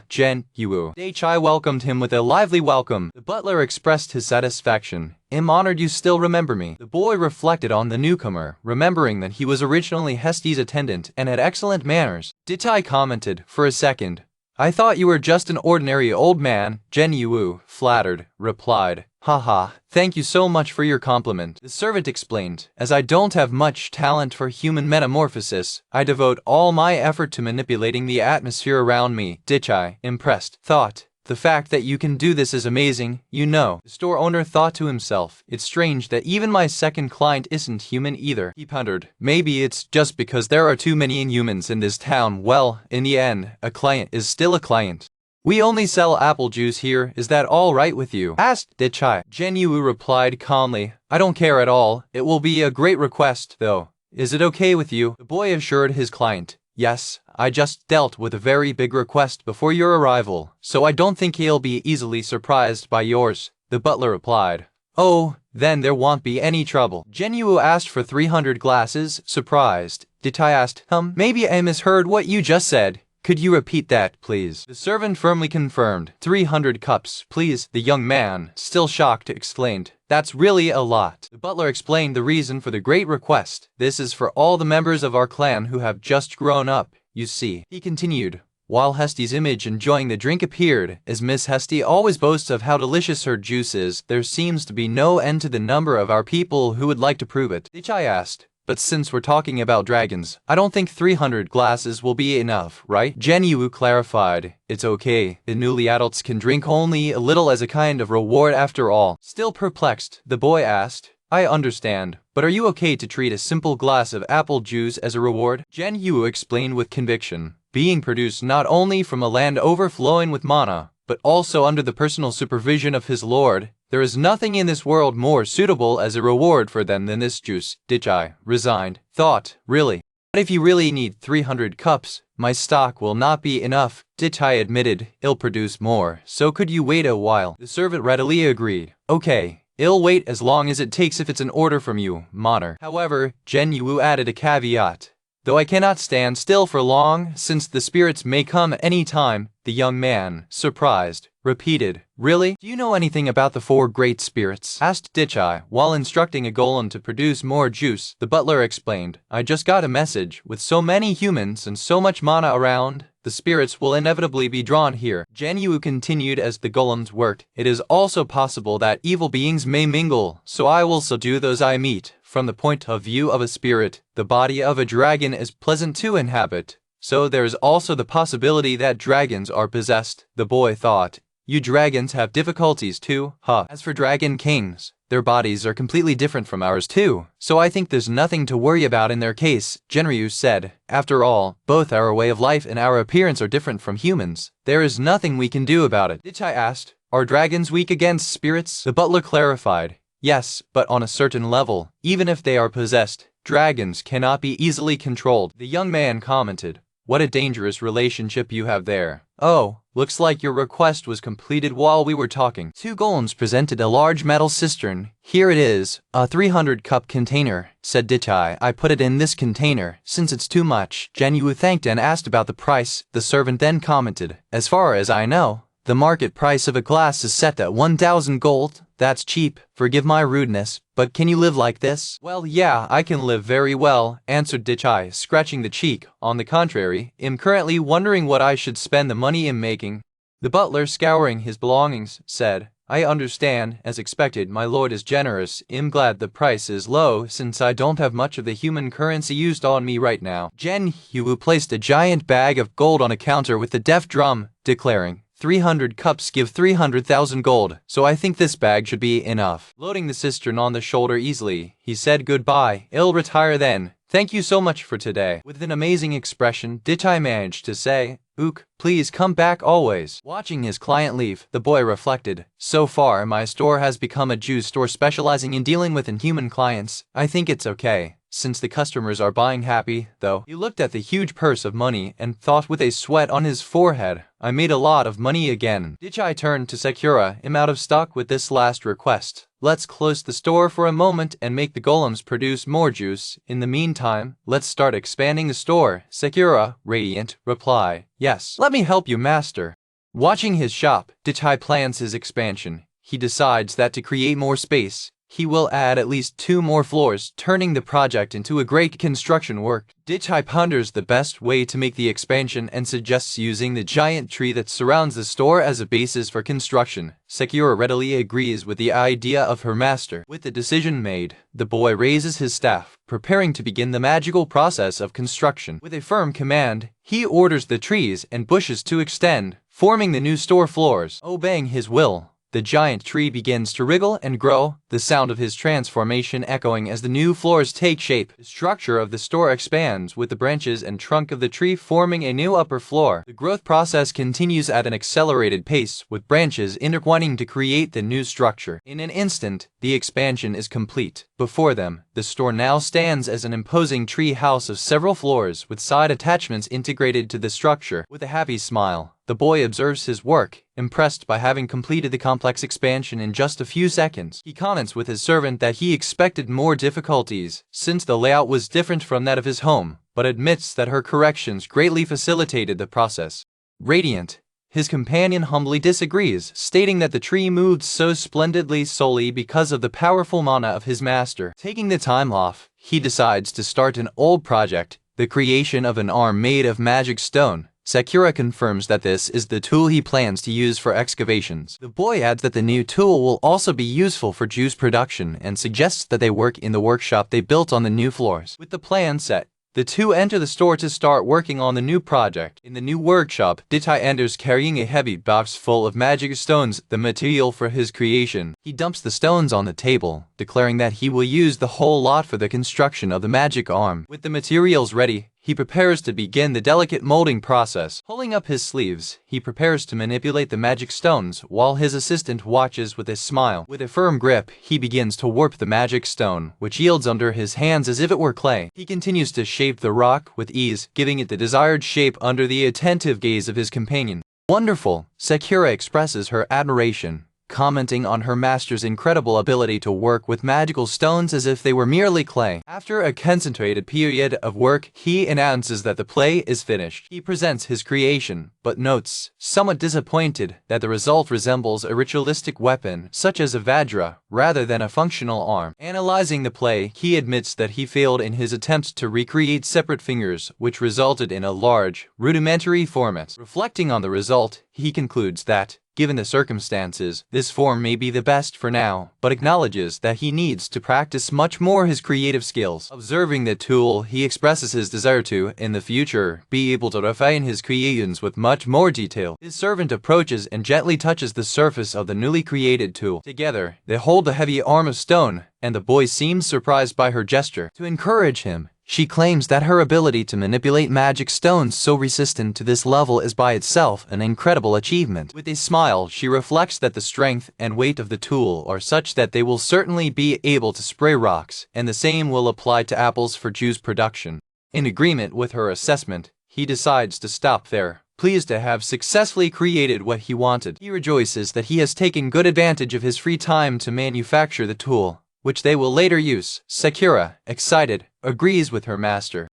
Generu. Dichai welcomed him with a lively welcome. The butler expressed his satisfaction. I'm honored you still remember me. The boy reflected on the newcomer, remembering that he was originally Hesti's attendant and had excellent manners. Dichai commented, for a second. I thought you were just an ordinary old man. Generu, flattered, replied. Haha, thank you so much for your compliment. The servant explained, as I don't have much talent for human metamorphosis, I devote all my effort to manipulating the atmosphere around me. Dichai, impressed, thought, the fact that you can do this is amazing, you know. The store owner thought to himself, it's strange that even my second client isn't human either. He pondered, maybe it's just because there are too many inhumans in this town. Well, in the end, a client is still a client. We only sell apple juice here, is that all right with you? Asked Dichai. Generu replied calmly, I don't care at all, it will be a great request, though. Is it okay with you? The boy assured his client, yes, I just dealt with a very big request before your arrival, so I don't think he'll be easily surprised by yours. The butler replied, Oh, then there won't be any trouble. Generu asked for 300 glasses, surprised. Ditai asked, maybe I misheard what you just said. Could you repeat that, please? The servant firmly confirmed. 300 cups, please. The young man, still shocked, exclaimed, that's really a lot. The butler explained the reason for the great request. This is for all the members of our clan who have just grown up, you see. He continued, while Hesty's image enjoying the drink appeared. As Miss Hesty always boasts of how delicious her juice is, there seems to be no end to the number of our people who would like to prove it. Dichai asked, but since we're talking about dragons, I don't think 300 glasses will be enough, right? Generu clarified, it's okay. The newly adults can drink only a little as a kind of reward after all. Still perplexed, the boy asked, I understand, but are you okay to treat a simple glass of apple juice as a reward? Generu explained with conviction, being produced not only from a land overflowing with mana, but also under the personal supervision of his lord. There is nothing in this world more suitable as a reward for them than this juice. Dichai, resigned, thought, really? But if you really need 300 cups, my stock will not be enough. Dichai admitted, I'll produce more, so could you wait a while? The servant readily agreed. Okay, I'll wait as long as it takes if it's an order from you, Monarch. However, Generu added a caveat. Though I cannot stand still for long, since the spirits may come any time, the young man, surprised, repeated, really? Do you know anything about the 4 great spirits? Asked Dichai, while instructing a golem to produce more juice. The butler explained, I just got a message. With so many humans and so much mana around, the spirits will inevitably be drawn here. Generu continued as the golems worked. It is also possible that evil beings may mingle, so I will subdue those I meet. From the point of view of a spirit, the body of a dragon is pleasant to inhabit. So there is also the possibility that dragons are possessed. The boy thought, you dragons have difficulties too, huh? As for dragon kings, their bodies are completely different from ours too, so I think there's nothing to worry about in their case, Generu said. After all, both our way of life and our appearance are different from humans. There is nothing we can do about it. Dichai asked, are dragons weak against spirits? The butler clarified, yes, but on a certain level. Even if they are possessed, dragons cannot be easily controlled. The young man commented, what a dangerous relationship you have there. Oh, looks like your request was completed while we were talking. 2 golems presented a large metal cistern. Here it is, a 300-cup container, said Dichai. I put it in this container, since it's too much. Generu thanked and asked about the price. The servant then commented, as far as I know, the market price of a glass is set at 1,000 gold. That's cheap, forgive my rudeness, but can you live like this? Well, yeah, I can live very well, answered Dichai, scratching the cheek. On the contrary, I'm currently wondering what I should spend the money in making. The butler, scouring his belongings, said, I understand, as expected, my lord is generous. I'm glad the price is low, since I don't have much of the human currency used on me right now. Generu placed a giant bag of gold on a counter with the deaf drum, declaring, 300 cups give 300,000 gold, so I think this bag should be enough. Loading the cistern on the shoulder easily, he said goodbye. I'll retire then. Thank you so much for today. With an amazing expression, Dichai managed to say, Ook, please come back always. Watching his client leave, the boy reflected, so far my store has become a juice store specializing in dealing with inhuman clients. I think it's okay, since the customers are buying happy, though. He looked at the huge purse of money and thought with a sweat on his forehead, I made a lot of money again. Dichai turned to Sakura. I'm out of stock with this last request. Let's close the store for a moment and make the golems produce more juice. In the meantime, let's start expanding the store. Sakura, radiant, replied, yes. Let me help you, master. Watching his shop, Dichai plans his expansion. He decides that to create more space, he will add at least 2 more floors, turning the project into a great construction work. Dichai ponders the best way to make the expansion and suggests using the giant tree that surrounds the store as a basis for construction. Sakura readily agrees with the idea of her master. With the decision made, the boy raises his staff, preparing to begin the magical process of construction. With a firm command, he orders the trees and bushes to extend, forming the new store floors. Obeying his will, the giant tree begins to wriggle and grow, the sound of his transformation echoing as the new floors take shape. The structure of the store expands, with the branches and trunk of the tree forming a new upper floor. The growth process continues at an accelerated pace, with branches intertwining to create the new structure. In an instant, the expansion is complete. Before them, The store now stands as an imposing tree house of several floors with side attachments integrated to the structure. With a happy smile, the boy observes his work, impressed by having completed the complex expansion in just a few seconds. He comments with his servant that he expected more difficulties, since the layout was different from that of his home, but admits that her corrections greatly facilitated the process. Radiant, his companion humbly disagrees, stating that the tree moved so splendidly solely because of the powerful mana of his master. Taking the time off, he decides to start an old project, the creation of an arm made of magic stone. Sakura confirms that this is the tool he plans to use for excavations. The boy adds that the new tool will also be useful for juice production and suggests that they work in the workshop they built on the new floors. With the plan set, the two enter the store to start working on the new project. In the new workshop, Ditai enters carrying a heavy box full of magic stones, the material for his creation. He dumps the stones on the table, declaring that he will use the whole lot for the construction of the magic arm. With the materials ready, he prepares to begin the delicate molding process. Pulling up his sleeves, he prepares to manipulate the magic stones, while his assistant watches with a smile. With a firm grip, he begins to warp the magic stone, which yields under his hands as if it were clay. He continues to shape the rock with ease, giving it the desired shape under the attentive gaze of his companion. Wonderful! Sakura expresses her admiration, commenting on her master's incredible ability to work with magical stones as if they were merely clay. After a concentrated period of work, he announces that the play is finished. He presents his creation, but notes, somewhat disappointed, that the result resembles a ritualistic weapon, such as a vajra, rather than a functional arm. Analyzing the play, he admits that he failed in his attempt to recreate separate fingers, which resulted in a large, rudimentary format. Reflecting on the result, he concludes that, given the circumstances, this form may be the best for now, but acknowledges that he needs to practice much more his creative skills. Observing the tool, he expresses his desire to, in the future, be able to refine his creations with much more detail. His servant approaches and gently touches the surface of the newly created tool. Together, they hold the heavy arm of stone, and the boy seems surprised by her gesture. To encourage him, she claims that her ability to manipulate magic stones so resistant to this level is by itself an incredible achievement. With a smile, she reflects that the strength and weight of the tool are such that they will certainly be able to spray rocks, and the same will apply to apples for juice production. In agreement with her assessment, he decides to stop there. Pleased to have successfully created what he wanted, he rejoices that he has taken good advantage of his free time to manufacture the tool, which they will later use. Sakura, excited, agrees with her master.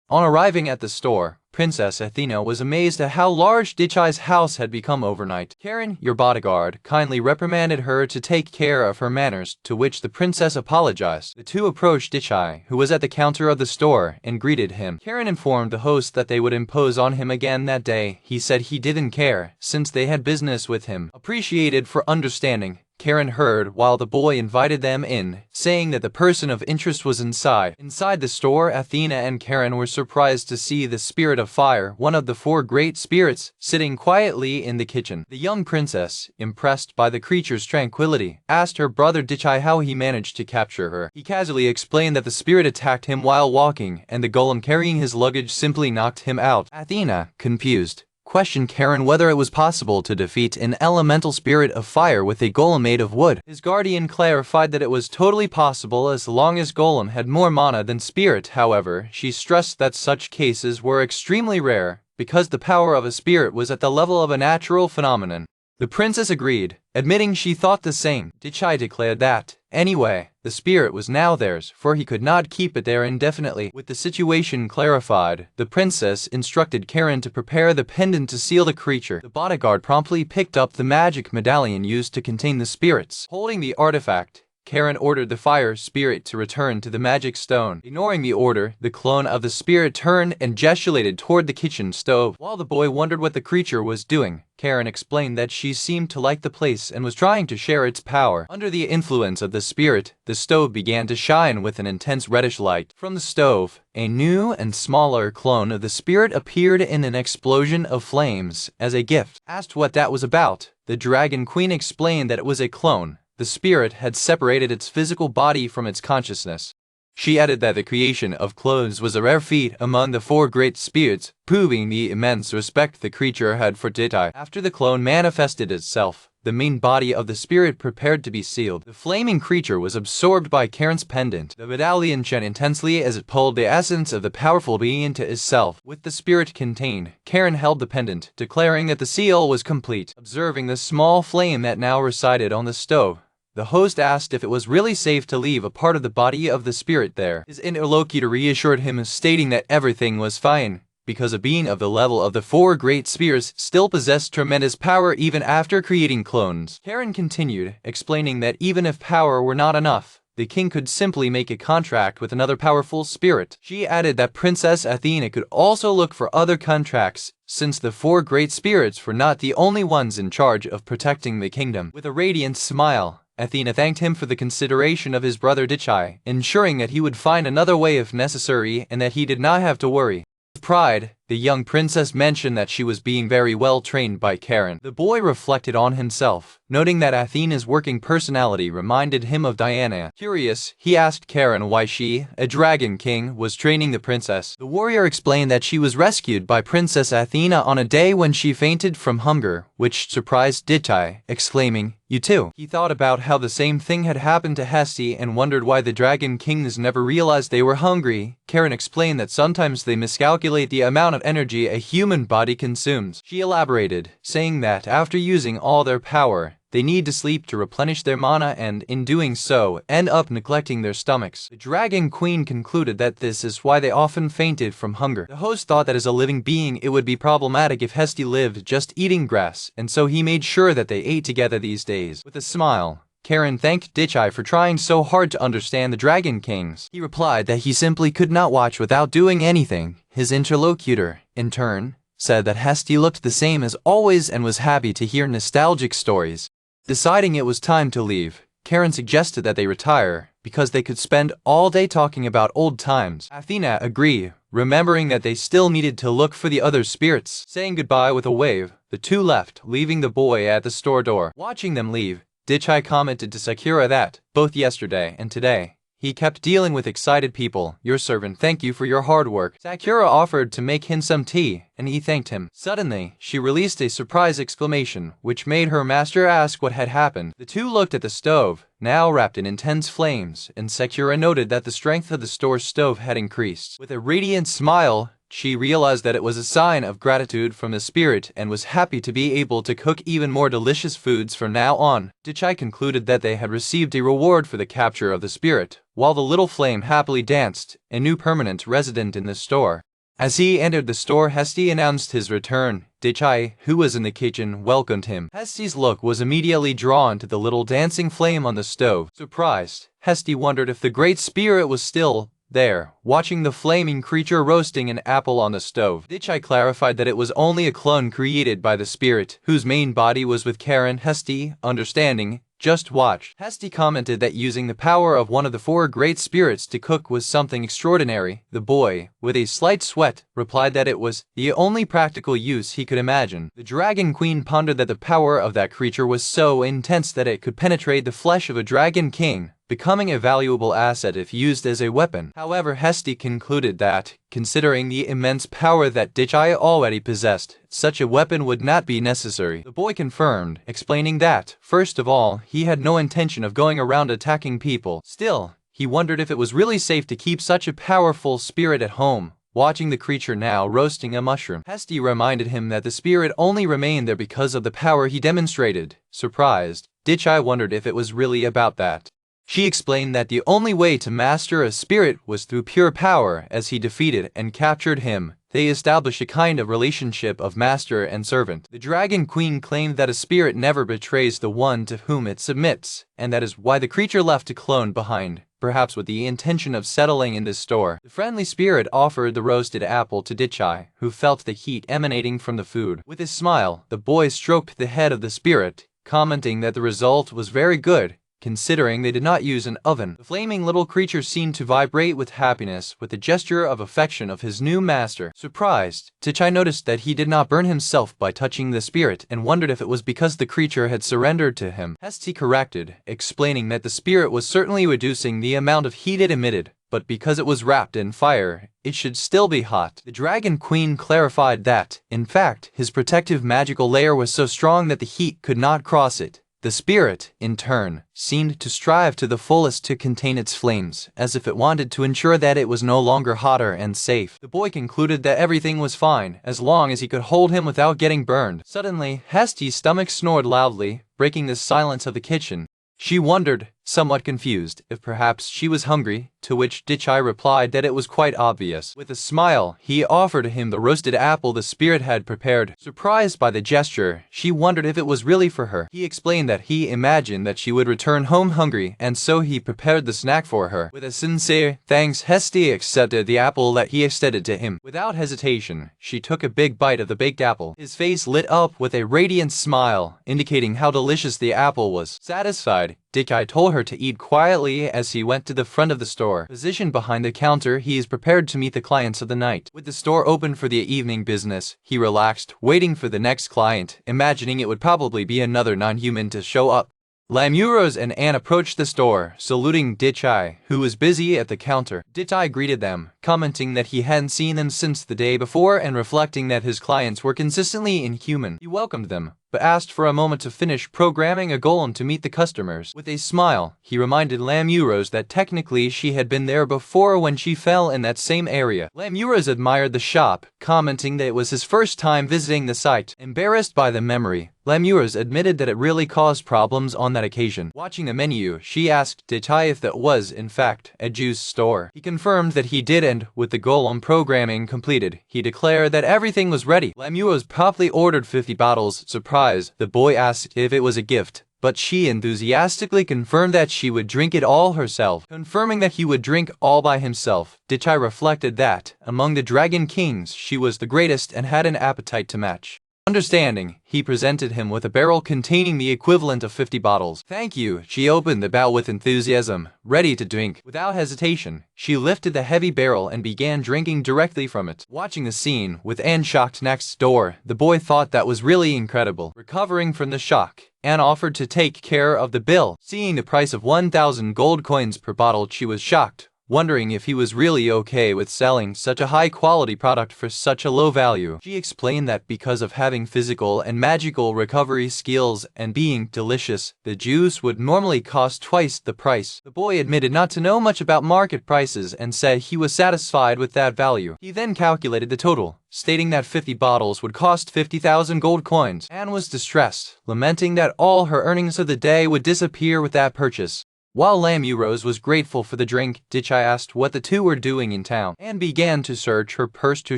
On arriving at the store, Princess Athena was amazed at how large Dichai's house had become overnight. Karen, your bodyguard, kindly reprimanded her to take care of her manners, to which the princess apologized. The two approached Dichai, who was at the counter of the store, and greeted him. Karen informed the host that they would impose on him again that day. He said he didn't care, since they had business with him. Appreciated for understanding, Karen heard while the boy invited them in, saying that the person of interest was inside. Inside the store, Athena and Karen were surprised to see the spirit of fire, one of the four great spirits, sitting quietly in the kitchen. The young princess, impressed by the creature's tranquility, asked her brother Dichai how he managed to capture her. He casually explained that the spirit attacked him while walking, and the golem carrying his luggage simply knocked him out. Athena, confused, questioned Karen whether it was possible to defeat an elemental spirit of fire with a golem made of wood. His guardian clarified that it was totally possible as long as golem had more mana than spirit. However, she stressed that such cases were extremely rare, because the power of a spirit was at the level of a natural phenomenon. The princess agreed, admitting she thought the same. Dichai declared that, anyway, the spirit was now theirs, for he could not keep it there indefinitely. With the situation clarified, the princess instructed Karen to prepare the pendant to seal the creature. The bodyguard promptly picked up the magic medallion used to contain the spirits. Holding the artifact, Karen ordered the fire spirit to return to the magic stone. Ignoring the order, the clone of the spirit turned and gesticulated toward the kitchen stove. While the boy wondered what the creature was doing, Karen explained that she seemed to like the place and was trying to share its power. Under the influence of the spirit, the stove began to shine with an intense reddish light. From the stove, a new and smaller clone of the spirit appeared in an explosion of flames as a gift. Asked what that was about, the Dragon Queen explained that it was a clone. The spirit had separated its physical body from its consciousness. She added that the creation of clones was a rare feat among the four great spirits, proving the immense respect the creature had for Ditai. After the clone manifested itself, the main body of the spirit prepared to be sealed. The flaming creature was absorbed by Karen's pendant. The medallion shone intensely as it pulled the essence of the powerful being into itself. With the spirit contained, Karen held the pendant, declaring that the seal was complete. Observing the small flame that now resided on the stove, the host asked if it was really safe to leave a part of the body of the spirit there. His interlocutor reassured him, stating that everything was fine, because a being of the level of the 4 great spheres still possessed tremendous power even after creating clones. Karen continued, explaining that even if power were not enough, the king could simply make a contract with another powerful spirit. She added that Princess Athena could also look for other contracts, since the 4 great spirits were not the only ones in charge of protecting the kingdom. With a radiant smile, Athena thanked him for the consideration of his brother Dichai, ensuring that he would find another way if necessary and that he did not have to worry. With pride, the young princess mentioned that she was being very well trained by Karen. The boy reflected on himself, noting that Athena's working personality reminded him of Diana. Curious, he asked Karen why she, a dragon king, was training the princess. The warrior explained that she was rescued by Princess Athena on a day when she fainted from hunger, which surprised Dichai, exclaiming, "You too." He thought about how the same thing had happened to Hesti and wondered why the dragon kings never realized they were hungry. Karen explained that sometimes they miscalculate the amount of energy a human body consumes. She elaborated, saying that after using all their power, they need to sleep to replenish their mana and, in doing so, end up neglecting their stomachs. The Dragon Queen concluded that this is why they often fainted from hunger. The host thought that as a living being it would be problematic if Hesti lived just eating grass, and so he made sure that they ate together these days. With a smile, Karen thanked Dichai for trying so hard to understand the Dragon Kings. He replied that he simply could not watch without doing anything. His interlocutor, in turn, said that Hesti looked the same as always and was happy to hear nostalgic stories. Deciding it was time to leave, Karen suggested that they retire, because they could spend all day talking about old times. Athena agreed, remembering that they still needed to look for the other spirits. Saying goodbye with a wave, the two left, leaving the boy at the store door. Watching them leave, Dichai commented to Sakura that, both yesterday and today, he kept dealing with excited people. "Your servant, thank you for your hard work." Sakura offered to make him some tea, and he thanked him. Suddenly, she released a surprise exclamation, which made her master ask what had happened. The two looked at the stove, now wrapped in intense flames, and Sakura noted that the strength of the store's stove had increased. With a radiant smile, she realized that it was a sign of gratitude from the spirit and was happy to be able to cook even more delicious foods from now on. Dichai concluded that they had received a reward for the capture of the spirit, while the little flame happily danced, a new permanent resident in the store. As he entered the store, Hesti announced his return. Dichai, who was in the kitchen, welcomed him. Hesti's look was immediately drawn to the little dancing flame on the stove. Surprised, Hesti wondered if the great spirit was still there, watching the flaming creature roasting an apple on the stove. Dichai clarified that it was only a clone created by the spirit, whose main body was with Karen. Hesti, understanding, just watched. Hesti commented that using the power of one of the 4 great spirits to cook was something extraordinary. The boy, with a slight sweat, replied that it was the only practical use he could imagine. The Dragon Queen pondered that the power of that creature was so intense that it could penetrate the flesh of a dragon king, becoming a valuable asset if used as a weapon. However, Hesti concluded that, considering the immense power that Dichai already possessed, such a weapon would not be necessary. The boy confirmed, explaining that, first of all, he had no intention of going around attacking people. Still, he wondered if it was really safe to keep such a powerful spirit at home. Watching the creature now roasting a mushroom, Hesti reminded him that the spirit only remained there because of the power he demonstrated. Surprised, Dichai wondered if it was really about that. She explained that the only way to master a spirit was through pure power. As he defeated and captured him, they established a kind of relationship of master and servant. The Dragon Queen claimed that a spirit never betrays the one to whom it submits, and that is why the creature left a clone behind, perhaps with the intention of settling in this store. The friendly spirit offered the roasted apple to Dichai, who felt the heat emanating from the food. With a smile, the boy stroked the head of the spirit, commenting that the result was very good, considering they did not use an oven. The flaming little creature seemed to vibrate with happiness with the gesture of affection of his new master. Surprised, Dichai noticed that he did not burn himself by touching the spirit and wondered if it was because the creature had surrendered to him. Hesti corrected, explaining that the spirit was certainly reducing the amount of heat it emitted, but because it was wrapped in fire, it should still be hot. The Dragon Queen clarified that, in fact, his protective magical layer was so strong that the heat could not cross it. The spirit, in turn, seemed to strive to the fullest to contain its flames, as if it wanted to ensure that it was no longer hotter and safe. The boy concluded that everything was fine, as long as he could hold him without getting burned. Suddenly, Hesti's stomach snored loudly, breaking the silence of the kitchen. She wondered, somewhat confused, if perhaps she was hungry, to which Dichai replied that it was quite obvious. With a smile, he offered him the roasted apple the spirit had prepared. Surprised by the gesture, she wondered if it was really for her. He explained that he imagined that she would return home hungry, and so he prepared the snack for her. With a sincere thanks, Hesti accepted the apple that he extended to him. Without hesitation, she took a big bite of the baked apple. His face lit up with a radiant smile, indicating how delicious the apple was. Satisfied, Dichai told her to eat quietly as he went to the front of the store. Positioned behind the counter, he is prepared to meet the clients of the night. With the store open for the evening business, he relaxed, waiting for the next client, imagining it would probably be another non-human to show up. Lamuros and Anne approached the store, saluting Dichai, who was busy at the counter. Dichai greeted them, commenting that he hadn't seen them since the day before and reflecting that his clients were consistently inhuman. He welcomed them, but asked for a moment to finish programming a golem to meet the customers. With a smile, he reminded Lamuros that technically she had been there before when she fell in that same area. Lamuros admired the shop, commenting that it was his first time visiting the site. Embarrassed by the memory, Lamuros admitted that it really caused problems on that occasion. Watching the menu, she asked Dichai if that was, in fact, a juice store. He confirmed that he did, and with the golem programming completed, he declared that everything was ready. Lamuros promptly ordered 50 bottles. Surprised, the boy asked if it was a gift, but she enthusiastically confirmed that she would drink it all herself. Confirming that he would drink all by himself, Dichai reflected that, among the Dragon Kings, she was the greatest and had an appetite to match. Understanding, he presented him with a barrel containing the equivalent of 50 bottles. Thank you, she opened the barrel with enthusiasm, ready to drink. Without hesitation, she lifted the heavy barrel and began drinking directly from it. Watching the scene, with Anne shocked next door, the boy thought that was really incredible. Recovering from the shock, Anne offered to take care of the bill. Seeing the price of 1,000 gold coins per bottle, she was shocked, wondering if he was really okay with selling such a high-quality product for such a low value. She explained that because of having physical and magical recovery skills and being delicious, the juice would normally cost twice the price. The boy admitted not to know much about market prices and said he was satisfied with that value. He then calculated the total, stating that 50 bottles would cost 50,000 gold coins. Anne was distressed, lamenting that all her earnings of the day would disappear with that purchase. While Lamuros was grateful for the drink, Dichai asked what the two were doing in town, and began to search her purse to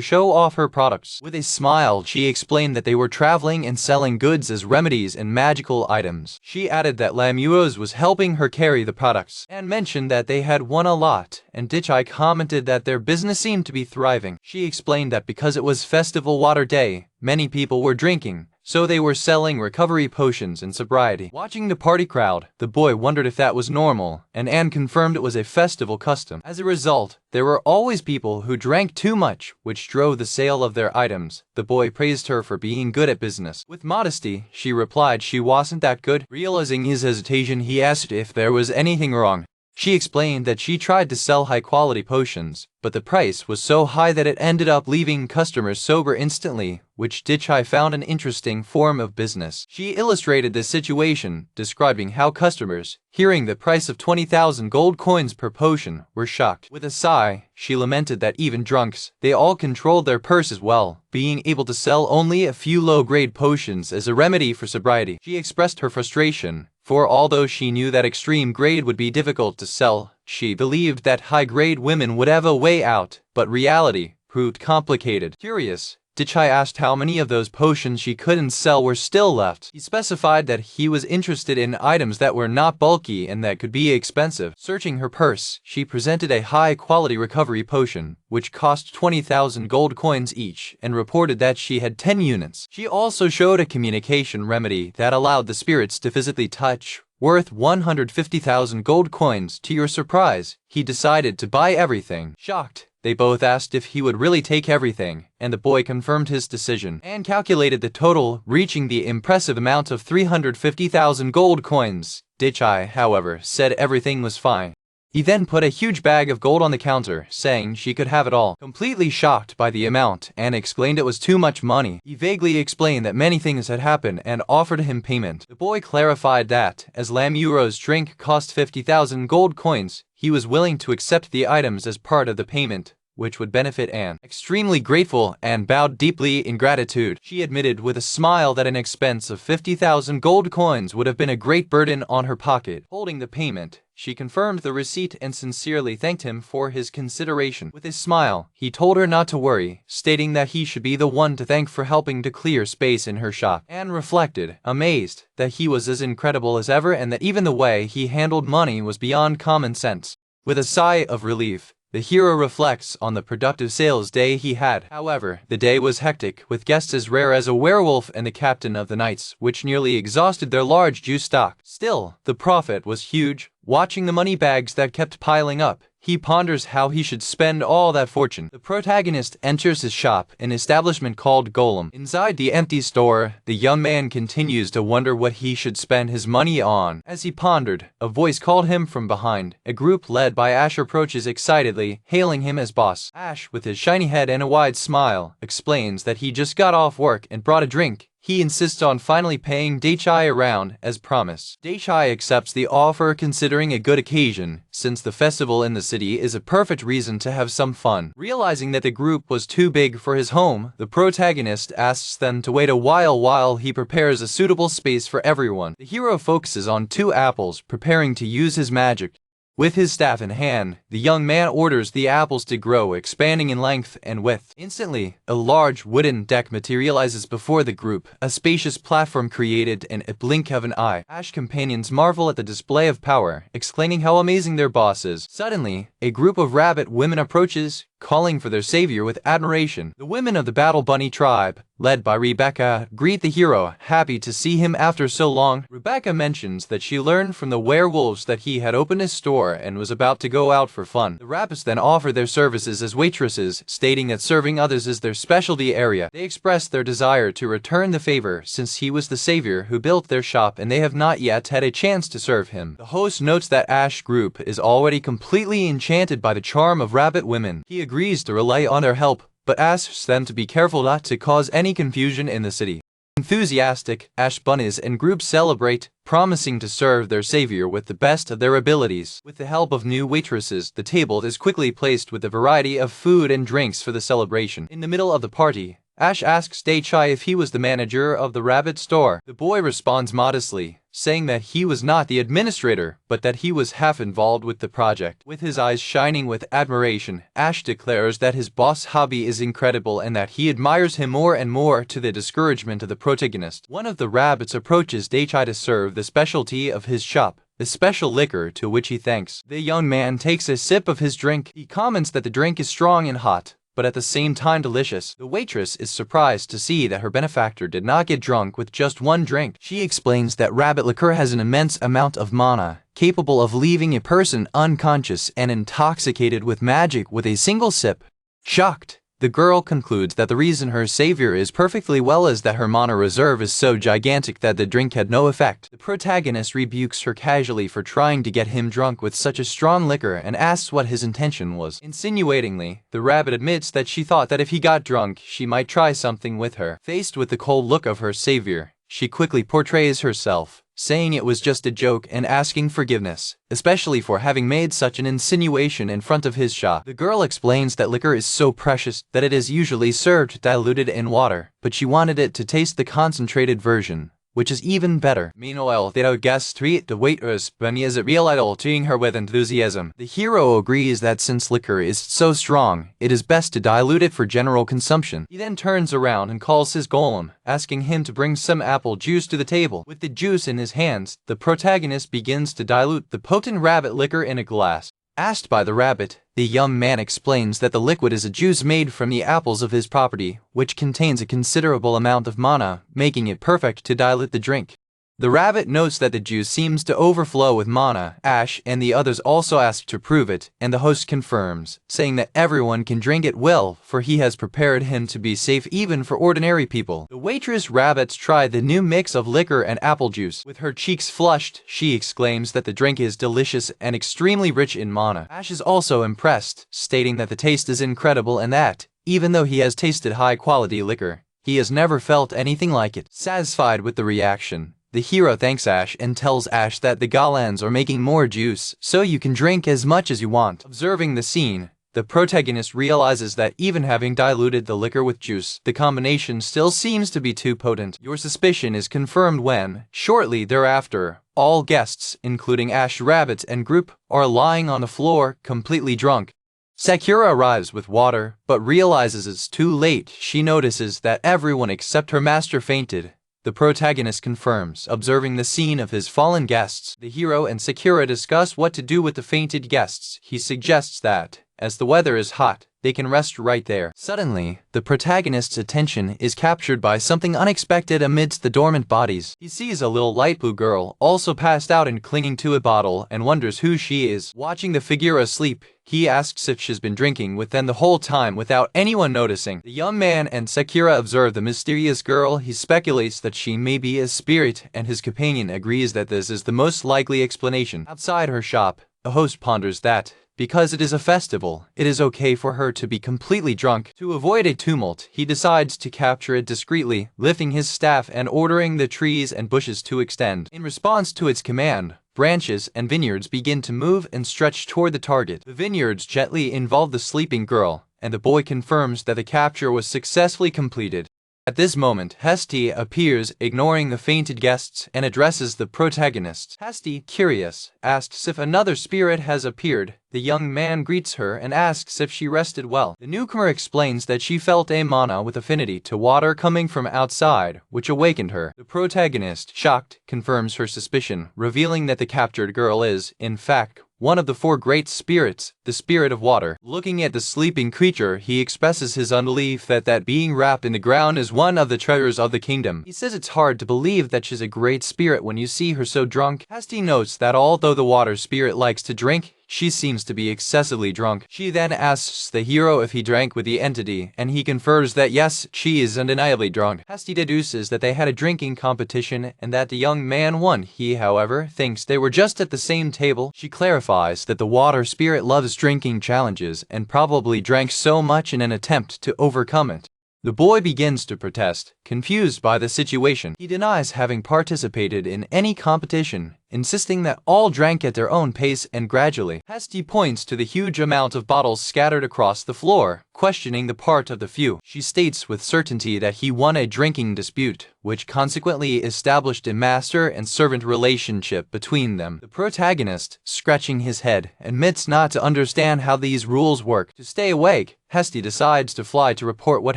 show off her products. With a smile, she explained that they were traveling and selling goods as remedies and magical items. She added that Lamuros was helping her carry the products, and mentioned that they had won a lot, and Dichai commented that their business seemed to be thriving. She explained that because it was Festival Water Day, many people were drinking, so they were selling recovery potions and sobriety. Watching the party crowd, the boy wondered if that was normal, and Anne confirmed it was a festival custom. As a result, there were always people who drank too much, which drove the sale of their items. The boy praised her for being good at business. With modesty, she replied she wasn't that good. Realizing his hesitation, he asked if there was anything wrong. She explained that she tried to sell high-quality potions, but the price was so high that it ended up leaving customers sober instantly, which Dichai found an interesting form of business. She illustrated this situation, describing how customers, hearing the price of 20,000 gold coins per potion, were shocked. With a sigh, she lamented that even drunks, they all controlled their purses well, being able to sell only a few low-grade potions as a remedy for sobriety. She expressed her frustration, for although she knew that extreme grade would be difficult to sell, she believed that high-grade women would have a way out, but reality proved complicated. Curious, Dichai asked how many of those potions she couldn't sell were still left. He specified that he was interested in items that were not bulky and that could be expensive. Searching her purse, she presented a high-quality recovery potion, which cost 20,000 gold coins each, and reported that she had 10 units. She also showed a communication remedy that allowed the spirits to physically touch, worth 150,000 gold coins. To your surprise, he decided to buy everything. Shocked, they both asked if he would really take everything, and the boy confirmed his decision and calculated the total, reaching the impressive amount of 350,000 gold coins. Dichai, however, said everything was fine. He then put a huge bag of gold on the counter, saying she could have it all. Completely shocked by the amount, Anne explained it was too much money. He vaguely explained that many things had happened and offered him payment. The boy clarified that, as Lamuro's drink cost 50,000 gold coins, he was willing to accept the items as part of the payment, which would benefit Anne. Extremely grateful, Anne bowed deeply in gratitude. She admitted with a smile that an expense of 50,000 gold coins would have been a great burden on her pocket. Holding the payment, she confirmed the receipt and sincerely thanked him for his consideration. With a smile, he told her not to worry, stating that he should be the one to thank for helping to clear space in her shop. Anne reflected, amazed, that he was as incredible as ever and that even the way he handled money was beyond common sense. With a sigh of relief, the hero reflects on the productive sales day he had. However, the day was hectic, with guests as rare as a werewolf and the captain of the knights, which nearly exhausted their large juice stock. Still, the profit was huge. Watching the money bags that kept piling up, he ponders how he should spend all that fortune. The protagonist enters his shop, an establishment called Golem. Inside the empty store, the young man continues to wonder what he should spend his money on. As he pondered, a voice called him from behind. A group led by Ash approaches excitedly, hailing him as boss. Ash, with his shiny head and a wide smile, explains that he just got off work and brought a drink. He insists on finally paying Daichai around, as promised. Daichai accepts the offer considering a good occasion, since the festival in the city is a perfect reason to have some fun. Realizing that the group was too big for his home, the protagonist asks them to wait a while he prepares a suitable space for everyone. The hero focuses on 2 apples, preparing to use his magic. With his staff in hand, the young man orders the apples to grow, expanding in length and width. Instantly, a large wooden deck materializes before the group, a spacious platform created in a blink of an eye. Ash companions marvel at the display of power, exclaiming how amazing their boss is. Suddenly, a group of rabbit women approaches, calling for their savior with admiration. The women of the Battle Bunny tribe, led by Rebecca, greet the hero, happy to see him after so long. Rebecca mentions that she learned from the werewolves that he had opened his store and was about to go out for fun. The rabbits then offer their services as waitresses, stating that serving others is their specialty area. They express their desire to return the favor since he was the savior who built their shop and they have not yet had a chance to serve him. The host notes that Ash group is already completely enchanted by the charm of rabbit women. He agrees to rely on their help, but asks them to be careful not to cause any confusion in the city. Enthusiastic, Ash bunnies and groups celebrate, promising to serve their savior with the best of their abilities. With the help of new waitresses, the table is quickly placed with a variety of food and drinks for the celebration. In the middle of the party, Ash asks Daichai if he was the manager of the rabbit store. The boy responds modestly, saying that he was not the administrator, but that he was half involved with the project. With his eyes shining with admiration, Ash declares that his boss' hobby is incredible and that he admires him more and more to the discouragement of the protagonist. One of the rabbits approaches Daichai to serve the specialty of his shop, a special liquor to which he thanks. The young man takes a sip of his drink. He comments that the drink is strong and hot, but at the same time delicious. The waitress is surprised to see that her benefactor did not get drunk with just one drink. She explains that rabbit liquor has an immense amount of mana, capable of leaving a person unconscious and intoxicated with magic with a single sip. Shocked, the girl concludes that the reason her savior is perfectly well is that her mana reserve is so gigantic that the drink had no effect. The protagonist rebukes her casually for trying to get him drunk with such a strong liquor and asks what his intention was. Insinuatingly, the rabbit admits that she thought that if he got drunk, she might try something with her. Faced with the cold look of her savior, she quickly portrays herself, saying it was just a joke and asking forgiveness, especially for having made such an insinuation in front of his shop. The girl explains that liquor is so precious that it is usually served diluted in water, but she wanted it to taste the concentrated version, which is even better. Meanwhile, the guests treat the waitress as a real idol, treating her with enthusiasm. The hero agrees that since liquor is so strong, it is best to dilute it for general consumption. He then turns around and calls his golem, asking him to bring some apple juice to the table. With the juice in his hands, the protagonist begins to dilute the potent rabbit liquor in a glass. Asked by the rabbit, the young man explains that the liquid is a juice made from the apples of his property, which contains a considerable amount of mana, making it perfect to dilute the drink. The rabbit notes that the juice seems to overflow with mana. Ash and the others also ask to prove it, and the host confirms, saying that everyone can drink at will, for he has prepared him to be safe even for ordinary people. The waitress rabbits try the new mix of liquor and apple juice. With her cheeks flushed, she exclaims that the drink is delicious and extremely rich in mana. Ash is also impressed, stating that the taste is incredible and that, even though he has tasted high-quality liquor, he has never felt anything like it. Satisfied with the reaction, the hero thanks Ash and tells Ash that the golems are making more juice, so you can drink as much as you want. Observing the scene, the protagonist realizes that even having diluted the liquor with juice, the combination still seems to be too potent. Your suspicion is confirmed when, shortly thereafter, all guests, including Ash Rabbit and group, are lying on the floor, completely drunk. Sakura arrives with water, but realizes it's too late. She notices that everyone except her master fainted. The protagonist confirms, observing the scene of his fallen guests. The hero and Sakura discuss what to do with the fainted guests. He suggests that, as the weather is hot, they can rest right there. Suddenly, the protagonist's attention is captured by something unexpected amidst the dormant bodies. He sees a little light blue girl, also passed out and clinging to a bottle, and wonders who she is. Watching the figure asleep, he asks if she's been drinking with them the whole time without anyone noticing. The young man and Sakura observe the mysterious girl. He speculates that she may be a spirit, and his companion agrees that this is the most likely explanation. Outside her shop, the host ponders that, because it is a festival, it is okay for her to be completely drunk. To avoid a tumult, he decides to capture it discreetly, lifting his staff and ordering the trees and bushes to extend. In response to its command, branches and vineyards begin to move and stretch toward the target. The vineyards gently involve the sleeping girl, and the boy confirms that the capture was successfully completed. At this moment, Hestia appears, ignoring the fainted guests, and addresses the protagonist. Hestia, curious, asks if another spirit has appeared. The young man greets her and asks if she rested well. The newcomer explains that she felt a mana with affinity to water coming from outside, which awakened her. The protagonist, shocked, confirms her suspicion, revealing that the captured girl is, in fact, one of the four great spirits, the spirit of water. Looking at the sleeping creature, he expresses his unbelief that being wrapped in the ground is one of the treasures of the kingdom. He says it's hard to believe that she's a great spirit when you see her so drunk. Hestia notes that although the water spirit likes to drink, she seems to be excessively drunk. She then asks the hero if he drank with the entity, and he confers that yes, she is undeniably drunk. Hestia deduces that they had a drinking competition and that the young man won. He, however, thinks they were just at the same table. She clarifies that the water spirit loves drinking challenges and probably drank so much in an attempt to overcome it. The boy begins to protest, confused by the situation. He denies having participated in any competition, insisting that all drank at their own pace and gradually. Hestia points to the huge amount of bottles scattered across the floor, questioning the part of the few. She states with certainty that he won a drinking dispute, which consequently established a master and servant relationship between them. The protagonist, scratching his head, admits not to understand how these rules work. To stay awake, Hestia decides to fly to report what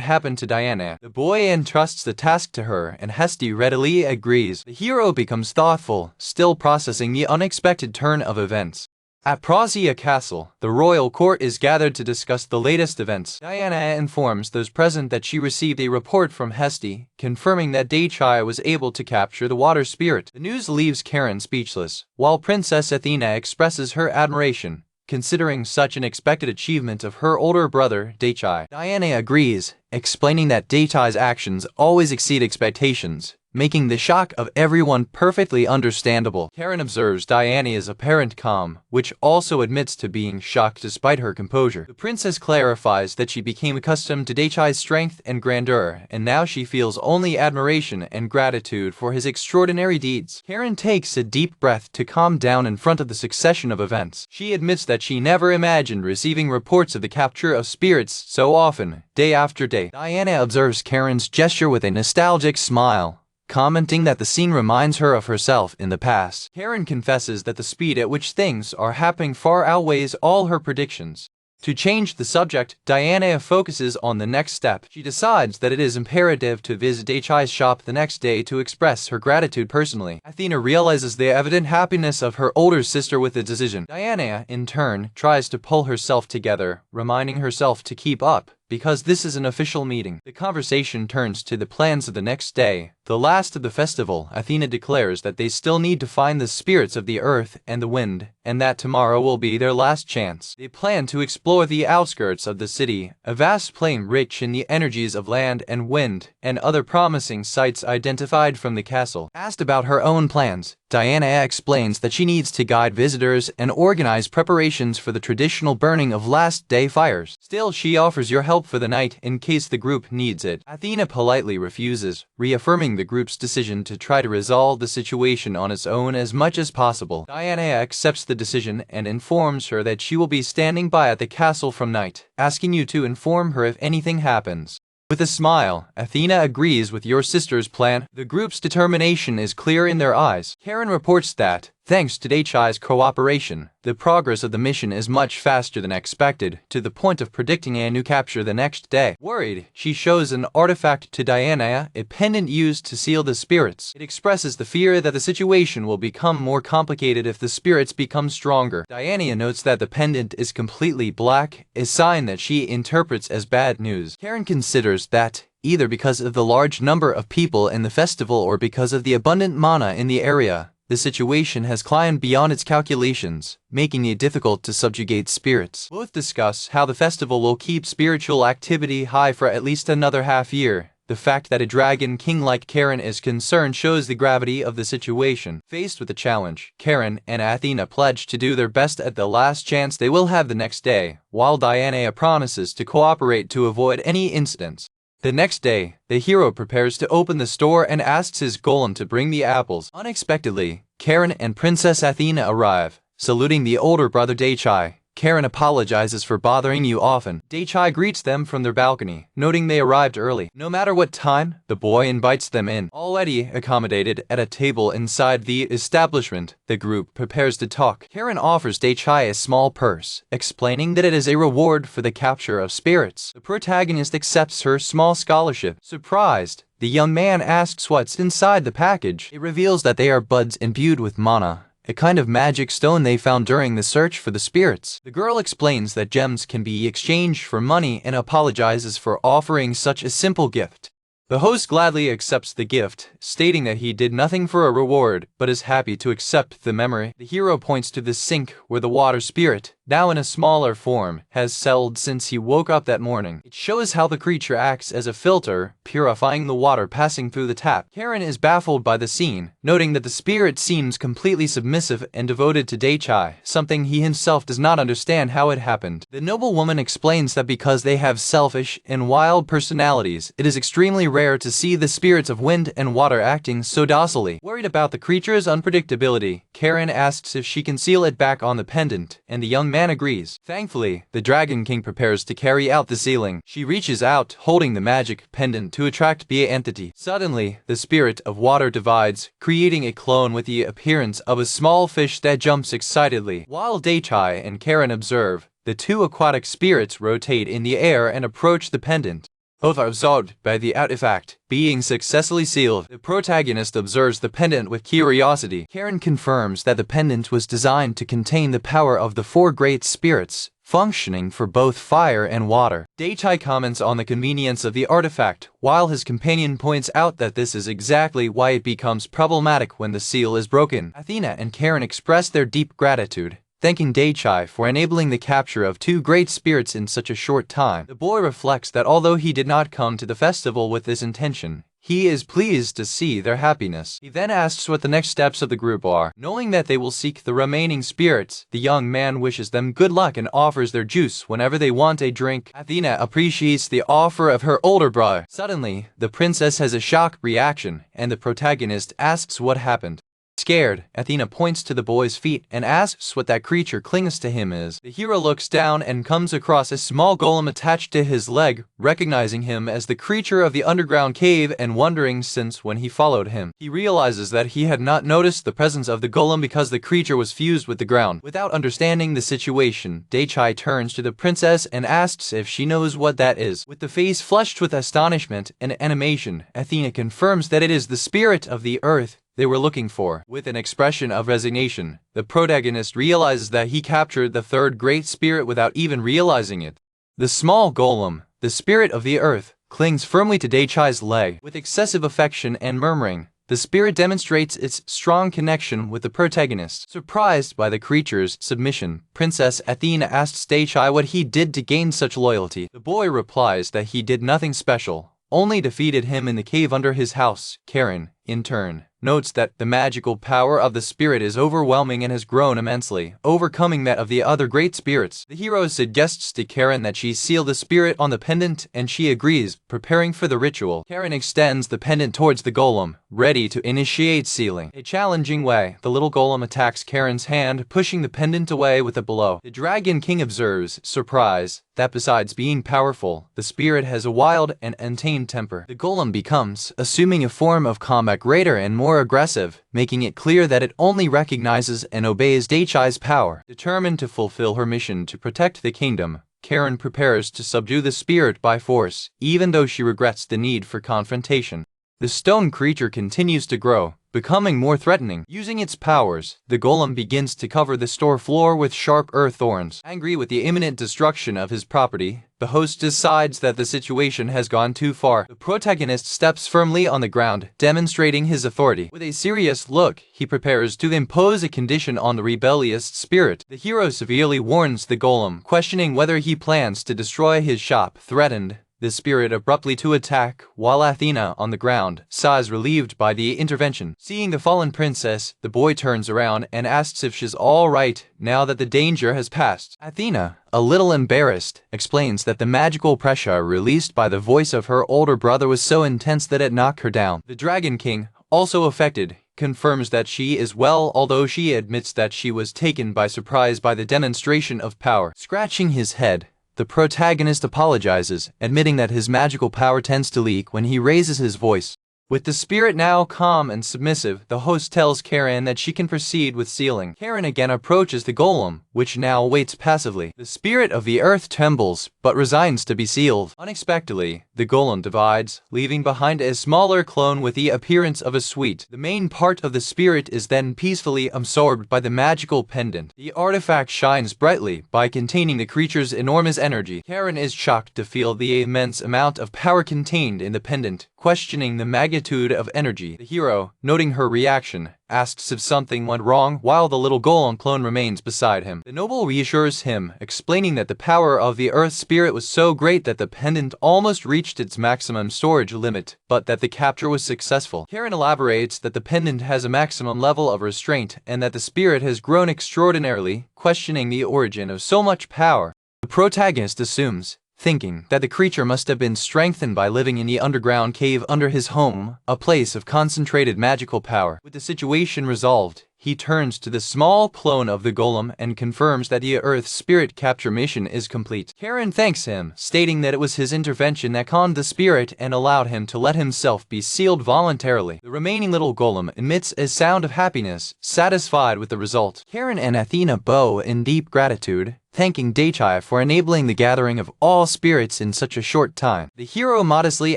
happened to Diana. The boy entrusts the task to her, and Hestia readily agrees. The hero becomes thoughtful, still processing the unexpected turn of events. At Prozia Castle, the royal court is gathered to discuss the latest events. Diana informs those present that she received a report from Hestia, confirming that Daichai was able to capture the water spirit. The news leaves Karen speechless, while Princess Athena expresses her admiration, considering such an expected achievement of her older brother, Daichai. Diana agrees, explaining that Daichai's actions always exceed expectations, making the shock of everyone perfectly understandable. Karen observes Diana's apparent calm, which also admits to being shocked despite her composure. The princess clarifies that she became accustomed to Daichai's strength and grandeur, and now she feels only admiration and gratitude for his extraordinary deeds. Karen takes a deep breath to calm down in front of the succession of events. She admits that she never imagined receiving reports of the capture of spirits so often, day after day. Diana observes Karen's gesture with a nostalgic smile, commenting that the scene reminds her of herself in the past. Karen confesses that the speed at which things are happening far outweighs all her predictions. To change the subject, Diana focuses on the next step. She decides that it is imperative to visit Daichai's shop the next day to express her gratitude personally. Athena realizes the evident happiness of her older sister with the decision. Diana, in turn, tries to pull herself together, reminding herself to keep up, because this is an official meeting. The conversation turns to the plans of the next day, the last of the festival. Athena declares that they still need to find the spirits of the earth and the wind, and that tomorrow will be their last chance. They plan to explore the outskirts of the city, a vast plain rich in the energies of land and wind, and other promising sites identified from the castle. Asked about her own plans, Diana explains that she needs to guide visitors and organize preparations for the traditional burning of last-day fires. Still, she offers your help for the night in case the group needs it. Athena politely refuses, reaffirming the group's decision to try to resolve the situation on its own as much as possible. Diana accepts the decision and informs her that she will be standing by at the castle from night, asking you to inform her if anything happens. With a smile, Athena agrees with your sister's plan. The group's determination is clear in their eyes. Karen reports that, thanks to Daichai's cooperation, the progress of the mission is much faster than expected, to the point of predicting a new capture the next day. Worried, she shows an artifact to Diana, a pendant used to seal the spirits. It expresses the fear that the situation will become more complicated if the spirits become stronger. Diana notes that the pendant is completely black, a sign that she interprets as bad news. Karen considers that, either because of the large number of people in the festival or because of the abundant mana in the area, the situation has climbed beyond its calculations, making it difficult to subjugate spirits. Both discuss how the festival will keep spiritual activity high for at least another half-year. The fact that a dragon king like Karen is concerned shows the gravity of the situation. Faced with the challenge, Karen and Athena pledge to do their best at the last chance they will have the next day, while Diana promises to cooperate to avoid any incidents. The next day, the hero prepares to open the store and asks his golem to bring the apples. Unexpectedly, Karen and Princess Athena arrive. Saluting the older brother Daichai, Karen apologizes for bothering you often. Daichai greets them from their balcony, noting they arrived early. No matter what time, the boy invites them in. Already accommodated at a table inside the establishment, the group prepares to talk. Karen offers Daichai a small purse, explaining that it is a reward for the capture of spirits. The protagonist accepts her small scholarship. Surprised, the young man asks what's inside the package. It reveals that they are buds imbued with mana, a kind of magic stone they found during the search for the spirits. The girl explains that gems can be exchanged for money and apologizes for offering such a simple gift. The host gladly accepts the gift, stating that he did nothing for a reward, but is happy to accept the memory. The hero points to the sink where the water spirit, now in a smaller form, has settled since he woke up that morning. It shows how the creature acts as a filter, purifying the water passing through the tap. Karen is baffled by the scene, noting that the spirit seems completely submissive and devoted to Daichai, something he himself does not understand how it happened. The noblewoman explains that because they have selfish and wild personalities, it is extremely rare to see the spirits of wind and water acting so docilely. Worried about the creature's unpredictability, Karen asks if she can seal it back on the pendant, and the young man agrees. Thankfully, the Dragon King prepares to carry out the sealing. She reaches out, holding the magic pendant to attract the entity. Suddenly, the spirit of water divides, creating a clone with the appearance of a small fish that jumps excitedly. While Daichai and Karen observe, the two aquatic spirits rotate in the air and approach the pendant. Both are absorbed by the artifact, being successfully sealed. The protagonist observes the pendant with curiosity. Karen confirms that the pendant was designed to contain the power of the four great spirits, functioning for both fire and water. Daichai comments on the convenience of the artifact, while his companion points out that this is exactly why it becomes problematic when the seal is broken. Athena and Karen express their deep gratitude, thanking Daichai for enabling the capture of two great spirits in such a short time. The boy reflects that although he did not come to the festival with this intention, he is pleased to see their happiness. He then asks what the next steps of the group are. Knowing that they will seek the remaining spirits, the young man wishes them good luck and offers their juice whenever they want a drink. Athena appreciates the offer of her older brother. Suddenly, the princess has a shock reaction, and the protagonist asks what happened. Scared, Athena points to the boy's feet and asks what that creature clings to him is. The hero looks down and comes across a small golem attached to his leg, recognizing him as the creature of the underground cave and wondering since when he followed him. He realizes that he had not noticed the presence of the golem because the creature was fused with the ground. Without understanding the situation, Daichai turns to the princess and asks if she knows what that is. With the face flushed with astonishment and animation, Athena confirms that it is the spirit of the earth they were looking for. With an expression of resignation, the protagonist realizes that he captured the third great spirit without even realizing it. The small golem, the spirit of the earth, clings firmly to Daichai's leg. With excessive affection and murmuring, the spirit demonstrates its strong connection with the protagonist. Surprised by the creature's submission, Princess Athena asks Daichai what he did to gain such loyalty. The boy replies that he did nothing special, only defeated him in the cave under his house. Karen, in turn, notes that the magical power of the spirit is overwhelming and has grown immensely, overcoming that of the other great spirits. The hero suggests to Karen that she seal the spirit on the pendant, and she agrees, preparing for the ritual. Karen extends the pendant towards the golem, ready to initiate sealing. A challenging way, the little golem attacks Karen's hand, pushing the pendant away with a blow. The Dragon King observes, surprised, that besides being powerful, the spirit has a wild and untamed temper. The golem becomes, assuming a form of combat greater and more aggressive, making it clear that it only recognizes and obeys Daichai's power. Determined to fulfill her mission to protect the kingdom, Karen prepares to subdue the spirit by force, even though she regrets the need for confrontation. The stone creature continues to grow, becoming more threatening. Using its powers, the golem begins to cover the store floor with sharp earth thorns. Angry with the imminent destruction of his property, the host decides that the situation has gone too far. The protagonist steps firmly on the ground, demonstrating his authority. With a serious look, he prepares to impose a condition on the rebellious spirit. The hero severely warns the golem, questioning whether he plans to destroy his shop. Threatened, the spirit abruptly to attack, while Athena, on the ground, sighs relieved by the intervention. Seeing the fallen princess, the boy turns around and asks if she's all right now that the danger has passed. Athena, a little embarrassed, explains that the magical pressure released by the voice of her older brother was so intense that it knocked her down. The Dragon King, also affected, confirms that she is well, although she admits that she was taken by surprise by the demonstration of power. Scratching his head, the protagonist apologizes, admitting that his magical power tends to leak when he raises his voice. With the spirit now calm and submissive, the host tells Karen that she can proceed with sealing. Karen again approaches the golem, which now waits passively. The spirit of the earth trembles, but resigns to be sealed. Unexpectedly, the golem divides, leaving behind a smaller clone with the appearance of a sweet. The main part of the spirit is then peacefully absorbed by the magical pendant. The artifact shines brightly by containing the creature's enormous energy. Karen is shocked to feel the immense amount of power contained in the pendant, questioning the magnitude of energy. The hero, noting her reaction, asks if something went wrong while the little golem clone remains beside him. The noble reassures him, explaining that the power of the earth spirit was so great that the pendant almost reached its maximum storage limit, but that the capture was successful. Karen elaborates that the pendant has a maximum level of restraint and that the spirit has grown extraordinarily, questioning the origin of so much power. The protagonist assumes, thinking that the creature must have been strengthened by living in the underground cave under his home, a place of concentrated magical power. With the situation resolved, he turns to the small clone of the golem and confirms that the Earth spirit capture mission is complete. Karen thanks him, stating that it was his intervention that calmed the spirit and allowed him to let himself be sealed voluntarily. The remaining little golem emits a sound of happiness, satisfied with the result. Karen and Athena bow in deep gratitude, thanking Daichai for enabling the gathering of all spirits in such a short time. The hero modestly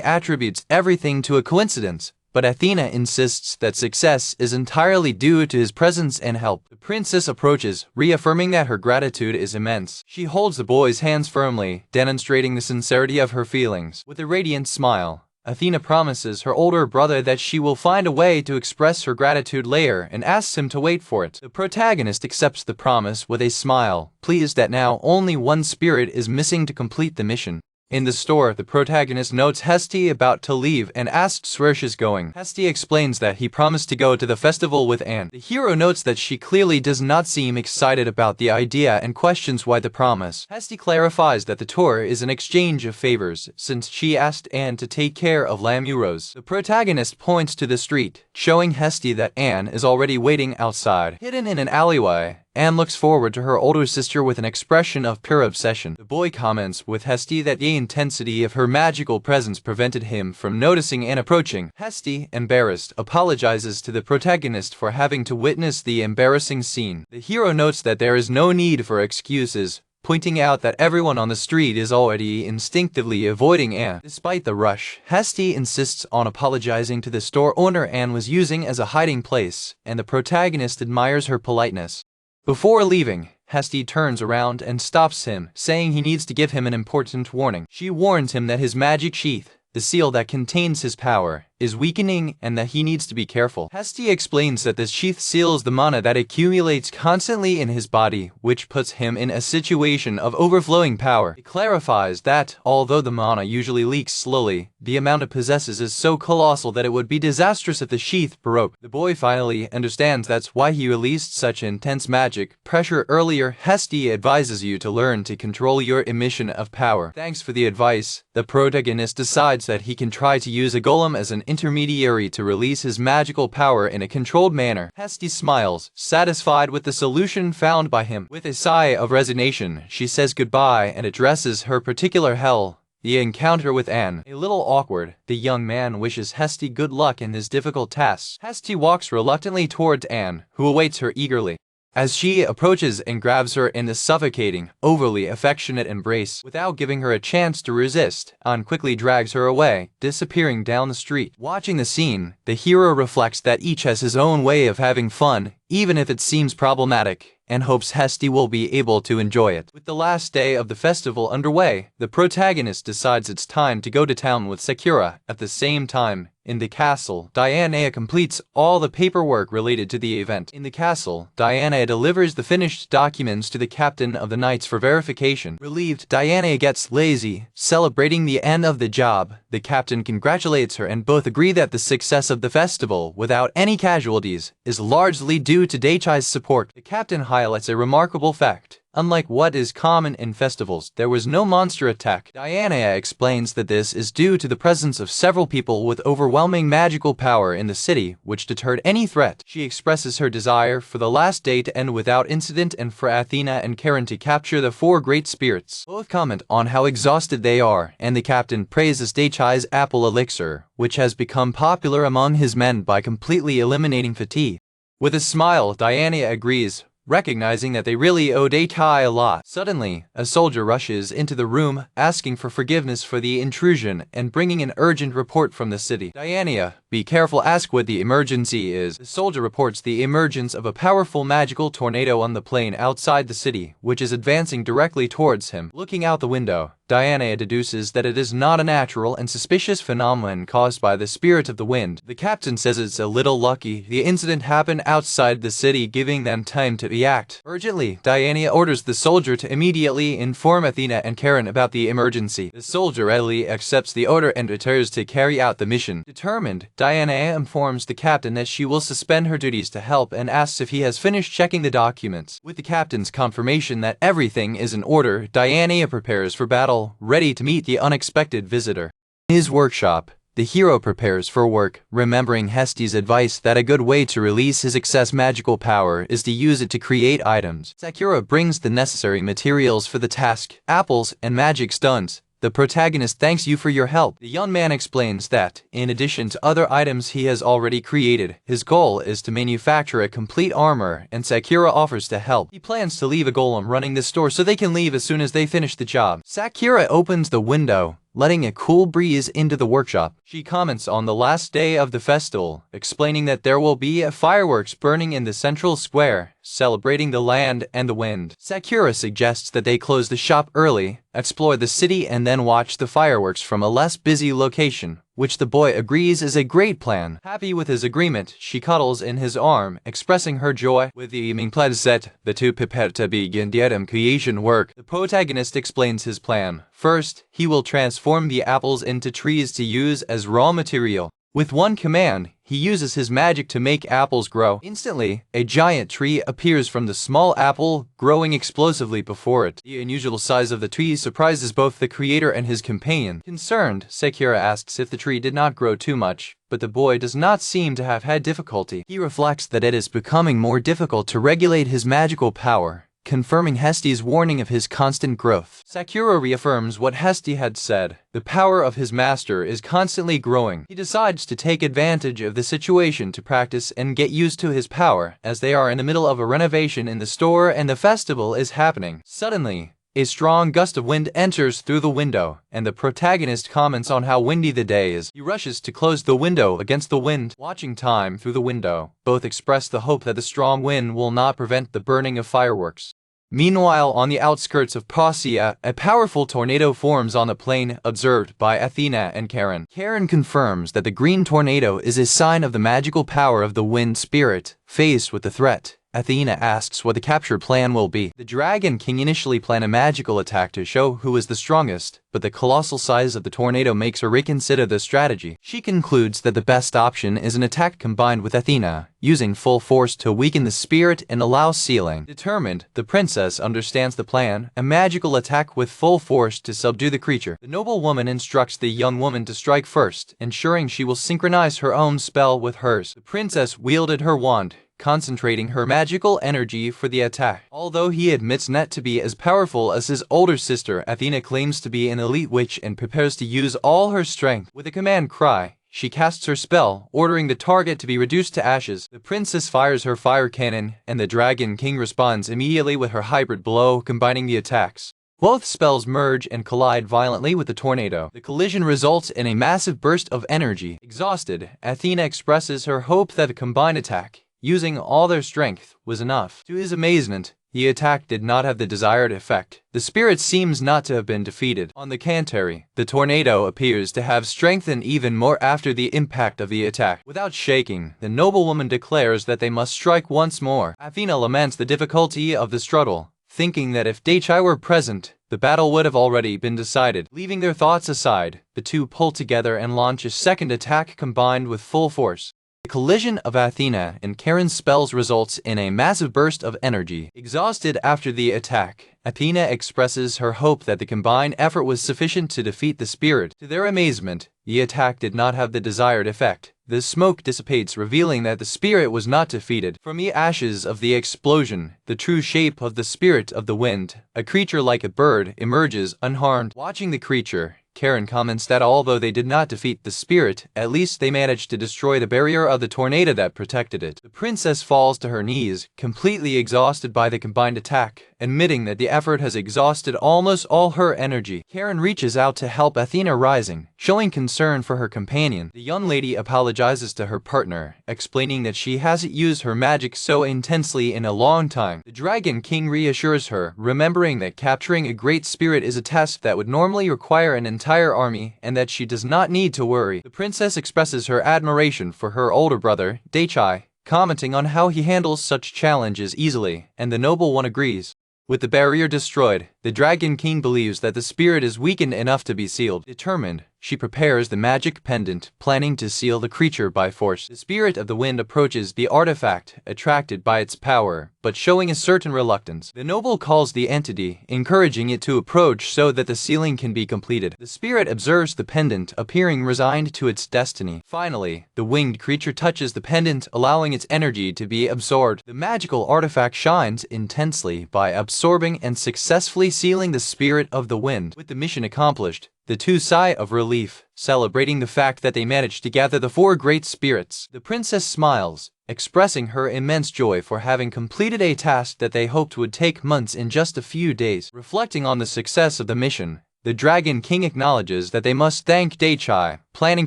attributes everything to a coincidence, but Athena insists that success is entirely due to his presence and help. The princess approaches, reaffirming that her gratitude is immense. She holds the boy's hands firmly, demonstrating the sincerity of her feelings. With a radiant smile, Athena promises her older brother that she will find a way to express her gratitude later and asks him to wait for it. The protagonist accepts the promise with a smile, pleased that now only one spirit is missing to complete the mission. In the store, the protagonist notes Hesti about to leave and asks where she's going. Hesti explains that he promised to go to the festival with Anne. The hero notes that she clearly does not seem excited about the idea and questions why the promise. Hesti clarifies that the tour is an exchange of favors, since she asked Anne to take care of Lamuros. The protagonist points to the street, showing Hesti that Anne is already waiting outside. Hidden in an alleyway, Anne looks forward to her older sister with an expression of pure obsession. The boy comments with Hesti that the intensity of her magical presence prevented him from noticing Anne approaching. Hesti, embarrassed, apologizes to the protagonist for having to witness the embarrassing scene. The hero notes that there is no need for excuses, pointing out that everyone on the street is already instinctively avoiding Anne. Despite the rush, Hesti insists on apologizing to the store owner Anne was using as a hiding place, and the protagonist admires her politeness. Before leaving, Hesti turns around and stops him, saying he needs to give him an important warning. She warns him that his magic sheath, the seal that contains his power, is weakening and that he needs to be careful. Hesti explains that this sheath seals the mana that accumulates constantly in his body, which puts him in a situation of overflowing power. It clarifies that, although the mana usually leaks slowly, the amount it possesses is so colossal that it would be disastrous if the sheath broke. The boy finally understands that's why he released such intense magic pressure earlier. Hesti advises you to learn to control your emission of power. Thanks for the advice. The protagonist decides that he can try to use a golem as an intermediary to release his magical power in a controlled manner. Hesti smiles, satisfied with the solution found by him. With a sigh of resignation, she says goodbye and addresses her particular hell, the encounter with Anne. A little awkward, the young man wishes Hesti good luck in his difficult tasks. Hesti walks reluctantly towards Anne, who awaits her eagerly. As she approaches and grabs her in a suffocating, overly affectionate embrace, without giving her a chance to resist, Anne quickly drags her away, disappearing down the street. Watching the scene, the hero reflects that each has his own way of having fun, even if it seems problematic, and hopes Hesti will be able to enjoy it. With the last day of the festival underway, the protagonist decides it's time to go to town with Sakura. At the same time, in the castle, Diana completes all the paperwork related to the event. In the castle, Diana delivers the finished documents to the captain of the knights for verification. Relieved, Diana gets lazy, celebrating the end of the job. The captain congratulates her and both agree that the success of the festival, without any casualties, is largely due to Daichai's support. The captain highlights a remarkable fact. Unlike what is common in festivals, there was no monster attack. Diana explains that this is due to the presence of several people with overwhelming magical power in the city, which deterred any threat. She expresses her desire for the last day to end without incident and for Athena and Karen to capture the four great spirits. Both comment on how exhausted they are, and the captain praises Daichai's apple elixir, which has become popular among his men by completely eliminating fatigue. With a smile, Diana agrees, recognizing that they really owe Daichai a lot. Suddenly, a soldier rushes into the room, asking for forgiveness for the intrusion and bringing an urgent report from the city. Diana, be careful, ask what the emergency is. The soldier reports the emergence of a powerful magical tornado on the plain outside the city, which is advancing directly towards him. Looking out the window, Diana deduces that it is not a natural and suspicious phenomenon caused by the spirit of the wind. The captain says it's a little lucky the incident happened outside the city, giving them time to react. Urgently, Diana orders the soldier to immediately inform Athena and Karen about the emergency. The soldier readily accepts the order and returns to carry out the mission. Determined, Diana informs the captain that she will suspend her duties to help and asks if he has finished checking the documents. With the captain's confirmation that everything is in order, Diana prepares for battle, ready to meet the unexpected visitor. In his workshop, the hero prepares for work, remembering Hesti's advice that a good way to release his excess magical power is to use it to create items. Sakura brings the necessary materials for the task, apples and magic stones. The protagonist thanks you for your help. The young man explains that, in addition to other items he has already created, his goal is to manufacture a complete armor, and Sakura offers to help. He plans to leave a golem running the store so they can leave as soon as they finish the job. Sakura opens the window, letting a cool breeze into the workshop. She comments on the last day of the festival, explaining that there will be fireworks burning in the central square, celebrating the land and the wind. Sakura suggests that they close the shop early, explore the city and then watch the fireworks from a less busy location, which the boy agrees is a great plan. Happy with his agreement, she cuddles in his arm, expressing her joy. With the evening pledge set, the two prepare to begin the item creation work. The protagonist explains his plan. First, he will transform the apples into trees to use as raw material. With one command, he uses his magic to make apples grow. Instantly, a giant tree appears from the small apple, growing explosively before it. The unusual size of the tree surprises both the creator and his companion. Concerned, Sakura asks if the tree did not grow too much, but the boy does not seem to have had difficulty. He reflects that it is becoming more difficult to regulate his magical power, confirming Hesti's warning of his constant growth. Sakura reaffirms what Hesti had said. The power of his master is constantly growing. He decides to take advantage of the situation to practice and get used to his power, as they are in the middle of a renovation in the store and the festival is happening. Suddenly, a strong gust of wind enters through the window, and the protagonist comments on how windy the day is. He rushes to close the window against the wind. Watching time through the window, both express the hope that the strong wind will not prevent the burning of fireworks. Meanwhile, on the outskirts of Pausia, a powerful tornado forms on the plain, observed by Athena and Karen. Karen confirms that the green tornado is a sign of the magical power of the wind spirit. Faced with the threat, Athena asks what the capture plan will be. The Dragon King initially planned a magical attack to show who is the strongest, but the colossal size of the tornado makes her reconsider the strategy. She concludes that the best option is an attack combined with Athena, using full force to weaken the spirit and allow sealing. Determined, the princess understands the plan, a magical attack with full force to subdue the creature. The noble woman instructs the young woman to strike first, ensuring she will synchronize her own spell with hers. The princess wielded her wand, concentrating her magical energy for the attack. Although he admits not to be as powerful as his older sister, Athena claims to be an elite witch and prepares to use all her strength. With a command cry, she casts her spell, ordering the target to be reduced to ashes. The princess fires her fire cannon, and the Dragon King responds immediately with her hybrid blow, combining the attacks. Both spells merge and collide violently with the tornado. The collision results in a massive burst of energy. Exhausted, Athena expresses her hope that the combined attack, using all their strength, was enough. To his amazement, the attack did not have the desired effect. The spirit seems not to have been defeated. On the contrary, the tornado appears to have strengthened even more after the impact of the attack. Without shaking, the noblewoman declares that they must strike once more. Athena laments the difficulty of the struggle, thinking that if Daichai were present, the battle would have already been decided. Leaving their thoughts aside, the two pull together and launch a second attack combined with full force. The collision of Athena and Karen's spells results in a massive burst of energy. Exhausted after the attack, Athena expresses her hope that the combined effort was sufficient to defeat the spirit. To their amazement, the attack did not have the desired effect. The smoke dissipates, revealing that the spirit was not defeated. From the ashes of the explosion, the true shape of the spirit of the wind, a creature like a bird, emerges unharmed. Watching the creature, Karen comments that although they did not defeat the spirit, at least they managed to destroy the barrier of the tornado that protected it. The princess falls to her knees, completely exhausted by the combined attack, admitting that the effort has exhausted almost all her energy. Karen reaches out to help Athena rising, showing concern for her companion. The young lady apologizes to her partner, explaining that she hasn't used her magic so intensely in a long time. The Dragon King reassures her, remembering that capturing a great spirit is a task that would normally require an entire army, and that she does not need to worry. The princess expresses her admiration for her older brother, Daichai, commenting on how he handles such challenges easily, and the noble one agrees. With the barrier destroyed, the Dragon King believes that the spirit is weakened enough to be sealed. Determined, she prepares the magic pendant, planning to seal the creature by force. The spirit of the wind approaches the artifact, attracted by its power, but showing a certain reluctance. The noble calls the entity, encouraging it to approach so that the sealing can be completed. The spirit observes the pendant, appearing resigned to its destiny. Finally, the winged creature touches the pendant, allowing its energy to be absorbed. The magical artifact shines intensely by absorbing and successfully sealing the spirit of the wind. With the mission accomplished, the two sigh of relief, celebrating the fact that they managed to gather the four great spirits. The princess smiles, expressing her immense joy for having completed a task that they hoped would take months in just a few days. Reflecting on the success of the mission, the Dragon King acknowledges that they must thank Daichai, planning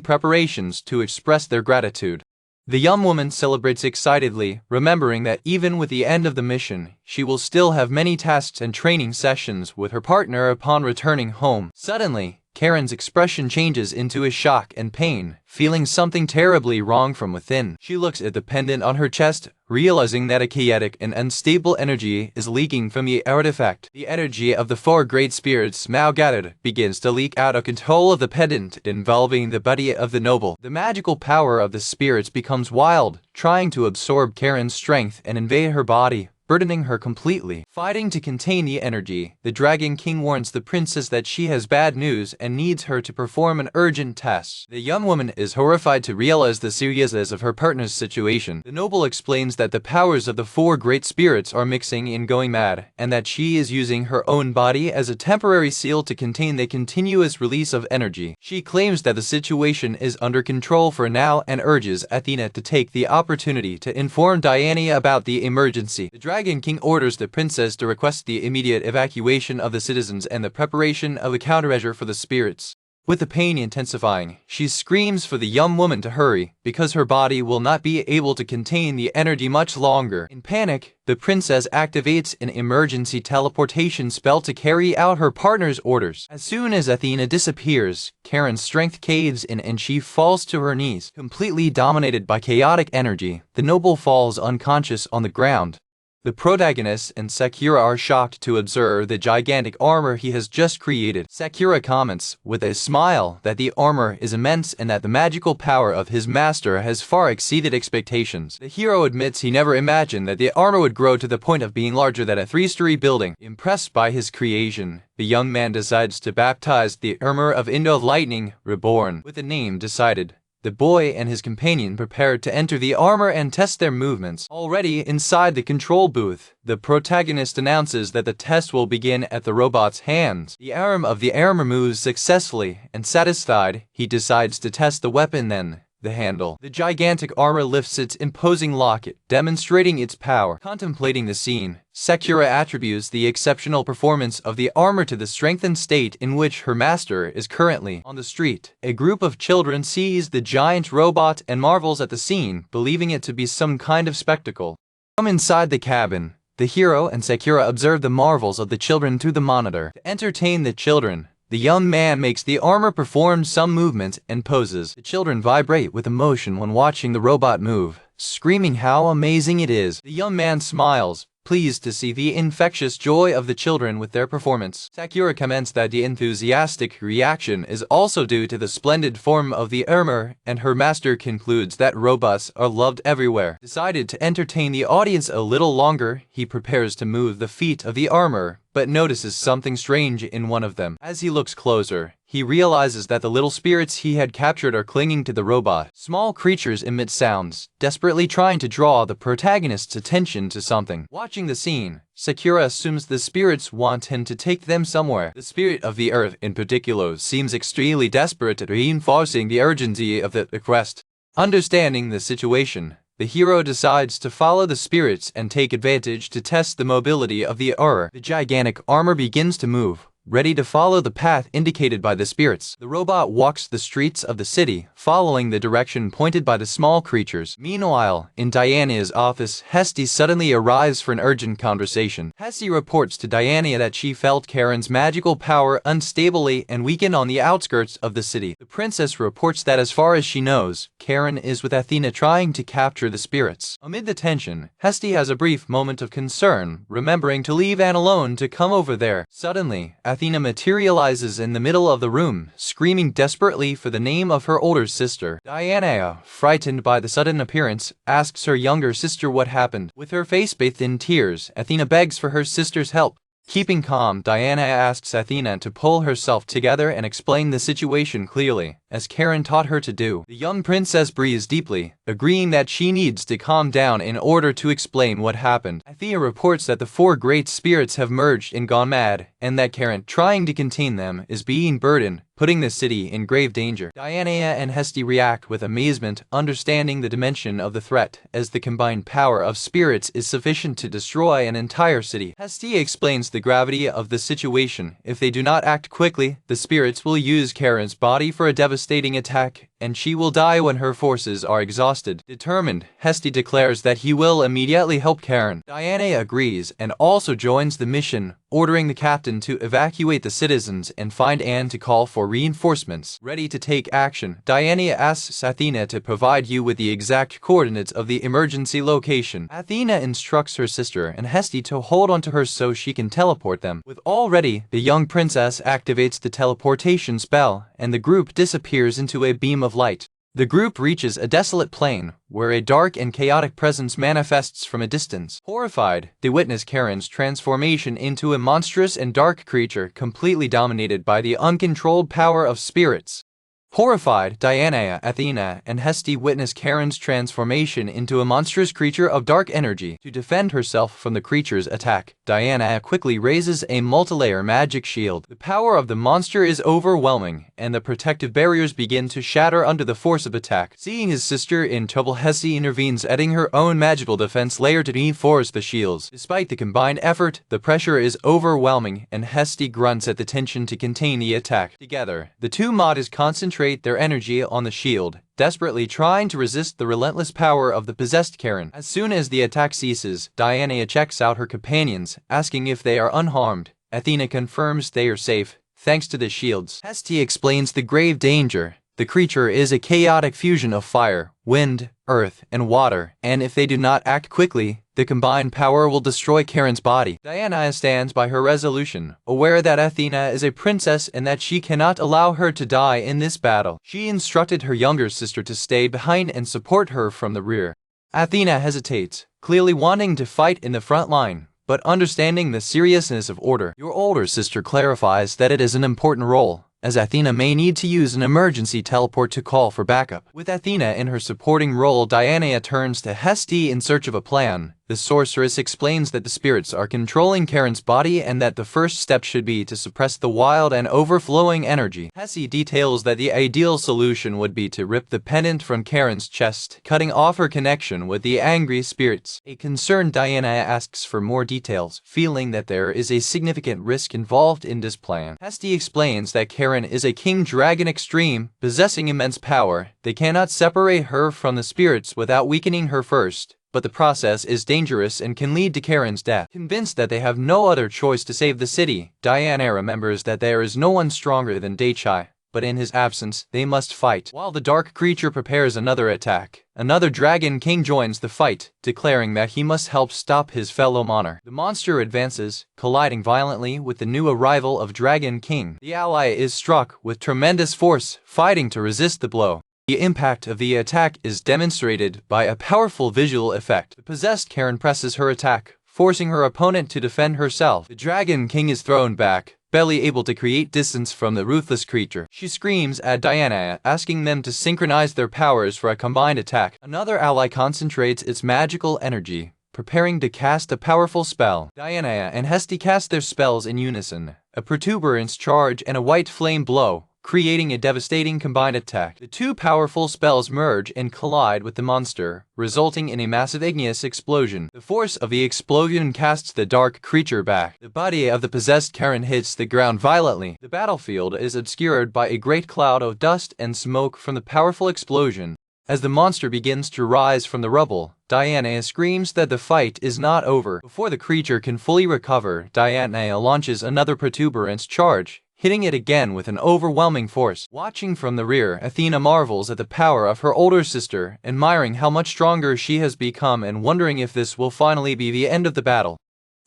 preparations to express their gratitude. The young woman celebrates excitedly, remembering that even with the end of the mission, she will still have many tasks and training sessions with her partner upon returning home. Suddenly, Karen's expression changes into a shock and pain, feeling something terribly wrong from within. She looks at the pendant on her chest, realizing that a chaotic and unstable energy is leaking from the artifact. The energy of the four great spirits now gathered begins to leak out of control of the pendant, involving the body of the noble. The magical power of the spirits becomes wild, trying to absorb Karen's strength and invade her body, burdening her completely. Fighting to contain the energy, the Dragon King warns the princess that she has bad news and needs her to perform an urgent task. The young woman is horrified to realize the seriousness of her partner's situation. The noble explains that the powers of the four great spirits are mixing and going mad, and that she is using her own body as a temporary seal to contain the continuous release of energy. She claims that the situation is under control for now and urges Athena to take the opportunity to inform Diana about the emergency. The Dragon King orders the princess to request the immediate evacuation of the citizens and the preparation of a countermeasure for the spirits. With the pain intensifying, she screams for the young woman to hurry, because her body will not be able to contain the energy much longer. In panic, the princess activates an emergency teleportation spell to carry out her partner's orders. As soon as Athena disappears, Karen's strength caves in and she falls to her knees. Completely dominated by chaotic energy, the noble falls unconscious on the ground. The protagonist and Sakura are shocked to observe the gigantic armor he has just created. Sakura comments, with a smile, that the armor is immense and that the magical power of his master has far exceeded expectations. The hero admits he never imagined that the armor would grow to the point of being larger than a 3-story building. Impressed by his creation, the young man decides to baptize the armor of Indo Lightning Reborn. With the name decided, the boy and his companion prepared to enter the armor and test their movements. Already inside the control booth, the protagonist announces that the test will begin at the robot's hands. The arm of the armor moves successfully, and satisfied, he decides to test the weapon then. The handle. The gigantic armor lifts its imposing locket, demonstrating its power. Contemplating the scene, Sakura attributes the exceptional performance of the armor to the strengthened state in which her master is currently. On the street, a group of children sees the giant robot and marvels at the scene, believing it to be some kind of spectacle. From inside the cabin, the hero and Sakura observe the marvels of the children through the monitor. To entertain the children, the young man makes the armor perform some movement and poses. The children vibrate with emotion when watching the robot move, screaming how amazing it is. The young man smiles, pleased to see the infectious joy of the children with their performance. Sakura comments that the enthusiastic reaction is also due to the splendid form of the armor, and her master concludes that robots are loved everywhere. Decided to entertain the audience a little longer, he prepares to move the feet of the armor, but notices something strange in one of them. As he looks closer, he realizes that the little spirits he had captured are clinging to the robot. Small creatures emit sounds, desperately trying to draw the protagonist's attention to something. Watching the scene, Sakura assumes the spirits want him to take them somewhere. The spirit of the earth in particular seems extremely desperate at reinforcing the urgency of the request. Understanding the situation, the hero decides to follow the spirits and take advantage to test the mobility of the armor. The gigantic armor begins to move, ready to follow the path indicated by the spirits. The robot walks the streets of the city, following the direction pointed by the small creatures. Meanwhile, in Diana's office, Hesty suddenly arrives for an urgent conversation. Hesty reports to Diana that she felt Karen's magical power unstably and weaken on the outskirts of the city. The princess reports that as far as she knows, Karen is with Athena trying to capture the spirits. Amid the tension, Hesty has a brief moment of concern, remembering to leave Anne alone to come over there. Suddenly, Athena materializes in the middle of the room, screaming desperately for the name of her older sister. Diana, frightened by the sudden appearance, asks her younger sister what happened. With her face bathed in tears, Athena begs for her sister's help. Keeping calm, Diana asks Athena to pull herself together and explain the situation clearly, as Karen taught her to do. The young princess breathes deeply, agreeing that she needs to calm down in order to explain what happened. Athena reports that the 4 great spirits have merged and gone mad, and that Karen, trying to contain them, is being burdened, putting the city in grave danger. Diana and Hesty react with amazement, understanding the dimension of the threat, as the combined power of spirits is sufficient to destroy an entire city. Hesty explains the gravity of the situation. If they do not act quickly, the spirits will use Karen's body for a devastating attack, and she will die when her forces are exhausted. Determined, Hesty declares that he will immediately help Karen. Diana agrees and also joins the mission, ordering the captain to evacuate the citizens and find Anne to call for reinforcements. Ready to take action, Diana asks Athena to provide you with the exact coordinates of the emergency location. Athena instructs her sister and Hesty to hold onto her so she can teleport them. With all ready, the young princess activates the teleportation spell, and the group disappears into a beam of light. The group reaches a desolate plain, where a dark and chaotic presence manifests from a distance. Horrified, they witness Karen's transformation into a monstrous and dark creature completely dominated by the uncontrolled power of spirits. Horrified, Diana, Athena, and Heste witness Charon's transformation into a monstrous creature of dark energy. To defend herself from the creature's attack, Diana quickly raises a multi-layer magic shield. The power of the monster is overwhelming, and the protective barriers begin to shatter under the force of attack. Seeing his sister in trouble, Heste intervenes, adding her own magical defense layer to reinforce the shields. Despite the combined effort, the pressure is overwhelming, and Heste grunts at the tension to contain the attack. Together, the two mods concentrate their energy on the shield, desperately trying to resist the relentless power of the possessed Charon. As soon as the attack ceases, Diana checks out her companions, asking if they are unharmed. Athena confirms they are safe, thanks to the shields. Heste explains the grave danger. The creature is a chaotic fusion of fire, wind, earth, and water, and if they do not act quickly, the combined power will destroy Charon's body. Diana stands by her resolution, aware that Athena is a princess and that she cannot allow her to die in this battle. She instructed her younger sister to stay behind and support her from the rear. Athena hesitates, clearly wanting to fight in the front line, but understanding the seriousness of order. Your older sister clarifies that it is an important role, as Athena may need to use an emergency teleport to call for backup. With Athena in her supporting role, Diana turns to Heste in search of a plan. The sorceress explains that the spirits are controlling Charon's body and that the first step should be to suppress the wild and overflowing energy. Heste details that the ideal solution would be to rip the pendant from Charon's chest, cutting off her connection with the angry spirits. A concerned Diana asks for more details, feeling that there is a significant risk involved in this plan. Heste explains that Charon is a king dragon extreme, possessing immense power. They cannot separate her from the spirits without weakening her first, but the process is dangerous and can lead to Charon's death. Convinced that they have no other choice to save the city, Diana remembers that there is no one stronger than Daichai, but in his absence, they must fight. While the dark creature prepares another attack, another dragon king joins the fight, declaring that he must help stop his fellow monarch. The monster advances, colliding violently with the new arrival of Dragon King. The ally is struck with tremendous force, fighting to resist the blow. The impact of the attack is demonstrated by a powerful visual effect. The possessed Charon presses her attack, forcing her opponent to defend herself. The Dragon King is thrown back, barely able to create distance from the ruthless creature. She screams at Diana, asking them to synchronize their powers for a combined attack. Another ally concentrates its magical energy, preparing to cast a powerful spell. Diana and Heste cast their spells in unison, a protuberance charge and a white flame blow, creating a devastating combined attack. The two powerful spells merge and collide with the monster, resulting in a massive igneous explosion. The force of the explosion casts the dark creature back. The body of the possessed Charon hits the ground violently. The battlefield is obscured by a great cloud of dust and smoke from the powerful explosion. As the monster begins to rise from the rubble, Diana screams that the fight is not over. Before the creature can fully recover, Diana launches another protuberance charge, hitting it again with an overwhelming force. Watching from the rear, Athena marvels at the power of her older sister, admiring how much stronger she has become and wondering if this will finally be the end of the battle.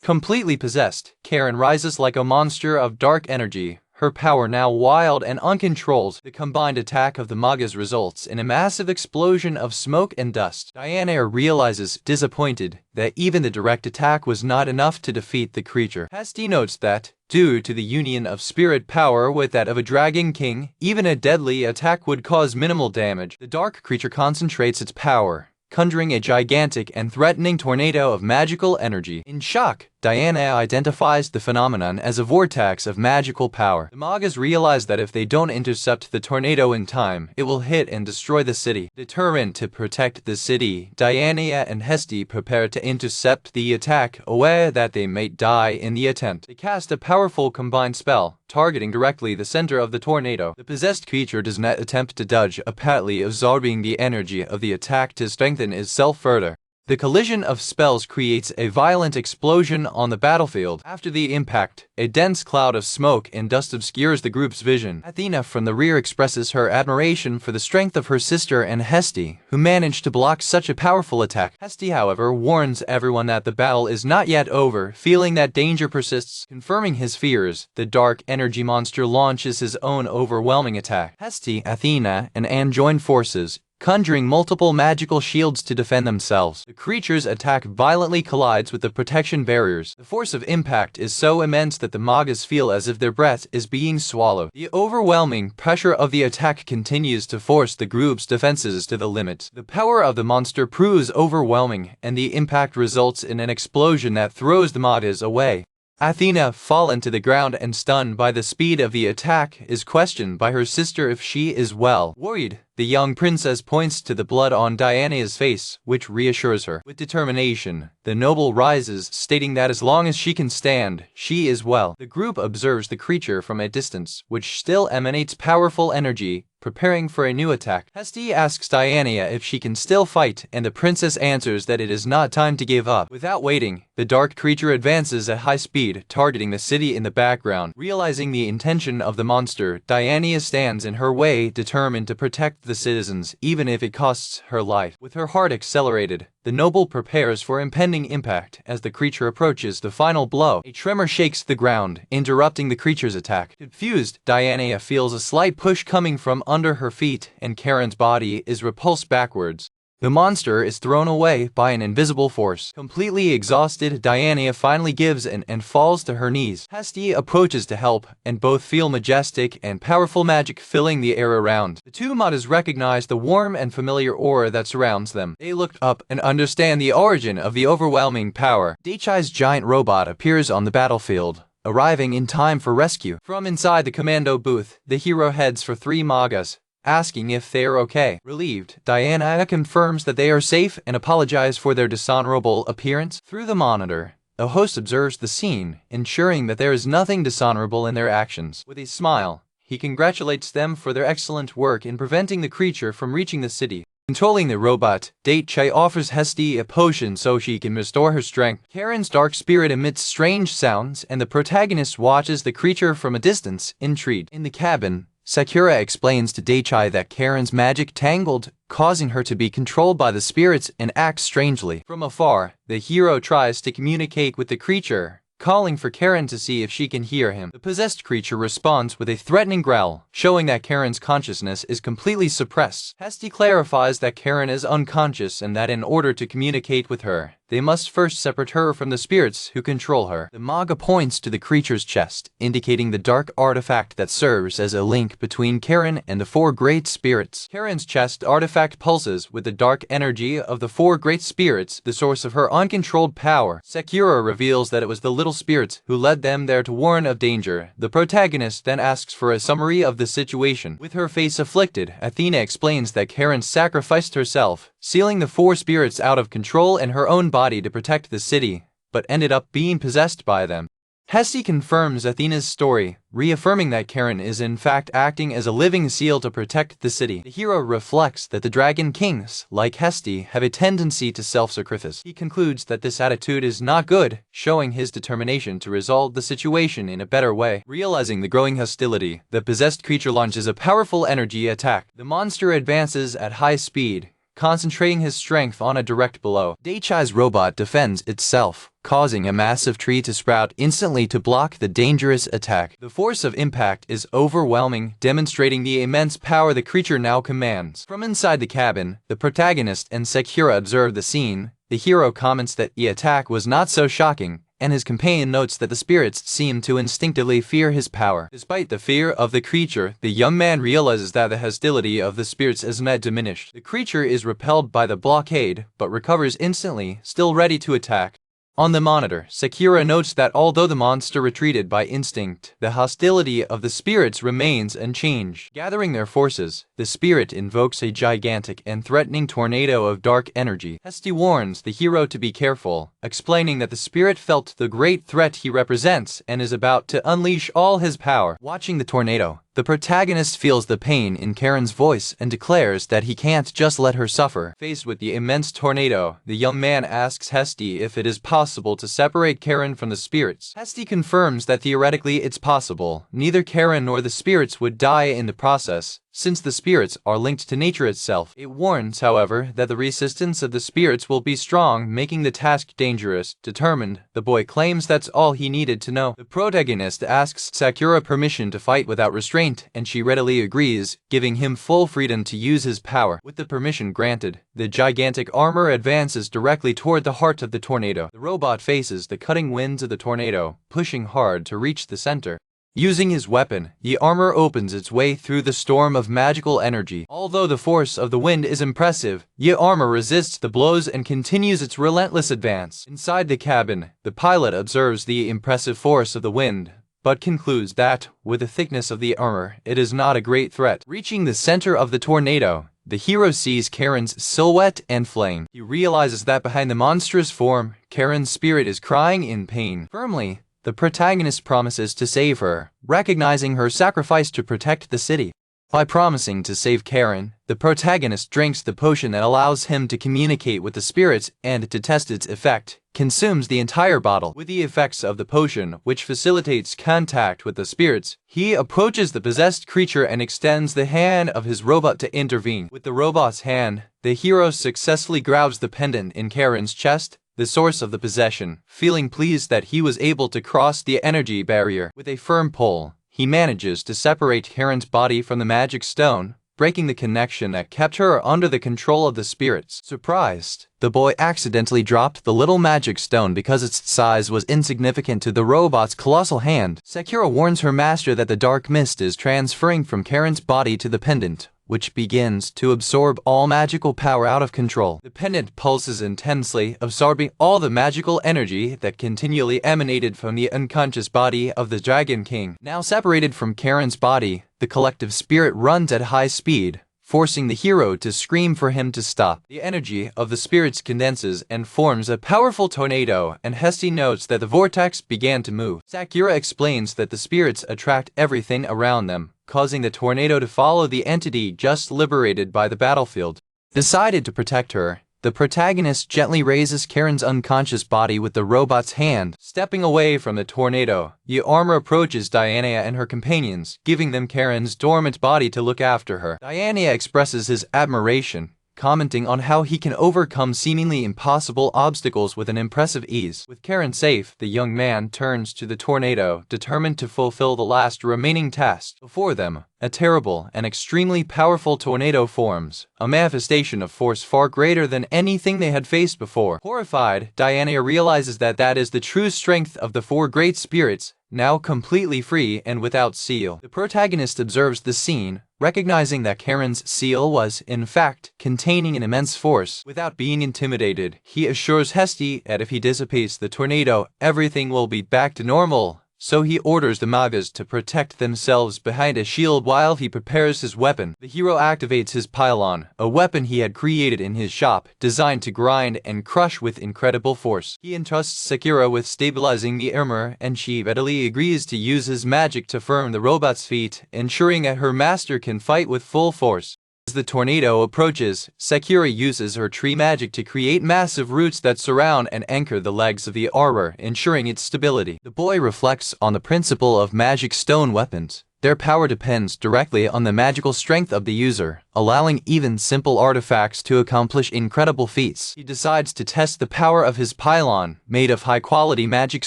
Completely possessed, Charon rises like a monster of dark energy, her power now wild and uncontrolled. The combined attack of the Magas results in a massive explosion of smoke and dust. Diana realizes, disappointed, that even the direct attack was not enough to defeat the creature. Heste notes that, due to the union of spirit power with that of a Dragon King, even a deadly attack would cause minimal damage. The dark creature concentrates its power, conjuring a gigantic and threatening tornado of magical energy. In shock, Diana identifies the phenomenon as a vortex of magical power. The Magas realize that if they don't intercept the tornado in time, it will hit and destroy the city. Determined to protect the city, Diana and Heste prepare to intercept the attack, aware that they may die in the attempt. They cast a powerful combined spell, targeting directly the center of the tornado. The possessed creature does not attempt to dodge, apparently absorbing the energy of the attack to strengthen itself further. The collision of spells creates a violent explosion on the battlefield. After the impact, a dense cloud of smoke and dust obscures the group's vision. Athena from the rear expresses her admiration for the strength of her sister and Heste, who managed to block such a powerful attack. Heste, however, warns everyone that the battle is not yet over, feeling that danger persists. Confirming his fears, the dark energy monster launches his own overwhelming attack. Heste, Athena, and Anne join forces, conjuring multiple magical shields to defend themselves. The creature's attack violently collides with the protection barriers. The force of impact is so immense that the Magas feel as if their breath is being swallowed. The overwhelming pressure of the attack continues to force the group's defenses to the limit. The power of the monster proves overwhelming, and the impact results in an explosion that throws the Magas away. Athena, fallen to the ground and stunned by the speed of the attack, is questioned by her sister if she is well. Worried, the young princess points to the blood on Diana's face, which reassures her. With determination, the noble rises, stating that as long as she can stand, she is well. The group observes the creature from a distance, which still emanates powerful energy, preparing for a new attack. Hestia asks Diana if she can still fight, and the princess answers that it is not time to give up. Without waiting, the dark creature advances at high speed, targeting the city in the background. Realizing the intention of the monster, Diana stands in her way, determined to protect the citizens, even if it costs her life. With her heart accelerated, the noble prepares for impending impact. As the creature approaches the final blow, a tremor shakes the ground, interrupting the creature's attack. Confused, Diana feels a slight push coming from under her feet, and Karen's body is repulsed backwards. The monster is thrown away by an invisible force. Completely exhausted, Diana finally gives in and falls to her knees. Hestia approaches to help, and both feel majestic and powerful magic filling the air around. The two Magas recognize the warm and familiar aura that surrounds them. They look up and understand the origin of the overwhelming power. Daichai's giant robot appears on the battlefield, arriving in time for rescue. From inside the commando booth, the hero heads for three Magas, asking if they are okay. Relieved, Diana confirms that they are safe and apologizes for their dishonorable appearance. Through the monitor, the host observes the scene, ensuring that there is nothing dishonorable in their actions. With a smile, he congratulates them for their excellent work in preventing the creature from reaching the city. Controlling the robot, Daichai offers Hestia a potion so she can restore her strength. Karen's dark spirit emits strange sounds, and the protagonist watches the creature from a distance, intrigued. In the cabin, Sakura explains to Daichai that Karen's magic tangled, causing her to be controlled by the spirits and act strangely. From afar, the hero tries to communicate with the creature, calling for Karen to see if she can hear him. The possessed creature responds with a threatening growl, showing that Karen's consciousness is completely suppressed. Hestia clarifies that Karen is unconscious and that in order to communicate with her, they must first separate her from the spirits who control her. The manga points to the creature's chest, indicating the dark artifact that serves as a link between Karen and the four great spirits. Karen's chest artifact pulses with the dark energy of the four great spirits, the source of her uncontrolled power. Sakura reveals that it was the little spirits who led them there to warn of danger. The protagonist then asks for a summary of the situation. With her face afflicted, Athena explains that Karen sacrificed herself, sealing the four spirits out of control and her own body to protect the city, but ended up being possessed by them. Hestia confirms Athena's story, reaffirming that Karen is in fact acting as a living seal to protect the city. The hero reflects that the Dragon Kings, like Hestia, have a tendency to self-sacrifice. He concludes that this attitude is not good, showing his determination to resolve the situation in a better way. Realizing the growing hostility, the possessed creature launches a powerful energy attack. The monster advances at high speed, concentrating his strength on a direct blow. Daichai's robot defends itself, causing a massive tree to sprout instantly to block the dangerous attack. The force of impact is overwhelming, demonstrating the immense power the creature now commands. From inside the cabin, the protagonist and Sakura observe the scene. The hero comments that the attack was not so shocking, and his companion notes that the spirits seem to instinctively fear his power. Despite the fear of the creature, the young man realizes that the hostility of the spirits is not diminished. The creature is repelled by the blockade, but recovers instantly, still ready to attack. On the monitor, Sakura notes that although the monster retreated by instinct, the hostility of the spirits remains unchanged. Gathering their forces, the spirit invokes a gigantic and threatening tornado of dark energy. Hestia warns the hero to be careful, explaining that the spirit felt the great threat he represents and is about to unleash all his power. Watching the tornado, the protagonist feels the pain in Karen's voice and declares that he can't just let her suffer. Faced with the immense tornado, the young man asks Hestia if it is possible to separate Karen from the spirits. Hestia confirms that theoretically it's possible. Neither Karen nor the spirits would die in the process, since the spirits are linked to nature itself. It warns, however, that the resistance of the spirits will be strong, making the task dangerous. Determined, the boy claims that's all he needed to know. The protagonist asks Sakura permission to fight without restraint, and she readily agrees, giving him full freedom to use his power. With the permission granted, the gigantic armor advances directly toward the heart of the tornado. The robot faces the cutting winds of the tornado, pushing hard to reach the center. Using his weapon, the armor opens its way through the storm of magical energy. Although the force of the wind is impressive, the armor resists the blows and continues its relentless advance. Inside the cabin, the pilot observes the impressive force of the wind, but concludes that, with the thickness of the armor, it is not a great threat. Reaching the center of the tornado, the hero sees Karen's silhouette and flame. He realizes that behind the monstrous form, Karen's spirit is crying in pain. Firmly, the protagonist promises to save her, recognizing her sacrifice to protect the city. By promising to save Karen, the protagonist drinks the potion that allows him to communicate with the spirits and, to test its effect, consumes the entire bottle. With the effects of the potion, which facilitates contact with the spirits, he approaches the possessed creature and extends the hand of his robot to intervene. With the robot's hand, the hero successfully grabs the pendant in Karen's chest, the source of the possession, feeling pleased that he was able to cross the energy barrier. With a firm pull, he manages to separate Karen's body from the magic stone, breaking the connection that kept her under the control of the spirits. Surprised, the boy accidentally dropped the little magic stone because its size was insignificant to the robot's colossal hand. Sakura warns her master that the dark mist is transferring from Karen's body to the pendant, which begins to absorb all magical power out of control. The pendant pulses intensely, absorbing all the magical energy that continually emanated from the unconscious body of the Dragon King. Now separated from Karen's body, the collective spirit runs at high speed, forcing the hero to scream for him to stop. The energy of the spirits condenses and forms a powerful tornado, and Hesti notes that the vortex began to move. Sakura explains that the spirits attract everything around them, causing the tornado to follow the entity just liberated by the battlefield. Decided to protect her, the protagonist gently raises Karen's unconscious body with the robot's hand. Stepping away from the tornado, the armor approaches Diana and her companions, giving them Karen's dormant body to look after her. Diana expresses his admiration, commenting on how he can overcome seemingly impossible obstacles with an impressive ease. With Karen safe, the young man turns to the tornado, determined to fulfill the last remaining task. Before them, a terrible and extremely powerful tornado forms, a manifestation of force far greater than anything they had faced before. Horrified, Diana realizes that that is the true strength of the four great spirits, now completely free and without seal. The protagonist observes the scene, recognizing that Karen's seal was, in fact, containing an immense force. Without being intimidated, he assures Hesti that if he dissipates the tornado, everything will be back to normal. So he orders the Magas to protect themselves behind a shield while he prepares his weapon. The hero activates his pylon, a weapon he had created in his shop, designed to grind and crush with incredible force. He entrusts Sakura with stabilizing the armor, and she readily agrees to use his magic to firm the robot's feet, ensuring that her master can fight with full force. As the tornado approaches, Sakura uses her tree magic to create massive roots that surround and anchor the legs of the armor, ensuring its stability. The boy reflects on the principle of magic stone weapons. Their power depends directly on the magical strength of the user, allowing even simple artifacts to accomplish incredible feats. He decides to test the power of his pylon, made of high-quality magic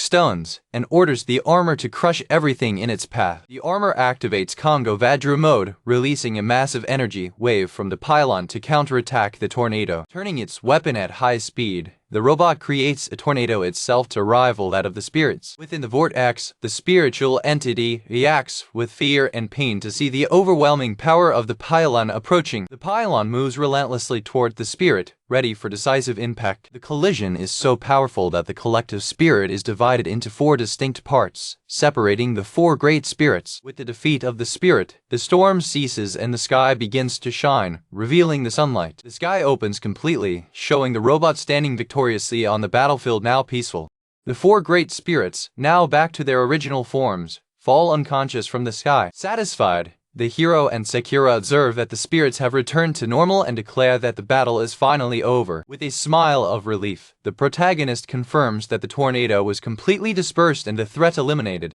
stones, and orders the armor to crush everything in its path. The armor activates Kongo Vajra mode, releasing a massive energy wave from the pylon to counterattack the tornado. Turning its weapon at high speed, the robot creates a tornado itself to rival that of the spirits. Within the vortex, the spiritual entity reacts with fear and pain to see the overwhelming power of the pylon approaching. The pylon moves relentlessly toward the spirit, ready for decisive impact. The collision is so powerful that the collective spirit is divided into four distinct parts, separating the four great spirits. With the defeat of the spirit, the storm ceases and the sky begins to shine, revealing the sunlight. The sky opens completely, showing the robot standing victoriously on the battlefield, now peaceful. The four great spirits, now back to their original forms, fall unconscious from the sky. Satisfied, the hero and Sakura observe that the spirits have returned to normal and declare that the battle is finally over. With a smile of relief, the protagonist confirms that the tornado was completely dispersed and the threat eliminated.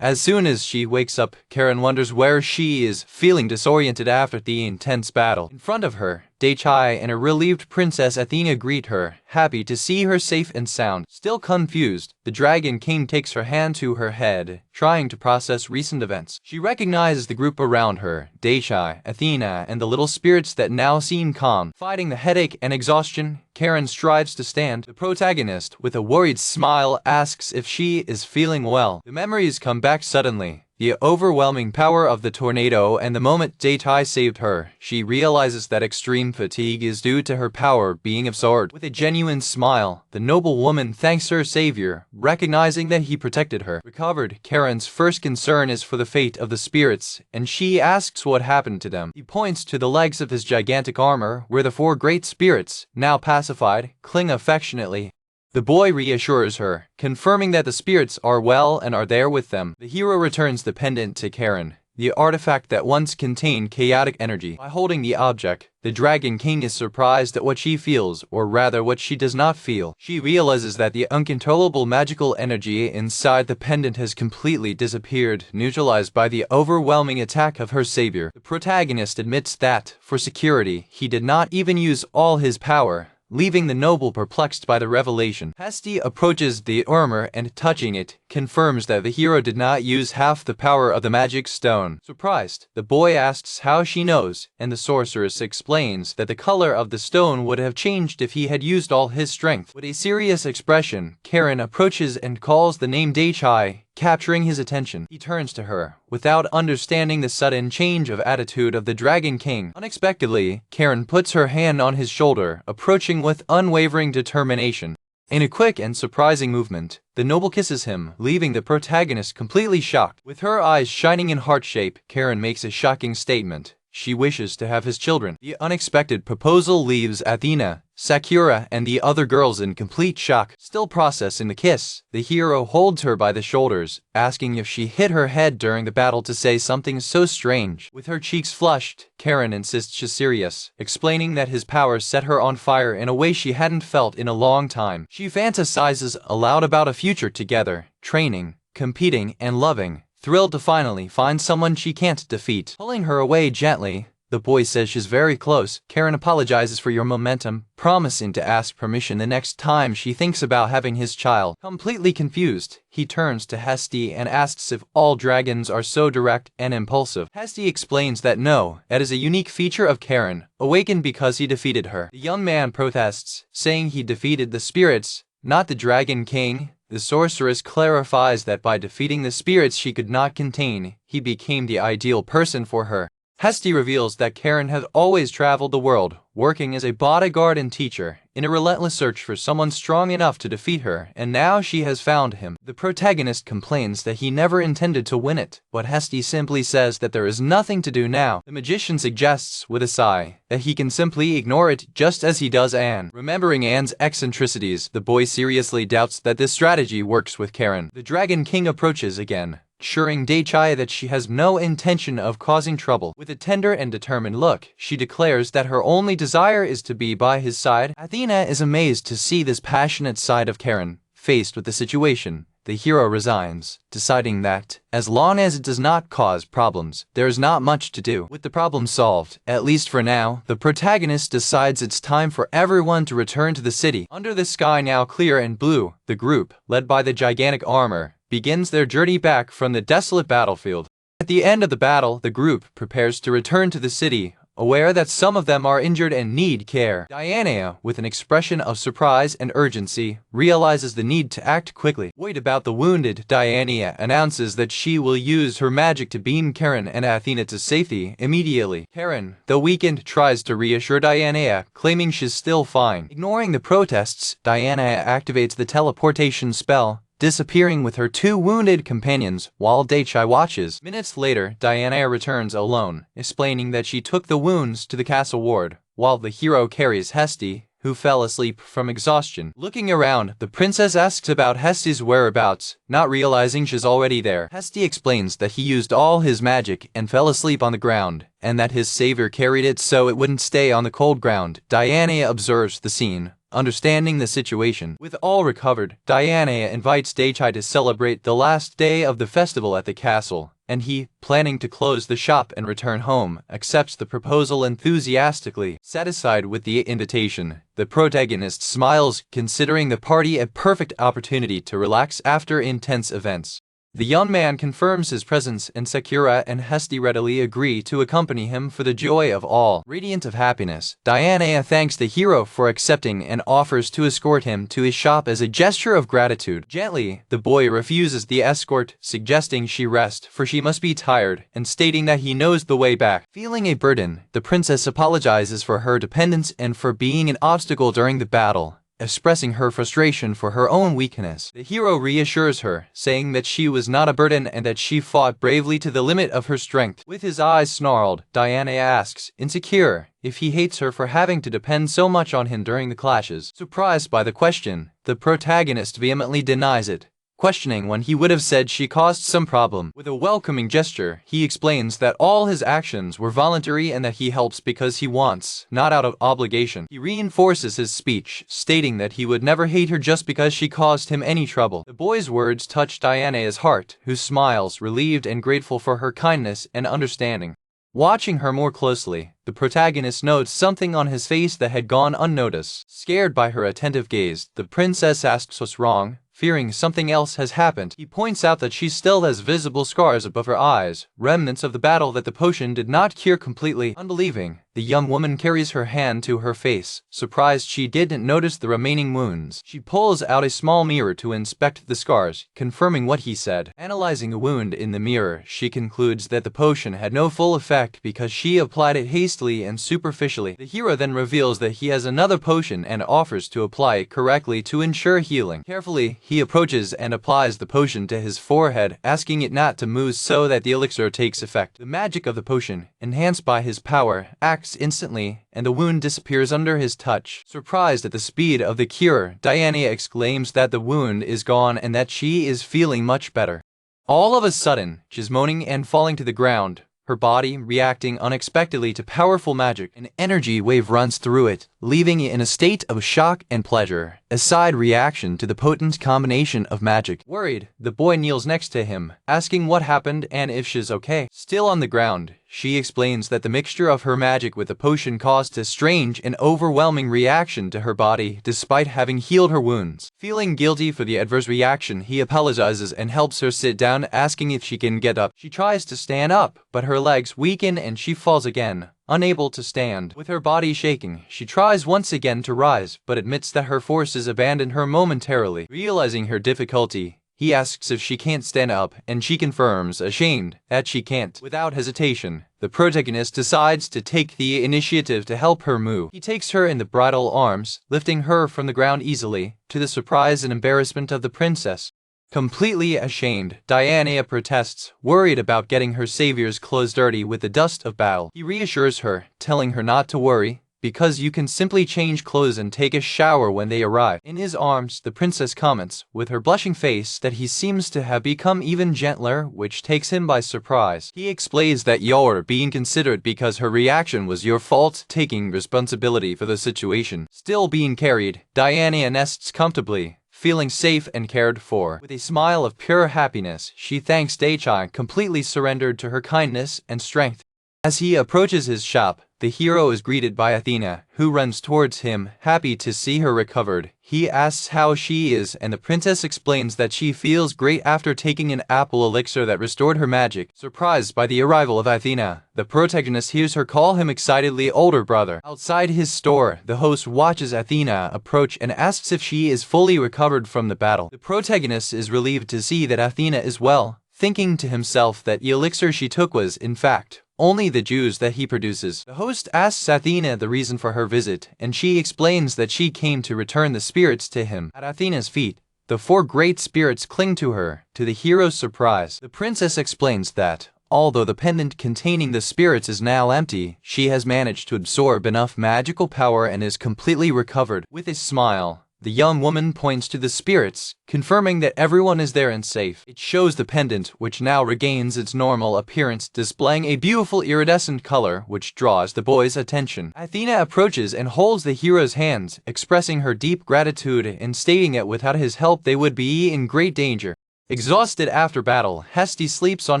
As soon as she wakes up, Karen wonders where she is, feeling disoriented after the intense battle. In front of her, Daichai and a relieved Princess Athena greet her, happy to see her safe and sound. Still confused, the Dragon King takes her hand to her head, trying to process recent events. She recognizes the group around her, Daichai, Athena, and the little spirits that now seem calm. Fighting the headache and exhaustion, Karen strives to stand. The protagonist, with a worried smile, asks if she is feeling well. The memories come back suddenly. The overwhelming power of the tornado, and the moment Daichai saved her, she realizes that extreme fatigue is due to her power being absorbed. With a genuine smile, the noble woman thanks her savior, recognizing that he protected her. Recovered, Karen's first concern is for the fate of the spirits, and she asks what happened to them. He points to the legs of his gigantic armor, where the 4 great spirits, now pacified, cling affectionately. The boy reassures her, confirming that the spirits are well and are there with them. The hero returns the pendant to Karen, the artifact that once contained chaotic energy. By holding the object, the Dragon King is surprised at what she feels, or rather what she does not feel. She realizes that the uncontrollable magical energy inside the pendant has completely disappeared, neutralized by the overwhelming attack of her savior. The protagonist admits that, for security, he did not even use all his power, leaving the noble perplexed by the revelation. Hesti approaches the armor and, touching it, confirms that the hero did not use half the power of the magic stone. Surprised, the boy asks how she knows, and the sorceress explains that the color of the stone would have changed if he had used all his strength. With a serious expression, Karen approaches and calls the name Daichai, capturing his attention. He turns to her, without understanding the sudden change of attitude of the Dragon King. Unexpectedly, Karen puts her hand on his shoulder, approaching with unwavering determination. In a quick and surprising movement, the noble kisses him, leaving the protagonist completely shocked. With her eyes shining in heart shape, Karen makes a shocking statement. She wishes to have his children. The unexpected proposal leaves Athena, Sakura, and the other girls in complete shock. Still processing the kiss, the hero holds her by the shoulders, asking if she hit her head during the battle to say something so strange. With her cheeks flushed, Karen insists she's serious, explaining that his power set her on fire in a way she hadn't felt in a long time. She fantasizes aloud about a future together, training, competing, and loving. Thrilled to finally find someone she can't defeat. Pulling her away gently, the boy says she's very close. Karen apologizes for your momentum, promising to ask permission the next time she thinks about having his child. Completely confused, he turns to Hesti and asks if all dragons are so direct and impulsive. Hesti explains that no, that is a unique feature of Karen, awakened because he defeated her. The young man protests, saying he defeated the spirits, not the Dragon King. The sorceress clarifies that by defeating the spirits she could not contain, he became the ideal person for her. Hesti reveals that Karen had always traveled the world, working as a bodyguard and teacher, in a relentless search for someone strong enough to defeat her, and now she has found him. The protagonist complains that he never intended to win it, but Hesti simply says that there is nothing to do now. The magician suggests, with a sigh, that he can simply ignore it just as he does Anne. Remembering Anne's eccentricities, the boy seriously doubts that this strategy works with Karen. The Dragon King approaches again, assuring Daichai that she has no intention of causing trouble. With a tender and determined look, she declares that her only desire is to be by his side. Athena is amazed to see this passionate side of Karen. Faced with the situation, the hero resigns, deciding that, as long as it does not cause problems, there is not much to do. With the problem solved, at least for now, the protagonist decides it's time for everyone to return to the city. Under the sky now clear and blue, the group, led by the gigantic armor, begins their journey back from the desolate battlefield. At the end of the battle, the group prepares to return to the city, aware that some of them are injured and need care. Diana, with an expression of surprise and urgency, realizes the need to act quickly. Worried about the wounded, Diana announces that she will use her magic to beam Karen and Athena to safety immediately. Karen, though weakened, tries to reassure Diana, claiming she's still fine. Ignoring the protests, Diana activates the teleportation spell, disappearing with her 2 wounded companions while Daichai watches. Minutes later, Diana returns alone, explaining that she took the wounds to the castle ward, while the hero carries Hesti, who fell asleep from exhaustion. Looking around, the princess asks about Hesti's whereabouts, not realizing she's already there. Hesti explains that he used all his magic and fell asleep on the ground, and that his savior carried it so it wouldn't stay on the cold ground. Diana observes the scene, Understanding the situation, with all recovered, Diana invites Daichai to celebrate the last day of the festival at the castle, and he, planning to close the shop and return home, accepts the proposal enthusiastically. Satisfied with the invitation, the protagonist smiles, considering the party a perfect opportunity to relax after intense events. The young man confirms his presence, and Sakura and Hesti readily agree to accompany him for the joy of all. Radiant of happiness, Diana thanks the hero for accepting and offers to escort him to his shop as a gesture of gratitude. Gently, the boy refuses the escort, suggesting she rest, for she must be tired, and stating that he knows the way back. Feeling a burden, the princess apologizes for her dependence and for being an obstacle during the battle, expressing her frustration for her own weakness. The hero reassures her, saying that she was not a burden and that she fought bravely to the limit of her strength. With his eyes snarled, Diana asks, insecure, if he hates her for having to depend so much on him during the clashes. Surprised by the question, the protagonist vehemently denies it, questioning when he would have said she caused some problem. With a welcoming gesture, he explains that all his actions were voluntary and that he helps because he wants, not out of obligation. He reinforces his speech, stating that he would never hate her just because she caused him any trouble. The boy's words touch Diana's heart, who smiles, relieved and grateful for her kindness and understanding. Watching her more closely, the protagonist notes something on his face that had gone unnoticed. Scared by her attentive gaze, the princess asks what's wrong. Fearing something else has happened, he points out that she still has visible scars above her eyes, remnants of the battle that the potion did not cure completely. Unbelieving, the young woman carries her hand to her face, surprised she didn't notice the remaining wounds. She pulls out a small mirror to inspect the scars, confirming what he said. Analyzing a wound in the mirror, she concludes that the potion had no full effect because she applied it hastily and superficially. The hero then reveals that he has another potion and offers to apply it correctly to ensure healing. Carefully, he approaches and applies the potion to his forehead, asking it not to move so that the elixir takes effect. The magic of the potion, enhanced by his power, acts instantly, and the wound disappears under his touch. Surprised at the speed of the cure, Diana exclaims that the wound is gone and that she is feeling much better. All of a sudden, she's moaning and falling to the ground, her body reacting unexpectedly to powerful magic. An energy wave runs through it, leaving it in a state of shock and pleasure, a side reaction to the potent combination of magic. Worried, the boy kneels next to him, asking what happened and if she's okay. Still on the ground, she explains that the mixture of her magic with the potion caused a strange and overwhelming reaction to her body despite having healed her wounds. Feeling guilty for the adverse reaction, he apologizes and helps her sit down, asking if she can get up. She tries to stand up, but her legs weaken and she falls again, unable to stand. With her body shaking, she tries once again to rise, but admits that her forces abandon her momentarily. Realizing her difficulty, he asks if she can't stand up, and she confirms, ashamed, that she can't. Without hesitation, the protagonist decides to take the initiative to help her move. He takes her in the bridal arms, lifting her from the ground easily, to the surprise and embarrassment of the princess. Completely ashamed, Diana protests, worried about getting her savior's clothes dirty with the dust of battle. He reassures her, telling her not to worry, because you can simply change clothes and take a shower when they arrive. In his arms, the princess comments, with her blushing face, that he seems to have become even gentler, which takes him by surprise. He explains that you're being considerate because her reaction was your fault, taking responsibility for the situation. Still being carried, Diana nests comfortably, feeling safe and cared for. With a smile of pure happiness, she thanks Daichai, completely surrendered to her kindness and strength. As he approaches his shop, the hero is greeted by Athena, who runs towards him, happy to see her recovered. He asks how she is, and the princess explains that she feels great after taking an apple elixir that restored her magic. Surprised by the arrival of Athena, the protagonist hears her call him excitedly older brother. Outside his store, the host watches Athena approach and asks if she is fully recovered from the battle. The protagonist is relieved to see that Athena is well, thinking to himself that the elixir she took was, in fact, only the juice that he produces. The host asks Athena the reason for her visit, and she explains that she came to return the spirits to him. At Athena's feet, the 4 great spirits cling to her, to the hero's surprise. The princess explains that, although the pendant containing the spirits is now empty, she has managed to absorb enough magical power and is completely recovered. With a smile, The young woman points to the spirits, confirming that everyone is there and safe. It shows the pendant, which now regains its normal appearance, displaying a beautiful iridescent color which draws the boy's attention. Athena approaches and holds the hero's hands, expressing her deep gratitude and stating that without his help they would be in great danger. Exhausted after battle, Hesti sleeps on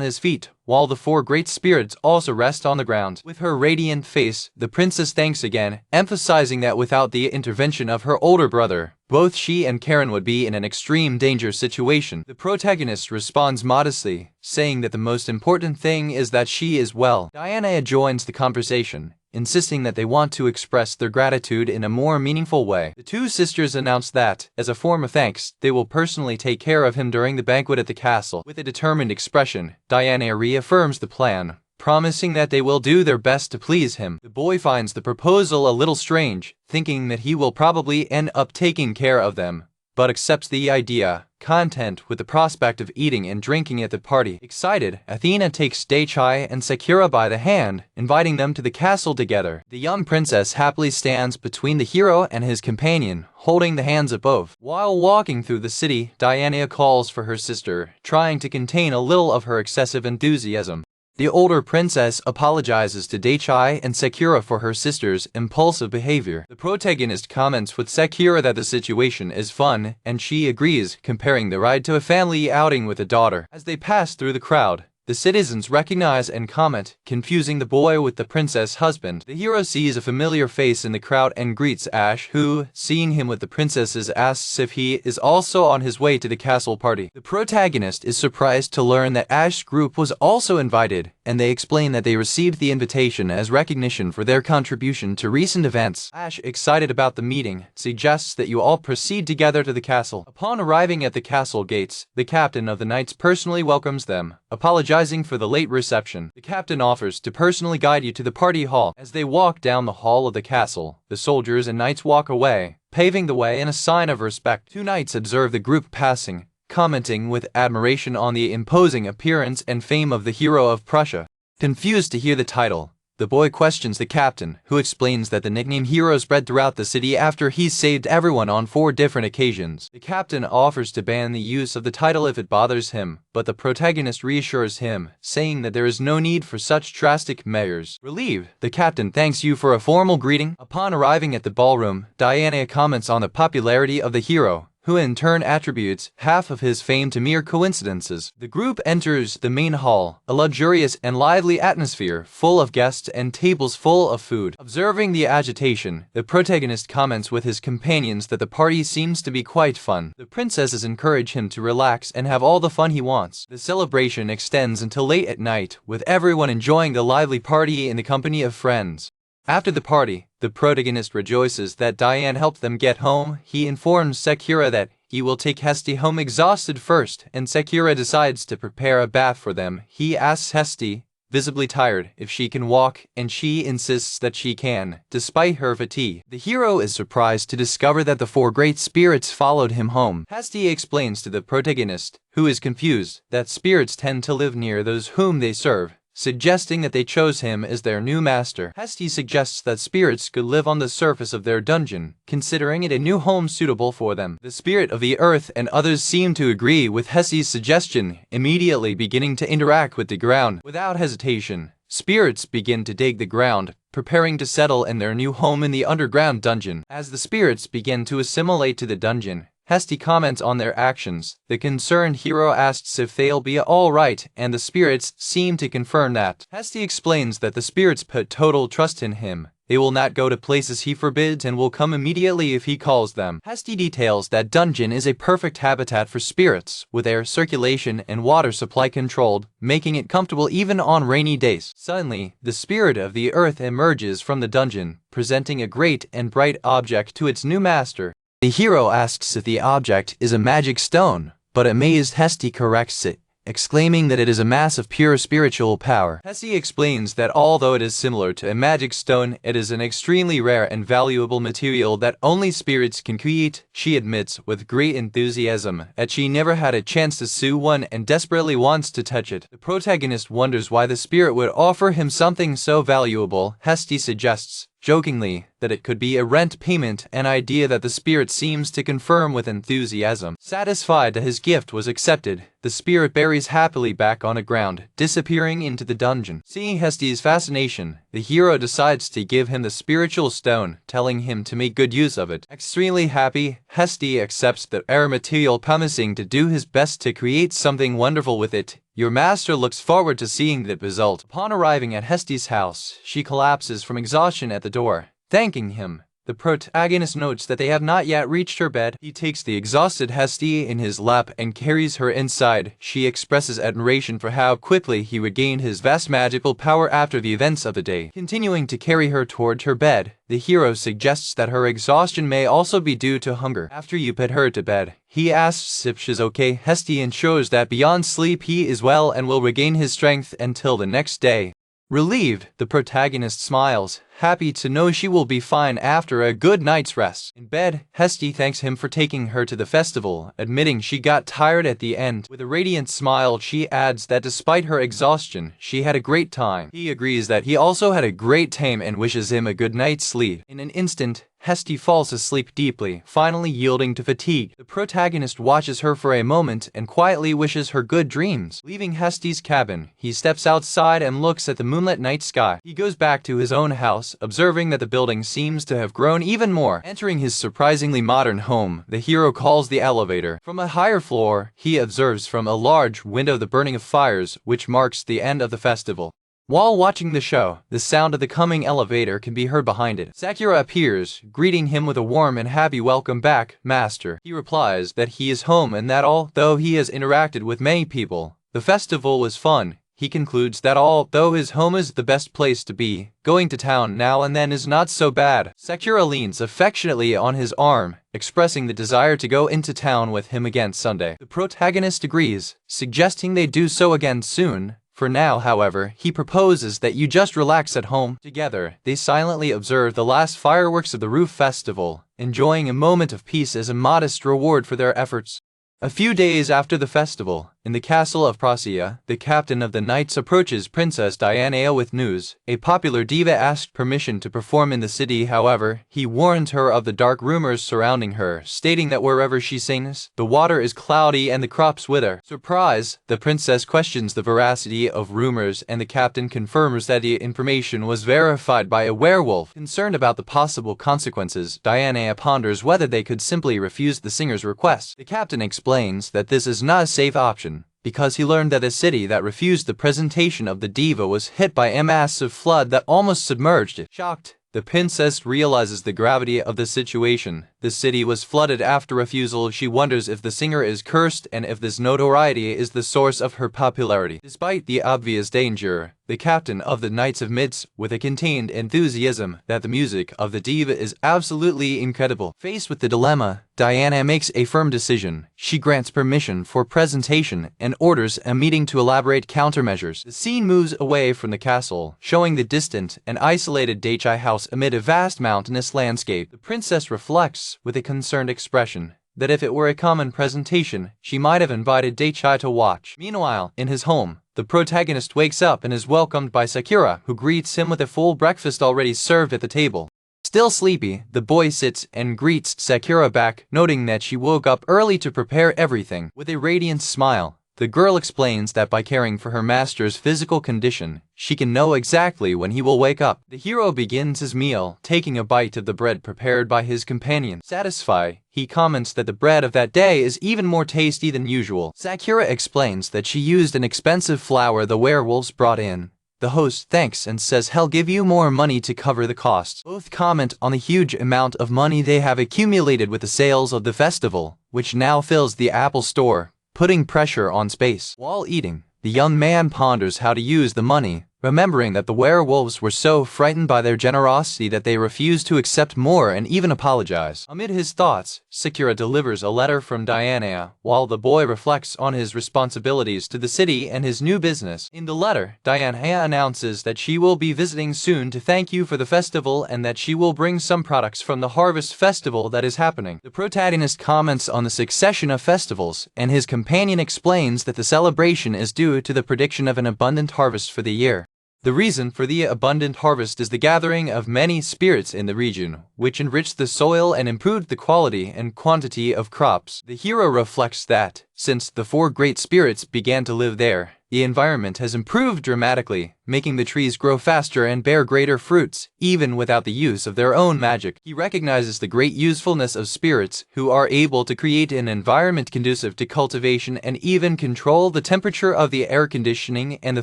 his feet, while the four great spirits also rest on the ground. With her radiant face, the princess thanks again, emphasizing that without the intervention of her older brother, both she and Karen would be in an extreme danger situation. The protagonist responds modestly, saying that the most important thing is that she is well. Diana joins the conversation, insisting that they want to express their gratitude in a more meaningful way. The two sisters announce that, as a form of thanks, they will personally take care of him during the banquet at the castle. With a determined expression, Diana reaffirms the plan, promising that they will do their best to please him. The boy finds the proposal a little strange, thinking that he will probably end up taking care of them, but accepts the idea, content with the prospect of eating and drinking at the party. Excited, Athena takes Daichai and Sakura by the hand, inviting them to the castle together. The young princess happily stands between the hero and his companion, holding the hands of both. While walking through the city, Diana calls for her sister, trying to contain a little of her excessive enthusiasm. The older princess apologizes to Daichai and Sakura for her sister's impulsive behavior. The protagonist comments with Sakura that the situation is fun, and she agrees, comparing the ride to a family outing with a daughter. As they pass through the crowd, the citizens recognize and comment, confusing the boy with the princess' husband. The hero sees a familiar face in the crowd and greets Ash, who, seeing him with the princesses, asks if he is also on his way to the castle party. The protagonist is surprised to learn that Ash's group was also invited, and they explain that they received the invitation as recognition for their contribution to recent events. Ash, excited about the meeting, suggests that you all proceed together to the castle. Upon arriving at the castle gates, the captain of the knights personally welcomes them, apologizing for the late reception. The captain offers to personally guide you to the party hall. As they walk down the hall of the castle, the soldiers and knights walk away, paving the way in a sign of respect. Two knights observe the group passing, commenting with admiration on the imposing appearance and fame of the hero of Prussia. Confused to hear the title, the boy questions the captain, who explains that the nickname hero spread throughout the city after he saved everyone on 4 different occasions. The captain offers to ban the use of the title if it bothers him, but the protagonist reassures him, saying that there is no need for such drastic measures. Relieved, the captain thanks you for a formal greeting. Upon arriving at the ballroom, Diana comments on the popularity of the hero, who in turn attributes half of his fame to mere coincidences. The group enters the main hall, a luxurious and lively atmosphere full of guests and tables full of food. Observing the agitation, the protagonist comments with his companions that the party seems to be quite fun. The princesses encourage him to relax and have all the fun he wants. The celebration extends until late at night, with everyone enjoying the lively party in the company of friends. After the party, the protagonist rejoices that Diane helped them get home. He informs Sakura that he will take Hesti home exhausted first, and Sakura decides to prepare a bath for them. He asks Hesti, visibly tired, if she can walk, and she insists that she can, despite her fatigue. The hero is surprised to discover that the 4 great spirits followed him home. Hesti explains to the protagonist, who is confused, that spirits tend to live near those whom they serve, suggesting that they chose him as their new master. Hesti suggests that spirits could live on the surface of their dungeon, considering it a new home suitable for them. The spirit of the earth and others seem to agree with Hesti's suggestion, immediately beginning to interact with the ground. Without hesitation, spirits begin to dig the ground, preparing to settle in their new home in the underground dungeon. As the spirits begin to assimilate to the dungeon, Hesti comments on their actions. The concerned hero asks if they'll be alright, and the spirits seem to confirm that. Hesti explains that the spirits put total trust in him. They will not go to places he forbids and will come immediately if he calls them. Hesti details that dungeon is a perfect habitat for spirits, with air circulation and water supply controlled, making it comfortable even on rainy days. Suddenly, the spirit of the earth emerges from the dungeon, presenting a great and bright object to its new master. The hero asks if the object is a magic stone, but amazed Hesti corrects it, exclaiming that it is a mass of pure spiritual power. Hesti explains that although it is similar to a magic stone, it is an extremely rare and valuable material that only spirits can create. She admits with great enthusiasm that she never had a chance to sue one and desperately wants to touch it. The protagonist wonders why the spirit would offer him something so valuable. Hesti suggests, jokingly that it could be a rent payment, an idea that the spirit seems to confirm with enthusiasm. Satisfied that his gift was accepted, the spirit buries happily back on the ground, disappearing into the dungeon. Seeing Hesti's fascination, the hero decides to give him the spiritual stone, telling him to make good use of it. Extremely happy, Hesti accepts the rare material, promising to do his best to create something wonderful with it. Your master looks forward to seeing the result. Upon arriving at Hesti's house, she collapses from exhaustion at the door. Thanking him, the protagonist notes that they have not yet reached her bed. He takes the exhausted Hesti in his lap and carries her inside. She expresses admiration for how quickly he regained his vast magical power after the events of the day. Continuing to carry her toward her bed, the hero suggests that her exhaustion may also be due to hunger. After you put her to bed, he asks if she's okay. Hesti ensures that beyond sleep he is well and will regain his strength until the next day. Relieved, the protagonist smiles, happy to know she will be fine after a good night's rest. In bed, Hesti thanks him for taking her to the festival, admitting she got tired at the end. With a radiant smile, she adds that despite her exhaustion, she had a great time. He agrees that he also had a great time and wishes him a good night's sleep. In an instant, Hesti falls asleep deeply, finally yielding to fatigue. The protagonist watches her for a moment and quietly wishes her good dreams. Leaving Hesti's cabin, he steps outside and looks at the moonlit night sky. He goes back to his own house, observing that the building seems to have grown even more. Entering his surprisingly modern home, the hero calls the elevator. From a higher floor, he observes from a large window the burning of fires, which marks the end of the festival. While watching the show, the sound of the coming elevator can be heard behind it. Sakura appears, greeting him with a warm and happy welcome back, master. He replies that he is home and that although he has interacted with many people, the festival was fun. He concludes that although his home is the best place to be, going to town now and then is not so bad. Sakura leans affectionately on his arm, expressing the desire to go into town with him again Sunday. The protagonist agrees, suggesting they do so again soon. For now, however, he proposes that you just relax at home. Together, they silently observe the last fireworks of the roof festival, enjoying a moment of peace as a modest reward for their efforts. A few days after the festival, in the castle of Prasia, the captain of the knights approaches Princess Diana with news. A popular diva asked permission to perform in the city. However, he warned her of the dark rumors surrounding her, stating that wherever she sings, the water is cloudy and the crops wither. Surprised, the princess questions the veracity of rumors and the captain confirms that the information was verified by a werewolf. Concerned about the possible consequences, Diana ponders whether they could simply refuse the singer's request. The captain explains that this is not a safe option, because he learned that a city that refused the presentation of the diva was hit by a massive flood that almost submerged it. Shocked, the princess realizes the gravity of the situation. The city was flooded after refusal. She wonders if the singer is cursed and if this notoriety is the source of her popularity. Despite the obvious danger, the captain of the knights admits with a contained enthusiasm that the music of the diva is absolutely incredible. Faced with the dilemma, Diana makes a firm decision. She grants permission for presentation and orders a meeting to elaborate countermeasures. The scene moves away from the castle, showing the distant and isolated Daichai house amid a vast mountainous landscape. The princess reflects with a concerned expression that if it were a common presentation, she might have invited Daichai to watch. Meanwhile, in his home, the protagonist wakes up and is welcomed by Sakura, who greets him with a full breakfast already served at the table. Still sleepy, the boy sits and greets Sakura back, noting that she woke up early to prepare everything. With a radiant smile, the girl explains that by caring for her master's physical condition, she can know exactly when he will wake up. The hero begins his meal, taking a bite of the bread prepared by his companion. Satisfied, he comments that the bread of that day is even more tasty than usual. Sakura explains that she used an expensive flour the werewolves brought in. The host thanks and says he'll give you more money to cover the costs. Both comment on the huge amount of money they have accumulated with the sales of the festival, which now fills the Apple Store, putting pressure on space. While eating, the young man ponders how to use the money, remembering that the werewolves were so frightened by their generosity that they refused to accept more and even apologize. Amid his thoughts, Sakura delivers a letter from Diana, while the boy reflects on his responsibilities to the city and his new business. In the letter, Diana announces that she will be visiting soon to thank you for the festival and that she will bring some products from the harvest festival that is happening. The protagonist comments on the succession of festivals, and his companion explains that the celebration is due to the prediction of an abundant harvest for the year. The reason for the abundant harvest is the gathering of many spirits in the region, which enriched the soil and improved the quality and quantity of crops. The hero reflects that, since the 4 great spirits began to live there, the environment has improved dramatically, making the trees grow faster and bear greater fruits, even without the use of their own magic. He recognizes the great usefulness of spirits who are able to create an environment conducive to cultivation and even control the temperature of the air conditioning and the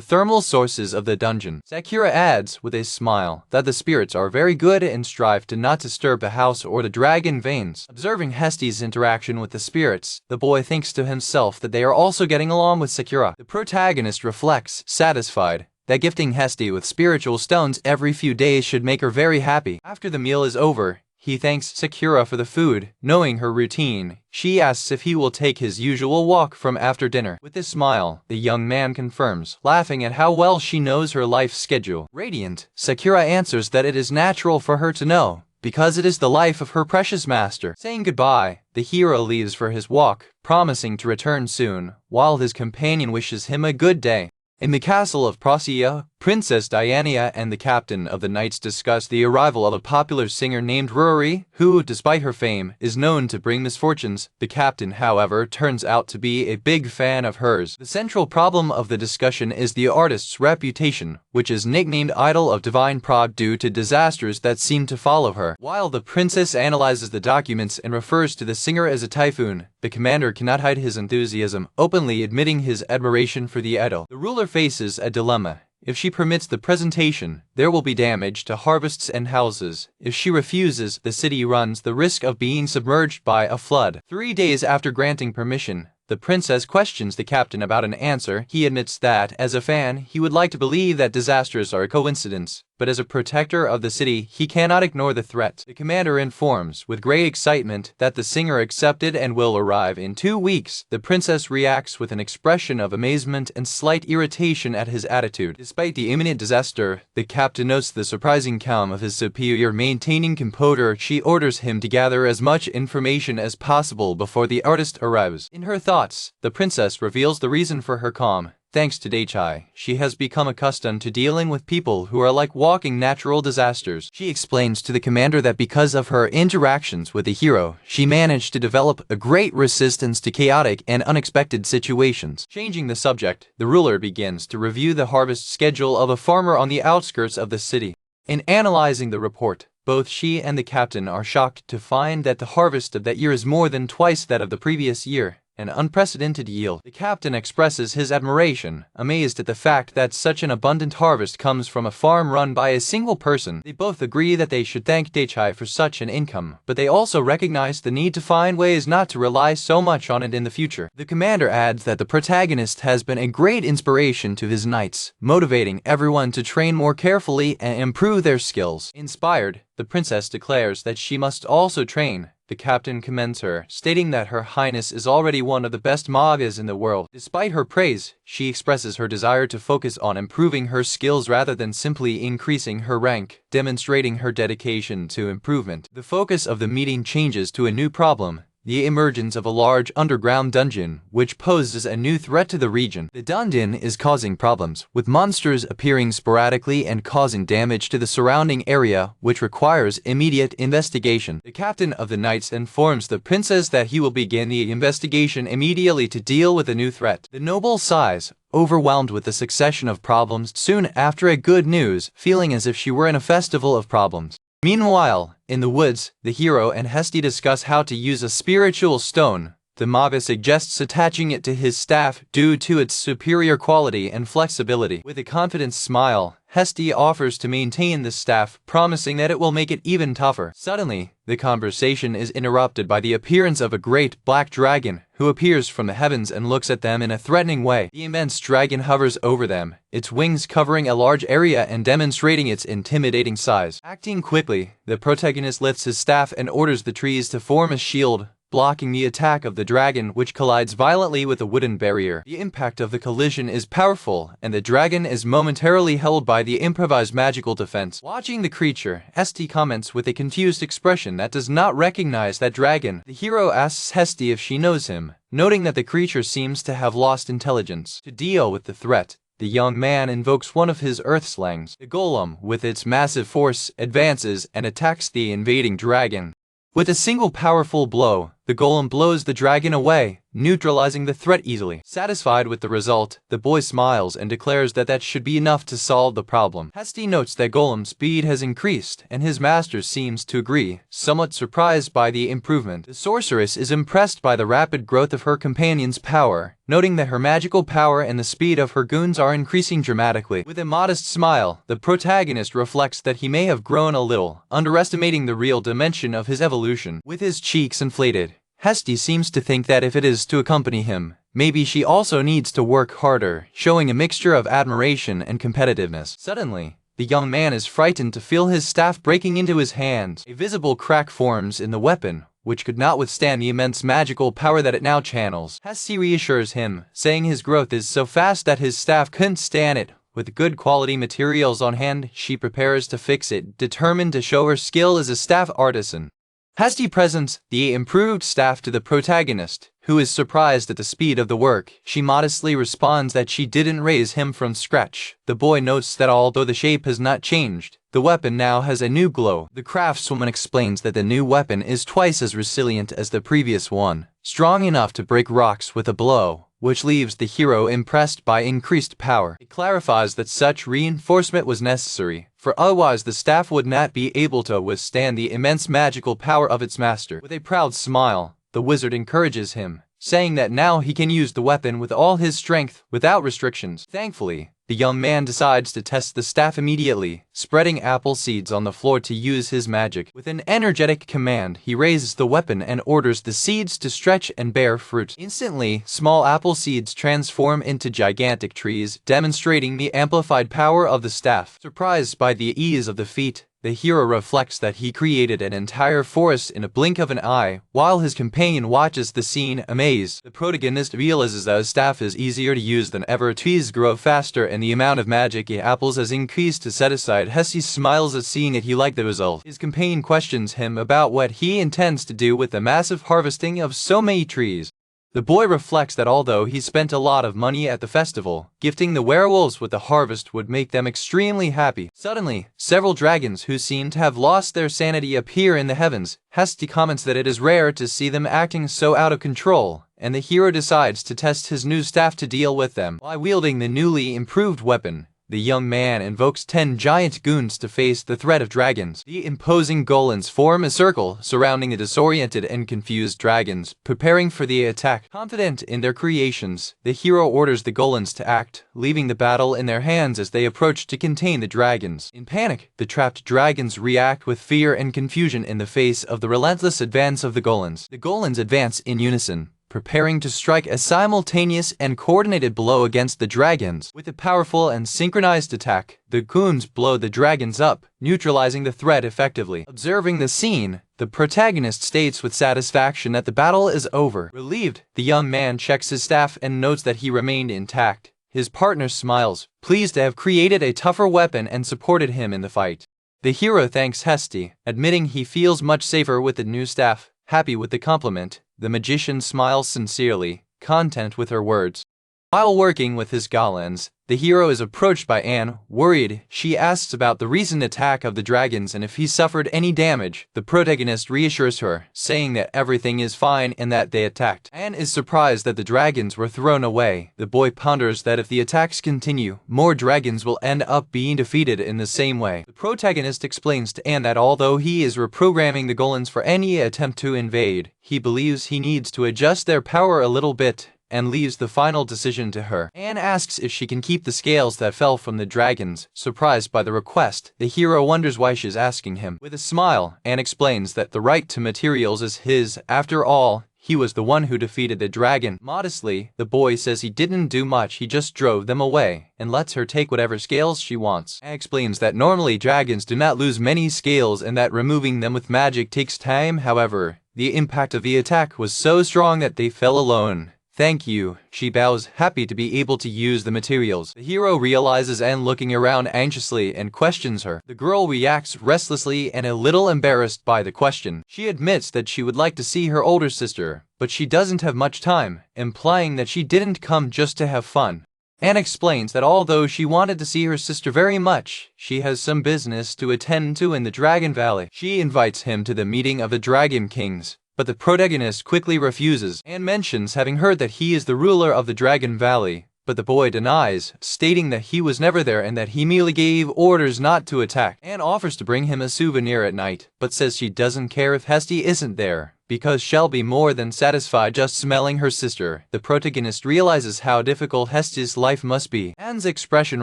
thermal sources of the dungeon. Sakura adds, with a smile, that the spirits are very good and strive to not disturb the house or the dragon veins. Observing Hesti's interaction with the spirits, the boy thinks to himself that they are also getting along with Sakura. The protagonist reflects, satisfied, that gifting Hesti with spiritual stones every few days should make her very happy. After the meal is over, he thanks Sakura for the food. Knowing her routine, she asks if he will take his usual walk from after dinner. With a smile, the young man confirms, laughing at how well she knows her life schedule. Radiant, Sakura answers that it is natural for her to know, because it is the life of her precious master. Saying goodbye, the hero leaves for his walk, promising to return soon, while his companion wishes him a good day. In the castle of Procea, Princess Diana and the captain of the knights discuss the arrival of a popular singer named Ruri, who, despite her fame, is known to bring misfortunes. The captain, however, turns out to be a big fan of hers. The central problem of the discussion is the artist's reputation, which is nicknamed Idol of Divine Prog due to disasters that seem to follow her. While the princess analyzes the documents and refers to the singer as a typhoon, the commander cannot hide his enthusiasm, openly admitting his admiration for the idol. The ruler faces a dilemma. If she permits the presentation, there will be damage to harvests and houses. If she refuses, the city runs the risk of being submerged by a flood. 3 days after granting permission, the princess questions the captain about an answer. He admits that, as a fan, he would like to believe that disasters are a coincidence, but as a protector of the city, he cannot ignore the threat. The commander informs, with great excitement, that the singer accepted and will arrive in 2 weeks. The princess reacts with an expression of amazement and slight irritation at his attitude. Despite the imminent disaster, the captain notes the surprising calm of his superior. Maintaining composure, she orders him to gather as much information as possible before the artist arrives. In her thoughts, the princess reveals the reason for her calm. Thanks to Daichai, she has become accustomed to dealing with people who are like walking natural disasters. She explains to the commander that because of her interactions with the hero, she managed to develop a great resistance to chaotic and unexpected situations. Changing the subject, the ruler begins to review the harvest schedule of a farmer on the outskirts of the city. In analyzing the report, both she and the captain are shocked to find that the harvest of that year is more than twice that of the previous year. An unprecedented yield. The captain expresses his admiration, amazed at the fact that such an abundant harvest comes from a farm run by a single person. They both agree that they should thank Daichai for such an income, but they also recognize the need to find ways not to rely so much on it in the future. The commander adds that the protagonist has been a great inspiration to his knights, motivating everyone to train more carefully and improve their skills. Inspired, the princess declares that she must also train. The captain commends her, stating that Her Highness is already one of the best magas in the world. Despite her praise, she expresses her desire to focus on improving her skills rather than simply increasing her rank, demonstrating her dedication to improvement. The focus of the meeting changes to a new problem: the emergence of a large underground dungeon, which poses a new threat to the region. The dungeon is causing problems, with monsters appearing sporadically and causing damage to the surrounding area, which requires immediate investigation. The captain of the knights informs the princess that he will begin the investigation immediately to deal with the new threat. The noble sighs, overwhelmed with the succession of problems soon after a good news, feeling as if she were in a festival of problems. Meanwhile, in the woods, the hero and Hesti discuss how to use a spiritual stone. The maga suggests attaching it to his staff due to its superior quality and flexibility. With a confident smile, Hesti offers to maintain the staff, promising that it will make it even tougher. Suddenly, the conversation is interrupted by the appearance of a great black dragon, who appears from the heavens and looks at them in a threatening way. The immense dragon hovers over them, its wings covering a large area and demonstrating its intimidating size. Acting quickly, the protagonist lifts his staff and orders the trees to form a shield, blocking the attack of the dragon, which collides violently with a wooden barrier. The impact of the collision is powerful, and the dragon is momentarily held by the improvised magical defense. Watching the creature, Hesti comments with a confused expression that does not recognize that dragon. The hero asks Hesti if she knows him, noting that the creature seems to have lost intelligence. To deal with the threat, the young man invokes one of his earth slangs. The golem, with its massive force, advances and attacks the invading dragon. With a single powerful blow, the golem blows the dragon away, neutralizing the threat easily. Satisfied with the result, the boy smiles and declares that that should be enough to solve the problem. Hesti notes that Golem's speed has increased, and his master seems to agree, somewhat surprised by the improvement. The sorceress is impressed by the rapid growth of her companion's power, noting that her magical power and the speed of her goons are increasing dramatically. With a modest smile, the protagonist reflects that he may have grown a little, underestimating the real dimension of his evolution. With his cheeks inflated, Hesti seems to think that if it is to accompany him, maybe she also needs to work harder, showing a mixture of admiration and competitiveness. Suddenly, the young man is frightened to feel his staff breaking into his hands. A visible crack forms in the weapon, which could not withstand the immense magical power that it now channels. Hesti reassures him, saying his growth is so fast that his staff couldn't stand it. With good quality materials on hand, she prepares to fix it, determined to show her skill as a staff artisan. Hesti presents the improved staff to the protagonist, who is surprised at the speed of the work. She modestly responds that she didn't raise him from scratch. The boy notes that although the shape has not changed, the weapon now has a new glow. The craftswoman explains that the new weapon is twice as resilient as the previous one, strong enough to break rocks with a blow, which leaves the hero impressed by increased power. It clarifies that such reinforcement was necessary, for otherwise the staff would not be able to withstand the immense magical power of its master. With a proud smile, the wizard encourages him, saying that now he can use the weapon with all his strength without restrictions. Thankfully, the young man decides to test the staff immediately, spreading apple seeds on the floor to use his magic. With an energetic command, he raises the weapon and orders the seeds to stretch and bear fruit. Instantly, small apple seeds transform into gigantic trees, demonstrating the amplified power of the staff. Surprised by the ease of the feat, the hero reflects that he created an entire forest in a blink of an eye, while his companion watches the scene amazed. The protagonist realizes that his staff is easier to use than ever, trees grow faster, and the amount of magic apples has increased to set aside. Hesti smiles at seeing that he liked the result. His companion questions him about what he intends to do with the massive harvesting of so many trees. The boy reflects that although he spent a lot of money at the festival, gifting the werewolves with the harvest would make them extremely happy. Suddenly, several dragons who seem to have lost their sanity appear in the heavens. Hesti comments that it is rare to see them acting so out of control, and the hero decides to test his new staff to deal with them. While wielding the newly improved weapon, the young man invokes 10 giant goons to face the threat of dragons. The imposing golems form a circle surrounding the disoriented and confused dragons, preparing for the attack. Confident in their creations, the hero orders the golems to act, leaving the battle in their hands as they approach to contain the dragons. In panic, the trapped dragons react with fear and confusion in the face of the relentless advance of the golems. The golems advance in unison, preparing to strike a simultaneous and coordinated blow against the dragons. With a powerful and synchronized attack, the goons blow the dragons up, neutralizing the threat effectively. Observing the scene, the protagonist states with satisfaction that the battle is over. Relieved, the young man checks his staff and notes that he remained intact. His partner smiles, pleased to have created a tougher weapon and supported him in the fight. The hero thanks Hesti, admitting he feels much safer with the new staff. Happy with the compliment, the magician smiles sincerely, content with her words. While working with his golems, the hero is approached by Anne. Worried, she asks about the recent attack of the dragons and if he suffered any damage. The protagonist reassures her, saying that everything is fine and that they attacked. Anne is surprised that the dragons were thrown away. The boy ponders that if the attacks continue, more dragons will end up being defeated in the same way. The protagonist explains to Anne that although he is reprogramming the golems for any attempt to invade, he believes he needs to adjust their power a little bit, and leaves the final decision to her. Anne asks if she can keep the scales that fell from the dragons. Surprised by the request, the hero wonders why she's asking him. With a smile, Anne explains that the right to materials is his. After all, he was the one who defeated the dragon. Modestly, the boy says he didn't do much, he just drove them away, and lets her take whatever scales she wants. Anne explains that normally dragons do not lose many scales and that removing them with magic takes time. However, the impact of the attack was so strong that they fell alone. Thank you, she bows, happy to be able to use the materials. The hero realizes Anne looking around anxiously and questions her. The girl reacts restlessly and a little embarrassed by the question. She admits that she would like to see her older sister, but she doesn't have much time, implying that she didn't come just to have fun. Anne explains that although she wanted to see her sister very much, she has some business to attend to in the Dragon Valley. She invites him to the meeting of the Dragon Kings, but the protagonist quickly refuses. Anne mentions having heard that he is the ruler of the Dragon Valley, but the boy denies, stating that he was never there and that he merely gave orders not to attack. Anne offers to bring him a souvenir at night, but says she doesn't care if Hesty isn't there, because she'll be more than satisfied just smelling her sister. The protagonist realizes how difficult Hesty's life must be. Anne's expression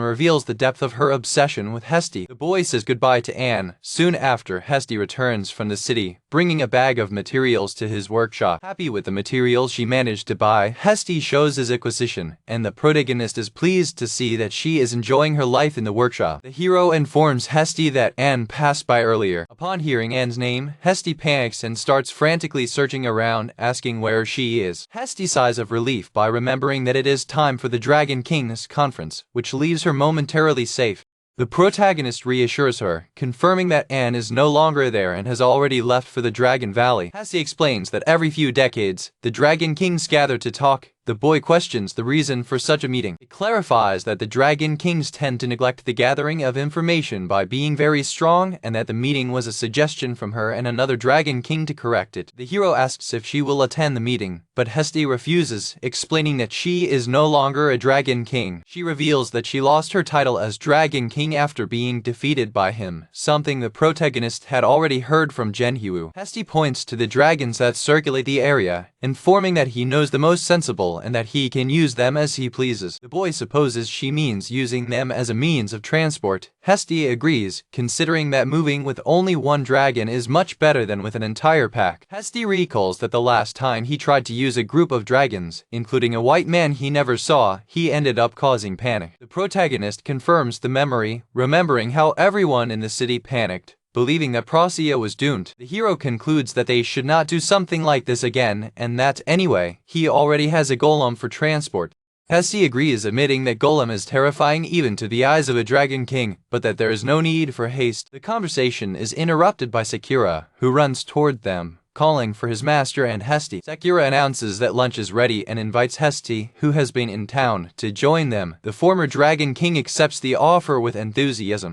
reveals the depth of her obsession with Hesty. The boy says goodbye to Anne soon after Hesty returns from the city, bringing a bag of materials to his workshop. Happy with the materials she managed to buy, Hesty shows his acquisition, and the protagonist is pleased to see that she is enjoying her life in the workshop. The hero informs Hesty that Anne passed by earlier. Upon hearing Anne's name, Hesty panics and starts frantically searching around, asking where she is. Hesty sighs of relief by remembering that it is time for the Dragon King's conference, which leaves her momentarily safe. The protagonist reassures her, confirming that Anne is no longer there and has already left for the Dragon Valley. Hesty explains that every few decades, the Dragon Kings gather to talk. The boy questions the reason for such a meeting. It clarifies that the Dragon Kings tend to neglect the gathering of information by being very strong, and that the meeting was a suggestion from her and another Dragon King to correct it. The hero asks if she will attend the meeting, but Hesty refuses, explaining that she is no longer a Dragon King. She reveals that she lost her title as Dragon King after being defeated by him, something the protagonist had already heard from Generu. Hesty points to the dragons that circulate the area, informing that he knows the most sensible and that he can use them as he pleases. The boy supposes she means using them as a means of transport. Hesty agrees, considering that moving with only one dragon is much better than with an entire pack. Hesty recalls that the last time he tried to use a group of dragons, including a white man he never saw, he ended up causing panic. The protagonist confirms the memory, remembering how everyone in the city panicked, believing that Procea was doomed. The hero concludes that they should not do something like this again, and that, anyway, he already has a golem for transport. Hesty agrees, admitting that golem is terrifying even to the eyes of a Dragon King, but that there is no need for haste. The conversation is interrupted by Sakura, who runs toward them, calling for his master and Hesty. Sakura announces that lunch is ready and invites Hesty, who has been in town, to join them. The former Dragon King accepts the offer with enthusiasm.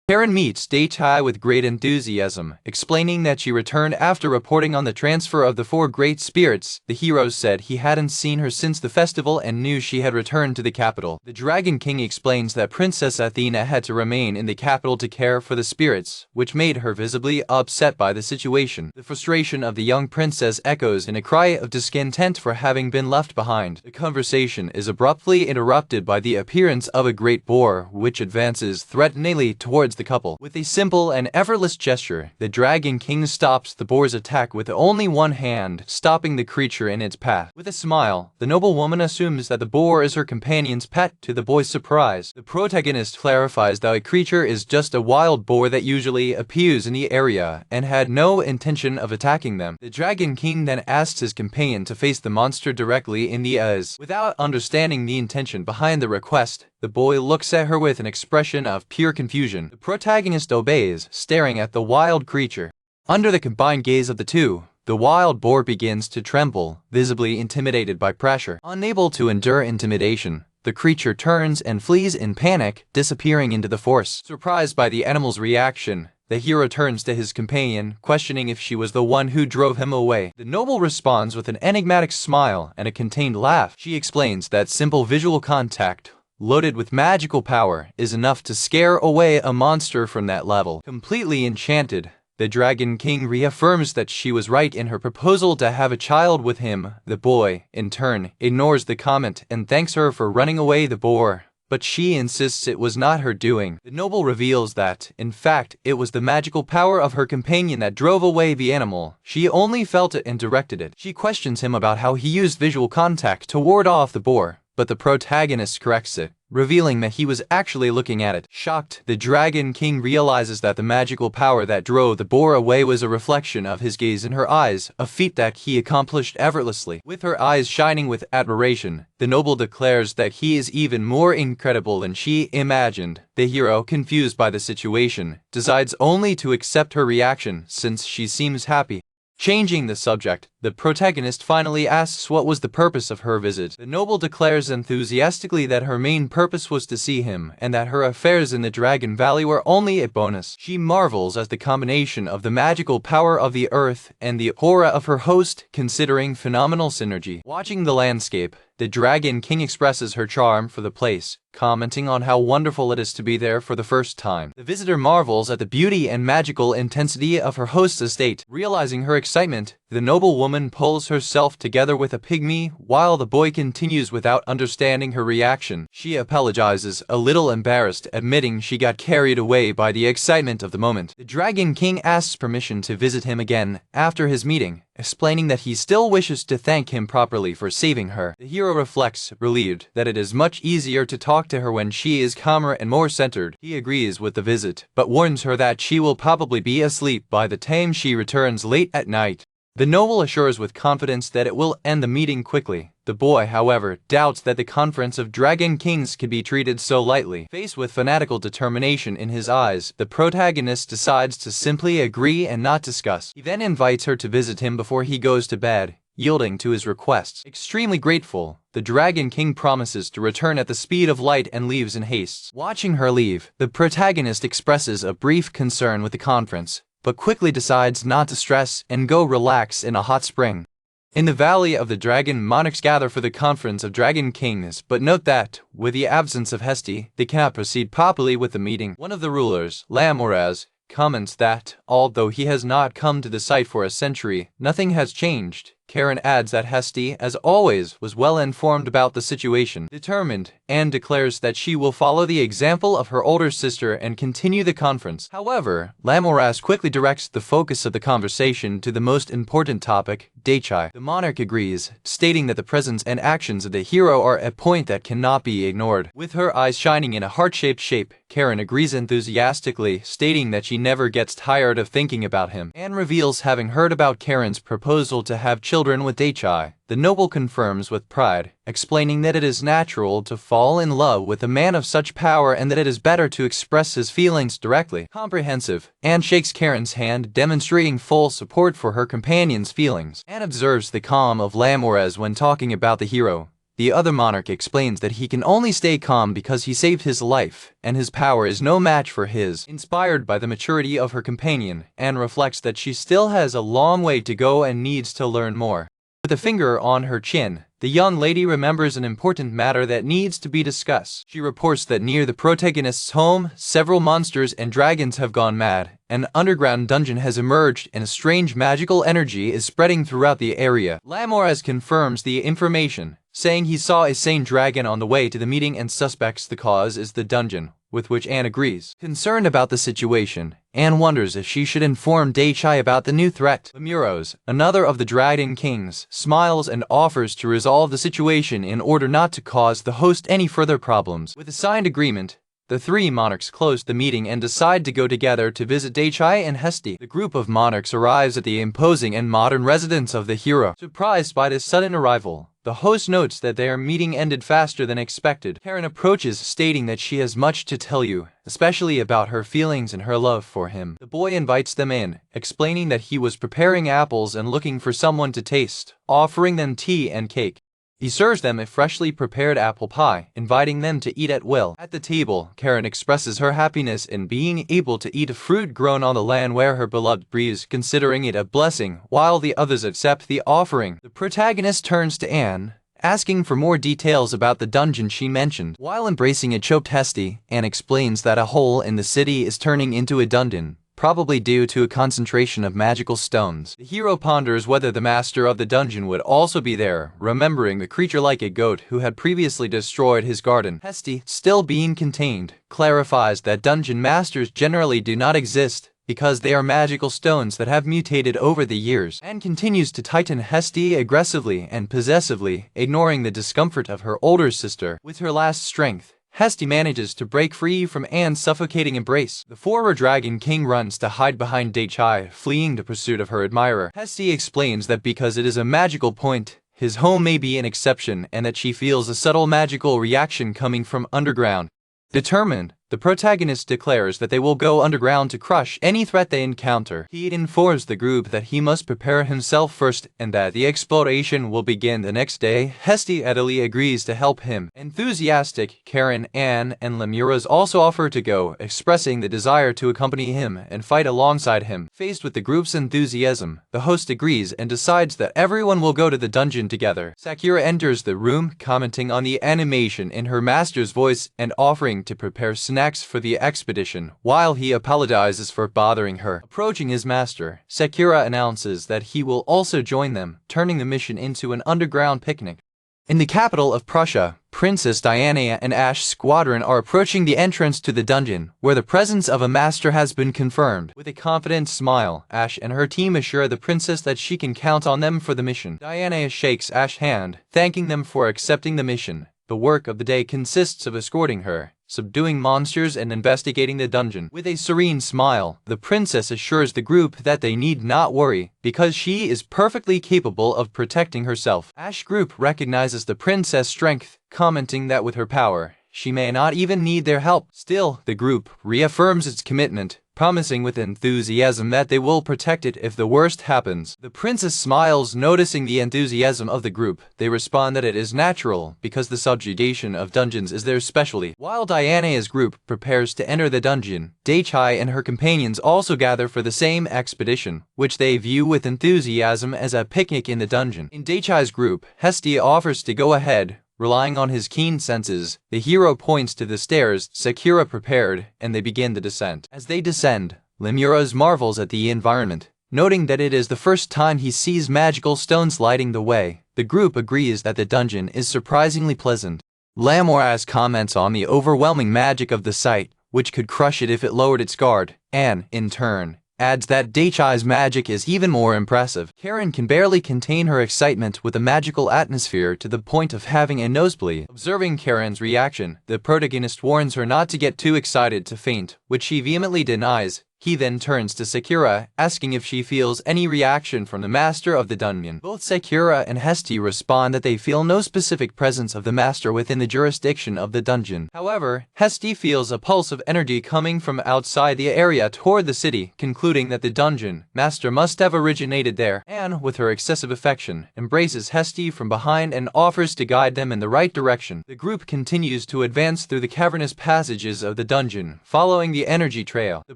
Karen meets Deitai with great enthusiasm, explaining that she returned after reporting on the transfer of the 4 great spirits. The hero said he hadn't seen her since the festival and knew she had returned to the capital. The Dragon King explains that Princess Athena had to remain in the capital to care for the spirits, which made her visibly upset by the situation. The frustration of the young princess echoes in a cry of discontent for having been left behind. The conversation is abruptly interrupted by the appearance of a great boar, which advances threateningly towards the couple. With a simple and effortless gesture, the Dragon King stops the boar's attack with only one hand, stopping the creature in its path. With a smile, the noblewoman assumes that the boar is her companion's pet, to the boy's surprise. The protagonist clarifies that a creature is just a wild boar that usually appears in the area and had no intention of attacking them. The Dragon King then asks his companion to face the monster directly in the eyes. Without understanding the intention behind the request, the boy looks at her with an expression of pure confusion. The protagonist obeys, staring at the wild creature. Under the combined gaze of the two, the wild boar begins to tremble, visibly intimidated by pressure. Unable to endure intimidation, the creature turns and flees in panic, disappearing into the forest. Surprised by the animal's reaction, the hero turns to his companion, questioning if she was the one who drove him away. The noble responds with an enigmatic smile and a contained laugh. She explains that simple visual contact, loaded with magical power, is enough to scare away a monster from that level. Completely enchanted, the Dragon King reaffirms that she was right in her proposal to have a child with him. The boy, in turn, ignores the comment and thanks her for running away the boar, but she insists it was not her doing. The noble reveals that, in fact, it was the magical power of her companion that drove away the animal. She only felt it and directed it. She questions him about how he used visual contact to ward off the boar, but the protagonist corrects it, revealing that he was actually looking at it. Shocked, the Dragon King realizes that the magical power that drove the boar away was a reflection of his gaze in her eyes, a feat that he accomplished effortlessly. With her eyes shining with admiration, the noble declares that he is even more incredible than she imagined. The hero, confused by the situation, decides only to accept her reaction since she seems happy. Changing the subject, The protagonist finally asks what was the purpose of her visit. The noble declares enthusiastically that her main purpose was to see him, and that her affairs in the Dragon Valley were only a bonus. She marvels at the combination of the magical power of the earth and the aura of her host, considering phenomenal synergy. Watching the landscape, the Dragon King expresses her charm for the place, commenting on how wonderful it is to be there for the first time. The visitor marvels at the beauty and magical intensity of her host's estate. Realizing her excitement, the noble woman pulls herself together with a pygmy, while the boy continues without understanding her reaction. She apologizes, a little embarrassed, admitting she got carried away by the excitement of the moment. The Dragon King asks permission to visit him again after his meeting, explaining that he still wishes to thank him properly for saving her. The hero reflects, relieved, that it is much easier to talk to her when she is calmer and more centered. He agrees with the visit, but warns her that she will probably be asleep by the time she returns late at night. The noble assures with confidence that it will end the meeting quickly. The boy, however, doubts that the conference of Dragon Kings can be treated so lightly. Faced with fanatical determination in his eyes, the protagonist decides to simply agree and not discuss. He then invites her to visit him before he goes to bed, yielding to his requests. Extremely grateful, the Dragon King promises to return at the speed of light and leaves in haste. Watching her leave, the protagonist expresses a brief concern with the conference, but quickly decides not to stress and go relax in a hot spring. In the Valley of the Dragon, monarchs gather for the conference of Dragon Kings, but note that, with the absence of Heste, they cannot proceed properly with the meeting. One of the rulers, Lamoraz, comments that, although he has not come to the site for a century, nothing has changed. Karen adds that Heste, as always, was well informed about the situation. Determined, Anne declares that she will follow the example of her older sister and continue the conference. However, Lamoraz quickly directs the focus of the conversation to the most important topic, Daichai. The monarch agrees, stating that the presence and actions of the hero are a point that cannot be ignored. With her eyes shining in a heart-shaped shape, Karen agrees enthusiastically, stating that she never gets tired of thinking about him. Anne reveals having heard about Karen's proposal to have children with Daichai. The noble confirms with pride, explaining that it is natural to fall in love with a man of such power and that it is better to express his feelings directly. Comprehensive, Anne shakes Karen's hand, demonstrating full support for her companion's feelings. Anne observes the calm of Lamoraz when talking about the hero. The other monarch explains that he can only stay calm because he saved his life, and his power is no match for his. Inspired by the maturity of her companion, Anne reflects that she still has a long way to go and needs to learn more. With a finger on her chin, the young lady remembers an important matter that needs to be discussed. She reports that near the protagonist's home, several monsters and dragons have gone mad. An underground dungeon has emerged and a strange magical energy is spreading throughout the area. Lamoraz confirms the information, saying he saw a sane dragon on the way to the meeting and suspects the cause is the dungeon, with which Anne agrees. Concerned about the situation, Anne wonders if she should inform Daichai about the new threat. Lamuros, another of the Dragon Kings, smiles and offers to resolve the situation in order not to cause the host any further problems. With a signed agreement, the three monarchs close the meeting and decide to go together to visit Daichai and Heste. The group of monarchs arrives at the imposing and modern residence of the hero. Surprised by this sudden arrival, the host notes that their meeting ended faster than expected. Karen approaches, stating that she has much to tell you, especially about her feelings and her love for him. The boy invites them in, explaining that he was preparing apples and looking for someone to taste, offering them tea and cake. He serves them a freshly prepared apple pie, inviting them to eat at will. At the table, Karen expresses her happiness in being able to eat a fruit grown on the land where her beloved breathes, considering it a blessing, while the others accept the offering. The protagonist turns to Anne, asking for more details about the dungeon she mentioned. While embracing a choked Heste, Anne explains that a hole in the city is turning into a dungeon, probably due to a concentration of magical stones. The hero ponders whether the master of the dungeon would also be there, remembering the creature like a goat who had previously destroyed his garden. Heste, still being contained, clarifies that dungeon masters generally do not exist because they are magical stones that have mutated over the years, and continues to tighten Heste aggressively and possessively, ignoring the discomfort of her older sister. With her last strength, Heste manages to break free from Anne's suffocating embrace. The former Dragon King runs to hide behind Daichai, fleeing the pursuit of her admirer. Heste explains that because it is a magical point, his home may be an exception and that she feels a subtle magical reaction coming from underground. Determined, the protagonist declares that they will go underground to crush any threat they encounter. He informs the group that he must prepare himself first and that the exploration will begin the next day. Hesti readily agrees to help him. Enthusiastic Karen, Anne, and Lemuras also offer to go, expressing the desire to accompany him and fight alongside him. Faced with the group's enthusiasm, the host agrees and decides that everyone will go to the dungeon together. Sakura enters the room, commenting on the animation in her master's voice and offering to prepare snacks for the expedition, while he apologizes for bothering her. Approaching his master, Sakura announces that he will also join them, turning the mission into an underground picnic. In the capital of Prussia, Princess Diana and Ash Squadron are approaching the entrance to the dungeon, where the presence of a master has been confirmed. With a confident smile, Ash and her team assure the princess that she can count on them for the mission. Diana shakes Ash's hand, thanking them for accepting the mission. The work of the day consists of escorting her, subduing monsters, and investigating the dungeon. With a serene smile, the princess assures the group that they need not worry, because she is perfectly capable of protecting herself. Ash's group recognizes the princess' strength, commenting that with her power, she may not even need their help. Still, the group reaffirms its commitment, promising with enthusiasm that they will protect it if the worst happens. The princess smiles, noticing the enthusiasm of the group. They respond that it is natural, because the subjugation of dungeons is their specialty. While Diana's group prepares to enter the dungeon, Daichai and her companions also gather for the same expedition, which they view with enthusiasm as a picnic in the dungeon. In Daichai's group, Hesti offers to go ahead. Relying on his keen senses, the hero points to the stairs Sakura prepared, and they begin the descent. As they descend, Lemuras marvels at the environment, noting that it is the first time he sees magical stones lighting the way. The group agrees that the dungeon is surprisingly pleasant. Lemuras comments on the overwhelming magic of the site, which could crush it if it lowered its guard, and, in turn, adds that Daichai's magic is even more impressive. Karen can barely contain her excitement with the magical atmosphere to the point of having a nosebleed. Observing Karen's reaction, the protagonist warns her not to get too excited to faint, which she vehemently denies. He then turns to Sakura, asking if she feels any reaction from the master of the dungeon. Both Sakura and Hesti respond that they feel no specific presence of the master within the jurisdiction of the dungeon. However, Hesti feels a pulse of energy coming from outside the area toward the city, concluding that the dungeon master must have originated there. Anne, with her excessive affection, embraces Hesti from behind and offers to guide them in the right direction. The group continues to advance through the cavernous passages of the dungeon, following the energy trail. The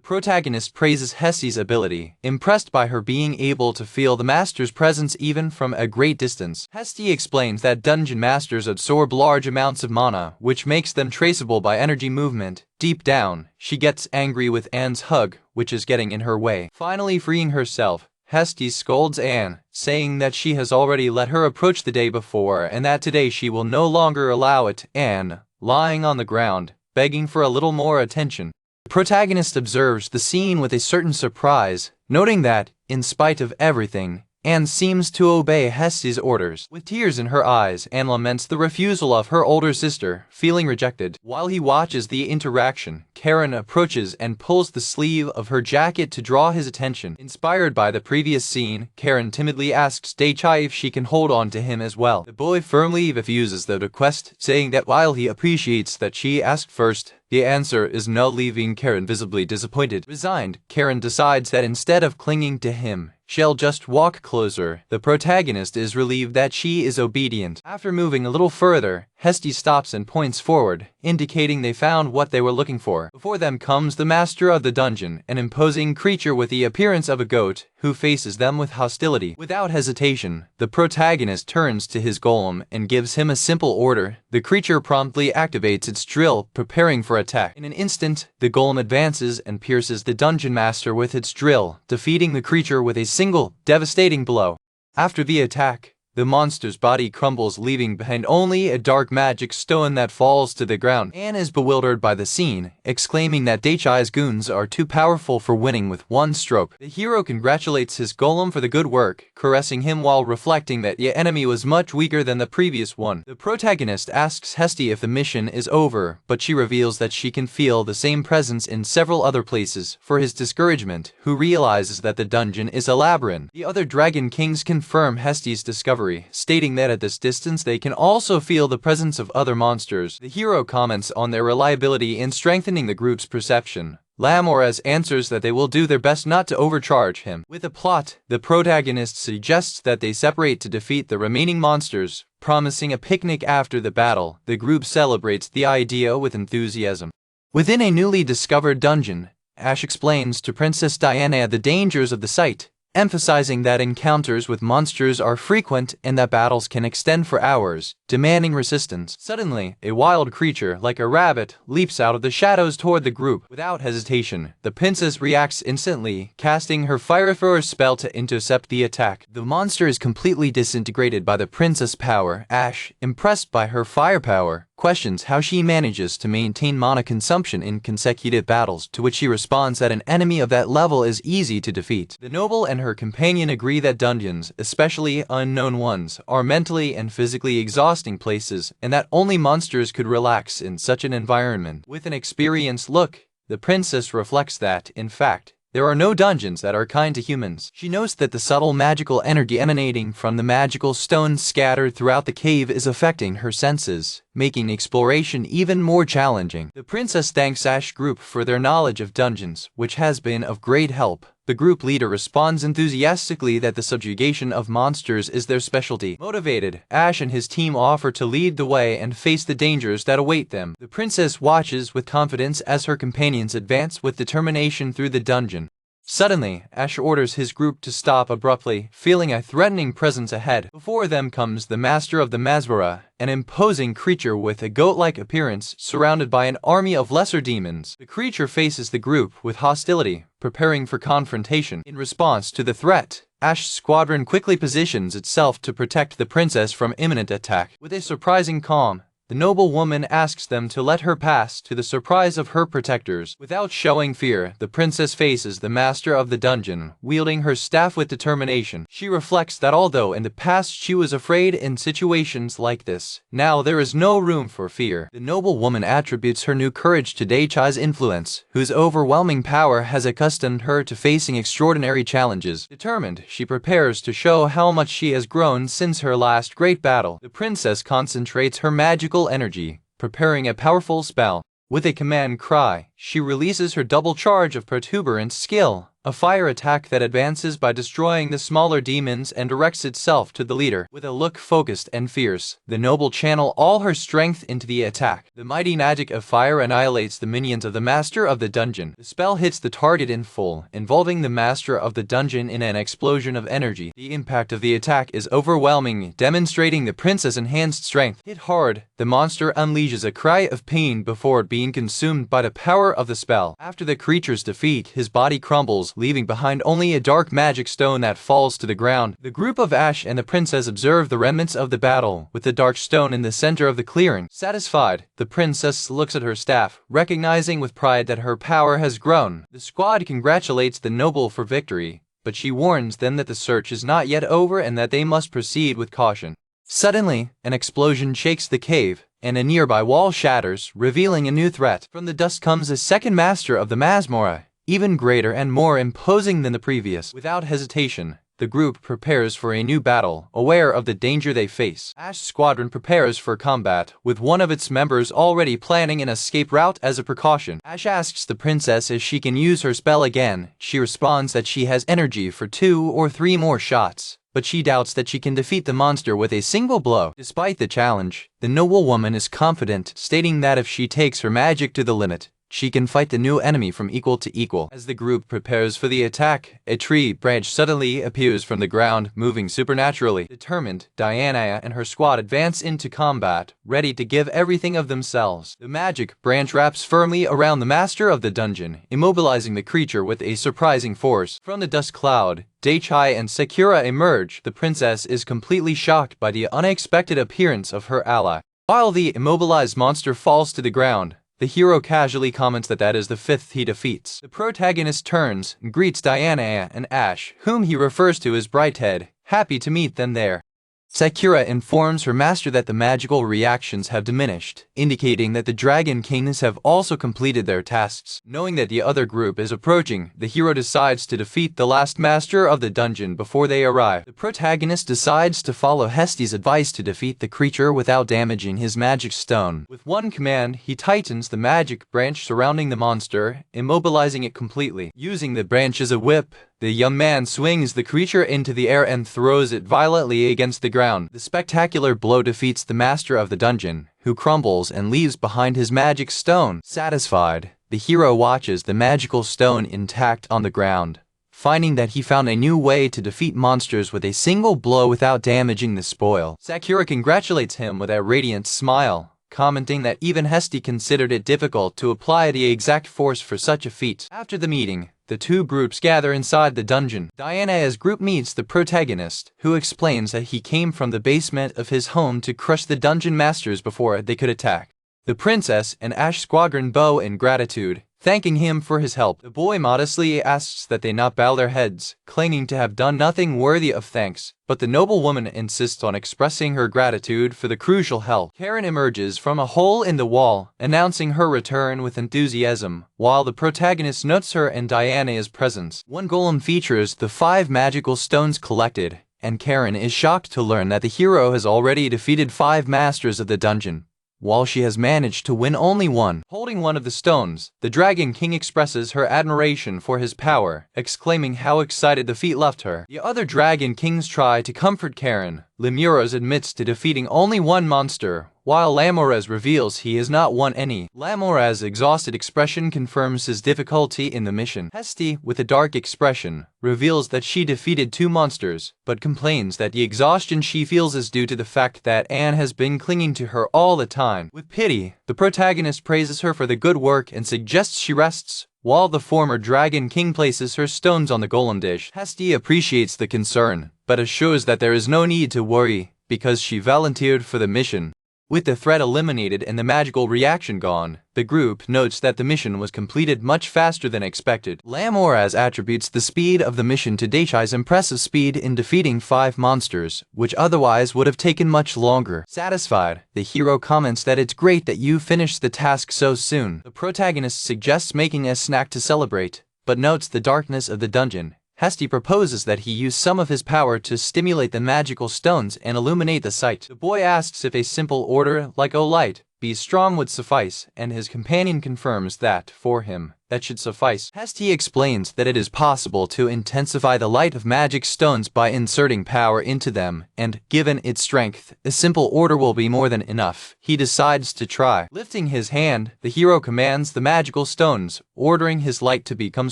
protagonist praises Hesti's ability, impressed by her being able to feel the master's presence even from a great distance. Hesti explains that dungeon masters absorb large amounts of mana, which makes them traceable by energy movement. Deep down, she gets angry with Anne's hug, which is getting in her way. Finally freeing herself, Hesti scolds Anne, saying that she has already let her approach the day before and that today she will no longer allow it. Anne, lying on the ground, begging for a little more attention. The protagonist observes the scene with a certain surprise, noting that, in spite of everything, Anne seems to obey Hesti's orders. With tears in her eyes, Anne laments the refusal of her older sister, feeling rejected. While he watches the interaction, Karen approaches and pulls the sleeve of her jacket to draw his attention. Inspired by the previous scene, Karen timidly asks Daichai if she can hold on to him as well. The boy firmly refuses the request, saying that while he appreciates that she asked first, the answer is no, leaving Karen visibly disappointed. Resigned, Karen decides that instead of clinging to him, she'll just walk closer. The protagonist is relieved that she is obedient. After moving a little further, Hesti stops and points forward, indicating they found what they were looking for. Before them comes the master of the dungeon, an imposing creature with the appearance of a goat, who faces them with hostility. Without hesitation, the protagonist turns to his golem and gives him a simple order. The creature promptly activates its drill, preparing for attack. In an instant, the golem advances and pierces the dungeon master with its drill, defeating the creature with a single, devastating blow. After the attack, the monster's body crumbles, leaving behind only a dark magic stone that falls to the ground. Anne is bewildered by the scene, exclaiming that Daichai's goons are too powerful for winning with one stroke. The hero congratulates his golem for the good work, caressing him while reflecting that the enemy was much weaker than the previous one. The protagonist asks Hesti if the mission is over, but she reveals that she can feel the same presence in several other places. For his discouragement, who realizes that the dungeon is a labyrinth. The other dragon kings confirm Hesti's discovery, discovery, stating that at this distance they can also feel the presence of other monsters. The hero comments on their reliability in strengthening the group's perception. Lamores answers that they will do their best not to overcharge him. With a plot, the protagonist suggests that they separate to defeat the remaining monsters, promising a picnic after the battle. The group celebrates the idea with enthusiasm. Within a newly discovered dungeon, Ash explains to Princess Diana the dangers of the site, emphasizing that encounters with monsters are frequent and that battles can extend for hours, demanding resistance. Suddenly, a wild creature, like a rabbit, leaps out of the shadows toward the group. Without hesitation, the princess reacts instantly, casting her Fire Thrower spell to intercept the attack. The monster is completely disintegrated by the princess' power. Ash, impressed by her firepower, questions how she manages to maintain mana consumption in consecutive battles, to which she responds that an enemy of that level is easy to defeat. The noble and her companion agree that dungeons, especially unknown ones, are mentally and physically exhausting places, and that only monsters could relax in such an environment. With an experienced look, the princess reflects that, in fact, there are no dungeons that are kind to humans. She notes that the subtle magical energy emanating from the magical stones scattered throughout the cave is affecting her senses, making exploration even more challenging. The princess thanks Ash group for their knowledge of dungeons, which has been of great help. The group leader responds enthusiastically that the subjugation of monsters is their specialty. Motivated, Ash and his team offer to lead the way and face the dangers that await them. The princess watches with confidence as her companions advance with determination through the dungeon. Suddenly, Ash orders his group to stop abruptly, feeling a threatening presence ahead. Before them comes the master of the Manhwa, an imposing creature with a goat-like appearance, surrounded by an army of lesser demons. The creature faces the group with hostility, preparing for confrontation. In response to the threat, Ash's squadron quickly positions itself to protect the princess from imminent attack. With a surprising calm, the noble woman asks them to let her pass, to the surprise of her protectors. Without showing fear, the princess faces the master of the dungeon, wielding her staff with determination. She reflects that although in the past she was afraid in situations like this, now there is no room for fear. The noble woman attributes her new courage to Daichai's influence, whose overwhelming power has accustomed her to facing extraordinary challenges. Determined, she prepares to show how much she has grown since her last great battle. The princess concentrates her magical energy, preparing a powerful spell. With a command cry, she releases her double charge of protuberant skill, a fire attack that advances by destroying the smaller demons and directs itself to the leader. With a look focused and fierce, the noble channel all her strength into the attack. The mighty magic of fire annihilates the minions of the master of the dungeon. The spell hits the target in full, involving the master of the dungeon in an explosion of energy. The impact of the attack is overwhelming, demonstrating the princess' enhanced strength. Hit hard, the monster unleashes a cry of pain before being consumed by the power of the spell. After the creature's defeat, his body crumbles, leaving behind only a dark magic stone that falls to the ground. The group of Ash and the princess observe the remnants of the battle, with the dark stone in the center of the clearing. Satisfied, the princess looks at her staff, recognizing with pride that her power has grown. The squad congratulates the noble for victory, but she warns them that the search is not yet over and that they must proceed with caution. Suddenly, an explosion shakes the cave, and a nearby wall shatters, revealing a new threat. From the dust comes a second master of the Manhwa, even greater and more imposing than the previous. Without hesitation, the group prepares for a new battle, aware of the danger they face. Ash's squadron prepares for combat, with one of its members already planning an escape route as a precaution. Ash asks the princess if she can use her spell again. She responds that she has energy for 2 or 3 more shots, but she doubts that she can defeat the monster with a single blow. Despite the challenge, the noble woman is confident, stating that if she takes her magic to the limit, she can fight the new enemy from equal to equal. As the group prepares for the attack, a tree branch suddenly appears from the ground, moving supernaturally. Determined, Diana and her squad advance into combat, ready to give everything of themselves. The magic branch wraps firmly around the master of the dungeon, immobilizing the creature with a surprising force. From the dust cloud, Daichai and Sakura emerge. The princess is completely shocked by the unexpected appearance of her ally. While the immobilized monster falls to the ground, the hero casually comments that is the 5th he defeats. The protagonist turns and greets Diana and Ash, whom he refers to as Brighthead, happy to meet them there. Sakura informs her master that the magical reactions have diminished, indicating that the Dragon Kings have also completed their tasks. Knowing that the other group is approaching, the hero decides to defeat the last master of the dungeon before they arrive. The protagonist decides to follow Heste's advice to defeat the creature without damaging his magic stone. With one command, he tightens the magic branch surrounding the monster, immobilizing it completely. Using the branch as a whip, the young man swings the creature into the air and throws it violently against the ground. The spectacular blow defeats the master of the dungeon, who crumbles and leaves behind his magic stone. Satisfied, the hero watches the magical stone intact on the ground, finding that he found a new way to defeat monsters with a single blow without damaging the spoil. Sakura congratulates him with a radiant smile, commenting that even Heste considered it difficult to apply the exact force for such a feat. After the meeting, the two groups gather inside the dungeon. Diana's group meets the protagonist, who explains that he came from the basement of his home to crush the dungeon masters before they could attack. The princess and Ash Squadron bow in gratitude, thanking him for his help. The boy modestly asks that they not bow their heads, claiming to have done nothing worthy of thanks, but the noblewoman insists on expressing her gratitude for the crucial help. Karen emerges from a hole in the wall, announcing her return with enthusiasm, while the protagonist notes her and Diana's presence. One golem features the 5 magical stones collected, and Karen is shocked to learn that the hero has already defeated 5 masters of the dungeon, while she has managed to win only one. Holding one of the stones, the Dragon King expresses her admiration for his power, exclaiming how excited the feat left her. The other Dragon Kings try to comfort Karen. Lemures admits to defeating only one monster, while Lamores reveals he has not won any. Lamores' exhausted expression confirms his difficulty in the mission. Heste, with a dark expression, reveals that she defeated 2 monsters, but complains that the exhaustion she feels is due to the fact that Anne has been clinging to her all the time. With pity, the protagonist praises her for the good work and suggests she rests, while the former Dragon King places her stones on the golem dish. Heste appreciates the concern, but assures that there is no need to worry, because she volunteered for the mission. With the threat eliminated and the magical reaction gone, the group notes that the mission was completed much faster than expected. Lamores attributes the speed of the mission to Daichi's impressive speed in defeating 5 monsters, which otherwise would have taken much longer. Satisfied, the hero comments that it's great that you finished the task so soon. The protagonist suggests making a snack to celebrate, but notes the darkness of the dungeon. Heste proposes that he use some of his power to stimulate the magical stones and illuminate the site. The boy asks if a simple order like "Oh light, be strong" would suffice, and his companion confirms that, for him, that should suffice. Heste explains that it is possible to intensify the light of magic stones by inserting power into them, and, given its strength, a simple order will be more than enough. He decides to try. Lifting his hand, the hero commands the magical stones, ordering his light to become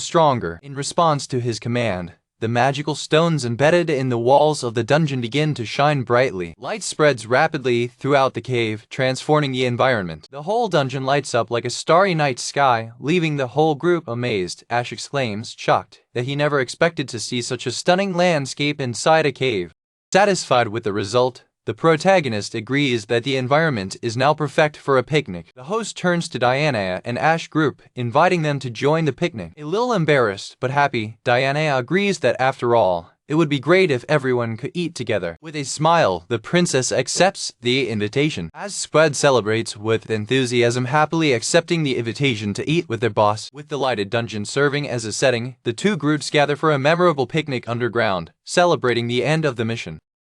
stronger. In response to his command, the magical stones embedded in the walls of the dungeon begin to shine brightly. Light spreads rapidly throughout the cave, transforming the environment. The whole dungeon lights up like a starry night sky, leaving the whole group amazed. Ash exclaims, shocked, that he never expected to see such a stunning landscape inside a cave. Satisfied with the result, the protagonist agrees that the environment is now perfect for a picnic. The host turns to Diana and Ash group, inviting them to join the picnic. A little embarrassed but happy, Diana agrees that after all, it would be great if everyone could eat together. With a smile, the princess accepts the invitation. As Squad celebrates with enthusiasm, happily accepting the invitation to eat with their boss. With the lighted dungeon serving as a setting, the two groups gather for a memorable picnic underground, celebrating the end of the mission.